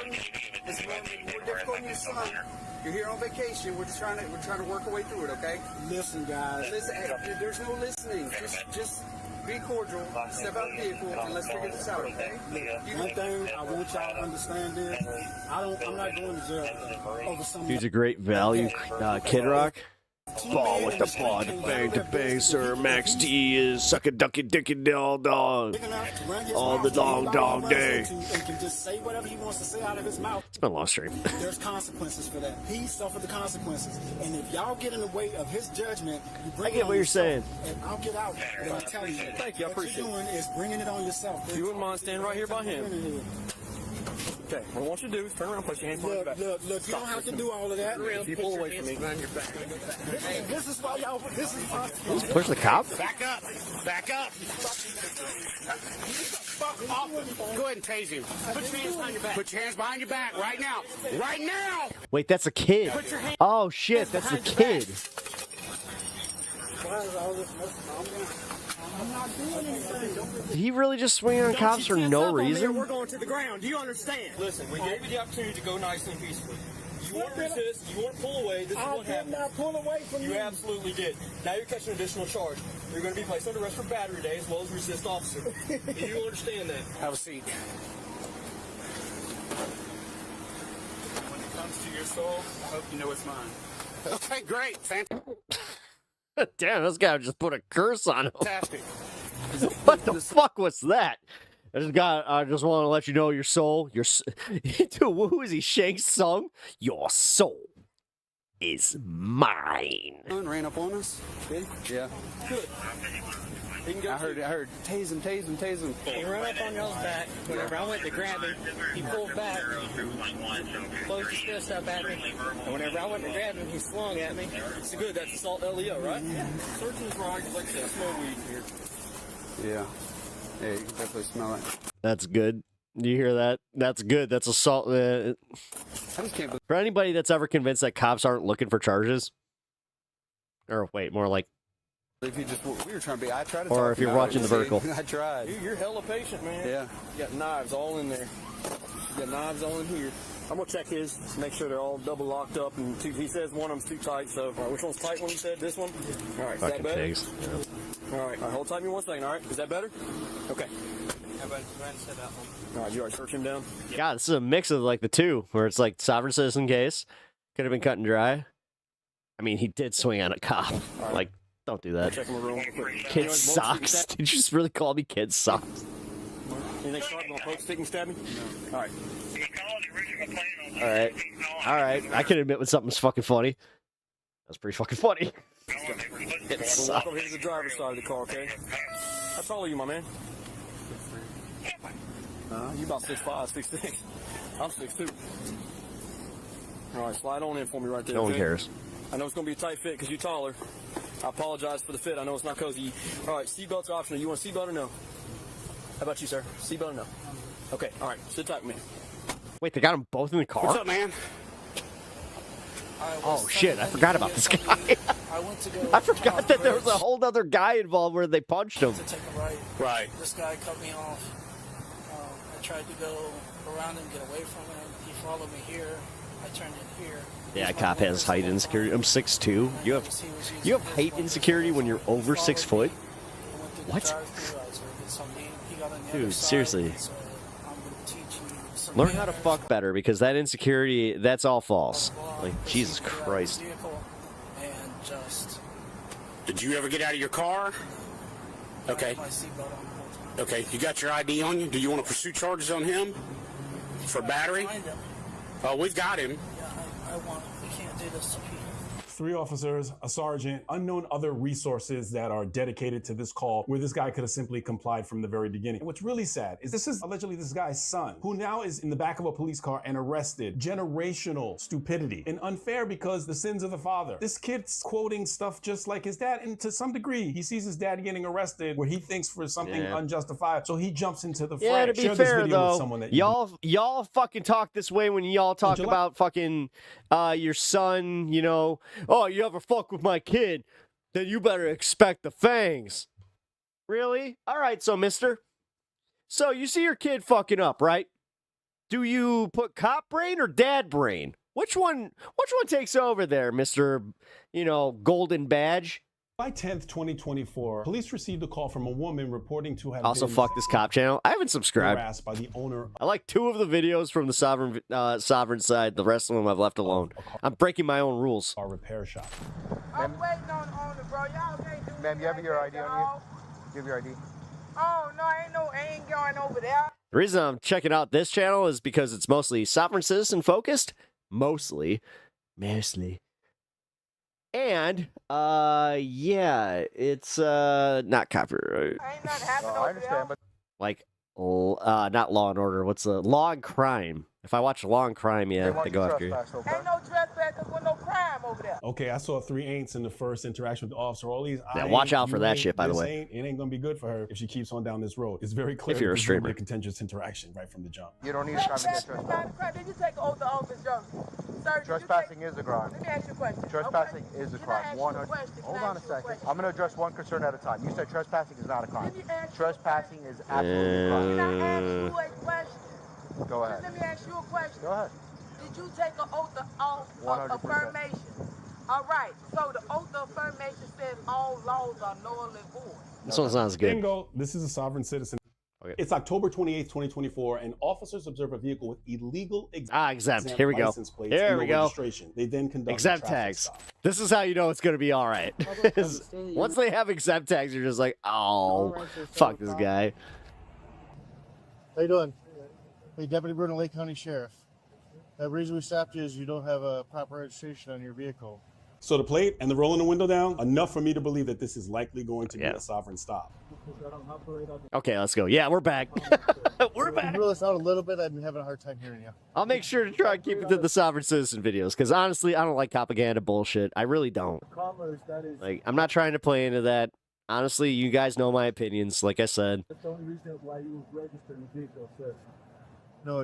on your son. You're here on vacation. We're trying to work our way through it. Okay. Listen, guys. Listen. There's no listening. Just be cordial. Step out of the vehicle and let's figure this out. Okay. One thing I want y'all to understand is I'm not going to jail over something. Dude's a great value, Kid Rock. Ball with the ball, to bang, sir. Max D is suck a ducky dicky dog all the dog day. And can just say whatever he wants to say out of his mouth. It's been a long stream. There's consequences for that. He suffered the consequences. And if y'all get in the way of his judgment, you bring I get what you're saying. And I'll get out. But I'm telling you, thank you. I appreciate it. What you're doing is bringing it on yourself. You wouldn't mind standing right here by him. Okay, what I want you to do is turn around, put your hands behind your back. Look, you don't have to do all of that. You pull away from me. This is why y'all, this is possible. Push the cop? Back up. Back up. Go ahead and tase him. Put your hands behind your back. Put your hands behind your back right now. Right now. Wait, that's a kid. Oh, shit, that's a kid. Why is all this messing? I'm not doing anything. Did he really just swing on cops for no reason? We're going to the ground. Do you understand? Listen, we gave you the opportunity to go nicely and peacefully. You won't resist. You won't pull away. This is what happened. I did not pull away from you. You absolutely did. Now you're catching an additional charge. You're going to be placed under arrest for battery day as well as resist officer. And you understand that. Have a seat. When it comes to your soul, I hope you know it's mine. Okay, great. Fantastic. Damn, this guy just put a curse on him. Fantastic. What the fuck was that? I just want to let you know your soul, dude, who is he? Shang Tsung? Your soul is mine. Ran up on us. Good? Yeah. Good. I heard, tase him. He ran up on y'all's back. Whenever I went to grab him, he pulled back, closed his fist up at me. And whenever I went to grab him, he swung at me. It's good. That's assault LEO, right? Yeah. Searching is wrong. Like I said, smell weed here. Yeah. Yeah, you can definitely smell it. That's good. Do you hear that? That's good. That's assault. I just can't believe. For anybody that's ever convinced that cops aren't looking for charges, or wait, more like. If you just, we were trying to be, I tried to. Or if you're watching the vertical. I tried. You're hella patient, man. Yeah. You got knives all in there. You got knives all in here. I'm gonna check his, make sure they're all double locked up. And he says one of them's too tight. So, all right, which one's tight? One you said? This one. All right. Is that better? Pigs. Yeah. All right. Hold tight me 1 second. All right. Is that better? Okay. All right. You already search him down. God, this is a mix of like the two, where it's like sovereign citizen case, could have been cut and dry. I mean, he did swing on a cop. Right. Like, don't do that. Check him real quick. Kid socks. Did you just really call me kid socks? Anything sharp? Gonna poke, stick, and stab me? No. All right. All right. I can admit when something's fucking funny. That's pretty fucking funny. We'll walk over here to the driver's side of the car, okay? How tall are you, my man? You about 6'5", 6'6". I'm 6'2". All right, slide on in for me right there. No one okay? cares. I know it's going to be a tight fit because you're taller. I apologize for the fit. I know it's not cozy. All right, seatbelt's optional. You want a seatbelt or no? How about you, sir? Seatbelt or no? Okay, all right. Sit tight with me. Wait, they got them both in the car? What's up, man? Oh, shit. I forgot about this guy. I forgot that there was a whole other guy involved where they punched him. To take a right. Right. This guy cut me off. I tried to go around him, get away from him. He followed me here. I turned in here. Yeah, cop has height insecurity. I'm 6'2". You have height insecurity when you're over 6 foot? What? Dude, seriously. Learn how to fuck better, because that insecurity, that's all false. Like, Jesus Christ. And just Did you ever get out of your car? Okay. Okay, you got your ID on you? Do you want to pursue charges on him for battery? Oh, we've got him. I want. We can't do this to people. 3 officers, a sergeant, unknown other resources that are dedicated to this call, where this guy could have simply complied from the very beginning. And what's really sad is this is allegedly this guy's son, who now is in the back of a police car and arrested. Generational stupidity and unfair, because the sins of the father. This kid's quoting stuff just like his dad, and to some degree, he sees his dad getting arrested where he thinks for something unjustified, so he jumps into the fray. Yeah, to be Share fair, this video with though, someone that y'all fucking talk this way when y'all talk about fucking your son, you know, oh, you ever fuck with my kid, then you better expect the fangs. Really? All right, so mister. So you see your kid fucking up, right? Do you put cop brain or dad brain? Which one takes over there, Mr., you know, golden badge? July 10th, 2024, police received a call from a woman reporting to have Also, been fuck this cop channel. I haven't subscribed. harassed by the owner. I like 2 of the videos from the sovereign side. The rest of them I've left alone. I'm breaking my own rules. Our repair shop. I'm waiting on the owner, bro. Y'all can't do Ma'am, you have your ID on you? You have your ID? Oh, no, I ain't going over there. The reason I'm checking out this channel is because it's mostly sovereign citizen focused. Mostly. And, yeah, it's, not copyright. Ain't nothing happening over there. But Like, not Law and Order. What's Law and Crime? If I watch Law and Crime, yeah, they go after you. Ain't no trespass because there's no crime over there. Okay, I saw 3 ain'ts in the first interaction with the officer. All these Yeah, watch out for that shit, by the way. It ain't gonna be good for her if she keeps on down this road. It's very clear. If you're a this is gonna streamer. be a contentious interaction right from the jump. you don't need a crime to get trespassing. Did you take an oath to office, Joe? Sir, Trespassing is a crime. Let me ask you a question. Trespassing is a crime. 100. Hold on a second. I'm going to address one concern at a time. You said trespassing is not a crime. Trespassing is absolutely a crime. Can I ask you a question? Go ahead. Let me ask you a question. Go ahead. Did you take an oath of 100%. affirmation? All right. So the oath of affirmation says all laws are null and void. This one sounds good. Bingo. This is a sovereign citizen. Okay. It's October 28th, 2024, and officers observe a vehicle with illegal exempt. Here we go. license plates Here and we no go. registration. They then conduct Exempt a traffic tags. stop. This is how you know it's going to be all right. Once they have exempt tags, you're just like, oh, fuck this guy. How you doing? Hey, Deputy Bruno, Lake County Sheriff. The reason we stopped you is you don't have a proper registration on your vehicle. So the plate and the rolling the window down, enough for me to believe that this is likely going to be a sovereign stop. Okay, let's go. Yeah, we're back. We're back. Can you roll this out a little bit? I'm having a hard time hearing you. I'll make sure to try and keep it to the sovereign citizen videos, because honestly, I don't like propaganda bullshit. I really don't. Like, I'm not trying to play into that. Honestly, you guys know my opinions, like I said. That's the only reason why you registered your vehicle, sir. No,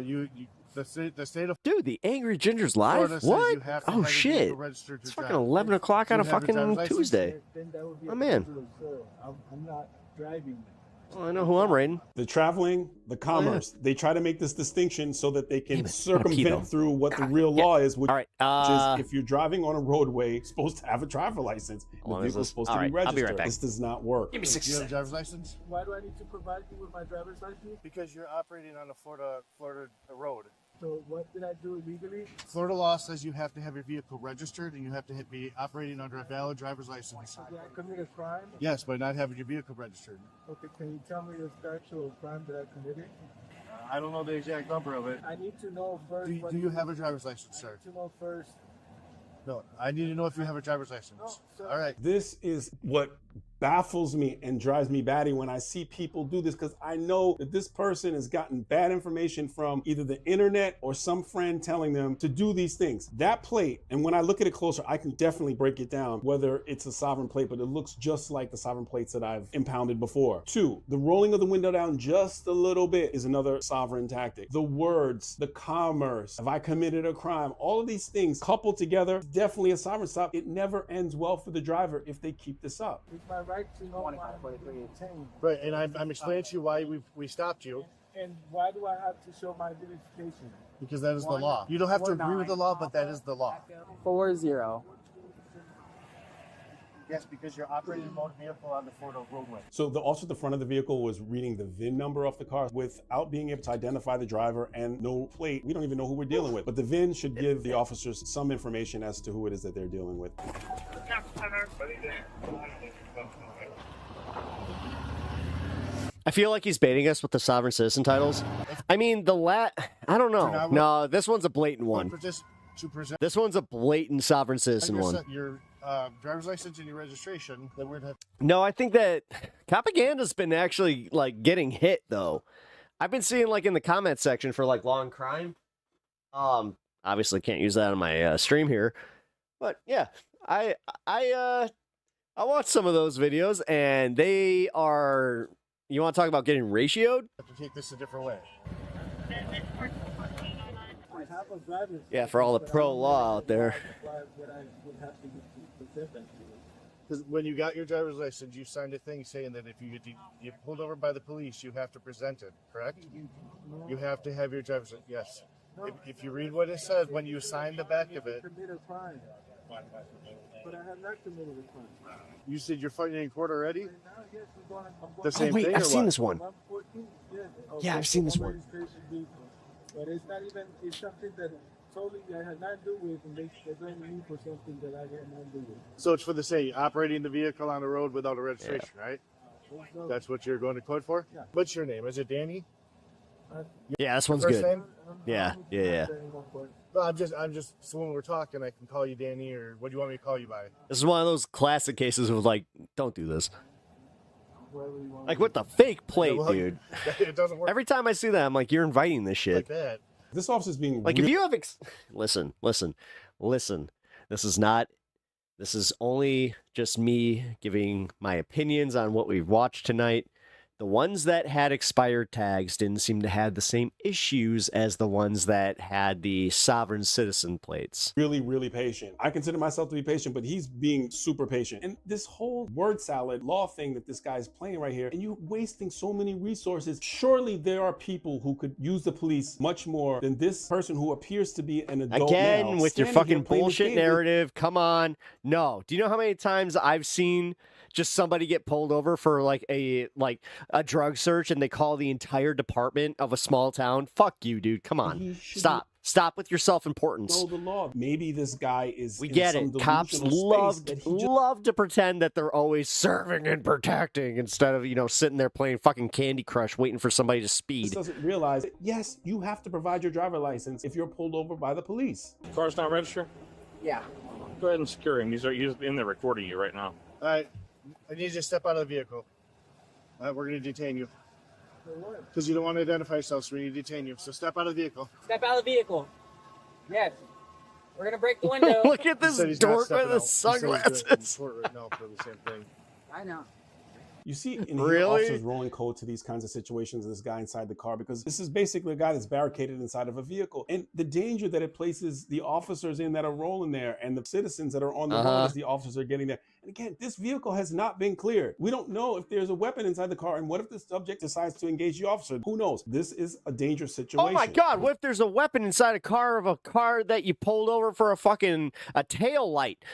the state of... Dude, the Angry Ginger's live? What? Oh, shit. It's fucking 11 o'clock on a fucking Tuesday. Oh, man. I'm not driving. Well, I know who I'm raiding. The traveling, the commerce. They try to make this distinction so that they can circumvent through what the real law is, which, right, is if you're driving on a roadway, you're supposed to have a driver license. The vehicle's supposed to be registered. I'll be right back. This does not work. Give me 6 Do you have a seconds. driver's license? Why do I need to provide you with my driver's license? Because you're operating on a Florida road. So what did I do illegally? Florida law says you have to have your vehicle registered and you have to be operating under a valid driver's license. Did I commit a crime? Yes, by not having your vehicle registered. Okay, can you tell me the actual crime that I committed? I don't know the exact number of it. I need to know first. Do you have a driver's license, sir? To know first. No, I need to know if you have a driver's license. No, all right. This is what baffles me and drives me batty when I see people do this, because I know that this person has gotten bad information from either the internet or some friend telling them to do these things. That plate, and when I look at it closer, I can definitely break it down whether it's a sovereign plate, but it looks just like the sovereign plates that I've impounded before. 2, the rolling of the window down just a little bit is another sovereign tactic. The words, the commerce, have I committed a crime? All of these things coupled together, definitely a sovereign stop. It never ends well for the driver if they keep this up. It's my right to know why right, and I'm explaining to you why we stopped you. And why do I have to show my identification? Because that is the law. You don't have to agree with the law, but that is the law. 40. Yes, because you're operating a motor vehicle on the four-door roadway. So the officer at the front of the vehicle was reading the VIN number off the car without being able to identify the driver and no plate. We don't even know who we're dealing with. But the VIN should give the officers some information as to who it is that they're dealing with. I feel like he's baiting us with the sovereign citizen titles. I mean, I don't know. No, this one's a blatant one. This one's a blatant sovereign citizen one. Your driver's license and your registration. That we're have. No, I think that propaganda's been actually like getting hit though. I've been seeing like in the comment section for like law and crime. Obviously can't use that on my stream here, but yeah, I watched some of those videos and they are. You want to talk about getting ratioed? Have to take this a different way. Yeah, for all the pro law out there. Because when you got your driver's license, you signed a thing saying that if you get pulled over by the police, you have to present it, correct? You have to have your driver's license, yes. If you read what it says, when you sign the back of it. But I have not committed a crime. You said you're fighting in court already? The same wait, thing I've or seen what? this one. Yeah, I've seen this one. But it's not even, it's something that totally I had not to do with, and they're blaming me for something that I had not to do with. So it's for the same, operating the vehicle on the road without a registration, right? That's what you're going to court for? Yeah. What's your name? Is it Danny? Yeah, this one's First good. name? Yeah. Well, I'm just. So when we're talking, I can call you Danny, or what do you want me to call you by? This is one of those classic cases of like, don't do this. Like with the fake plate, dude. It doesn't work Every time I see that, I'm like, you're inviting this shit. like that. This officer's being Like if you have listen. This is only just me giving my opinions on what we've watched tonight. The ones that had expired tags didn't seem to have the same issues as the ones that had the sovereign citizen plates. really, really patient. I consider myself to be patient, but he's being super patient. And this whole word salad law thing that this guy's playing right here, and you're wasting so many resources. Surely there are people who could use the police much more than this person who appears to be an adult Again, male, with your standing here fucking playing this bullshit game with- narrative. Come on. No. Do you know how many times I've seen just somebody get pulled over for like a drug search and they call the entire department of a small town? Fuck you, dude. Come on. Stop with your self-importance. Know the law. Maybe this guy is. We in get some it. Cops delusional space that he just- love to pretend that they're always serving and protecting instead of, sitting there playing fucking Candy Crush waiting for somebody to This speed. doesn't realize that, yes, you have to provide your driver license if you're pulled over by the police. Car's not registered? Yeah. Go ahead and secure him. He's in there recording you right now. All right. I need you to step out of the vehicle. All right, we're going to detain you. Because you don't want to identify yourself, so we need to detain you. So step out of the vehicle. Step out of the vehicle. Yes. We're going to break the window. Look at He this said he's not dork with stepping the out. He said he's doing it in sunglasses. court right now for the same thing. I know. You see in here Really? officers rolling code to these kinds of situations, this guy inside the car, because this is basically a guy that's barricaded inside of a vehicle. And the danger that it places the officers in that are rolling there and the citizens that are on the road as the officers are getting there. And again, this vehicle has not been cleared. We don't know if there's a weapon inside the car, and what if the subject decides to engage the officer? Who knows? This is a dangerous situation. Oh my God, what if there's a weapon inside a car that you pulled over for a tail light?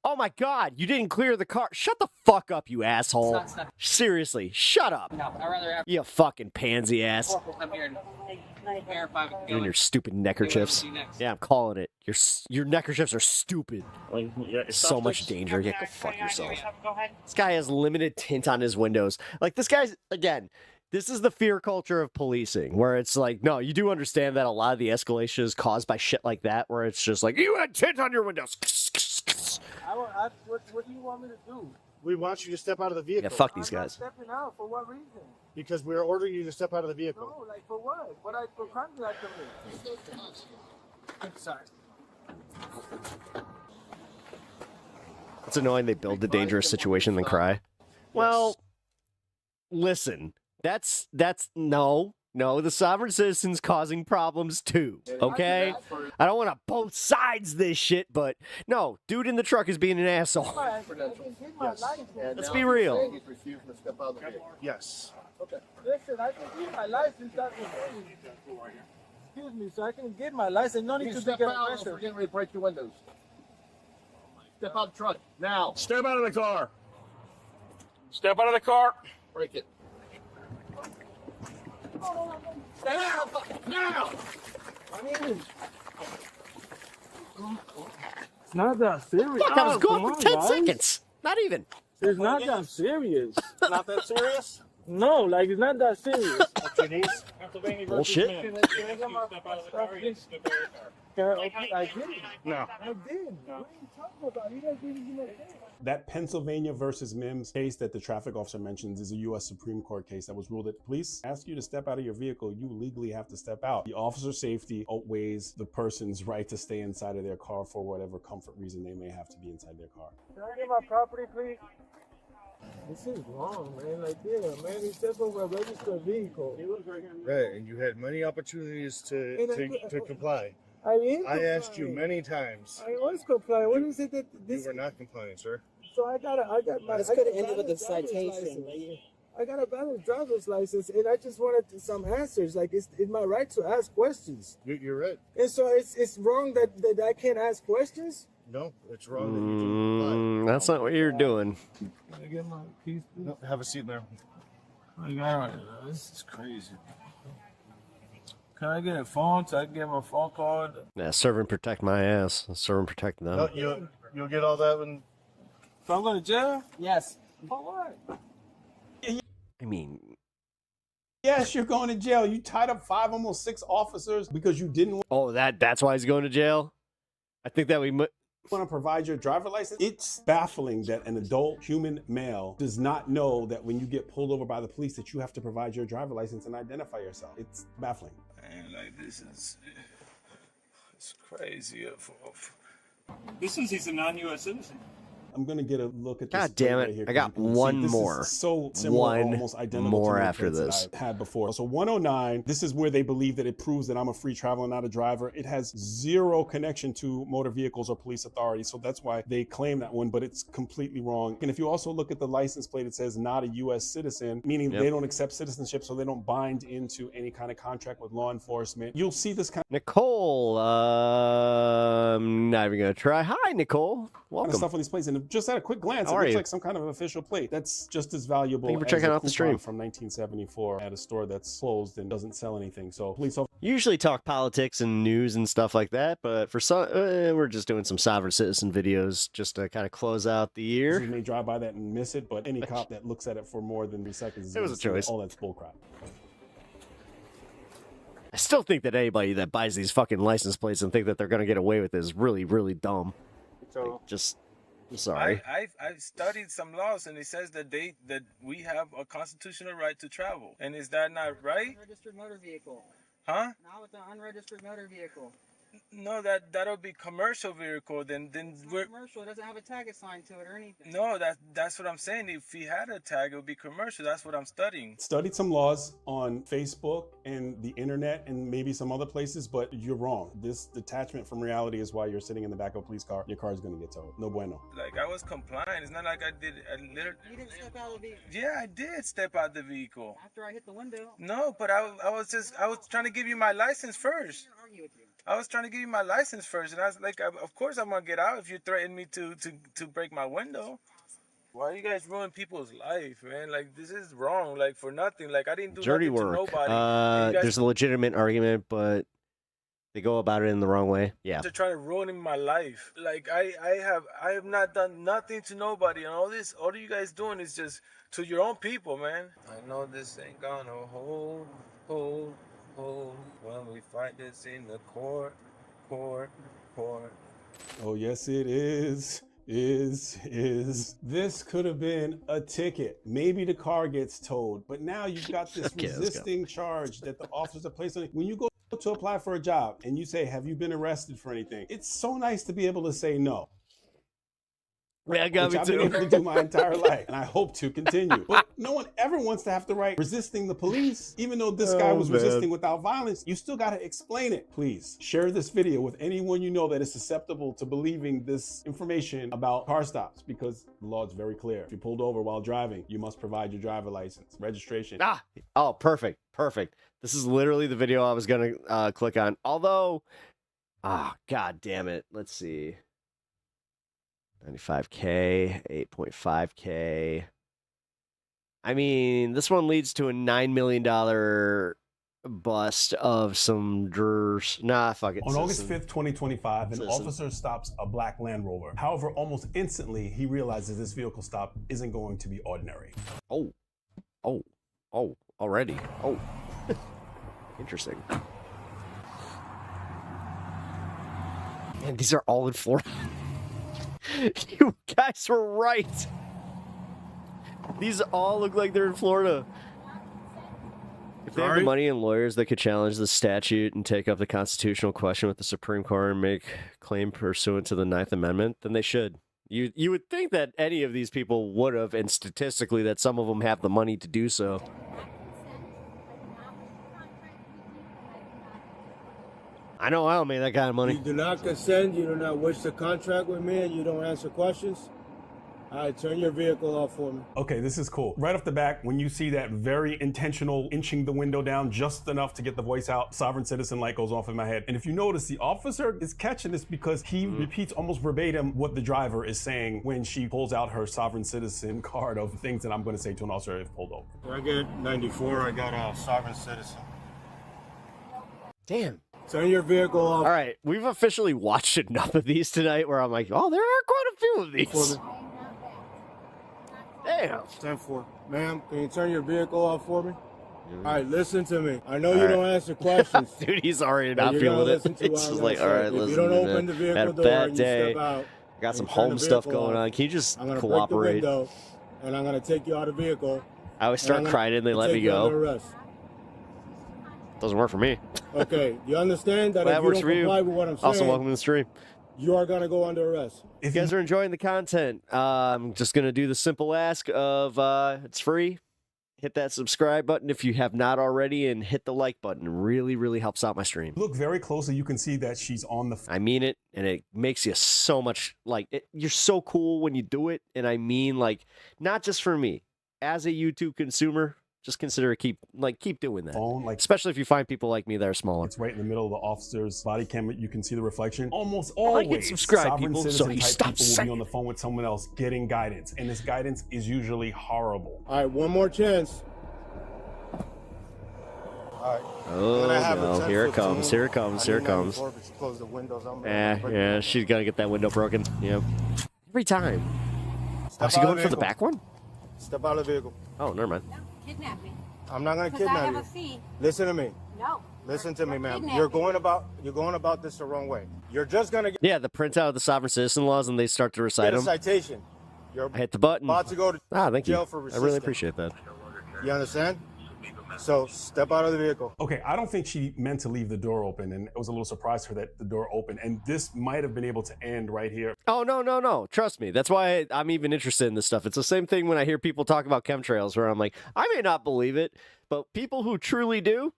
Oh my God, you didn't clear the car. Shut the fuck up, you asshole. Seriously, shut up. No, I'd rather have. You fucking pansy ass. I'm here. Verify. You and your stupid neckerchiefs. Yeah, I'm calling it. Your neckerchiefs are stupid. So much danger. Yeah, go fuck yourself. This guy has limited tint on his windows. Like, this guy's, again, this is the fear culture of policing, where it's like, no, you do understand that a lot of the escalation is caused by shit like that, where it's just like, you had tint on your windows. What do you want me to do? We want you to step out of the vehicle. Yeah, fuck these guys. Stepping out for what reason? Because we're ordering you to step out of the vehicle. No, like for what? What crime did I commit? I'm sorry. It's annoying they build the dangerous situation and then cry. Well, listen, that's no, the sovereign citizen's causing problems too, okay? I don't want to both sides this shit, but no, dude in the truck is being an asshole. Yes. Let's be real. Yes. Okay. Listen, I can get my license. Excuse me, so I can get my license. No need to get a pressure. We're getting ready to break your windows. Step out of the truck now. Step out of the car. Step out of the car. Break it. Step out now. It's not that serious. Fuck, I was come going on, for 10 guys. seconds. Not even. It's not that serious. Not that serious? No, like it's not that serious. Up your knees. Pennsylvania versus Bullshit. Mims. Can I get my Step out of the car. You step out of the car. I did. No. I did. What are you talking about? You guys didn't even know that. That Pennsylvania versus Mims case that the traffic officer mentions is a U.S. Supreme Court case that was ruled that the police ask you to step out of your vehicle, you legally have to step out. The officer's safety outweighs the person's right to stay inside of their car for whatever comfort reason they may have to be inside their car. Can I get my property, please? This is wrong, man. Like, yeah, man, he stepped over a registered vehicle. Right, and you had many opportunities to comply. I asked you many times. I was complying. What is it that this? You were not complying, sir. So I got my. This could have ended with a citation. I got a valid driver's license, and I just wanted some answers. Like, it's my right to ask questions. You're right. And so it's wrong that I can't ask questions. No, it's wrong that you didn't comply. That's not what you're doing. Can I get my keys, please? No, have a seat there. I got it. This is crazy. Can I get a phone so I can get my phone card? Yeah, serve and protect my ass. Serve and protect them. No, you'll get all that when. So I'm going to jail? Yes. For what? I mean, Yes, you're going to jail. You tied up 5, almost 6 officers because you didn't oh, that's why he's going to jail? I think that we want to provide your driver license. It's baffling that an adult human male does not know that when you get pulled over by the police that you have to provide your driver license and identify yourself. It's baffling. Man, like, it's crazy. This is he's a non-U.S. citizen. I'm gonna get a look at this. God damn right it. here, I got one this more. Is so similar, One almost identical more to the after offense that this. I had before. So 109, this is where they believe that it proves that I'm a free traveler, not a driver. It has 0 connection to motor vehicles or police authorities. So that's why they claim that one, but it's completely wrong. And if you also look at the license plate, it says not a U.S. citizen, meaning they don't accept citizenship, so they don't bind into any kind of contract with law enforcement. You'll see this kind Nicole, I'm not even going to try. Hi, Nicole. Welcome. of stuff on these plates. And just at a quick glance, How it are looks you? like some kind of official plate. That's just as valuable Thank you for as checking a out the coupon stream. from 1974 at a store that's closed and doesn't sell anything. So police officers Usually talk politics and news and stuff like that, but for some, we're just doing some sovereign citizen videos just to kind of close out the year. may drive by that and miss it, but any cop that looks at it for more than 3 seconds is It was gonna a see that choice. all that's bullcrap. I still think that anybody that buys these fucking license plates and think that they're going to get away with it is really, really dumb. So I'm sorry. I've studied some laws, and it says that we have a constitutional right to travel. And is that not right? Unregistered motor vehicle. Huh? Now it's an unregistered motor vehicle. No, that'll be commercial vehicle. Then we're Commercial. It doesn't have a tag assigned to it or anything. no. That's what I'm saying. If he had a tag, it would be commercial. That's what I'm studying. Studied some laws on Facebook and the internet and maybe some other places, but you're wrong. This detachment from reality is why you're sitting in the back of a police car. Your car is going to get towed. No bueno. Like, I was complying. It's not like I did. You didn't step out of the vehicle. Yeah, I did step out the vehicle. After I hit the window. No, but I was trying to give you my license first. Argue with you. I was trying to give you my license first, and I was like, of course I'm gonna get out if you threaten me to break my window. Why you guys ruin people's life, man? Like, this is wrong. Like, for nothing. Like, I didn't do Dirty nothing work. to nobody. And you guys There's a legitimate argument, but they go about it in the wrong way. Yeah. are trying to ruin my life. Like, I have not done nothing to nobody, and all you guys doing is just to your own people, man. I know this ain't gonna hold when we fight this in the court. Oh, yes, it is. This could have been a ticket. Maybe the car gets towed, but now you've got this Okay, let's go. resisting charge that the officers are placed on it. When you go to apply for a job and you say, have you been arrested for anything? It's so nice to be able to say no. Yeah, I got Which me I've been too. able to do my entire life, and I hope to continue. But no one ever wants to have to write resisting the police. Even though this guy was resisting without violence, you still got to explain it. Please share this video with anyone you know that is susceptible to believing this information about car stops, because the law is very clear. If you're pulled over while driving, you must provide your driver license, registration. Oh, perfect. This is literally the video I was going to click on. Although, god damn it. Let's see. $95K, 8.5K. I mean, this one leads to a $9 million bust of some durs. Nah, fuck it. On August 5th, 2025, an officer stops a black Land Rover. However, almost instantly, he realizes this vehicle stop isn't going to be ordinary. Oh, already. Oh, interesting. Man, these are all in Florida. You guys were right. These all look like they're in Florida. If they have the money and lawyers that could challenge the statute and take up the constitutional question with the Supreme Court and make claim pursuant to the 9th Amendment, then they should. You would think that any of these people would have, and statistically that some of them have the money to do so. I know I don't make that kind of money. You do not consent, you do not wish to contract with me, and you don't answer questions. All right, turn your vehicle off for me. Okay, this is cool. Right off the back, when you see that very intentional inching the window down just enough to get the voice out, sovereign citizen light goes off in my head. And if you notice, the officer is catching this because he repeats almost verbatim what the driver is saying when she pulls out her sovereign citizen card of things that I'm going to say to an officer if pulled over. I get 94, I got a sovereign citizen. Damn. Turn your vehicle off. All right, we've officially watched enough of these tonight where I'm like, oh, there are quite a few of these. Damn. 10-4. Ma'am, can you turn your vehicle off for me? All right, listen to me. I know you don't answer questions. Dude, he's already not feeling it. It's just like, all right, listen. If you don't open the vehicle door and you step out, got some home stuff going on. Can you just I'm gonna cooperate? break the window, and I'm going to take you out of the vehicle. I always start crying and they let me go. Doesn't work for me. Okay, you understand that That if you works don't for you. comply with what I'm saying, Also, welcome to the stream. you are going to go under arrest. If you guys are enjoying the content, I'm just going to do the simple ask of it's free. Hit that subscribe button if you have not already, and hit the like button. It really, really helps out my stream. Look very closely, you can see that she's on the... I mean it, and it makes you so much, like, you're so cool when you do it, and I mean, like, not just for me. As a YouTube consumer, just consider keep doing that. Phone, like, especially if you find people like me that are smaller. It's right in the middle of the officer's body cam. You can see the reflection. Almost Like and always, subscribe, sovereign people, citizen so you type stop people will saying be on the phone with someone else getting guidance, and this guidance is usually horrible. All right, one more chance. All right. Oh, no. Here it comes. Here it comes. Here it comes. Close the windows. Yeah, she's going to get that window broken. Yep. Every time. Step Is she out of going the for the vehicle. back one? Step out of the vehicle. Oh, never mind. Kidnap me. I'm not going to Because I kidnap have you. a fee. Listen to me. No. Listen to me, ma'am. kidnapping. You're going about this the wrong way. You're just going to get Yeah, the printout of the sovereign citizen laws, and they start to recite a them. citation. You're I hit the button. about to go to Thank jail you. for I resisting. really appreciate that. You understand? So step out of the vehicle. Okay, I don't think she meant to leave the door open, and it was a little surprise for that the door opened, and this might have been able to end right here. Oh, no. Trust me. That's why I'm even interested in this stuff. It's the same thing when I hear people talk about chemtrails, where I'm like, I may not believe it, but people who truly do,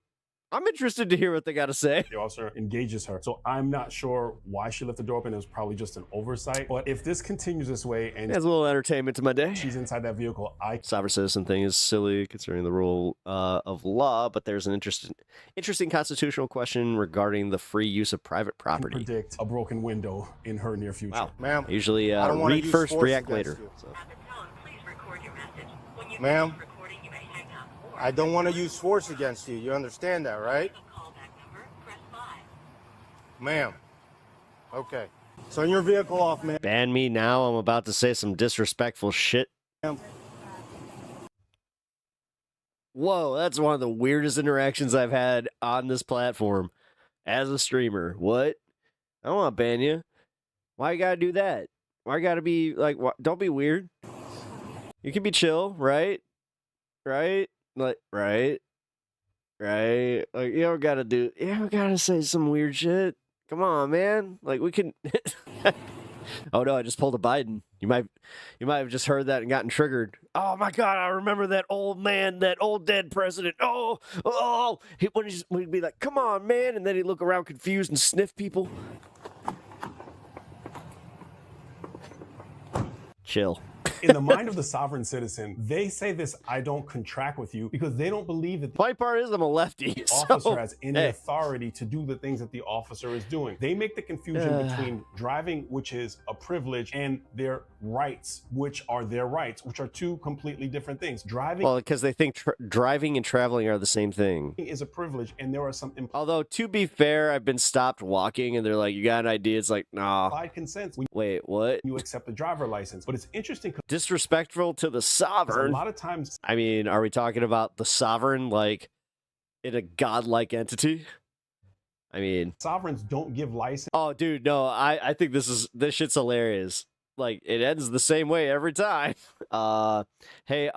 I'm interested to hear what they got to say. The officer engages her. So I'm not sure why she left the door open. It was probably just an oversight. But if this continues this way and Adds a little entertainment to my day. she's inside that vehicle, Sovereign citizen thing is silly considering the rule of law, but there's an interesting constitutional question regarding the free use of private can property. predict a broken window in her near future. Wow. Ma'am, I usually I don't wanna read use first, force react against later. you. So. Ma'am, I don't want to use force against you. You understand that, right? Ma'am. Okay. Turn your vehicle off, ma'am. Ban me now. I'm about to say some disrespectful shit. Whoa, that's one of the weirdest interactions I've had on this platform as a streamer. What? I don't want to ban you. Why you gotta do that? Why you gotta be like, don't be weird. You can be chill, right? Right? Like, right? Like, you don't gotta say some weird shit. Come on, man. Like, we can. Oh no, I just pulled a Biden. You might have just heard that and gotten triggered. Oh my God, I remember that old man, that old dead president. He'd be like, come on, man, and then he'd look around confused and sniff people. Chill. In the mind of the sovereign citizen, they say this, I don't contract with you, because they don't believe that the funny part is I'm a lefty. officer has any authority to do the things that the officer is doing. They make the confusion between driving, which is a privilege, and their rights, which are their rights, which are two completely different things. Driving, well, because they think driving and traveling are the same thing. Is a privilege, and there are some although, to be fair, I've been stopped walking, and they're like, you got an ID? It's like, nah. implied consent. Wait, what? You accept a driver license. But it's interesting. Disrespectful to the sovereign. A lot of times. I mean, are we talking about the sovereign like in a godlike entity? I mean, sovereigns don't give license. Oh, dude, no, I think this shit's hilarious. Like, it ends the same way every time. Hey, you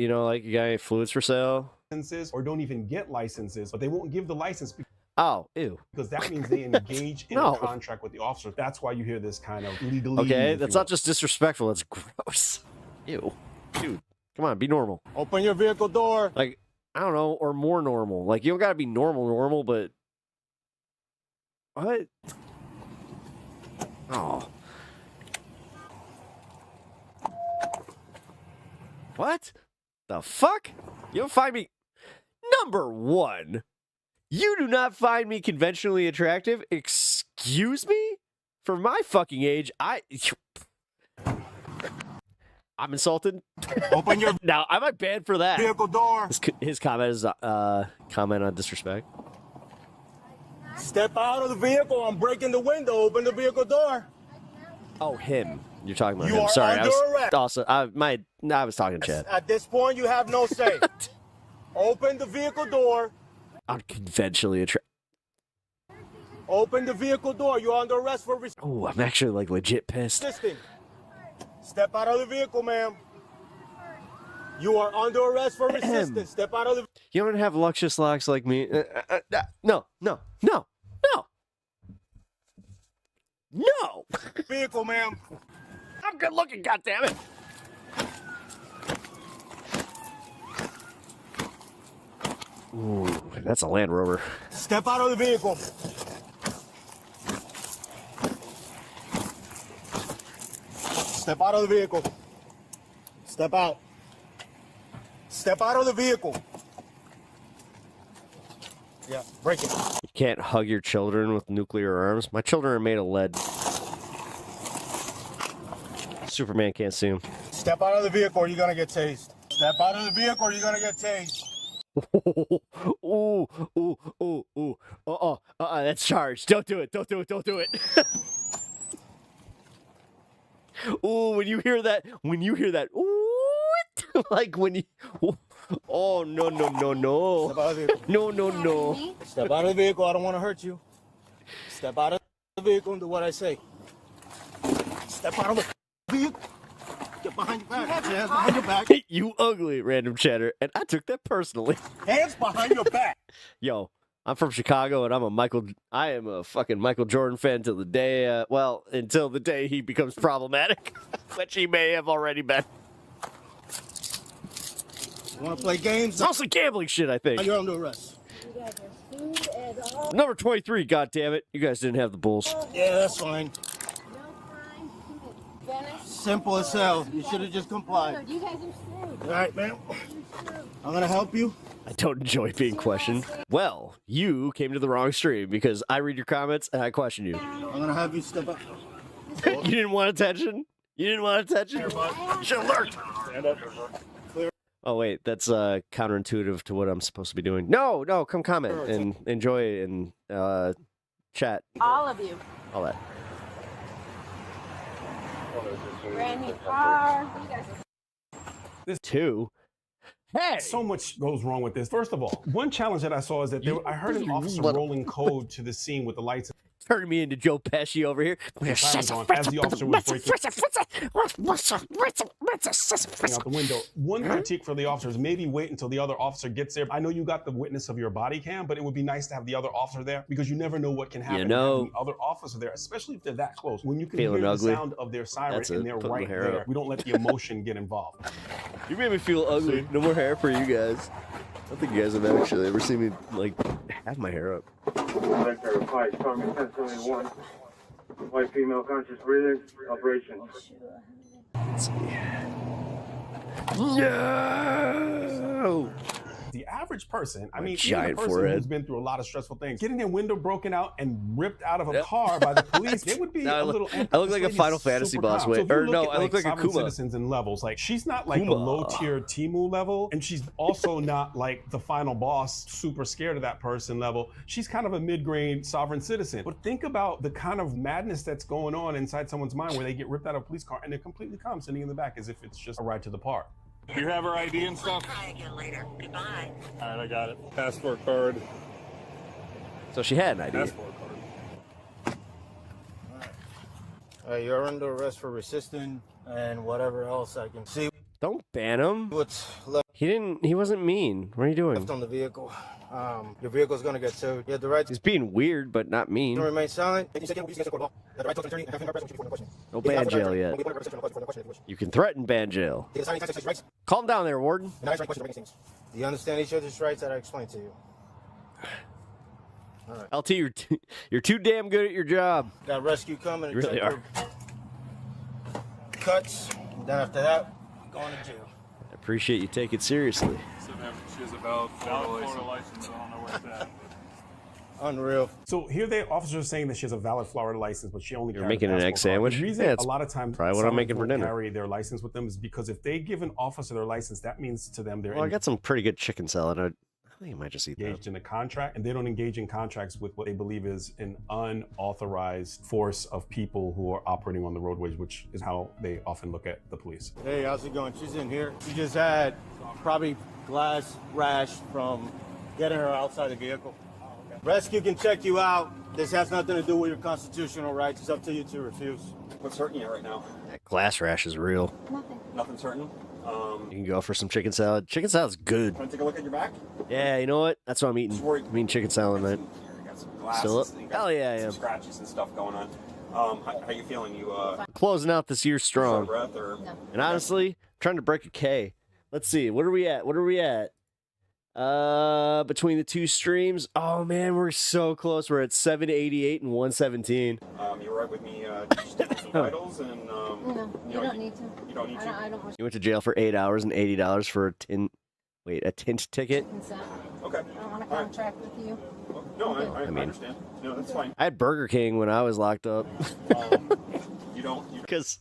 know, like, you got any fluids for sale? Or don't even get licenses, but they won't give the license. Oh, ew. Because that means they engage in a contract with the officer. That's why you hear this kind of legalese. Okay, that's not just disrespectful, it's gross. Ew. Dude, come on, be normal. Open your vehicle door. Like, I don't know, or more normal. Like, you don't gotta be normal, but... What? Oh. What? The fuck? You don't find me... Number one, you do not find me conventionally attractive? Excuse me? For my fucking age, I'm insulted. Open your... Now, am I banned for that? Vehicle door. His comment is comment on disrespect. Step out of the vehicle. I'm breaking the window. Open the vehicle door. Oh, him. You're talking about You him. are Sorry, under arrest. I was talking to Chad. At this point, you have no say. Open the vehicle door. I'm conventionally attractive. Open the vehicle door. You're under arrest for Oh, I'm actually like legit pissed. resisting. Step out of the vehicle, ma'am. You are under arrest for resistance. Step out of the... You don't have luscious locks like me. No. vehicle, ma'am. I'm good looking, goddammit. Ooh, that's a Land Rover. Step out of the vehicle. Step out of the vehicle. Step out. Step out of the vehicle. Yeah, break it. You can't hug your children with nuclear arms. My children are made of lead. Superman can't see them. Step out of the vehicle or you're gonna get tased. Step out of the vehicle or you're gonna get tased. Ooh. That's charged. Don't do it. Ooh, when you hear that, ooh, like when you, oh, no. Step out of the vehicle. No. Step out of the vehicle, I don't want to hurt you. Step out of the vehicle and do what I say. Step out of the vehicle. Get behind your back. Hands behind your back. You ugly, random chatter, and I took that personally. Hands behind your back. Yo, I'm from Chicago, and I am a fucking Michael Jordan fan till the day, until the day he becomes problematic, which he may have already been. You want to play games? It's also gambling shit, I think. You're under arrest. Number 23, goddammit. You guys didn't have the Bulls. Yeah, that's fine. Simple as hell. You should have just complied. You guys are screwed. All right, ma'am. I'm going to help you. I don't enjoy being questioned. Well, you came to the wrong stream because I read your comments and I question you. I'm going to have you step up. You didn't want attention? You should have learned. Stand up. Clear. Oh, wait, that's counterintuitive to what I'm supposed to be doing. No, come comment and enjoy and chat. All of you. All that. Brand new car. You guys This too. Hey! So much goes wrong with this. First of all, one challenge that I saw is that I heard an officer rolling code to the scene with the lights. Turning me into Joe Pesci over here. As the officer was breaking out the window. One critique for the officers, maybe wait until the other officer gets there. I know you got the witness of your body cam, but it would be nice to have the other officer there because you never know what can happen. You know, the other officer there, especially if they're that close. When you can feeling hear ugly. the sound of their siren and they're right hair there, up. we don't let the emotion get involved. You made me feel ugly. No more hair for you guys. I don't think you guys have actually ever seen me, like, have my hair up. White female conscious breathing operation. Let's see. No! The average person, I mean, giant even a person forehead. who's been through a lot of stressful things, getting their window broken out and ripped out of a car by the police, they would be Now a little. I look like a Final Fantasy boss. Wait, or no, I look like a sovereign Kuma. citizens and levels. Like she's not like Kuma. the low tier Timu level, and she's also not like the final boss, super scared of that person level. She's kind of a mid-grade sovereign citizen. But think about the kind of madness that's going on inside someone's mind where they get ripped out of a police car and they're completely calm, sitting in the back as if it's just a ride to the park. You have her ID and stuff? Try again later. Goodbye. All right, I got it. Passport card. So she had an ID. Passport card. You're under arrest for resisting and whatever else I can see. Don't ban him. What's left He wasn't mean. What are you doing? on the vehicle? Your vehicle's gonna get towed. You have the right He's being weird, but not mean. to remain silent. No ban jail yet. You can threaten ban jail. Calm down there, Warden. Do you understand each other's rights that I explained to you? LT, you're too damn good at your job. Got rescue coming. You really are. Cuts. Then after that, going to jail. I appreciate you take it seriously. She has a valid Florida license. I don't know where it's at. Unreal. So here the officer is saying that she has a valid Florida license, but she only You're carries making a an egg passport card. sandwich? The reason Yeah, a it's lot of times probably what I'm someone making for won't dinner. carry their license with them is because if they give an officer their license, that means to them they're Well, I got some pretty good chicken salad. I think I might just eat that. engaged in a contract, and they don't engage in contracts with what they believe is an unauthorized force of people who are operating on the roadways, which is how they often look at the police. Hey, how's it going? She's in here. She just had probably glass rash from getting her outside the vehicle. Rescue can check you out. This has nothing to do with your constitutional rights. It's up to you to refuse. What's hurting you right now? That glass rash is real. Nothing's hurting. You can go for some chicken salad. Chicken salad's good. Want to take a look at your back? Yeah, you know what? That's what I'm eating. I'm eating chicken salad tonight. You got some glasses. Still up? and you got Hell yeah, I some am. scratches and stuff going on. How you feeling? You Closing out this year strong. short breath or? And honestly, I'm trying to break a K. Let's see. What are we at? Between the two streams. Oh man, we're so close. We're at 788 and 117. You were right with me. Just taking some vitals and You don't need to. You don't need to. I don't want You went to jail for 8 hours and $80 for a tint ticket. consent. Okay. I don't want to contract with you. No, I I mean- understand. No, that's fine. I had Burger King when I was locked up You don't. because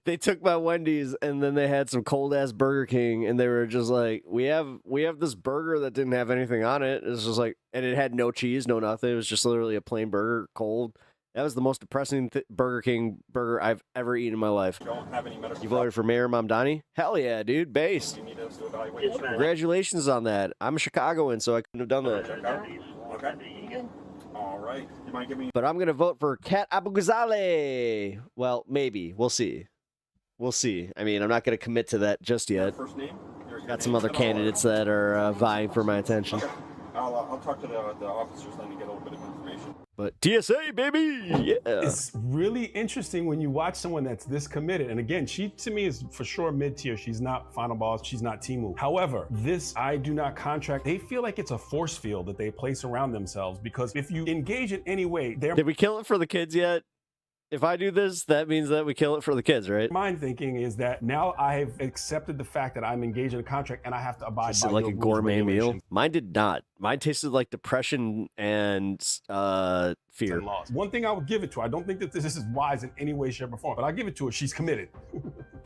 they took my Wendy's and then they had some cold ass Burger King and they were just like, we have this burger that didn't have anything on it. It was just like, and it had no cheese, no nothing. It was just literally a plain burger, cold. That was the most depressing Burger King burger I've ever eaten in my life. Don't have any medical. You voted for Mayor Mamdani? Hell yeah, dude. Base. You need us to evaluate. your- Congratulations on that. I'm a Chicagoan, so I couldn't have done that. Check out. Okay. All right. You mind giving me? But I'm going to vote for Kat Abugazale. Well, maybe. We'll see. We'll see. I mean, I'm not going to commit to that just yet. First name? Your Got name, some other and I'll- candidates that are vying for my attention. Okay. I'll talk to the officers then to get a little bit of information. But TSA, baby! Yeah. It's really interesting when you watch someone that's this committed. And again, she to me is for sure mid-tier. She's not final boss. She's not Timu. However, this I do not contract. They feel like it's a force field that they place around themselves because if you engage in any way, they're Did we kill it for the kids yet? If I do this, that means that we kill it for the kids, right? mind thinking is that now I have accepted the fact that I'm engaged in a contract and I have to abide Is by it like your a rules, gourmet meal? regulations, Mine did not. Mine tasted like depression and fear. and laws. One thing I would give it to, I don't think that this is wise in any way, shape, or form, but I'll give it to her. She's committed.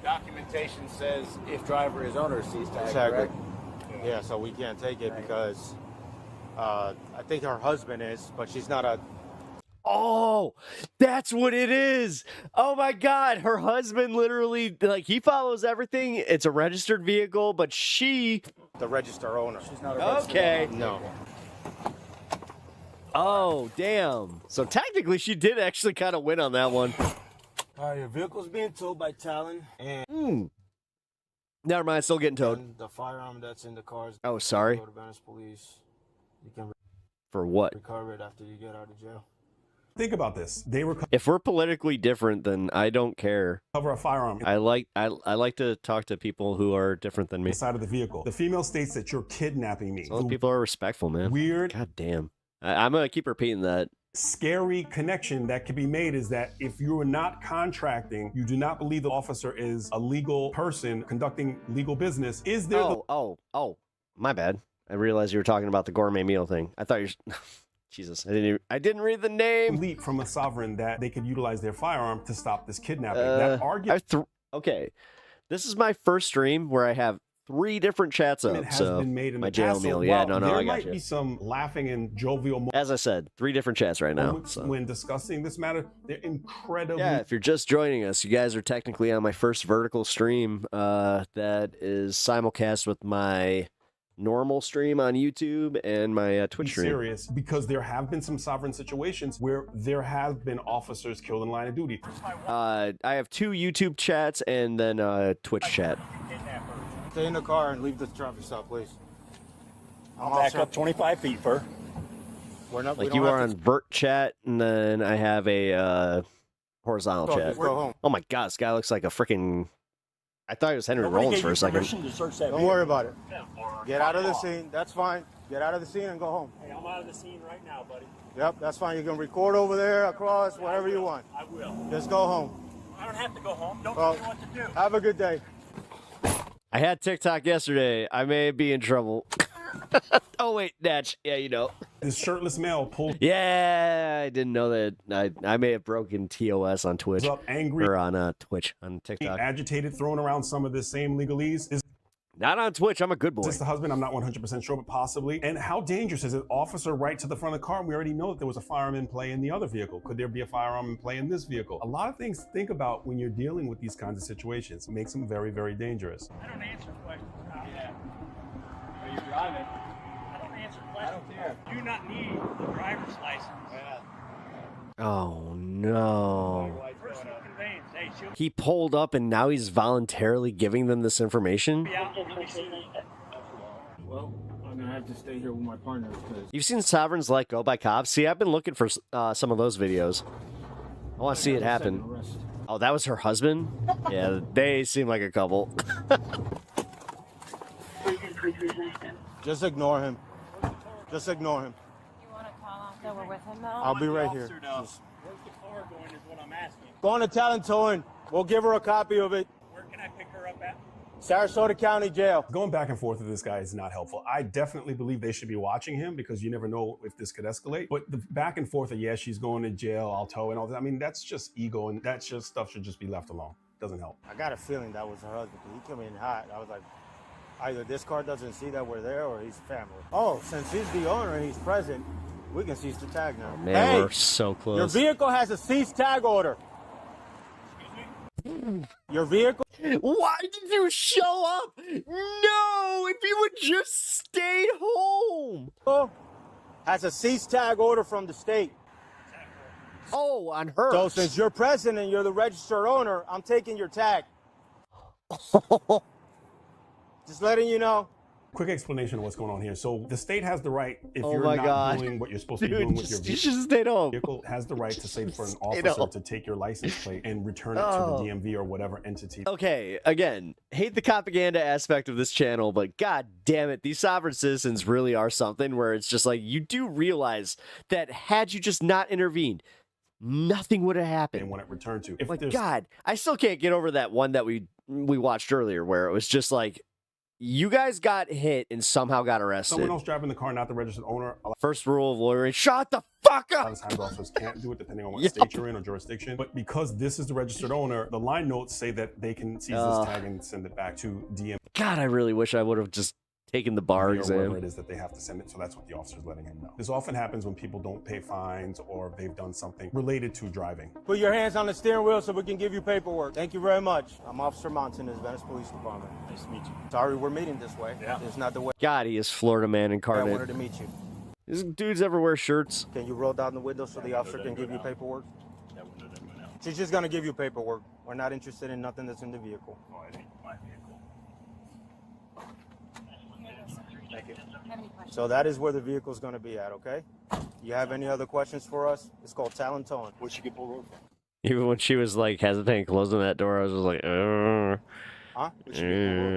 Documentation says if driver is owner, cease tag. Exactly. Correct? Yeah, so we can't take it because I think her husband is, but she's not a. Oh, that's what it is. Oh my God. Her husband literally, like, he follows everything. It's a registered vehicle, but she. The register owner. She's not a registered Okay. owner. No. Oh, damn. So technically, she did actually kind of win on that one. All right, your vehicle's being towed by Talon, and Never mind. Still getting towed. and the firearm that's in the car is Oh, sorry. go to Venice Police. You can For what? recover it after you get out of jail. Think about this. They If we're politically different, then I don't care. recover a firearm I like to talk to people who are different than me. inside of the vehicle. The female states that you're kidnapping me. Those people are respectful, man. Weird. God damn. I'm gonna keep repeating that. scary connection that could be made is that if you are not contracting, you do not believe the officer is a legal person conducting legal business. Is there? Oh, my bad. I realized you were talking about the gourmet meal thing. I thought you were... Jesus, I didn't read the name. Leap from a sovereign that they could utilize their firearm to stop this kidnapping. That argument. Okay, this is my first stream where I have 3 different chats up. Has So been made in my the jail past, meal. so Yeah, while no, there I got might you. be some laughing and jovial. As I said, 3 different chats right now. Moments when discussing this matter, they're incredibly. Yeah, if you're just joining us, you guys are technically on my first vertical stream that is simulcast with my normal stream on YouTube and my Twitch stream. Serious, because there have been some sovereign situations where there have been officers killed in line of duty. I have 2 YouTube chats and then Twitch chat. Stay in the car and leave the traffic stop, please. I'll back up 25 feet, Fur. We're not, Like you are on vert chat, and then I have a horizontal chat. Go home. Oh my God, this guy looks like a freaking. I thought it was Henry Nobody Rollins gave for you a second. permission to search that Don't worry about it. Get out of the scene. That's fine. Get out of the scene and go home. Hey, I'm out of the scene right now, buddy. Yep, that's fine. You can record over there, across, whatever you want. I will. Just go home. I don't have to go home. Don't Well, tell me what to do. have a good day. I had TikTok yesterday. I may be in trouble. Oh wait, Natch. Yeah, you know. This shirtless male pulled. Yeah, I didn't know that. I may have broken TOS on Twitch Up angry or on Twitch on TikTok. agitated, throwing around some of the same legalese. Is Not on Twitch. I'm a good boy. this the husband? I'm not 100% sure, but possibly. And how dangerous is it? Officer right to the front of the car, and we already know that there was a firearm in play in the other vehicle. Could there be a firearm in play in this vehicle? A lot of things to think about when you're dealing with these kinds of situations. It makes them very, very dangerous. I don't answer questions. Yeah. Are you driving? I don't answer questions. I don't care. You do not need the driver's license. Yeah. Oh no. Personal conveyance. Hey, she'll He pulled up and now he's voluntarily giving them this information. be out. Let me see. Well, I'm going to have to stay here with my partner because You've seen Sovereigns Let Go by cops? See, I've been looking for some of those videos. I want to see it happen. Oh, that was her husband? Yeah, they seem like a couple. just ignore him. Just ignore him. You want to call off that we're with him now? I'll be right here. Where's the car going is what I'm asking. Go on to Talent Towing. We'll give her a copy of it. Where can I pick her up at? Sarasota County Jail. Going back and forth with this guy is not helpful. I definitely believe they should be watching him because you never know if this could escalate. But the back and forth of, yeah, she's going to jail, I'll tow and all that. I mean, that's just ego, and that just stuff should just be left alone. Doesn't help. I got a feeling that was her husband. He came in hot. I was like, either this car doesn't see that we're there or he's family. Oh, since he's the owner and he's present, we can cease the tag now. Man, hey, we're so close. your vehicle has a cease tag order. Your vehicle? Why did you show up? No, if you would just stayed home. Has a cease tag order from the state. Oh, on her. So since you're present and you're the registered owner, I'm taking your tag. Just letting you know. Quick explanation of what's going on here. So the state has the right, if Oh you're my not God. doing what you're supposed to be Dude, doing with your you should have stayed home. vehicle, has the right to say for an Stayed officer home. to take your license plate and return it Oh. to the DMV or whatever entity. Okay, again, hate the propaganda aspect of this channel, but god damn it, these sovereign citizens really are something where it's just like, you do realize that had you just not intervened, nothing would have happened. And when it returned to. If Like, there's- God, I still can't get over that one that we watched earlier where it was just like, you guys got hit and somehow got arrested. Someone else driving the car, not the registered owner. First rule of lawyering, shut the fuck A lot up! of times officers can't do it depending on what Yep. state you're in or jurisdiction. But because this is the registered owner, the line notes say that they can seize this tag and send it back to DMV God, I really wish I would have just taken the bar or wherever exam. it is that they have to send it. So that's what the officer's letting him know. This often happens when people don't pay fines or they've done something related to driving. Put your hands on the steering wheel so we can give you paperwork. Thank you very much. I'm Officer Monson, Venice Police Department. Nice to meet you. Sorry we're meeting this way. Yeah. It's not the way God, he is Florida man I incarnate. wanted to meet you. These dudes ever wear shirts? Can you roll down the window so the officer can give you paperwork? She's just gonna give you paperwork. We're not interested in nothing that's in the vehicle. Oh, it ain't my vehicle. Thank you. So that is where the vehicle's gonna be at, okay? You have any other questions for us? It's called talent towing. Where'd she get pulled over? Even when she was like hesitant closing that door, I was just like, Huh?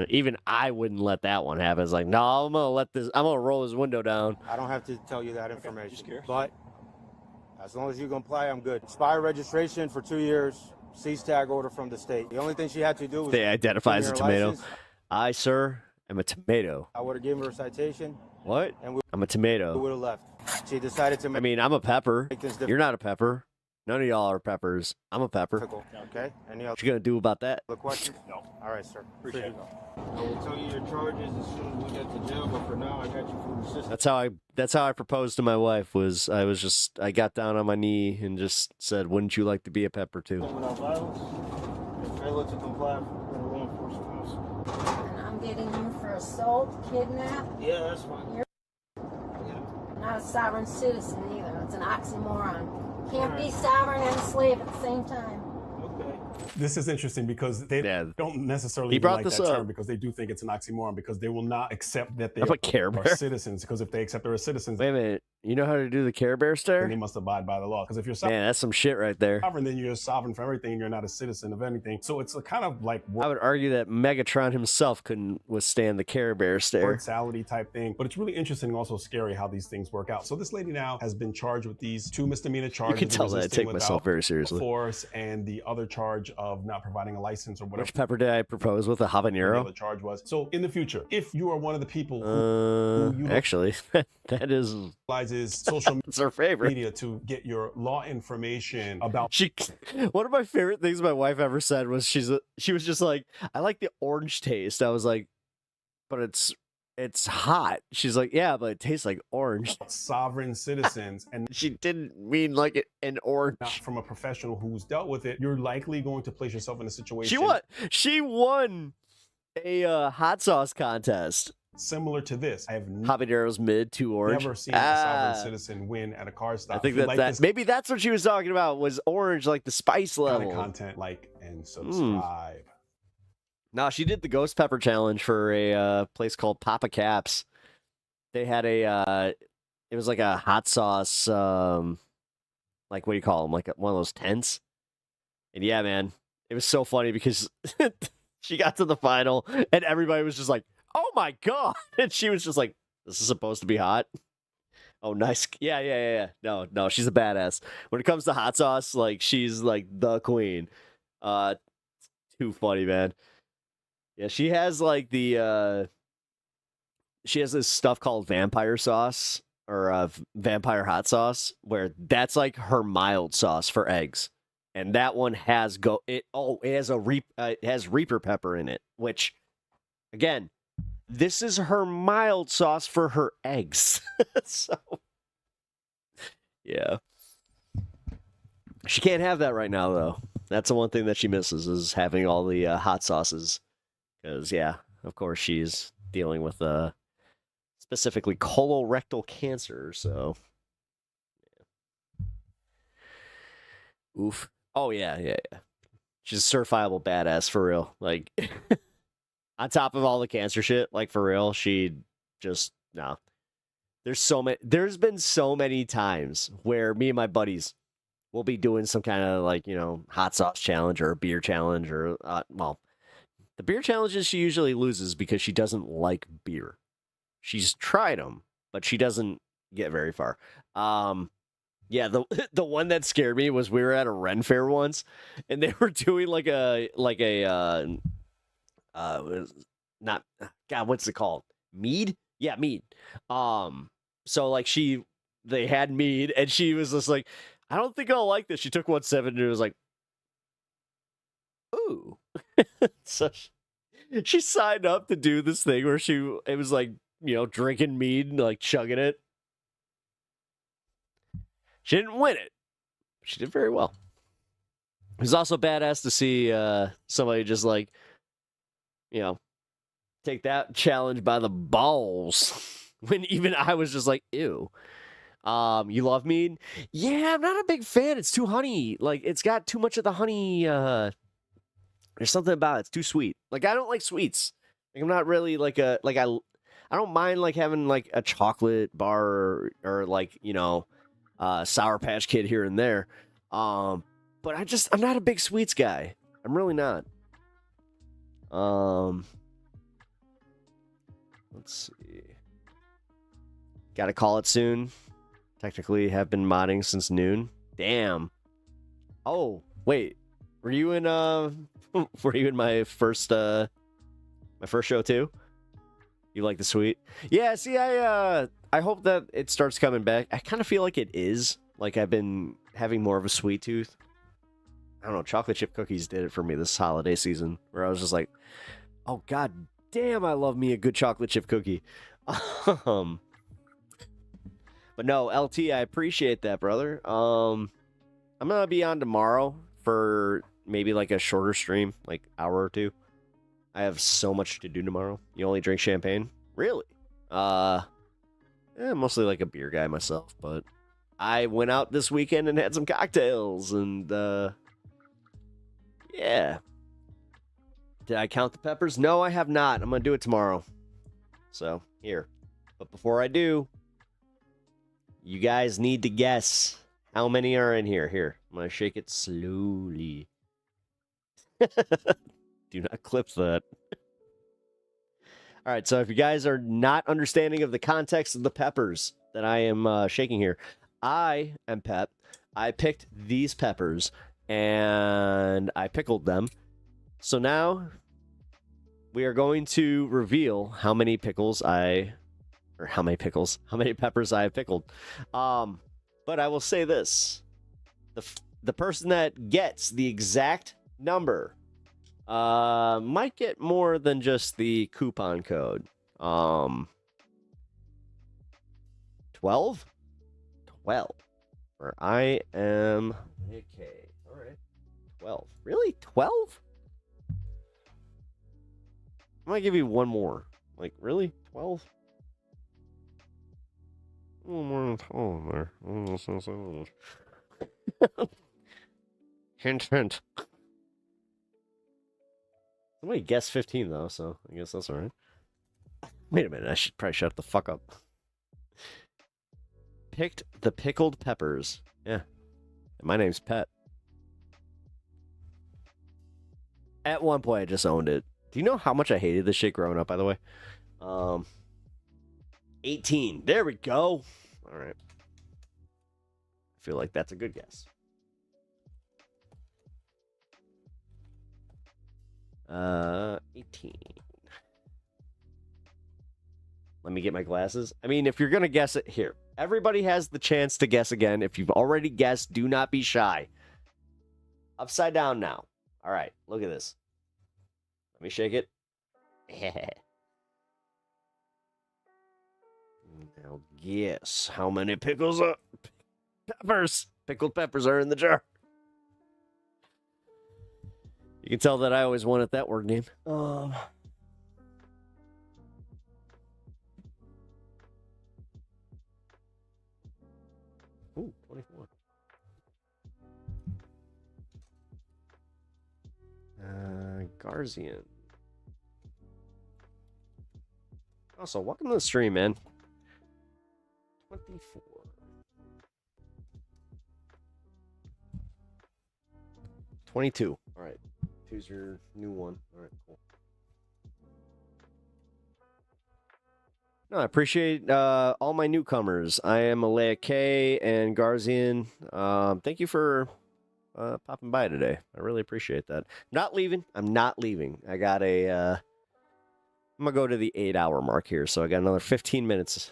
Even I wouldn't let that one happen. It's like, no, I'm gonna roll his window down. I don't have to tell you that information, just curious. but As long as you comply, I'm good. Expired registration for 2 years. Cease tag order from the state. The only thing she had to do was They identify as a give me her tomato. license. I, sir, am a tomato. I would have given her a citation. What? And I'm a we tomato. would have left. She decided to I mean, I'm a pepper. make things You're not a pepper. None of y'all are peppers. I'm a pepper. difficult. Okay? Any What you gonna do about that? other questions? No. All right, sir. Appreciate it. I will tell you your charges as soon as we get to jail, but for now, I got you food assistance. That's how I proposed to my wife. I got down on my knee and just said, "Wouldn't you like to be a pepper too?" Without violence, and failure to comply with a law enforcement officer. And I'm getting you for assault, kidnap. Yeah, that's fine. You're not a sovereign citizen either. It's an oxymoron. Can't be sovereign and a slave at the same time. This is interesting because they don't necessarily He brought like this that up. term because they do think it's an oxymoron because they will not accept that they How about Care are Bear? citizens, because if they accept they're citizens, Wait a minute. You know how to do the Care Bear then stare? they must abide by the law. Because if you're Man, that's some shit right there. sovereign, then you're sovereign for everything and you're not a citizen of anything. So it's a kind of like I would argue that Megatron himself couldn't withstand the Care Bear stare. word salad type thing. But it's really interesting and also scary how these things work out. So this lady now has been charged with these 2 misdemeanor charges. You can tell that I resisting take myself without very seriously. force, and the other charge of not providing a license or whatever Which pepper did I propose with? A the habanero? other charge was. So in the future, if you are one of the people who Actually, that is utilizes social it's our favorite. media to get your law information about One of my favorite things my wife ever said was she was just like, "I like the orange taste." I was like, "But it's hot." She's like, "Yeah, but it tastes like orange." sovereign citizens, and she didn't mean like an orange. Not from a professional who's dealt with it. You're likely going to place yourself in a situation. She won a hot sauce contest. Similar to this. I have habaneros mid 2 orange. never seen a sovereign citizen win at a car stop. I think If you that this maybe that's what she was talking about was orange, like the spice kind level. of content, like and subscribe. No, she did the ghost pepper challenge for a place called Papa Caps. They had it was like a hot sauce, like what do you call them? Like one of those tents. And yeah, man, it was so funny because she got to the final and everybody was just like, "Oh my God." And she was just like, "This is supposed to be hot." Oh, nice. Yeah. No, she's a badass. When it comes to hot sauce, like she's like the queen. Too funny, man. Yeah, she has like she has this stuff called vampire sauce or vampire hot sauce where that's like her mild sauce for eggs. And that one has it has Reaper pepper in it, which again, this is her mild sauce for her eggs. So yeah. She can't have that right now though. That's the one thing that she misses is having all the hot sauces. Because yeah, of course she's dealing with specifically colorectal cancer, so yeah. Oof. Oh yeah. She's a certifiable badass for real. Like on top of all the cancer shit, like for real, she just no. There's been so many times where me and my buddies will be doing some kind of like, hot sauce challenge or a beer challenge or the beer challenges she usually loses because she doesn't like beer. She's tried them, but she doesn't get very far. Yeah, the one that scared me was we were at a Ren Fair once, and they were doing like a what's it called? Mead? Yeah, mead. So like they had mead, and she was just like, "I don't think I'll like this." She took 1 sip and it was like, ooh. So she signed up to do this thing where it was like, drinking mead and like chugging it. She didn't win it. She did very well. It was also badass to see somebody just like, take that challenge by the balls. When even I was just like, ew. You love mead? Yeah, I'm not a big fan. It's too honey. Like, it's got too much of the honey. There's something about it. It's too sweet. Like, I don't like sweets. Like, I'm not really like I don't mind like having like a chocolate bar or like, Sour Patch Kid here and there. But I'm not a big sweets guy. I'm really not. Let's see. Gotta call it soon. Technically have been modding since noon. Damn. Oh, wait. Were you in my first show too? You like the suite? Yeah, see, I hope that it starts coming back. I kind of feel like it is. Like I've been having more of a sweet tooth. I don't know, chocolate chip cookies did it for me this holiday season, where I was just like, oh god damn, I love me a good chocolate chip cookie. But no, LT, I appreciate that, brother. I'm gonna be on tomorrow for maybe like a shorter stream, like hour or two. I have so much to do tomorrow. You only drink champagne? Really? Mostly like a beer guy myself, but I went out this weekend and had some cocktails, and yeah. Did I count the peppers? No, I have not. I'm gonna do it tomorrow. So, here. But before I do, you guys need to guess how many are in here. Here, I'm gonna shake it slowly. Do not clip that. All right, so if you guys are not understanding of the context of the peppers that I am shaking here, I am Pep. I picked these peppers and I pickled them. So now we are going to reveal how many peppers I have pickled. But I will say this: the person that gets the exact number might get more than just the coupon code. 12, where I am. Okay, all right, 12. Really, 12? I'm gonna give you one more. Like, really, 12? A little more than 12 there. Hint, hint. Somebody guessed 15 though, so I guess that's all right. Wait a minute, I should probably shut the fuck up. Picked the pickled peppers. Yeah. My name's Pet. At one point, I just owned it. Do you know how much I hated this shit growing up, by the way? 18. There we go. All right. I feel like that's a good guess. 18. Let me get my glasses. I mean, if you're going to guess it, here. Everybody has the chance to guess again. If you've already guessed, do not be shy. Upside down now. All right, look at this. Let me shake it. Now guess how many pickled peppers are in the jar. You can tell that I always wanted that word name. Ooh, 24. Garzian. Also, welcome to the stream, man. 24. 22. All right. Who's your new one? All right, cool. No, I appreciate all my newcomers. I am Alea K and Garzian. Thank you for popping by today. I really appreciate that. Not leaving. I'm not leaving. I got a... I'm going to go to the 8-hour mark here, so I got another 15 minutes.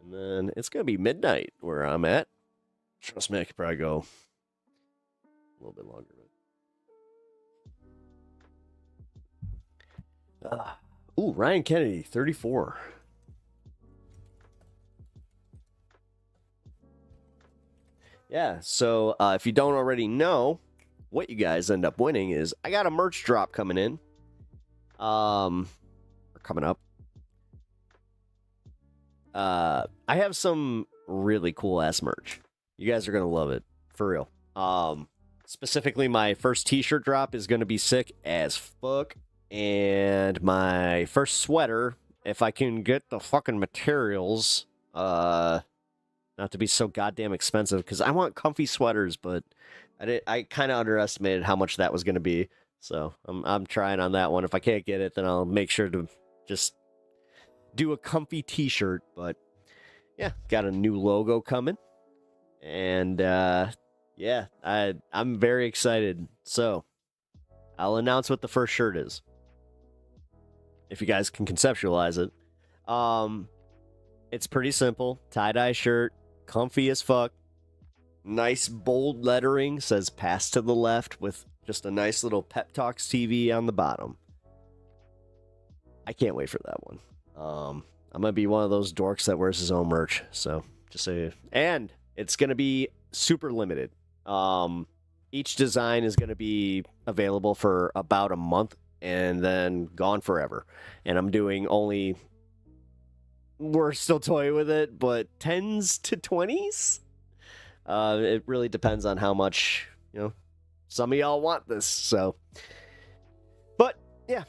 And then it's going to be midnight where I'm at. Trust me, I could probably go a little bit longer. Ooh, Ryan Kennedy, 34. Yeah, so if you don't already know, what you guys end up winning is I got a merch drop coming in. Or coming up. I have some really cool ass merch. You guys are gonna love it, for real. Specifically, my first t-shirt drop is gonna be sick as fuck. And my first sweater, if I can get the fucking materials, not to be so goddamn expensive, because I want comfy sweaters, but I kind of underestimated how much that was going to be. So I'm trying on that one. If I can't get it, then I'll make sure to just do a comfy t-shirt. But yeah, got a new logo coming. And yeah, I'm very excited. So I'll announce what the first shirt is, if you guys can conceptualize it. It's pretty simple. Tie-dye shirt, comfy as fuck. Nice bold lettering, says pass to the left with just a nice little Pep Talks TV on the bottom. I can't wait for that one. I'm going to be one of those dorks that wears his own merch. So just say, and it's going to be super limited. Each design is going to be available for about a month and then gone forever. And I'm doing only, we're still toying with it, but 10s to 20s. It really depends on how much, some of y'all want this. So, but yeah,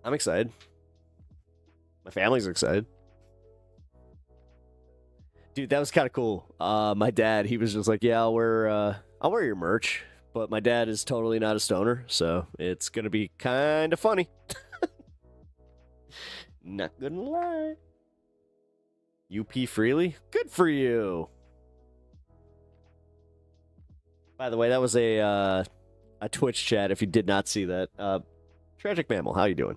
I'm excited. My family's excited. Dude, that was kind of cool. My dad, he was just like, yeah, I'll wear your merch. But my dad is totally not a stoner, so it's going to be kind of funny. Not gonna lie. You pee freely? Good for you. By the way, that was a Twitch chat, if you did not see that. Tragic Mammal, how you doing?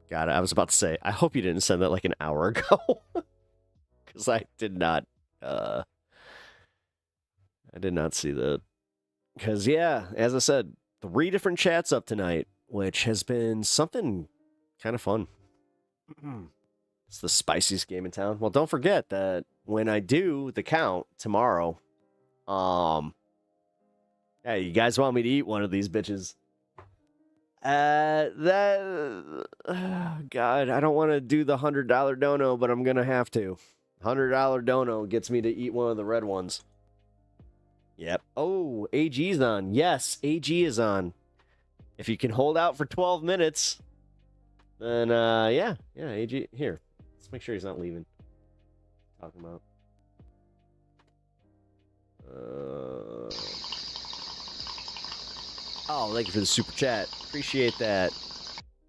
God, I was about to say, I hope you didn't send that like an hour ago. Because I did not see that. Because, yeah, as I said, 3 different chats up tonight, which has been something kind of fun. It's the spiciest game in town. Well, don't forget that when I do the count tomorrow, hey, you guys want me to eat one of these bitches? God, I don't want to do the $100 dono, but I'm gonna have to. $100 dono gets me to eat one of the red ones. Yep. Oh, AG's on. Yes, AG is on. If you can hold out for 12 minutes, then yeah, AG. Here, let's make sure he's not leaving. Talking about. Oh, thank you for the super chat. Appreciate that.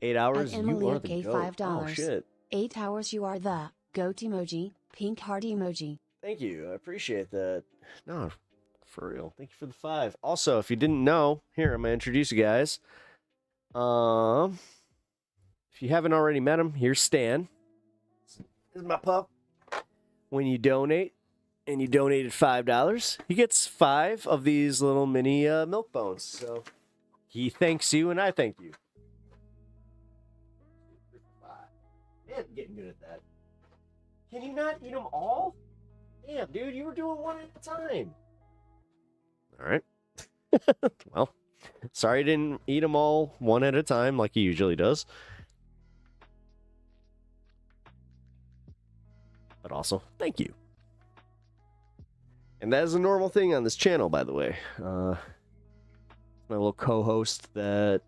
8 hours. At Emily You are the K, goat. $5. Oh shit. 8 hours. You are the goat emoji. Pink heart emoji. Thank you. I appreciate that. No, for real. Thank you for the 5. Also, if you didn't know, here I'm gonna introduce you guys. If you haven't already met him, here's Stan. This is my pup. When you donate, and you donated $5, he gets 5 of these little mini milk bones. So he thanks you, and I thank you. Man, getting good at that. Can you not eat them all? Damn, dude, you were doing one at a time. All right. Well, sorry I didn't eat them all one at a time like he usually does. But also, thank you. And that is a normal thing on this channel, by the way. My little co-host that...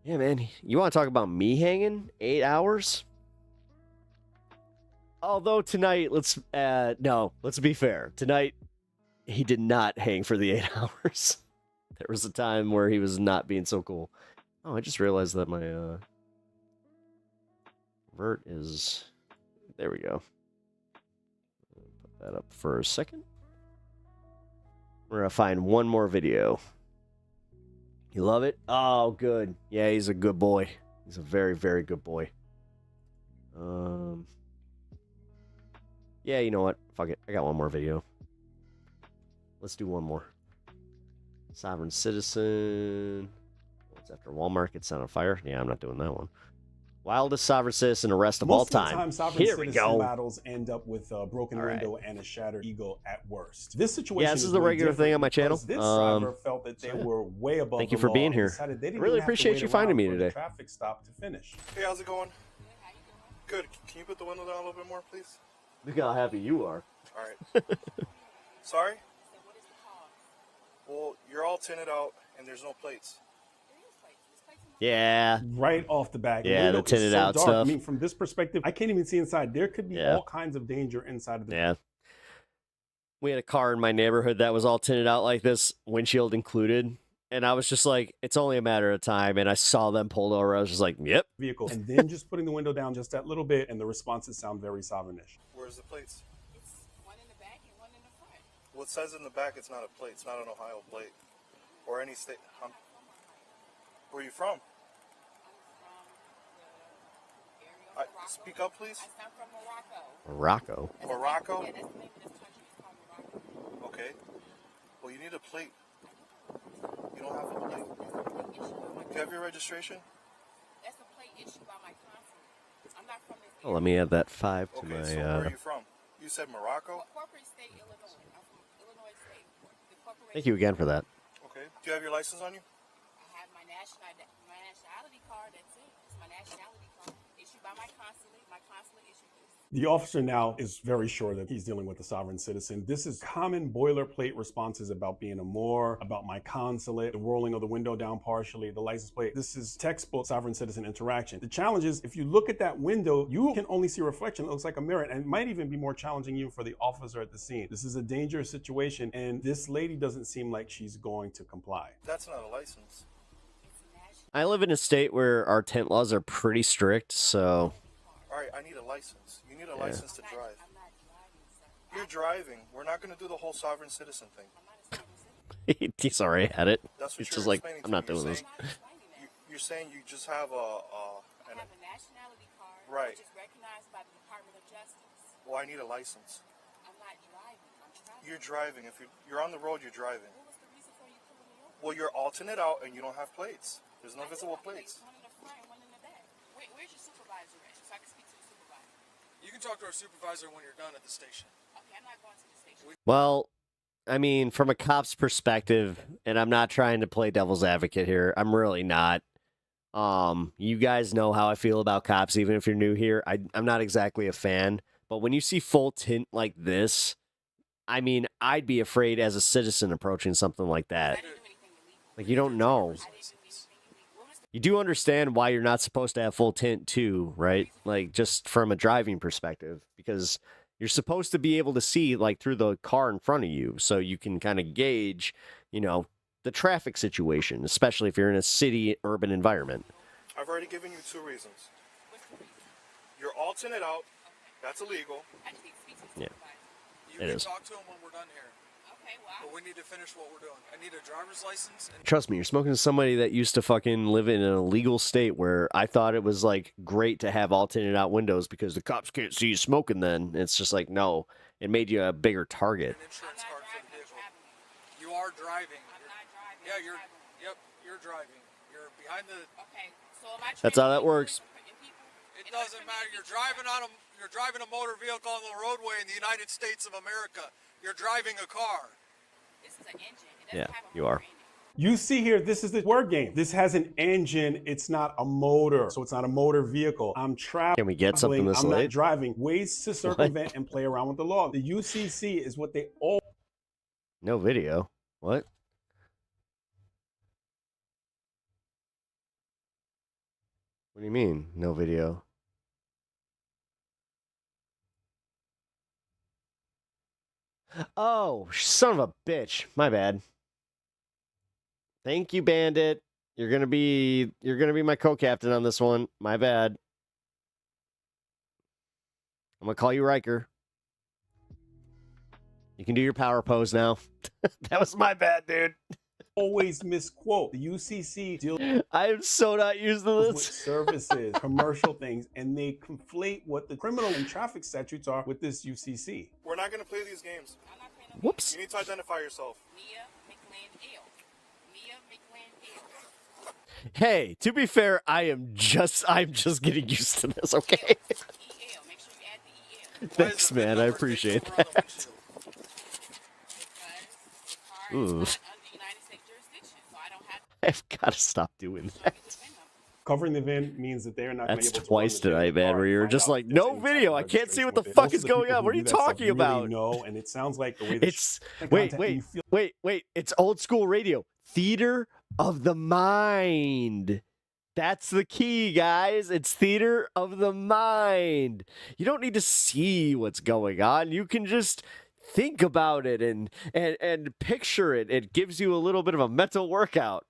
Yeah, man, you want to talk about me hanging 8 hours? Although tonight, let's be fair. Tonight, he did not hang for the 8 hours. There was a time where he was not being so cool. Oh, I just realized that my vert is... There we go. Put that up for a second. We're going to find one more video. You love it? Oh, good. Yeah, he's a good boy. He's a very, very good boy. Yeah, you know what? Fuck it. I got one more video. Let's do one more. Sovereign Citizen. What's after Walmart gets set on fire? Yeah, I'm not doing that one. Wildest sovereign citizen arrest of all time. Most of the time, sovereign Here we citizen go. battles end up with a broken window and a shattered ego at worst. This situation Yeah, this is the regular thing on my channel. This driver felt that they were way above Thank you the for law being and here. decided they didn't Really even have to appreciate wait you finding me around for the today. traffic stop to finish. Hey, how's it going? Good. Can you put the window down a little bit more, please? Look how happy you are. All right. Sorry? Well, you're all tinted out and there's no plates. Yeah. Right off the bat. Yeah, the window is tinted so out dark. stuff. I mean, from this perspective, I can't even see inside. There could be Yeah. all kinds of danger inside of the Yeah. We had a car in my neighborhood that was all tinted out like this, windshield included. and I was just like, it's only a matter of time. And I saw them pulled over. I was just like, yep. Vehicle, and then just putting the window down just that little bit, and the responses sound very sovereignish. Where's the plates? It's one in the back and one in the front. Well, it says in the back it's not a plate. It's not an Ohio plate. Or any state. Where are you from? Speak up, please. I'm from Morocco. Morocco. Morocco? Yeah, that's the name of this country. It's called Morocco. Okay. Well, you need a plate. You don't have a plate. Do you have your registration? That's a plate issued by my consulate. I'm not from this Well, let me add that 5 to Okay, my. so where are you from? You said Morocco? corporate state, Illinois. I'm from Illinois State. The corporation. Thank you again for that. Okay. Do you have your license on you? I have my nationality card. That's it. It's my nationality card issued by my consulate. My consulate issued this. The officer now is very sure that he's dealing with a sovereign citizen. This is common boilerplate responses about being a Moor, about my consulate, the rolling of the window down partially, the license plate. This is textbook sovereign citizen interaction. The challenge is, if you look at that window, you can only see a reflection that looks like a mirror, and it might even be more challenging even for the officer at the scene. This is a dangerous situation, and this lady doesn't seem like she's going to comply. That's not a license. I live in a state where our tent laws are pretty strict, so. All right, I need a license. You need a license to drive. You're driving. We're not going to do the whole sovereign citizen thing. He's already had it. That's what He's you're just like, explaining to I'm not me. doing this. You're saying you just have a Nationality card, right. which is recognized by the Department of Justice. Well, I need a license. I'm not driving. I'm traveling. You're driving. If you're on the road, you're driving. What was the reason for you pulling me over? Well, you're alternate out and you don't have plates. There's no visible plates. One in the front and one in the back. Where's your supervisor at? So I can speak to the supervisor. You can talk to our supervisor when you're done at the station. Okay, I'm not going to the station. Well, I mean, from a cop's perspective, and I'm not trying to play devil's advocate here, I'm really not. You guys know how I feel about cops, even if you're new here. I'm not exactly a fan, but when you see full tint like this, I mean, I'd be afraid as a citizen approaching something like that. Like, you don't know. You do understand why you're not supposed to have full tint too, right? Like, just from a driving perspective, because you're supposed to be able to see, like, through the car in front of you, so you can kind of gauge, you know, the traffic situation, especially if you're in a city, urban environment. I've already given you 2 reasons. You're alternate out. That's illegal. Yeah, You it can is. talk to him when we're done here. Okay, well. But we need to finish what we're doing. I need a driver's license. And Trust me, you're smoking to somebody that used to fucking live in an illegal state where I thought it was, like, great to have alternated out windows because the cops can't see you smoking then. It's just like, no, it made you a bigger target. an insurance card for the vehicle. You are driving. Yeah, Yep, you're driving. You're behind the. Okay, so am I That's how that works. It doesn't matter. You're driving a motor vehicle on the roadway in the United States of America. You're driving a car. This is an engine. Yeah, you are. You see here, this is the word game. This has an engine. It's not a motor. So it's not a motor vehicle. I'm traveling. Can we get something this I'm late? not driving. Ways to circumvent and play around with the law. The UCC is what they all. No video. What? What do you mean, no video? Oh, son of a bitch. My bad. Thank you, Bandit. You're gonna be my co-captain on this one. My bad. I'm gonna call you Riker. You can do your power pose now. That was my bad, dude. Always misquote. The UCC deals I am so not used to with this. services, commercial things, and they conflate what the criminal and traffic statutes are with this UCC. We're not going to play these games. Whoops. You need to identify yourself. Hey, to be fair, I'm just getting used to this, okay? Thanks, man. I appreciate that. Ooh. I've got to stop doing that. Covering the VIN means that they're not going to That's be able to twice tonight, man, where you're just like, no video. I can't see what the fuck is going on. What are you talking about? No, and it sounds like the way that It's wait. It's old school radio. Theater of the mind. That's the key, guys. It's theater of the mind. You don't need to see what's going on. You can just think about it and picture it. It gives you a little bit of a mental workout.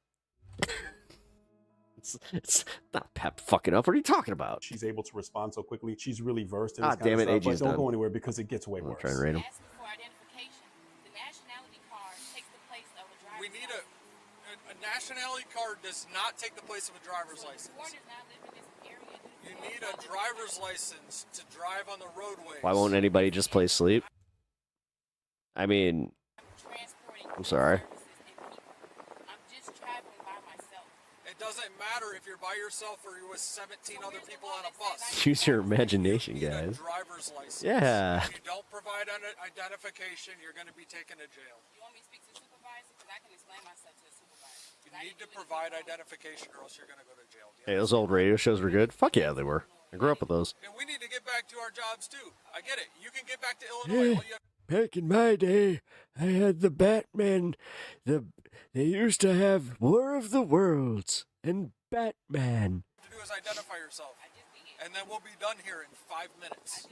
It's not pep fucking up. What are you talking about? She's able to respond so quickly. She's really versed in Ah, this kind damn of it, stuff. AG's But don't done. go anywhere because it gets way worse. Try and rate him. We need a nationality card does not take the place of a driver's license. You need a driver's license to drive on the roadway. Why won't anybody just play sleep? I mean, I'm sorry. It doesn't matter if you're by yourself or you're with 17 other people on a bus. Use your imagination, guys. Driver's license. Yeah. If you don't provide an identification, you're going to be taken to jail. You want me to speak to the supervisor? Because I can explain myself to the supervisor. You need to provide identification or else you're going to go to jail. Hey, those old radio shows were good. Fuck yeah, they were. I grew up with those. And we need to get back to our jobs too. I get it. You can get back to Illinois. All you have Back in my day, I had the Batman. They used to have War of the Worlds and Batman. to do is identify yourself. And then we'll be done here in 5 minutes.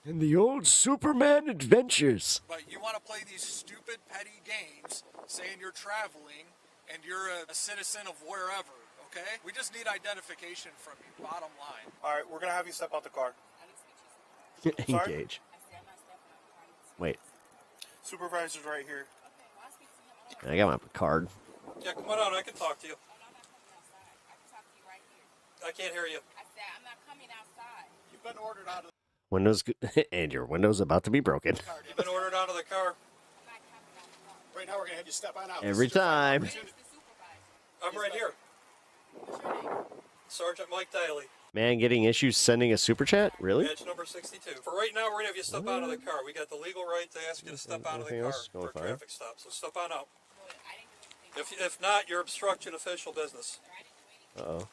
And the old Superman adventures. But you want to play these stupid, petty games saying you're traveling and you're a citizen of wherever, okay? We just need identification from you, bottom line. All right, we're going to have you step out the car. Engage. Wait, Supervisor's right here. I got my card. Yeah, come on out. I can talk to you. I can't hear you. I said, I'm not coming outside. You've been ordered out of Windows and your window's about to be broken. You've been ordered out of the car. Right now, we're gonna have you step on out. Every time. I'm right here. Sergeant Mike Daly. Man, getting issues sending a super chat? Really? Badge number 62. For right now, we're gonna have you step out of the car. We got the legal right to ask you to step out of the Anything car else? Going for a fine. traffic stop. So step on out. If not, you're obstructing official business. Uh-oh.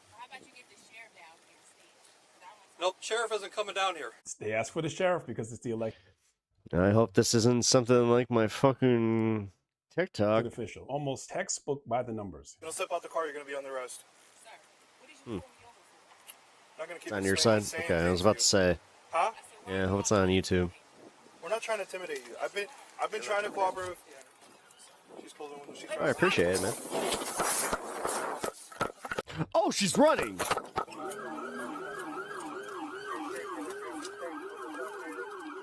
Nope, sheriff isn't coming down here. They asked for the sheriff because it's the election I hope this isn't something like my fucking TikTok. official. Almost textbook by the numbers. You don't step out the car, you're going to be on the arrest. Hmm. Not gonna keep It's on the your same- side? same Okay, I thing was for about you. to say. Huh? Yeah, I hope it's on YouTube. We're not trying to intimidate you. I've been trying to cooperate with you. She's closing the window. She's I appreciate it, man. Oh, she's running!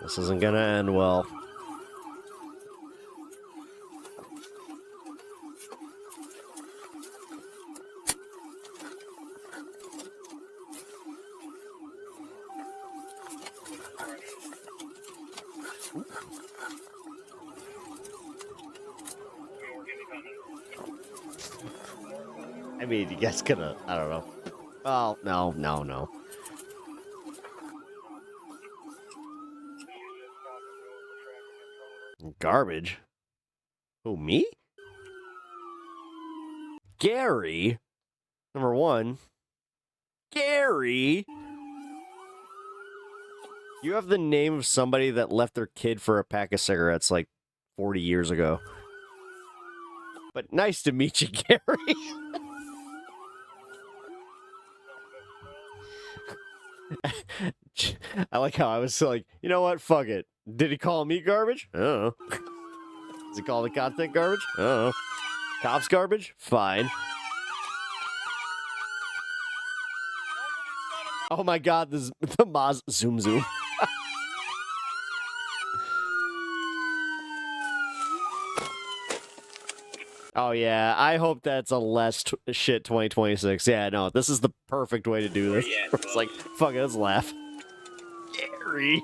This isn't gonna end well. I mean, you guys gonna, I don't know. Oh, no. Garbage? Who, me? Gary? Number one. Gary? You have the name of somebody that left their kid for a pack of cigarettes like 40 years ago. But nice to meet you, Gary. I like how I was like, you know what? Fuck it. Did he call me garbage? I don't know. Does he call the content garbage? I don't know. Cops garbage? Fine. Oh my god, this the Maz zoom. Oh yeah, I hope that's a less shit 2026. Yeah, no, this is the perfect way to do this. It's like, fuck it, let's laugh. Gary.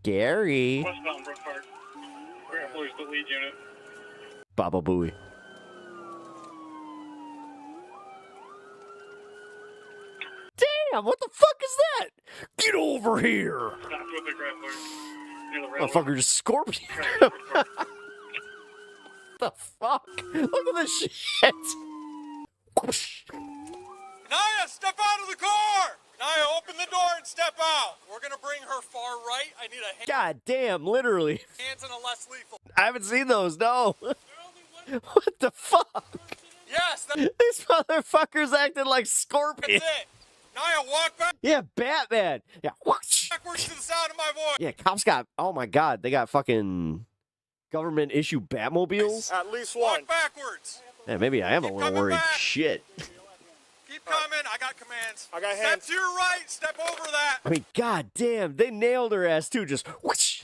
Gary. Westbound Brook Park. Grant Blue's the lead unit. Baba Booey. Damn, what the fuck is that? Get over here! Stopped with the Grant Blue. Near the railroad. Motherfucker just scorpion. The fuck? Look at this shit. Naya, step out of the car! Naya, open the door and step out. We're gonna bring her far right. I need a hand. God damn, literally. Hands and a less lethal. I haven't seen those, no. What the fuck? Yes, These motherfuckers acting like Scorpion. That's it. Naya, walk back. Yeah, Batman. Yeah, whoosh. Backwards to the sound of my voice. Yeah, cops got, oh my god, they got fucking government issue Batmobiles. At least one. Walk backwards. Yeah, maybe I am a little worried. back. Shit. Keep coming. I got commands. I got Step hands. to your right. Step over that. I mean, god damn, they nailed her ass too. Just whoosh.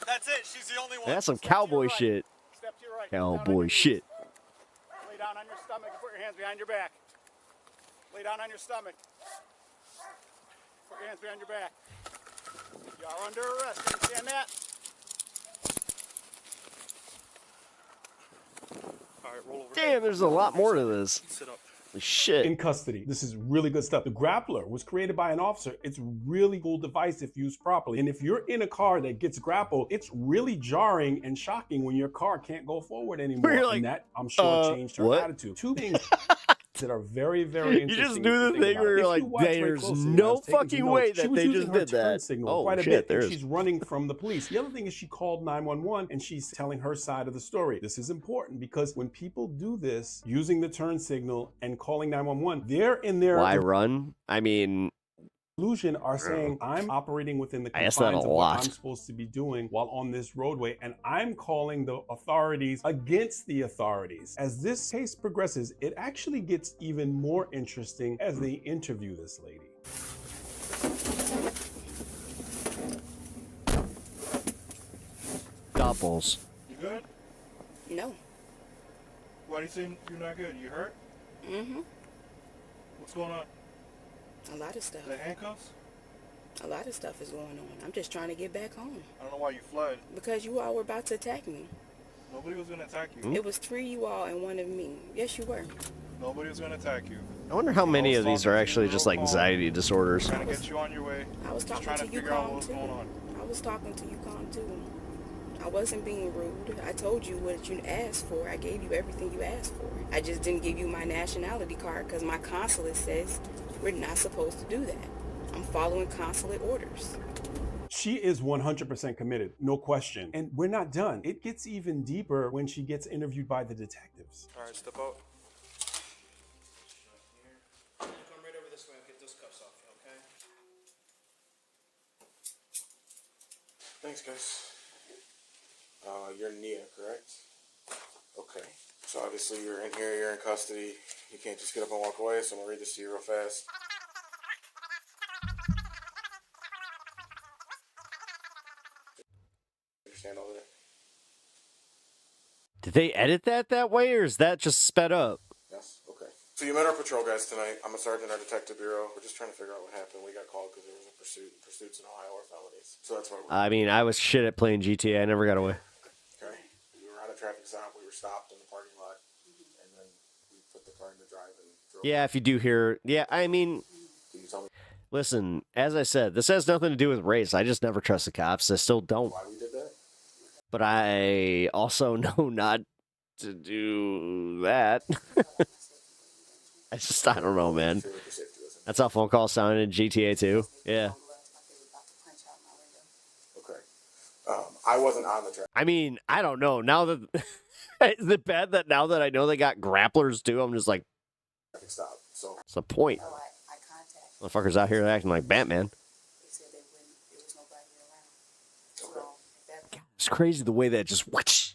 That's it. She's the only one. That's some cowboy shit. Step to your right. Cowboy shit. Lay down on your stomach and put your hands behind your back. Lay down on your stomach. Put your hands behind your back. You are under arrest. Understand that? All right, roll over. Damn, there's a lot more to this. Sit up. Shit. In custody. This is really good stuff. The grappler was created by an officer. It's a really cool device if used properly. And if you're in a car that gets grappled, it's really jarring and shocking when your car can't go forward anymore. You're like, and that, I'm sure, changed her what? attitude. Two things that are very, very interesting. You just do the thing where you're like, there's no fucking way that they just did that. Signal quite a bit. She's running from the police. The other thing is she called 911 and she's telling her side of the story. This is important because when people do this, using the turn signal and calling 911, they're in their Why run? I mean, illusion are saying I'm operating within the I ask that confines a of what lot. I'm supposed to be doing while on this roadway, and I'm calling the authorities against the authorities. As this case progresses, it actually gets even more interesting as they interview this lady. Doppels. You good? No. Why do you seem you're not good? You hurt? Mm-hmm. What's going on? A lot of stuff. The handcuffs? A lot of stuff is going on. I'm just trying to get back home. I don't know why you fled. Because you all were about to attack me. Nobody was going to attack you. It was 3 you all and 1 of me. Yes, you were. Nobody was going to attack you. I wonder how many of these are actually just like anxiety disorders. Trying to get you on your way. I was Just talking trying to you figure out calm what's too. going on. I was talking to you calm too. I wasn't being rude. I told you what you asked for. I gave you everything you asked for. I just didn't give you my nationality card because my consulate says we're not supposed to do that. I'm following consulate orders. She is 100% committed, no question. And we're not done. It gets even deeper when she gets interviewed by the detectives. All right, step out. Come right over this way. I'll get those cuffs off you, okay? Thanks, guys. You're Nia, correct? Okay. So obviously you're in here, you're in custody. You can't just get up and walk away, so I'm gonna read this to you real fast. Understand all that? Did they edit that way, or is that just sped up? Yes? Okay. So you met our patrol guys tonight. I'm a sergeant at our detective bureau. We're just trying to figure out what happened. We got called because there was a pursuit. Pursuits in Ohio are felonies. So that's why we're... I mean, I was shit at playing GTA. I never got away. Okay. We were on a traffic stop. We were stopped in the parking lot. And then we put the car in the drive and drove. Yeah, if you do hear... Yeah, I mean... Can you tell me Listen, as I said, this has nothing to do with race. I just never trust the cops. I still don't. why we did that? But I also know not to do that. I don't know, man. That's how phone calls sounded in GTA 2. Yeah. Okay. I wasn't on the track. I mean, I don't know. Now that... Is it bad that now that I know they got grapplers too, I'm just like... Stop. So... What's the point? Motherfuckers out here acting like Batman. It's crazy the way that just... Whoosh.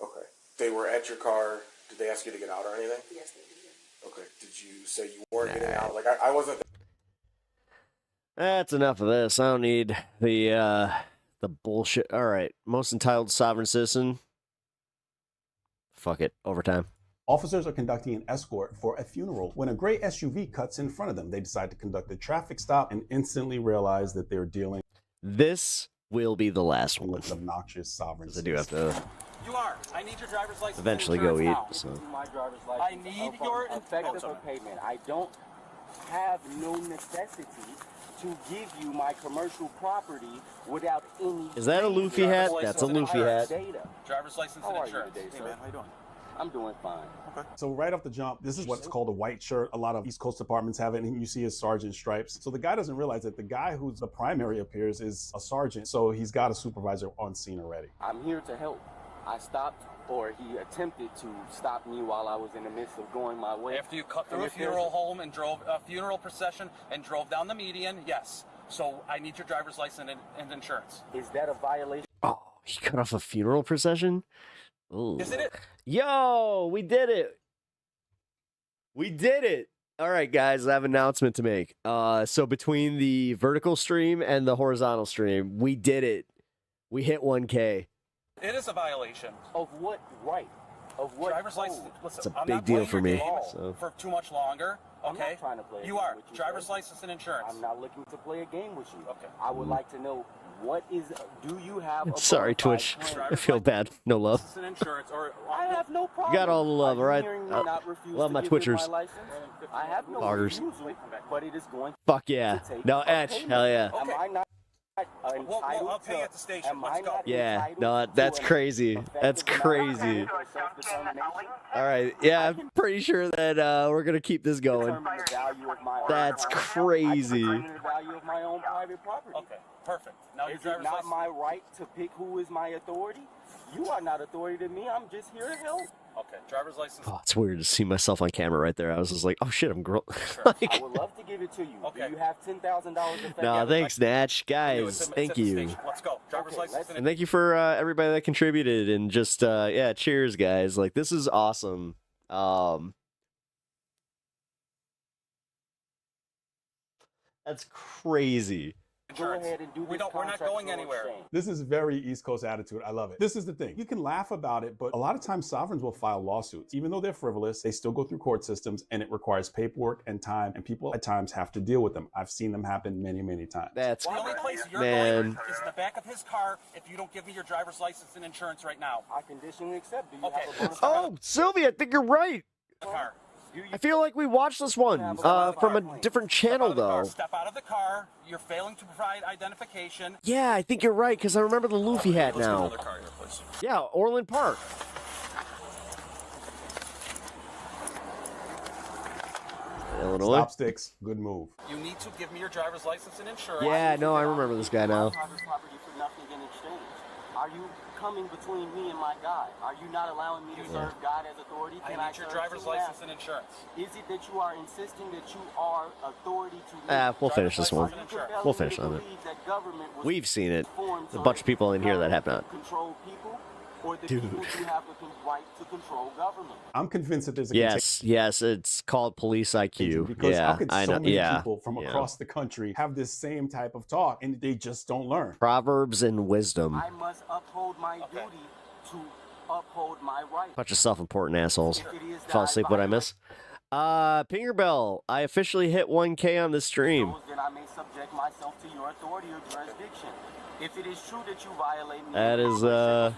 Okay. They were at your car. Did they ask you to get out or anything? Yes, they did. Okay. Did you say you weren't getting out? Like, I wasn't... That's enough of this. I don't need the bullshit. All right. Most entitled sovereign citizen. Fuck it. Overtime. Officers are conducting an escort for a funeral when a gray SUV cuts in front of them. They decide to conduct a traffic stop and instantly realize that they're dealing. This will be the last one. With obnoxious sovereign. I do have to You are. I need your driver's license. eventually go eat. So. My driver's I license. need your effective for payment. I don't have no necessity to give you my commercial property without any. Is that a Luffy hat? That's a Luffy hat. Driver's license How and are you insurance. today, Hey sir? man, how you doing? I'm doing fine. Okay. So right off the jump, this is what's called a white shirt. A lot of East Coast departments have it, and you see his sergeant stripes. So the guy doesn't realize that the guy who's the primary appears is a sergeant. So he's got a supervisor on scene already. I'm here to help. I stopped, or he attempted to stop me while I was in the midst of going my way. After you cut through a funeral home and drove a funeral procession and drove down the median, yes. So I need your driver's license and insurance. Is that a violation? Oh, he cut off a funeral procession? Ooh. Isn't it? Yo, we did it. We did it. All right, guys, I have an announcement to make. So between the vertical stream and the horizontal stream, we did it. We hit 1K. It is a violation. Of what right? Of what driver's license? Listen, It's a I'm big not deal playing for your me, game so. for too much longer. I'm Okay. not trying to play a You game are. with you, Driver's sir. license and insurance. I'm not looking to play a game with you. Okay. I would like to know what is. Do you have? A Sorry, bona fide Twitch. plan? I feel bad. No love. License and insurance, or I have no problem. You got all the love, all right? Hearing me not refuse Love to my give you Twitchers. my license? I have no Loggers. refusal, but it is going. Fuck yeah. to take No, a Etch. payment. Hell yeah. Am I not entitled I'll pay you at the station. Am Let's I go. not Yeah. entitled No, to that's an crazy. That's effective crazy. amount of self-determination? All right. Yeah, I'm pretty sure that we're going to keep this going. Determine the value of my own That's property. crazy. I can determine the value of my own private property. Okay, perfect. Now your Is it driver's not license. my right to pick who is my authority? You are not authority to me. I'm just here to help. Okay, driver's license. Oh, it's weird to see myself on camera right there. I was just like, oh shit, I'm girl. I would love to give it to you. Okay. Do you have $10,000 to No, thanks, Natch. Guys, It's thank at the you. station. Let's go. Driver's license And thank you for everybody that contributed and just, yeah, cheers, guys. Like, this is awesome. That's crazy. Go ahead and do this. We're not going anywhere. This is very East Coast attitude. I love it. This is the thing. You can laugh about it, but a lot of times sovereigns will file lawsuits. Even though they're frivolous, they still go through court systems, and it requires paperwork and time, and people at times have to deal with them. I've seen them happen many, many times. That's The only place you're man. going is in the back of his car if you don't give me your driver's license and insurance right now. I conditionally accept. Do you Okay. have a bona fide Oh, Sylvia, I think you're right. car. I feel like we watched this one from a different channel, though. Step out of the car. You're failing to provide identification. Yeah, I think you're right, because I remember the Luffy hat Let's get now. another car here, please. Yeah, Orland Park. Illinois. Stop sticks. Good move. You need to give me your driver's license and insurance. Yeah, no, I remember this guy now. private property for nothing in exchange? Are you coming between me and my God? Are you not allowing me to serve God as authority? Can I need your serve driver's two license masters? and insurance. Is it that you are insisting that you are authority to me? We'll finish this one. We'll finish on it. We've seen it. There's a bunch of people in here that have not. Control people, or the Dude. people who have the right to control government? I'm convinced that there's a Yes, it's called Police IQ. because Yeah, how could I so know. many Yeah, people from yeah. across the country have this same type of talk and they just don't learn? Proverbs and wisdom. I must uphold my duty to uphold my right. Bunch of self-important assholes. Fall asleep. What I miss? Pinger Bell. I officially hit 1K on the stream. Then I may subject myself to your authority or jurisdiction. If it is true that you violate me, That is, then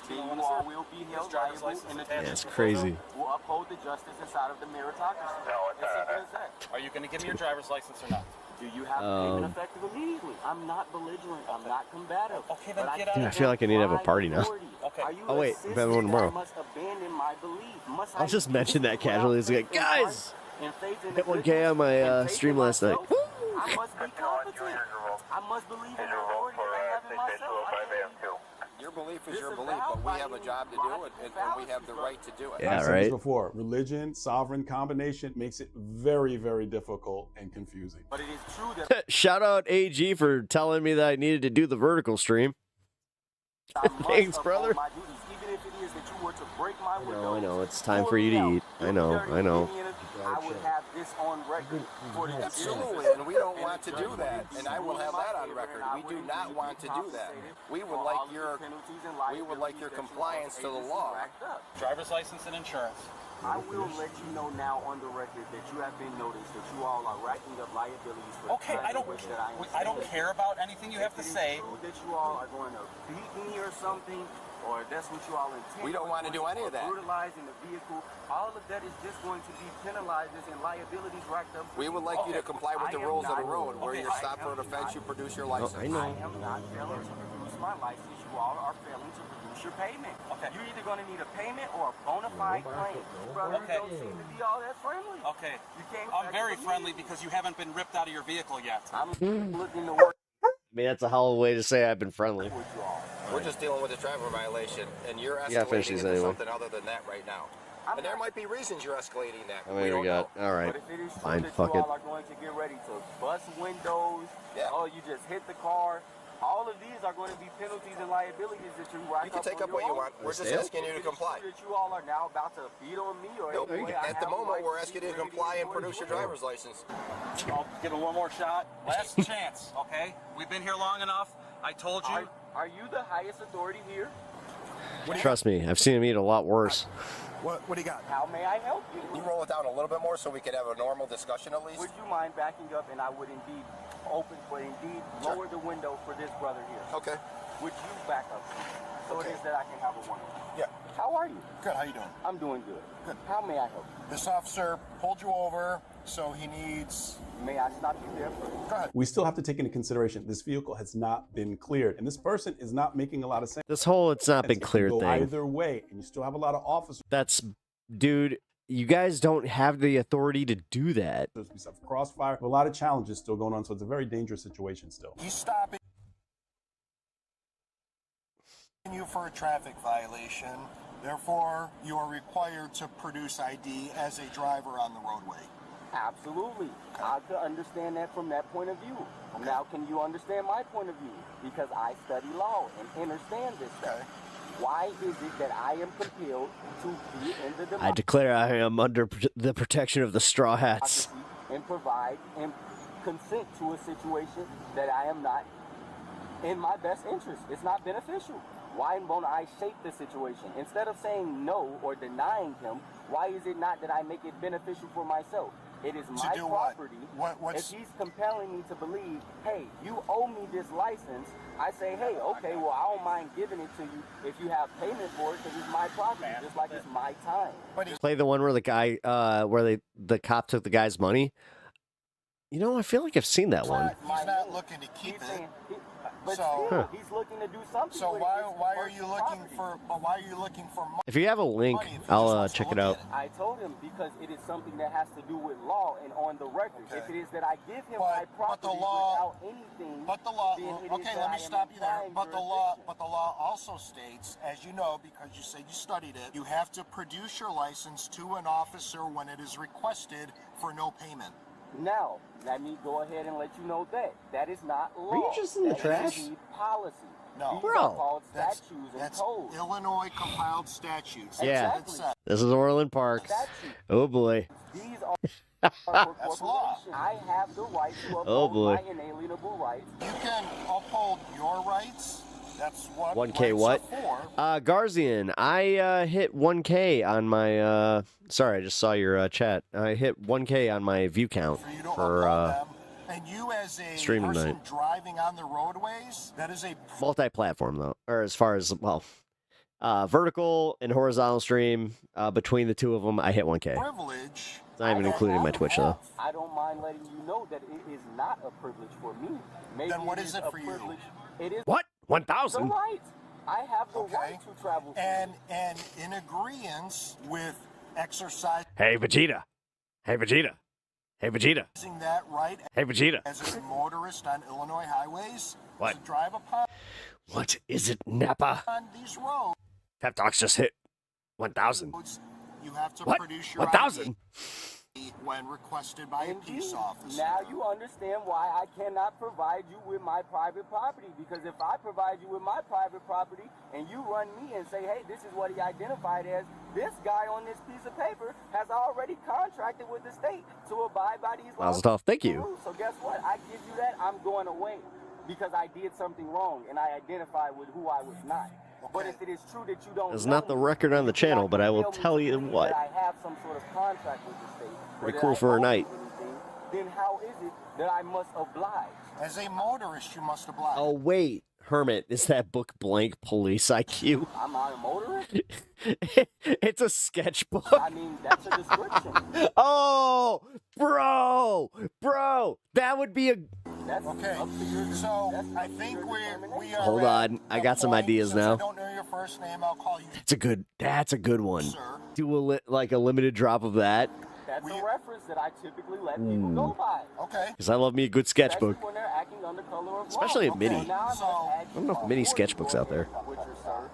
you all will be held liable, and the Yeah, it's crazy. will uphold the justice inside of the meritocracy. As simple as that. Are you going to give me your driver's license or not? Do you have payment effective immediately? I'm not belligerent. I'm not combative. Okay, then but get out Dude, I feel like I need to have a party now. Okay. Are you Oh, wait, we have one tomorrow. I must abandon my belief? Must I'll I just speak mention that casually. It's like, in heart guys, and faith in hit the 1K on my stream last night. myself? I must be competent. I must believe in the authority that I have in myself. Your belief is your belief, but we have a job to do it, and we have the right to do it. Yeah, I've said right. this before. Religion, sovereign combination makes it very, very difficult and confusing. But it is true that Shout out AG for telling me that I needed to do the vertical stream. I must Thanks, uphold brother. my duties, even if it is that you were to break my I know. It's time for you to eat. I know. I would have this on record for the Absolutely, and we don't want to do that, and I will have that on record. We do not want to do that. We would like your compliance to the law. Driver's license and insurance. I will let you know now on the record that you have been noticed that you all are racking up liabilities for Okay, the I don't care about anything you have to say. That you all are going to beat me or something, or that's what you all intend. We don't want to do any of that. Brutalizing the vehicle. All of that is just going to be penalized and liabilities racked up. We would like you to comply with the rules of the road. Where you're stopped for an offense, you produce your license. I am not failing to produce my license. You all are failing to produce your payment. Okay. You're either going to need a payment or a bona my claim. Brother, Okay. don't seem to be all that friendly. Okay. You came I'm back very to me. friendly because you haven't been ripped out of your vehicle yet. I'm looking to work I mean, that's a hell of a way to say I've been friendly. with you all. We're just dealing with a driver violation, and you're You gotta finish escalating these into anyway. something other than that right now. And there might be reasons you're escalating that. How many we got? All right. But if it is true Fine, that fuck you it. all are going to get ready to bust windows, oh, you just hit the car, all of these are going to be penalties and liabilities that you rack You can up take on up your what you own. want. We're just asking you to comply. If it is true that you all are now about to beat on me or Nope. anyway, I At the have a moment, right we're to asking be you to ready comply and enjoy produce your the driver's license. I'll give it one more shot. Last chance, okay? We've been here long enough. I told you. Are you the highest authority here? Trust me, I've seen him eat a lot worse. What do you got? How may I help you? Can you roll it down a little bit more so we could have a normal discussion at least? Would you mind backing up, and I would indeed lower the window for this brother here. Okay. Would you back up, so it is that I can have a one-on-one? Yeah. How are you? Good. How you doing? I'm doing good. Good. How may I help you? This officer pulled you over, so he needs. May I stop you there first? Go ahead. We still have to take into consideration this vehicle has not been cleared, and this person is not making a lot of sense. This whole it's not been It can cleared go thing. either way, and you still have a lot of officers. That's, dude, you guys don't have the authority to do that. We have crossfire, a lot of challenges still going on, so it's a very dangerous situation still. He's stopping you for a traffic violation. Therefore, you are required to produce ID as a driver on the roadway. Absolutely. I could understand that from that point of view. Now, can you understand my point of view? Because I study law and understand this stuff. Why is it that I am compelled to be in the I democracy declare I am under the protection of the Straw Hats. and provide and consent to a situation that I am not in my best interest? It's not beneficial. Why won't I shape the situation? Instead of saying no or denying him, why is it not that I make it beneficial for myself? It is my do what? property. What's... If he's compelling me to believe, hey, you owe me this license, I say, hey, okay, well, I don't mind giving it to you if you have payment for it because it's my property, just like it's my time. Play the one where the guy, the cop took the guy's money. You know, I feel like I've seen that one. He's not looking to keep it. But So- still, he's looking to do something. So with why it. It's are personal you looking property. for money? If you have a link, I'll check it out. I told him because it is something that has to do with law and on the record. If it is that I give him my property without anything, But the law, then it is okay, that let I me am stop you there. implying But the law also states, as you know, because you said you studied it, you have to produce your license to an officer when it is requested for no payment. Now, let me go ahead and let you know that that is not law. you just in the That is trash? indeed policy. No, These are called that's statutes and that's codes. Illinois compiled statutes. Yeah, That's what it says. this is Orland Parks. Oh boy. These are for That's law. corporations. I have the right to uphold Oh, boy. my inalienable rights. You can uphold your rights. That's what 1K rights what? are for. Garzian, I hit 1K on my, sorry, I just saw your chat. I hit 1K on my view count for And you as a stream person tonight. driving on the roadways, that is a Multi-platform though, or as far as, well, vertical and horizontal stream, between the two of them, I hit 1K. privilege. It's not even including my Twitch though. I don't mind letting you know that it is not a privilege for me. Maybe Then what is it a for you? privilege. It is What? the 1,000? right. I have the right to travel. And in agreement with exercising Hey, Vegeta. Hey, Vegeta. Hey, Vegeta. that right Hey, Vegeta. as a motorist on Illinois highways What? to drive upon What is it, Napa? these roads, Pep Talks just hit 1,000. you have to What? produce your 1,000? ID when requested by a peace officer. Now you understand why I cannot provide you with my private property. Because if I provide you with my private property and you run me and say, hey, this is what he identified as, this guy on this piece of paper has already contracted with the state to abide by these laws. Mazel tov, thank you. Rules. So guess what? I give you that, I'm going away because I did something wrong and I identified with who I was not. But if it is true that you don't It's know not the record on the channel, but I will tell you what. that I have some sort of contract with the state, or Pretty that cool I for a owe night. anything, then how is it that I must oblige? As a motorist, you must oblige. Oh, wait. Hermit, is that book blank Police IQ? I'm not a motorist. It's a sketchbook. I mean, that's a description. Oh, bro, that would be a... That's okay. So I think we are. Hold on, I got some ideas Since I now. don't know your first name, I'll call you That's a good one. sir. do like a limited drop of that. That's a reference that I typically let people go by. Okay. Because I love me a good sketchbook. Especially when they're acting under color of law. Especially a mini. So now I don't know if mini sketchbooks out there. Butcher, sir,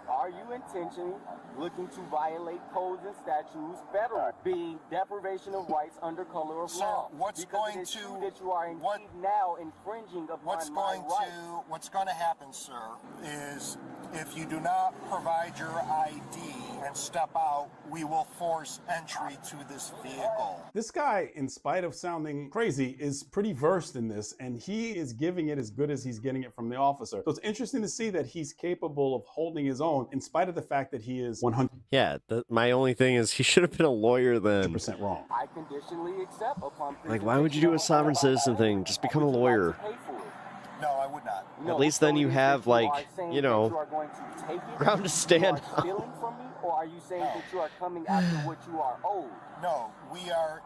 are you intentionally looking to violate codes and statutes, federal, being deprivation of rights under color of law? What's Because going it is to true that you are indeed now infringing upon what's going to happen, sir, is if you do not provide your ID and step out, we will force entry to this vehicle. This guy, in spite of sounding crazy, is pretty versed in this, and he is giving it as good as he's getting it from the officer. So it's interesting to see that he's capable of holding his own, in spite of the fact that he is 100%. Yeah, my only thing is he should have been a lawyer then. Wrong. I conditionally accept upon Like, why would you do a sovereign citizen thing? Just become a lawyer. No, I would not. At least then you have, like, you know, ground to stand on. Stealing from me, or are you saying that you are coming after what you are owed? No, we are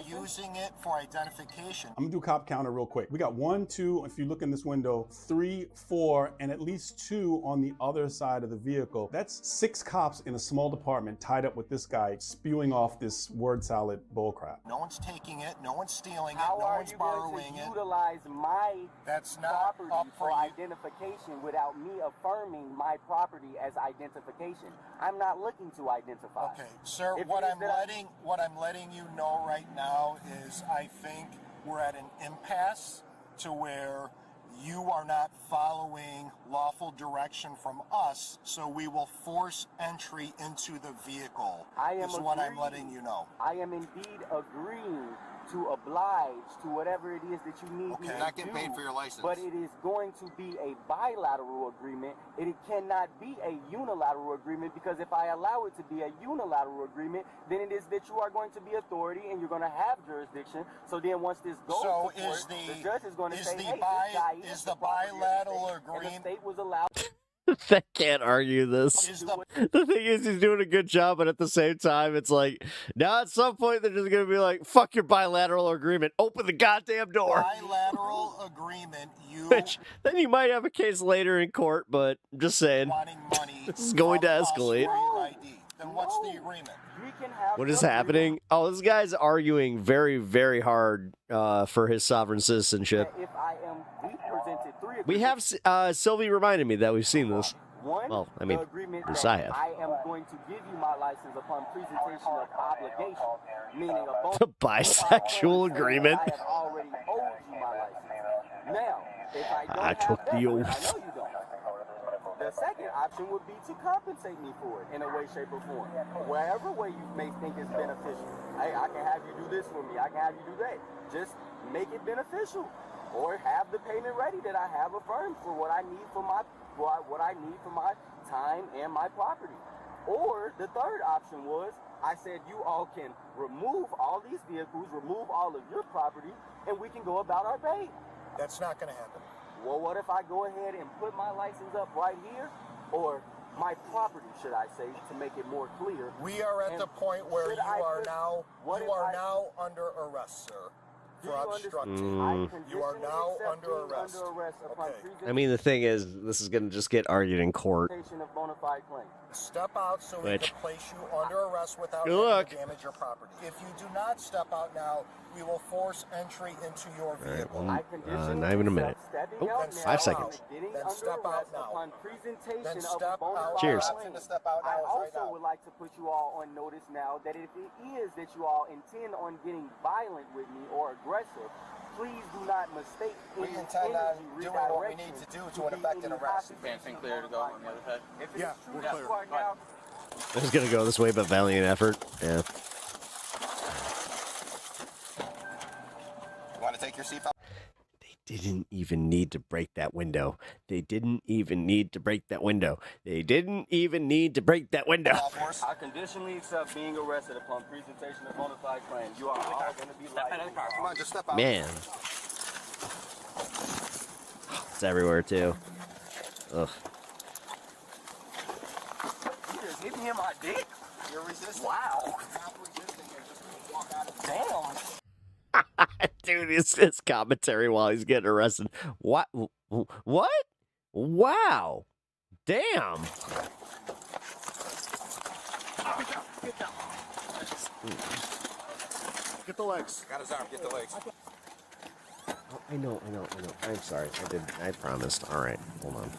using it for identification. I'm gonna do cop counter real quick. We got 1, 2, if you look in this window, 3, 4, and at least 2 on the other side of the vehicle. That's 6 cops in a small department tied up with this guy spewing off this word salad bullcrap. No one's taking it, no one's stealing it, How no are one's you going borrowing to it. utilize my property up for for you. identification without me affirming my property as identification? I'm not looking to identify. Okay, sir, If what it is I'm that letting you know right now is I think we're at an impasse to where you are not following lawful direction from us, so we will force entry into the vehicle. Is what I'm letting you know. I am indeed agreeing to oblige to whatever it is that you need me to You're not getting do, paid for your license. but it is going to be a bilateral agreement. It cannot be a unilateral agreement, because if I allow it to be a unilateral agreement, then it is that you are going to be authority and you're going to have jurisdiction. So then once this goes to court, the judge is going to say, hey, this guy is the bilateral agreement, and the state was allowed. I can't argue this. The thing is, he's doing a good job, but at the same time, it's like, now at some point, they're just going to be like, fuck your bilateral agreement. Open the goddamn door. Bilateral agreement, Which, then you might have a case later in court, but I'm just saying, this is going to escalate. Then what's the agreement? What is happening? Oh, this guy's arguing very, very hard for his sovereign citizenship. If I am, we presented 3 agreements. We have, Sylvie reminded me that we've seen this. One, well, I mean, the agreement yes, that I have. I am going to give you my license upon presentation of obligation, meaning a bonus. The bisexual agreement. I have already owed you my license. Now, if I don't I took have the that, oath. I know you don't. The second option would be to compensate me for it in a way, shape, or form. Wherever way you may think is beneficial. Hey, I can have you do this for me. I can have you do that. Just make it beneficial. Or have the payment ready that I have affirmed for what I need for my time and my property. Or the third option was, I said you all can remove all these vehicles, remove all of your property, and we can go about our day. That's not going to happen. Well, what if I go ahead and put my license up right here, or my property, should I say, to make it more clear? We are at the point where you are now under arrest, sir. For obstructing. You are now under arrest. I mean, the thing is, this is going to just get argued in court. Of bona fide claim. Step out so we can place you under arrest without Good luck. having to damage your property. If you do not step out now, we will force entry into your vehicle. Not even a minute. Oh, 5 seconds. Then step out now. Upon presentation Then of step out. Cheers. To step out now I is right also now. would like to put you all on notice now that if it is that you all intend on getting violent with me or aggressive, please do not mistake We any intend on energy doing what we need to do to effect an arrest. Fancy clear to go on the other side. If it is true that you are now This is going to go this way, but valiant effort. Yeah. You want to take your seatbelt? They didn't even need to break that window. They didn't even need to break that window. They didn't even need to break that window. I conditionally accept being arrested upon presentation of bona fide claims. You are all going to be liable. Come on, just step out. Man. It's everywhere, too. Ugh. You just hit me in my dick? You're resisting. Wow. You're not resisting. You're just going to walk out of the Damn. Dude, his commentary while he's getting arrested. What? What? Wow. Damn. Get the legs. Got his arm. Get the legs. Oh, I know. I'm sorry. I promised. All right, hold on.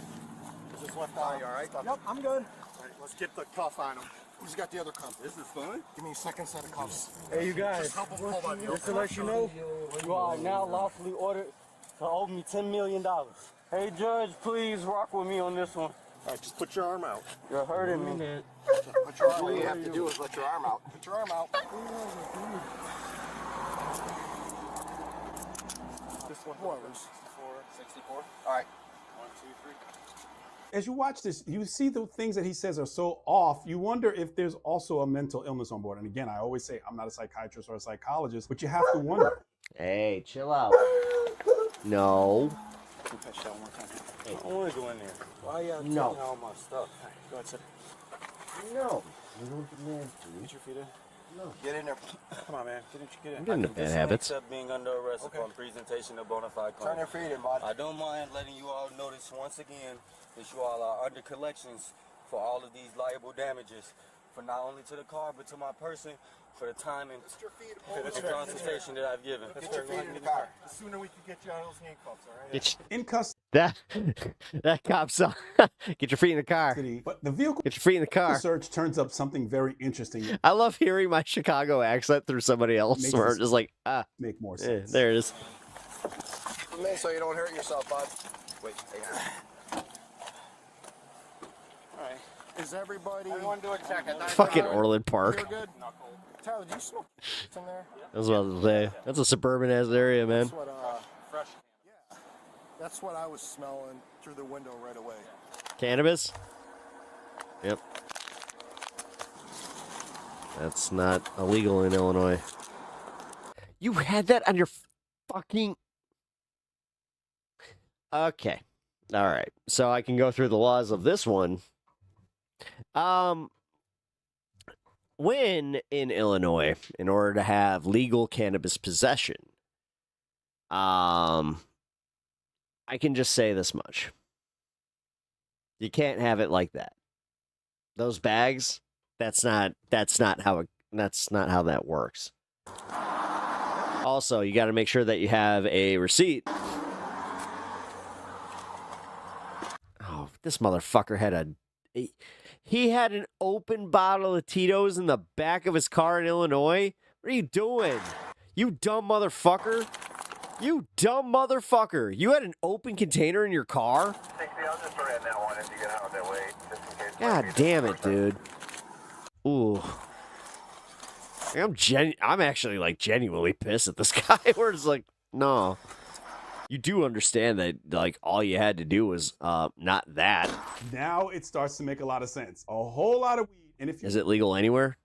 Just left eye, you all right? Yep, I'm good. All right, let's get the cuff on him. Who's got the other cuff? This is fun. Give me a second set of cuffs. Hey, you guys. Just help him pull that Just to let you know, you are now lawfully ordered to owe me $10 million. Hey, Judge, please rock with me on this one. All right, just put your arm out. You're hurting me. Put your arm. All you have to do is let your arm out. Put your arm out. This one. 64. All right. 1, 2, 3. As you watch this, you see the things that he says are so off. You wonder if there's also a mental illness on board. And again, I always say I'm not a psychiatrist or a psychologist, but you have to wonder. Hey, chill out. No. Touch that one more time. Hey, I don't want to go in there. Why you taking No. all my stuff? Go ahead, sit. No. You don't demand to. Get your feet in. No. Get in there. Come on, man. Get in. I'm getting into bad habits. Except being under arrest upon presentation of bona fide claim. Turn your feet in, bud. I don't mind letting you all notice once again that you all are under collections for all of these liable damages, for not only to the car but to my person, for the time and consultation that I've given. Get your feet in the car. The sooner we can get you out of those handcuffs, all right? In custody. That cop's on. Get your feet in the car. But the vehicle Get your feet in the car. search turns up something very interesting. I love hearing my Chicago accent through somebody else. Makes Where it it's just like, make more sense. there it is. Man, so you don't hurt yourself, bud. Wait, hang on. All right. Is everybody... Everyone do a check at 9. Fucking Orland Park. You're good? Tyler, do you smoke in there? I was about to say, that's a suburban ass area, man. That's what, fresh. Yeah. That's what I was smelling through the window right away. Cannabis? Yep. That's not illegal in Illinois. You had that on your fucking... Okay. All right. So I can go through the laws of this one. When in Illinois, in order to have legal cannabis possession, I can just say this much. You can't have it like that. Those bags, that's not how that works. Also, you got to make sure that you have a receipt. Oh, this motherfucker had he had an open bottle of Tito's in the back of his car in Illinois. What are you doing? You dumb motherfucker. You dumb motherfucker. You had an open container in your car? God damn it, dude. Ooh. I'm actually like genuinely pissed at this guy. Where it's like, no. You do understand that like all you had to do was not that. Now it starts to make a lot of sense. A whole lot of weed. And if you Is it legal anywhere?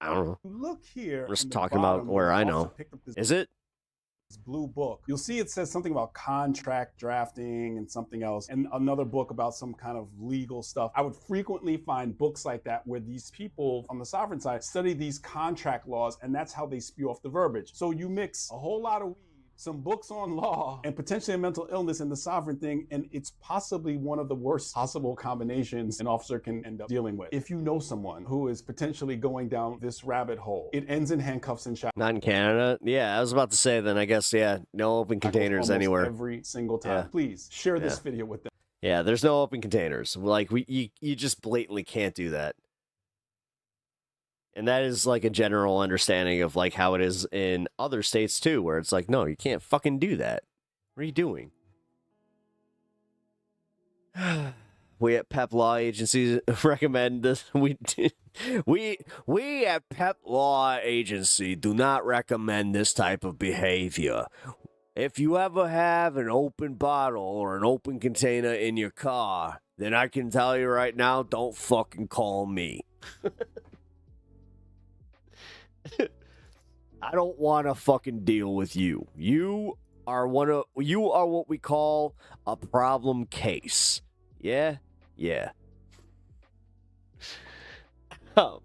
I don't know. look here, We're just on the talking about bottom, where I I also know. picked up this Is it? blue book. You'll see it says something about contract drafting and something else, and another book about some kind of legal stuff. I would frequently find books like that where these people on the sovereign side study these contract laws, and that's how they spew off the verbiage. So you mix a whole lot of weed, some books on law, and potentially a mental illness in the sovereign thing, and it's possibly one of the worst possible combinations an officer can end up dealing with. If you know someone who is potentially going down this rabbit hole, it ends in handcuffs and shackles. Not in Canada? Yeah, I was about to say then I guess, yeah, no open containers Almost anywhere. every single time. Yeah. Please share this Yeah. video with them. Yeah, there's no open containers. Like you just blatantly can't do that. And that is like a general understanding of like how it is in other states too, where it's like, no, you can't fucking do that. What are you doing? We at PEP Law Agency recommend this. We at PEP Law Agency do not recommend this type of behavior. If you ever have an open bottle or an open container in your car, then I can tell you right now, don't fucking call me. I don't want to fucking deal with you. You are what we call a problem case. Yeah? Yeah. Oh.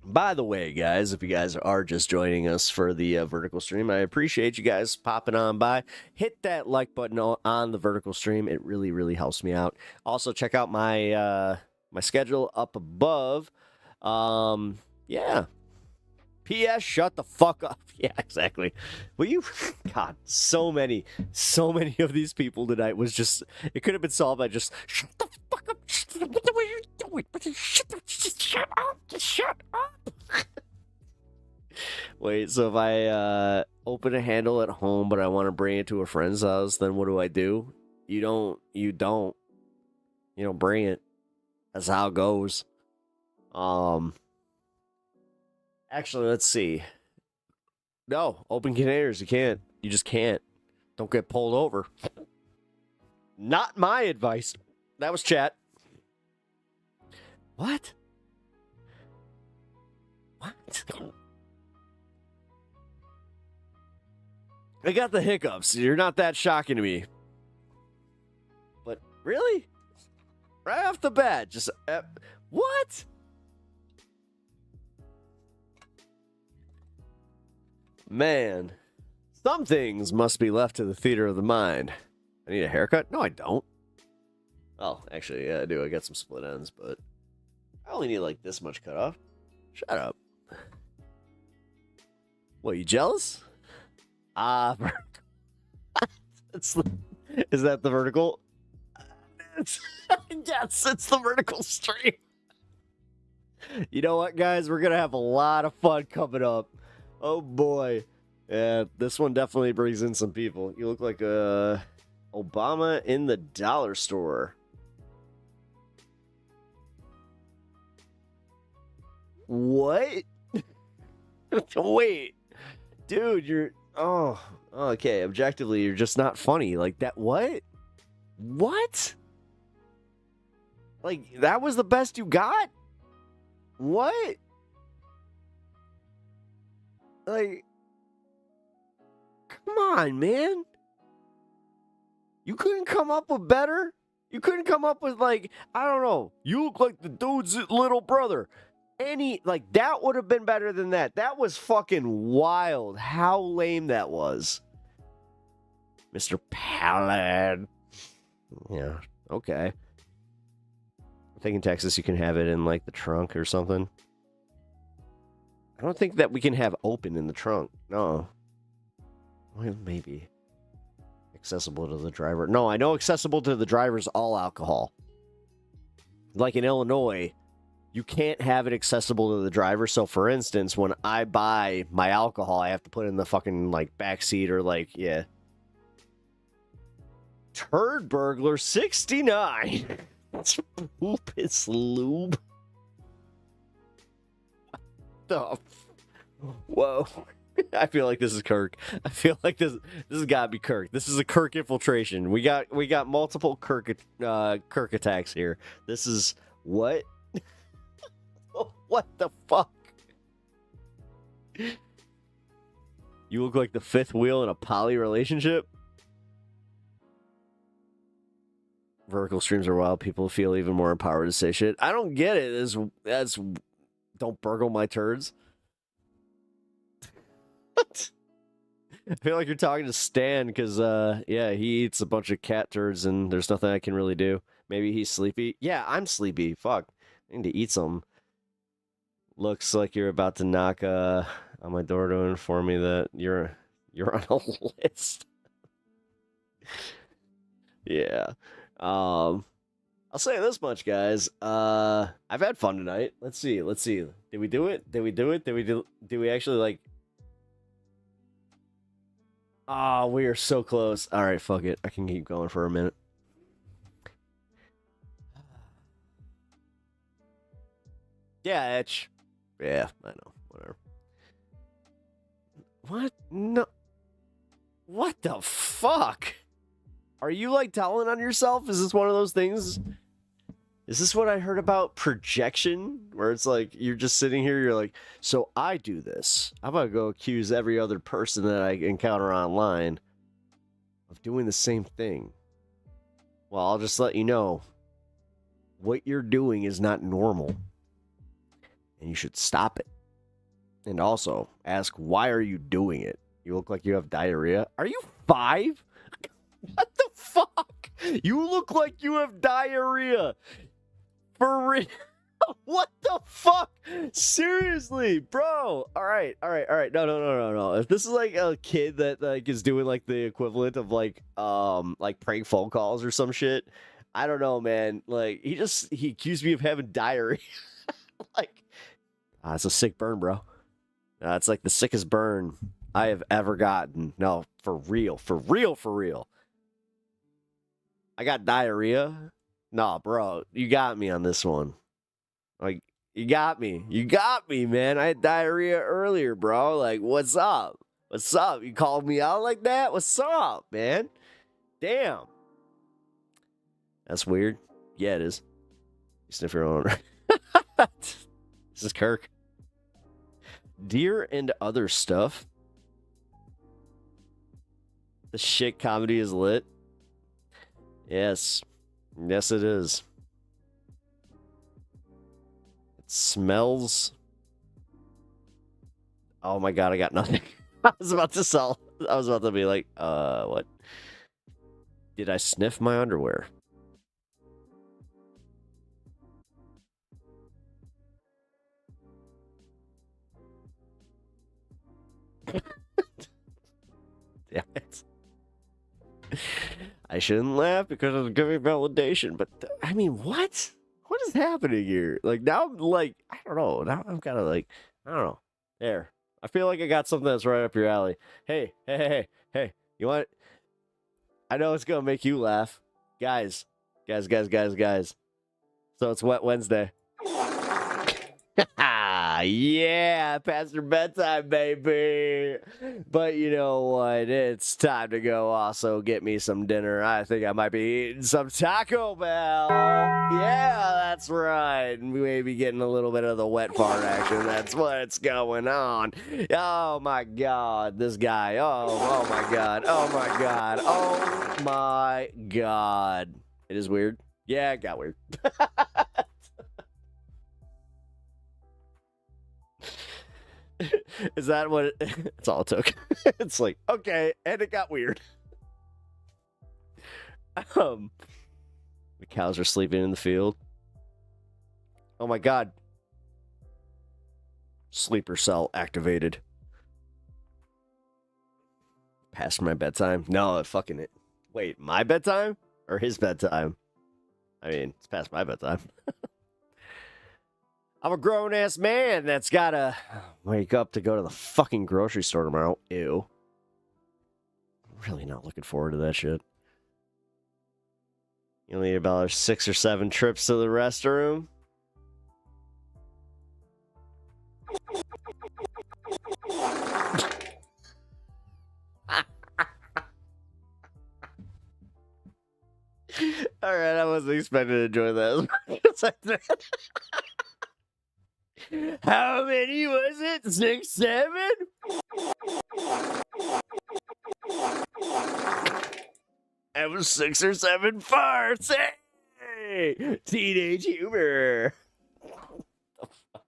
By the way, guys, if you guys are just joining us for the vertical stream, I appreciate you guys popping on by. Hit that like button on the vertical stream. It really, really helps me out. Also, check out my my schedule up above. Yeah. P.S. Shut the fuck up. Yeah, exactly. Will you? God, so many of these people tonight was just. It could have been solved by just shut the fuck up. What are you doing? Shut up. Just shut up. Wait, so if I open a handle at home, but I want to bring it to a friend's house, then what do? You don't bring it. That's how it goes. Actually, let's see. No, open containers, you can't. You just can't. Don't get pulled over. Not my advice. That was chat. What? I got the hiccups. You're not that shocking to me. But really? Right off the bat, just what? Man, some things must be left to the theater of the mind. I need a haircut? No, I don't. Oh, actually, yeah, I do. I got some split ends, but I only need like this much cut off. Shut up. What, you jealous? Is that the vertical? Yes, it's the vertical stream. You know what, guys? We're gonna have a lot of fun coming up. Oh boy. Yeah, this one definitely brings in some people. You look like Obama in the dollar store. What? Wait. Dude, you're... Oh, okay. Objectively, you're just not funny. Like that. What? What? Like, that was the best you got? What? Like, come on, man. You couldn't come up with better? You couldn't come up with, like, I don't know. You look like the dude's little brother. That would have been better than that. That was fucking wild. How lame that was. Mr. Palad. Yeah, okay. I think in Texas you can have it in, like, the trunk or something. I don't think that we can have open in the trunk. No. Well, maybe. Accessible to the driver. No, I know accessible to the driver's all alcohol. Like in Illinois, you can't have it accessible to the driver. So, for instance, when I buy my alcohol, I have to put it in the fucking, like, backseat or, like, yeah. Turd Burglar 69. It's poop. It's lube. What the? Whoa. I feel like this is Kirk. I feel like this has got to be Kirk. This is a Kirk infiltration. We got multiple Kirk attacks here. This is what? What the fuck? You look like the fifth wheel in a poly relationship. Vertical streams are wild. People feel even more empowered to say shit. I don't get it. That's don't burgle my turds. What? I feel like you're talking to Stan because, yeah, he eats a bunch of cat turds and there's nothing I can really do. Maybe he's sleepy. Yeah, I'm sleepy. Fuck. I need to eat some. Looks like you're about to knock on my door to inform me that you're on a list. Yeah. I'll say this much, guys. I've had fun tonight. Let's see. Did we do it? Did we actually, like... Ah, we are so close. All right, fuck it. I can keep going for a minute. Yeah, Etch. Yeah, I know. Whatever. What? No. What the fuck? Are you, like, telling on yourself? Is this one of those things? Is this what I heard about projection? Where it's like, you're just sitting here, you're like, so I do this. I'm going to go accuse every other person that I encounter online of doing the same thing. Well, I'll just let you know, what you're doing is not normal. And you should stop it. And also, ask, why are you doing it? You look like you have diarrhea. Are you 5? What the fuck? You look like you have diarrhea. For real. What the fuck? Seriously, bro. All right. No. If this is like a kid that like is doing like the equivalent of like prank phone calls or some shit, I don't know, man. Like he accused me of having diarrhea. Like, it's a sick burn, bro. It's like the sickest burn I have ever gotten. No, for real. I got diarrhea. Nah, bro, you got me on this one. Like, you got me, man. I had diarrhea earlier, bro. Like, what's up? You called me out like that? What's up, man? Damn. That's weird. Yeah, it is. You sniff your own. This is Kirk. Deer and other stuff. The shit comedy is lit. Yes, it is. It smells. Oh my god, I got nothing. I was about to be like, what? Did I sniff my underwear? Damn it. I shouldn't laugh because it's giving validation, but I mean, what? What is happening here? Like, now I'm like, I don't know. Now I'm kind of like, I don't know. There. I feel like I got something that's right up your alley. Hey. You want? I know it's going to make you laugh. Guys. So it's Wet Wednesday. Yeah, past your bedtime, baby. But you know what? It's time to go also get me some dinner. I think I might be eating some Taco Bell. Yeah, that's right. We may be getting a little bit of the wet fart action. That's what's going on. Oh my god, this guy. Oh my god. It is weird. Yeah, it got weird. Is that what it's all it took? It's like, okay, and it got weird. The cows are sleeping in the field. Oh my god. Sleeper cell activated. Past my bedtime? No, fucking it. Wait, my bedtime? Or his bedtime? I mean, it's past my bedtime. I'm a grown-ass man that's gotta wake up to go to the fucking grocery store tomorrow. Ew. I'm really not looking forward to that shit. You only need about 6 or 7 trips to the restroom. Alright, I wasn't expecting to enjoy that as much as I did. How many was it? 6, 7? That was 6 or 7 farts. Hey! Teenage humor. What the fuck?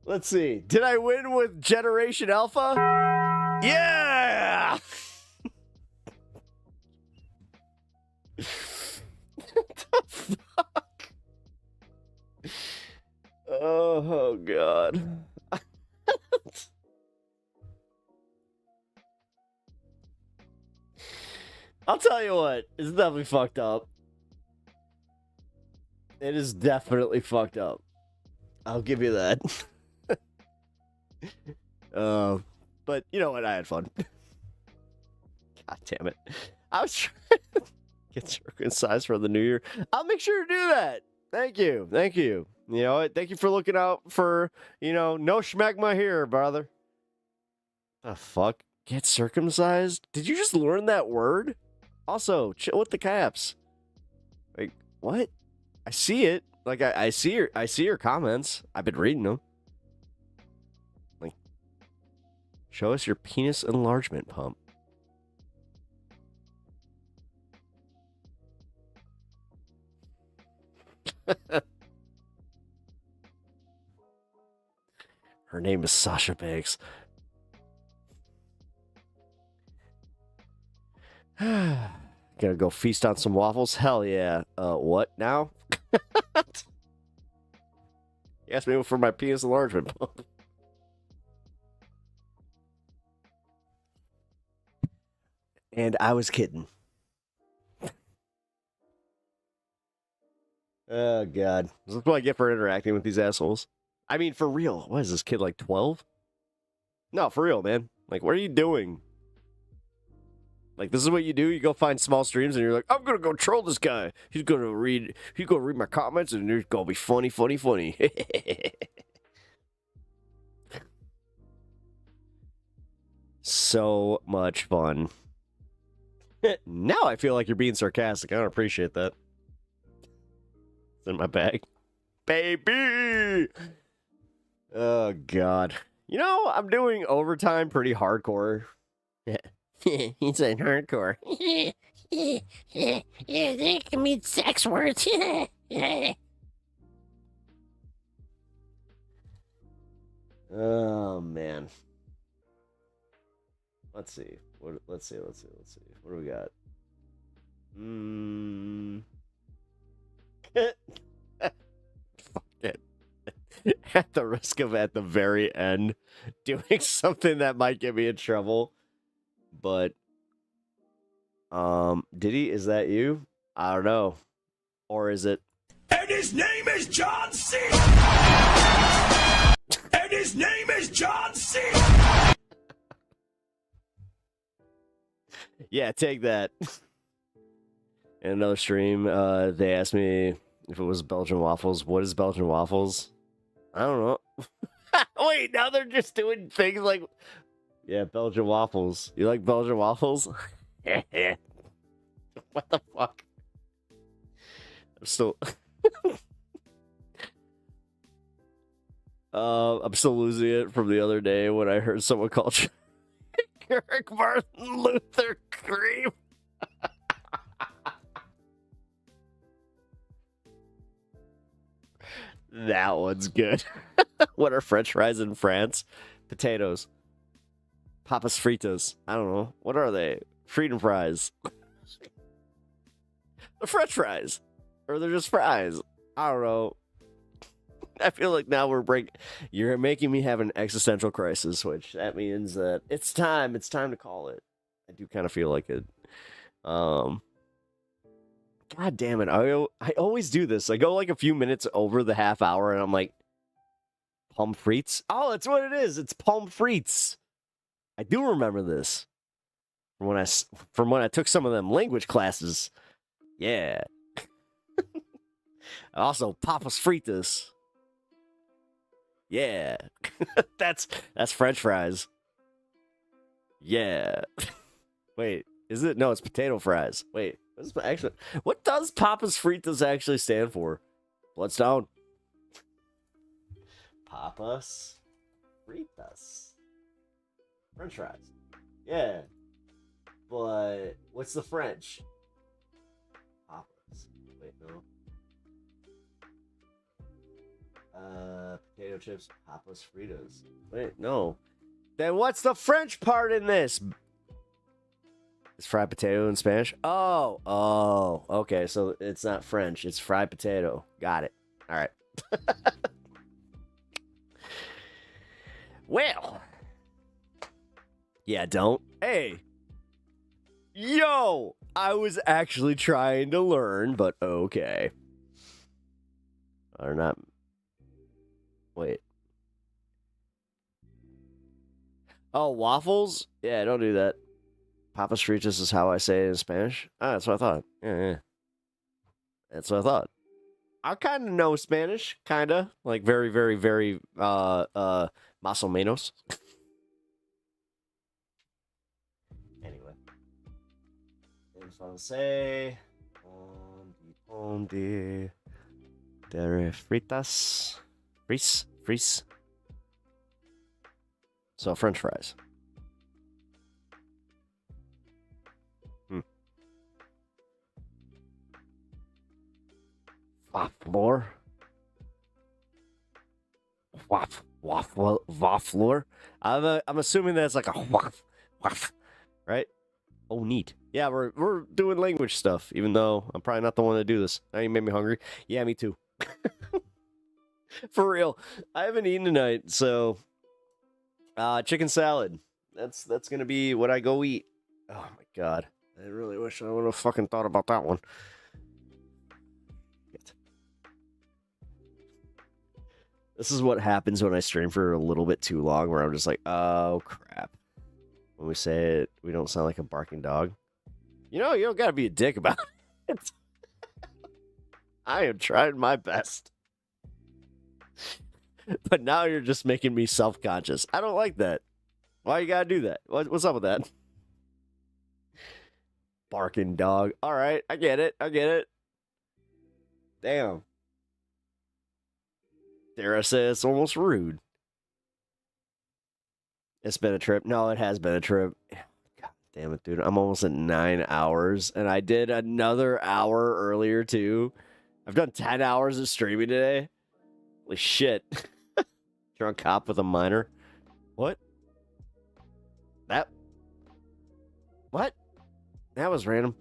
Let's see. Did I win with Generation Alpha? Yeah! What the fuck? Oh god. I'll tell you what, it's definitely fucked up. It is definitely fucked up. I'll give you that. But you know what? I had fun. God damn it. I was trying to get circumcised for the new year. I'll make sure to do that. Thank you. You know what? Thank you for looking out for, no schmegma here, brother. The fuck? Get circumcised? Did you just learn that word? Also, chill with the caps. Like, what? I see it. Like, I see your comments. I've been reading them. Like, show us your penis enlargement pump. Her name is Sasha Banks. Gonna go feast on some waffles? Hell yeah. What now? You asked me for my penis enlargement pump. And I was kidding. Oh, God. This is what I get for interacting with these assholes. I mean, for real. What is this kid, like 12? No, for real, man. Like, what are you doing? Like, this is what you do? You go find small streams and you're like, I'm gonna go troll this guy. He's gonna read my comments and it's gonna be funny, funny, funny. So much fun. Now I feel like you're being sarcastic. I don't appreciate that. It's in my bag. Baby! Oh, God. You know, I'm doing overtime pretty hardcore. He said hardcore. They can mean sex words. Oh, man. Let's see. Let's see. What do we got? Fuck it. At the risk of at the very end doing something that might get me in trouble. But Diddy, is that you? I don't know. Or is it? And his name is John C. And his name is John C. Yeah, take that. In another stream, they asked me if it was Belgian waffles. What is Belgian waffles? I don't know. Wait, now they're just doing things like... Yeah, Belgian waffles. You like Belgian waffles? What the fuck? I'm still... I'm still losing it from the other day when I heard someone call Eric Martin Luther Cream. That one's good. What are French fries in France? Potatoes. Papas fritas. I don't know. What are they? Freedom fries. They're French fries. Or they're just fries. I don't know. I feel like now you're making me have an existential crisis, which that means that it's time to call it. I do kind of feel like it. God damn it. I always do this. I go like a few minutes over the half hour and I'm like, pommes frites? Oh, that's what it is. It's pommes frites. I do remember this from when I took some of them language classes. Yeah. Also, papas fritas. Yeah. That's French fries. Yeah. Wait, is it? No, it's potato fries. Wait, what does Papas Fritas actually stand for? Bloodstone. Papas Fritas. French fries. Yeah. But what's the French? Papas. Wait, no. Potato chips, Papas Fritas. Wait, no. Then what's the French part in this? It's fried potato in Spanish? Oh, okay. So it's not French. It's fried potato. Got it. All right. Well. Yeah, don't. Hey. Yo. I was actually trying to learn, but okay. Or not. Wait. Oh, waffles? Yeah, don't do that. Papas fritas is how I say it in Spanish. Ah, that's what I thought. Yeah. That's what I thought. I kind of know Spanish, kind of. Like very, very, very, más o menos. Anyway. I just want to say, on the fritas. Fries. So, French fries. Waffler. Waffler. I'm assuming that's like a waff, right? Oh, neat. Yeah, we're doing language stuff, even though I'm probably not the one to do this. Now you made me hungry. Yeah, me too. For real. I haven't eaten tonight, so chicken salad. That's gonna be what I go eat. Oh my god. I really wish I would have fucking thought about that one. This is what happens when I stream for a little bit too long, where I'm just like, oh crap. When we say it, we don't sound like a barking dog. You know, you don't gotta be a dick about it. I am trying my best. But now you're just making me self-conscious. I don't like that. Why you gotta do that? What's up with that? Barking dog. Alright, I get it. Damn. Dare I say it's almost rude. It's been a trip. No, it has been a trip. God damn it, dude. I'm almost at 9 hours, and I did another hour earlier, too. I've done 10 hours of streaming today. Holy shit. Drunk cop with a minor. What? What? That was random.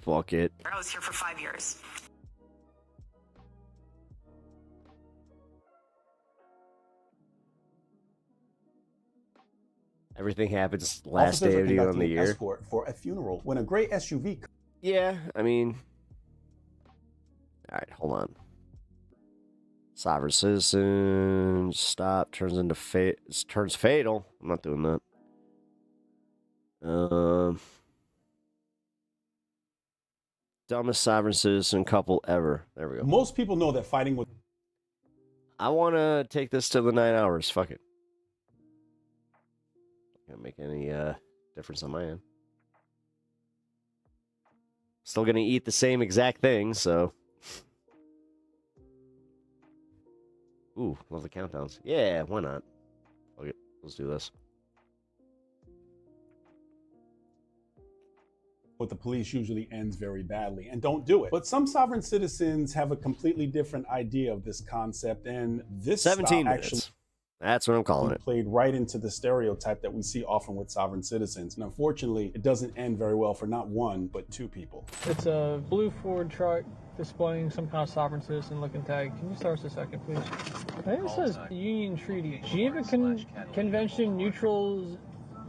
Fuck it. I was here for 5 years. Everything happens last day of the year. Escort for a funeral when a gray SUV. Yeah, I mean. All right, hold on. Sovereign citizen. Stop. Turns fatal. I'm not doing that. Dumbest sovereign citizen couple ever. There we go. Most people know that fighting with. I want to take this to the 9 hours. Fuck it. Not gonna make any difference on my end. Still gonna eat the same exact thing, so. Ooh, love the countdowns. Yeah, why not? Fuck it. Let's do this. With the police usually ends very badly, and don't do it. But some sovereign citizens have a completely different idea of this concept, and this 17 minutes. Actually that's what I'm calling it. Played right into the stereotype that we see often with sovereign citizens. And unfortunately, it doesn't end very well for not one, but two people. It's a blue Ford truck displaying some kind of sovereign citizen looking tag. Can you start us a second, please? I think it says Union Treaty. Geneva Convention Neutral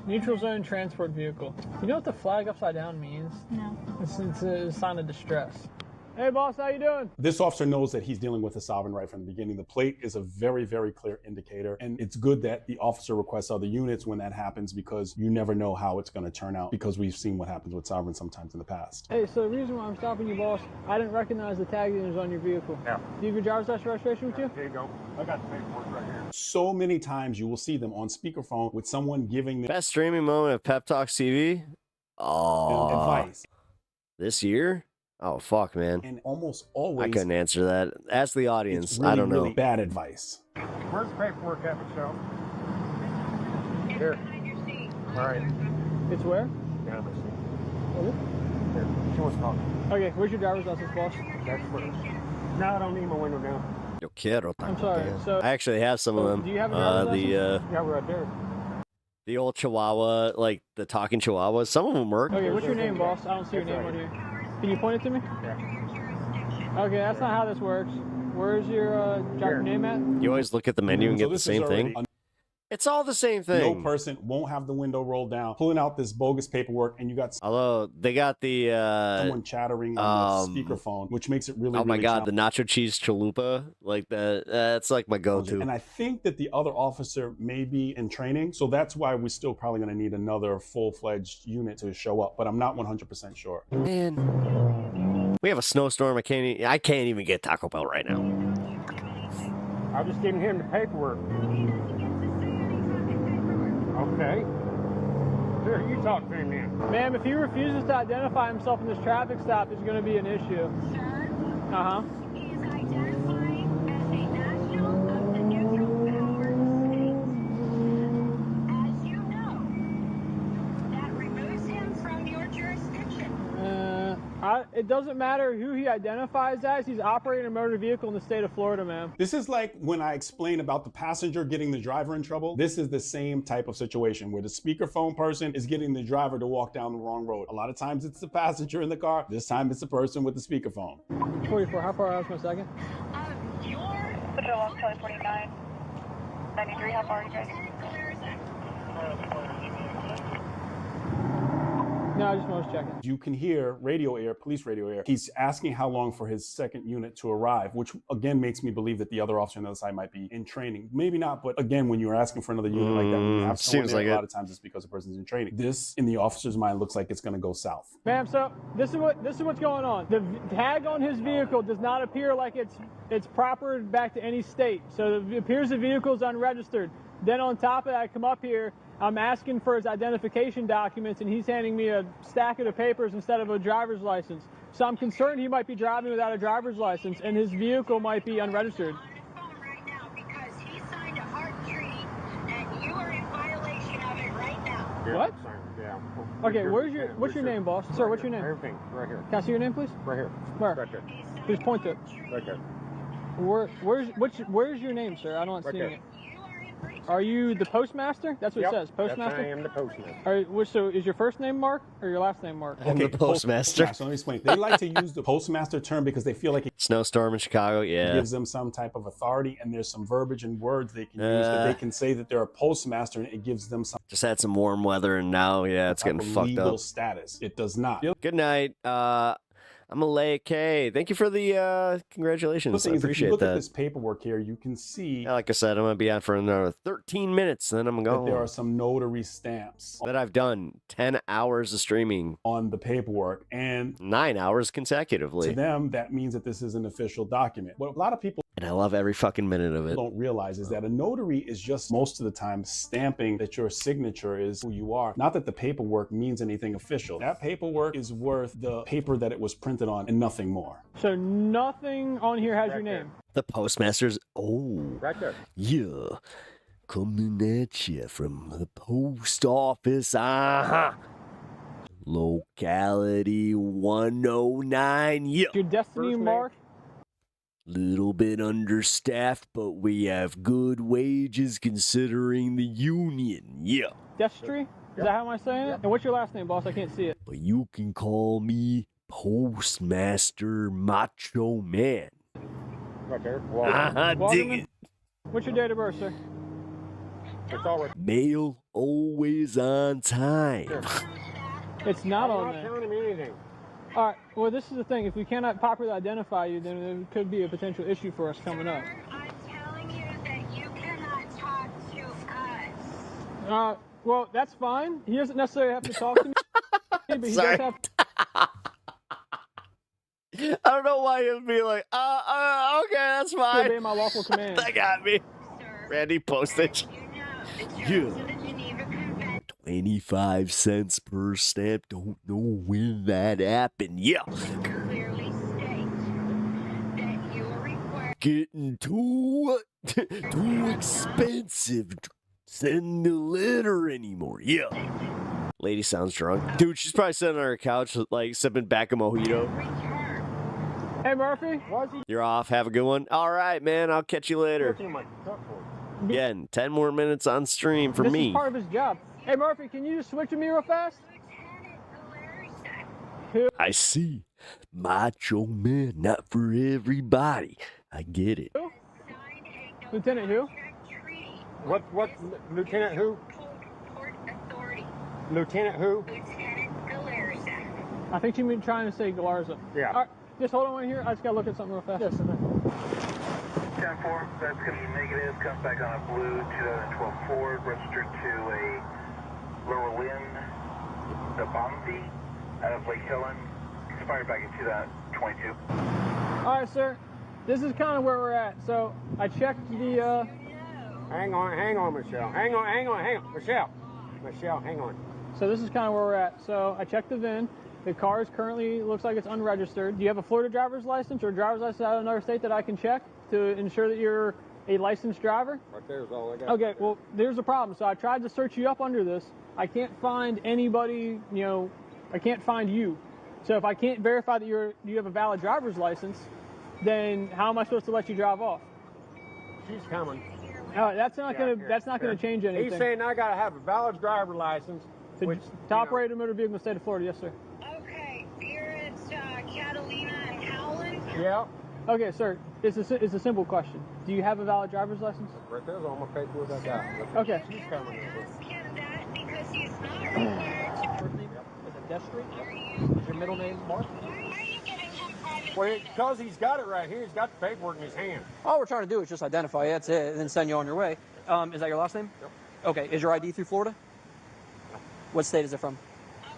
Zone Transport Vehicle. You know what the flag upside down means? No. It's a sign of distress. Hey, boss, how you doing? This officer knows that he's dealing with a sovereign right from the beginning. The plate is a very, very clear indicator, and it's good that the officer requests other units when that happens, because you never know how it's going to turn out, because we've seen what happens with sovereigns sometimes in the past. Hey, so the reason why I'm stopping you, boss, I didn't recognize the tag that was on your vehicle. Yeah. Do you have your driver's license registration with you? There you go. I got the paperwork right here. So many times you will see them on speakerphone with someone giving them best streaming moment of Pep Talks TV. Oh, advice. This year? Oh, fuck, man. And almost always. I couldn't answer that. Ask the audience. Really, I don't know. Really bad advice. Where's the paperwork at, Michelle? Here. All right. It's where? Yeah, my seat. Oh. Here. She wants to talk. Okay, where's your driver's license, boss? That's first. No, I don't need my window down. Yo quiero. I'm sorry. So, I actually have some of them. Do you have a driver's license? Yeah, we're right there. The old Chihuahua, like the talking Chihuahuas. Some of them work. Okay, what's your name, boss? I don't see your name on here. Can you point it to me? Yeah. Okay, that's not how this works. Where's your your name at? You always look at the menu and get the same thing. It's all the same thing. No person won't have the window rolled down, pulling out this bogus paperwork, and you got although they got the someone chattering on the speakerphone, which makes it really. Oh my really god, the nacho cheese chalupa, like that. That's like my go-to. And I think that the other officer may be in training, so that's why we're still probably going to need another full-fledged unit to show up. But I'm not 100% sure. Man, we have a snowstorm. I can't even get Taco Bell right now. I'm just giving him the paperwork. Okay. Here, you talk to him then. Ma'am, if he refuses to identify himself in this traffic stop, there's going to be an issue. Sir? Uh-huh. He is identifying as a national of the neutral power state. As you know, that removes him from your jurisdiction. it doesn't matter who he identifies as. He's operating a motor vehicle in the state of Florida, man. This is like when I explain about the passenger getting the driver in trouble. This is the same type of situation where the speakerphone person is getting the driver to walk down the wrong road. A lot of times it's the passenger in the car. This time it's the person with the speakerphone. 44, how far out is my second? Your Patrol Kelly 49, 93, how far are you guys? No, I just was checking. You can hear radio air, police radio air. He's asking how long for his second unit to arrive, which again makes me believe that the other officer on the other side might be in training. Maybe not, but again, when you're asking for another unit like that, when you have someone seems there, like a it. lot of times it's because the person's in training. This, in the officer's mind, looks like it's going to go south. Ma'am, so this is what's going on. The tag on his vehicle does not appear like it's proper back to any state. So it appears the vehicle is unregistered. Then on top of that, I come up here, I'm asking for his identification documents, and he's handing me a stack of the papers instead of a driver's license. So I'm concerned he might be driving without a driver's license, and his vehicle might be unregistered. Because he signed a heart treaty, and you are in violation of it right now. Yeah, what? Yeah. Okay, what's your name, boss? Sir, what's your name? Everything, right here. Can I see your name, please? Right here. Where? Right there. Please point to it. Right there. Where's your name, sir? I don't Right see there. it. Are you the postmaster? That's what Yep, it says. Postmaster? Yes, I am the postmaster. All right, so is your first name Mark or your last name Mark? I'm the postmaster. Let me explain. They like to use the postmaster term because they feel like it Snowstorm in Chicago, yeah. gives them some type of authority, and there's some verbiage and words they can use that they can say that they're a postmaster, and it gives them some Just had some warm weather, and now, yeah, it's type getting of fucked legal up. status. It does not. Good night. I'm a Leia K. Thank you for the congratulations. I If you appreciate look at that. this paperwork here, you can see Yeah, like I said, I'm gonna be on for another 13 minutes, then I'm that going. there are some notary stamps That I've done 10 hours of streaming on the paperwork, and 9 hours to consecutively. them, that means that this is an official document. What a lot of people And I love every fucking minute of it. don't realize is that a notary is just most of the time stamping that your signature is who you are. Not that the paperwork means anything official. That paperwork is worth the paper that it was printed on and nothing more. So nothing on here has your name. The postmaster's, Right there. yeah, coming at you from the post office, locality 109, yeah. Your destiny Mark. Little bit understaffed, but we have good wages considering the union, yeah. Destry? Is that how am I saying it? And what's your last name, boss? I can't see it. But you can call me Postmaster Macho Man. Right there. Dig it. What's your date of birth, sir? It's all right. Mail always on time. It's not I'm on not there. telling him anything. All right. Well, this is the thing. If we cannot properly identify you, then there could be a potential issue for us coming up. I'm telling you that you cannot talk to us. Well, that's fine. He doesn't necessarily have to talk to me, but he Sorry. does have. I don't know why he'd be like, okay, that's to fine. obey my lawful command. That got me. Randy postage. Yeah. 25 cents per stamp. Don't know when that happened. Yeah. Clearly state that you are required. Getting too expensive to send the letter anymore. Yeah. Lady sounds drunk. Dude, she's probably sitting on her couch, like, sipping back a mojito. Hey, Murphy. You're off. Have a good one. All right, man. I'll catch you later. Again, 10 more minutes on stream for This me. is part of his job. Hey, Murphy, can you just switch with me real fast? I see. Macho Man, not for everybody. I get it. Who? Lieutenant who? What, Lieutenant who? Lieutenant who? I think you mean trying to say Galarza. Yeah. All right, just hold on right here. I just gotta look at something real fast. Yes, sir. 10-4, that's going to be negative. Comes back on a blue 2012 Ford, registered to a Lower Lynn, the Bonzi, out of Lake Helen, expired back in 2022. All right, sir. This is kind of where we're at. So I checked the. Hang on, Michelle. Hang on. Michelle, hang on. So this is kind of where we're at. So I checked the VIN. The car is currently looks like it's unregistered. Do you have a Florida driver's license or a driver's license out of another state that I can check to ensure that you're a licensed driver? Right there's all I got. Okay, well, there's a problem. So I tried to search you up under this. I can't find anybody, I can't find you. So if I can't verify that you have a valid driver's license, then how am I supposed to let you drive off? She's coming. That's not gonna change anything. He's saying I gotta have a valid driver's license. To operate a motor vehicle in the state of Florida, yes, sir. Okay, you're at Catalina and Howland? Yeah. Okay, sir, it's a simple question. Do you have a valid driver's license? Right there's all my paperwork I got. Okay. She's coming over. Ask him that because he's not required to. Is it Destry? Is your middle name Mark? Well, because he's got it right here. He's got the paperwork in his hand. All we're trying to do is just identify you, that's it, and then send you on your way. Is that your last name? Yep. Okay, is your ID through Florida? No. What state is it from?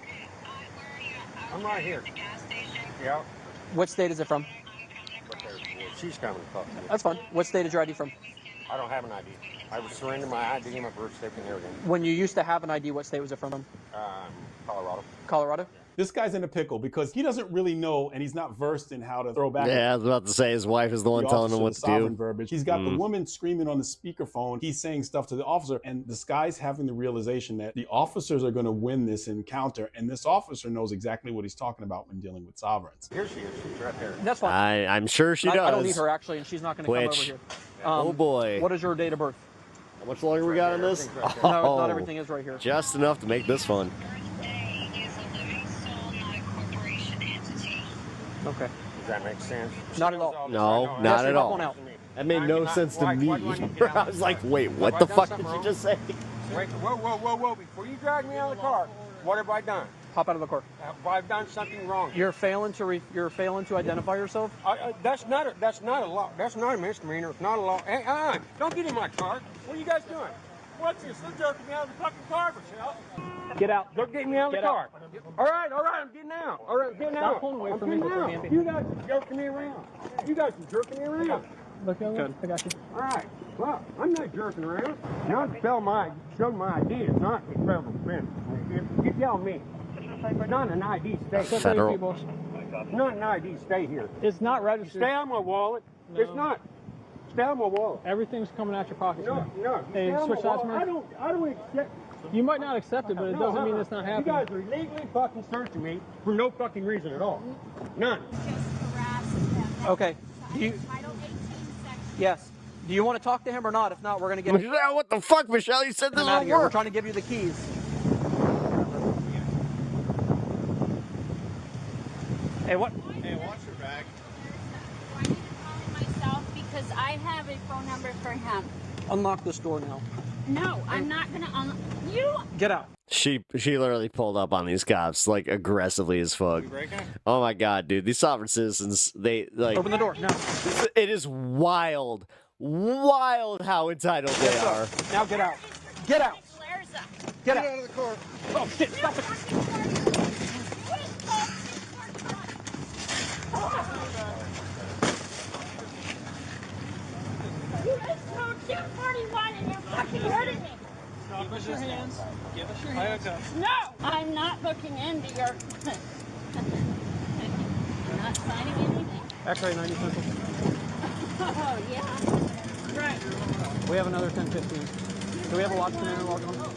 Okay, where are you? I'm right here. At the gas station? Yeah. What state is it from? She's coming to talk to me. That's fine. What state is your ID from? I don't have an ID. I was surrendering my ID, my birth certificate, and everything. When you used to have an ID, what state was it from? Colorado. Colorado? This guy's in a pickle because he doesn't really know and he's not versed in how to throw back. Yeah, I was about to say his wife is the one telling him what to do. Verbiage. He's got the woman screaming on the speakerphone. He's saying stuff to the officer, and this guy's having the realization that the officers are going to win this encounter, and this officer knows exactly what he's talking about when dealing with sovereigns. Here she is. She's right there. That's fine. I'm sure she does. I don't need her, actually, and she's not going to come over here. Oh, boy. What is your date of birth? How much longer we got on this? No, not everything is right here. Just enough to make this fun. Okay. Does that make sense? Not at all. No, not at all. Out. That made no sense to me. I was like, wait, what the fuck did you just say? Wait, whoa. Before you drag me out of the car, what have I done? Hop out of the car. Have I done something wrong? You're failing to identify yourself? That's not a law. That's not a misdemeanor. It's not a law. Hey, don't get in my car. What are you guys doing? What's this? They're jerking me out of the fucking car, Michelle. Get out. Don't get me out of the car. All right, I'm getting out. All right, I'm getting out. Stop pulling away from me. You guys are jerking me around. You guys are jerking me around. Look over. I got you. All right. Well, I'm not jerking around. Not to show my ID is not a federal offense. You tell me. Not an ID state. Federal. Not an ID state here. It's not registered. Stay on my wallet. No. It's not. Stay on my wallet. Everything's coming out your pocket. No. Hey, switch sides, man. I don't accept. You might not accept it, but it doesn't mean it's not happening. You guys are illegally fucking searching me for no fucking reason at all. None. Okay. Yes. Do you want to talk to him or not? If not, we're going to get him. What the fuck, Michelle? You said this would We're work. trying to give you the keys. Hey, what? Hey, watch your back. I need to call him myself because I have a phone number for him. Unlock this door now. No, I'm not going to unlock. You. Get out. She literally pulled up on these cops like aggressively as fuck. Oh my god, dude! These sovereign citizens, they like open the door. No. It is wild how entitled they are. Now get out. Get out. Get out of the car. Oh shit! Stop it. You just told 241 and you're fucking hurting me. Give us your hands. Give us your hands. No, I'm not looking into your. I'm not signing anything. X-ray 90 Central. Oh yeah. Right. We have another 1015. Do we have a watchman in log on?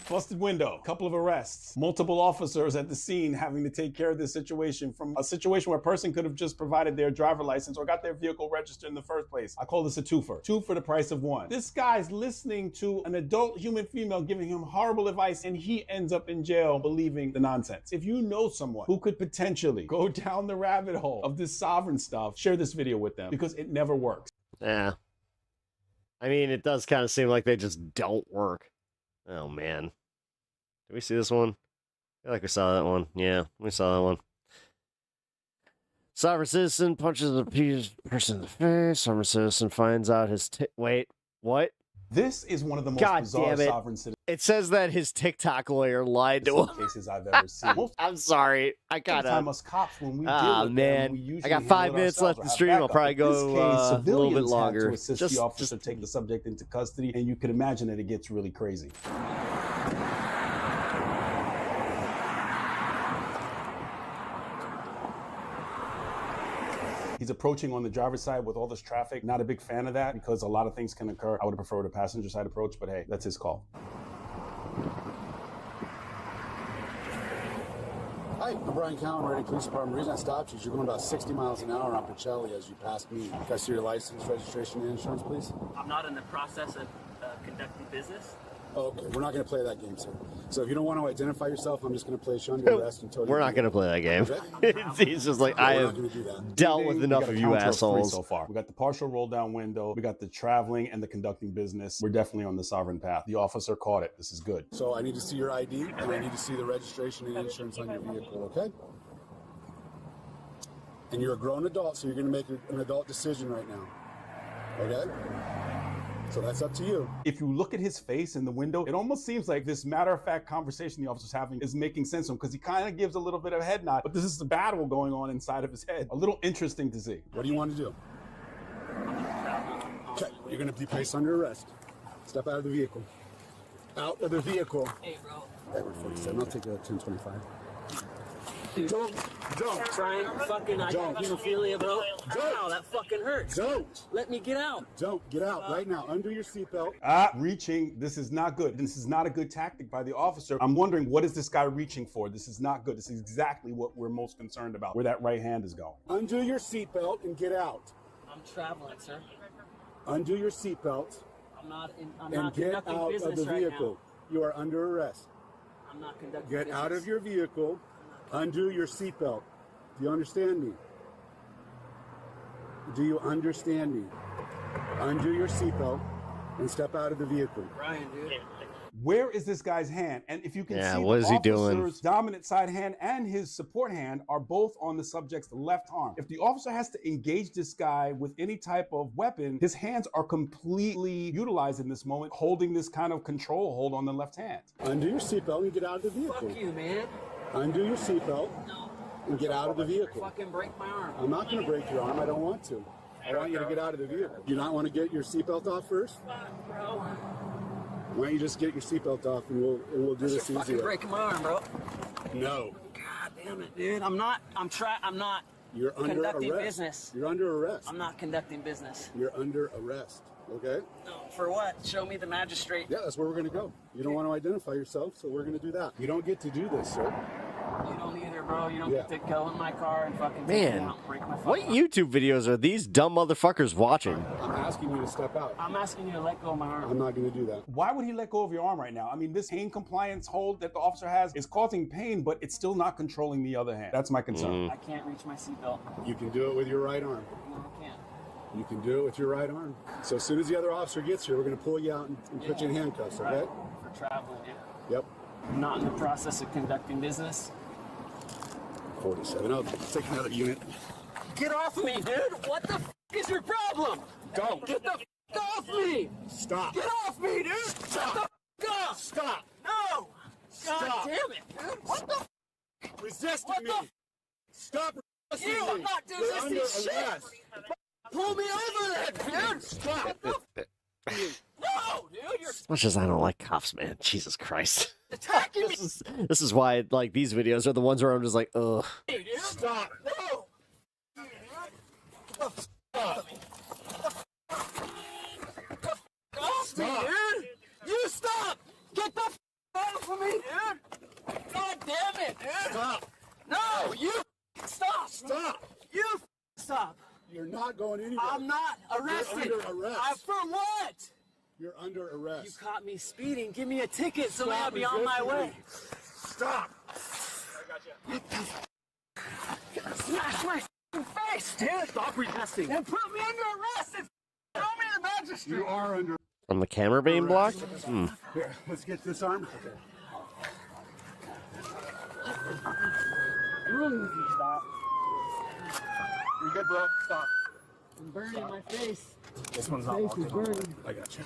Busted window, couple of arrests, multiple officers at the scene having to take care of this situation, from a situation where a person could have just provided their driver license or got their vehicle registered in the first place. I call this a twofer. Two for the price of one. This guy's listening to an adult human female giving him horrible advice, and he ends up in jail believing the nonsense. If you know someone who could potentially go down the rabbit hole of this sovereign stuff, share this video with them because it never works. Yeah. I mean, it does kind of seem like they just don't work. Oh, man. Did we see this one? I feel like we saw that one. Yeah, we saw that one. Sovereign citizen punches a person in the face. Sovereign citizen finds out his... Wait, what? This is one of the most bizarre sovereign citizens. It says that his TikTok lawyer lied to him. Cases I've ever seen. I'm sorry. I gotta... Time us cops, when we deal with them, we usually I got 5 minutes left in the stream. I'll probably go a little bit longer. To assist the officer take the subject into custody, and you can imagine that it gets really crazy. He's approaching on the driver's side with all this traffic. Not a big fan of that because a lot of things can occur. I would have preferred a passenger side approach, but hey, that's his call. I Hi, I'm Brian Cowan, Reading Police Department. The reason I stopped you is you're going about 60 miles an hour on Pacelli as you passed me. Can I see your license, registration, and insurance, please? I'm not in the process of conducting business. Okay, we're not going to play that game, sir. So if you don't want to identify yourself, I'm just going to place you under arrest until We're not going to play that game. He's just like, I have dealt with enough of you assholes. So far, we got the partial roll down window, we got the traveling and the conducting business. We're definitely on the sovereign path. The officer caught it. This is good. So I need to see your ID and I need to see the registration and insurance on your vehicle, okay? And you're a grown adult, so you're going to make an adult decision right now, okay? So that's up to you. If you look at his face in the window, it almost seems like this matter-of-fact conversation the officer's having is making sense to him because he kind of gives a little bit of a head nod, but this is a battle going on inside of his head. A little interesting to see. What do you want to do? Okay, you're going to be placed under arrest. Step out of the vehicle. Out of the vehicle. Hey, bro. Edward 47, I'll take a 1025. Don't try and fucking I got hemophilia, bro. Ow, that fucking hurts. Don't. Let me get out. Don't. Get out right now. Undo your seatbelt. Reaching. This is not good. This is not a good tactic by the officer. I'm wondering, what is this guy reaching for? This is not good. This is exactly what we're most concerned about, where that right hand is going. Undo your seatbelt and get out. I'm traveling, sir. Undo your seatbelt. I'm not get conducting out business of the right vehicle. now. You are under arrest. I'm not conducting Get business. out of your vehicle. Undo your seatbelt. Do you understand me? Do you understand me? Undo your seatbelt and step out of the vehicle. Brian, dude. Where is this guy's hand? And if you can see, what the is he doing? officer's dominant side hand and his support hand are both on the subject's left arm. If the officer has to engage this guy with any type of weapon, his hands are completely utilized in this moment, holding this kind of control hold on the left hand. Undo your seatbelt and get out of the vehicle. Fuck you, man. Undo your seatbelt and get out of the vehicle. Fucking break my arm. I'm not going to break your arm. I don't want to. I want you to get out of the vehicle. Do you not want to get your seatbelt off first? Fuck, bro. Why don't you just get your seatbelt off and we'll do this Fucking easier. breaking my arm, bro. No. God damn it, dude. I'm not You're under conducting arrest. business. You're under arrest. I'm not conducting business. You're under arrest. Okay? No, for what? Show me the magistrate. Yeah, that's where we're going to go. You don't want to identify yourself, so we're going to do that. You don't get to do this, sir. You don't either, bro. You don't get to go in my car and fucking take me Man, out and break my what fucking YouTube videos are these dumb motherfuckers watching? I'm asking you to step out. I'm asking you to let go of my arm. I'm not going to do that. Why would he let go of your arm right now? I mean, this pain compliance hold that the officer has is causing pain, but it's still not controlling the other hand. That's my concern. I can't reach my seatbelt. You can do it with your right arm. No, I can't. You can do it with your right arm. So as soon as the other officer gets here, we're going to pull you out and put you in handcuffs, okay? For traveling, dude. Yep. I'm not in the process of conducting business. 47. I'll take another unit. Get off me, dude! What the f is your problem? Go. Get the f off me! Stop. Get off me, dude! Stop. Get the f off! Stop. No! Stop. God damn it, dude! What the f? Resisting me. Stop resisting You, me. I'm not You're resisting under shit! arrest. Pull me over there, dude! Stop. No, dude! You're As much as I don't like cops, man. Jesus Christ. attacking me! This is why, like, these videos are the ones where I'm just like, ugh. Dude. Stop. No! Stop. Off me, dude! You stop! Get the f off of me, dude! God damn it, dude! Stop. No, you stop! Stop. You stop! You're not going anywhere. I'm not arrested! You're under arrest. For what? You're under arrest. You caught me speeding. Give me a ticket so Stop I'll be on my resisting way. me. Stop. Smash my f***ing face, dude! Stop resisting. And put me under arrest and throw me to the magistrate! You are under. From the camera being blocked? Hmm. Here, let's get this arm. Stop. You're good, bro. Stop. I'm burning my face. This one's My not face is walking. burning. I got you.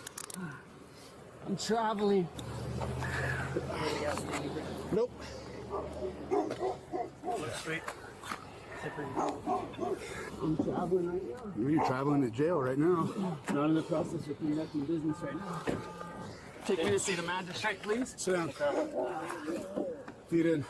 I'm traveling. Nope. Straight. I'm traveling right now. You're traveling to jail right now. Not in the process of conducting business right now. Take me to see the magistrate, please. Sit down. Feet in.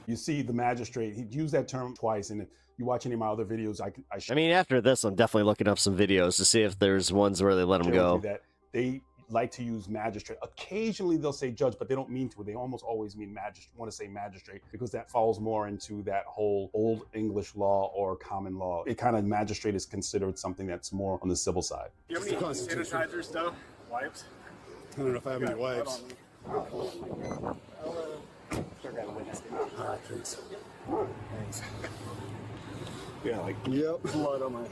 You see the magistrate, he used that term twice, and if you watch any of my other videos, I I mean, after this, I'm definitely looking up some videos to see if there's ones where they let him showed go. you that they like to use magistrate. Occasionally they'll say judge, but they don't mean to. They almost always mean magistrate. Want to say magistrate because that falls more into that whole old English law or common law. It kind of magistrate is considered something that's more on the civil side. Do you have any sanitizer stuff? Wipes? I don't know if I have any wipes. Thanks. Yeah, like yep. Blood on my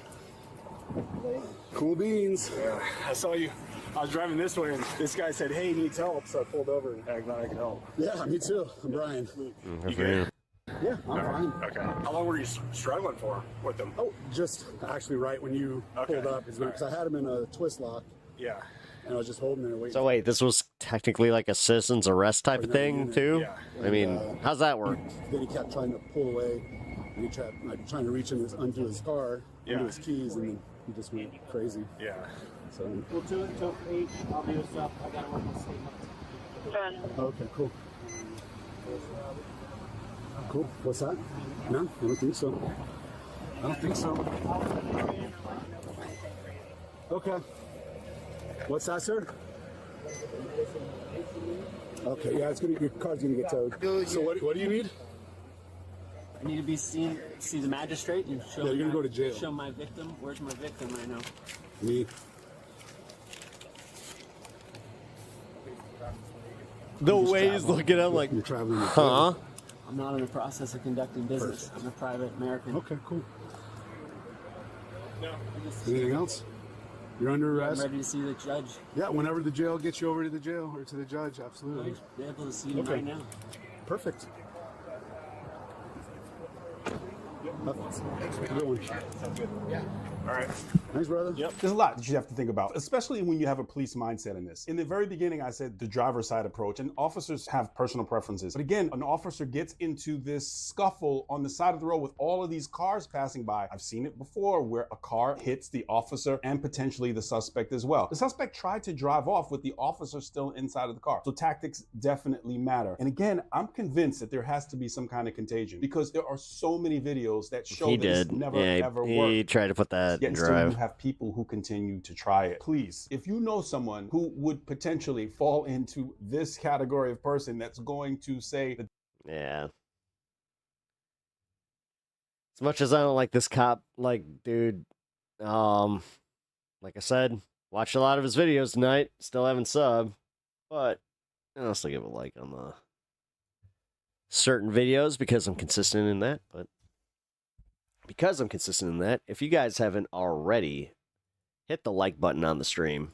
leg. Cool beans. Yeah, I saw you. I was driving this way, and this guy said, "Hey, needs help." So I pulled over and I thought I could help. Yeah, me too. I'm Brian. You good? Yeah, I'm fine. Okay. How long were you struggling for with them? Oh, just actually right when you pulled up, because I had him in a twist lock. Yeah. And I was just holding there waiting. So wait, this was technically like a citizen's arrest type of thing too? Yeah. I mean, how's that work? Then he kept trying to pull away, and he kept trying to reach onto his car, into his keys, and then he just went crazy. Yeah. So. We'll do it until 8. I'll do stuff. I gotta work on statements. Okay, cool. Cool. What's that? No, I don't think so. I don't think so. Okay. What's that, sir? Okay, yeah, your car's gonna get towed. So what do you need? I need to be see the magistrate and show. Yeah, you're gonna go to jail. Show my victim. Where's my victim right now? Me. The way he's looking at him like, you're traveling. Huh? I'm not in the process of conducting business. I'm a private American. Okay, cool. Anything else? You're under arrest. I'm ready to see the judge. Yeah, whenever the jail gets you over to the jail or to the judge, absolutely. I'll be able to see him right now. Perfect. Good one. Yeah. All right. Thanks, brother. Yep. There's a lot that you have to think about, especially when you have a police mindset in this. In the very beginning, I said the driver's side approach, and officers have personal preferences. But again, an officer gets into this scuffle on the side of the road with all of these cars passing by. I've seen it before where a car hits the officer and potentially the suspect as well. The suspect tried to drive off with the officer still inside of the car. So tactics definitely matter. And again, I'm convinced that there has to be some kind of contagion because there are so many videos that show this never ever worked. He tried to put that in Yet still drive. you have people who continue to try it. Please, if you know someone who would potentially fall into this category of person that's going to say that. Yeah. As much as I don't like this cop, like, dude, like I said, watched a lot of his videos tonight. Still haven't subbed, but I'll still give a like on the certain videos because I'm consistent in that. But because I'm consistent in that, if you guys haven't already, hit the like button on the stream.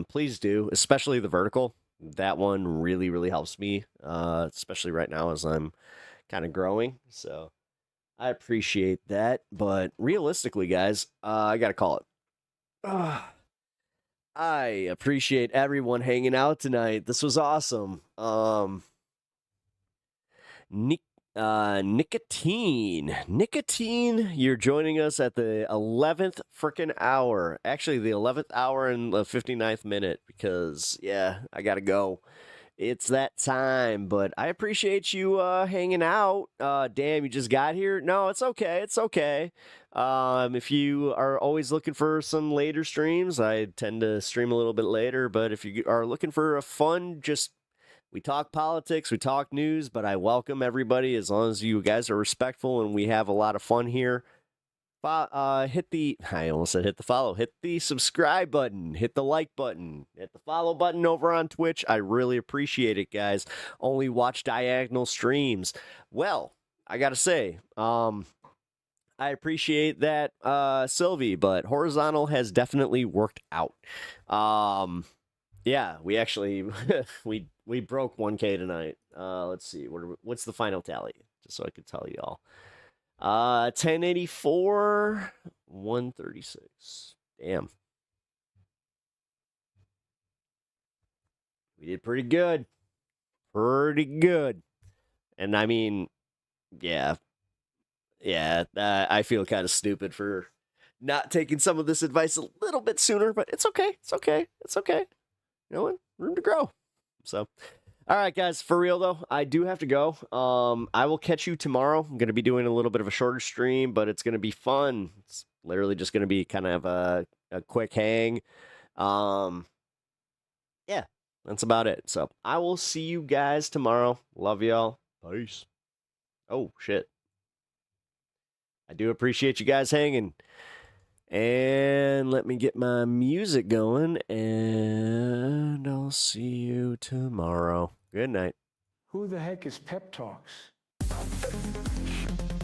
Please do, especially the vertical. That one really, really helps me, especially right now as I'm kind of growing. So I appreciate that. But realistically, guys, I got to call it. I appreciate everyone hanging out tonight. This was awesome. Nicotine, you're joining us at the 11th freaking hour. Actually, the 11th hour and the 59th minute because, yeah, I got to go. It's that time, but I appreciate you hanging out. Damn, you just got here? No, it's okay. It's okay. If you are always looking for some later streams, I tend to stream a little bit later, but if you are looking for a fun, just we talk politics, we talk news, but I welcome everybody as long as you guys are respectful and we have a lot of fun here. Hit the follow, hit the subscribe button, hit the like button, hit the follow button over on Twitch. I really appreciate it, guys. Only watch diagonal streams. Well, I gotta say, I appreciate that, Sylvie, but horizontal has definitely worked out. Yeah, we actually we broke 1K tonight. Let's see, what's the final tally? Just so I could tell you all. 1084, 136. Damn. We did pretty good. Pretty good. And I mean, yeah. Yeah, I feel kind of stupid for not taking some of this advice a little bit sooner, but it's okay. It's okay. It's okay. You know what? Room to grow. So, all right, guys, for real, though, I do have to go. I will catch you tomorrow. I'm going to be doing a little bit of a shorter stream, but it's going to be fun. It's literally just going to be kind of a quick hang. yeah, that's about it. So I will see you guys tomorrow. Love y'all. Peace. Oh, shit. I do appreciate you guys hanging. And let me get my music going, and I'll see you tomorrow. Good night. Who the heck is Pep Talks?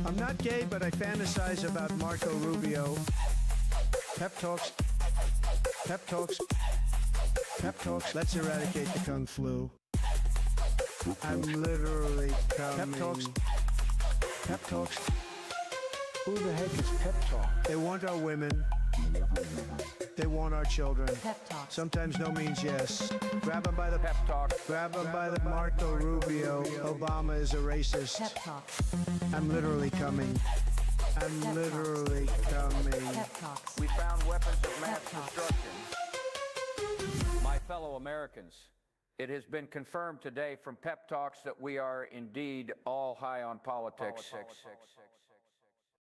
I'm not gay, but I fantasize about Marco Rubio. Pep Talks. Pep Talks. Pep Talks. Let's eradicate the Kung Flu. I'm literally coming. Pep Talks. Pep Talks. Who the heck is Pep Talk? They want our women. They want our children. Pep Talk. Sometimes no means yes. Grab them by the Pep Talk. Grab them by the Marco Rubio. Obama is a racist. Pep Talk. I'm literally coming. I'm literally coming. Pep Talks. We found weapons of mass destruction. My fellow Americans, it has been confirmed today from Pep Talks that we are indeed all high on politics.